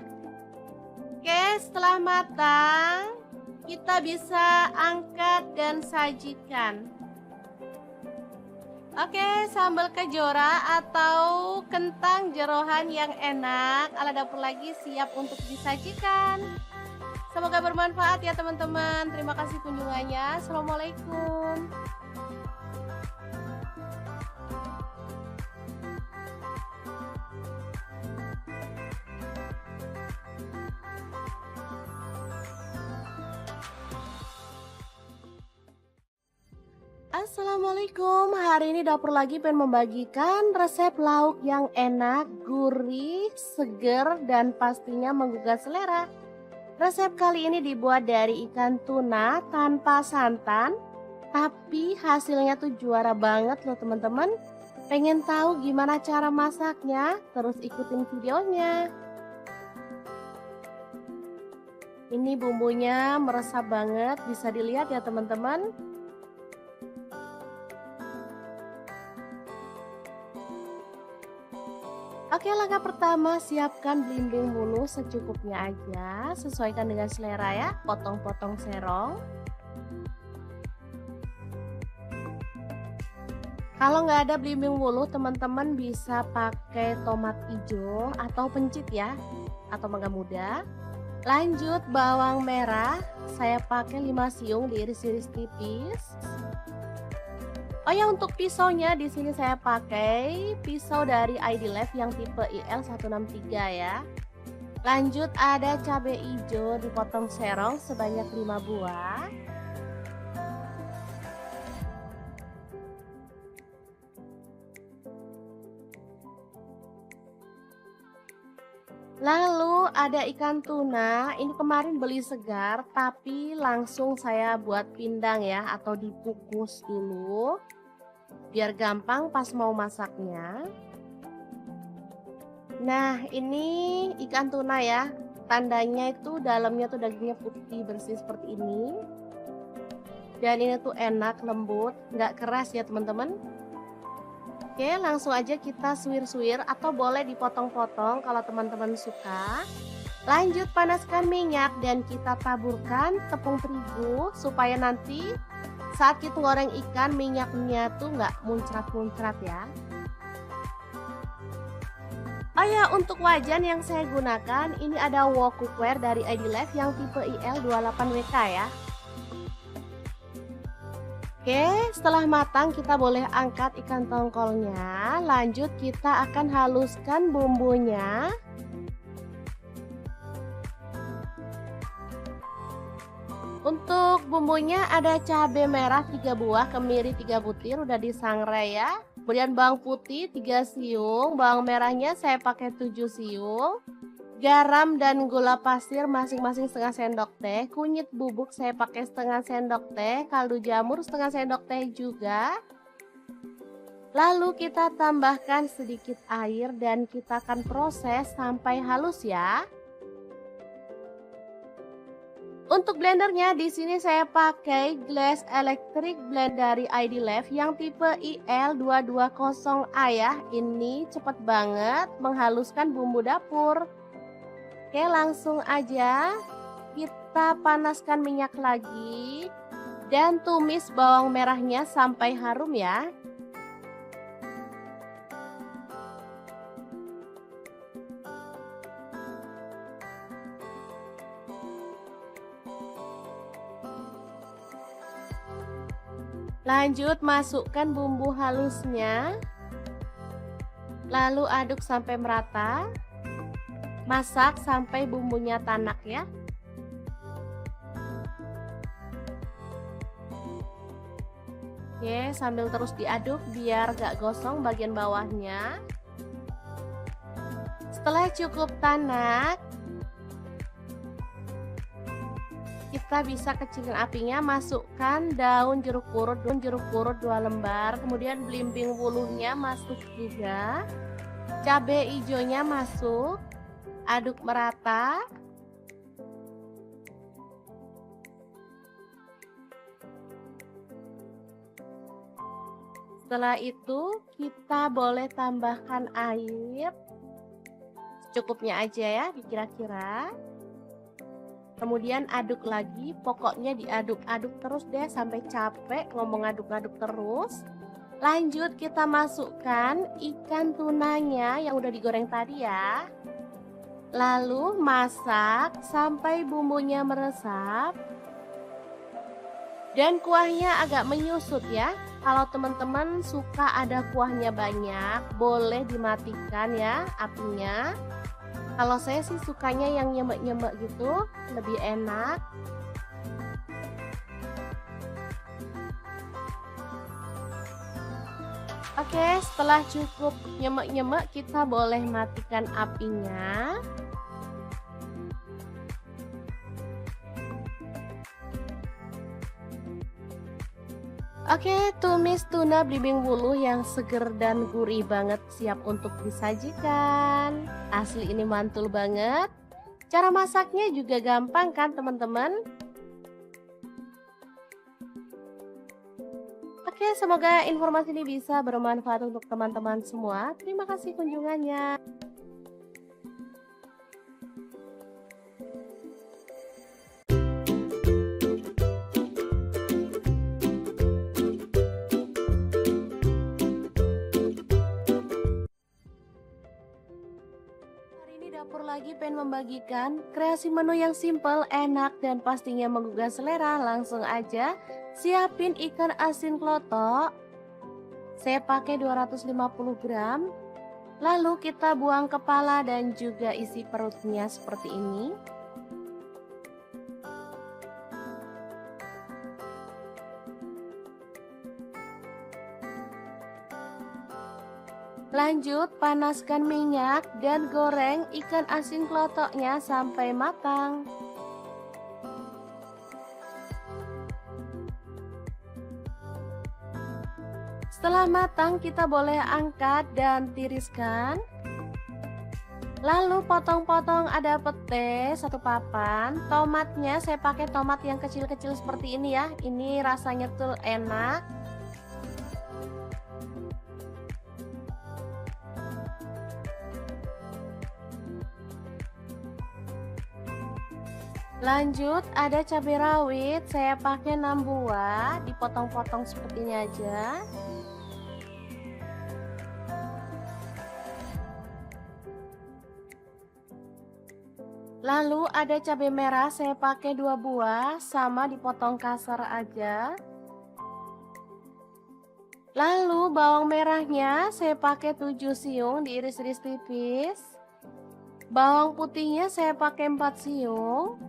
[SPEAKER 1] Oke, setelah matang, kita bisa angkat dan sajikan. Oke, sambal kejora atau kentang jeroan yang enak ala dapur lagi siap untuk disajikan. Semoga bermanfaat ya teman-teman. Terima kasih kunjungannya. Assalamualaikum. Assalamualaikum, hari ini dapur lagi pengen membagikan resep lauk yang enak, gurih, seger, dan pastinya menggugah selera. Resep kali ini dibuat dari ikan tuna tanpa santan, tapi hasilnya tuh juara banget loh teman-teman. Pengen tahu gimana cara masaknya? Terus ikutin videonya. Ini bumbunya meresap banget, bisa dilihat ya teman-teman. Oke, langkah pertama siapkan belimbing bulu secukupnya aja, sesuaikan dengan selera ya, potong-potong serong. Kalau nggak ada belimbing bulu, teman-teman bisa pakai tomat hijau atau pencit ya, atau mangga muda. Lanjut bawang merah, saya pakai 5 siung diiris-iris tipis. Oh ya, untuk pisaunya di sini saya pakai pisau dari ID Life yang tipe IL163 ya. Lanjut ada cabai hijau dipotong serong sebanyak 5 buah. Lalu ada ikan tuna, ini kemarin beli segar tapi langsung saya buat pindang ya, atau dikukus dulu biar gampang pas mau masaknya. Nah, ini ikan tuna ya, tandanya itu dalamnya tuh dagingnya putih bersih seperti ini. Dan ini tuh enak, lembut, nggak keras ya teman-teman. Oke, langsung aja kita suwir-suwir atau boleh dipotong-potong kalau teman-teman suka. Lanjut panaskan minyak dan kita taburkan tepung terigu supaya nanti saat kita goreng ikan minyaknya tuh nggak muncrat-muncrat ya. Oh ya, untuk wajan yang saya gunakan ini ada wok cookware dari ID Life yang tipe IL28WK ya. Oke, setelah matang kita boleh angkat ikan tongkolnya. Lanjut kita akan haluskan bumbunya. Untuk bumbunya ada cabai merah 3 buah, kemiri 3 butir udah disangrai ya. Kemudian bawang putih 3 siung, bawang merahnya saya pakai 7 siung. Garam dan gula pasir masing-masing setengah sendok teh. Kunyit bubuk saya pakai setengah sendok teh, kaldu jamur setengah sendok teh juga. Lalu kita tambahkan sedikit air dan kita akan proses sampai halus ya. Untuk blendernya di sini saya pakai Glass Electric Blend dari ID Life yang tipe IL220A ya. Ini cepat banget menghaluskan bumbu dapur. Oke, langsung aja kita panaskan minyak lagi dan tumis bawang merahnya sampai harum ya. Lanjut masukkan bumbu halusnya. Lalu aduk sampai merata. Masak sampai bumbunya tanak ya. Oke, sambil terus diaduk biar gak gosong bagian bawahnya. Setelah cukup tanak, kita bisa kecilin apinya, masukkan daun jeruk purut 2 lembar, kemudian belimbing wuluhnya masuk juga, cabai hijaunya masuk, aduk merata. Setelah itu kita boleh tambahkan air secukupnya aja ya, dikira-kira. Kemudian aduk lagi, pokoknya diaduk-aduk terus deh sampai capek ngomong aduk-aduk terus. Lanjut kita masukkan ikan tunanya yang udah digoreng tadi ya. Lalu masak sampai bumbunya meresap dan kuahnya agak menyusut ya. Kalau teman-teman suka ada kuahnya banyak, boleh dimatikan ya apinya. Kalau saya sih sukanya yang nyemek-nyemek gitu, lebih enak. Oke, setelah cukup nyemek-nyemek, kita boleh matikan apinya. Oke, tumis tuna belimbing wuluh yang seger dan gurih banget siap untuk disajikan. Asli ini mantul banget. Cara masaknya juga gampang kan teman-teman? Oke, semoga informasi ini bisa bermanfaat untuk teman-teman semua. Terima kasih kunjungannya. Hari ini dapur lagi pengen membagikan kreasi menu yang simple, enak, dan pastinya menggugah selera. Langsung aja siapin ikan asin klotok. Saya pakai 250 gram. Lalu kita buang kepala dan juga isi perutnya seperti ini. Lanjut panaskan minyak dan goreng ikan asin klotoknya sampai matang. Setelah matang kita boleh angkat dan tiriskan. Lalu potong-potong ada pete satu papan. Tomatnya saya pakai tomat yang kecil-kecil seperti ini ya. Ini rasanya tuh enak. Lanjut ada cabai rawit, saya pakai 6 buah, dipotong-potong seperti ini aja. Lalu ada cabai merah, saya pakai 2 buah, sama dipotong kasar aja. Lalu bawang merahnya saya pakai 7 siung, diiris-iris tipis. Bawang putihnya saya pakai 4 siung.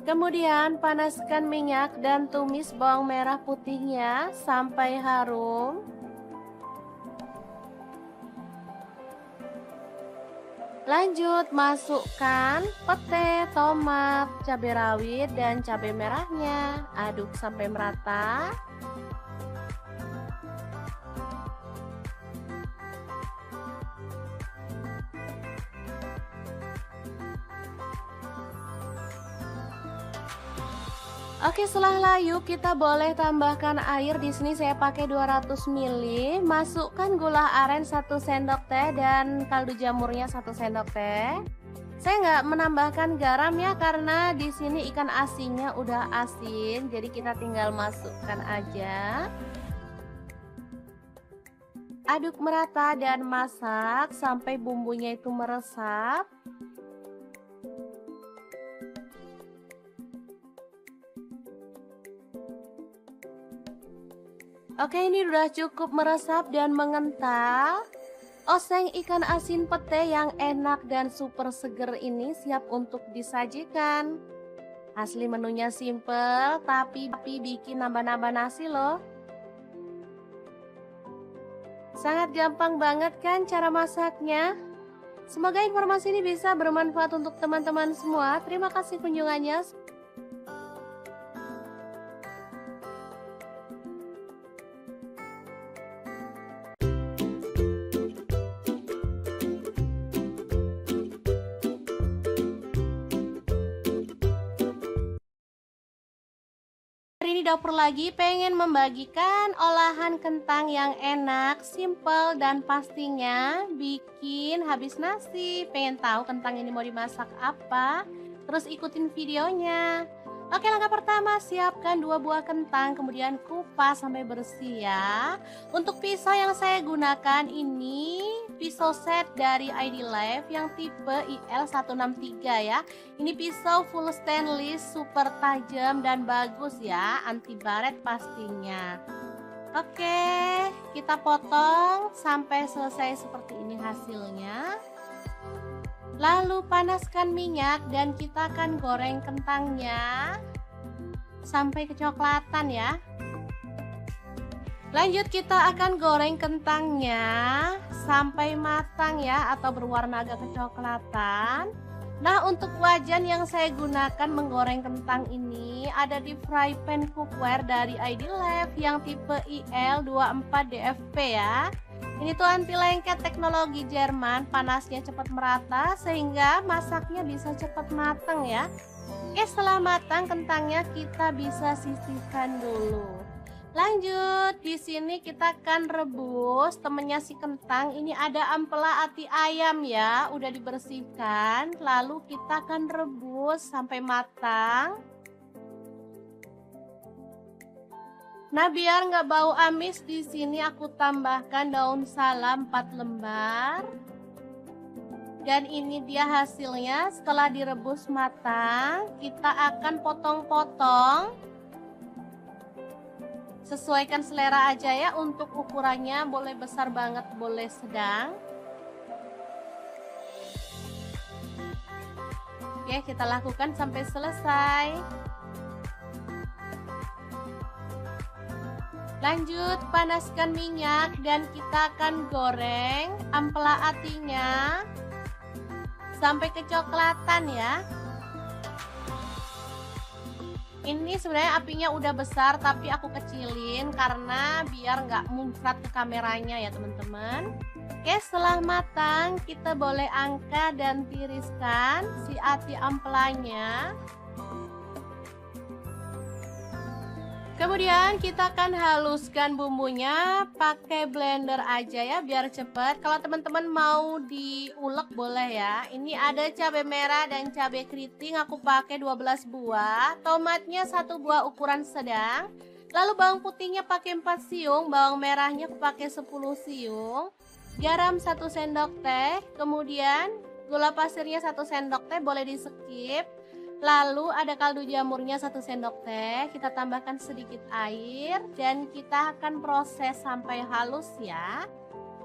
[SPEAKER 1] Kemudian panaskan minyak dan tumis bawang merah putihnya sampai harum. Lanjut masukkan pete, tomat, cabai rawit, dan cabai merahnya. Aduk sampai merata. Oke, setelah layu kita boleh tambahkan air. Di sini saya pakai 200 ml. Masukkan gula aren 1 sendok teh dan kaldu jamurnya 1 sendok teh. Saya nggak menambahkan garam ya karena di sini ikan asinnya udah asin, jadi kita tinggal masukkan aja. Aduk merata dan masak sampai bumbunya itu meresap. Oke, ini udah cukup meresap dan mengental. Oseng ikan asin pete yang enak dan super seger ini siap untuk disajikan. Asli menunya simple, tapi bikin nambah-nambah nasi loh. Sangat gampang banget kan cara masaknya? Semoga informasi ini bisa bermanfaat untuk teman-teman semua. Terima kasih kunjungannya. di dapur lagi pengen membagikan olahan kentang yang enak, simple, dan pastinya bikin habis nasi. Pengen tahu kentang ini mau dimasak apa? Terus ikutin videonya. Oke, langkah pertama siapkan 2 buah kentang, kemudian kupas sampai bersih ya. Untuk pisau yang saya gunakan ini pisau set dari ID Life yang tipe IL163 ya. Ini pisau full stainless, super tajam dan bagus ya, anti baret pastinya. Oke, kita potong sampai selesai seperti ini hasilnya. Lalu panaskan minyak dan kita akan goreng kentangnya sampai kecoklatan ya. Lanjut kita akan goreng kentangnya sampai matang ya, atau berwarna agak kecoklatan. Nah, untuk wajan yang saya gunakan menggoreng kentang ini ada di fry pan cookware dari ID Life yang tipe IL24DFP ya. Ini tuh anti lengket teknologi Jerman, panasnya cepat merata sehingga masaknya bisa cepat matang ya. Oke, setelah matang kentangnya kita bisa sisihkan dulu. Lanjut, di sini kita akan rebus temennya si kentang. Ini ada ampela ati ayam ya, udah dibersihkan. Lalu kita akan rebus sampai matang. Nah, biar nggak bau amis, di sini aku tambahkan daun salam 4 lembar. Dan ini dia hasilnya setelah direbus matang. Kita akan potong-potong. Sesuaikan selera aja ya, untuk ukurannya boleh besar banget, boleh sedang. Oke, kita lakukan sampai selesai. Lanjut, panaskan minyak dan kita akan goreng ampela atinya sampai kecoklatan ya. Ini sebenarnya apinya udah besar tapi aku kecilin karena biar nggak muncrat ke kameranya ya teman-teman. Oke, setelah matang kita boleh angkat dan tiriskan si ati ampelanya. Kemudian kita akan haluskan bumbunya pakai blender aja ya biar cepet. Kalau teman-teman mau diulek boleh ya. Ini ada cabai merah dan cabai keriting, aku pakai 12 buah. Tomatnya 1 buah ukuran sedang. Lalu bawang putihnya pakai 4 siung, bawang merahnya aku pakai 10 siung. Garam 1 sendok teh, kemudian gula pasirnya 1 sendok teh, boleh di skip. Lalu ada kaldu jamurnya 1 sendok teh, kita tambahkan sedikit air dan kita akan proses sampai halus ya.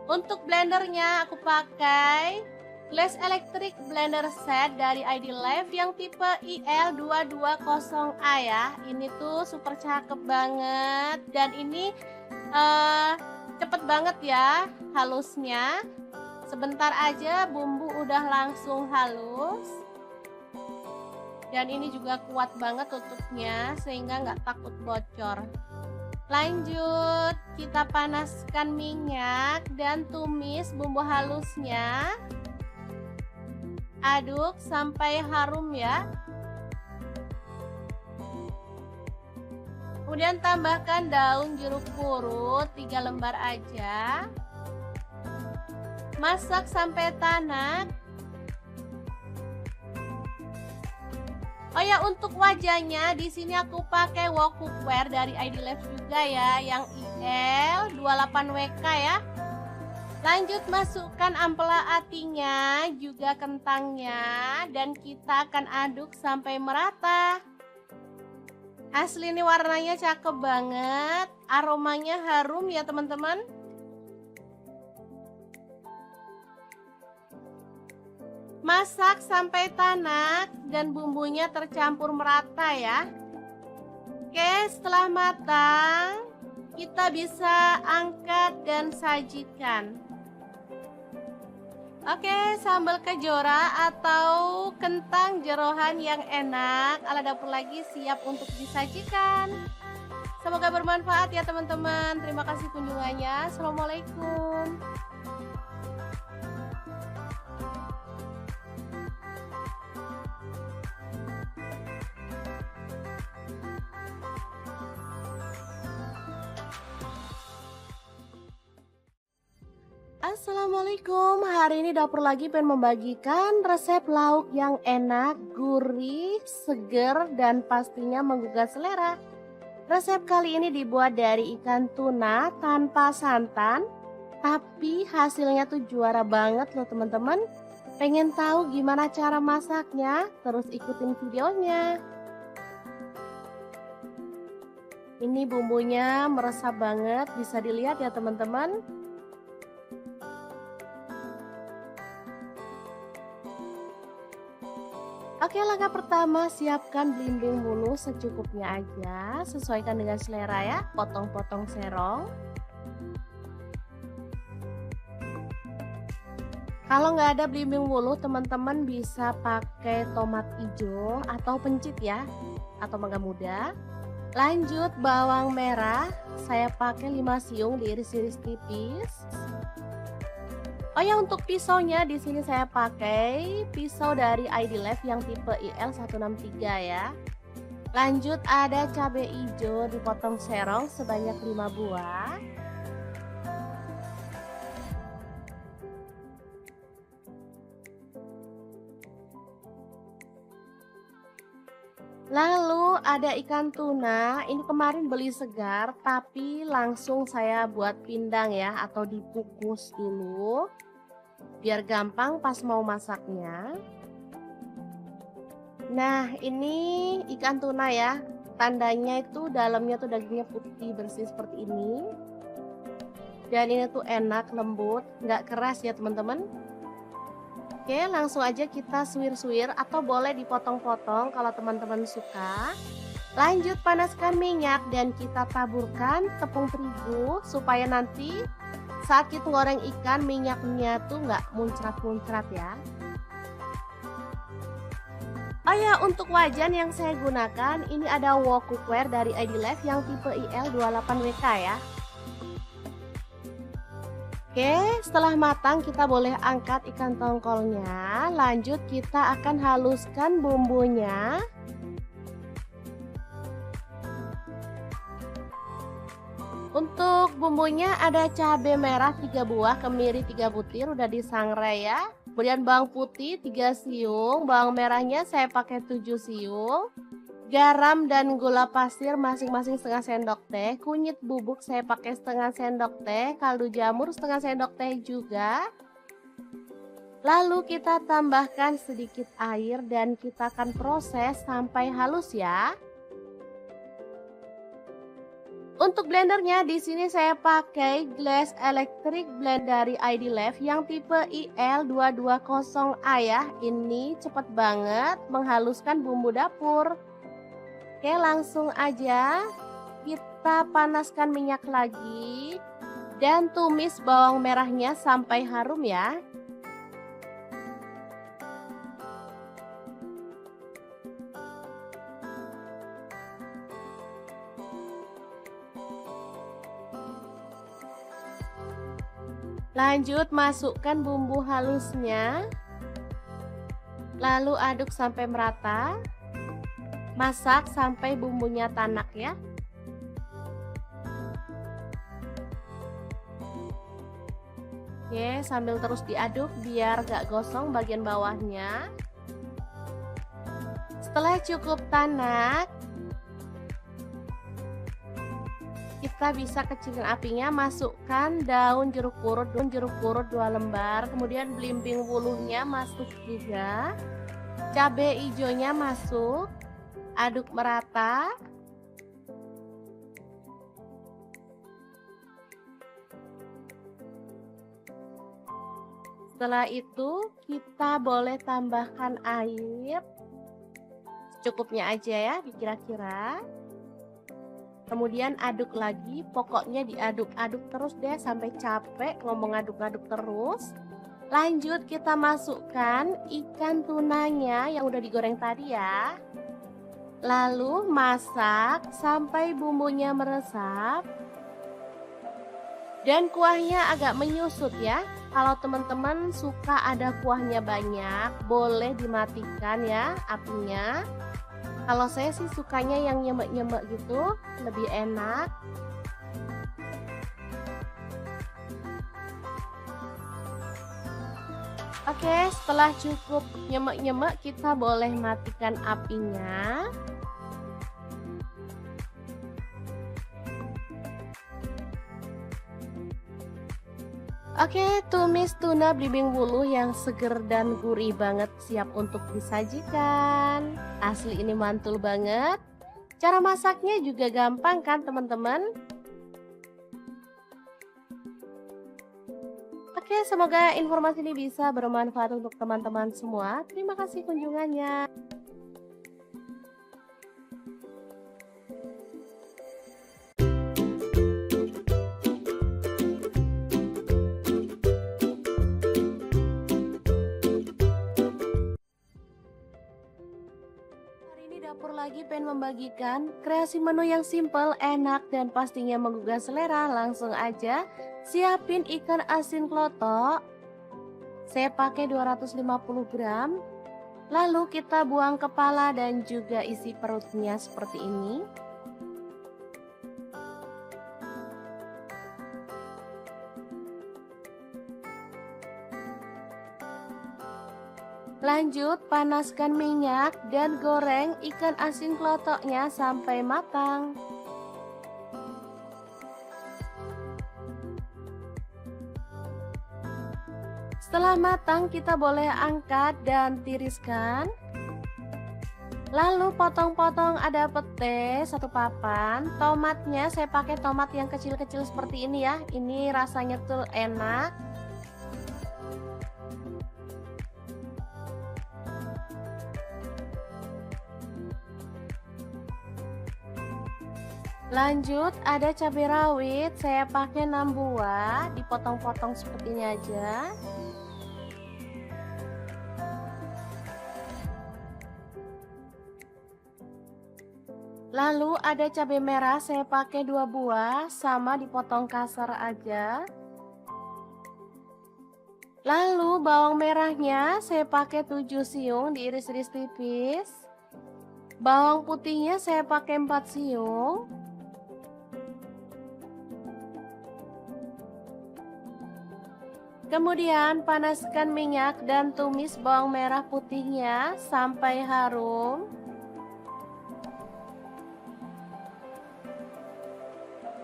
[SPEAKER 1] Untuk blendernya aku pakai Glass Electric Blender Set dari ID Life yang tipe IL220A ya. Ini tuh super cakep banget dan ini cepet banget ya halusnya. Sebentar aja bumbu udah langsung halus. Dan ini juga kuat banget tutupnya sehingga nggak takut bocor. Lanjut, kita panaskan minyak dan tumis bumbu halusnya. Aduk sampai harum ya. Kemudian tambahkan daun jeruk purut 3 lembar aja. Masak sampai tanak. Oh ya, untuk wajahnya di sini aku pakai wok cookware dari ID Life juga ya, yang IL28WK ya. Lanjut masukkan ampela atinya, juga kentangnya, dan kita akan aduk sampai merata. Asli ini warnanya cakep banget, aromanya harum ya teman-teman. Masak sampai tanak dan bumbunya tercampur merata ya. Oke, setelah matang kita bisa angkat dan sajikan. Oke, sambal kejora atau kentang jeroan yang enak ala dapur lagi siap untuk disajikan. Semoga bermanfaat ya teman-teman. Terima kasih kunjungannya. Assalamualaikum. Assalamualaikum, hari ini dapur lagi pengen membagikan resep lauk yang enak, gurih, seger, dan pastinya menggugah selera. Resep kali ini dibuat dari ikan tuna tanpa santan, tapi hasilnya tuh juara banget loh teman-teman. Pengen tahu gimana cara masaknya? Terus ikutin videonya. Ini bumbunya meresap banget, bisa dilihat ya teman-teman. Oke, langkah pertama siapkan belimbing bulu secukupnya aja, sesuaikan dengan selera ya, potong-potong serong. Kalau nggak ada belimbing bulu, teman-teman bisa pakai tomat hijau atau pencit ya, atau mangga muda. Lanjut bawang merah, saya pakai 5 siung diiris-iris tipis. Oh ya, untuk pisaunya di sini saya pakai pisau dari ID Life yang tipe IL163 ya. Lanjut ada cabai hijau dipotong serong sebanyak 5 buah. Lalu ada ikan tuna, ini kemarin beli segar tapi langsung saya buat pindang ya, atau dikukus dulu biar gampang pas mau masaknya. Nah, ini ikan tuna ya, tandanya itu dalamnya tuh dagingnya putih bersih seperti ini. Dan ini tuh enak, lembut, nggak keras ya teman-teman. Oke, langsung aja kita suwir-suwir atau boleh dipotong-potong kalau teman-teman suka. Lanjut panaskan minyak dan kita taburkan tepung terigu supaya nanti saat kita goreng ikan minyaknya tuh nggak muncrat-muncrat ya. Oh ya, untuk wajan yang saya gunakan ini ada wok cookware dari ID Life yang tipe IL28WK ya. Oke, setelah matang kita boleh angkat ikan tongkolnya. Lanjut kita akan haluskan bumbunya. Untuk bumbunya ada cabai merah 3 buah, kemiri 3 butir udah disangrai ya. Kemudian bawang putih 3 siung, bawang merahnya saya pakai 7 siung. Garam dan gula pasir masing-masing setengah sendok teh. Kunyit bubuk saya pakai setengah sendok teh, kaldu jamur setengah sendok teh juga. Lalu kita tambahkan sedikit air dan kita akan proses sampai halus ya. Untuk blendernya di sini saya pakai Glass Electric Blend dari ID Life yang tipe IL220A ya. Ini cepet banget menghaluskan bumbu dapur. Oke, langsung aja kita panaskan minyak lagi dan tumis bawang merahnya sampai harum ya. Lanjut masukkan bumbu halusnya, lalu aduk sampai merata, masak sampai bumbunya tanak ya. Oke, sambil terus diaduk biar gak gosong bagian bawahnya. Setelah cukup tanak, kita bisa kecilin apinya, masukkan daun jeruk purut 2 lembar, kemudian belimbing wuluhnya masuk juga, cabai hijaunya masuk, aduk merata. Setelah itu kita boleh tambahkan air secukupnya aja ya, dikira-kira. Kemudian aduk lagi, pokoknya diaduk-aduk terus deh sampai capek ngomong aduk-aduk terus. Lanjut kita masukkan ikan tunanya yang udah digoreng tadi ya. Lalu masak sampai bumbunya meresap. Dan kuahnya agak menyusut ya. Kalau teman-teman suka ada kuahnya banyak, boleh dimatikan ya apinya. Kalau saya sih sukanya yang nyemek-nyemek gitu, lebih enak. Oke, setelah cukup nyemek-nyemek, kita boleh matikan apinya. Oke, tumis tuna belimbing wuluh yang seger dan gurih banget siap untuk disajikan. Asli ini mantul banget. Cara masaknya juga gampang kan teman-teman? Oke, semoga informasi ini bisa bermanfaat untuk teman-teman semua. Terima kasih kunjungannya. Hari ini dapur lagi pengen membagikan kreasi menu yang simple, enak, dan pastinya menggugah selera. Langsung aja siapin ikan asin klotok. Saya pakai 250 gram. Lalu kita buang kepala dan juga isi perutnya seperti ini. Lanjut panaskan minyak dan goreng ikan asin klotoknya sampai matang. Setelah matang kita boleh angkat dan tiriskan. Lalu potong-potong ada pete 1 papan. Tomatnya saya pakai tomat yang kecil-kecil seperti ini ya. Ini rasanya tuh enak. Lanjut ada cabai rawit, saya pakai 6 buah, dipotong-potong seperti ini aja. Lalu ada cabai merah, saya pakai 2 buah, sama dipotong kasar aja. Lalu bawang merahnya saya pakai 7 siung, diiris-iris tipis. Bawang putihnya saya pakai 4 siung. Kemudian panaskan minyak dan tumis bawang merah putihnya sampai harum.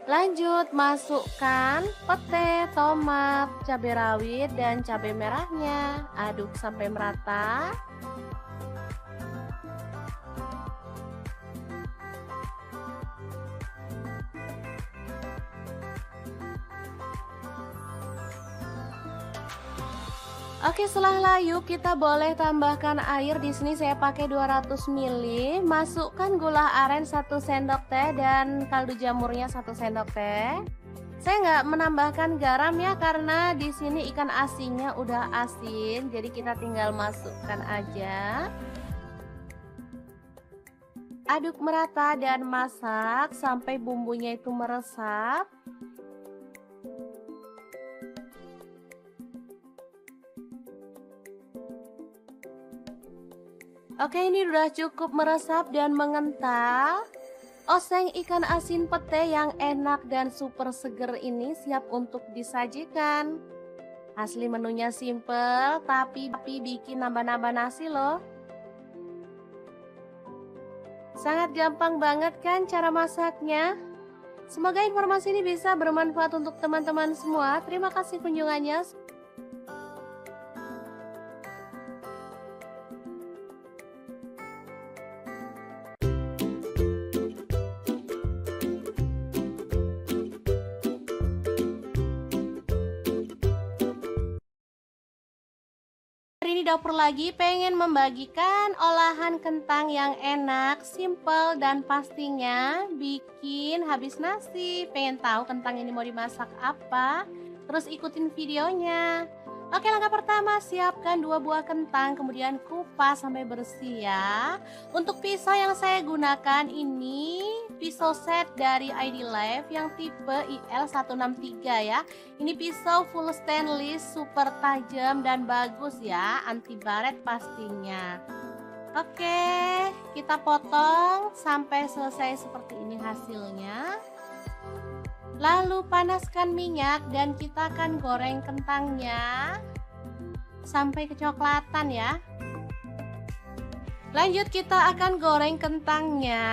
[SPEAKER 1] Lanjut masukkan pete, tomat, cabai rawit, dan cabai merahnya. Aduk sampai merata. Oke, setelah layu kita boleh tambahkan air. Di sini saya pakai 200 ml. Masukkan gula aren 1 sendok teh dan kaldu jamurnya 1 sendok teh. Saya nggak menambahkan garam ya karena di sini ikan asinnya udah asin, jadi kita tinggal masukkan aja. Aduk merata dan masak sampai bumbunya itu meresap. Oke, ini udah cukup meresap dan mengental. Oseng ikan asin pete yang enak dan super seger ini siap untuk disajikan. Asli menunya simple, tapi bikin nambah-nambah nasi loh. Sangat gampang banget kan cara masaknya? Semoga informasi ini bisa bermanfaat untuk teman-teman semua. Terima kasih kunjungannya. Hari ini dapur lagi pengen membagikan olahan kentang yang enak, simple, dan pastinya bikin habis nasi. Pengen tahu kentang ini mau dimasak apa? Terus ikutin videonya. Oke, langkah pertama siapkan 2 buah kentang, kemudian kupas sampai bersih ya. Untuk pisau yang saya gunakan ini pisau set dari ID Life yang tipe IL163 ya. Ini pisau full stainless, super tajam dan bagus ya, anti baret pastinya. Oke, kita potong sampai selesai seperti ini hasilnya. Lalu panaskan minyak dan kita akan goreng kentangnya. sampai kecoklatan ya. Lanjut kita akan goreng kentangnya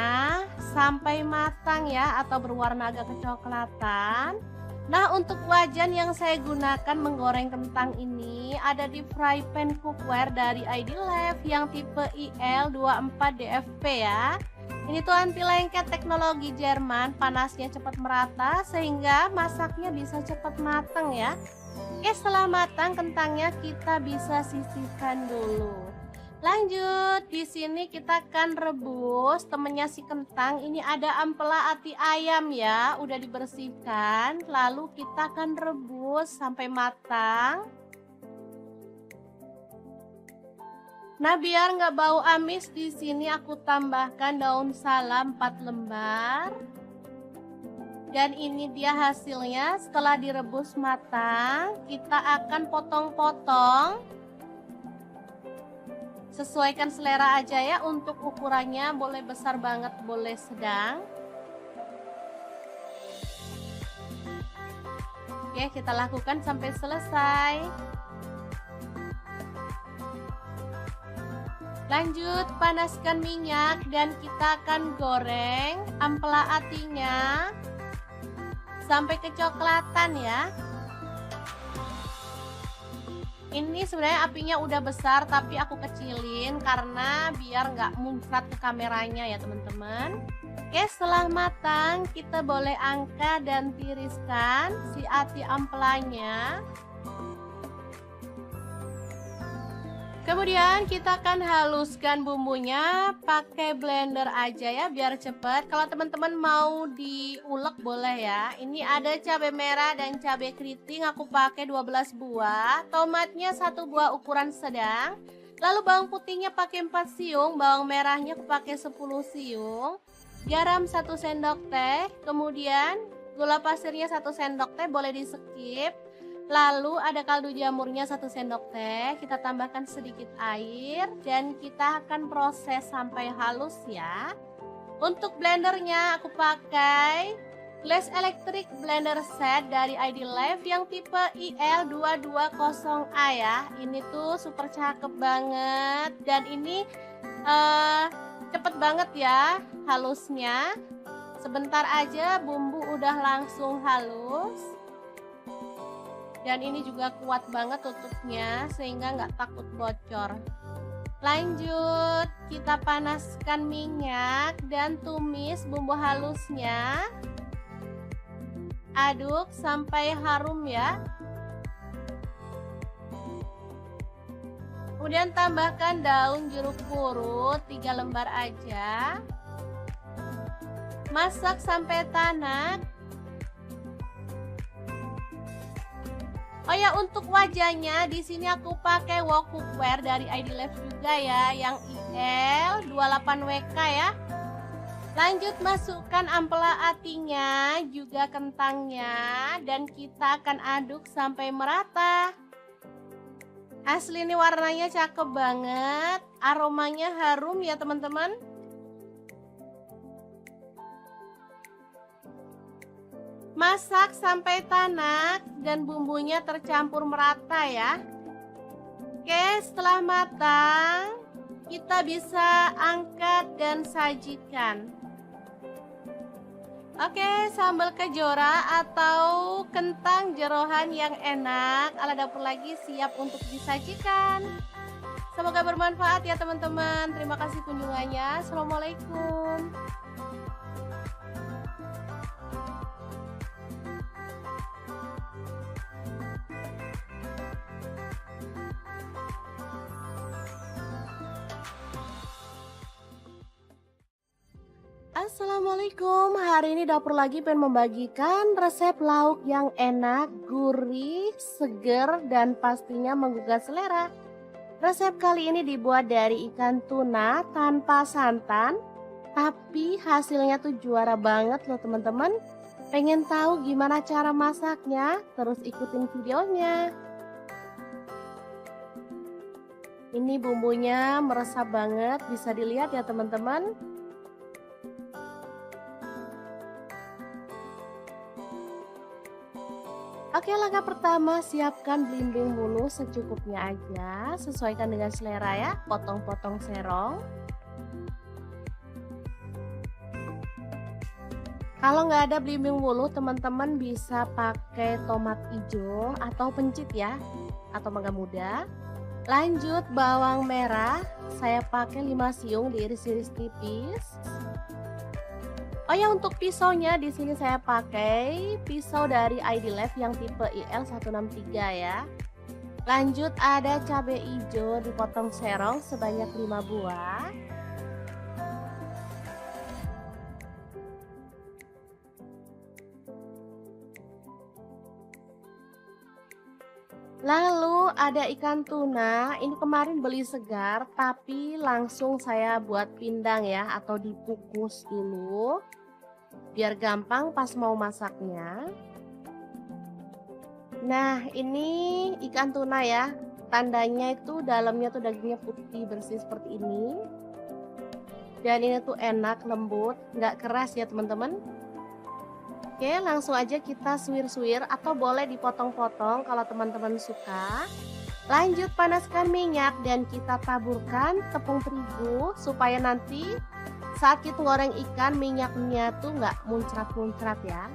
[SPEAKER 1] sampai matang ya, atau berwarna agak kecoklatan. Nah, untuk wajan yang saya gunakan menggoreng kentang ini ada di fry pan cookware dari ID-Lab yang tipe IL24DFP ya. Ini tuh anti lengket teknologi Jerman, panasnya cepat merata sehingga masaknya bisa cepat matang ya. Oke, setelah matang kentangnya kita bisa sisihkan dulu. Lanjut, di sini kita akan rebus temennya si kentang. Ini ada ampela ati ayam ya, udah dibersihkan. Lalu kita akan rebus sampai matang. Nah, biar nggak bau amis, di sini aku tambahkan daun salam 4 lembar. Dan ini dia hasilnya setelah direbus matang. Kita akan potong-potong. Sesuaikan selera aja ya, untuk ukurannya boleh besar banget, boleh sedang. Oke, kita lakukan sampai selesai. Lanjut, panaskan minyak dan kita akan goreng ampela atinya sampai kecoklatan ya. Ini sebenarnya apinya udah besar tapi aku kecilin karena biar nggak muncrat ke kameranya ya teman-teman. Oke, setelah matang kita boleh angkat dan tiriskan si ati ampelanya. Kemudian kita akan haluskan bumbunya pakai blender aja ya biar cepet. Kalau teman-teman mau diulek boleh ya. Ini ada cabai merah dan cabai keriting, aku pakai 12 buah. Tomatnya 1 buah ukuran sedang. Lalu bawang putihnya pakai 4 siung, bawang merahnya aku pakai 10 siung. Garam 1 sendok teh, kemudian gula pasirnya 1 sendok teh, boleh di skip. Lalu ada kaldu jamurnya 1 sendok teh, kita tambahkan sedikit air dan kita akan proses sampai halus ya. Untuk blendernya aku pakai Glass Electric Blender Set dari ID-Lab yang tipe IL220A ya. Ini tuh super cakep banget dan ini cepet banget ya halusnya. Sebentar aja bumbu udah langsung halus. Dan ini juga kuat banget tutupnya sehingga nggak takut bocor. Lanjut, kita panaskan minyak dan tumis bumbu halusnya. Aduk sampai harum ya. Kemudian tambahkan daun jeruk purut 3 lembar aja. Masak sampai tanak. Oh ya, untuk wajahnya di sini aku pakai wok cookware dari ID-Lab juga ya, yang IL28WK ya. Lanjut masukkan ampela atinya, juga kentangnya, dan kita akan aduk sampai merata. Asli ini warnanya cakep banget, aromanya harum ya teman-teman. Masak sampai tanak dan bumbunya tercampur merata ya. Oke, setelah matang kita bisa angkat dan sajikan. Oke, sambal kejora atau kentang jeroan yang enak ala dapur lagi siap untuk disajikan. Semoga bermanfaat ya teman-teman. Terima kasih kunjungannya. Assalamualaikum. Assalamualaikum, hari ini dapur lagi pengen membagikan resep lauk yang enak, gurih, seger, dan pastinya menggugah selera. Resep kali ini dibuat dari ikan tuna tanpa santan, tapi hasilnya tuh juara banget loh teman-teman. Pengen tahu gimana cara masaknya? Terus ikutin videonya. Ini bumbunya meresap banget, bisa dilihat ya teman-teman. Oke, langkah pertama siapkan belimbing bulu secukupnya aja, sesuaikan dengan selera ya, potong-potong serong. Kalau nggak ada belimbing bulu, teman-teman bisa pakai tomat hijau atau pencit ya, atau mangga muda. Lanjut bawang merah, saya pakai 5 siung diiris-iris tipis. Oh ya, untuk pisaunya di sini saya pakai pisau dari ID Life yang tipe IL163 ya. Lanjut ada cabai hijau dipotong serong sebanyak 5 buah. Lalu ada ikan tuna, ini kemarin beli segar tapi langsung saya buat pindang ya atau dikukus dulu biar gampang pas mau masaknya. Nah, ini ikan tuna ya. Tandanya itu dalamnya tuh dagingnya putih bersih seperti ini. Dan ini tuh enak, lembut, nggak keras ya teman-teman. Oke, langsung aja kita suwir-suwir atau boleh dipotong-potong kalau teman-teman suka. Lanjut panaskan minyak dan kita taburkan tepung terigu supaya nanti saat kita goreng ikan minyaknya tuh nggak muncrat-muncrat ya.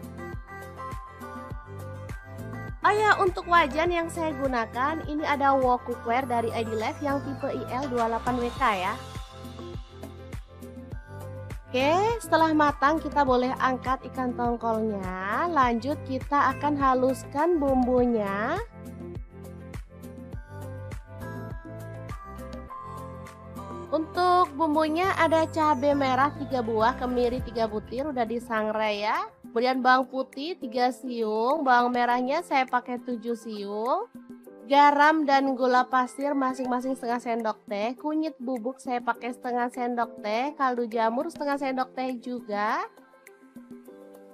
[SPEAKER 1] Oh ya, untuk wajan yang saya gunakan ini ada wok cookware dari ID Life yang tipe IL28WK ya. Oke, setelah matang kita boleh angkat ikan tongkolnya. Lanjut kita akan haluskan bumbunya. Untuk bumbunya ada cabai merah 3 buah, kemiri 3 butir udah disangrai ya. Kemudian bawang putih 3 siung, bawang merahnya saya pakai 7 siung. Garam dan gula pasir masing-masing setengah sendok teh. Kunyit bubuk saya pakai setengah sendok teh. Kaldu jamur setengah sendok teh juga.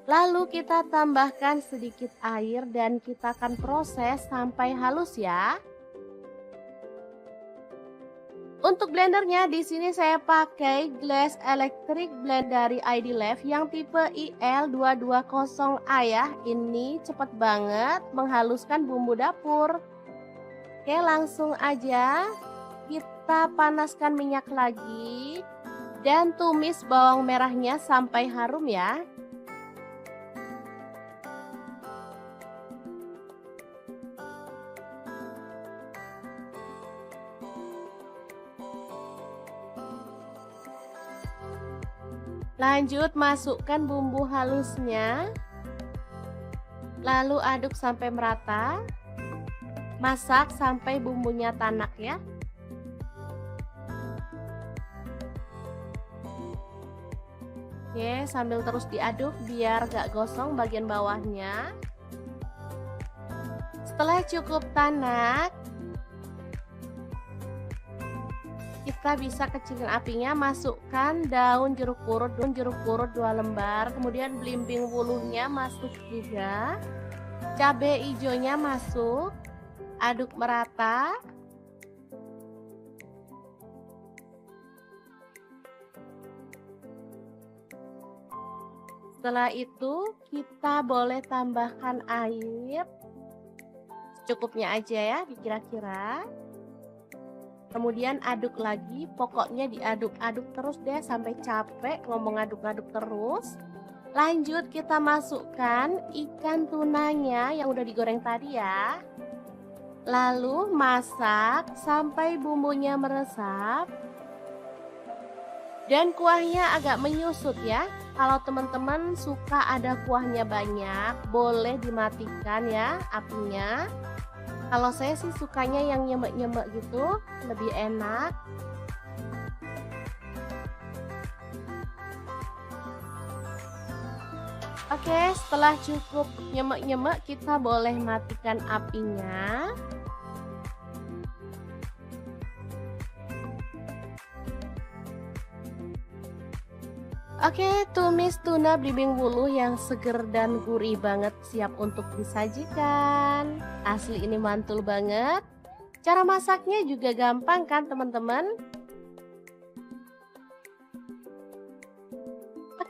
[SPEAKER 1] Lalu kita tambahkan sedikit air dan kita akan proses sampai halus ya. Untuk blendernya di sini saya pakai Glass Electric Blend dari ID Life yang tipe IL220A ya. Ini cepet banget menghaluskan bumbu dapur. Oke, langsung aja kita panaskan minyak lagi dan tumis bawang merahnya sampai harum ya. Lanjut masukkan bumbu halusnya. Lalu aduk sampai merata. Masak sampai bumbunya tanak ya. Oke, sambil terus diaduk biar gak gosong bagian bawahnya. Setelah cukup tanak, kita bisa kecilin apinya, masukkan daun jeruk purut 2 lembar, kemudian belimbing bulunya masuk juga. Cabai hijaunya masuk. Aduk merata. Setelah itu kita boleh tambahkan air secukupnya aja ya, dikira-kira. Kemudian aduk lagi, pokoknya diaduk-aduk terus deh sampai capek ngomong aduk-aduk terus. Lanjut kita masukkan ikan tunanya yang udah digoreng tadi ya. Lalu masak sampai bumbunya meresap dan kuahnya agak menyusut ya. Kalau teman-teman suka ada kuahnya banyak, boleh dimatikan ya apinya. Kalau saya sih sukanya yang nyemek-nyemek gitu, lebih enak. Oke, setelah cukup nyemek-nyemek kita boleh matikan apinya. Oke, tumis tuna belimbing bulu yang seger dan gurih banget siap untuk disajikan. Asli ini mantul banget. Cara masaknya juga gampang kan teman-teman?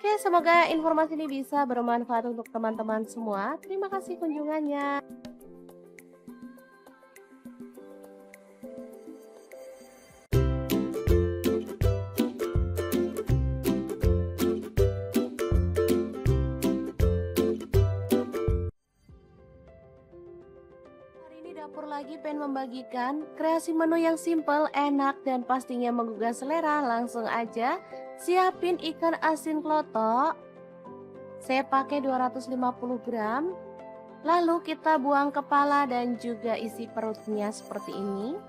[SPEAKER 1] Oke, semoga informasi ini bisa bermanfaat untuk teman-teman semua. Terima kasih kunjungannya. Hari ini dapur lagi pengen membagikan kreasi menu yang simple, enak, dan pastinya menggugah selera. Langsung aja siapin ikan asin klotok. Saya pakai 250 gram. Lalu kita buang kepala dan juga isi perutnya seperti ini.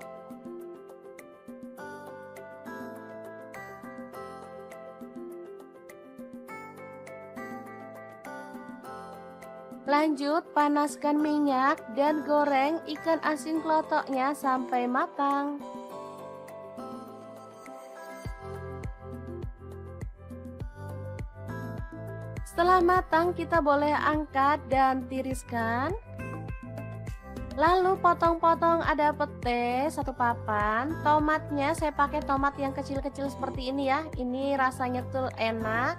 [SPEAKER 1] Lanjut, panaskan minyak dan goreng ikan asin klotoknya sampai matang. Setelah matang, kita boleh angkat dan tiriskan. Lalu potong-potong ada pete 1 papan. Tomatnya saya pakai tomat yang kecil-kecil seperti ini ya. Ini rasanya tuh enak.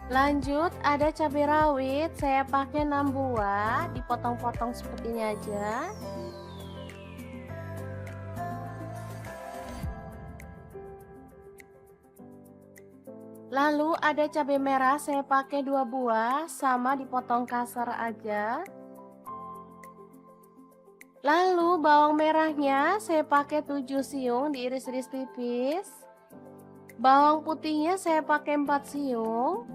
[SPEAKER 1] Lanjut, ada cabai rawit, saya pakai 6 buah, dipotong-potong seperti ini aja. Lalu ada cabai merah, saya pakai 2 buah, sama dipotong kasar aja. Lalu bawang merahnya saya pakai 7 siung, diiris-iris tipis. Bawang putihnya saya pakai 4 siung.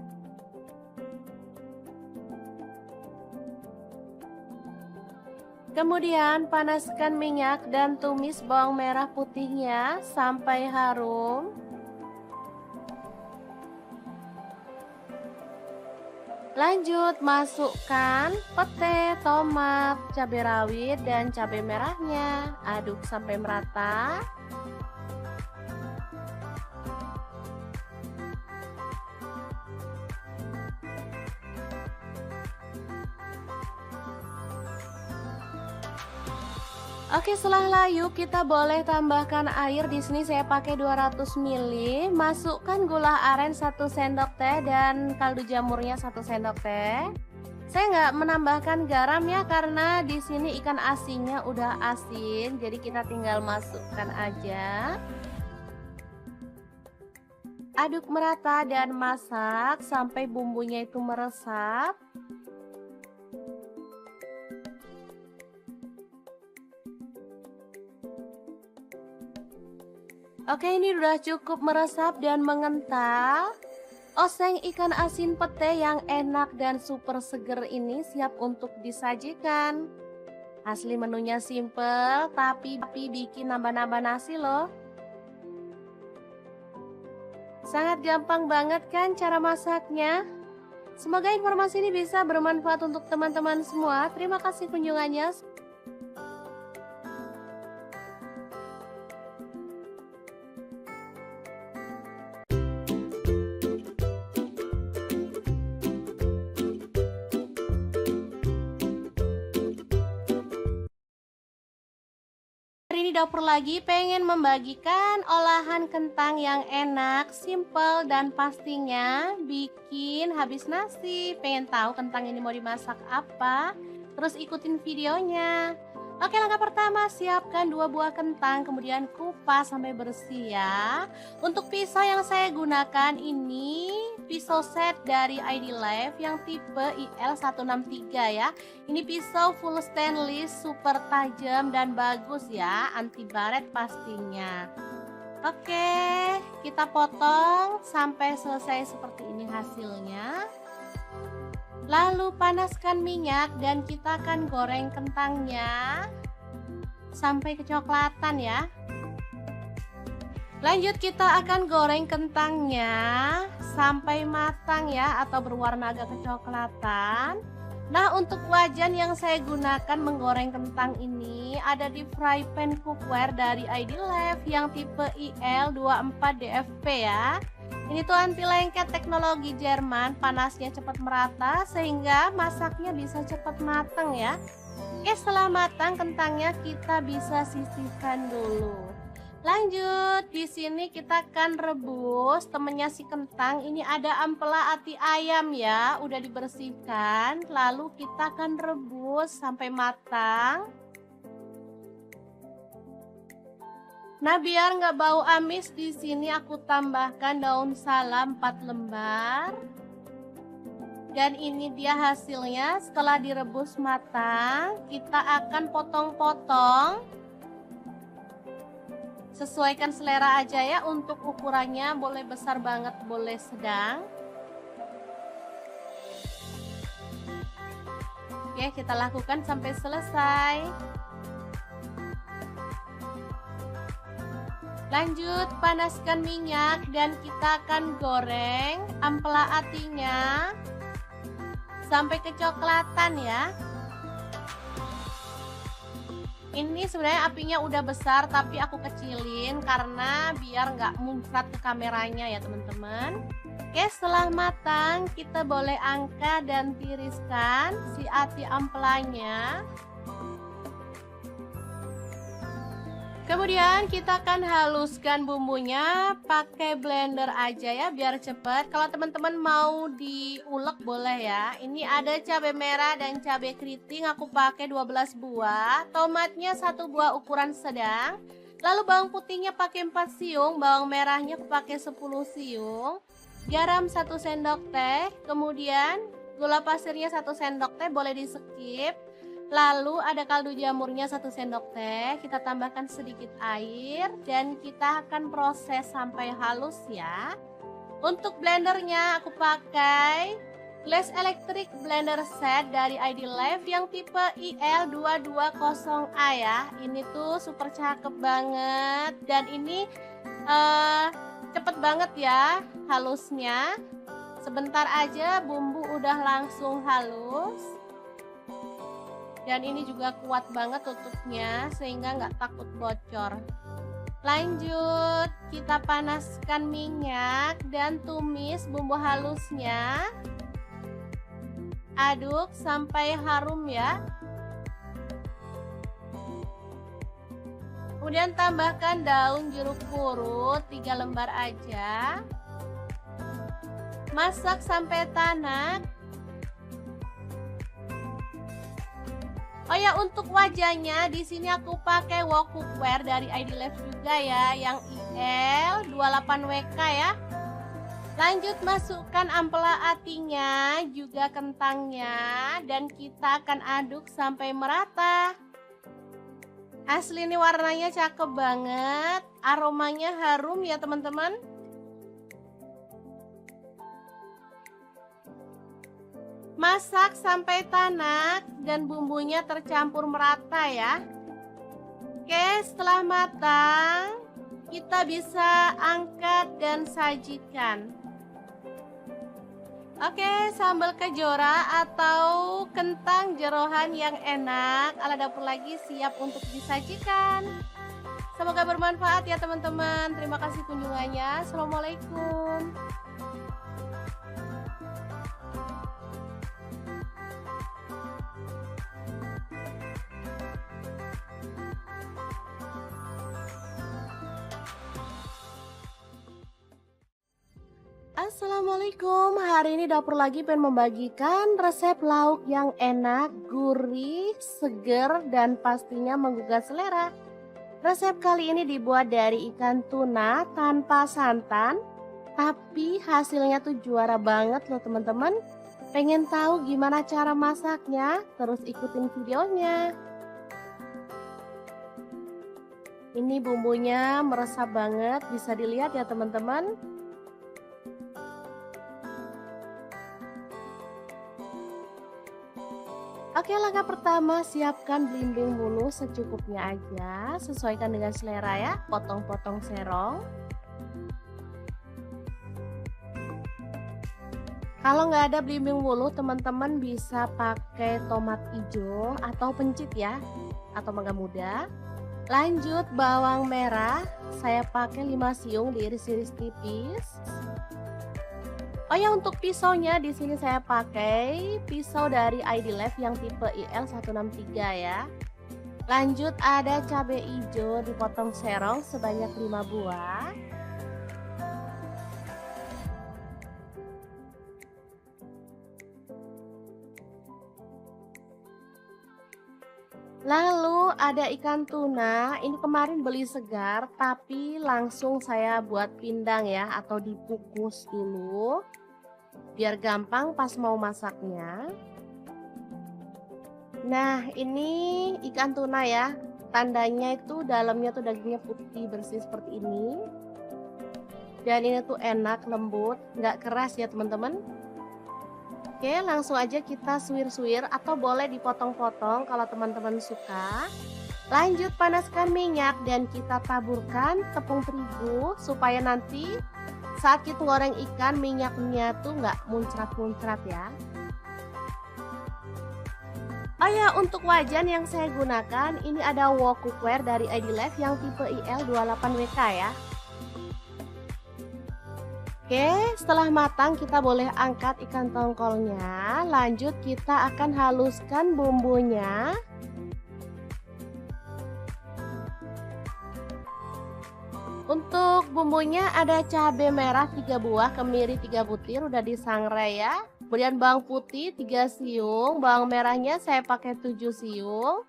[SPEAKER 1] Kemudian panaskan minyak dan tumis bawang merah putihnya sampai harum. Lanjut masukkan pete, tomat, cabai rawit, dan cabai merahnya. Aduk sampai merata. Oke, setelah layu kita boleh tambahkan air. Di sini saya pakai 200 ml. Masukkan gula aren 1 sendok teh dan kaldu jamurnya 1 sendok teh. Saya nggak menambahkan garam ya karena di sini ikan asinnya udah asin, jadi kita tinggal masukkan aja. Aduk merata dan masak sampai bumbunya itu meresap. Oke, ini udah cukup meresap dan mengental. Oseng ikan asin pete yang enak dan super seger ini siap untuk disajikan. Asli menunya simple, tapi bikin nambah-nambah nasi loh. Sangat gampang banget kan cara masaknya? Semoga informasi ini bisa bermanfaat untuk teman-teman semua. Terima kasih kunjungannya. Hari ini dapur lagi pengen membagikan olahan kentang yang enak, simple, dan pastinya bikin habis nasi. Pengen tahu kentang ini mau dimasak apa? Terus ikutin videonya. Oke, langkah pertama siapkan 2 buah kentang, kemudian kupas sampai bersih ya. Untuk pisau yang saya gunakan ini pisau set dari ID Life yang tipe IL163 ya. Ini pisau full stainless, super tajam dan bagus ya, anti baret pastinya. Oke, kita potong sampai selesai seperti ini hasilnya. Lalu panaskan minyak dan kita akan goreng kentangnya sampai kecoklatan ya. Lanjut kita akan goreng kentangnya sampai matang ya, atau berwarna agak kecoklatan. Nah, untuk wajan yang saya gunakan menggoreng kentang ini ada di fry pan cookware dari ID Life yang tipe IL24DFP ya. Ini tuh anti lengket, teknologi Jerman, panasnya cepat merata sehingga masaknya bisa cepat matang ya. Oke, setelah matang kentangnya kita bisa sisihkan dulu. Lanjut, di sini kita akan rebus temennya si kentang. Ini ada ampela ati ayam ya, udah dibersihkan. Lalu kita akan rebus sampai matang. Nah, biar nggak bau amis, di sini aku tambahkan daun salam 4 lembar. Dan ini dia hasilnya setelah direbus matang. Kita akan potong-potong. Sesuaikan selera aja ya, untuk ukurannya boleh besar banget, boleh sedang. Oke, kita lakukan sampai selesai. Lanjut, panaskan minyak dan kita akan goreng ampela atinya sampai kecoklatan ya. Ini sebenarnya apinya udah besar tapi aku kecilin karena biar nggak muncrat ke kameranya ya teman-teman. Oke, setelah matang kita boleh angkat dan tiriskan si ati ampelanya. Kemudian kita akan haluskan bumbunya pakai blender aja ya biar cepet. Kalau teman-teman mau diulek boleh ya. Ini ada cabai merah dan cabai keriting, aku pakai 12 buah. Tomatnya 1 buah ukuran sedang. Lalu bawang putihnya pakai 4 siung, bawang merahnya aku pakai 10 siung. Garam 1 sendok teh, kemudian gula pasirnya 1 sendok teh, boleh di skip. Lalu ada kaldu jamurnya 1 sendok teh, kita tambahkan sedikit air dan kita akan proses sampai halus ya. Untuk blendernya aku pakai Glass Electric Blender Set dari ID Life yang tipe IL220A ya. Ini tuh super cakep banget dan ini cepet banget ya halusnya. Sebentar aja bumbu udah langsung halus. Dan ini juga kuat banget tutupnya sehingga nggak takut bocor. Lanjut, kita panaskan minyak dan tumis bumbu halusnya. Aduk sampai harum ya. Kemudian tambahkan daun jeruk purut 3 lembar aja. Masak sampai tanak. Oh ya, untuk wajahnya di sini aku pakai wok cookware dari ID Life juga ya, yang IL28WK ya. Lanjut, masukkan ampela atinya, juga kentangnya, dan kita akan aduk sampai merata. Asli ini warnanya cakep banget, aromanya harum ya teman-teman. Masak sampai tanak dan bumbunya tercampur merata ya. Oke, setelah matang kita bisa angkat dan sajikan. Oke, sambal kejora atau kentang jeroan yang enak ala dapur lagi siap untuk disajikan. Semoga bermanfaat ya teman-teman. Terima kasih kunjungannya. Assalamualaikum. Assalamualaikum, hari ini dapur lagi pengen membagikan resep lauk yang enak, gurih, seger, dan pastinya menggugah selera. Resep kali ini dibuat dari ikan tuna tanpa santan, tapi hasilnya tuh juara banget loh teman-teman. Pengen tahu gimana cara masaknya? Terus ikutin videonya. Ini bumbunya meresap banget, bisa dilihat ya teman-teman. Oke, langkah pertama siapkan belimbing bulu secukupnya aja, sesuaikan dengan selera ya, potong-potong serong. Kalau nggak ada belimbing bulu, teman-teman bisa pakai tomat hijau atau pencit ya, atau mangga muda. Lanjut, bawang merah, saya pakai 5 siung diiris-iris tipis. Oh ya, untuk pisaunya di sini saya pakai pisau dari ID Life yang tipe IL163 ya. Lanjut ada cabai hijau dipotong serong sebanyak 5 buah. Lalu ada ikan tuna, ini kemarin beli segar tapi langsung saya buat pindang ya atau dikukus dulu biar gampang pas mau masaknya. Nah, ini ikan tuna ya. Tandanya itu dalamnya tuh dagingnya putih bersih seperti ini. Dan ini tuh enak, lembut, nggak keras ya teman-teman. Oke, langsung aja kita suwir-suwir atau boleh dipotong-potong kalau teman-teman suka. Lanjut panaskan minyak dan kita taburkan tepung terigu supaya nanti saat kita goreng ikan minyaknya tuh nggak muncrat-muncrat ya. Oh ya, untuk wajan yang saya gunakan ini ada wok cookware dari ID Life yang tipe IL28WK ya. Oke, setelah matang kita boleh angkat ikan tongkolnya. Lanjut kita akan haluskan bumbunya. Untuk bumbunya ada cabai merah 3 buah, kemiri 3 butir udah disangrai ya. Kemudian bawang putih 3 siung, bawang merahnya saya pakai 7 siung.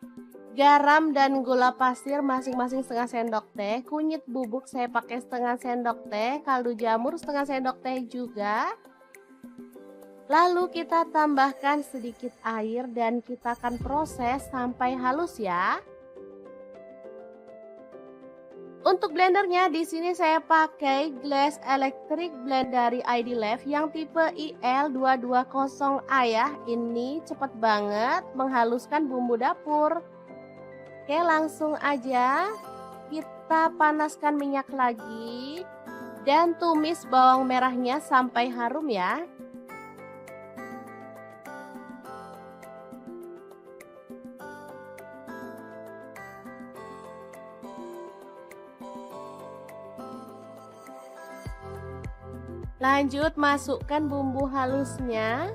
[SPEAKER 1] Garam dan gula pasir masing-masing setengah sendok teh. Kunyit bubuk saya pakai setengah sendok teh. Kaldu jamur setengah sendok teh juga. Lalu kita tambahkan sedikit air dan kita akan proses sampai halus ya. Untuk blendernya di sini saya pakai Glass Electric Blend dari ID Life yang tipe IL220A ya. Ini cepat banget menghaluskan bumbu dapur. Oke, langsung aja kita panaskan minyak lagi dan tumis bawang merahnya sampai harum ya. Lanjut masukkan bumbu halusnya.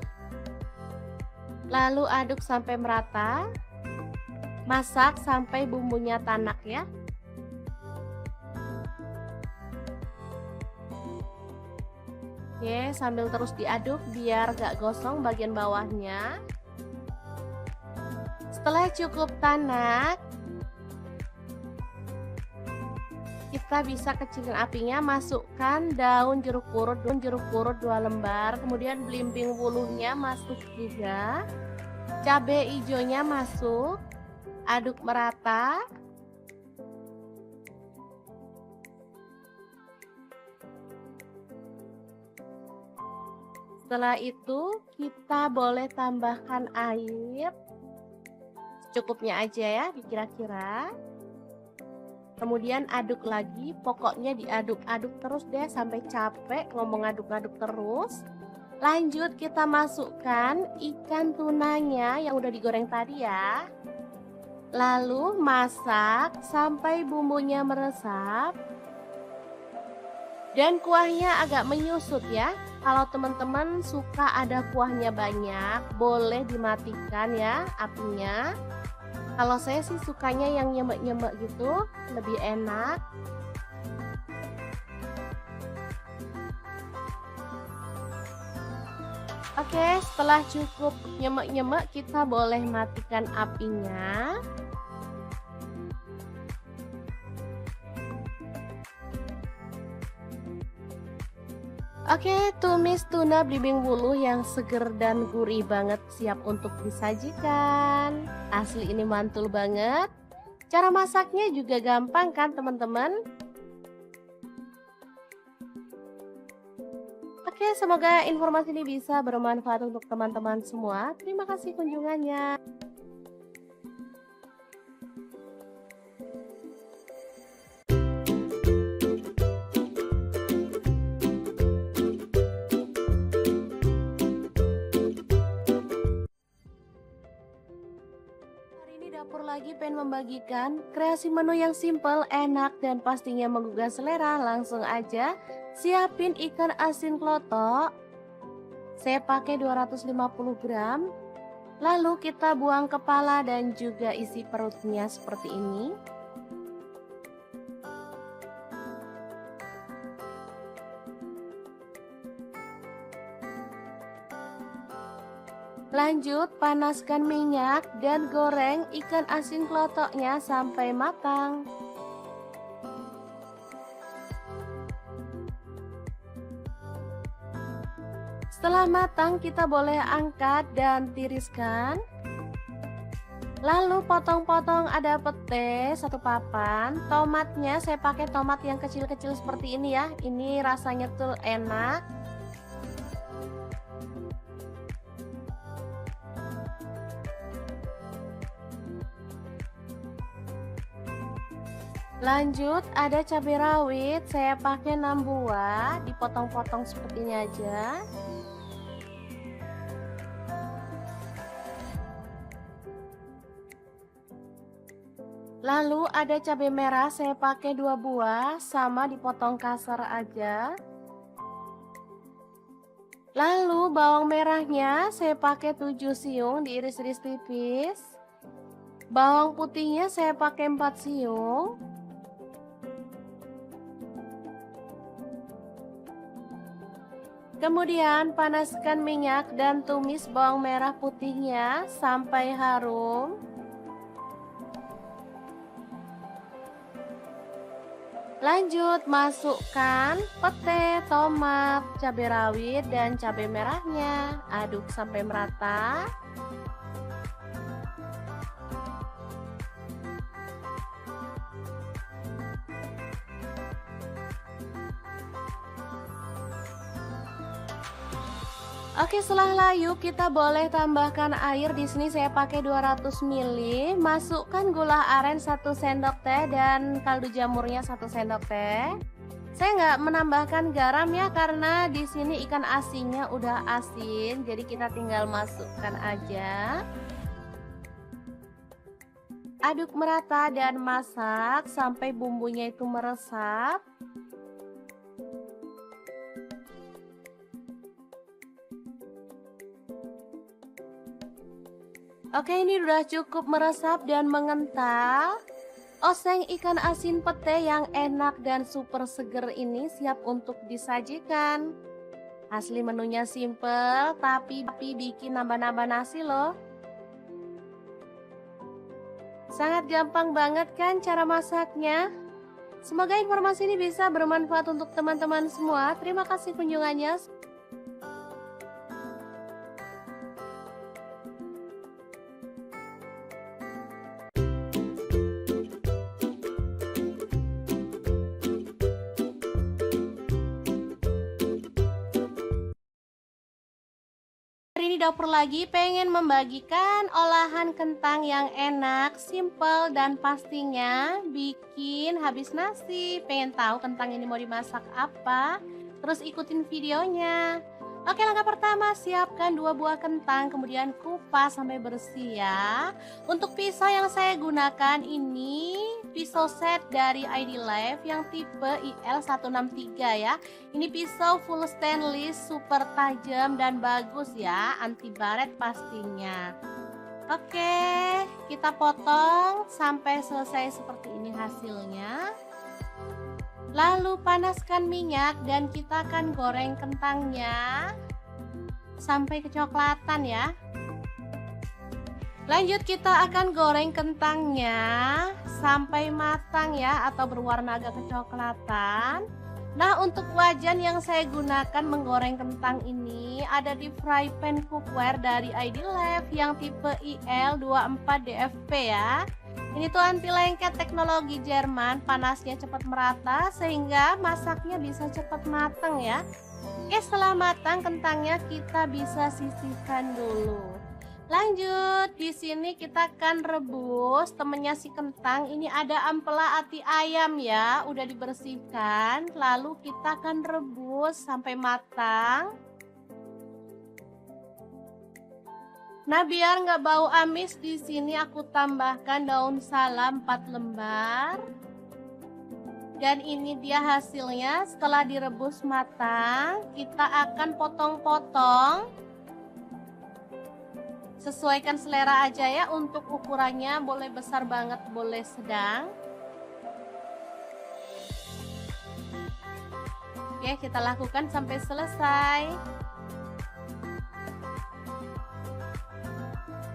[SPEAKER 1] Lalu aduk sampai merata. Masak sampai bumbunya tanak ya. Oke, sambil terus diaduk biar gak gosong bagian bawahnya. Setelah cukup tanak, kita bisa kecilin apinya, masukkan daun jeruk purut 2 lembar, kemudian belimbing wuluhnya masuk juga, cabai hijaunya masuk, aduk merata. Setelah itu kita boleh tambahkan air secukupnya aja ya, dikira-kira. Kemudian aduk lagi, pokoknya diaduk-aduk terus deh sampai capek ngomong aduk-aduk terus. Lanjut kita masukkan ikan tunanya yang udah digoreng tadi ya. Lalu masak sampai bumbunya meresap. Dan kuahnya agak menyusut ya. Kalau teman-teman suka ada kuahnya banyak, boleh dimatikan ya apinya. Kalau saya sih sukanya yang nyemek-nyemek gitu, lebih enak. Oke, setelah cukup nyemek-nyemek, kita boleh matikan apinya. Oke, tumis tuna belimbing wuluh yang seger dan gurih banget siap untuk disajikan. Asli ini mantul banget. Cara masaknya juga gampang kan teman-teman? Oke, semoga informasi ini bisa bermanfaat untuk teman-teman semua. Terima kasih kunjungannya. Dapur lagi pengen membagikan kreasi menu yang simple, enak, dan pastinya menggugah selera. Langsung aja siapin ikan asin klotok. saya pakai 250 gram. Lalu kita buang kepala dan juga isi perutnya seperti ini. Lanjut, panaskan minyak dan goreng ikan asin kelotoknya sampai matang. Setelah matang, kita boleh angkat dan tiriskan. Lalu potong-potong ada pete 1 papan. Tomatnya saya pakai tomat yang kecil-kecil seperti ini ya. Ini rasanya tuh enak. Lanjut, ada cabai rawit, saya pakai 6 buah, dipotong-potong seperti ini aja. Lalu ada cabai merah, saya pakai 2 buah, sama dipotong kasar aja. Lalu bawang merahnya saya pakai 7 siung, diiris-iris tipis. Bawang putihnya saya pakai 4 siung. Kemudian panaskan minyak dan tumis bawang merah putihnya sampai harum. Lanjut, masukkan pete, tomat, cabai rawit, dan cabai merahnya. Aduk sampai merata. Oke, setelah layu kita boleh tambahkan air. Di sini saya pakai 200 ml. Masukkan gula aren 1 sendok teh dan kaldu jamurnya 1 sendok teh. Saya nggak menambahkan garam ya karena di sini ikan asinnya udah asin, jadi kita tinggal masukkan aja. Aduk merata dan masak sampai bumbunya itu meresap. Oke, ini udah cukup meresap dan mengental. Oseng ikan asin pete yang enak dan super seger ini siap untuk disajikan. Asli menunya simple, tapi bikin nambah-nambah nasi loh. Sangat gampang banget kan cara masaknya? Semoga informasi ini bisa bermanfaat untuk teman-teman semua. Terima kasih kunjungannya. Hari ini dapur lagi pengen membagikan olahan kentang yang enak, simple, dan pastinya bikin habis nasi. Pengen tahu kentang ini mau dimasak apa? Terus ikutin videonya. Oke, langkah pertama siapkan 2 buah kentang, kemudian kupas sampai bersih ya. Untuk pisau yang saya gunakan ini pisau set dari ID Life yang tipe IL163 ya. Ini pisau full stainless, super tajam dan bagus ya, anti baret pastinya. Oke, kita potong sampai selesai seperti ini hasilnya. Lalu panaskan minyak dan kita akan goreng kentangnya sampai kecoklatan ya. Lanjut, kita akan goreng kentangnya sampai matang ya, atau berwarna agak kecoklatan. Nah, untuk wajan yang saya gunakan menggoreng kentang ini ada di fry pan cookware dari ID Life yang tipe IL24DFP ya. Ini tuh anti lengket, teknologi Jerman, panasnya cepat merata sehingga masaknya bisa cepat matang ya. Oke, setelah matang kentangnya kita bisa sisihkan dulu. Lanjut, di sini kita akan rebus temennya si kentang. Ini ada ampela ati ayam ya, udah dibersihkan. Lalu kita akan rebus sampai matang. Nah, biar nggak bau amis, di sini aku tambahkan daun salam 4 lembar. Dan ini dia hasilnya setelah direbus matang. Kita akan potong-potong. Sesuaikan selera aja ya, untuk ukurannya boleh besar banget, boleh sedang. Oke, kita lakukan sampai selesai.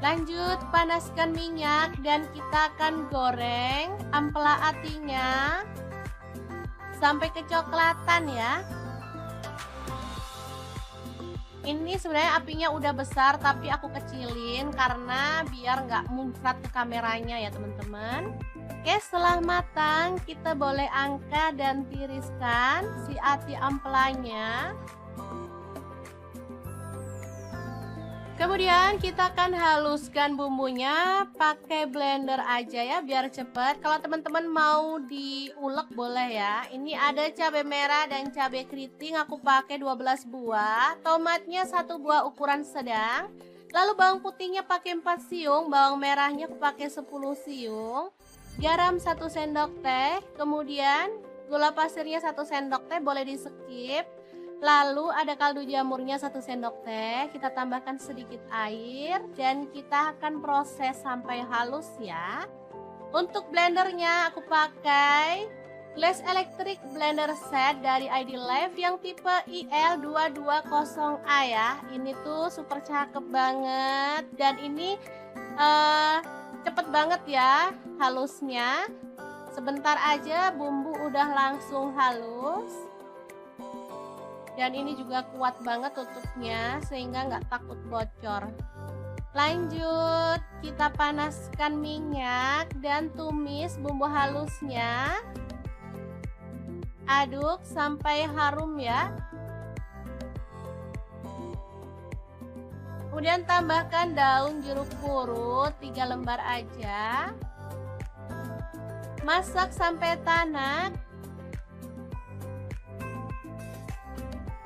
[SPEAKER 1] Lanjut, panaskan minyak dan kita akan goreng ampela atinya sampai kecoklatan ya. Ini sebenarnya apinya udah besar tapi aku kecilin karena biar nggak muncrat ke kameranya ya teman-teman. Oke, setelah matang kita boleh angkat dan tiriskan si ati ampelanya. Kemudian kita akan haluskan bumbunya pakai blender aja ya biar cepet. Kalau teman-teman mau diulek boleh ya. Ini ada cabai merah dan cabai keriting, aku pakai 12 buah. Tomatnya 1 buah ukuran sedang. Lalu bawang putihnya pakai 4 siung, bawang merahnya aku pakai 10 siung. Garam 1 sendok teh, kemudian gula pasirnya 1 sendok teh, boleh di skip. Lalu ada kaldu jamurnya 1 sendok teh, kita tambahkan sedikit air dan kita akan proses sampai halus ya. Untuk blendernya aku pakai Glass Electric Blender Set dari ID Life yang tipe IL220A ya. Ini tuh super cakep banget dan ini cepet banget ya halusnya. Sebentar aja bumbu udah langsung halus. Dan ini juga kuat banget tutupnya sehingga nggak takut bocor. Lanjut, kita panaskan minyak dan tumis bumbu halusnya. Aduk sampai harum ya. Kemudian tambahkan daun jeruk purut 3 lembar aja. Masak sampai tanak.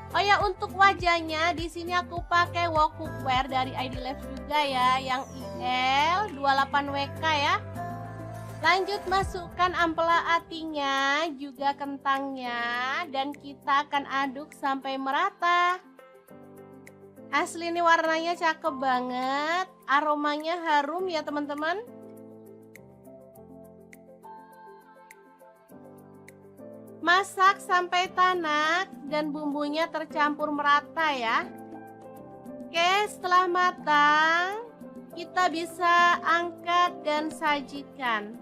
[SPEAKER 1] Oh ya, untuk wajahnya di sini aku pakai wok cookware dari ID Life juga ya, yang IL28WK ya. Lanjut masukkan ampela atinya, juga kentangnya, dan kita akan aduk sampai merata. Asli ini warnanya cakep banget, aromanya harum ya teman-teman. Masak sampai tanak dan bumbunya tercampur merata ya. Oke, setelah matang kita bisa angkat dan sajikan.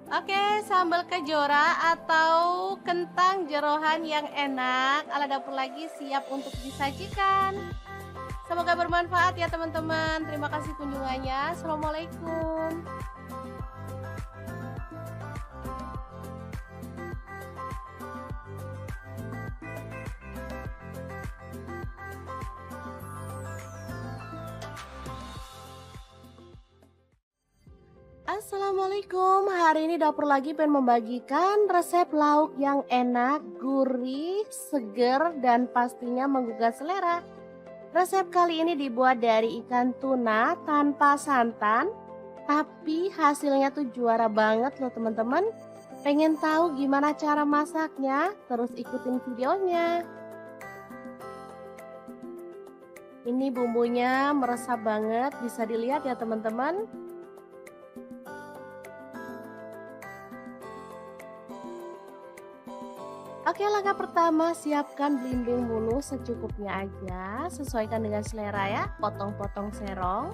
[SPEAKER 1] Oke, sambal kejora atau kentang jeroan yang enak ala dapur lagi siap untuk disajikan. Semoga bermanfaat ya teman-teman. Terima kasih kunjungannya. Assalamualaikum. Assalamualaikum, hari ini dapur lagi pengen membagikan resep lauk yang enak, gurih, seger, dan pastinya menggugah selera. Resep kali ini dibuat dari ikan tuna tanpa santan, tapi hasilnya tuh juara banget loh teman-teman. Pengen tahu gimana cara masaknya? Terus ikutin videonya. Ini bumbunya meresap banget, bisa dilihat ya teman-teman. Oke, langkah pertama siapkan belimbing bulu secukupnya aja, sesuaikan dengan selera ya, potong-potong serong.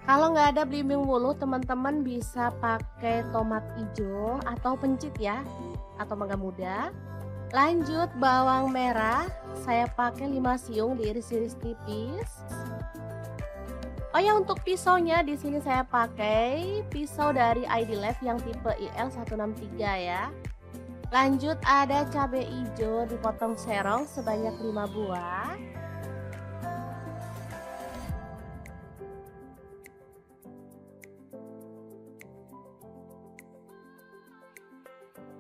[SPEAKER 1] Kalau nggak ada belimbing bulu, teman-teman bisa pakai tomat hijau atau pencit ya, atau mangga muda. Lanjut bawang merah, saya pakai 5 siung diiris-iris tipis. Oh ya, untuk pisaunya di sini saya pakai pisau dari ID Life yang tipe IL163 ya. Lanjut ada cabai hijau dipotong serong sebanyak 5 buah.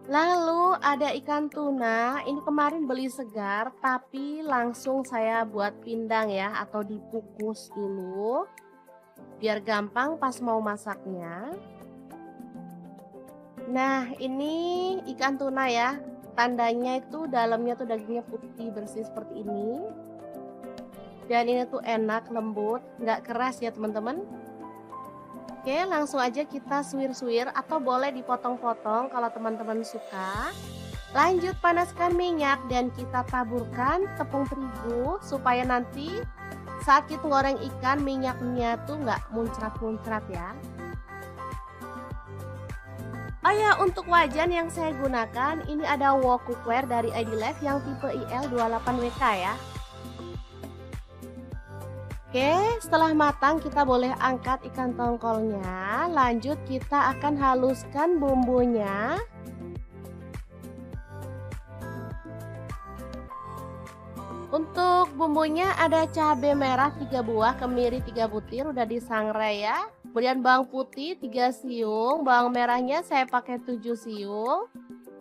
[SPEAKER 1] Lalu ada ikan tuna, ini kemarin beli segar tapi langsung saya buat pindang ya, atau dikukus dulu. biar gampang pas mau masaknya. Nah, ini ikan tuna ya. Tandanya itu dalamnya tuh dagingnya putih bersih seperti ini. Dan ini tuh enak, lembut, nggak keras ya teman-teman. Oke, langsung aja kita suwir-suwir atau boleh dipotong-potong kalau teman-teman suka. Lanjut panaskan minyak dan kita taburkan tepung terigu supaya nanti saat kita goreng ikan minyaknya tuh nggak muncrat-muncrat ya. Oh ya, untuk wajan yang saya gunakan ini ada wok cookware dari IDLife yang tipe IL28WK ya. Oke, setelah matang kita boleh angkat ikan tongkolnya. Lanjut kita akan haluskan bumbunya. Untuk bumbunya ada cabai merah 3 buah, kemiri 3 butir udah disangrai ya. Kemudian bawang putih 3 siung, bawang merahnya saya pakai 7 siung.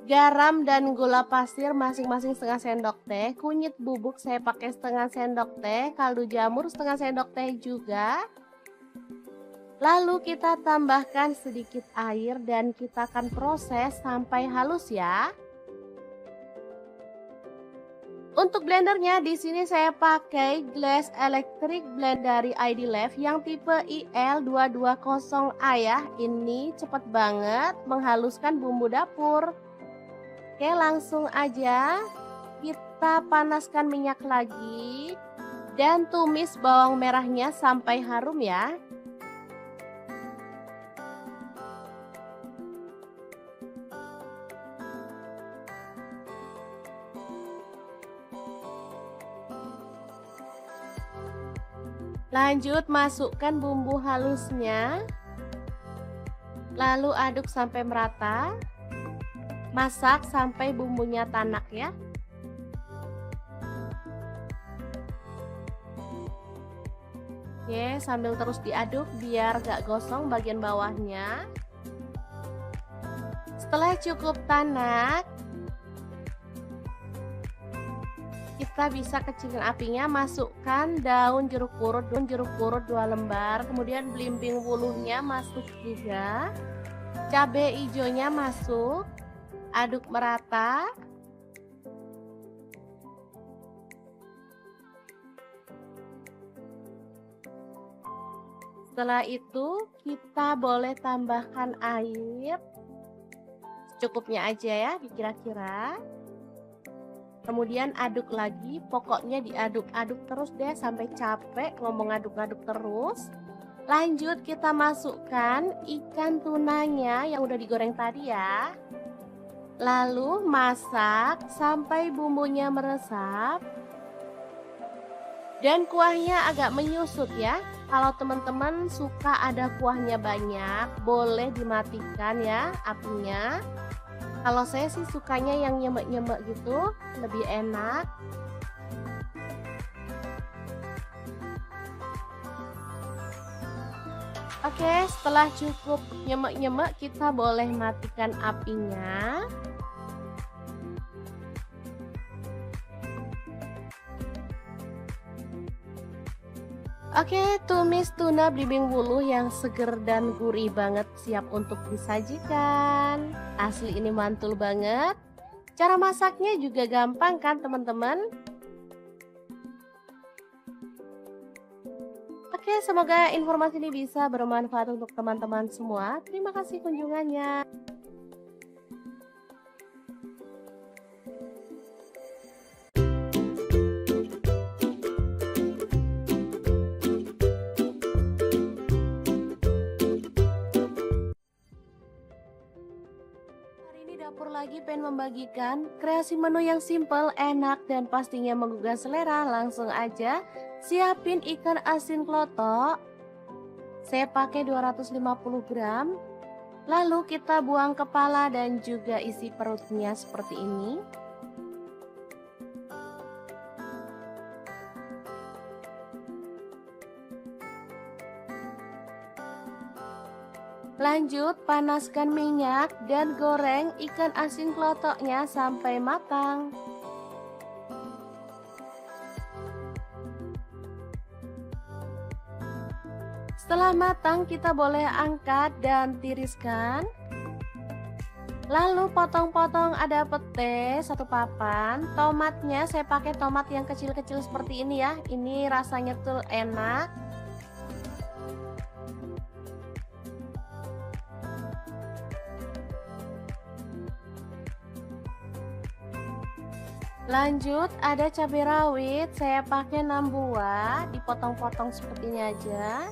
[SPEAKER 1] Garam dan gula pasir masing-masing setengah sendok teh. Kunyit bubuk saya pakai setengah sendok teh. Kaldu jamur setengah sendok teh juga. Lalu kita tambahkan sedikit air dan kita akan proses sampai halus ya. Untuk blendernya di sini saya pakai Glass Electric Blend dari IDLife yang tipe IL220A ya. Ini cepat banget menghaluskan bumbu dapur. Oke, langsung aja kita panaskan minyak lagi dan tumis bawang merahnya sampai harum ya. Lanjut masukkan bumbu halusnya. Lalu aduk sampai merata. Masak sampai bumbunya tanak ya. Oke, sambil terus diaduk biar gak gosong bagian bawahnya. Setelah cukup tanak, kita bisa kecilin apinya, masukkan daun jeruk purut 2 lembar, kemudian belimbing wuluhnya masuk juga, cabai hijaunya masuk, aduk merata. Setelah itu kita boleh tambahkan air secukupnya aja ya, dikira-kira. Kemudian aduk lagi, pokoknya diaduk-aduk terus deh sampai capek ngomong aduk-aduk terus. Lanjut kita masukkan ikan tunanya yang udah digoreng tadi ya. Lalu masak sampai bumbunya meresap. Dan kuahnya agak menyusut ya. Kalau teman-teman suka ada kuahnya banyak, boleh dimatikan ya apinya. Kalau saya sih sukanya yang nyemek-nyemek gitu, lebih enak. Oke, setelah cukup nyemek-nyemek, kita boleh matikan apinya. Oke, tumis tuna belimbing wuluh yang seger dan gurih banget siap untuk disajikan. Asli ini mantul banget. Cara masaknya juga gampang kan teman-teman? Oke, semoga informasi ini bisa bermanfaat untuk teman-teman semua. Terima kasih kunjungannya. Dapur lagi pengen membagikan kreasi menu yang simple, enak, dan pastinya menggugah selera. Langsung aja siapin ikan asin klotok. Saya pakai 250 gram. Lalu kita buang kepala dan juga isi perutnya seperti ini. Lanjut panaskan minyak dan goreng ikan asin klotoknya sampai matang. Setelah matang, kita boleh angkat dan tiriskan. Lalu potong-potong ada pete 1 papan. Tomatnya saya pakai tomat yang kecil-kecil seperti ini ya. Ini rasanya tuh enak. Lanjut ada cabai rawit, saya pakai 6 buah, dipotong-potong seperti ini aja.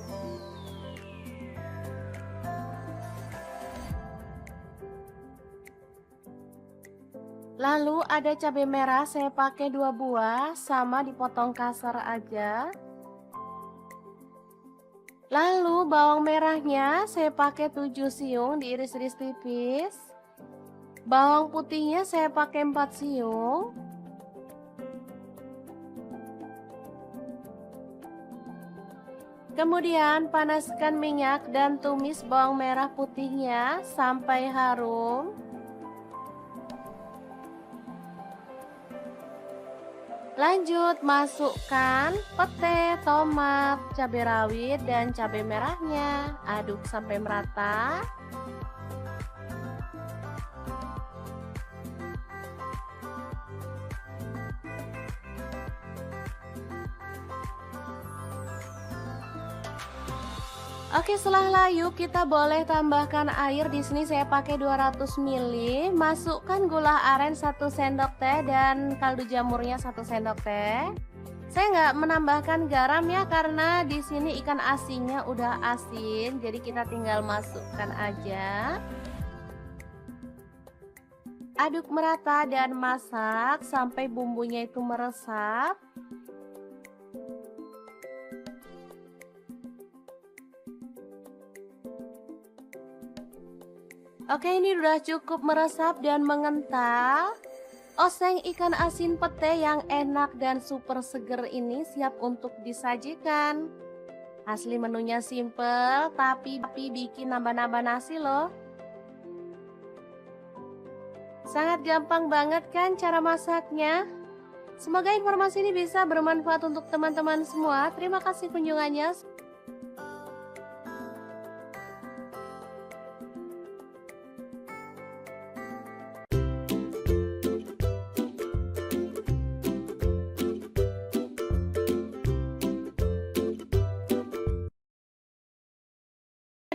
[SPEAKER 1] Lalu ada cabai merah, saya pakai 2 buah, sama dipotong kasar aja. Lalu bawang merahnya saya pakai 7 siung, diiris-iris tipis. Bawang putihnya saya pakai 4 siung. Kemudian panaskan minyak dan tumis bawang merah putihnya sampai harum. Lanjut masukkan pete, tomat, cabai rawit, dan cabai merahnya. Aduk sampai merata. Oke, setelah layu kita boleh tambahkan air. Di sini saya pakai 200 ml. Masukkan gula aren 1 sendok teh dan kaldu jamurnya 1 sendok teh. Saya nggak menambahkan garam ya karena di sini ikan asinnya udah asin, jadi kita tinggal masukkan aja. Aduk merata dan masak sampai bumbunya itu meresap. Oke, ini udah cukup meresap dan mengental. Oseng ikan asin pete yang enak dan super seger ini siap untuk disajikan. Asli menunya simple, tapi bikin nambah-nambah nasi loh. Sangat gampang banget kan cara masaknya? Semoga informasi ini bisa bermanfaat untuk teman-teman semua. Terima kasih kunjungannya.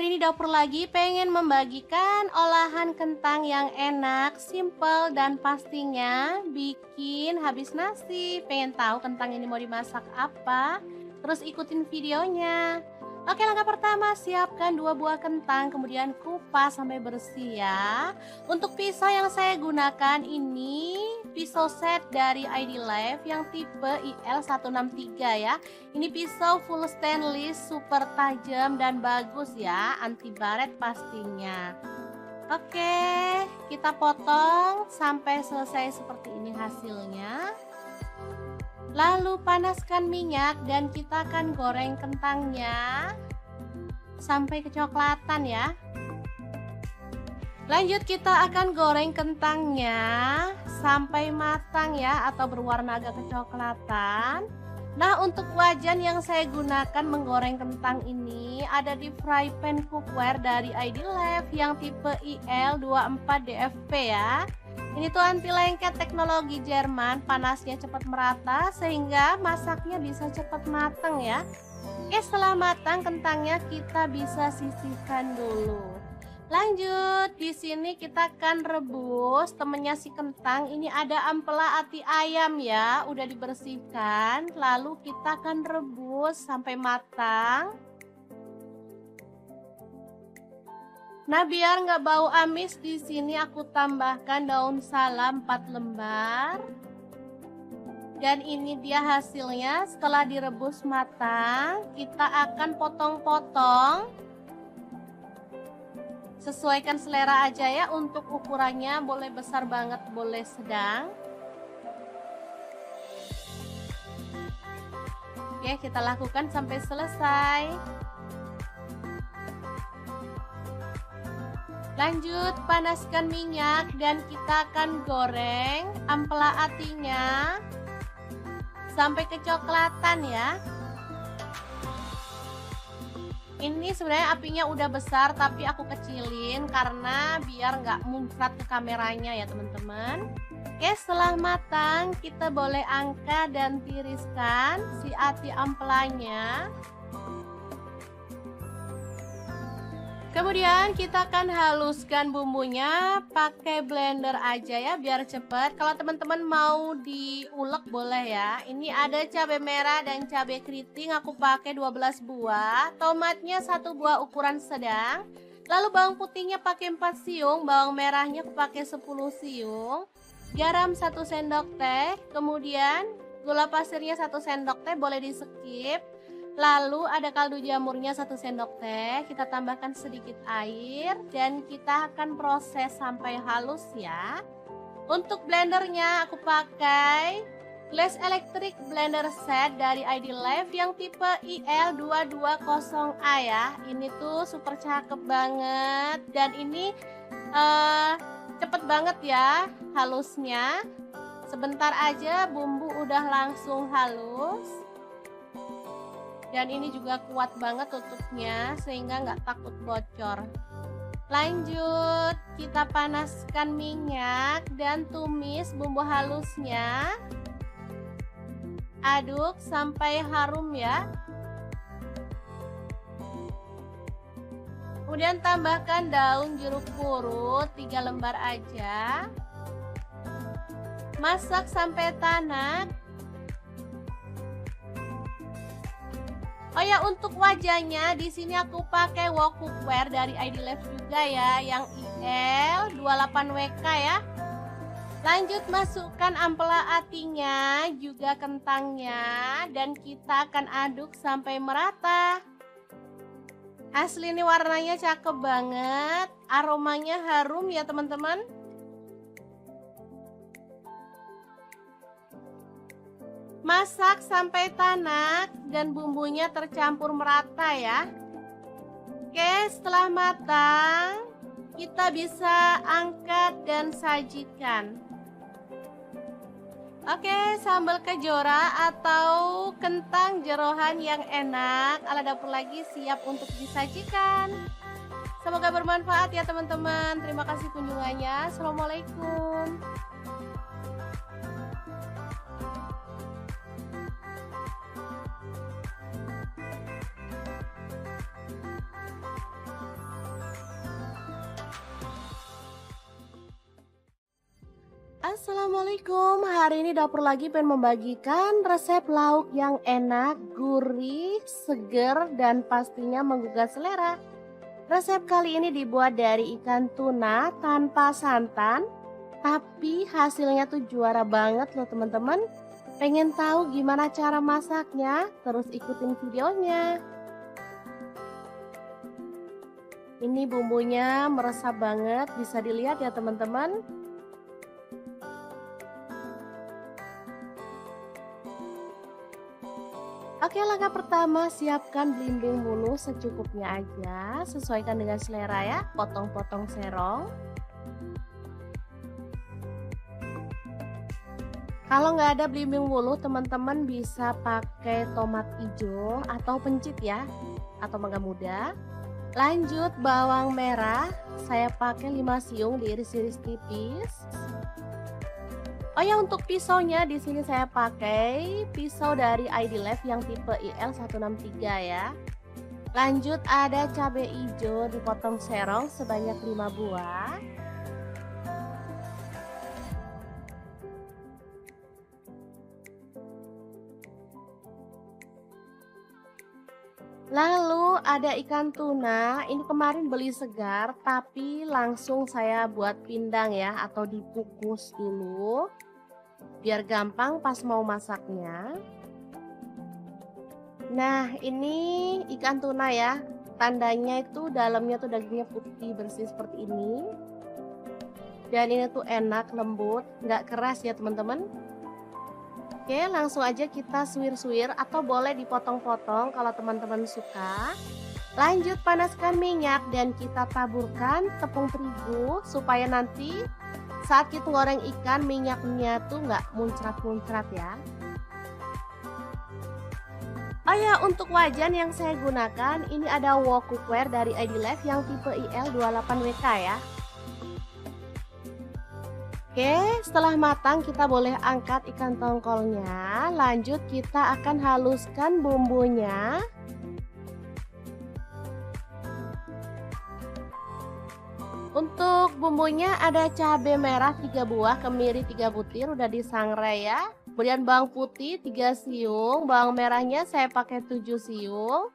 [SPEAKER 1] Hari ini dapur lagi pengen membagikan olahan kentang yang enak, simple, dan pastinya bikin habis nasi. Pengen tahu kentang ini mau dimasak apa? Terus ikutin videonya. Oke, langkah pertama siapkan 2 buah kentang, kemudian kupas sampai bersih ya. Untuk pisau yang saya gunakan ini pisau set dari ID Life yang tipe IL163 ya. Ini pisau full stainless, super tajam dan bagus ya, anti baret pastinya. Oke, kita potong sampai selesai seperti ini hasilnya. Lalu panaskan minyak dan kita akan goreng kentangnya sampai kecoklatan ya. Lanjut kita akan goreng kentangnya sampai matang ya, atau berwarna agak kecoklatan. Nah, untuk wajan yang saya gunakan menggoreng kentang ini ada di fry pan cookware dari ID Life yang tipe IL24DFP ya. Ini tuh anti lengket, teknologi Jerman, panasnya cepat merata sehingga masaknya bisa cepat matang ya. Oke, setelah matang kentangnya kita bisa sisihkan dulu. Lanjut, di sini kita akan rebus temennya si kentang. Ini ada ampela ati ayam ya, udah dibersihkan. Lalu kita akan rebus sampai matang. Nah, biar nggak bau amis, di sini aku tambahkan daun salam 4 lembar. Dan ini dia hasilnya setelah direbus matang. Kita akan potong-potong. Sesuaikan selera aja ya, untuk ukurannya boleh besar banget, boleh sedang. Oke, kita lakukan sampai selesai. Lanjut panaskan minyak dan kita akan goreng ampela atinya sampai kecoklatan ya. Ini sebenarnya apinya udah besar tapi aku kecilin karena biar nggak muncrat ke kameranya ya teman-teman. Oke, setelah matang kita boleh angkat dan tiriskan si ati ampelanya. Kemudian kita akan haluskan bumbunya pakai blender aja ya biar cepet. Kalau teman-teman mau diulek boleh ya. Ini ada cabai merah dan cabai keriting, aku pakai 12 buah. Tomatnya 1 buah ukuran sedang. Lalu bawang putihnya pakai 4 siung, bawang merahnya aku pakai 10 siung. Garam 1 sendok teh, kemudian gula pasirnya 1 sendok teh, boleh di skip. Lalu ada kaldu jamurnya 1 sendok teh, kita tambahkan sedikit air dan kita akan proses sampai halus ya. Untuk blendernya aku pakai Glass Electric Blender Set dari ID Life yang tipe IL220A ya. Ini tuh super cakep banget dan ini cepet banget ya halusnya. Sebentar aja bumbu udah langsung halus. Dan ini juga kuat banget tutupnya sehingga nggak takut bocor. Lanjut, kita panaskan minyak dan tumis bumbu halusnya. Aduk sampai harum ya. Kemudian tambahkan daun jeruk purut 3 lembar aja. Masak sampai tanak. Oh ya, untuk wajahnya di sini aku pakai wok cookware dari ID Life juga ya, yang IL28WK ya. Lanjut masukkan ampela atinya, juga kentangnya, dan kita akan aduk sampai merata. Asli ini warnanya cakep banget, aromanya harum ya teman-teman. Masak sampai tanak dan bumbunya tercampur merata ya. Oke, setelah matang kita bisa angkat dan sajikan. Oke, sambal kejora atau kentang jeroan yang enak ala dapur lagi siap untuk disajikan. Semoga bermanfaat ya teman-teman. Terima kasih kunjungannya. Assalamualaikum. Assalamualaikum, hari ini dapur lagi pengen membagikan resep lauk yang enak, gurih, seger, dan pastinya menggugah selera. Resep kali ini dibuat dari ikan tuna tanpa santan, tapi hasilnya tuh juara banget loh teman-teman. Pengen tahu gimana cara masaknya? Terus ikutin videonya. Ini bumbunya meresap banget, bisa dilihat ya teman-teman. Oke, langkah pertama siapkan belimbing bulu secukupnya aja, sesuaikan dengan selera ya, potong-potong serong. Kalau nggak ada belimbing bulu, teman-teman bisa pakai tomat hijau atau pencit ya, atau mangga muda. Lanjut bawang merah, saya pakai 5 siung diiris-iris tipis. Oh ya, untuk pisaunya di sini saya pakai pisau dari ID Life yang tipe IL163 ya. Lanjut ada cabai hijau dipotong serong sebanyak 5 buah. Lalu ada ikan tuna, ini kemarin beli segar tapi langsung saya buat pindang ya, atau dikukus dulu biar gampang pas mau masaknya. Nah, ini ikan tuna ya, tandanya itu dalamnya tuh dagingnya putih bersih seperti ini. Dan ini tuh enak, lembut, nggak keras ya teman-teman. Oke, langsung aja kita suwir-suwir atau boleh dipotong-potong kalau teman-teman suka. Lanjut panaskan minyak dan kita taburkan tepung terigu supaya nanti saat kita goreng ikan minyaknya tuh nggak muncrat-muncrat ya. Oh ya, untuk wajan yang saya gunakan ini ada wok cookware dari ID Life yang tipe IL28WK ya. Oke, setelah matang kita boleh angkat ikan tongkolnya. Lanjut kita akan haluskan bumbunya. Untuk bumbunya ada cabai merah 3 buah, kemiri 3 butir udah disangrai ya. Kemudian bawang putih 3 siung, bawang merahnya saya pakai 7 siung.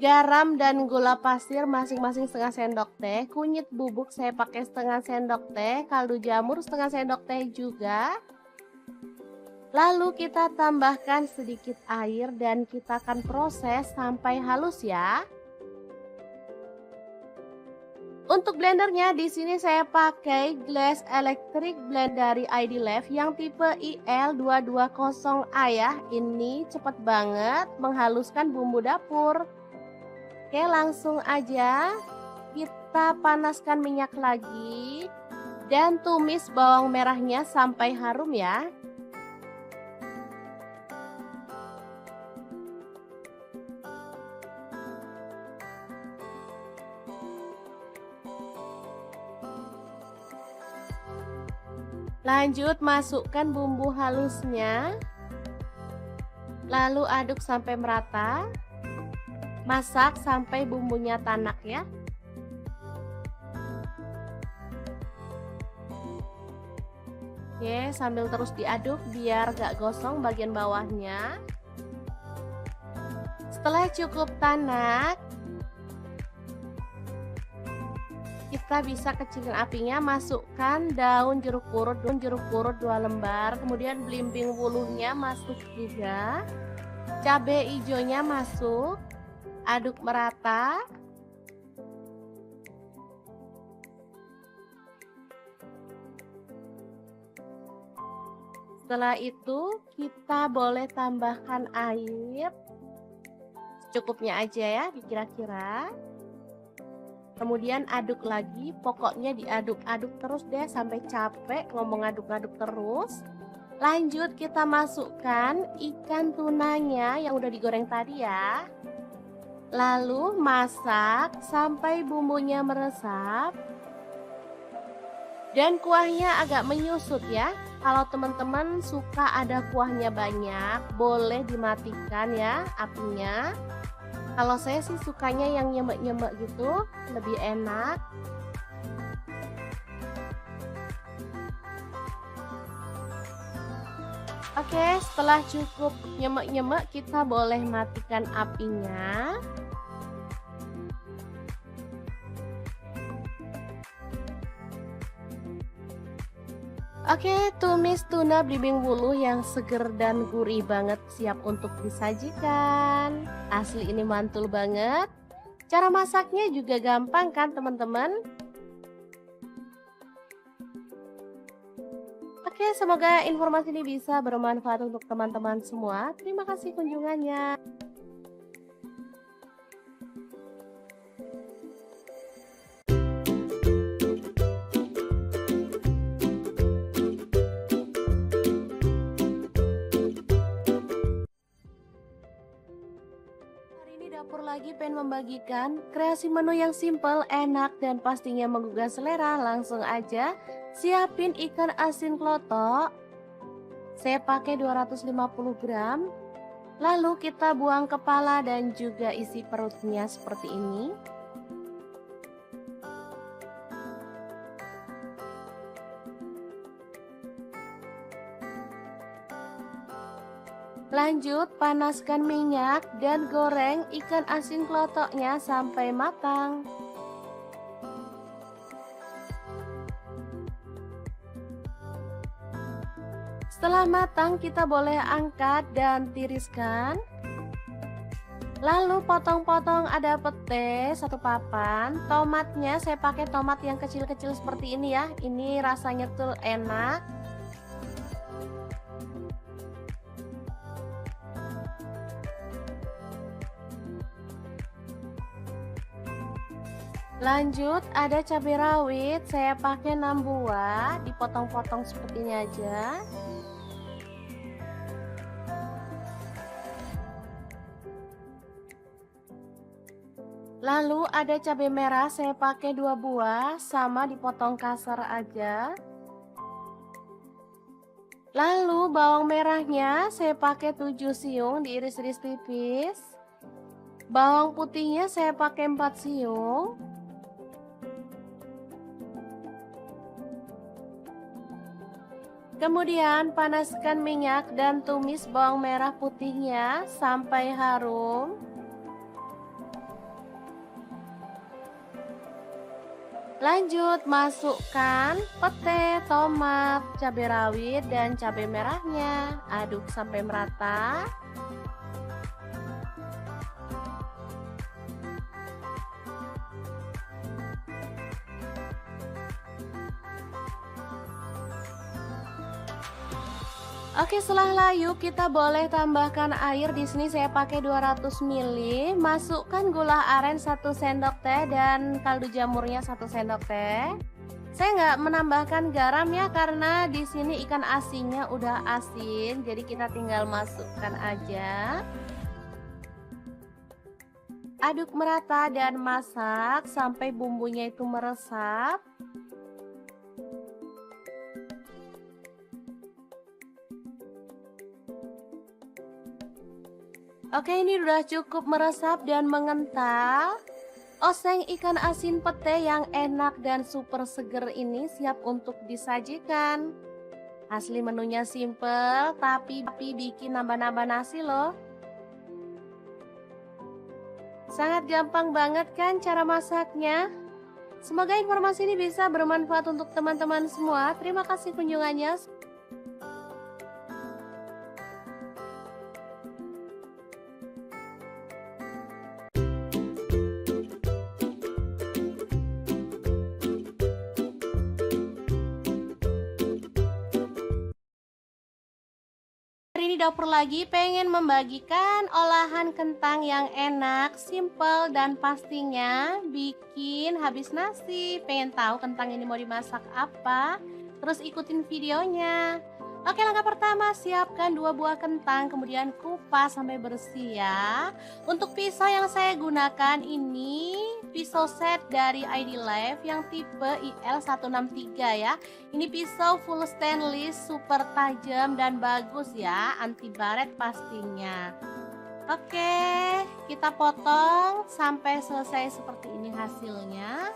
[SPEAKER 1] Garam dan gula pasir masing-masing setengah sendok teh. Kunyit bubuk saya pakai setengah sendok teh. Kaldu jamur setengah sendok teh juga. Lalu kita tambahkan sedikit air dan kita akan proses sampai halus ya. Untuk blendernya di sini saya pakai Glass Electric Blend dari ID Life yang tipe IL220A ya. Ini cepat banget menghaluskan bumbu dapur. Oke, langsung aja kita panaskan minyak lagi dan tumis bawang merahnya sampai harum ya. Lanjut masukkan bumbu halusnya. Lalu aduk sampai merata. Masak sampai bumbunya tanak ya. Oke, sambil terus diaduk biar gak gosong bagian bawahnya. Setelah cukup tanak, kita bisa kecilin apinya, masukkan daun jeruk purut 2 lembar, kemudian belimbing wuluhnya masuk juga, cabai hijaunya masuk, aduk merata. Setelah itu kita boleh tambahkan air secukupnya aja ya, dikira-kira. Kemudian aduk lagi, pokoknya diaduk-aduk terus deh sampai capek ngomong aduk-aduk terus. Lanjut kita masukkan ikan tunanya yang udah digoreng tadi ya. Lalu masak sampai bumbunya meresap. Dan kuahnya agak menyusut ya. Kalau teman-teman suka ada kuahnya banyak, boleh dimatikan ya apinya. Kalau saya sih sukanya yang nyemek-nyemek gitu, lebih enak. Oke, setelah cukup nyemek-nyemek, kita boleh matikan apinya. Oke, tumis tuna belimbing wuluh yang seger dan gurih banget siap untuk disajikan. Asli ini mantul banget. Cara masaknya juga gampang kan teman-teman? Oke, semoga informasi ini bisa bermanfaat untuk teman-teman semua. Terima kasih kunjungannya. Dapur lagi pengen membagikan kreasi menu yang simple, enak, dan pastinya menggugah selera. Langsung aja siapin ikan asin klotok. Saya pakai 250 gram. Lalu kita buang kepala dan juga isi perutnya seperti ini. Lanjut panaskan minyak dan goreng ikan asin klotoknya sampai matang. Setelah matang kita boleh angkat dan tiriskan. Lalu potong-potong ada pete 1 papan. Tomatnya saya pakai tomat yang kecil-kecil seperti ini ya. Ini rasanya tuh enak. Lanjut ada cabai rawit, saya pakai 6 buah, dipotong-potong seperti ini aja. Lalu ada cabai merah saya pakai 2 buah, sama dipotong kasar aja. Lalu bawang merahnya saya pakai 7 siung diiris-iris tipis. Bawang putihnya saya pakai 4 siung. Kemudian panaskan minyak dan tumis bawang merah putihnya sampai harum. Lanjut masukkan pete, tomat, cabai rawit, dan cabai merahnya. Aduk sampai merata. Oke, setelah layu kita boleh tambahkan air. Di sini saya pakai 200 ml. Masukkan gula aren 1 sendok teh dan kaldu jamurnya 1 sendok teh. Saya nggak menambahkan garam ya karena di sini ikan asinnya udah asin, jadi kita tinggal masukkan aja. Aduk merata dan masak sampai bumbunya itu meresap. Oke, ini udah cukup meresap dan mengental. Oseng ikan asin pete yang enak dan super seger ini siap untuk disajikan. Asli menunya simple, tapi bikin nambah-nambah nasi loh. Sangat gampang banget kan cara masaknya? Semoga informasi ini bisa bermanfaat untuk teman-teman semua. Terima kasih kunjungannya. Hari ini dapur lagi pengen membagikan olahan kentang yang enak, simple, dan pastinya bikin habis nasi. Pengen tahu kentang ini mau dimasak apa? Terus ikutin videonya. Oke, langkah pertama siapkan 2 buah kentang, kemudian kupas sampai bersih ya. Untuk pisau yang saya gunakan ini pisau set dari ID Life yang tipe IL163 ya. Ini pisau full stainless, super tajam dan bagus ya, anti baret pastinya. Oke, kita potong sampai selesai seperti ini hasilnya.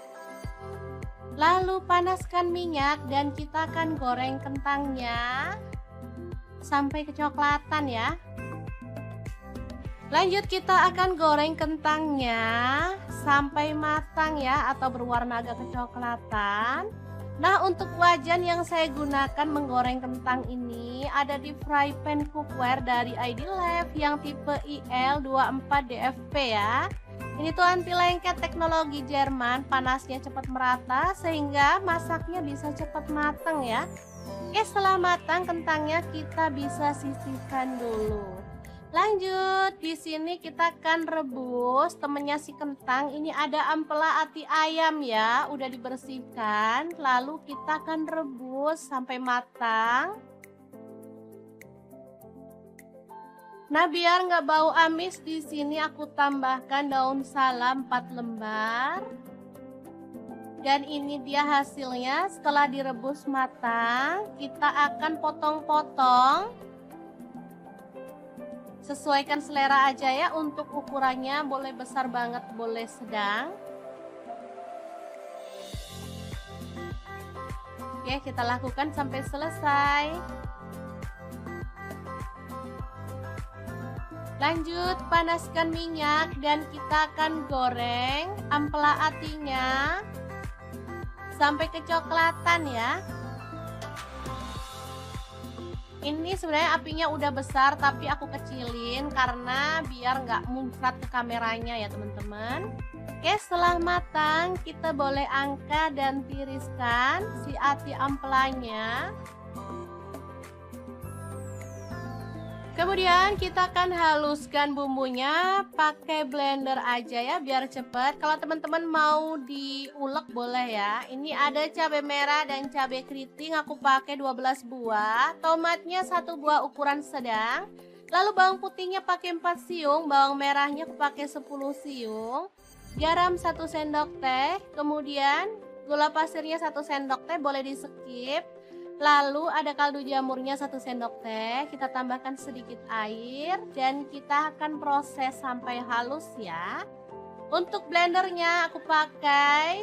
[SPEAKER 1] Lalu panaskan minyak dan kita akan goreng kentangnya sampai kecoklatan ya. Lanjut kita akan goreng kentangnya sampai matang ya, atau berwarna agak kecoklatan. Nah, untuk wajan yang saya gunakan menggoreng kentang ini ada di fry pan cookware dari ID Life yang tipe IL24DFP ya. Ini tuh anti lengket, teknologi Jerman, panasnya cepat merata sehingga masaknya bisa cepat matang ya. Oke, setelah matang kentangnya kita bisa sisihkan dulu. Lanjut, di sini kita akan rebus temennya si kentang. Ini ada ampela ati ayam ya, udah dibersihkan. Lalu kita akan rebus sampai matang. Nah, biar nggak bau amis, di sini aku tambahkan daun salam 4 lembar. Dan ini dia hasilnya setelah direbus matang. Kita akan potong-potong. Sesuaikan selera aja ya, untuk ukurannya boleh besar banget, boleh sedang. Oke, kita lakukan sampai selesai. Lanjut panaskan minyak dan kita akan goreng ampela atinya sampai kecoklatan ya. Ini sebenarnya apinya udah besar tapi aku kecilin karena biar nggak muncrat ke kameranya ya teman-teman. Oke, setelah matang kita boleh angkat dan tiriskan si ati ampelanya. Kemudian kita akan haluskan bumbunya pakai blender aja ya biar cepet. Kalau teman-teman mau diulek boleh ya. Ini ada cabai merah dan cabai keriting, aku pakai 12 buah. Tomatnya 1 buah ukuran sedang. Lalu bawang putihnya pakai 4 siung, bawang merahnya aku pakai 10 siung. garam 1 sendok teh, kemudian gula pasirnya 1 sendok teh, boleh di skip. Lalu ada kaldu jamurnya 1 sendok teh, kita tambahkan sedikit air dan kita akan proses sampai halus ya. Untuk blendernya aku pakai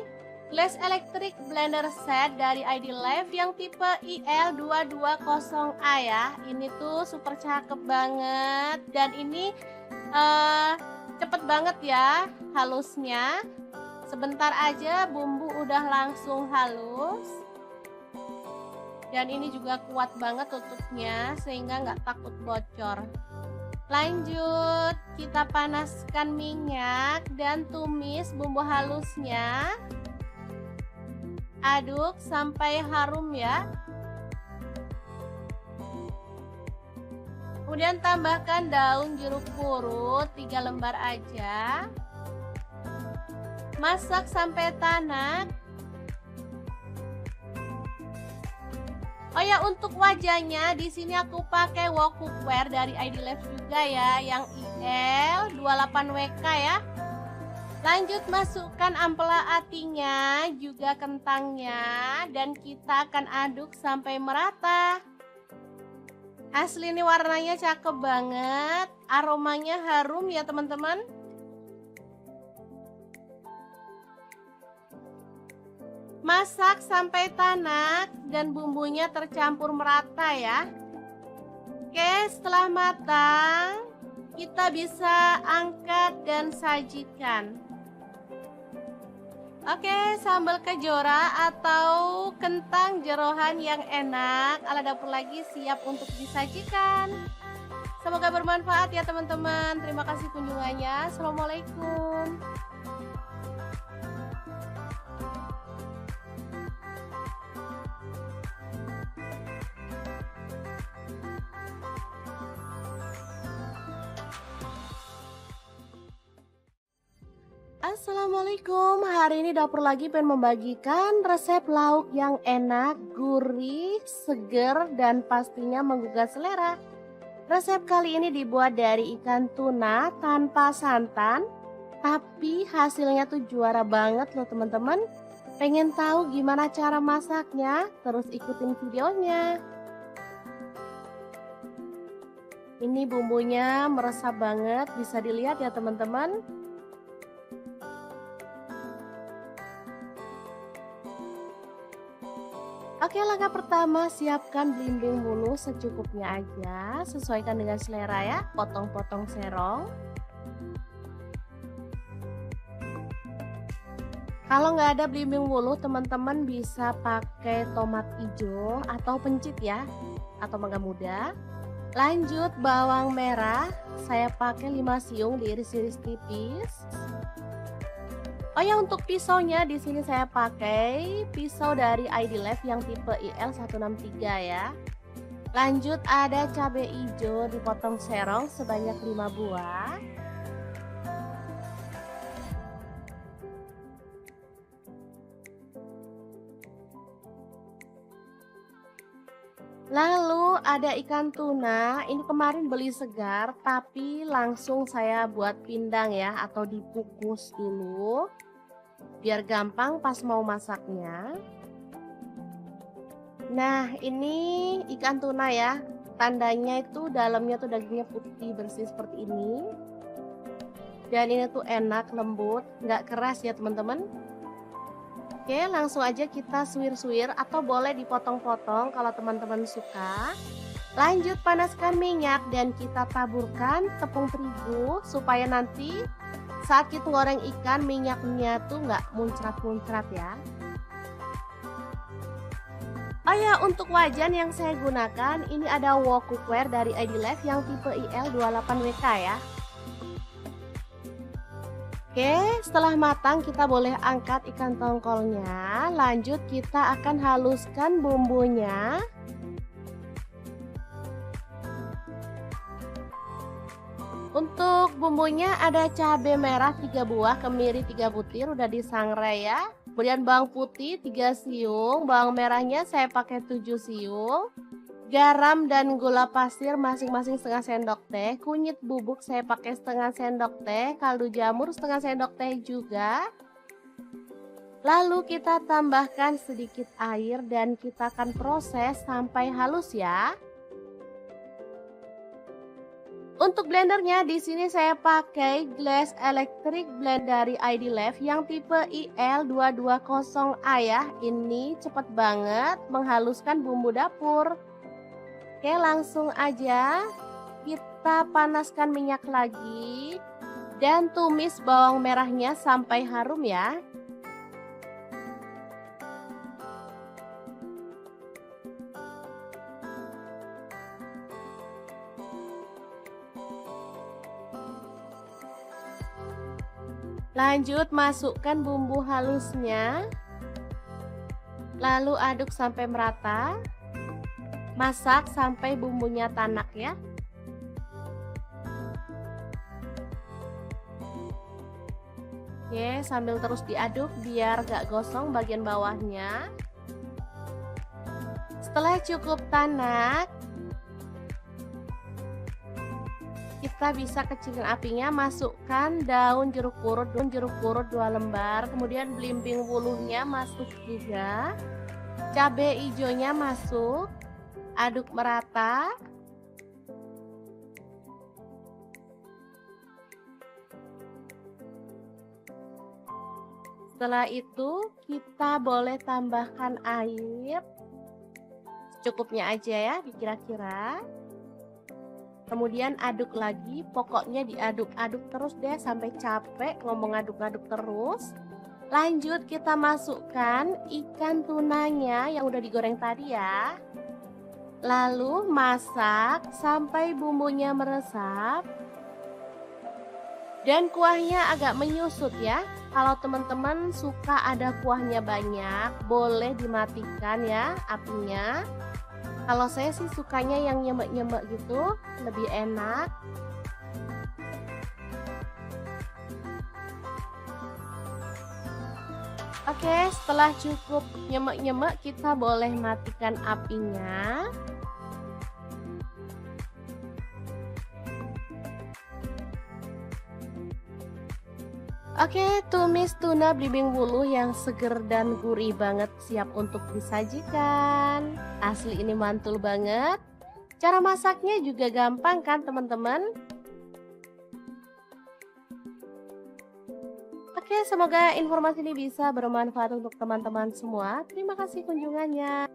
[SPEAKER 1] Glass Electric Blender Set dari ID Life yang tipe IL220A ya. Ini tuh super cakep banget dan ini cepet banget ya halusnya. Sebentar aja bumbu udah langsung halus. Dan ini juga kuat banget tutupnya sehingga nggak takut bocor. Lanjut, kita panaskan minyak dan tumis bumbu halusnya. Aduk sampai harum ya. Kemudian tambahkan daun jeruk purut 3 lembar aja. Masak sampai tanak. Oh ya, untuk wajahnya di sini aku pakai wok cookware dari ID Life juga ya, yang IL28WK ya. Lanjut masukkan ampela atinya, juga kentangnya, dan kita akan aduk sampai merata. Asli ini warnanya cakep banget, aromanya harum ya teman-teman. Masak sampai tanak dan bumbunya tercampur merata ya. Oke, setelah matang kita bisa angkat dan sajikan. Oke, sambal kejora atau kentang jeroan yang enak ala dapur lagi siap untuk disajikan. Semoga bermanfaat ya teman-teman. Terima kasih kunjungannya. Assalamualaikum. Assalamualaikum, hari ini dapur lagi pengen membagikan resep lauk yang enak, gurih, seger, dan pastinya menggugah selera. Resep kali ini dibuat dari ikan tuna tanpa santan, tapi hasilnya tuh juara banget loh teman-teman. Pengen tahu gimana cara masaknya? Terus ikutin videonya. Ini bumbunya meresap banget, bisa dilihat ya teman-teman. Oke, langkah pertama siapkan belimbing bulu secukupnya aja, sesuaikan dengan selera ya, potong-potong serong. Kalau nggak ada belimbing bulu, teman-teman bisa pakai tomat hijau atau pencit ya, atau mangga muda. Lanjut bawang merah, saya pakai 5 siung diiris-iris tipis. Oh ya, untuk pisaunya di sini saya pakai pisau dari ID Life yang tipe IL163 ya. Lanjut ada cabai hijau dipotong serong sebanyak 5 buah. Lalu ada ikan tuna, ini kemarin beli segar tapi langsung saya buat pindang ya, atau dikukus dulu biar gampang pas mau masaknya. Nah, ini ikan tuna ya, tandanya itu dalamnya tuh dagingnya putih bersih seperti ini. Dan ini tuh enak, lembut, nggak keras ya teman-teman. Oke, langsung aja kita suwir-suwir atau boleh dipotong-potong kalau teman-teman suka. Lanjut panaskan minyak dan kita taburkan tepung terigu supaya nanti saat kita goreng ikan minyaknya tuh nggak muncrat-muncrat ya. Oh ya, untuk wajan yang saya gunakan ini ada wok cookware dari ID Life yang tipe IL28WK ya. Oke, setelah matang kita boleh angkat ikan tongkolnya. Lanjut kita akan haluskan bumbunya. Untuk bumbunya ada cabai merah 3 buah, kemiri 3 butir udah disangrai ya. Kemudian bawang putih 3 siung, bawang merahnya saya pakai 7 siung. Garam dan gula pasir masing-masing setengah sendok teh. Kunyit bubuk saya pakai setengah sendok teh. Kaldu jamur setengah sendok teh juga. Lalu kita tambahkan sedikit air dan kita akan proses sampai halus ya. Untuk blendernya di sini saya pakai Glass Electric Blend dari ID Life yang tipe IL220A ya. Ini cepet banget menghaluskan bumbu dapur. Oke, langsung aja kita panaskan minyak lagi dan tumis bawang merahnya sampai harum ya. Lanjut masukkan bumbu halusnya. Lalu aduk sampai merata. Masak sampai bumbunya tanak ya. Oke, sambil terus diaduk biar gak gosong bagian bawahnya. Setelah cukup tanak, kita bisa kecilin apinya, masukkan daun jeruk purut 2 lembar, kemudian belimbing wuluhnya masuk juga, cabai hijaunya masuk, aduk merata. Setelah itu kita boleh tambahkan air secukupnya aja ya, dikira-kira. Kemudian aduk lagi, pokoknya diaduk-aduk terus deh sampai capek ngomong aduk-aduk terus. Lanjut kita masukkan ikan tunanya yang udah digoreng tadi ya. Lalu masak sampai bumbunya meresap. Dan kuahnya agak menyusut ya. Kalau teman-teman suka ada kuahnya banyak, boleh dimatikan ya apinya. Kalau saya sih sukanya yang nyemek-nyemek gitu, lebih enak. Oke, setelah cukup nyemek-nyemek, kita boleh matikan apinya. Oke, tumis tuna belimbing wuluh yang seger dan gurih banget siap untuk disajikan. Asli ini mantul banget. Cara masaknya juga gampang kan teman-teman? Oke, semoga informasi ini bisa bermanfaat untuk teman-teman semua. Terima kasih kunjungannya.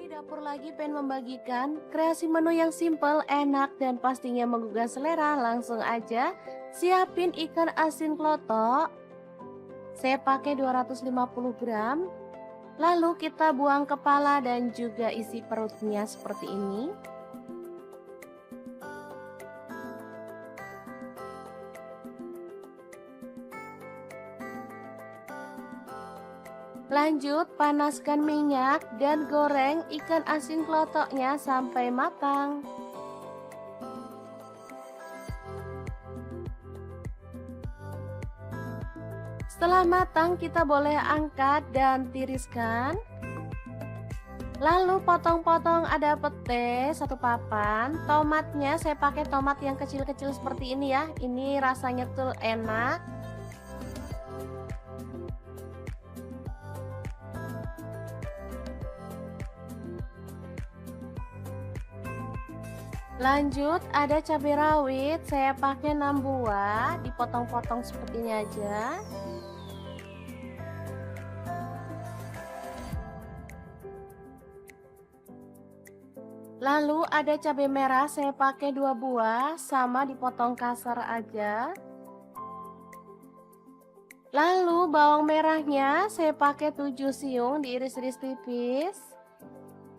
[SPEAKER 1] Dapur lagi pengen membagikan kreasi menu yang simple, enak, dan pastinya menggugah selera. Langsung aja siapin ikan asin klotok. Saya pakai 250 gram. Lalu kita buang kepala dan juga isi perutnya seperti ini. Lanjut panaskan minyak dan goreng ikan asin klotoknya sampai matang. Setelah matang kita boleh angkat dan tiriskan. Lalu potong-potong ada pete 1 papan. Tomatnya saya pakai tomat yang kecil-kecil seperti ini ya. Ini rasanya tuh enak. Lanjut ada cabai rawit, saya pakai 6 buah, dipotong-potong seperti ini aja. Lalu ada cabai merah, saya pakai 2 buah, sama dipotong kasar aja. Lalu bawang merahnya saya pakai 7 siung, diiris-iris tipis.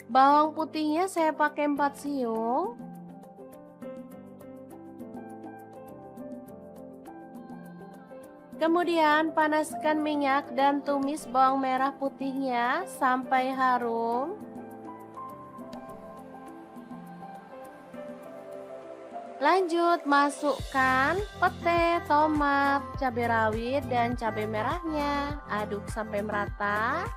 [SPEAKER 1] Bawang putihnya saya pakai 4 siung. Kemudian panaskan minyak dan tumis bawang merah putihnya sampai harum. Lanjut, masukkan pete, tomat, cabai rawit, dan cabai merahnya. Aduk sampai merata.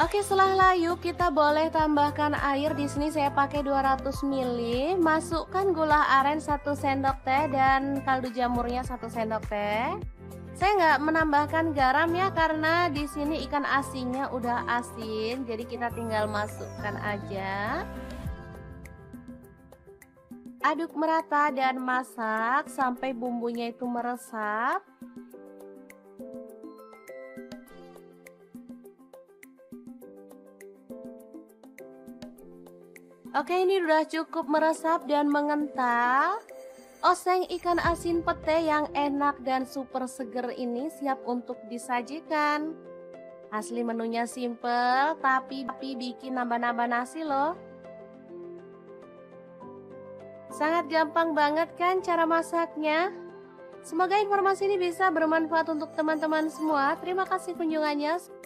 [SPEAKER 1] Oke, setelah layu kita boleh tambahkan air. Di sini saya pakai 200 ml. Masukkan gula aren 1 sendok teh dan kaldu jamurnya 1 sendok teh. Saya nggak menambahkan garam ya karena di sini ikan asinnya udah asin, jadi kita tinggal masukkan aja. Aduk merata dan masak sampai bumbunya itu meresap. Oke, ini udah cukup meresap dan mengental. Oseng ikan asin pete yang enak dan super seger ini siap untuk disajikan. Asli menunya simple, tapi bikin nambah-nambah nasi loh. Sangat gampang banget kan cara masaknya? Semoga informasi ini bisa bermanfaat untuk teman-teman semua. Terima kasih kunjungannya.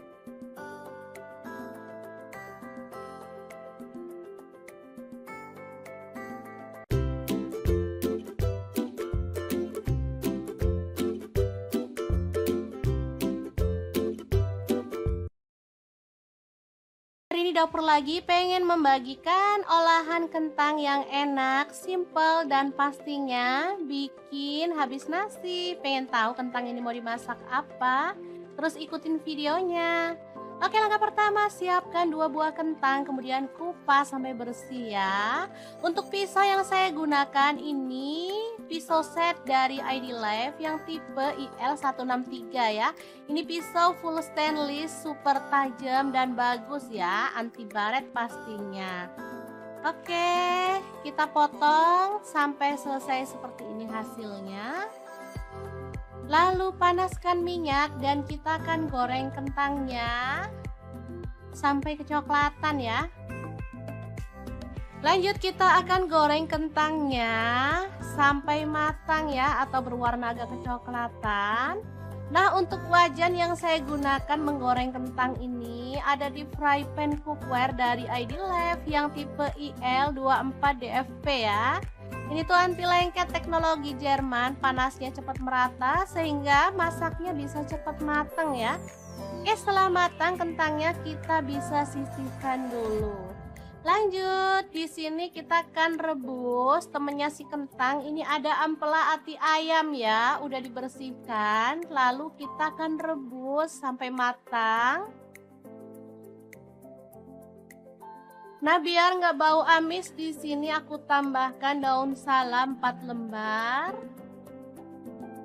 [SPEAKER 1] Hari ini dapur lagi pengen membagikan olahan kentang yang enak, simple, dan pastinya bikin habis nasi. Pengen tahu kentang ini mau dimasak apa? Terus ikutin videonya. Oke, langkah pertama siapkan 2 buah kentang, kemudian kupas sampai bersih ya. Untuk pisau yang saya gunakan ini pisau set dari ID Life yang tipe IL163 ya. Ini pisau full stainless, super tajam dan bagus ya, anti baret pastinya. Oke, kita potong sampai selesai seperti ini hasilnya. Lalu panaskan minyak dan kita akan goreng kentangnya sampai kecoklatan ya. Lanjut kita akan goreng kentangnya sampai matang ya, atau berwarna agak kecoklatan. Nah, untuk wajan yang saya gunakan menggoreng kentang ini ada di fry pan cookware dari ID Life yang tipe IL24DFP ya. Ini tuh anti lengket, teknologi Jerman, panasnya cepat merata sehingga masaknya bisa cepat matang ya. Oke, setelah matang kentangnya kita bisa sisihkan dulu. Lanjut, di sini kita akan rebus temennya si kentang. Ini ada ampela ati ayam ya, udah dibersihkan. Lalu kita akan rebus sampai matang. Nah, biar nggak bau amis, di sini aku tambahkan daun salam 4 lembar.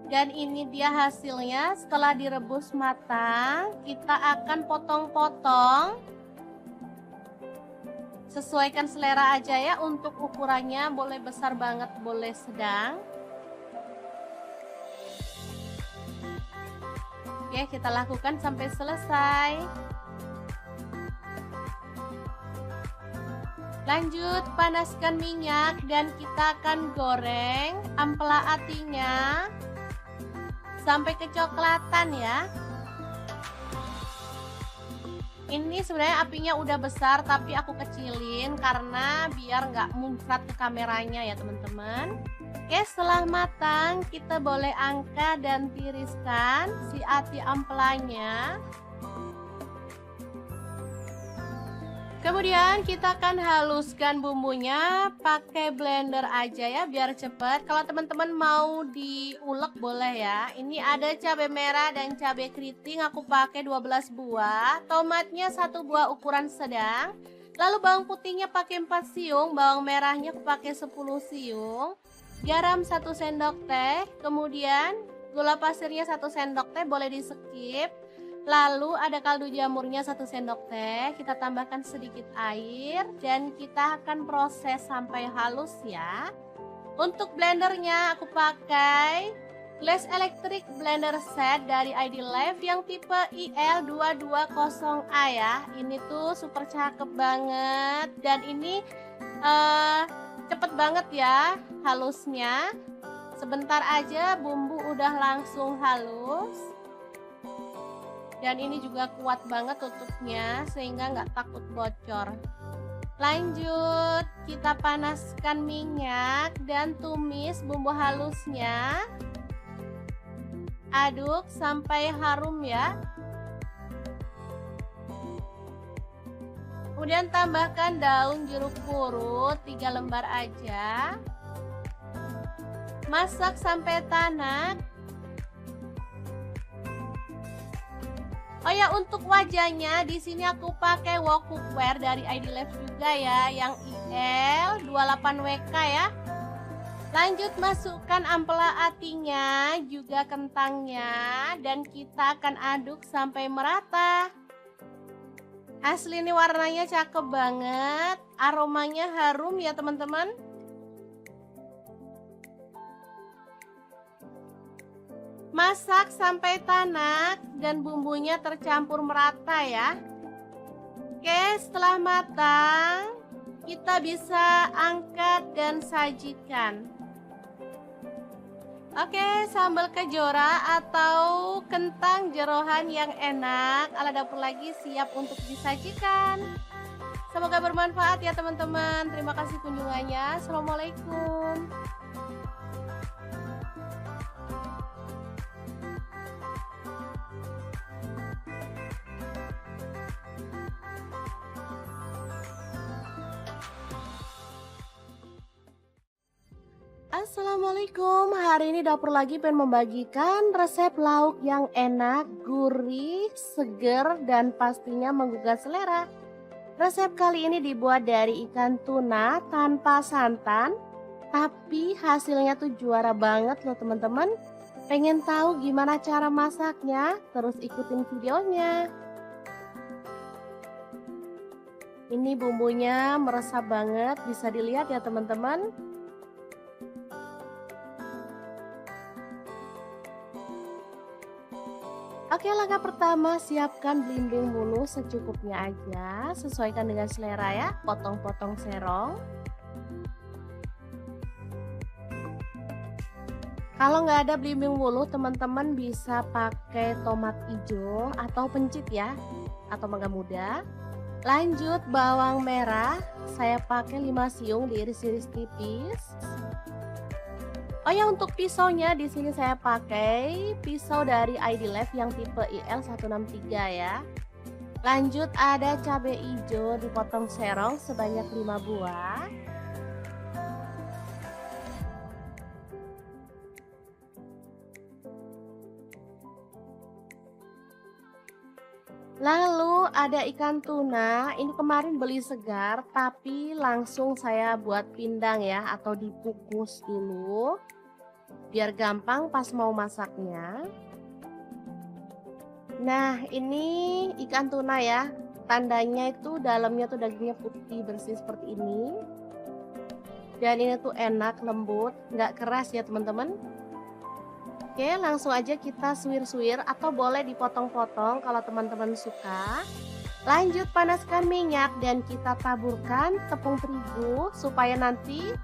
[SPEAKER 1] Dan ini dia hasilnya setelah direbus matang. Kita akan potong-potong. Sesuaikan selera aja ya, untuk ukurannya boleh besar banget, boleh sedang. Oke, kita lakukan sampai selesai. Lanjut, panaskan minyak dan kita akan goreng ampela atinya sampai kecoklatan ya. Ini sebenarnya apinya udah besar tapi aku kecilin karena biar nggak muncrat ke kameranya ya teman-teman. Oke, setelah matang kita boleh angkat dan tiriskan si ati ampelanya. Kemudian kita akan haluskan bumbunya pakai blender aja ya biar cepet. Kalau teman-teman mau diulek boleh ya. Ini ada cabai merah dan cabai keriting, aku pakai 12 buah. Tomatnya 1 buah ukuran sedang. Lalu bawang putihnya pakai 4 siung, bawang merahnya aku pakai 10 siung. Garam 1 sendok teh, kemudian gula pasirnya 1 sendok teh, boleh di skip. Lalu ada kaldu jamurnya 1 sendok teh, kita tambahkan sedikit air dan kita akan proses sampai halus ya. Untuk blendernya aku pakai Glass Electric Blender Set dari ID Life yang tipe IL220A ya. Ini tuh super cakep banget dan ini cepet banget ya halusnya. Sebentar aja bumbu udah langsung halus. Dan ini juga kuat banget tutupnya sehingga nggak takut bocor. Lanjut, kita panaskan minyak dan tumis bumbu halusnya. Aduk sampai harum ya. Kemudian tambahkan daun jeruk purut 3 lembar aja. Masak sampai tanak. Oh ya, untuk wajahnya di sini aku pakai wok cookware dari ID Life juga ya, yang IL 28WK ya. Lanjut masukkan ampela atinya, juga kentangnya, dan kita akan aduk sampai merata. Asli ini warnanya cakep banget, aromanya harum ya teman-teman. Masak sampai tanak dan bumbunya tercampur merata ya. Oke, setelah matang, kita bisa angkat dan sajikan. Oke, sambal kejora atau kentang jeroan yang enak ala dapur lagi siap untuk disajikan. Semoga bermanfaat ya teman-teman. Terima kasih kunjungannya. Assalamualaikum. Assalamualaikum, hari ini dapur lagi pengen membagikan resep lauk yang enak, gurih, seger, dan pastinya menggugah selera. Resep kali ini dibuat dari ikan tuna tanpa santan, tapi hasilnya tuh juara banget loh teman-teman. Pengen tahu gimana cara masaknya? Terus ikutin videonya. Ini bumbunya meresap banget, bisa dilihat ya teman-teman. Oke, langkah pertama siapkan belimbing bulu secukupnya aja, sesuaikan dengan selera ya, potong-potong serong. Kalau nggak ada belimbing bulu, teman-teman bisa pakai tomat hijau atau pencit ya, atau mangga muda. Lanjut bawang merah, saya pakai 5 siung diiris-iris tipis. Oh ya, untuk pisaunya di sini saya pakai pisau dari ID Life yang tipe IL163 ya. Lanjut ada cabai hijau dipotong serong sebanyak 5 buah. Lalu ada ikan tuna, ini kemarin beli segar tapi langsung saya buat pindang ya, atau dikukus dulu biar gampang pas mau masaknya. Nah, ini ikan tuna ya, tandanya itu dalamnya tuh dagingnya putih bersih seperti ini. Dan ini tuh enak, lembut, nggak keras ya teman-teman. Oke, langsung aja kita suwir-suwir atau boleh dipotong-potong kalau teman-teman suka. Lanjut panaskan minyak dan kita taburkan tepung terigu supaya nanti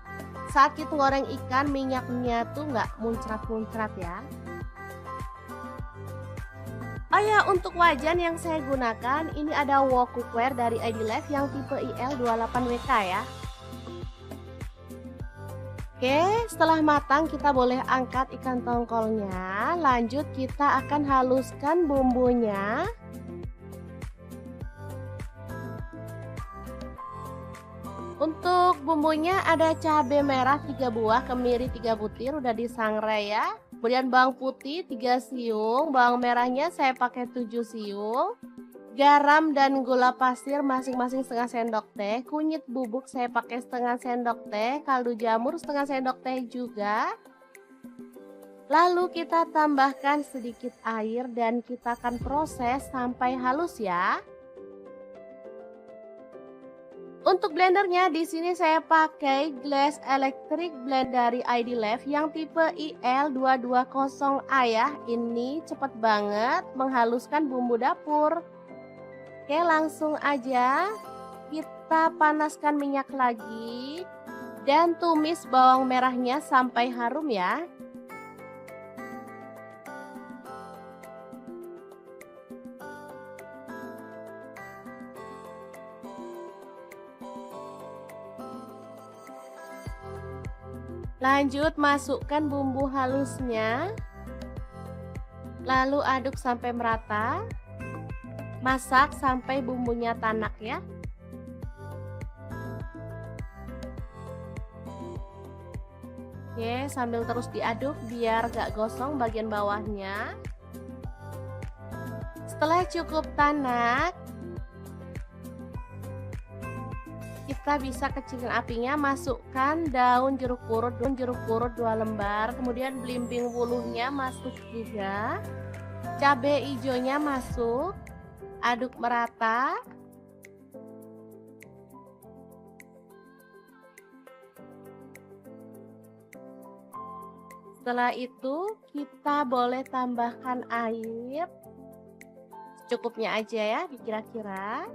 [SPEAKER 1] saat kita goreng ikan minyaknya tuh nggak muncrat-muncrat ya. Oh ya, untuk wajan yang saya gunakan ini ada wok cookware dari ID Life yang tipe IL28WK ya. Oke, setelah matang kita boleh angkat ikan tongkolnya. Lanjut kita akan haluskan bumbunya. Untuk bumbunya ada cabai merah 3 buah, kemiri 3 butir udah disangrai ya. Kemudian bawang putih 3 siung, bawang merahnya saya pakai 7 siung. Garam dan gula pasir masing-masing setengah sendok teh. Kunyit bubuk saya pakai setengah sendok teh. Kaldu jamur setengah sendok teh juga. Lalu kita tambahkan sedikit air dan kita akan proses sampai halus ya. Untuk blendernya di sini saya pakai Glass Electric Blend dari ID Life yang tipe IL220A ya. Ini cepet banget menghaluskan bumbu dapur. Oke, langsung aja kita panaskan minyak lagi dan tumis bawang merahnya sampai harum ya. Lanjut masukkan bumbu halusnya. Lalu aduk sampai merata. Masak sampai bumbunya tanak ya. Oke, sambil terus diaduk biar gak gosong bagian bawahnya. Setelah cukup tanak, kita bisa kecilin apinya, masukkan daun jeruk purut 2 lembar, kemudian belimbing wuluhnya masuk juga, cabai hijaunya masuk, aduk merata. Setelah itu kita boleh tambahkan air secukupnya aja ya, dikira-kira.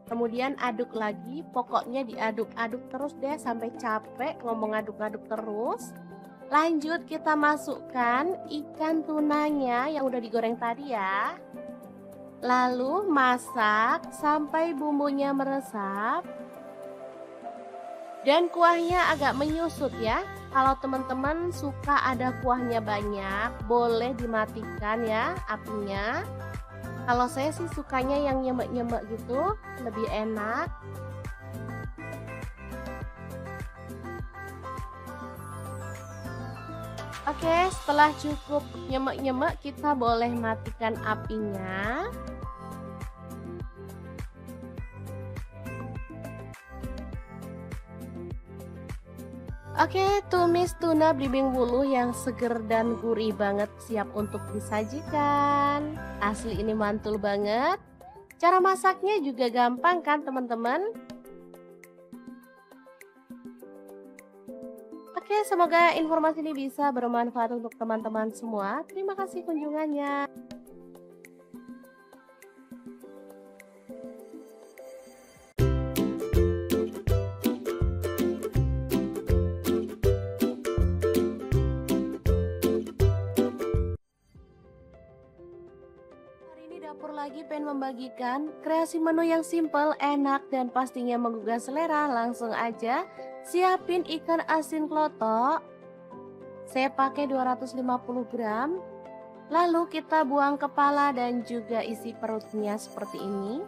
[SPEAKER 1] Kemudian aduk lagi, pokoknya diaduk-aduk terus deh sampai capek ngomong aduk-aduk terus. Lanjut kita masukkan ikan tunanya yang udah digoreng tadi ya. Lalu masak sampai bumbunya meresap. Dan kuahnya agak menyusut ya. Kalau teman-teman suka ada kuahnya banyak, boleh dimatikan ya apinya. Kalau saya sih sukanya yang nyemek-nyemek gitu, lebih enak. Oke, setelah cukup nyemek-nyemek, kita boleh matikan apinya. Oke, tumis tuna belimbing wuluh yang seger dan gurih banget siap untuk disajikan. Asli ini mantul banget. Cara masaknya juga gampang kan teman-teman? Oke, semoga informasi ini bisa bermanfaat untuk teman-teman semua. Terima kasih kunjungannya. Dapur lagi pengen membagikan kreasi menu yang simple, enak, dan pastinya menggugah selera. Langsung aja siapin ikan asin klotok. Saya pakai 250 gram. Lalu kita buang kepala dan juga isi perutnya seperti ini.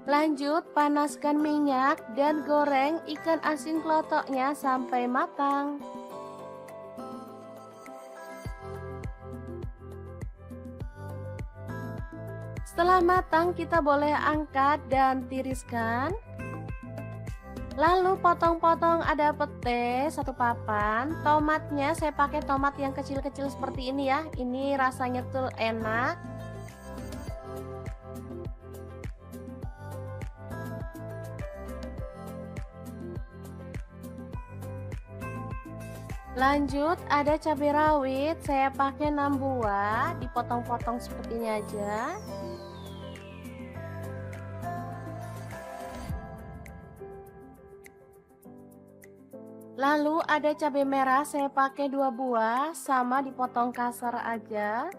[SPEAKER 1] Lanjut panaskan minyak dan goreng ikan asin klotoknya sampai matang. Setelah matang kita boleh angkat dan tiriskan. Lalu potong-potong ada pete 1 papan. Tomatnya saya pakai tomat yang kecil-kecil seperti ini ya. Ini rasanya tuh enak. Lanjut ada cabai rawit, saya pakai 6 buah, dipotong-potong seperti ini aja. Lalu ada cabai merah, saya pakai 2 buah, sama dipotong kasar aja.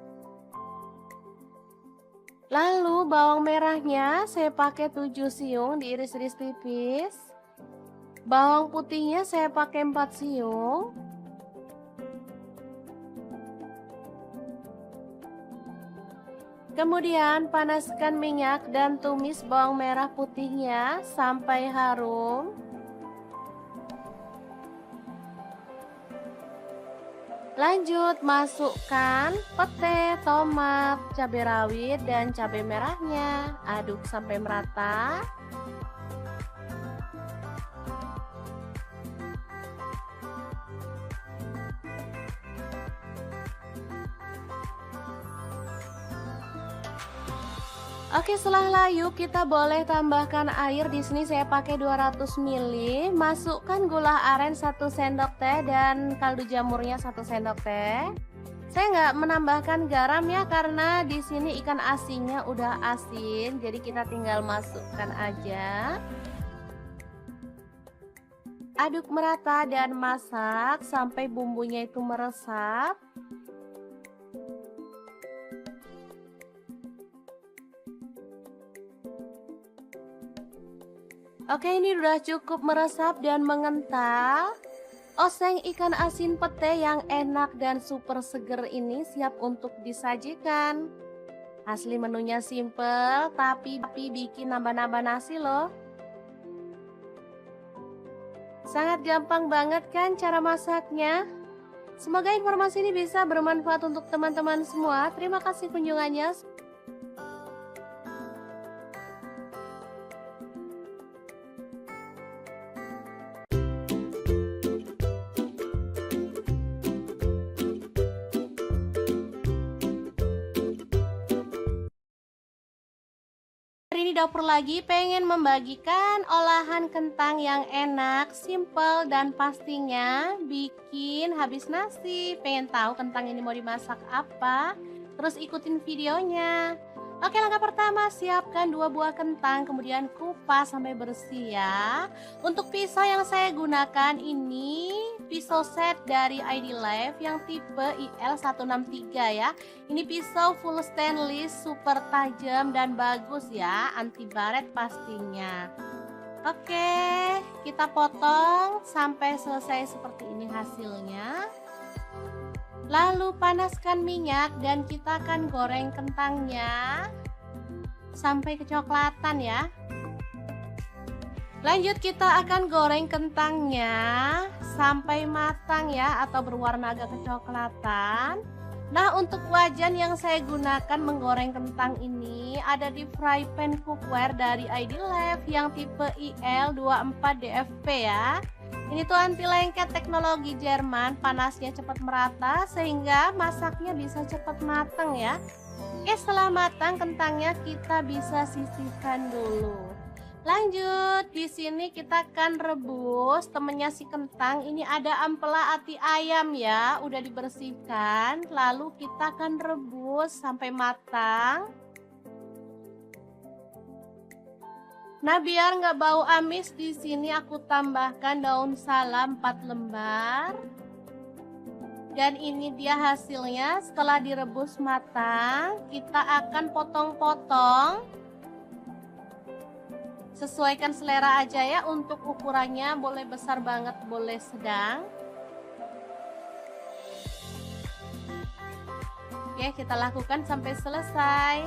[SPEAKER 1] Lalu bawang merahnya saya pakai 7 siung, diiris-iris tipis. Bawang putihnya saya pakai 4 siung. Kemudian panaskan minyak dan tumis bawang merah putihnya sampai harum. Lanjut masukkan pete, tomat, cabai rawit, dan cabai merahnya. Aduk sampai merata. Oke, setelah layu kita boleh tambahkan air. Di sini saya pakai 200 ml. Masukkan gula aren 1 sendok teh dan kaldu jamurnya 1 sendok teh. Saya nggak menambahkan garam ya karena di sini ikan asinnya udah asin, jadi kita tinggal masukkan aja. Aduk merata dan masak sampai bumbunya itu meresap. Oke, ini udah cukup meresap dan mengental. Oseng ikan asin pete yang enak dan super seger ini siap untuk disajikan. Asli menunya simple, tapi bikin nambah-nambah nasi loh. Sangat gampang banget kan cara masaknya? Semoga informasi ini bisa bermanfaat untuk teman-teman semua. Terima kasih kunjungannya. Hari ini dapur lagi pengen membagikan olahan kentang yang enak, simple, dan pastinya bikin habis nasi. Pengen tahu kentang ini mau dimasak apa? Terus ikutin videonya. Oke, langkah pertama siapkan 2 buah kentang, kemudian kupas sampai bersih ya. Untuk pisau yang saya gunakan ini pisau set dari ID Life yang tipe IL163 ya. Ini pisau full stainless, super tajam dan bagus ya, anti baret pastinya. Oke, kita potong sampai selesai seperti ini hasilnya. Lalu panaskan minyak dan kita akan goreng kentangnya sampai kecoklatan ya. Lanjut kita akan goreng kentangnya sampai matang ya, atau berwarna agak kecoklatan. Nah, untuk wajan yang saya gunakan menggoreng kentang ini ada di fry pan cookware dari ID Life yang tipe IL24DFP ya. Ini tuh anti lengket, teknologi Jerman, panasnya cepat merata sehingga masaknya bisa cepat matang ya. Oke, setelah matang kentangnya kita bisa sisihkan dulu. Lanjut, di sini kita akan rebus temennya si kentang. Ini ada ampela ati ayam ya, udah dibersihkan. Lalu kita akan rebus sampai matang. Nah, biar nggak bau amis, di sini aku tambahkan daun salam 4 lembar. Dan ini dia hasilnya setelah direbus matang. Kita akan potong-potong. Sesuaikan selera aja ya, untuk ukurannya boleh besar banget, boleh sedang. Oke, kita lakukan sampai selesai.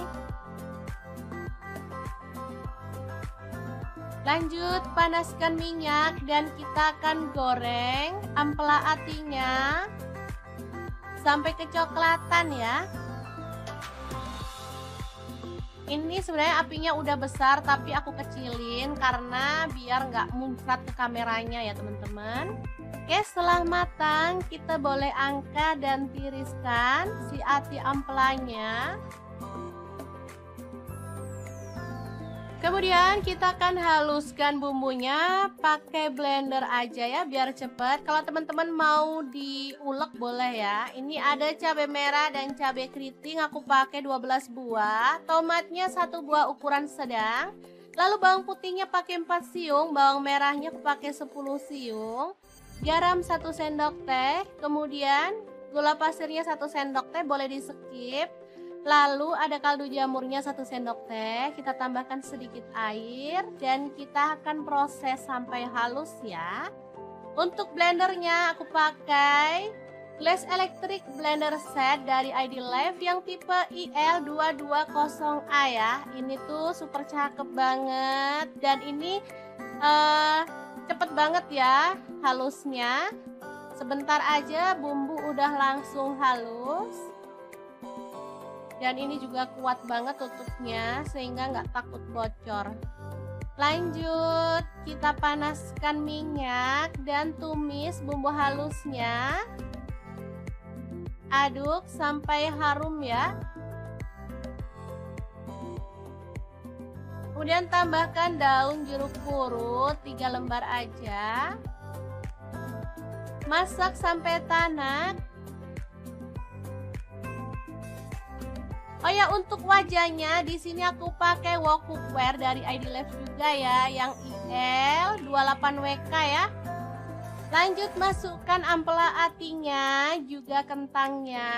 [SPEAKER 1] Lanjut, panaskan minyak dan kita akan goreng ampela atinya sampai kecoklatan ya. Ini sebenarnya apinya udah besar tapi aku kecilin karena biar nggak muncrat ke kameranya ya teman-teman. Oke, setelah matang kita boleh angkat dan tiriskan si ati ampelanya. Kemudian kita akan haluskan bumbunya pakai blender aja ya biar cepet. Kalau teman-teman mau diulek boleh ya. Ini ada cabai merah dan cabai keriting, aku pakai 12 buah. Tomatnya 1 buah ukuran sedang. Lalu bawang putihnya pakai 4 siung, bawang merahnya aku pakai 10 siung. Garam 1 sendok teh, kemudian gula pasirnya 1 sendok teh, boleh di skip. Lalu ada kaldu jamurnya 1 sendok teh, kita tambahkan sedikit air dan kita akan proses sampai halus ya. Untuk blendernya aku pakai Glass Electric Blender Set dari ID Life yang tipe IL220A ya. Ini tuh super cakep banget dan ini cepet banget ya halusnya. Sebentar aja bumbu udah langsung halus. Dan ini juga kuat banget tutupnya sehingga nggak takut bocor. Lanjut, kita panaskan minyak dan tumis bumbu halusnya. Aduk sampai harum ya. Kemudian tambahkan daun jeruk purut 3 lembar aja. Masak sampai tanak. Oh ya, untuk wajahnya di sini aku pakai wok cookware dari ID Life juga ya, yang IL28WK ya. Lanjut masukkan ampela atinya, juga kentangnya,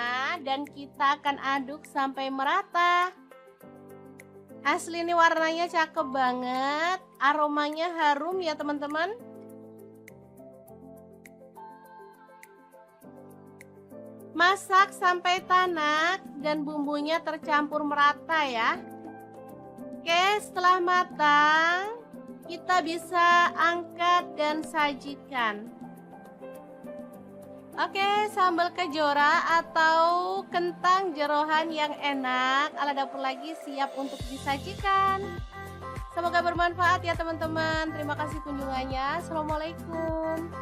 [SPEAKER 1] dan kita akan aduk sampai merata. Asli ini warnanya cakep banget, aromanya harum ya teman-teman. Masak sampai tanak dan bumbunya tercampur merata ya. Oke, setelah matang, kita bisa angkat dan sajikan. Oke, sambal kejora atau kentang jeroan yang enak ala dapur lagi siap untuk disajikan. Semoga bermanfaat ya teman-teman. Terima kasih kunjungannya. Assalamualaikum.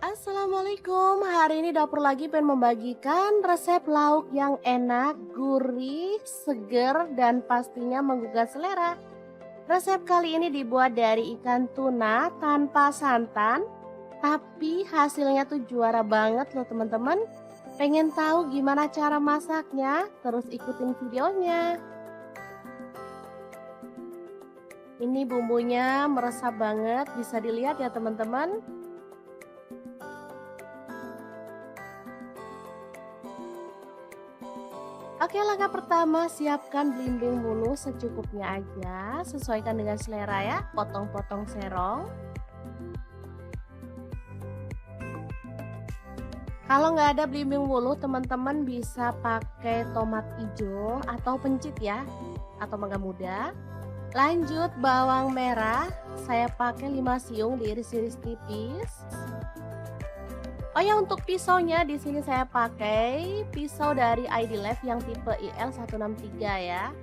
[SPEAKER 1] Assalamualaikum, hari ini dapur lagi pengen membagikan resep lauk yang enak, gurih, seger, dan pastinya menggugah selera. Resep kali ini dibuat dari ikan tuna tanpa santan, tapi hasilnya tuh juara banget loh teman-teman. Pengen tahu gimana cara masaknya? Terus ikutin videonya. Ini bumbunya meresap banget, bisa dilihat ya teman-teman. Oke, langkah pertama siapkan belimbing bulu secukupnya aja, sesuaikan dengan selera ya, potong-potong serong. Kalau nggak ada belimbing bulu, teman-teman bisa pakai tomat hijau atau pencit ya, atau mangga muda. Lanjut bawang merah, saya pakai 5 siung diiris-iris tipis. Oh ya, untuk pisaunya di sini saya pakai pisau dari ID Life yang tipe IL163 ya.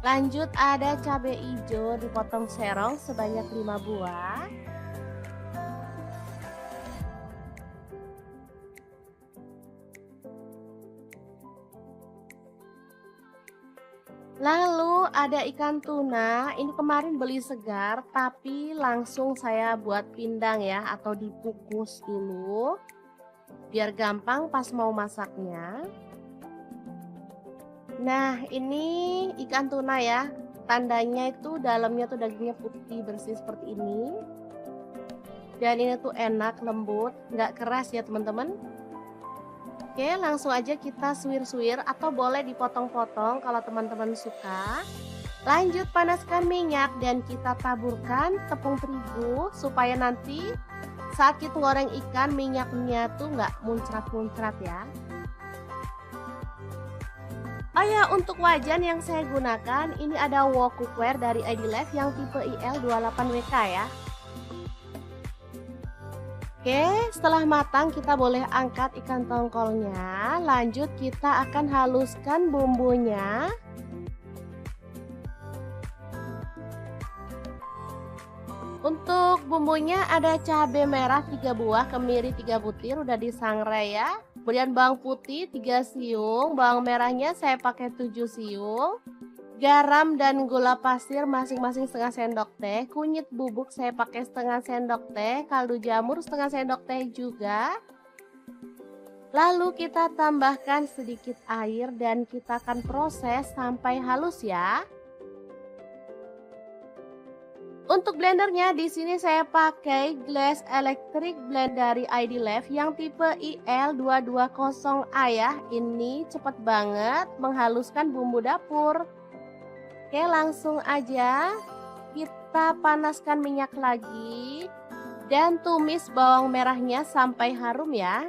[SPEAKER 1] Lanjut ada cabai hijau dipotong serong sebanyak 5 buah. Lalu ada ikan tuna, ini kemarin beli segar tapi langsung saya buat pindang ya, atau dikukus dulu biar gampang pas mau masaknya. Nah, ini ikan tuna ya, tandanya itu dalamnya tuh dagingnya putih bersih seperti ini. Dan ini tuh enak, lembut, nggak keras ya teman-teman. Oke, langsung aja kita suwir-suwir atau boleh dipotong-potong kalau teman-teman suka. Lanjut panaskan minyak dan kita taburkan tepung terigu supaya nanti saat kita goreng ikan minyaknya tuh nggak muncrat-muncrat ya. Oh ya, untuk wajan yang saya gunakan ini ada wok cookware dari ID Life yang tipe IL28WK ya. Oke, setelah matang kita boleh angkat ikan tongkolnya. Lanjut kita akan haluskan bumbunya. Untuk bumbunya ada cabai merah 3 buah, kemiri 3 butir udah disangrai ya. Kemudian bawang putih 3 siung, bawang merahnya saya pakai 7 siung. Garam dan gula pasir masing-masing setengah sendok teh. Kunyit bubuk saya pakai setengah sendok teh. Kaldu jamur setengah sendok teh juga. Lalu kita tambahkan sedikit air dan kita akan proses sampai halus ya. Untuk blendernya di sini saya pakai Glass Electric Blend dari ID Life yang tipe IL220A ya. Ini cepet banget menghaluskan bumbu dapur. Oke, langsung aja kita panaskan minyak lagi dan tumis bawang merahnya sampai harum ya.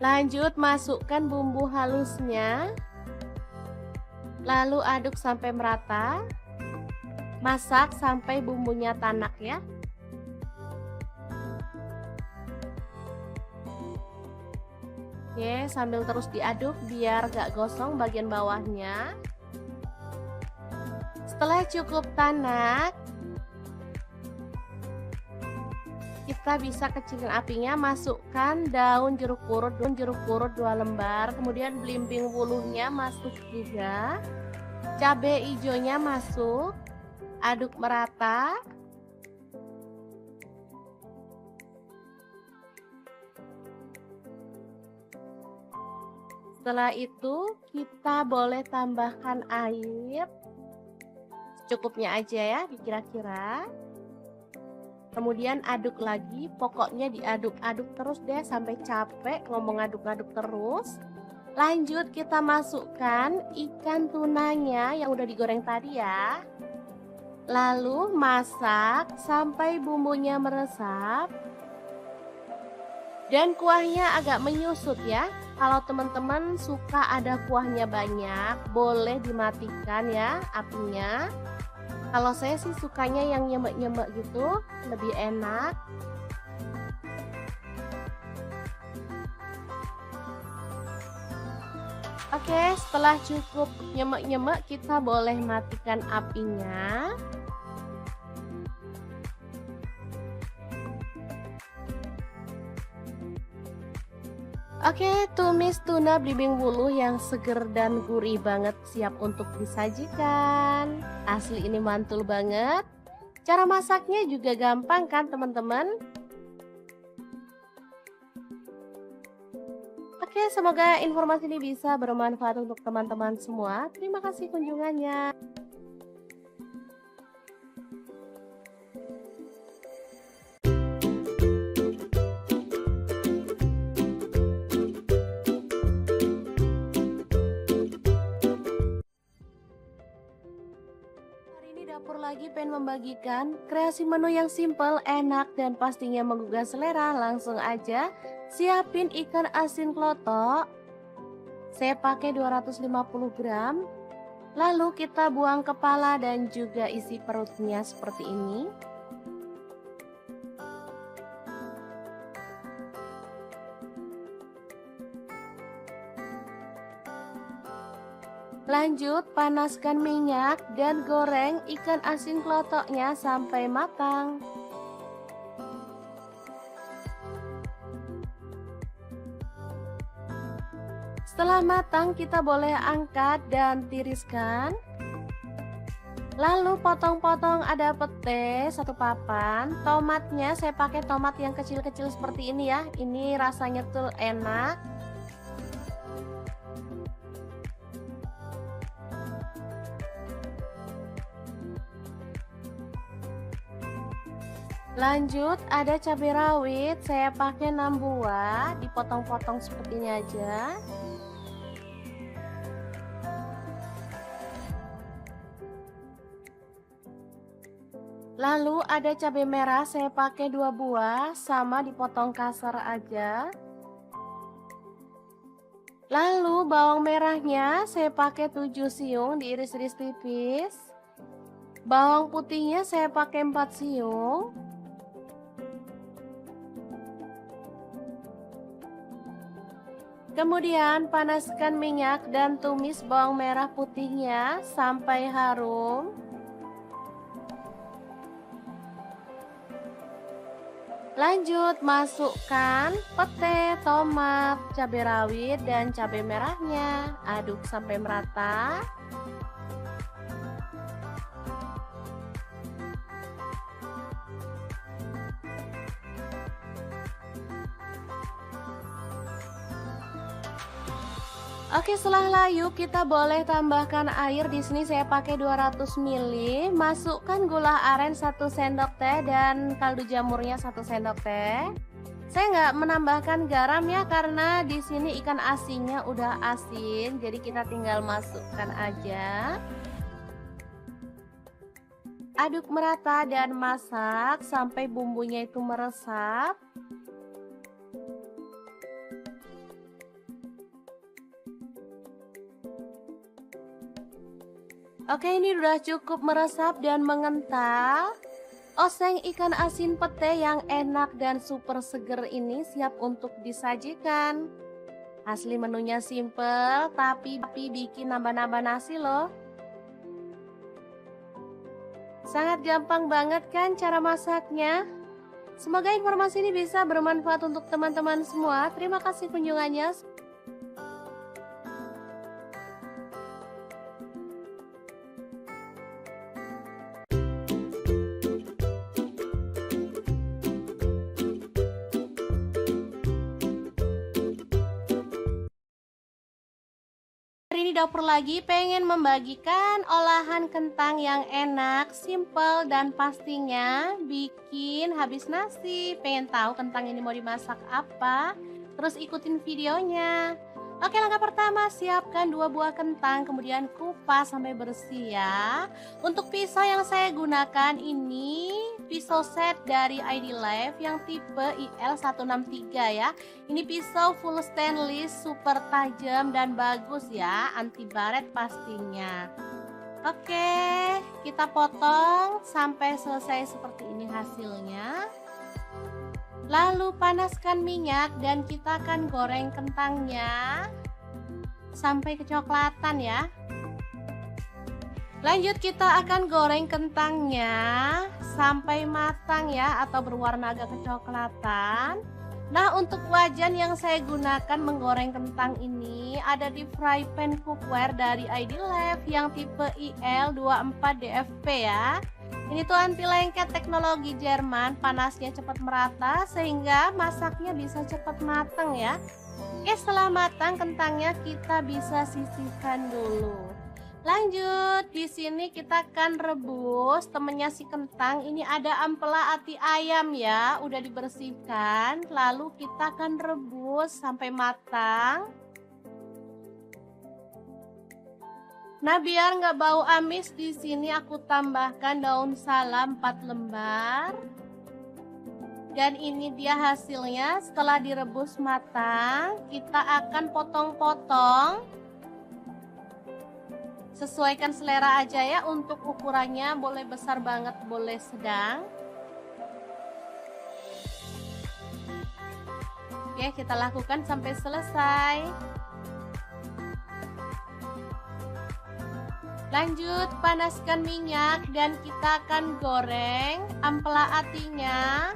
[SPEAKER 1] Lanjut masukkan bumbu halusnya. Lalu aduk sampai merata. Masak sampai bumbunya tanak ya. Oke, sambil terus diaduk biar gak gosong bagian bawahnya. Setelah cukup tanak, kita bisa kecilin apinya, masukkan daun jeruk purut 2 lembar, kemudian belimbing bulunya masuk juga, cabai hijaunya masuk, aduk merata. Setelah itu kita boleh tambahkan air secukupnya aja ya, dikira-kira. Kemudian aduk lagi, pokoknya diaduk-aduk terus deh sampai capek ngomong aduk-aduk terus. Lanjut kita masukkan ikan tunanya yang udah digoreng tadi ya. Lalu masak sampai bumbunya meresap dan kuahnya agak menyusut ya. Kalau teman-teman suka ada kuahnya banyak, boleh dimatikan ya apinya. Kalau saya sih sukanya yang nyemek-nyemek gitu, lebih enak. Oke, setelah cukup nyemek-nyemek, kita boleh matikan apinya. Oke, tumis tuna belimbing wuluh yang seger dan gurih banget siap untuk disajikan. Asli ini mantul banget. Cara masaknya juga gampang kan teman-teman? Oke, semoga informasi ini bisa bermanfaat untuk teman-teman semua. Terima kasih kunjungannya. Hari ini dapur lagi pengen membagikan kreasi menu yang simple, enak, dan pastinya menggugah selera. Langsung aja siapin ikan asin klotok. Saya pakai 250 gram. Lalu kita buang kepala dan juga isi perutnya seperti ini. Lanjut panaskan minyak dan goreng ikan asin klotoknya sampai matang. Setelah matang kita boleh angkat dan tiriskan. Lalu potong-potong ada pete satu papan. Tomatnya saya pakai tomat yang kecil-kecil seperti ini ya. Ini rasanya tuh enak. Lanjut ada cabai rawit, saya pakai 6 buah, dipotong-potong seperti ini aja. Lalu ada cabai merah, saya pakai 2 buah, sama dipotong kasar aja. Lalu bawang merahnya saya pakai 7 siung, diiris-iris tipis. Bawang putihnya saya pakai 4 siung. Kemudian panaskan minyak dan tumis bawang merah putihnya sampai harum. Lanjut masukkan pete, tomat, cabai rawit, dan cabai merahnya. Aduk sampai merata. Oke, setelah layu kita boleh tambahkan air. Di sini saya pakai 200 ml. Masukkan gula aren 1 sendok teh dan kaldu jamurnya 1 sendok teh. Saya nggak menambahkan garam ya karena di sini ikan asinnya udah asin, jadi kita tinggal masukkan aja. Aduk merata dan masak sampai bumbunya itu meresap. Oke, ini udah cukup meresap dan mengental. Oseng ikan asin pete yang enak dan super seger ini siap untuk disajikan. Asli menunya simple, tapi bikin nambah-nambah nasi loh. Sangat gampang banget kan cara masaknya? Semoga informasi ini bisa bermanfaat untuk teman-teman semua. Terima kasih kunjungannya. ini dapur lagi pengen membagikan olahan kentang yang enak, simple, dan pastinya bikin habis nasi. Pengen tahu kentang ini mau dimasak apa? Terus ikutin videonya. Oke, langkah pertama siapkan 2 buah kentang, kemudian kupas sampai bersih ya. Untuk pisau yang saya gunakan ini pisau set dari ID Life yang tipe IL163 ya. Ini pisau full stainless, super tajam dan bagus ya, anti baret pastinya. Oke, kita potong sampai selesai seperti ini hasilnya. Lalu panaskan minyak dan kita akan goreng kentangnya sampai kecoklatan ya. Lanjut kita akan goreng kentangnya sampai matang ya, atau berwarna agak kecoklatan. Nah, untuk wajan yang saya gunakan menggoreng kentang ini ada di fry pan cookware dari ID Life yang tipe IL24DFP ya. Ini tuh anti lengket, teknologi Jerman, panasnya cepat merata sehingga masaknya bisa cepat matang ya. Oke, setelah matang kentangnya kita bisa sisihkan dulu. Lanjut, di sini kita akan rebus temennya si kentang. Ini ada ampela ati ayam ya, udah dibersihkan. Lalu kita akan rebus sampai matang. Nah, biar nggak bau amis, di sini aku tambahkan daun salam 4 lembar. Dan ini dia hasilnya setelah direbus matang. Kita akan potong-potong. Sesuaikan selera aja ya, untuk ukurannya boleh besar banget, boleh sedang. Oke, kita lakukan sampai selesai. Lanjut, panaskan minyak dan kita akan goreng ampela atinya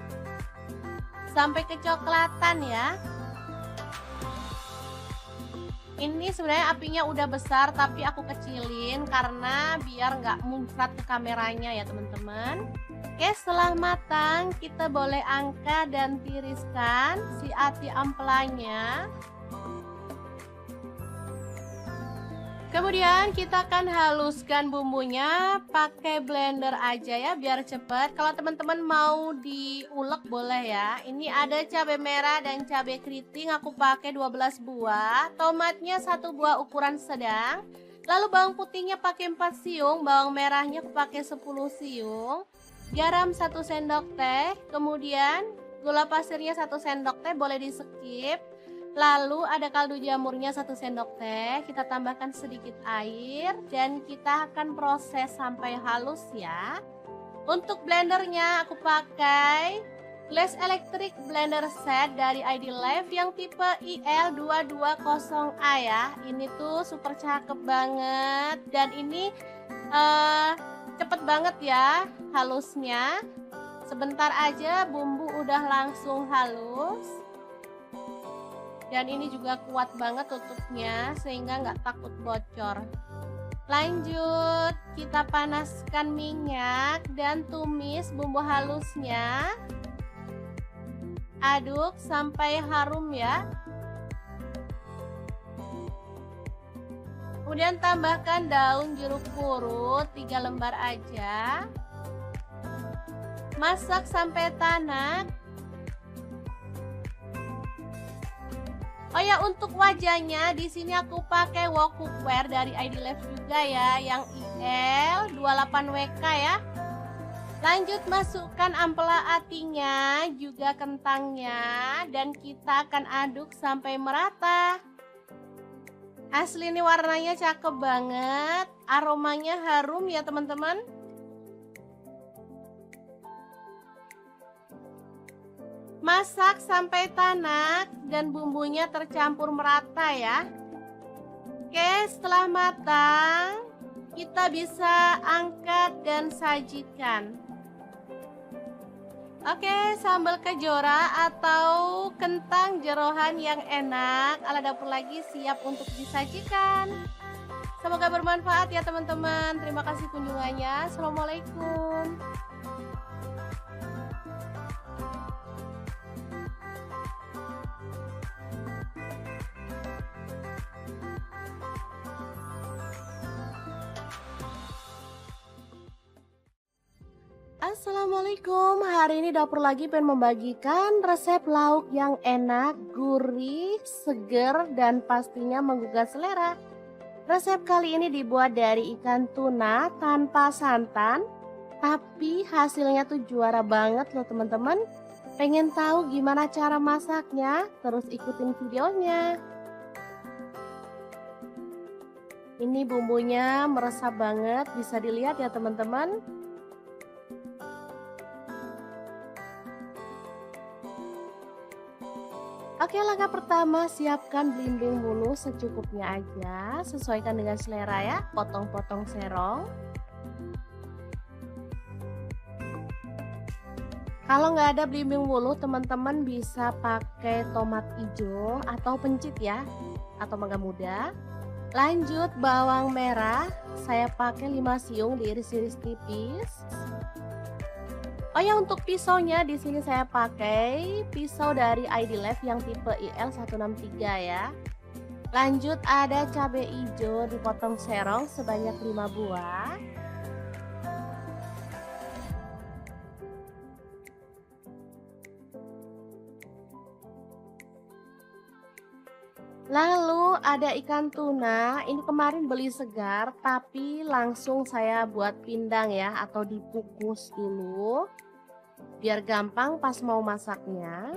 [SPEAKER 1] sampai kecoklatan ya. Ini sebenarnya apinya udah besar tapi aku kecilin karena biar nggak muncrat ke kameranya ya teman-teman. Oke, setelah matang kita boleh angkat dan tiriskan si ati ampelanya. Kemudian kita akan haluskan bumbunya pakai blender aja ya biar cepet. Kalau teman-teman mau diulek boleh ya. Ini ada cabai merah dan cabai keriting, aku pakai 12 buah. Tomatnya 1 buah ukuran sedang. Lalu bawang putihnya pakai 4 siung, bawang merahnya aku pakai 10 siung. Garam 1 sendok teh, kemudian gula pasirnya 1 sendok teh, boleh di skip. Lalu ada kaldu jamurnya 1 sendok teh, kita tambahkan sedikit air dan kita akan proses sampai halus ya. Untuk blendernya aku pakai Glass Electric Blender Set dari ID Life yang tipe IL220A ya. Ini tuh super cakep banget dan ini cepet banget ya halusnya. Sebentar aja bumbu udah langsung halus. Dan ini juga kuat banget tutupnya sehingga nggak takut bocor. Lanjut, kita panaskan minyak dan tumis bumbu halusnya. Aduk sampai harum ya. Kemudian tambahkan daun jeruk purut 3 lembar aja. Masak sampai tanak. Oh ya, untuk wajahnya di sini aku pakai wok cookware dari ID Life juga ya, yang IL28WK ya. Lanjut masukkan ampela atinya, juga kentangnya, dan kita akan aduk sampai merata. Asli ini warnanya cakep banget, aromanya harum ya teman-teman. Masak sampai tanak dan bumbunya tercampur merata ya. Oke, setelah matang kita bisa angkat dan sajikan. Oke, sambal kejora atau kentang jeroan yang enak ala dapur lagi siap untuk disajikan. Semoga bermanfaat ya teman-teman. Terima kasih kunjungannya. Assalamualaikum. Assalamualaikum, hari ini dapur lagi pengen membagikan resep lauk yang enak, gurih, seger, dan pastinya menggugah selera. Resep kali ini dibuat dari ikan tuna tanpa santan, tapi hasilnya tuh juara banget loh teman-teman. Pengen tahu gimana cara masaknya? Terus ikutin videonya. Ini bumbunya meresap banget, bisa dilihat ya teman-teman. Oke, langkah pertama siapkan belimbing bulu secukupnya aja, sesuaikan dengan selera ya, potong-potong serong. Kalau nggak ada belimbing bulu, teman-teman bisa pakai tomat hijau atau pencit ya, atau mangga muda. Lanjut bawang merah, saya pakai 5 siung diiris-iris tipis. Oh ya, untuk pisaunya di sini saya pakai pisau dari ID Life yang tipe IL163 ya. Lanjut ada cabai hijau dipotong serong sebanyak 5 buah. Lalu ada ikan tuna, ini kemarin beli segar tapi langsung saya buat pindang ya, atau dikukus dulu biar gampang pas mau masaknya.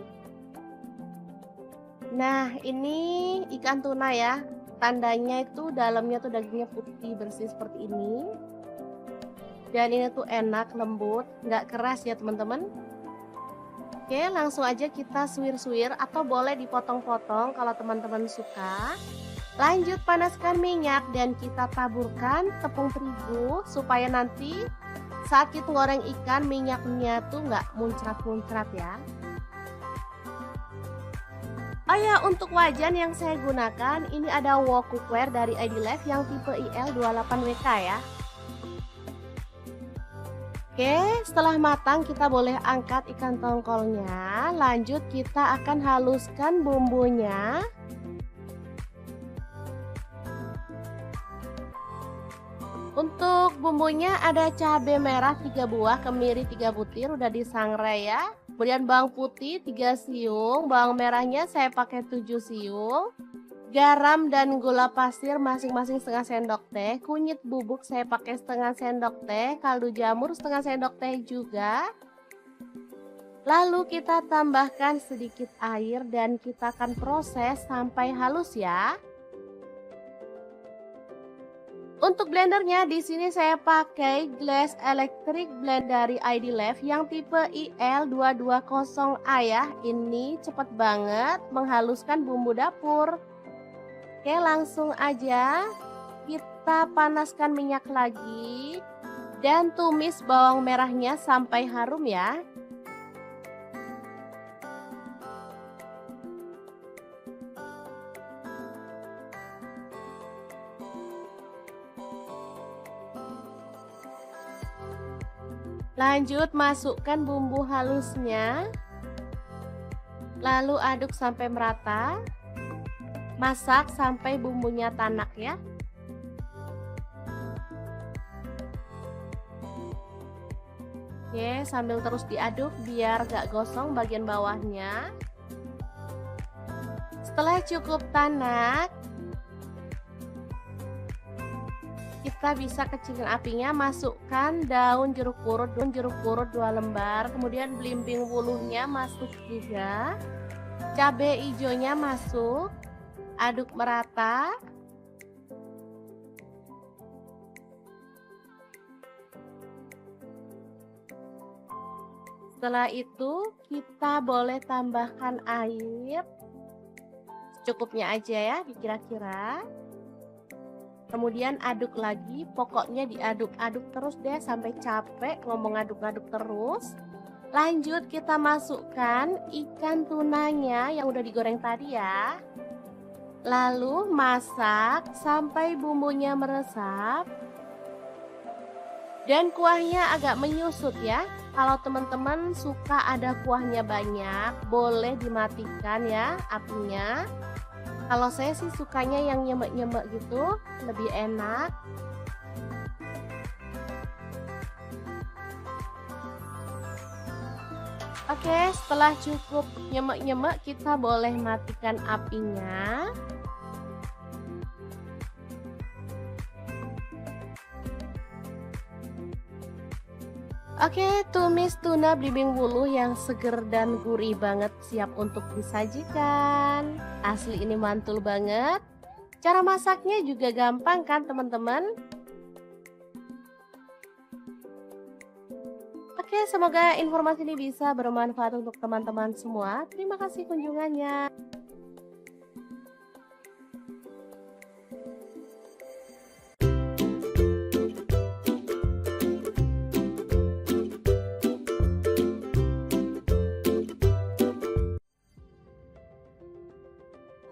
[SPEAKER 1] Nah, ini ikan tuna ya, tandanya itu dalamnya tuh dagingnya putih bersih seperti ini. Dan ini tuh enak, lembut, nggak keras ya teman-teman. Oke, langsung aja kita suwir-suwir atau boleh dipotong-potong kalau teman-teman suka. Lanjut panaskan minyak dan kita taburkan tepung terigu supaya nanti saat kita goreng ikan minyaknya tuh nggak muncrat-muncrat ya. Oh ya, untuk wajan yang saya gunakan ini ada wok cookware dari ID Life yang tipe IL28WK ya. Oke, setelah matang kita boleh angkat ikan tongkolnya. Lanjut kita akan haluskan bumbunya. Untuk bumbunya ada cabai merah 3 buah, kemiri 3 butir udah disangrai ya. Kemudian bawang putih 3 siung, bawang merahnya saya pakai 7 siung. Garam dan gula pasir masing-masing setengah sendok teh. Kunyit bubuk saya pakai setengah sendok teh. Kaldu jamur setengah sendok teh juga. Lalu kita tambahkan sedikit air dan kita akan proses sampai halus ya. Untuk blendernya di sini saya pakai Glass Electric Blend dari ID Life yang tipe IL220A ya. Ini cepet banget menghaluskan bumbu dapur. Oke, langsung aja kita panaskan minyak lagi dan tumis bawang merahnya sampai harum ya. Lanjut masukkan bumbu halusnya. Lalu aduk sampai merata. Masak sampai bumbunya tanak ya. Oke, sambil terus diaduk biar gak gosong bagian bawahnya. Setelah cukup tanak, kita bisa kecilin apinya, masukkan daun jeruk purut 2 lembar, kemudian belimbing bulunya masuk juga. Cabai hijaunya masuk. Aduk merata. Setelah itu kita boleh tambahkan air secukupnya aja ya, dikira-kira. Kemudian aduk lagi, pokoknya diaduk-aduk terus deh sampai capek ngomong aduk-aduk terus. Lanjut kita masukkan ikan tunanya yang udah digoreng tadi ya. Lalu masak sampai bumbunya meresap dan kuahnya agak menyusut ya. Kalau teman-teman suka ada kuahnya banyak, boleh dimatikan ya apinya. Kalau saya sih sukanya yang nyemek-nyemek gitu, lebih enak. Oke, setelah cukup nyemek-nyemek, kita boleh matikan apinya. Oke, tumis tuna belimbing wuluh yang seger dan gurih banget siap untuk disajikan. Asli ini mantul banget. Cara masaknya juga gampang kan teman-teman? Oke, semoga informasi ini bisa bermanfaat untuk teman-teman semua. Terima kasih kunjungannya.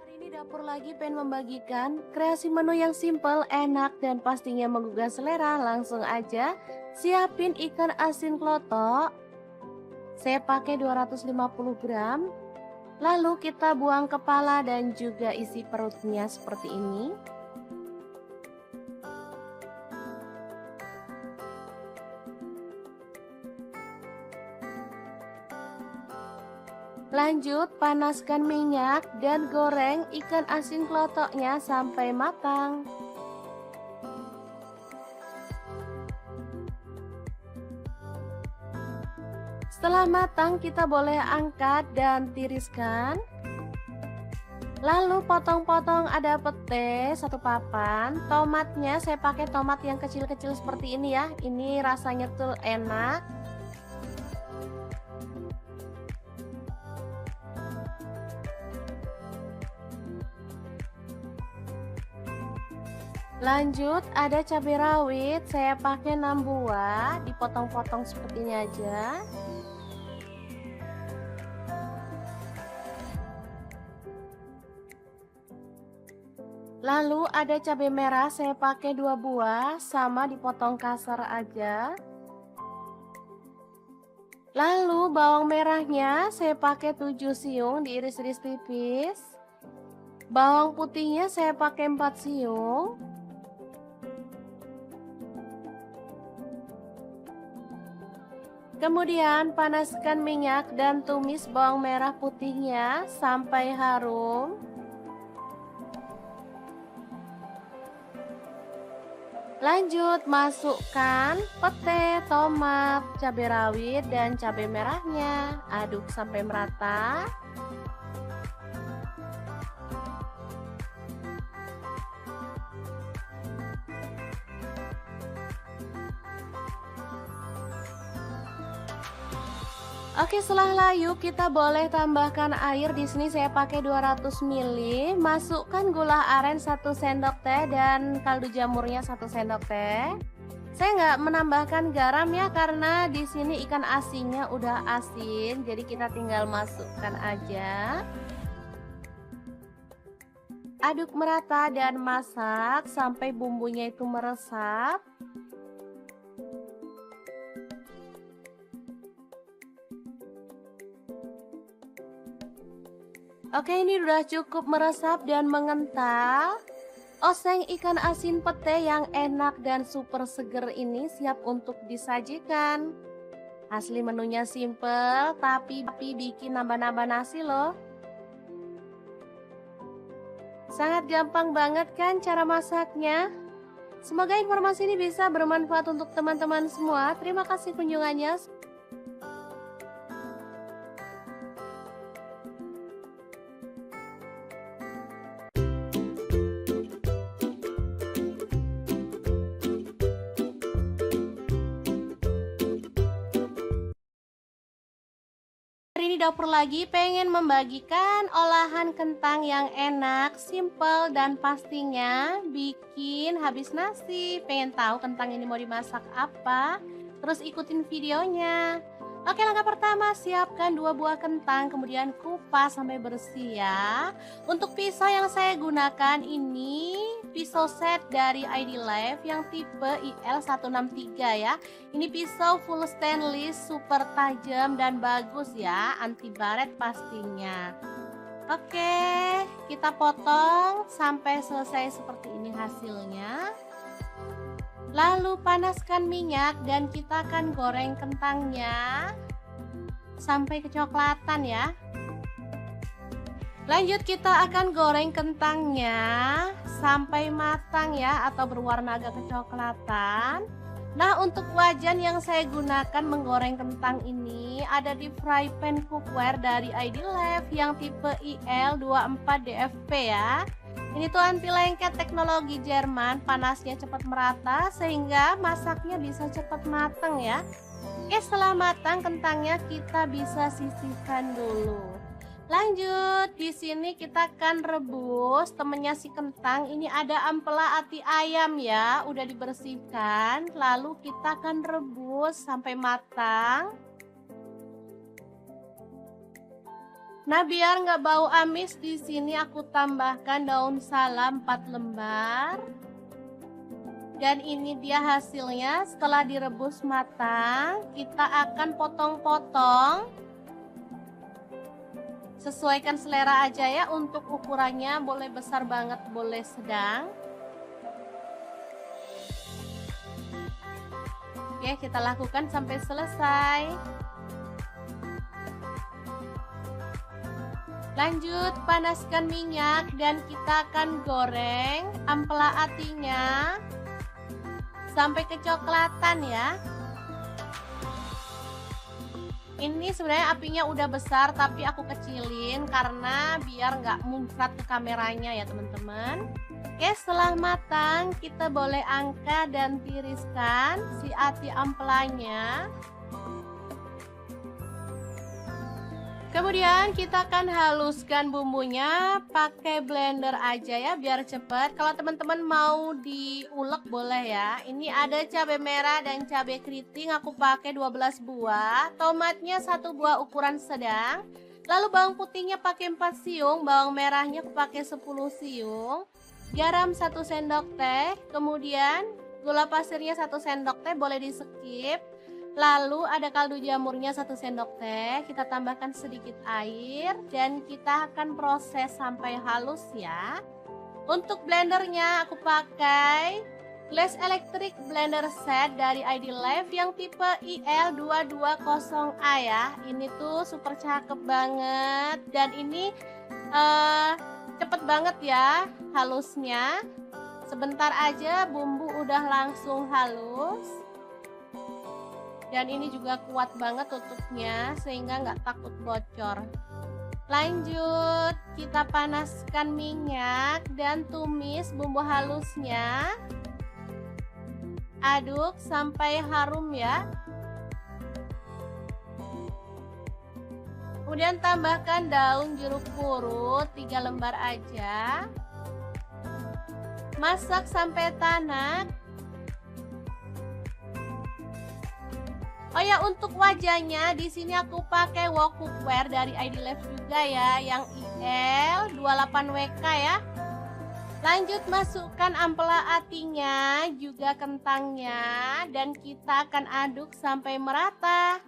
[SPEAKER 1] Hari ini dapur lagi pengen membagikan kreasi menu yang simple, enak, dan pastinya menggugah selera. Langsung aja siapin ikan asin klotok. Saya pakai 250 gram. Lalu kita buang kepala dan juga isi perutnya seperti ini. Lanjut panaskan minyak dan goreng ikan asin klotoknya sampai matang. Setelah matang kita boleh angkat dan tiriskan. Lalu potong-potong ada pete satu papan. Tomatnya saya pakai tomat yang kecil-kecil seperti ini ya. Ini rasanya tuh enak. Lanjut ada cabai rawit, saya pakai 6 buah, dipotong-potong seperti ini aja. Lalu ada cabai merah, saya pakai 2 buah, sama dipotong kasar aja. Lalu bawang merahnya saya pakai 7 siung, diiris-iris tipis. Bawang putihnya saya pakai 4 siung. Kemudian panaskan minyak dan tumis bawang merah putihnya sampai harum. Lanjut masukkan pete, tomat, cabai rawit, dan cabai merahnya. Aduk sampai merata. Oke, setelah layu kita boleh tambahkan air. Di sini saya pakai 200 ml. Masukkan gula aren 1 sendok teh dan kaldu jamurnya 1 sendok teh. Saya nggak menambahkan garam ya karena di sini ikan asinnya udah asin, jadi kita tinggal masukkan aja. Aduk merata dan masak sampai bumbunya itu meresap. Oke, ini udah cukup meresap dan mengental. Oseng ikan asin pete yang enak dan super seger ini siap untuk disajikan. Asli menunya simple, tapi bikin nambah-nambah nasi loh. Sangat gampang banget kan cara masaknya? Semoga informasi ini bisa bermanfaat untuk teman-teman semua. Terima kasih kunjungannya. Hari ini dapur lagi pengen membagikan olahan kentang yang enak, simple, dan pastinya bikin habis nasi. Pengen tahu kentang ini mau dimasak apa? Terus ikutin videonya. Oke, langkah pertama siapkan 2 buah kentang, kemudian kupas sampai bersih ya. Untuk pisau yang saya gunakan ini pisau set dari ID Life yang tipe IL163 ya. Ini pisau full stainless, super tajam dan bagus ya, anti baret pastinya. Oke, kita potong sampai selesai seperti ini hasilnya. Lalu panaskan minyak dan kita akan goreng kentangnya sampai kecoklatan ya. Lanjut kita akan goreng kentangnya sampai matang ya, atau berwarna agak kecoklatan. Nah, untuk wajan yang saya gunakan menggoreng kentang ini ada di fry pan cookware dari ID-Lab yang tipe IL24DFP ya. Ini tuh anti lengket teknologi Jerman, panasnya cepat merata sehingga masaknya bisa cepat matang ya. Oke, setelah matang kentangnya kita bisa sisihkan dulu. Lanjut, di sini kita akan rebus temennya si kentang. Ini ada ampela ati ayam ya, udah dibersihkan. Lalu kita akan rebus sampai matang. Nah, biar nggak bau amis, di sini aku tambahkan daun salam 4 lembar. Dan ini dia hasilnya setelah direbus matang. Kita akan potong-potong. Sesuaikan selera aja ya, untuk ukurannya boleh besar banget, boleh sedang. Oke, kita lakukan sampai selesai. Lanjut, panaskan minyak dan kita akan goreng ampela atinya sampai kecoklatan ya. Ini sebenarnya apinya udah besar tapi aku kecilin karena biar nggak muncrat ke kameranya ya teman-teman. Oke, setelah matang kita boleh angkat dan tiriskan si ati ampelanya. Kemudian kita akan haluskan bumbunya pakai blender aja ya biar cepet. Kalau teman-teman mau diulek boleh ya. Ini ada cabai merah dan cabai keriting, aku pakai 12 buah. Tomatnya 1 buah ukuran sedang. Lalu bawang putihnya pakai 4 siung, bawang merahnya aku pakai 10 siung. Garam 1 sendok teh, kemudian gula pasirnya 1 sendok teh, boleh di skip. Lalu ada kaldu jamurnya 1 sendok teh, kita tambahkan sedikit air dan kita akan proses sampai halus ya. Untuk blendernya aku pakai Glass Electric Blender Set dari ID-Lab yang tipe IL220A ya. Ini tuh super cakep banget dan ini cepet banget ya halusnya. Sebentar aja bumbu udah langsung halus. Dan ini juga kuat banget tutupnya sehingga nggak takut bocor. Lanjut, kita panaskan minyak dan tumis bumbu halusnya. Aduk sampai harum ya. Kemudian tambahkan daun jeruk purut 3 lembar aja. Masak sampai tanak. Oh ya, untuk wajahnya di sini aku pakai wok cookware dari ID-Lab juga ya, yang IL28WK ya. Lanjut masukkan ampela atinya, juga kentangnya, dan kita akan aduk sampai merata.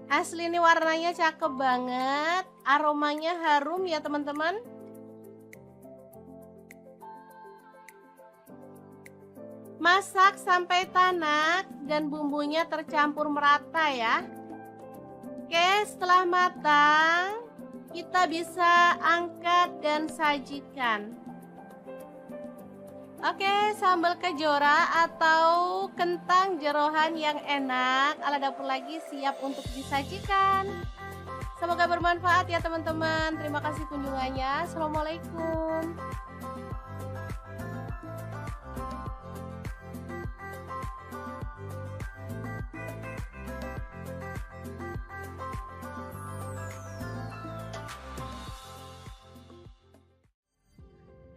[SPEAKER 1] Asli ini warnanya cakep banget, aromanya harum ya teman-teman. Masak sampai tanak dan bumbunya tercampur merata ya. Oke, setelah matang kita bisa angkat dan sajikan. Oke, sambal kejora atau kentang jeroan yang enak ala dapur lagi siap untuk disajikan. Semoga bermanfaat ya teman-teman. Terima kasih kunjungannya. Assalamualaikum.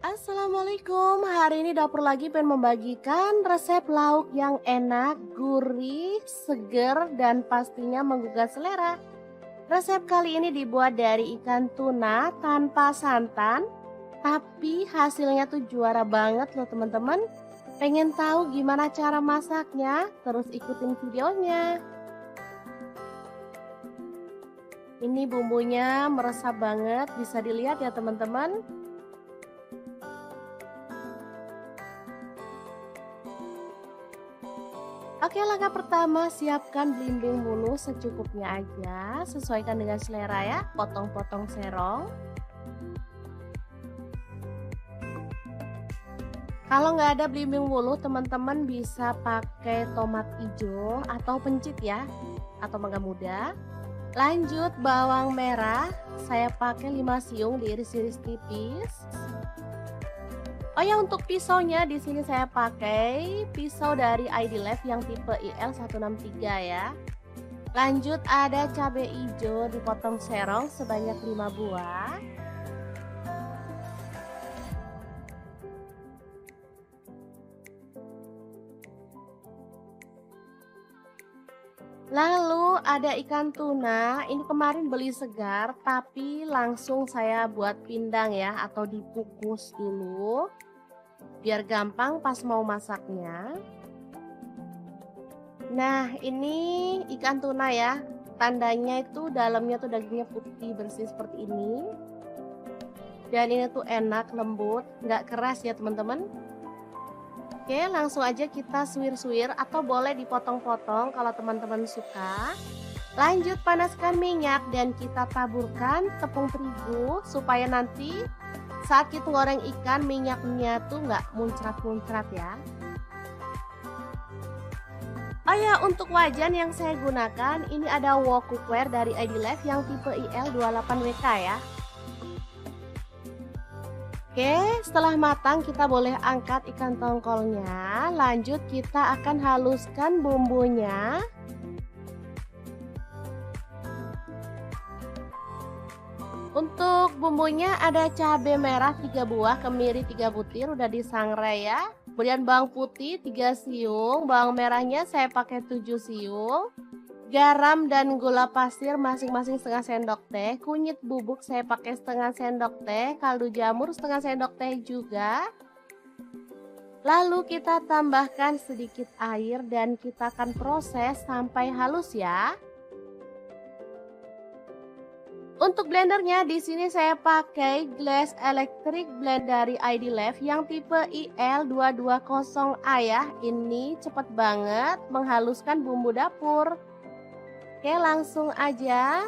[SPEAKER 1] Assalamualaikum, hari ini dapur lagi pengen membagikan resep lauk yang enak, gurih, seger, dan pastinya menggugah selera. Resep kali ini dibuat dari ikan tuna tanpa santan, tapi hasilnya tuh juara banget loh teman-teman. Pengen tahu gimana cara masaknya? Terus ikutin videonya. Ini bumbunya meresap banget, bisa dilihat ya teman-teman. Oke, langkah pertama siapkan belimbing bulu secukupnya aja, sesuaikan dengan selera ya, potong-potong serong. Kalau nggak ada belimbing bulu, teman-teman bisa pakai tomat hijau atau pencit ya, atau mangga muda. Lanjut bawang merah, saya pakai 5 siung diiris-iris tipis. Oh ya, untuk pisaunya di sini saya pakai pisau dari ID Life yang tipe IL163 ya. Lanjut ada cabai hijau dipotong serong sebanyak 5 buah. Lalu ada ikan tuna, ini kemarin beli segar tapi langsung saya buat pindang ya atau dikukus dulu biar gampang pas mau masaknya. Nah, ini ikan tuna ya. Tandanya itu dalamnya tuh dagingnya putih bersih seperti ini. Dan ini tuh enak, lembut, nggak keras ya teman-teman. Oke, langsung aja kita suwir-suwir atau boleh dipotong-potong kalau teman-teman suka. Lanjut panaskan minyak dan kita taburkan tepung terigu supaya nanti saat kita goreng ikan minyaknya tuh nggak muncrat-muncrat ya. Oh ya, untuk wajan yang saya gunakan ini ada wok cookware dari ID Life yang tipe IL28WK ya. Oke, setelah matang kita boleh angkat ikan tongkolnya. Lanjut kita akan haluskan bumbunya. Untuk bumbunya ada cabai merah 3 buah, kemiri 3 butir udah disangrai ya. Kemudian bawang putih 3 siung, bawang merahnya saya pakai 7 siung. Garam dan gula pasir masing-masing setengah sendok teh. Kunyit bubuk saya pakai setengah sendok teh, kaldu jamur setengah sendok teh juga. Lalu kita tambahkan sedikit air dan kita akan proses sampai halus ya. Untuk blendernya di sini saya pakai Glass Electric Blend dari ID Life yang tipe IL220A ya. Ini cepet banget menghaluskan bumbu dapur. Oke, langsung aja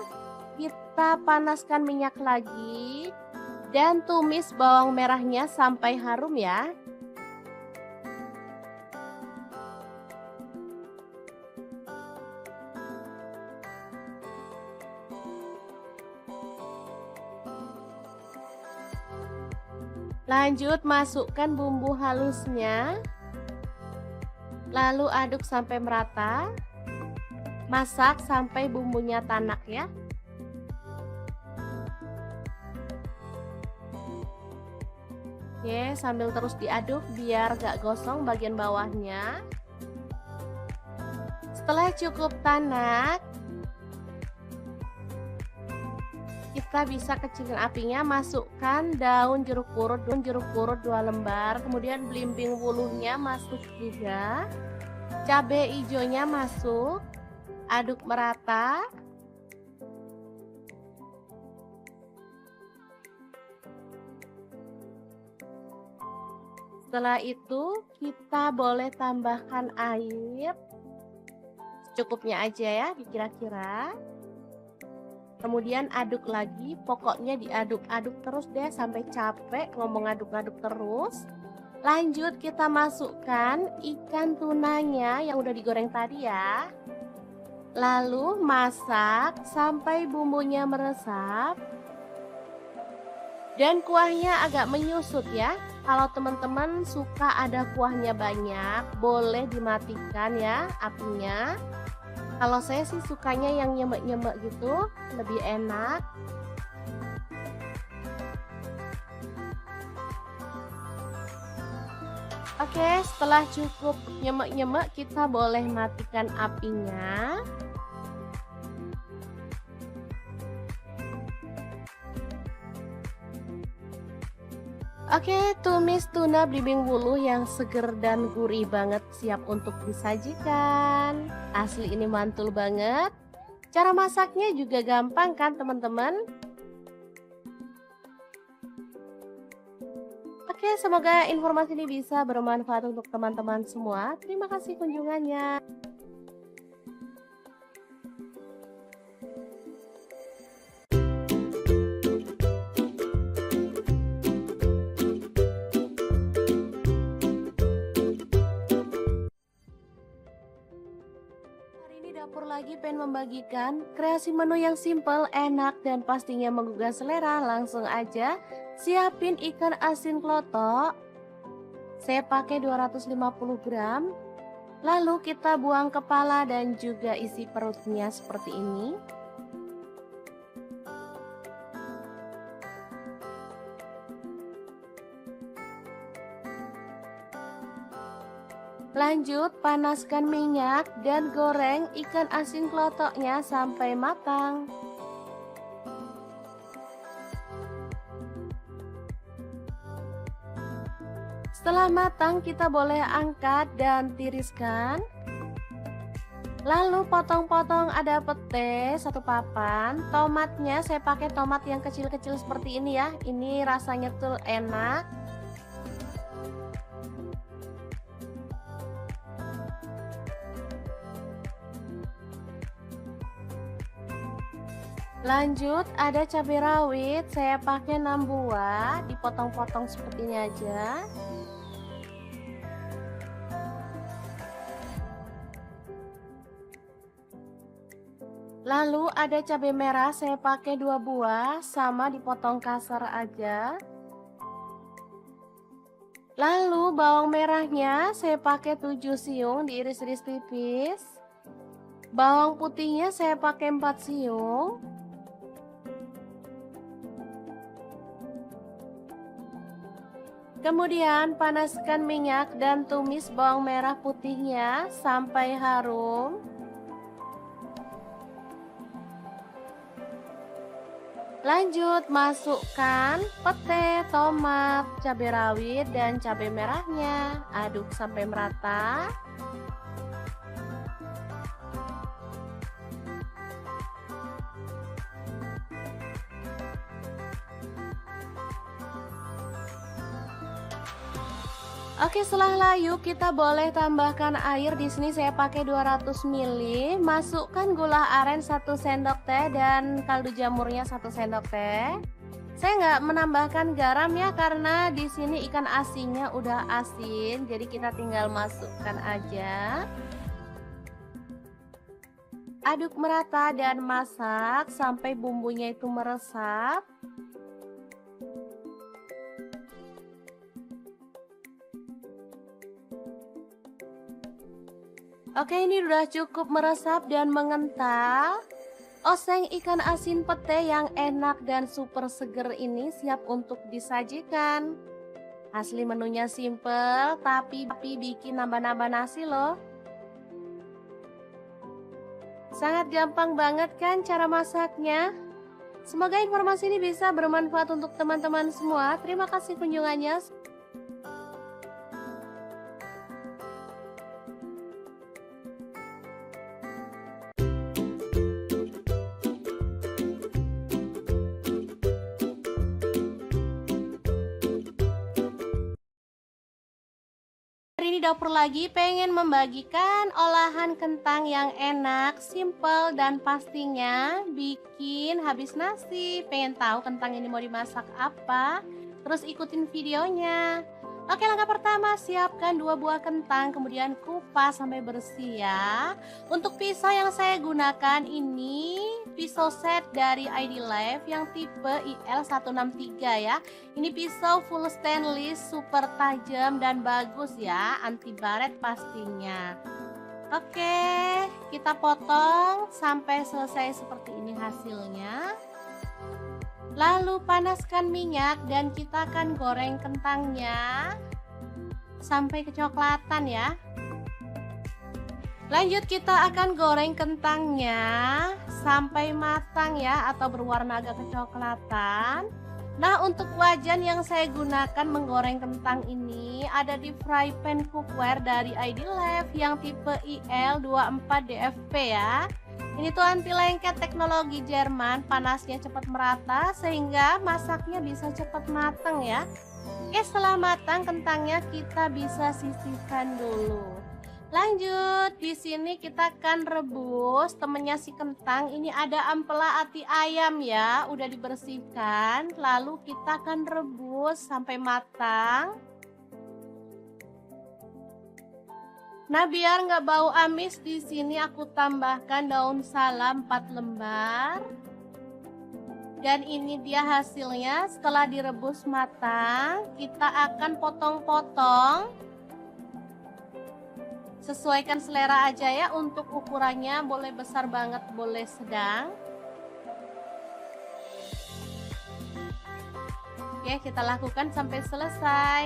[SPEAKER 1] kita panaskan minyak lagi dan tumis bawang merahnya sampai harum ya. Lanjut masukkan bumbu halusnya. Lalu aduk sampai merata. Masak sampai bumbunya tanak ya. Oke, sambil terus diaduk biar gak gosong bagian bawahnya. Setelah cukup tanak, kita bisa kecilin apinya, masukkan daun jeruk purut 2 lembar, kemudian belimbing wuluhnya masuk juga, cabai hijaunya masuk, aduk merata. Setelah itu kita boleh tambahkan air secukupnya aja ya, dikira-kira. Kemudian aduk lagi, pokoknya diaduk-aduk terus deh sampai capek ngomong aduk-aduk terus. Lanjut kita masukkan ikan tunanya yang udah digoreng tadi ya. Lalu masak sampai bumbunya meresap. Dan kuahnya agak menyusut ya. Kalau teman-teman suka ada kuahnya banyak, boleh dimatikan ya apinya. Kalau saya sih sukanya yang nyemek-nyemek gitu, lebih enak. Oke, setelah cukup nyemek-nyemek, kita boleh matikan apinya. Oke, tumis tuna belimbing wuluh yang seger dan gurih banget siap untuk disajikan. Asli ini mantul banget. Cara masaknya juga gampang kan teman-teman? Oke, Oke, semoga informasi ini bisa bermanfaat untuk teman-teman semua. Terima kasih kunjungannya. Hari ini dapur lagi pengen membagikan kreasi menu yang simple, enak, dan pastinya menggugah selera. Langsung aja siapin ikan asin klotok. Saya pakai 250 gram. Lalu kita buang kepala dan juga isi perutnya seperti ini. Lanjut, panaskan minyak dan goreng ikan asin klotoknya sampai matang. Setelah matang, kita boleh angkat dan tiriskan. Lalu potong-potong ada pete satu papan. Tomatnya saya pakai tomat yang kecil-kecil seperti ini ya. Ini rasanya tuh enak. Lanjut, ada cabai rawit, saya pakai 6 buah, dipotong-potong seperti ini aja. Lalu ada cabai merah, saya pakai 2 buah, sama dipotong kasar aja. Lalu bawang merahnya saya pakai 7 siung, diiris-iris tipis. Bawang putihnya saya pakai 4 siung. Kemudian panaskan minyak dan tumis bawang merah putihnya sampai harum. Lanjut masukkan pete, tomat, cabai rawit, dan cabai merahnya. Aduk sampai merata. Oke, setelah layu kita boleh tambahkan air. Di sini saya pakai 200 ml. Masukkan gula aren 1 sendok teh dan kaldu jamurnya 1 sendok teh. Saya nggak menambahkan garam ya karena di sini ikan asinnya udah asin, jadi kita tinggal masukkan aja. Aduk merata dan masak sampai bumbunya itu meresap. Oke, ini udah cukup meresap dan mengental. Oseng ikan asin pete yang enak dan super seger ini siap untuk disajikan. Asli menunya simple, tapi bikin nambah-nambah nasi loh. Sangat gampang banget kan cara masaknya? Semoga informasi ini bisa bermanfaat untuk teman-teman semua. Terima kasih kunjungannya. Hari ini dapur lagi pengen membagikan olahan kentang yang enak, simple, dan pastinya bikin habis nasi. Pengen tahu kentang ini mau dimasak apa? Terus ikutin videonya. Oke, langkah pertama siapkan 2 buah kentang, kemudian kupas sampai bersih ya. Untuk pisau yang saya gunakan ini pisau set dari ID Life yang tipe IL163 ya. Ini pisau full stainless, super tajam dan bagus ya, anti baret pastinya. Oke, kita potong sampai selesai seperti ini hasilnya. Lalu panaskan minyak dan kita akan goreng kentangnya sampai kecoklatan ya. Lanjut kita akan goreng kentangnya sampai matang ya, atau berwarna agak kecoklatan. Nah, untuk wajan yang saya gunakan menggoreng kentang ini ada di fry pan cookware dari ID Life yang tipe IL24DFP ya. Ini tuh anti lengket, teknologi Jerman, panasnya cepat merata sehingga masaknya bisa cepat matang ya. Oke, setelah matang kentangnya kita bisa sisihkan dulu. Lanjut, di sini kita akan rebus temennya si kentang. Ini ada ampela ati ayam ya, udah dibersihkan. Lalu kita akan rebus sampai matang. Nah, biar nggak bau amis, di sini aku tambahkan daun salam 4 lembar. Dan ini dia hasilnya setelah direbus matang. Kita akan potong-potong. Sesuaikan selera aja ya, untuk ukurannya boleh besar banget, boleh sedang. Oke, kita lakukan sampai selesai.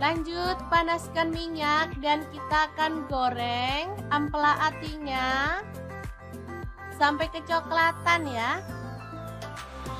[SPEAKER 1] Lanjut, panaskan minyak dan kita akan goreng ampela atinya sampai kecoklatan ya.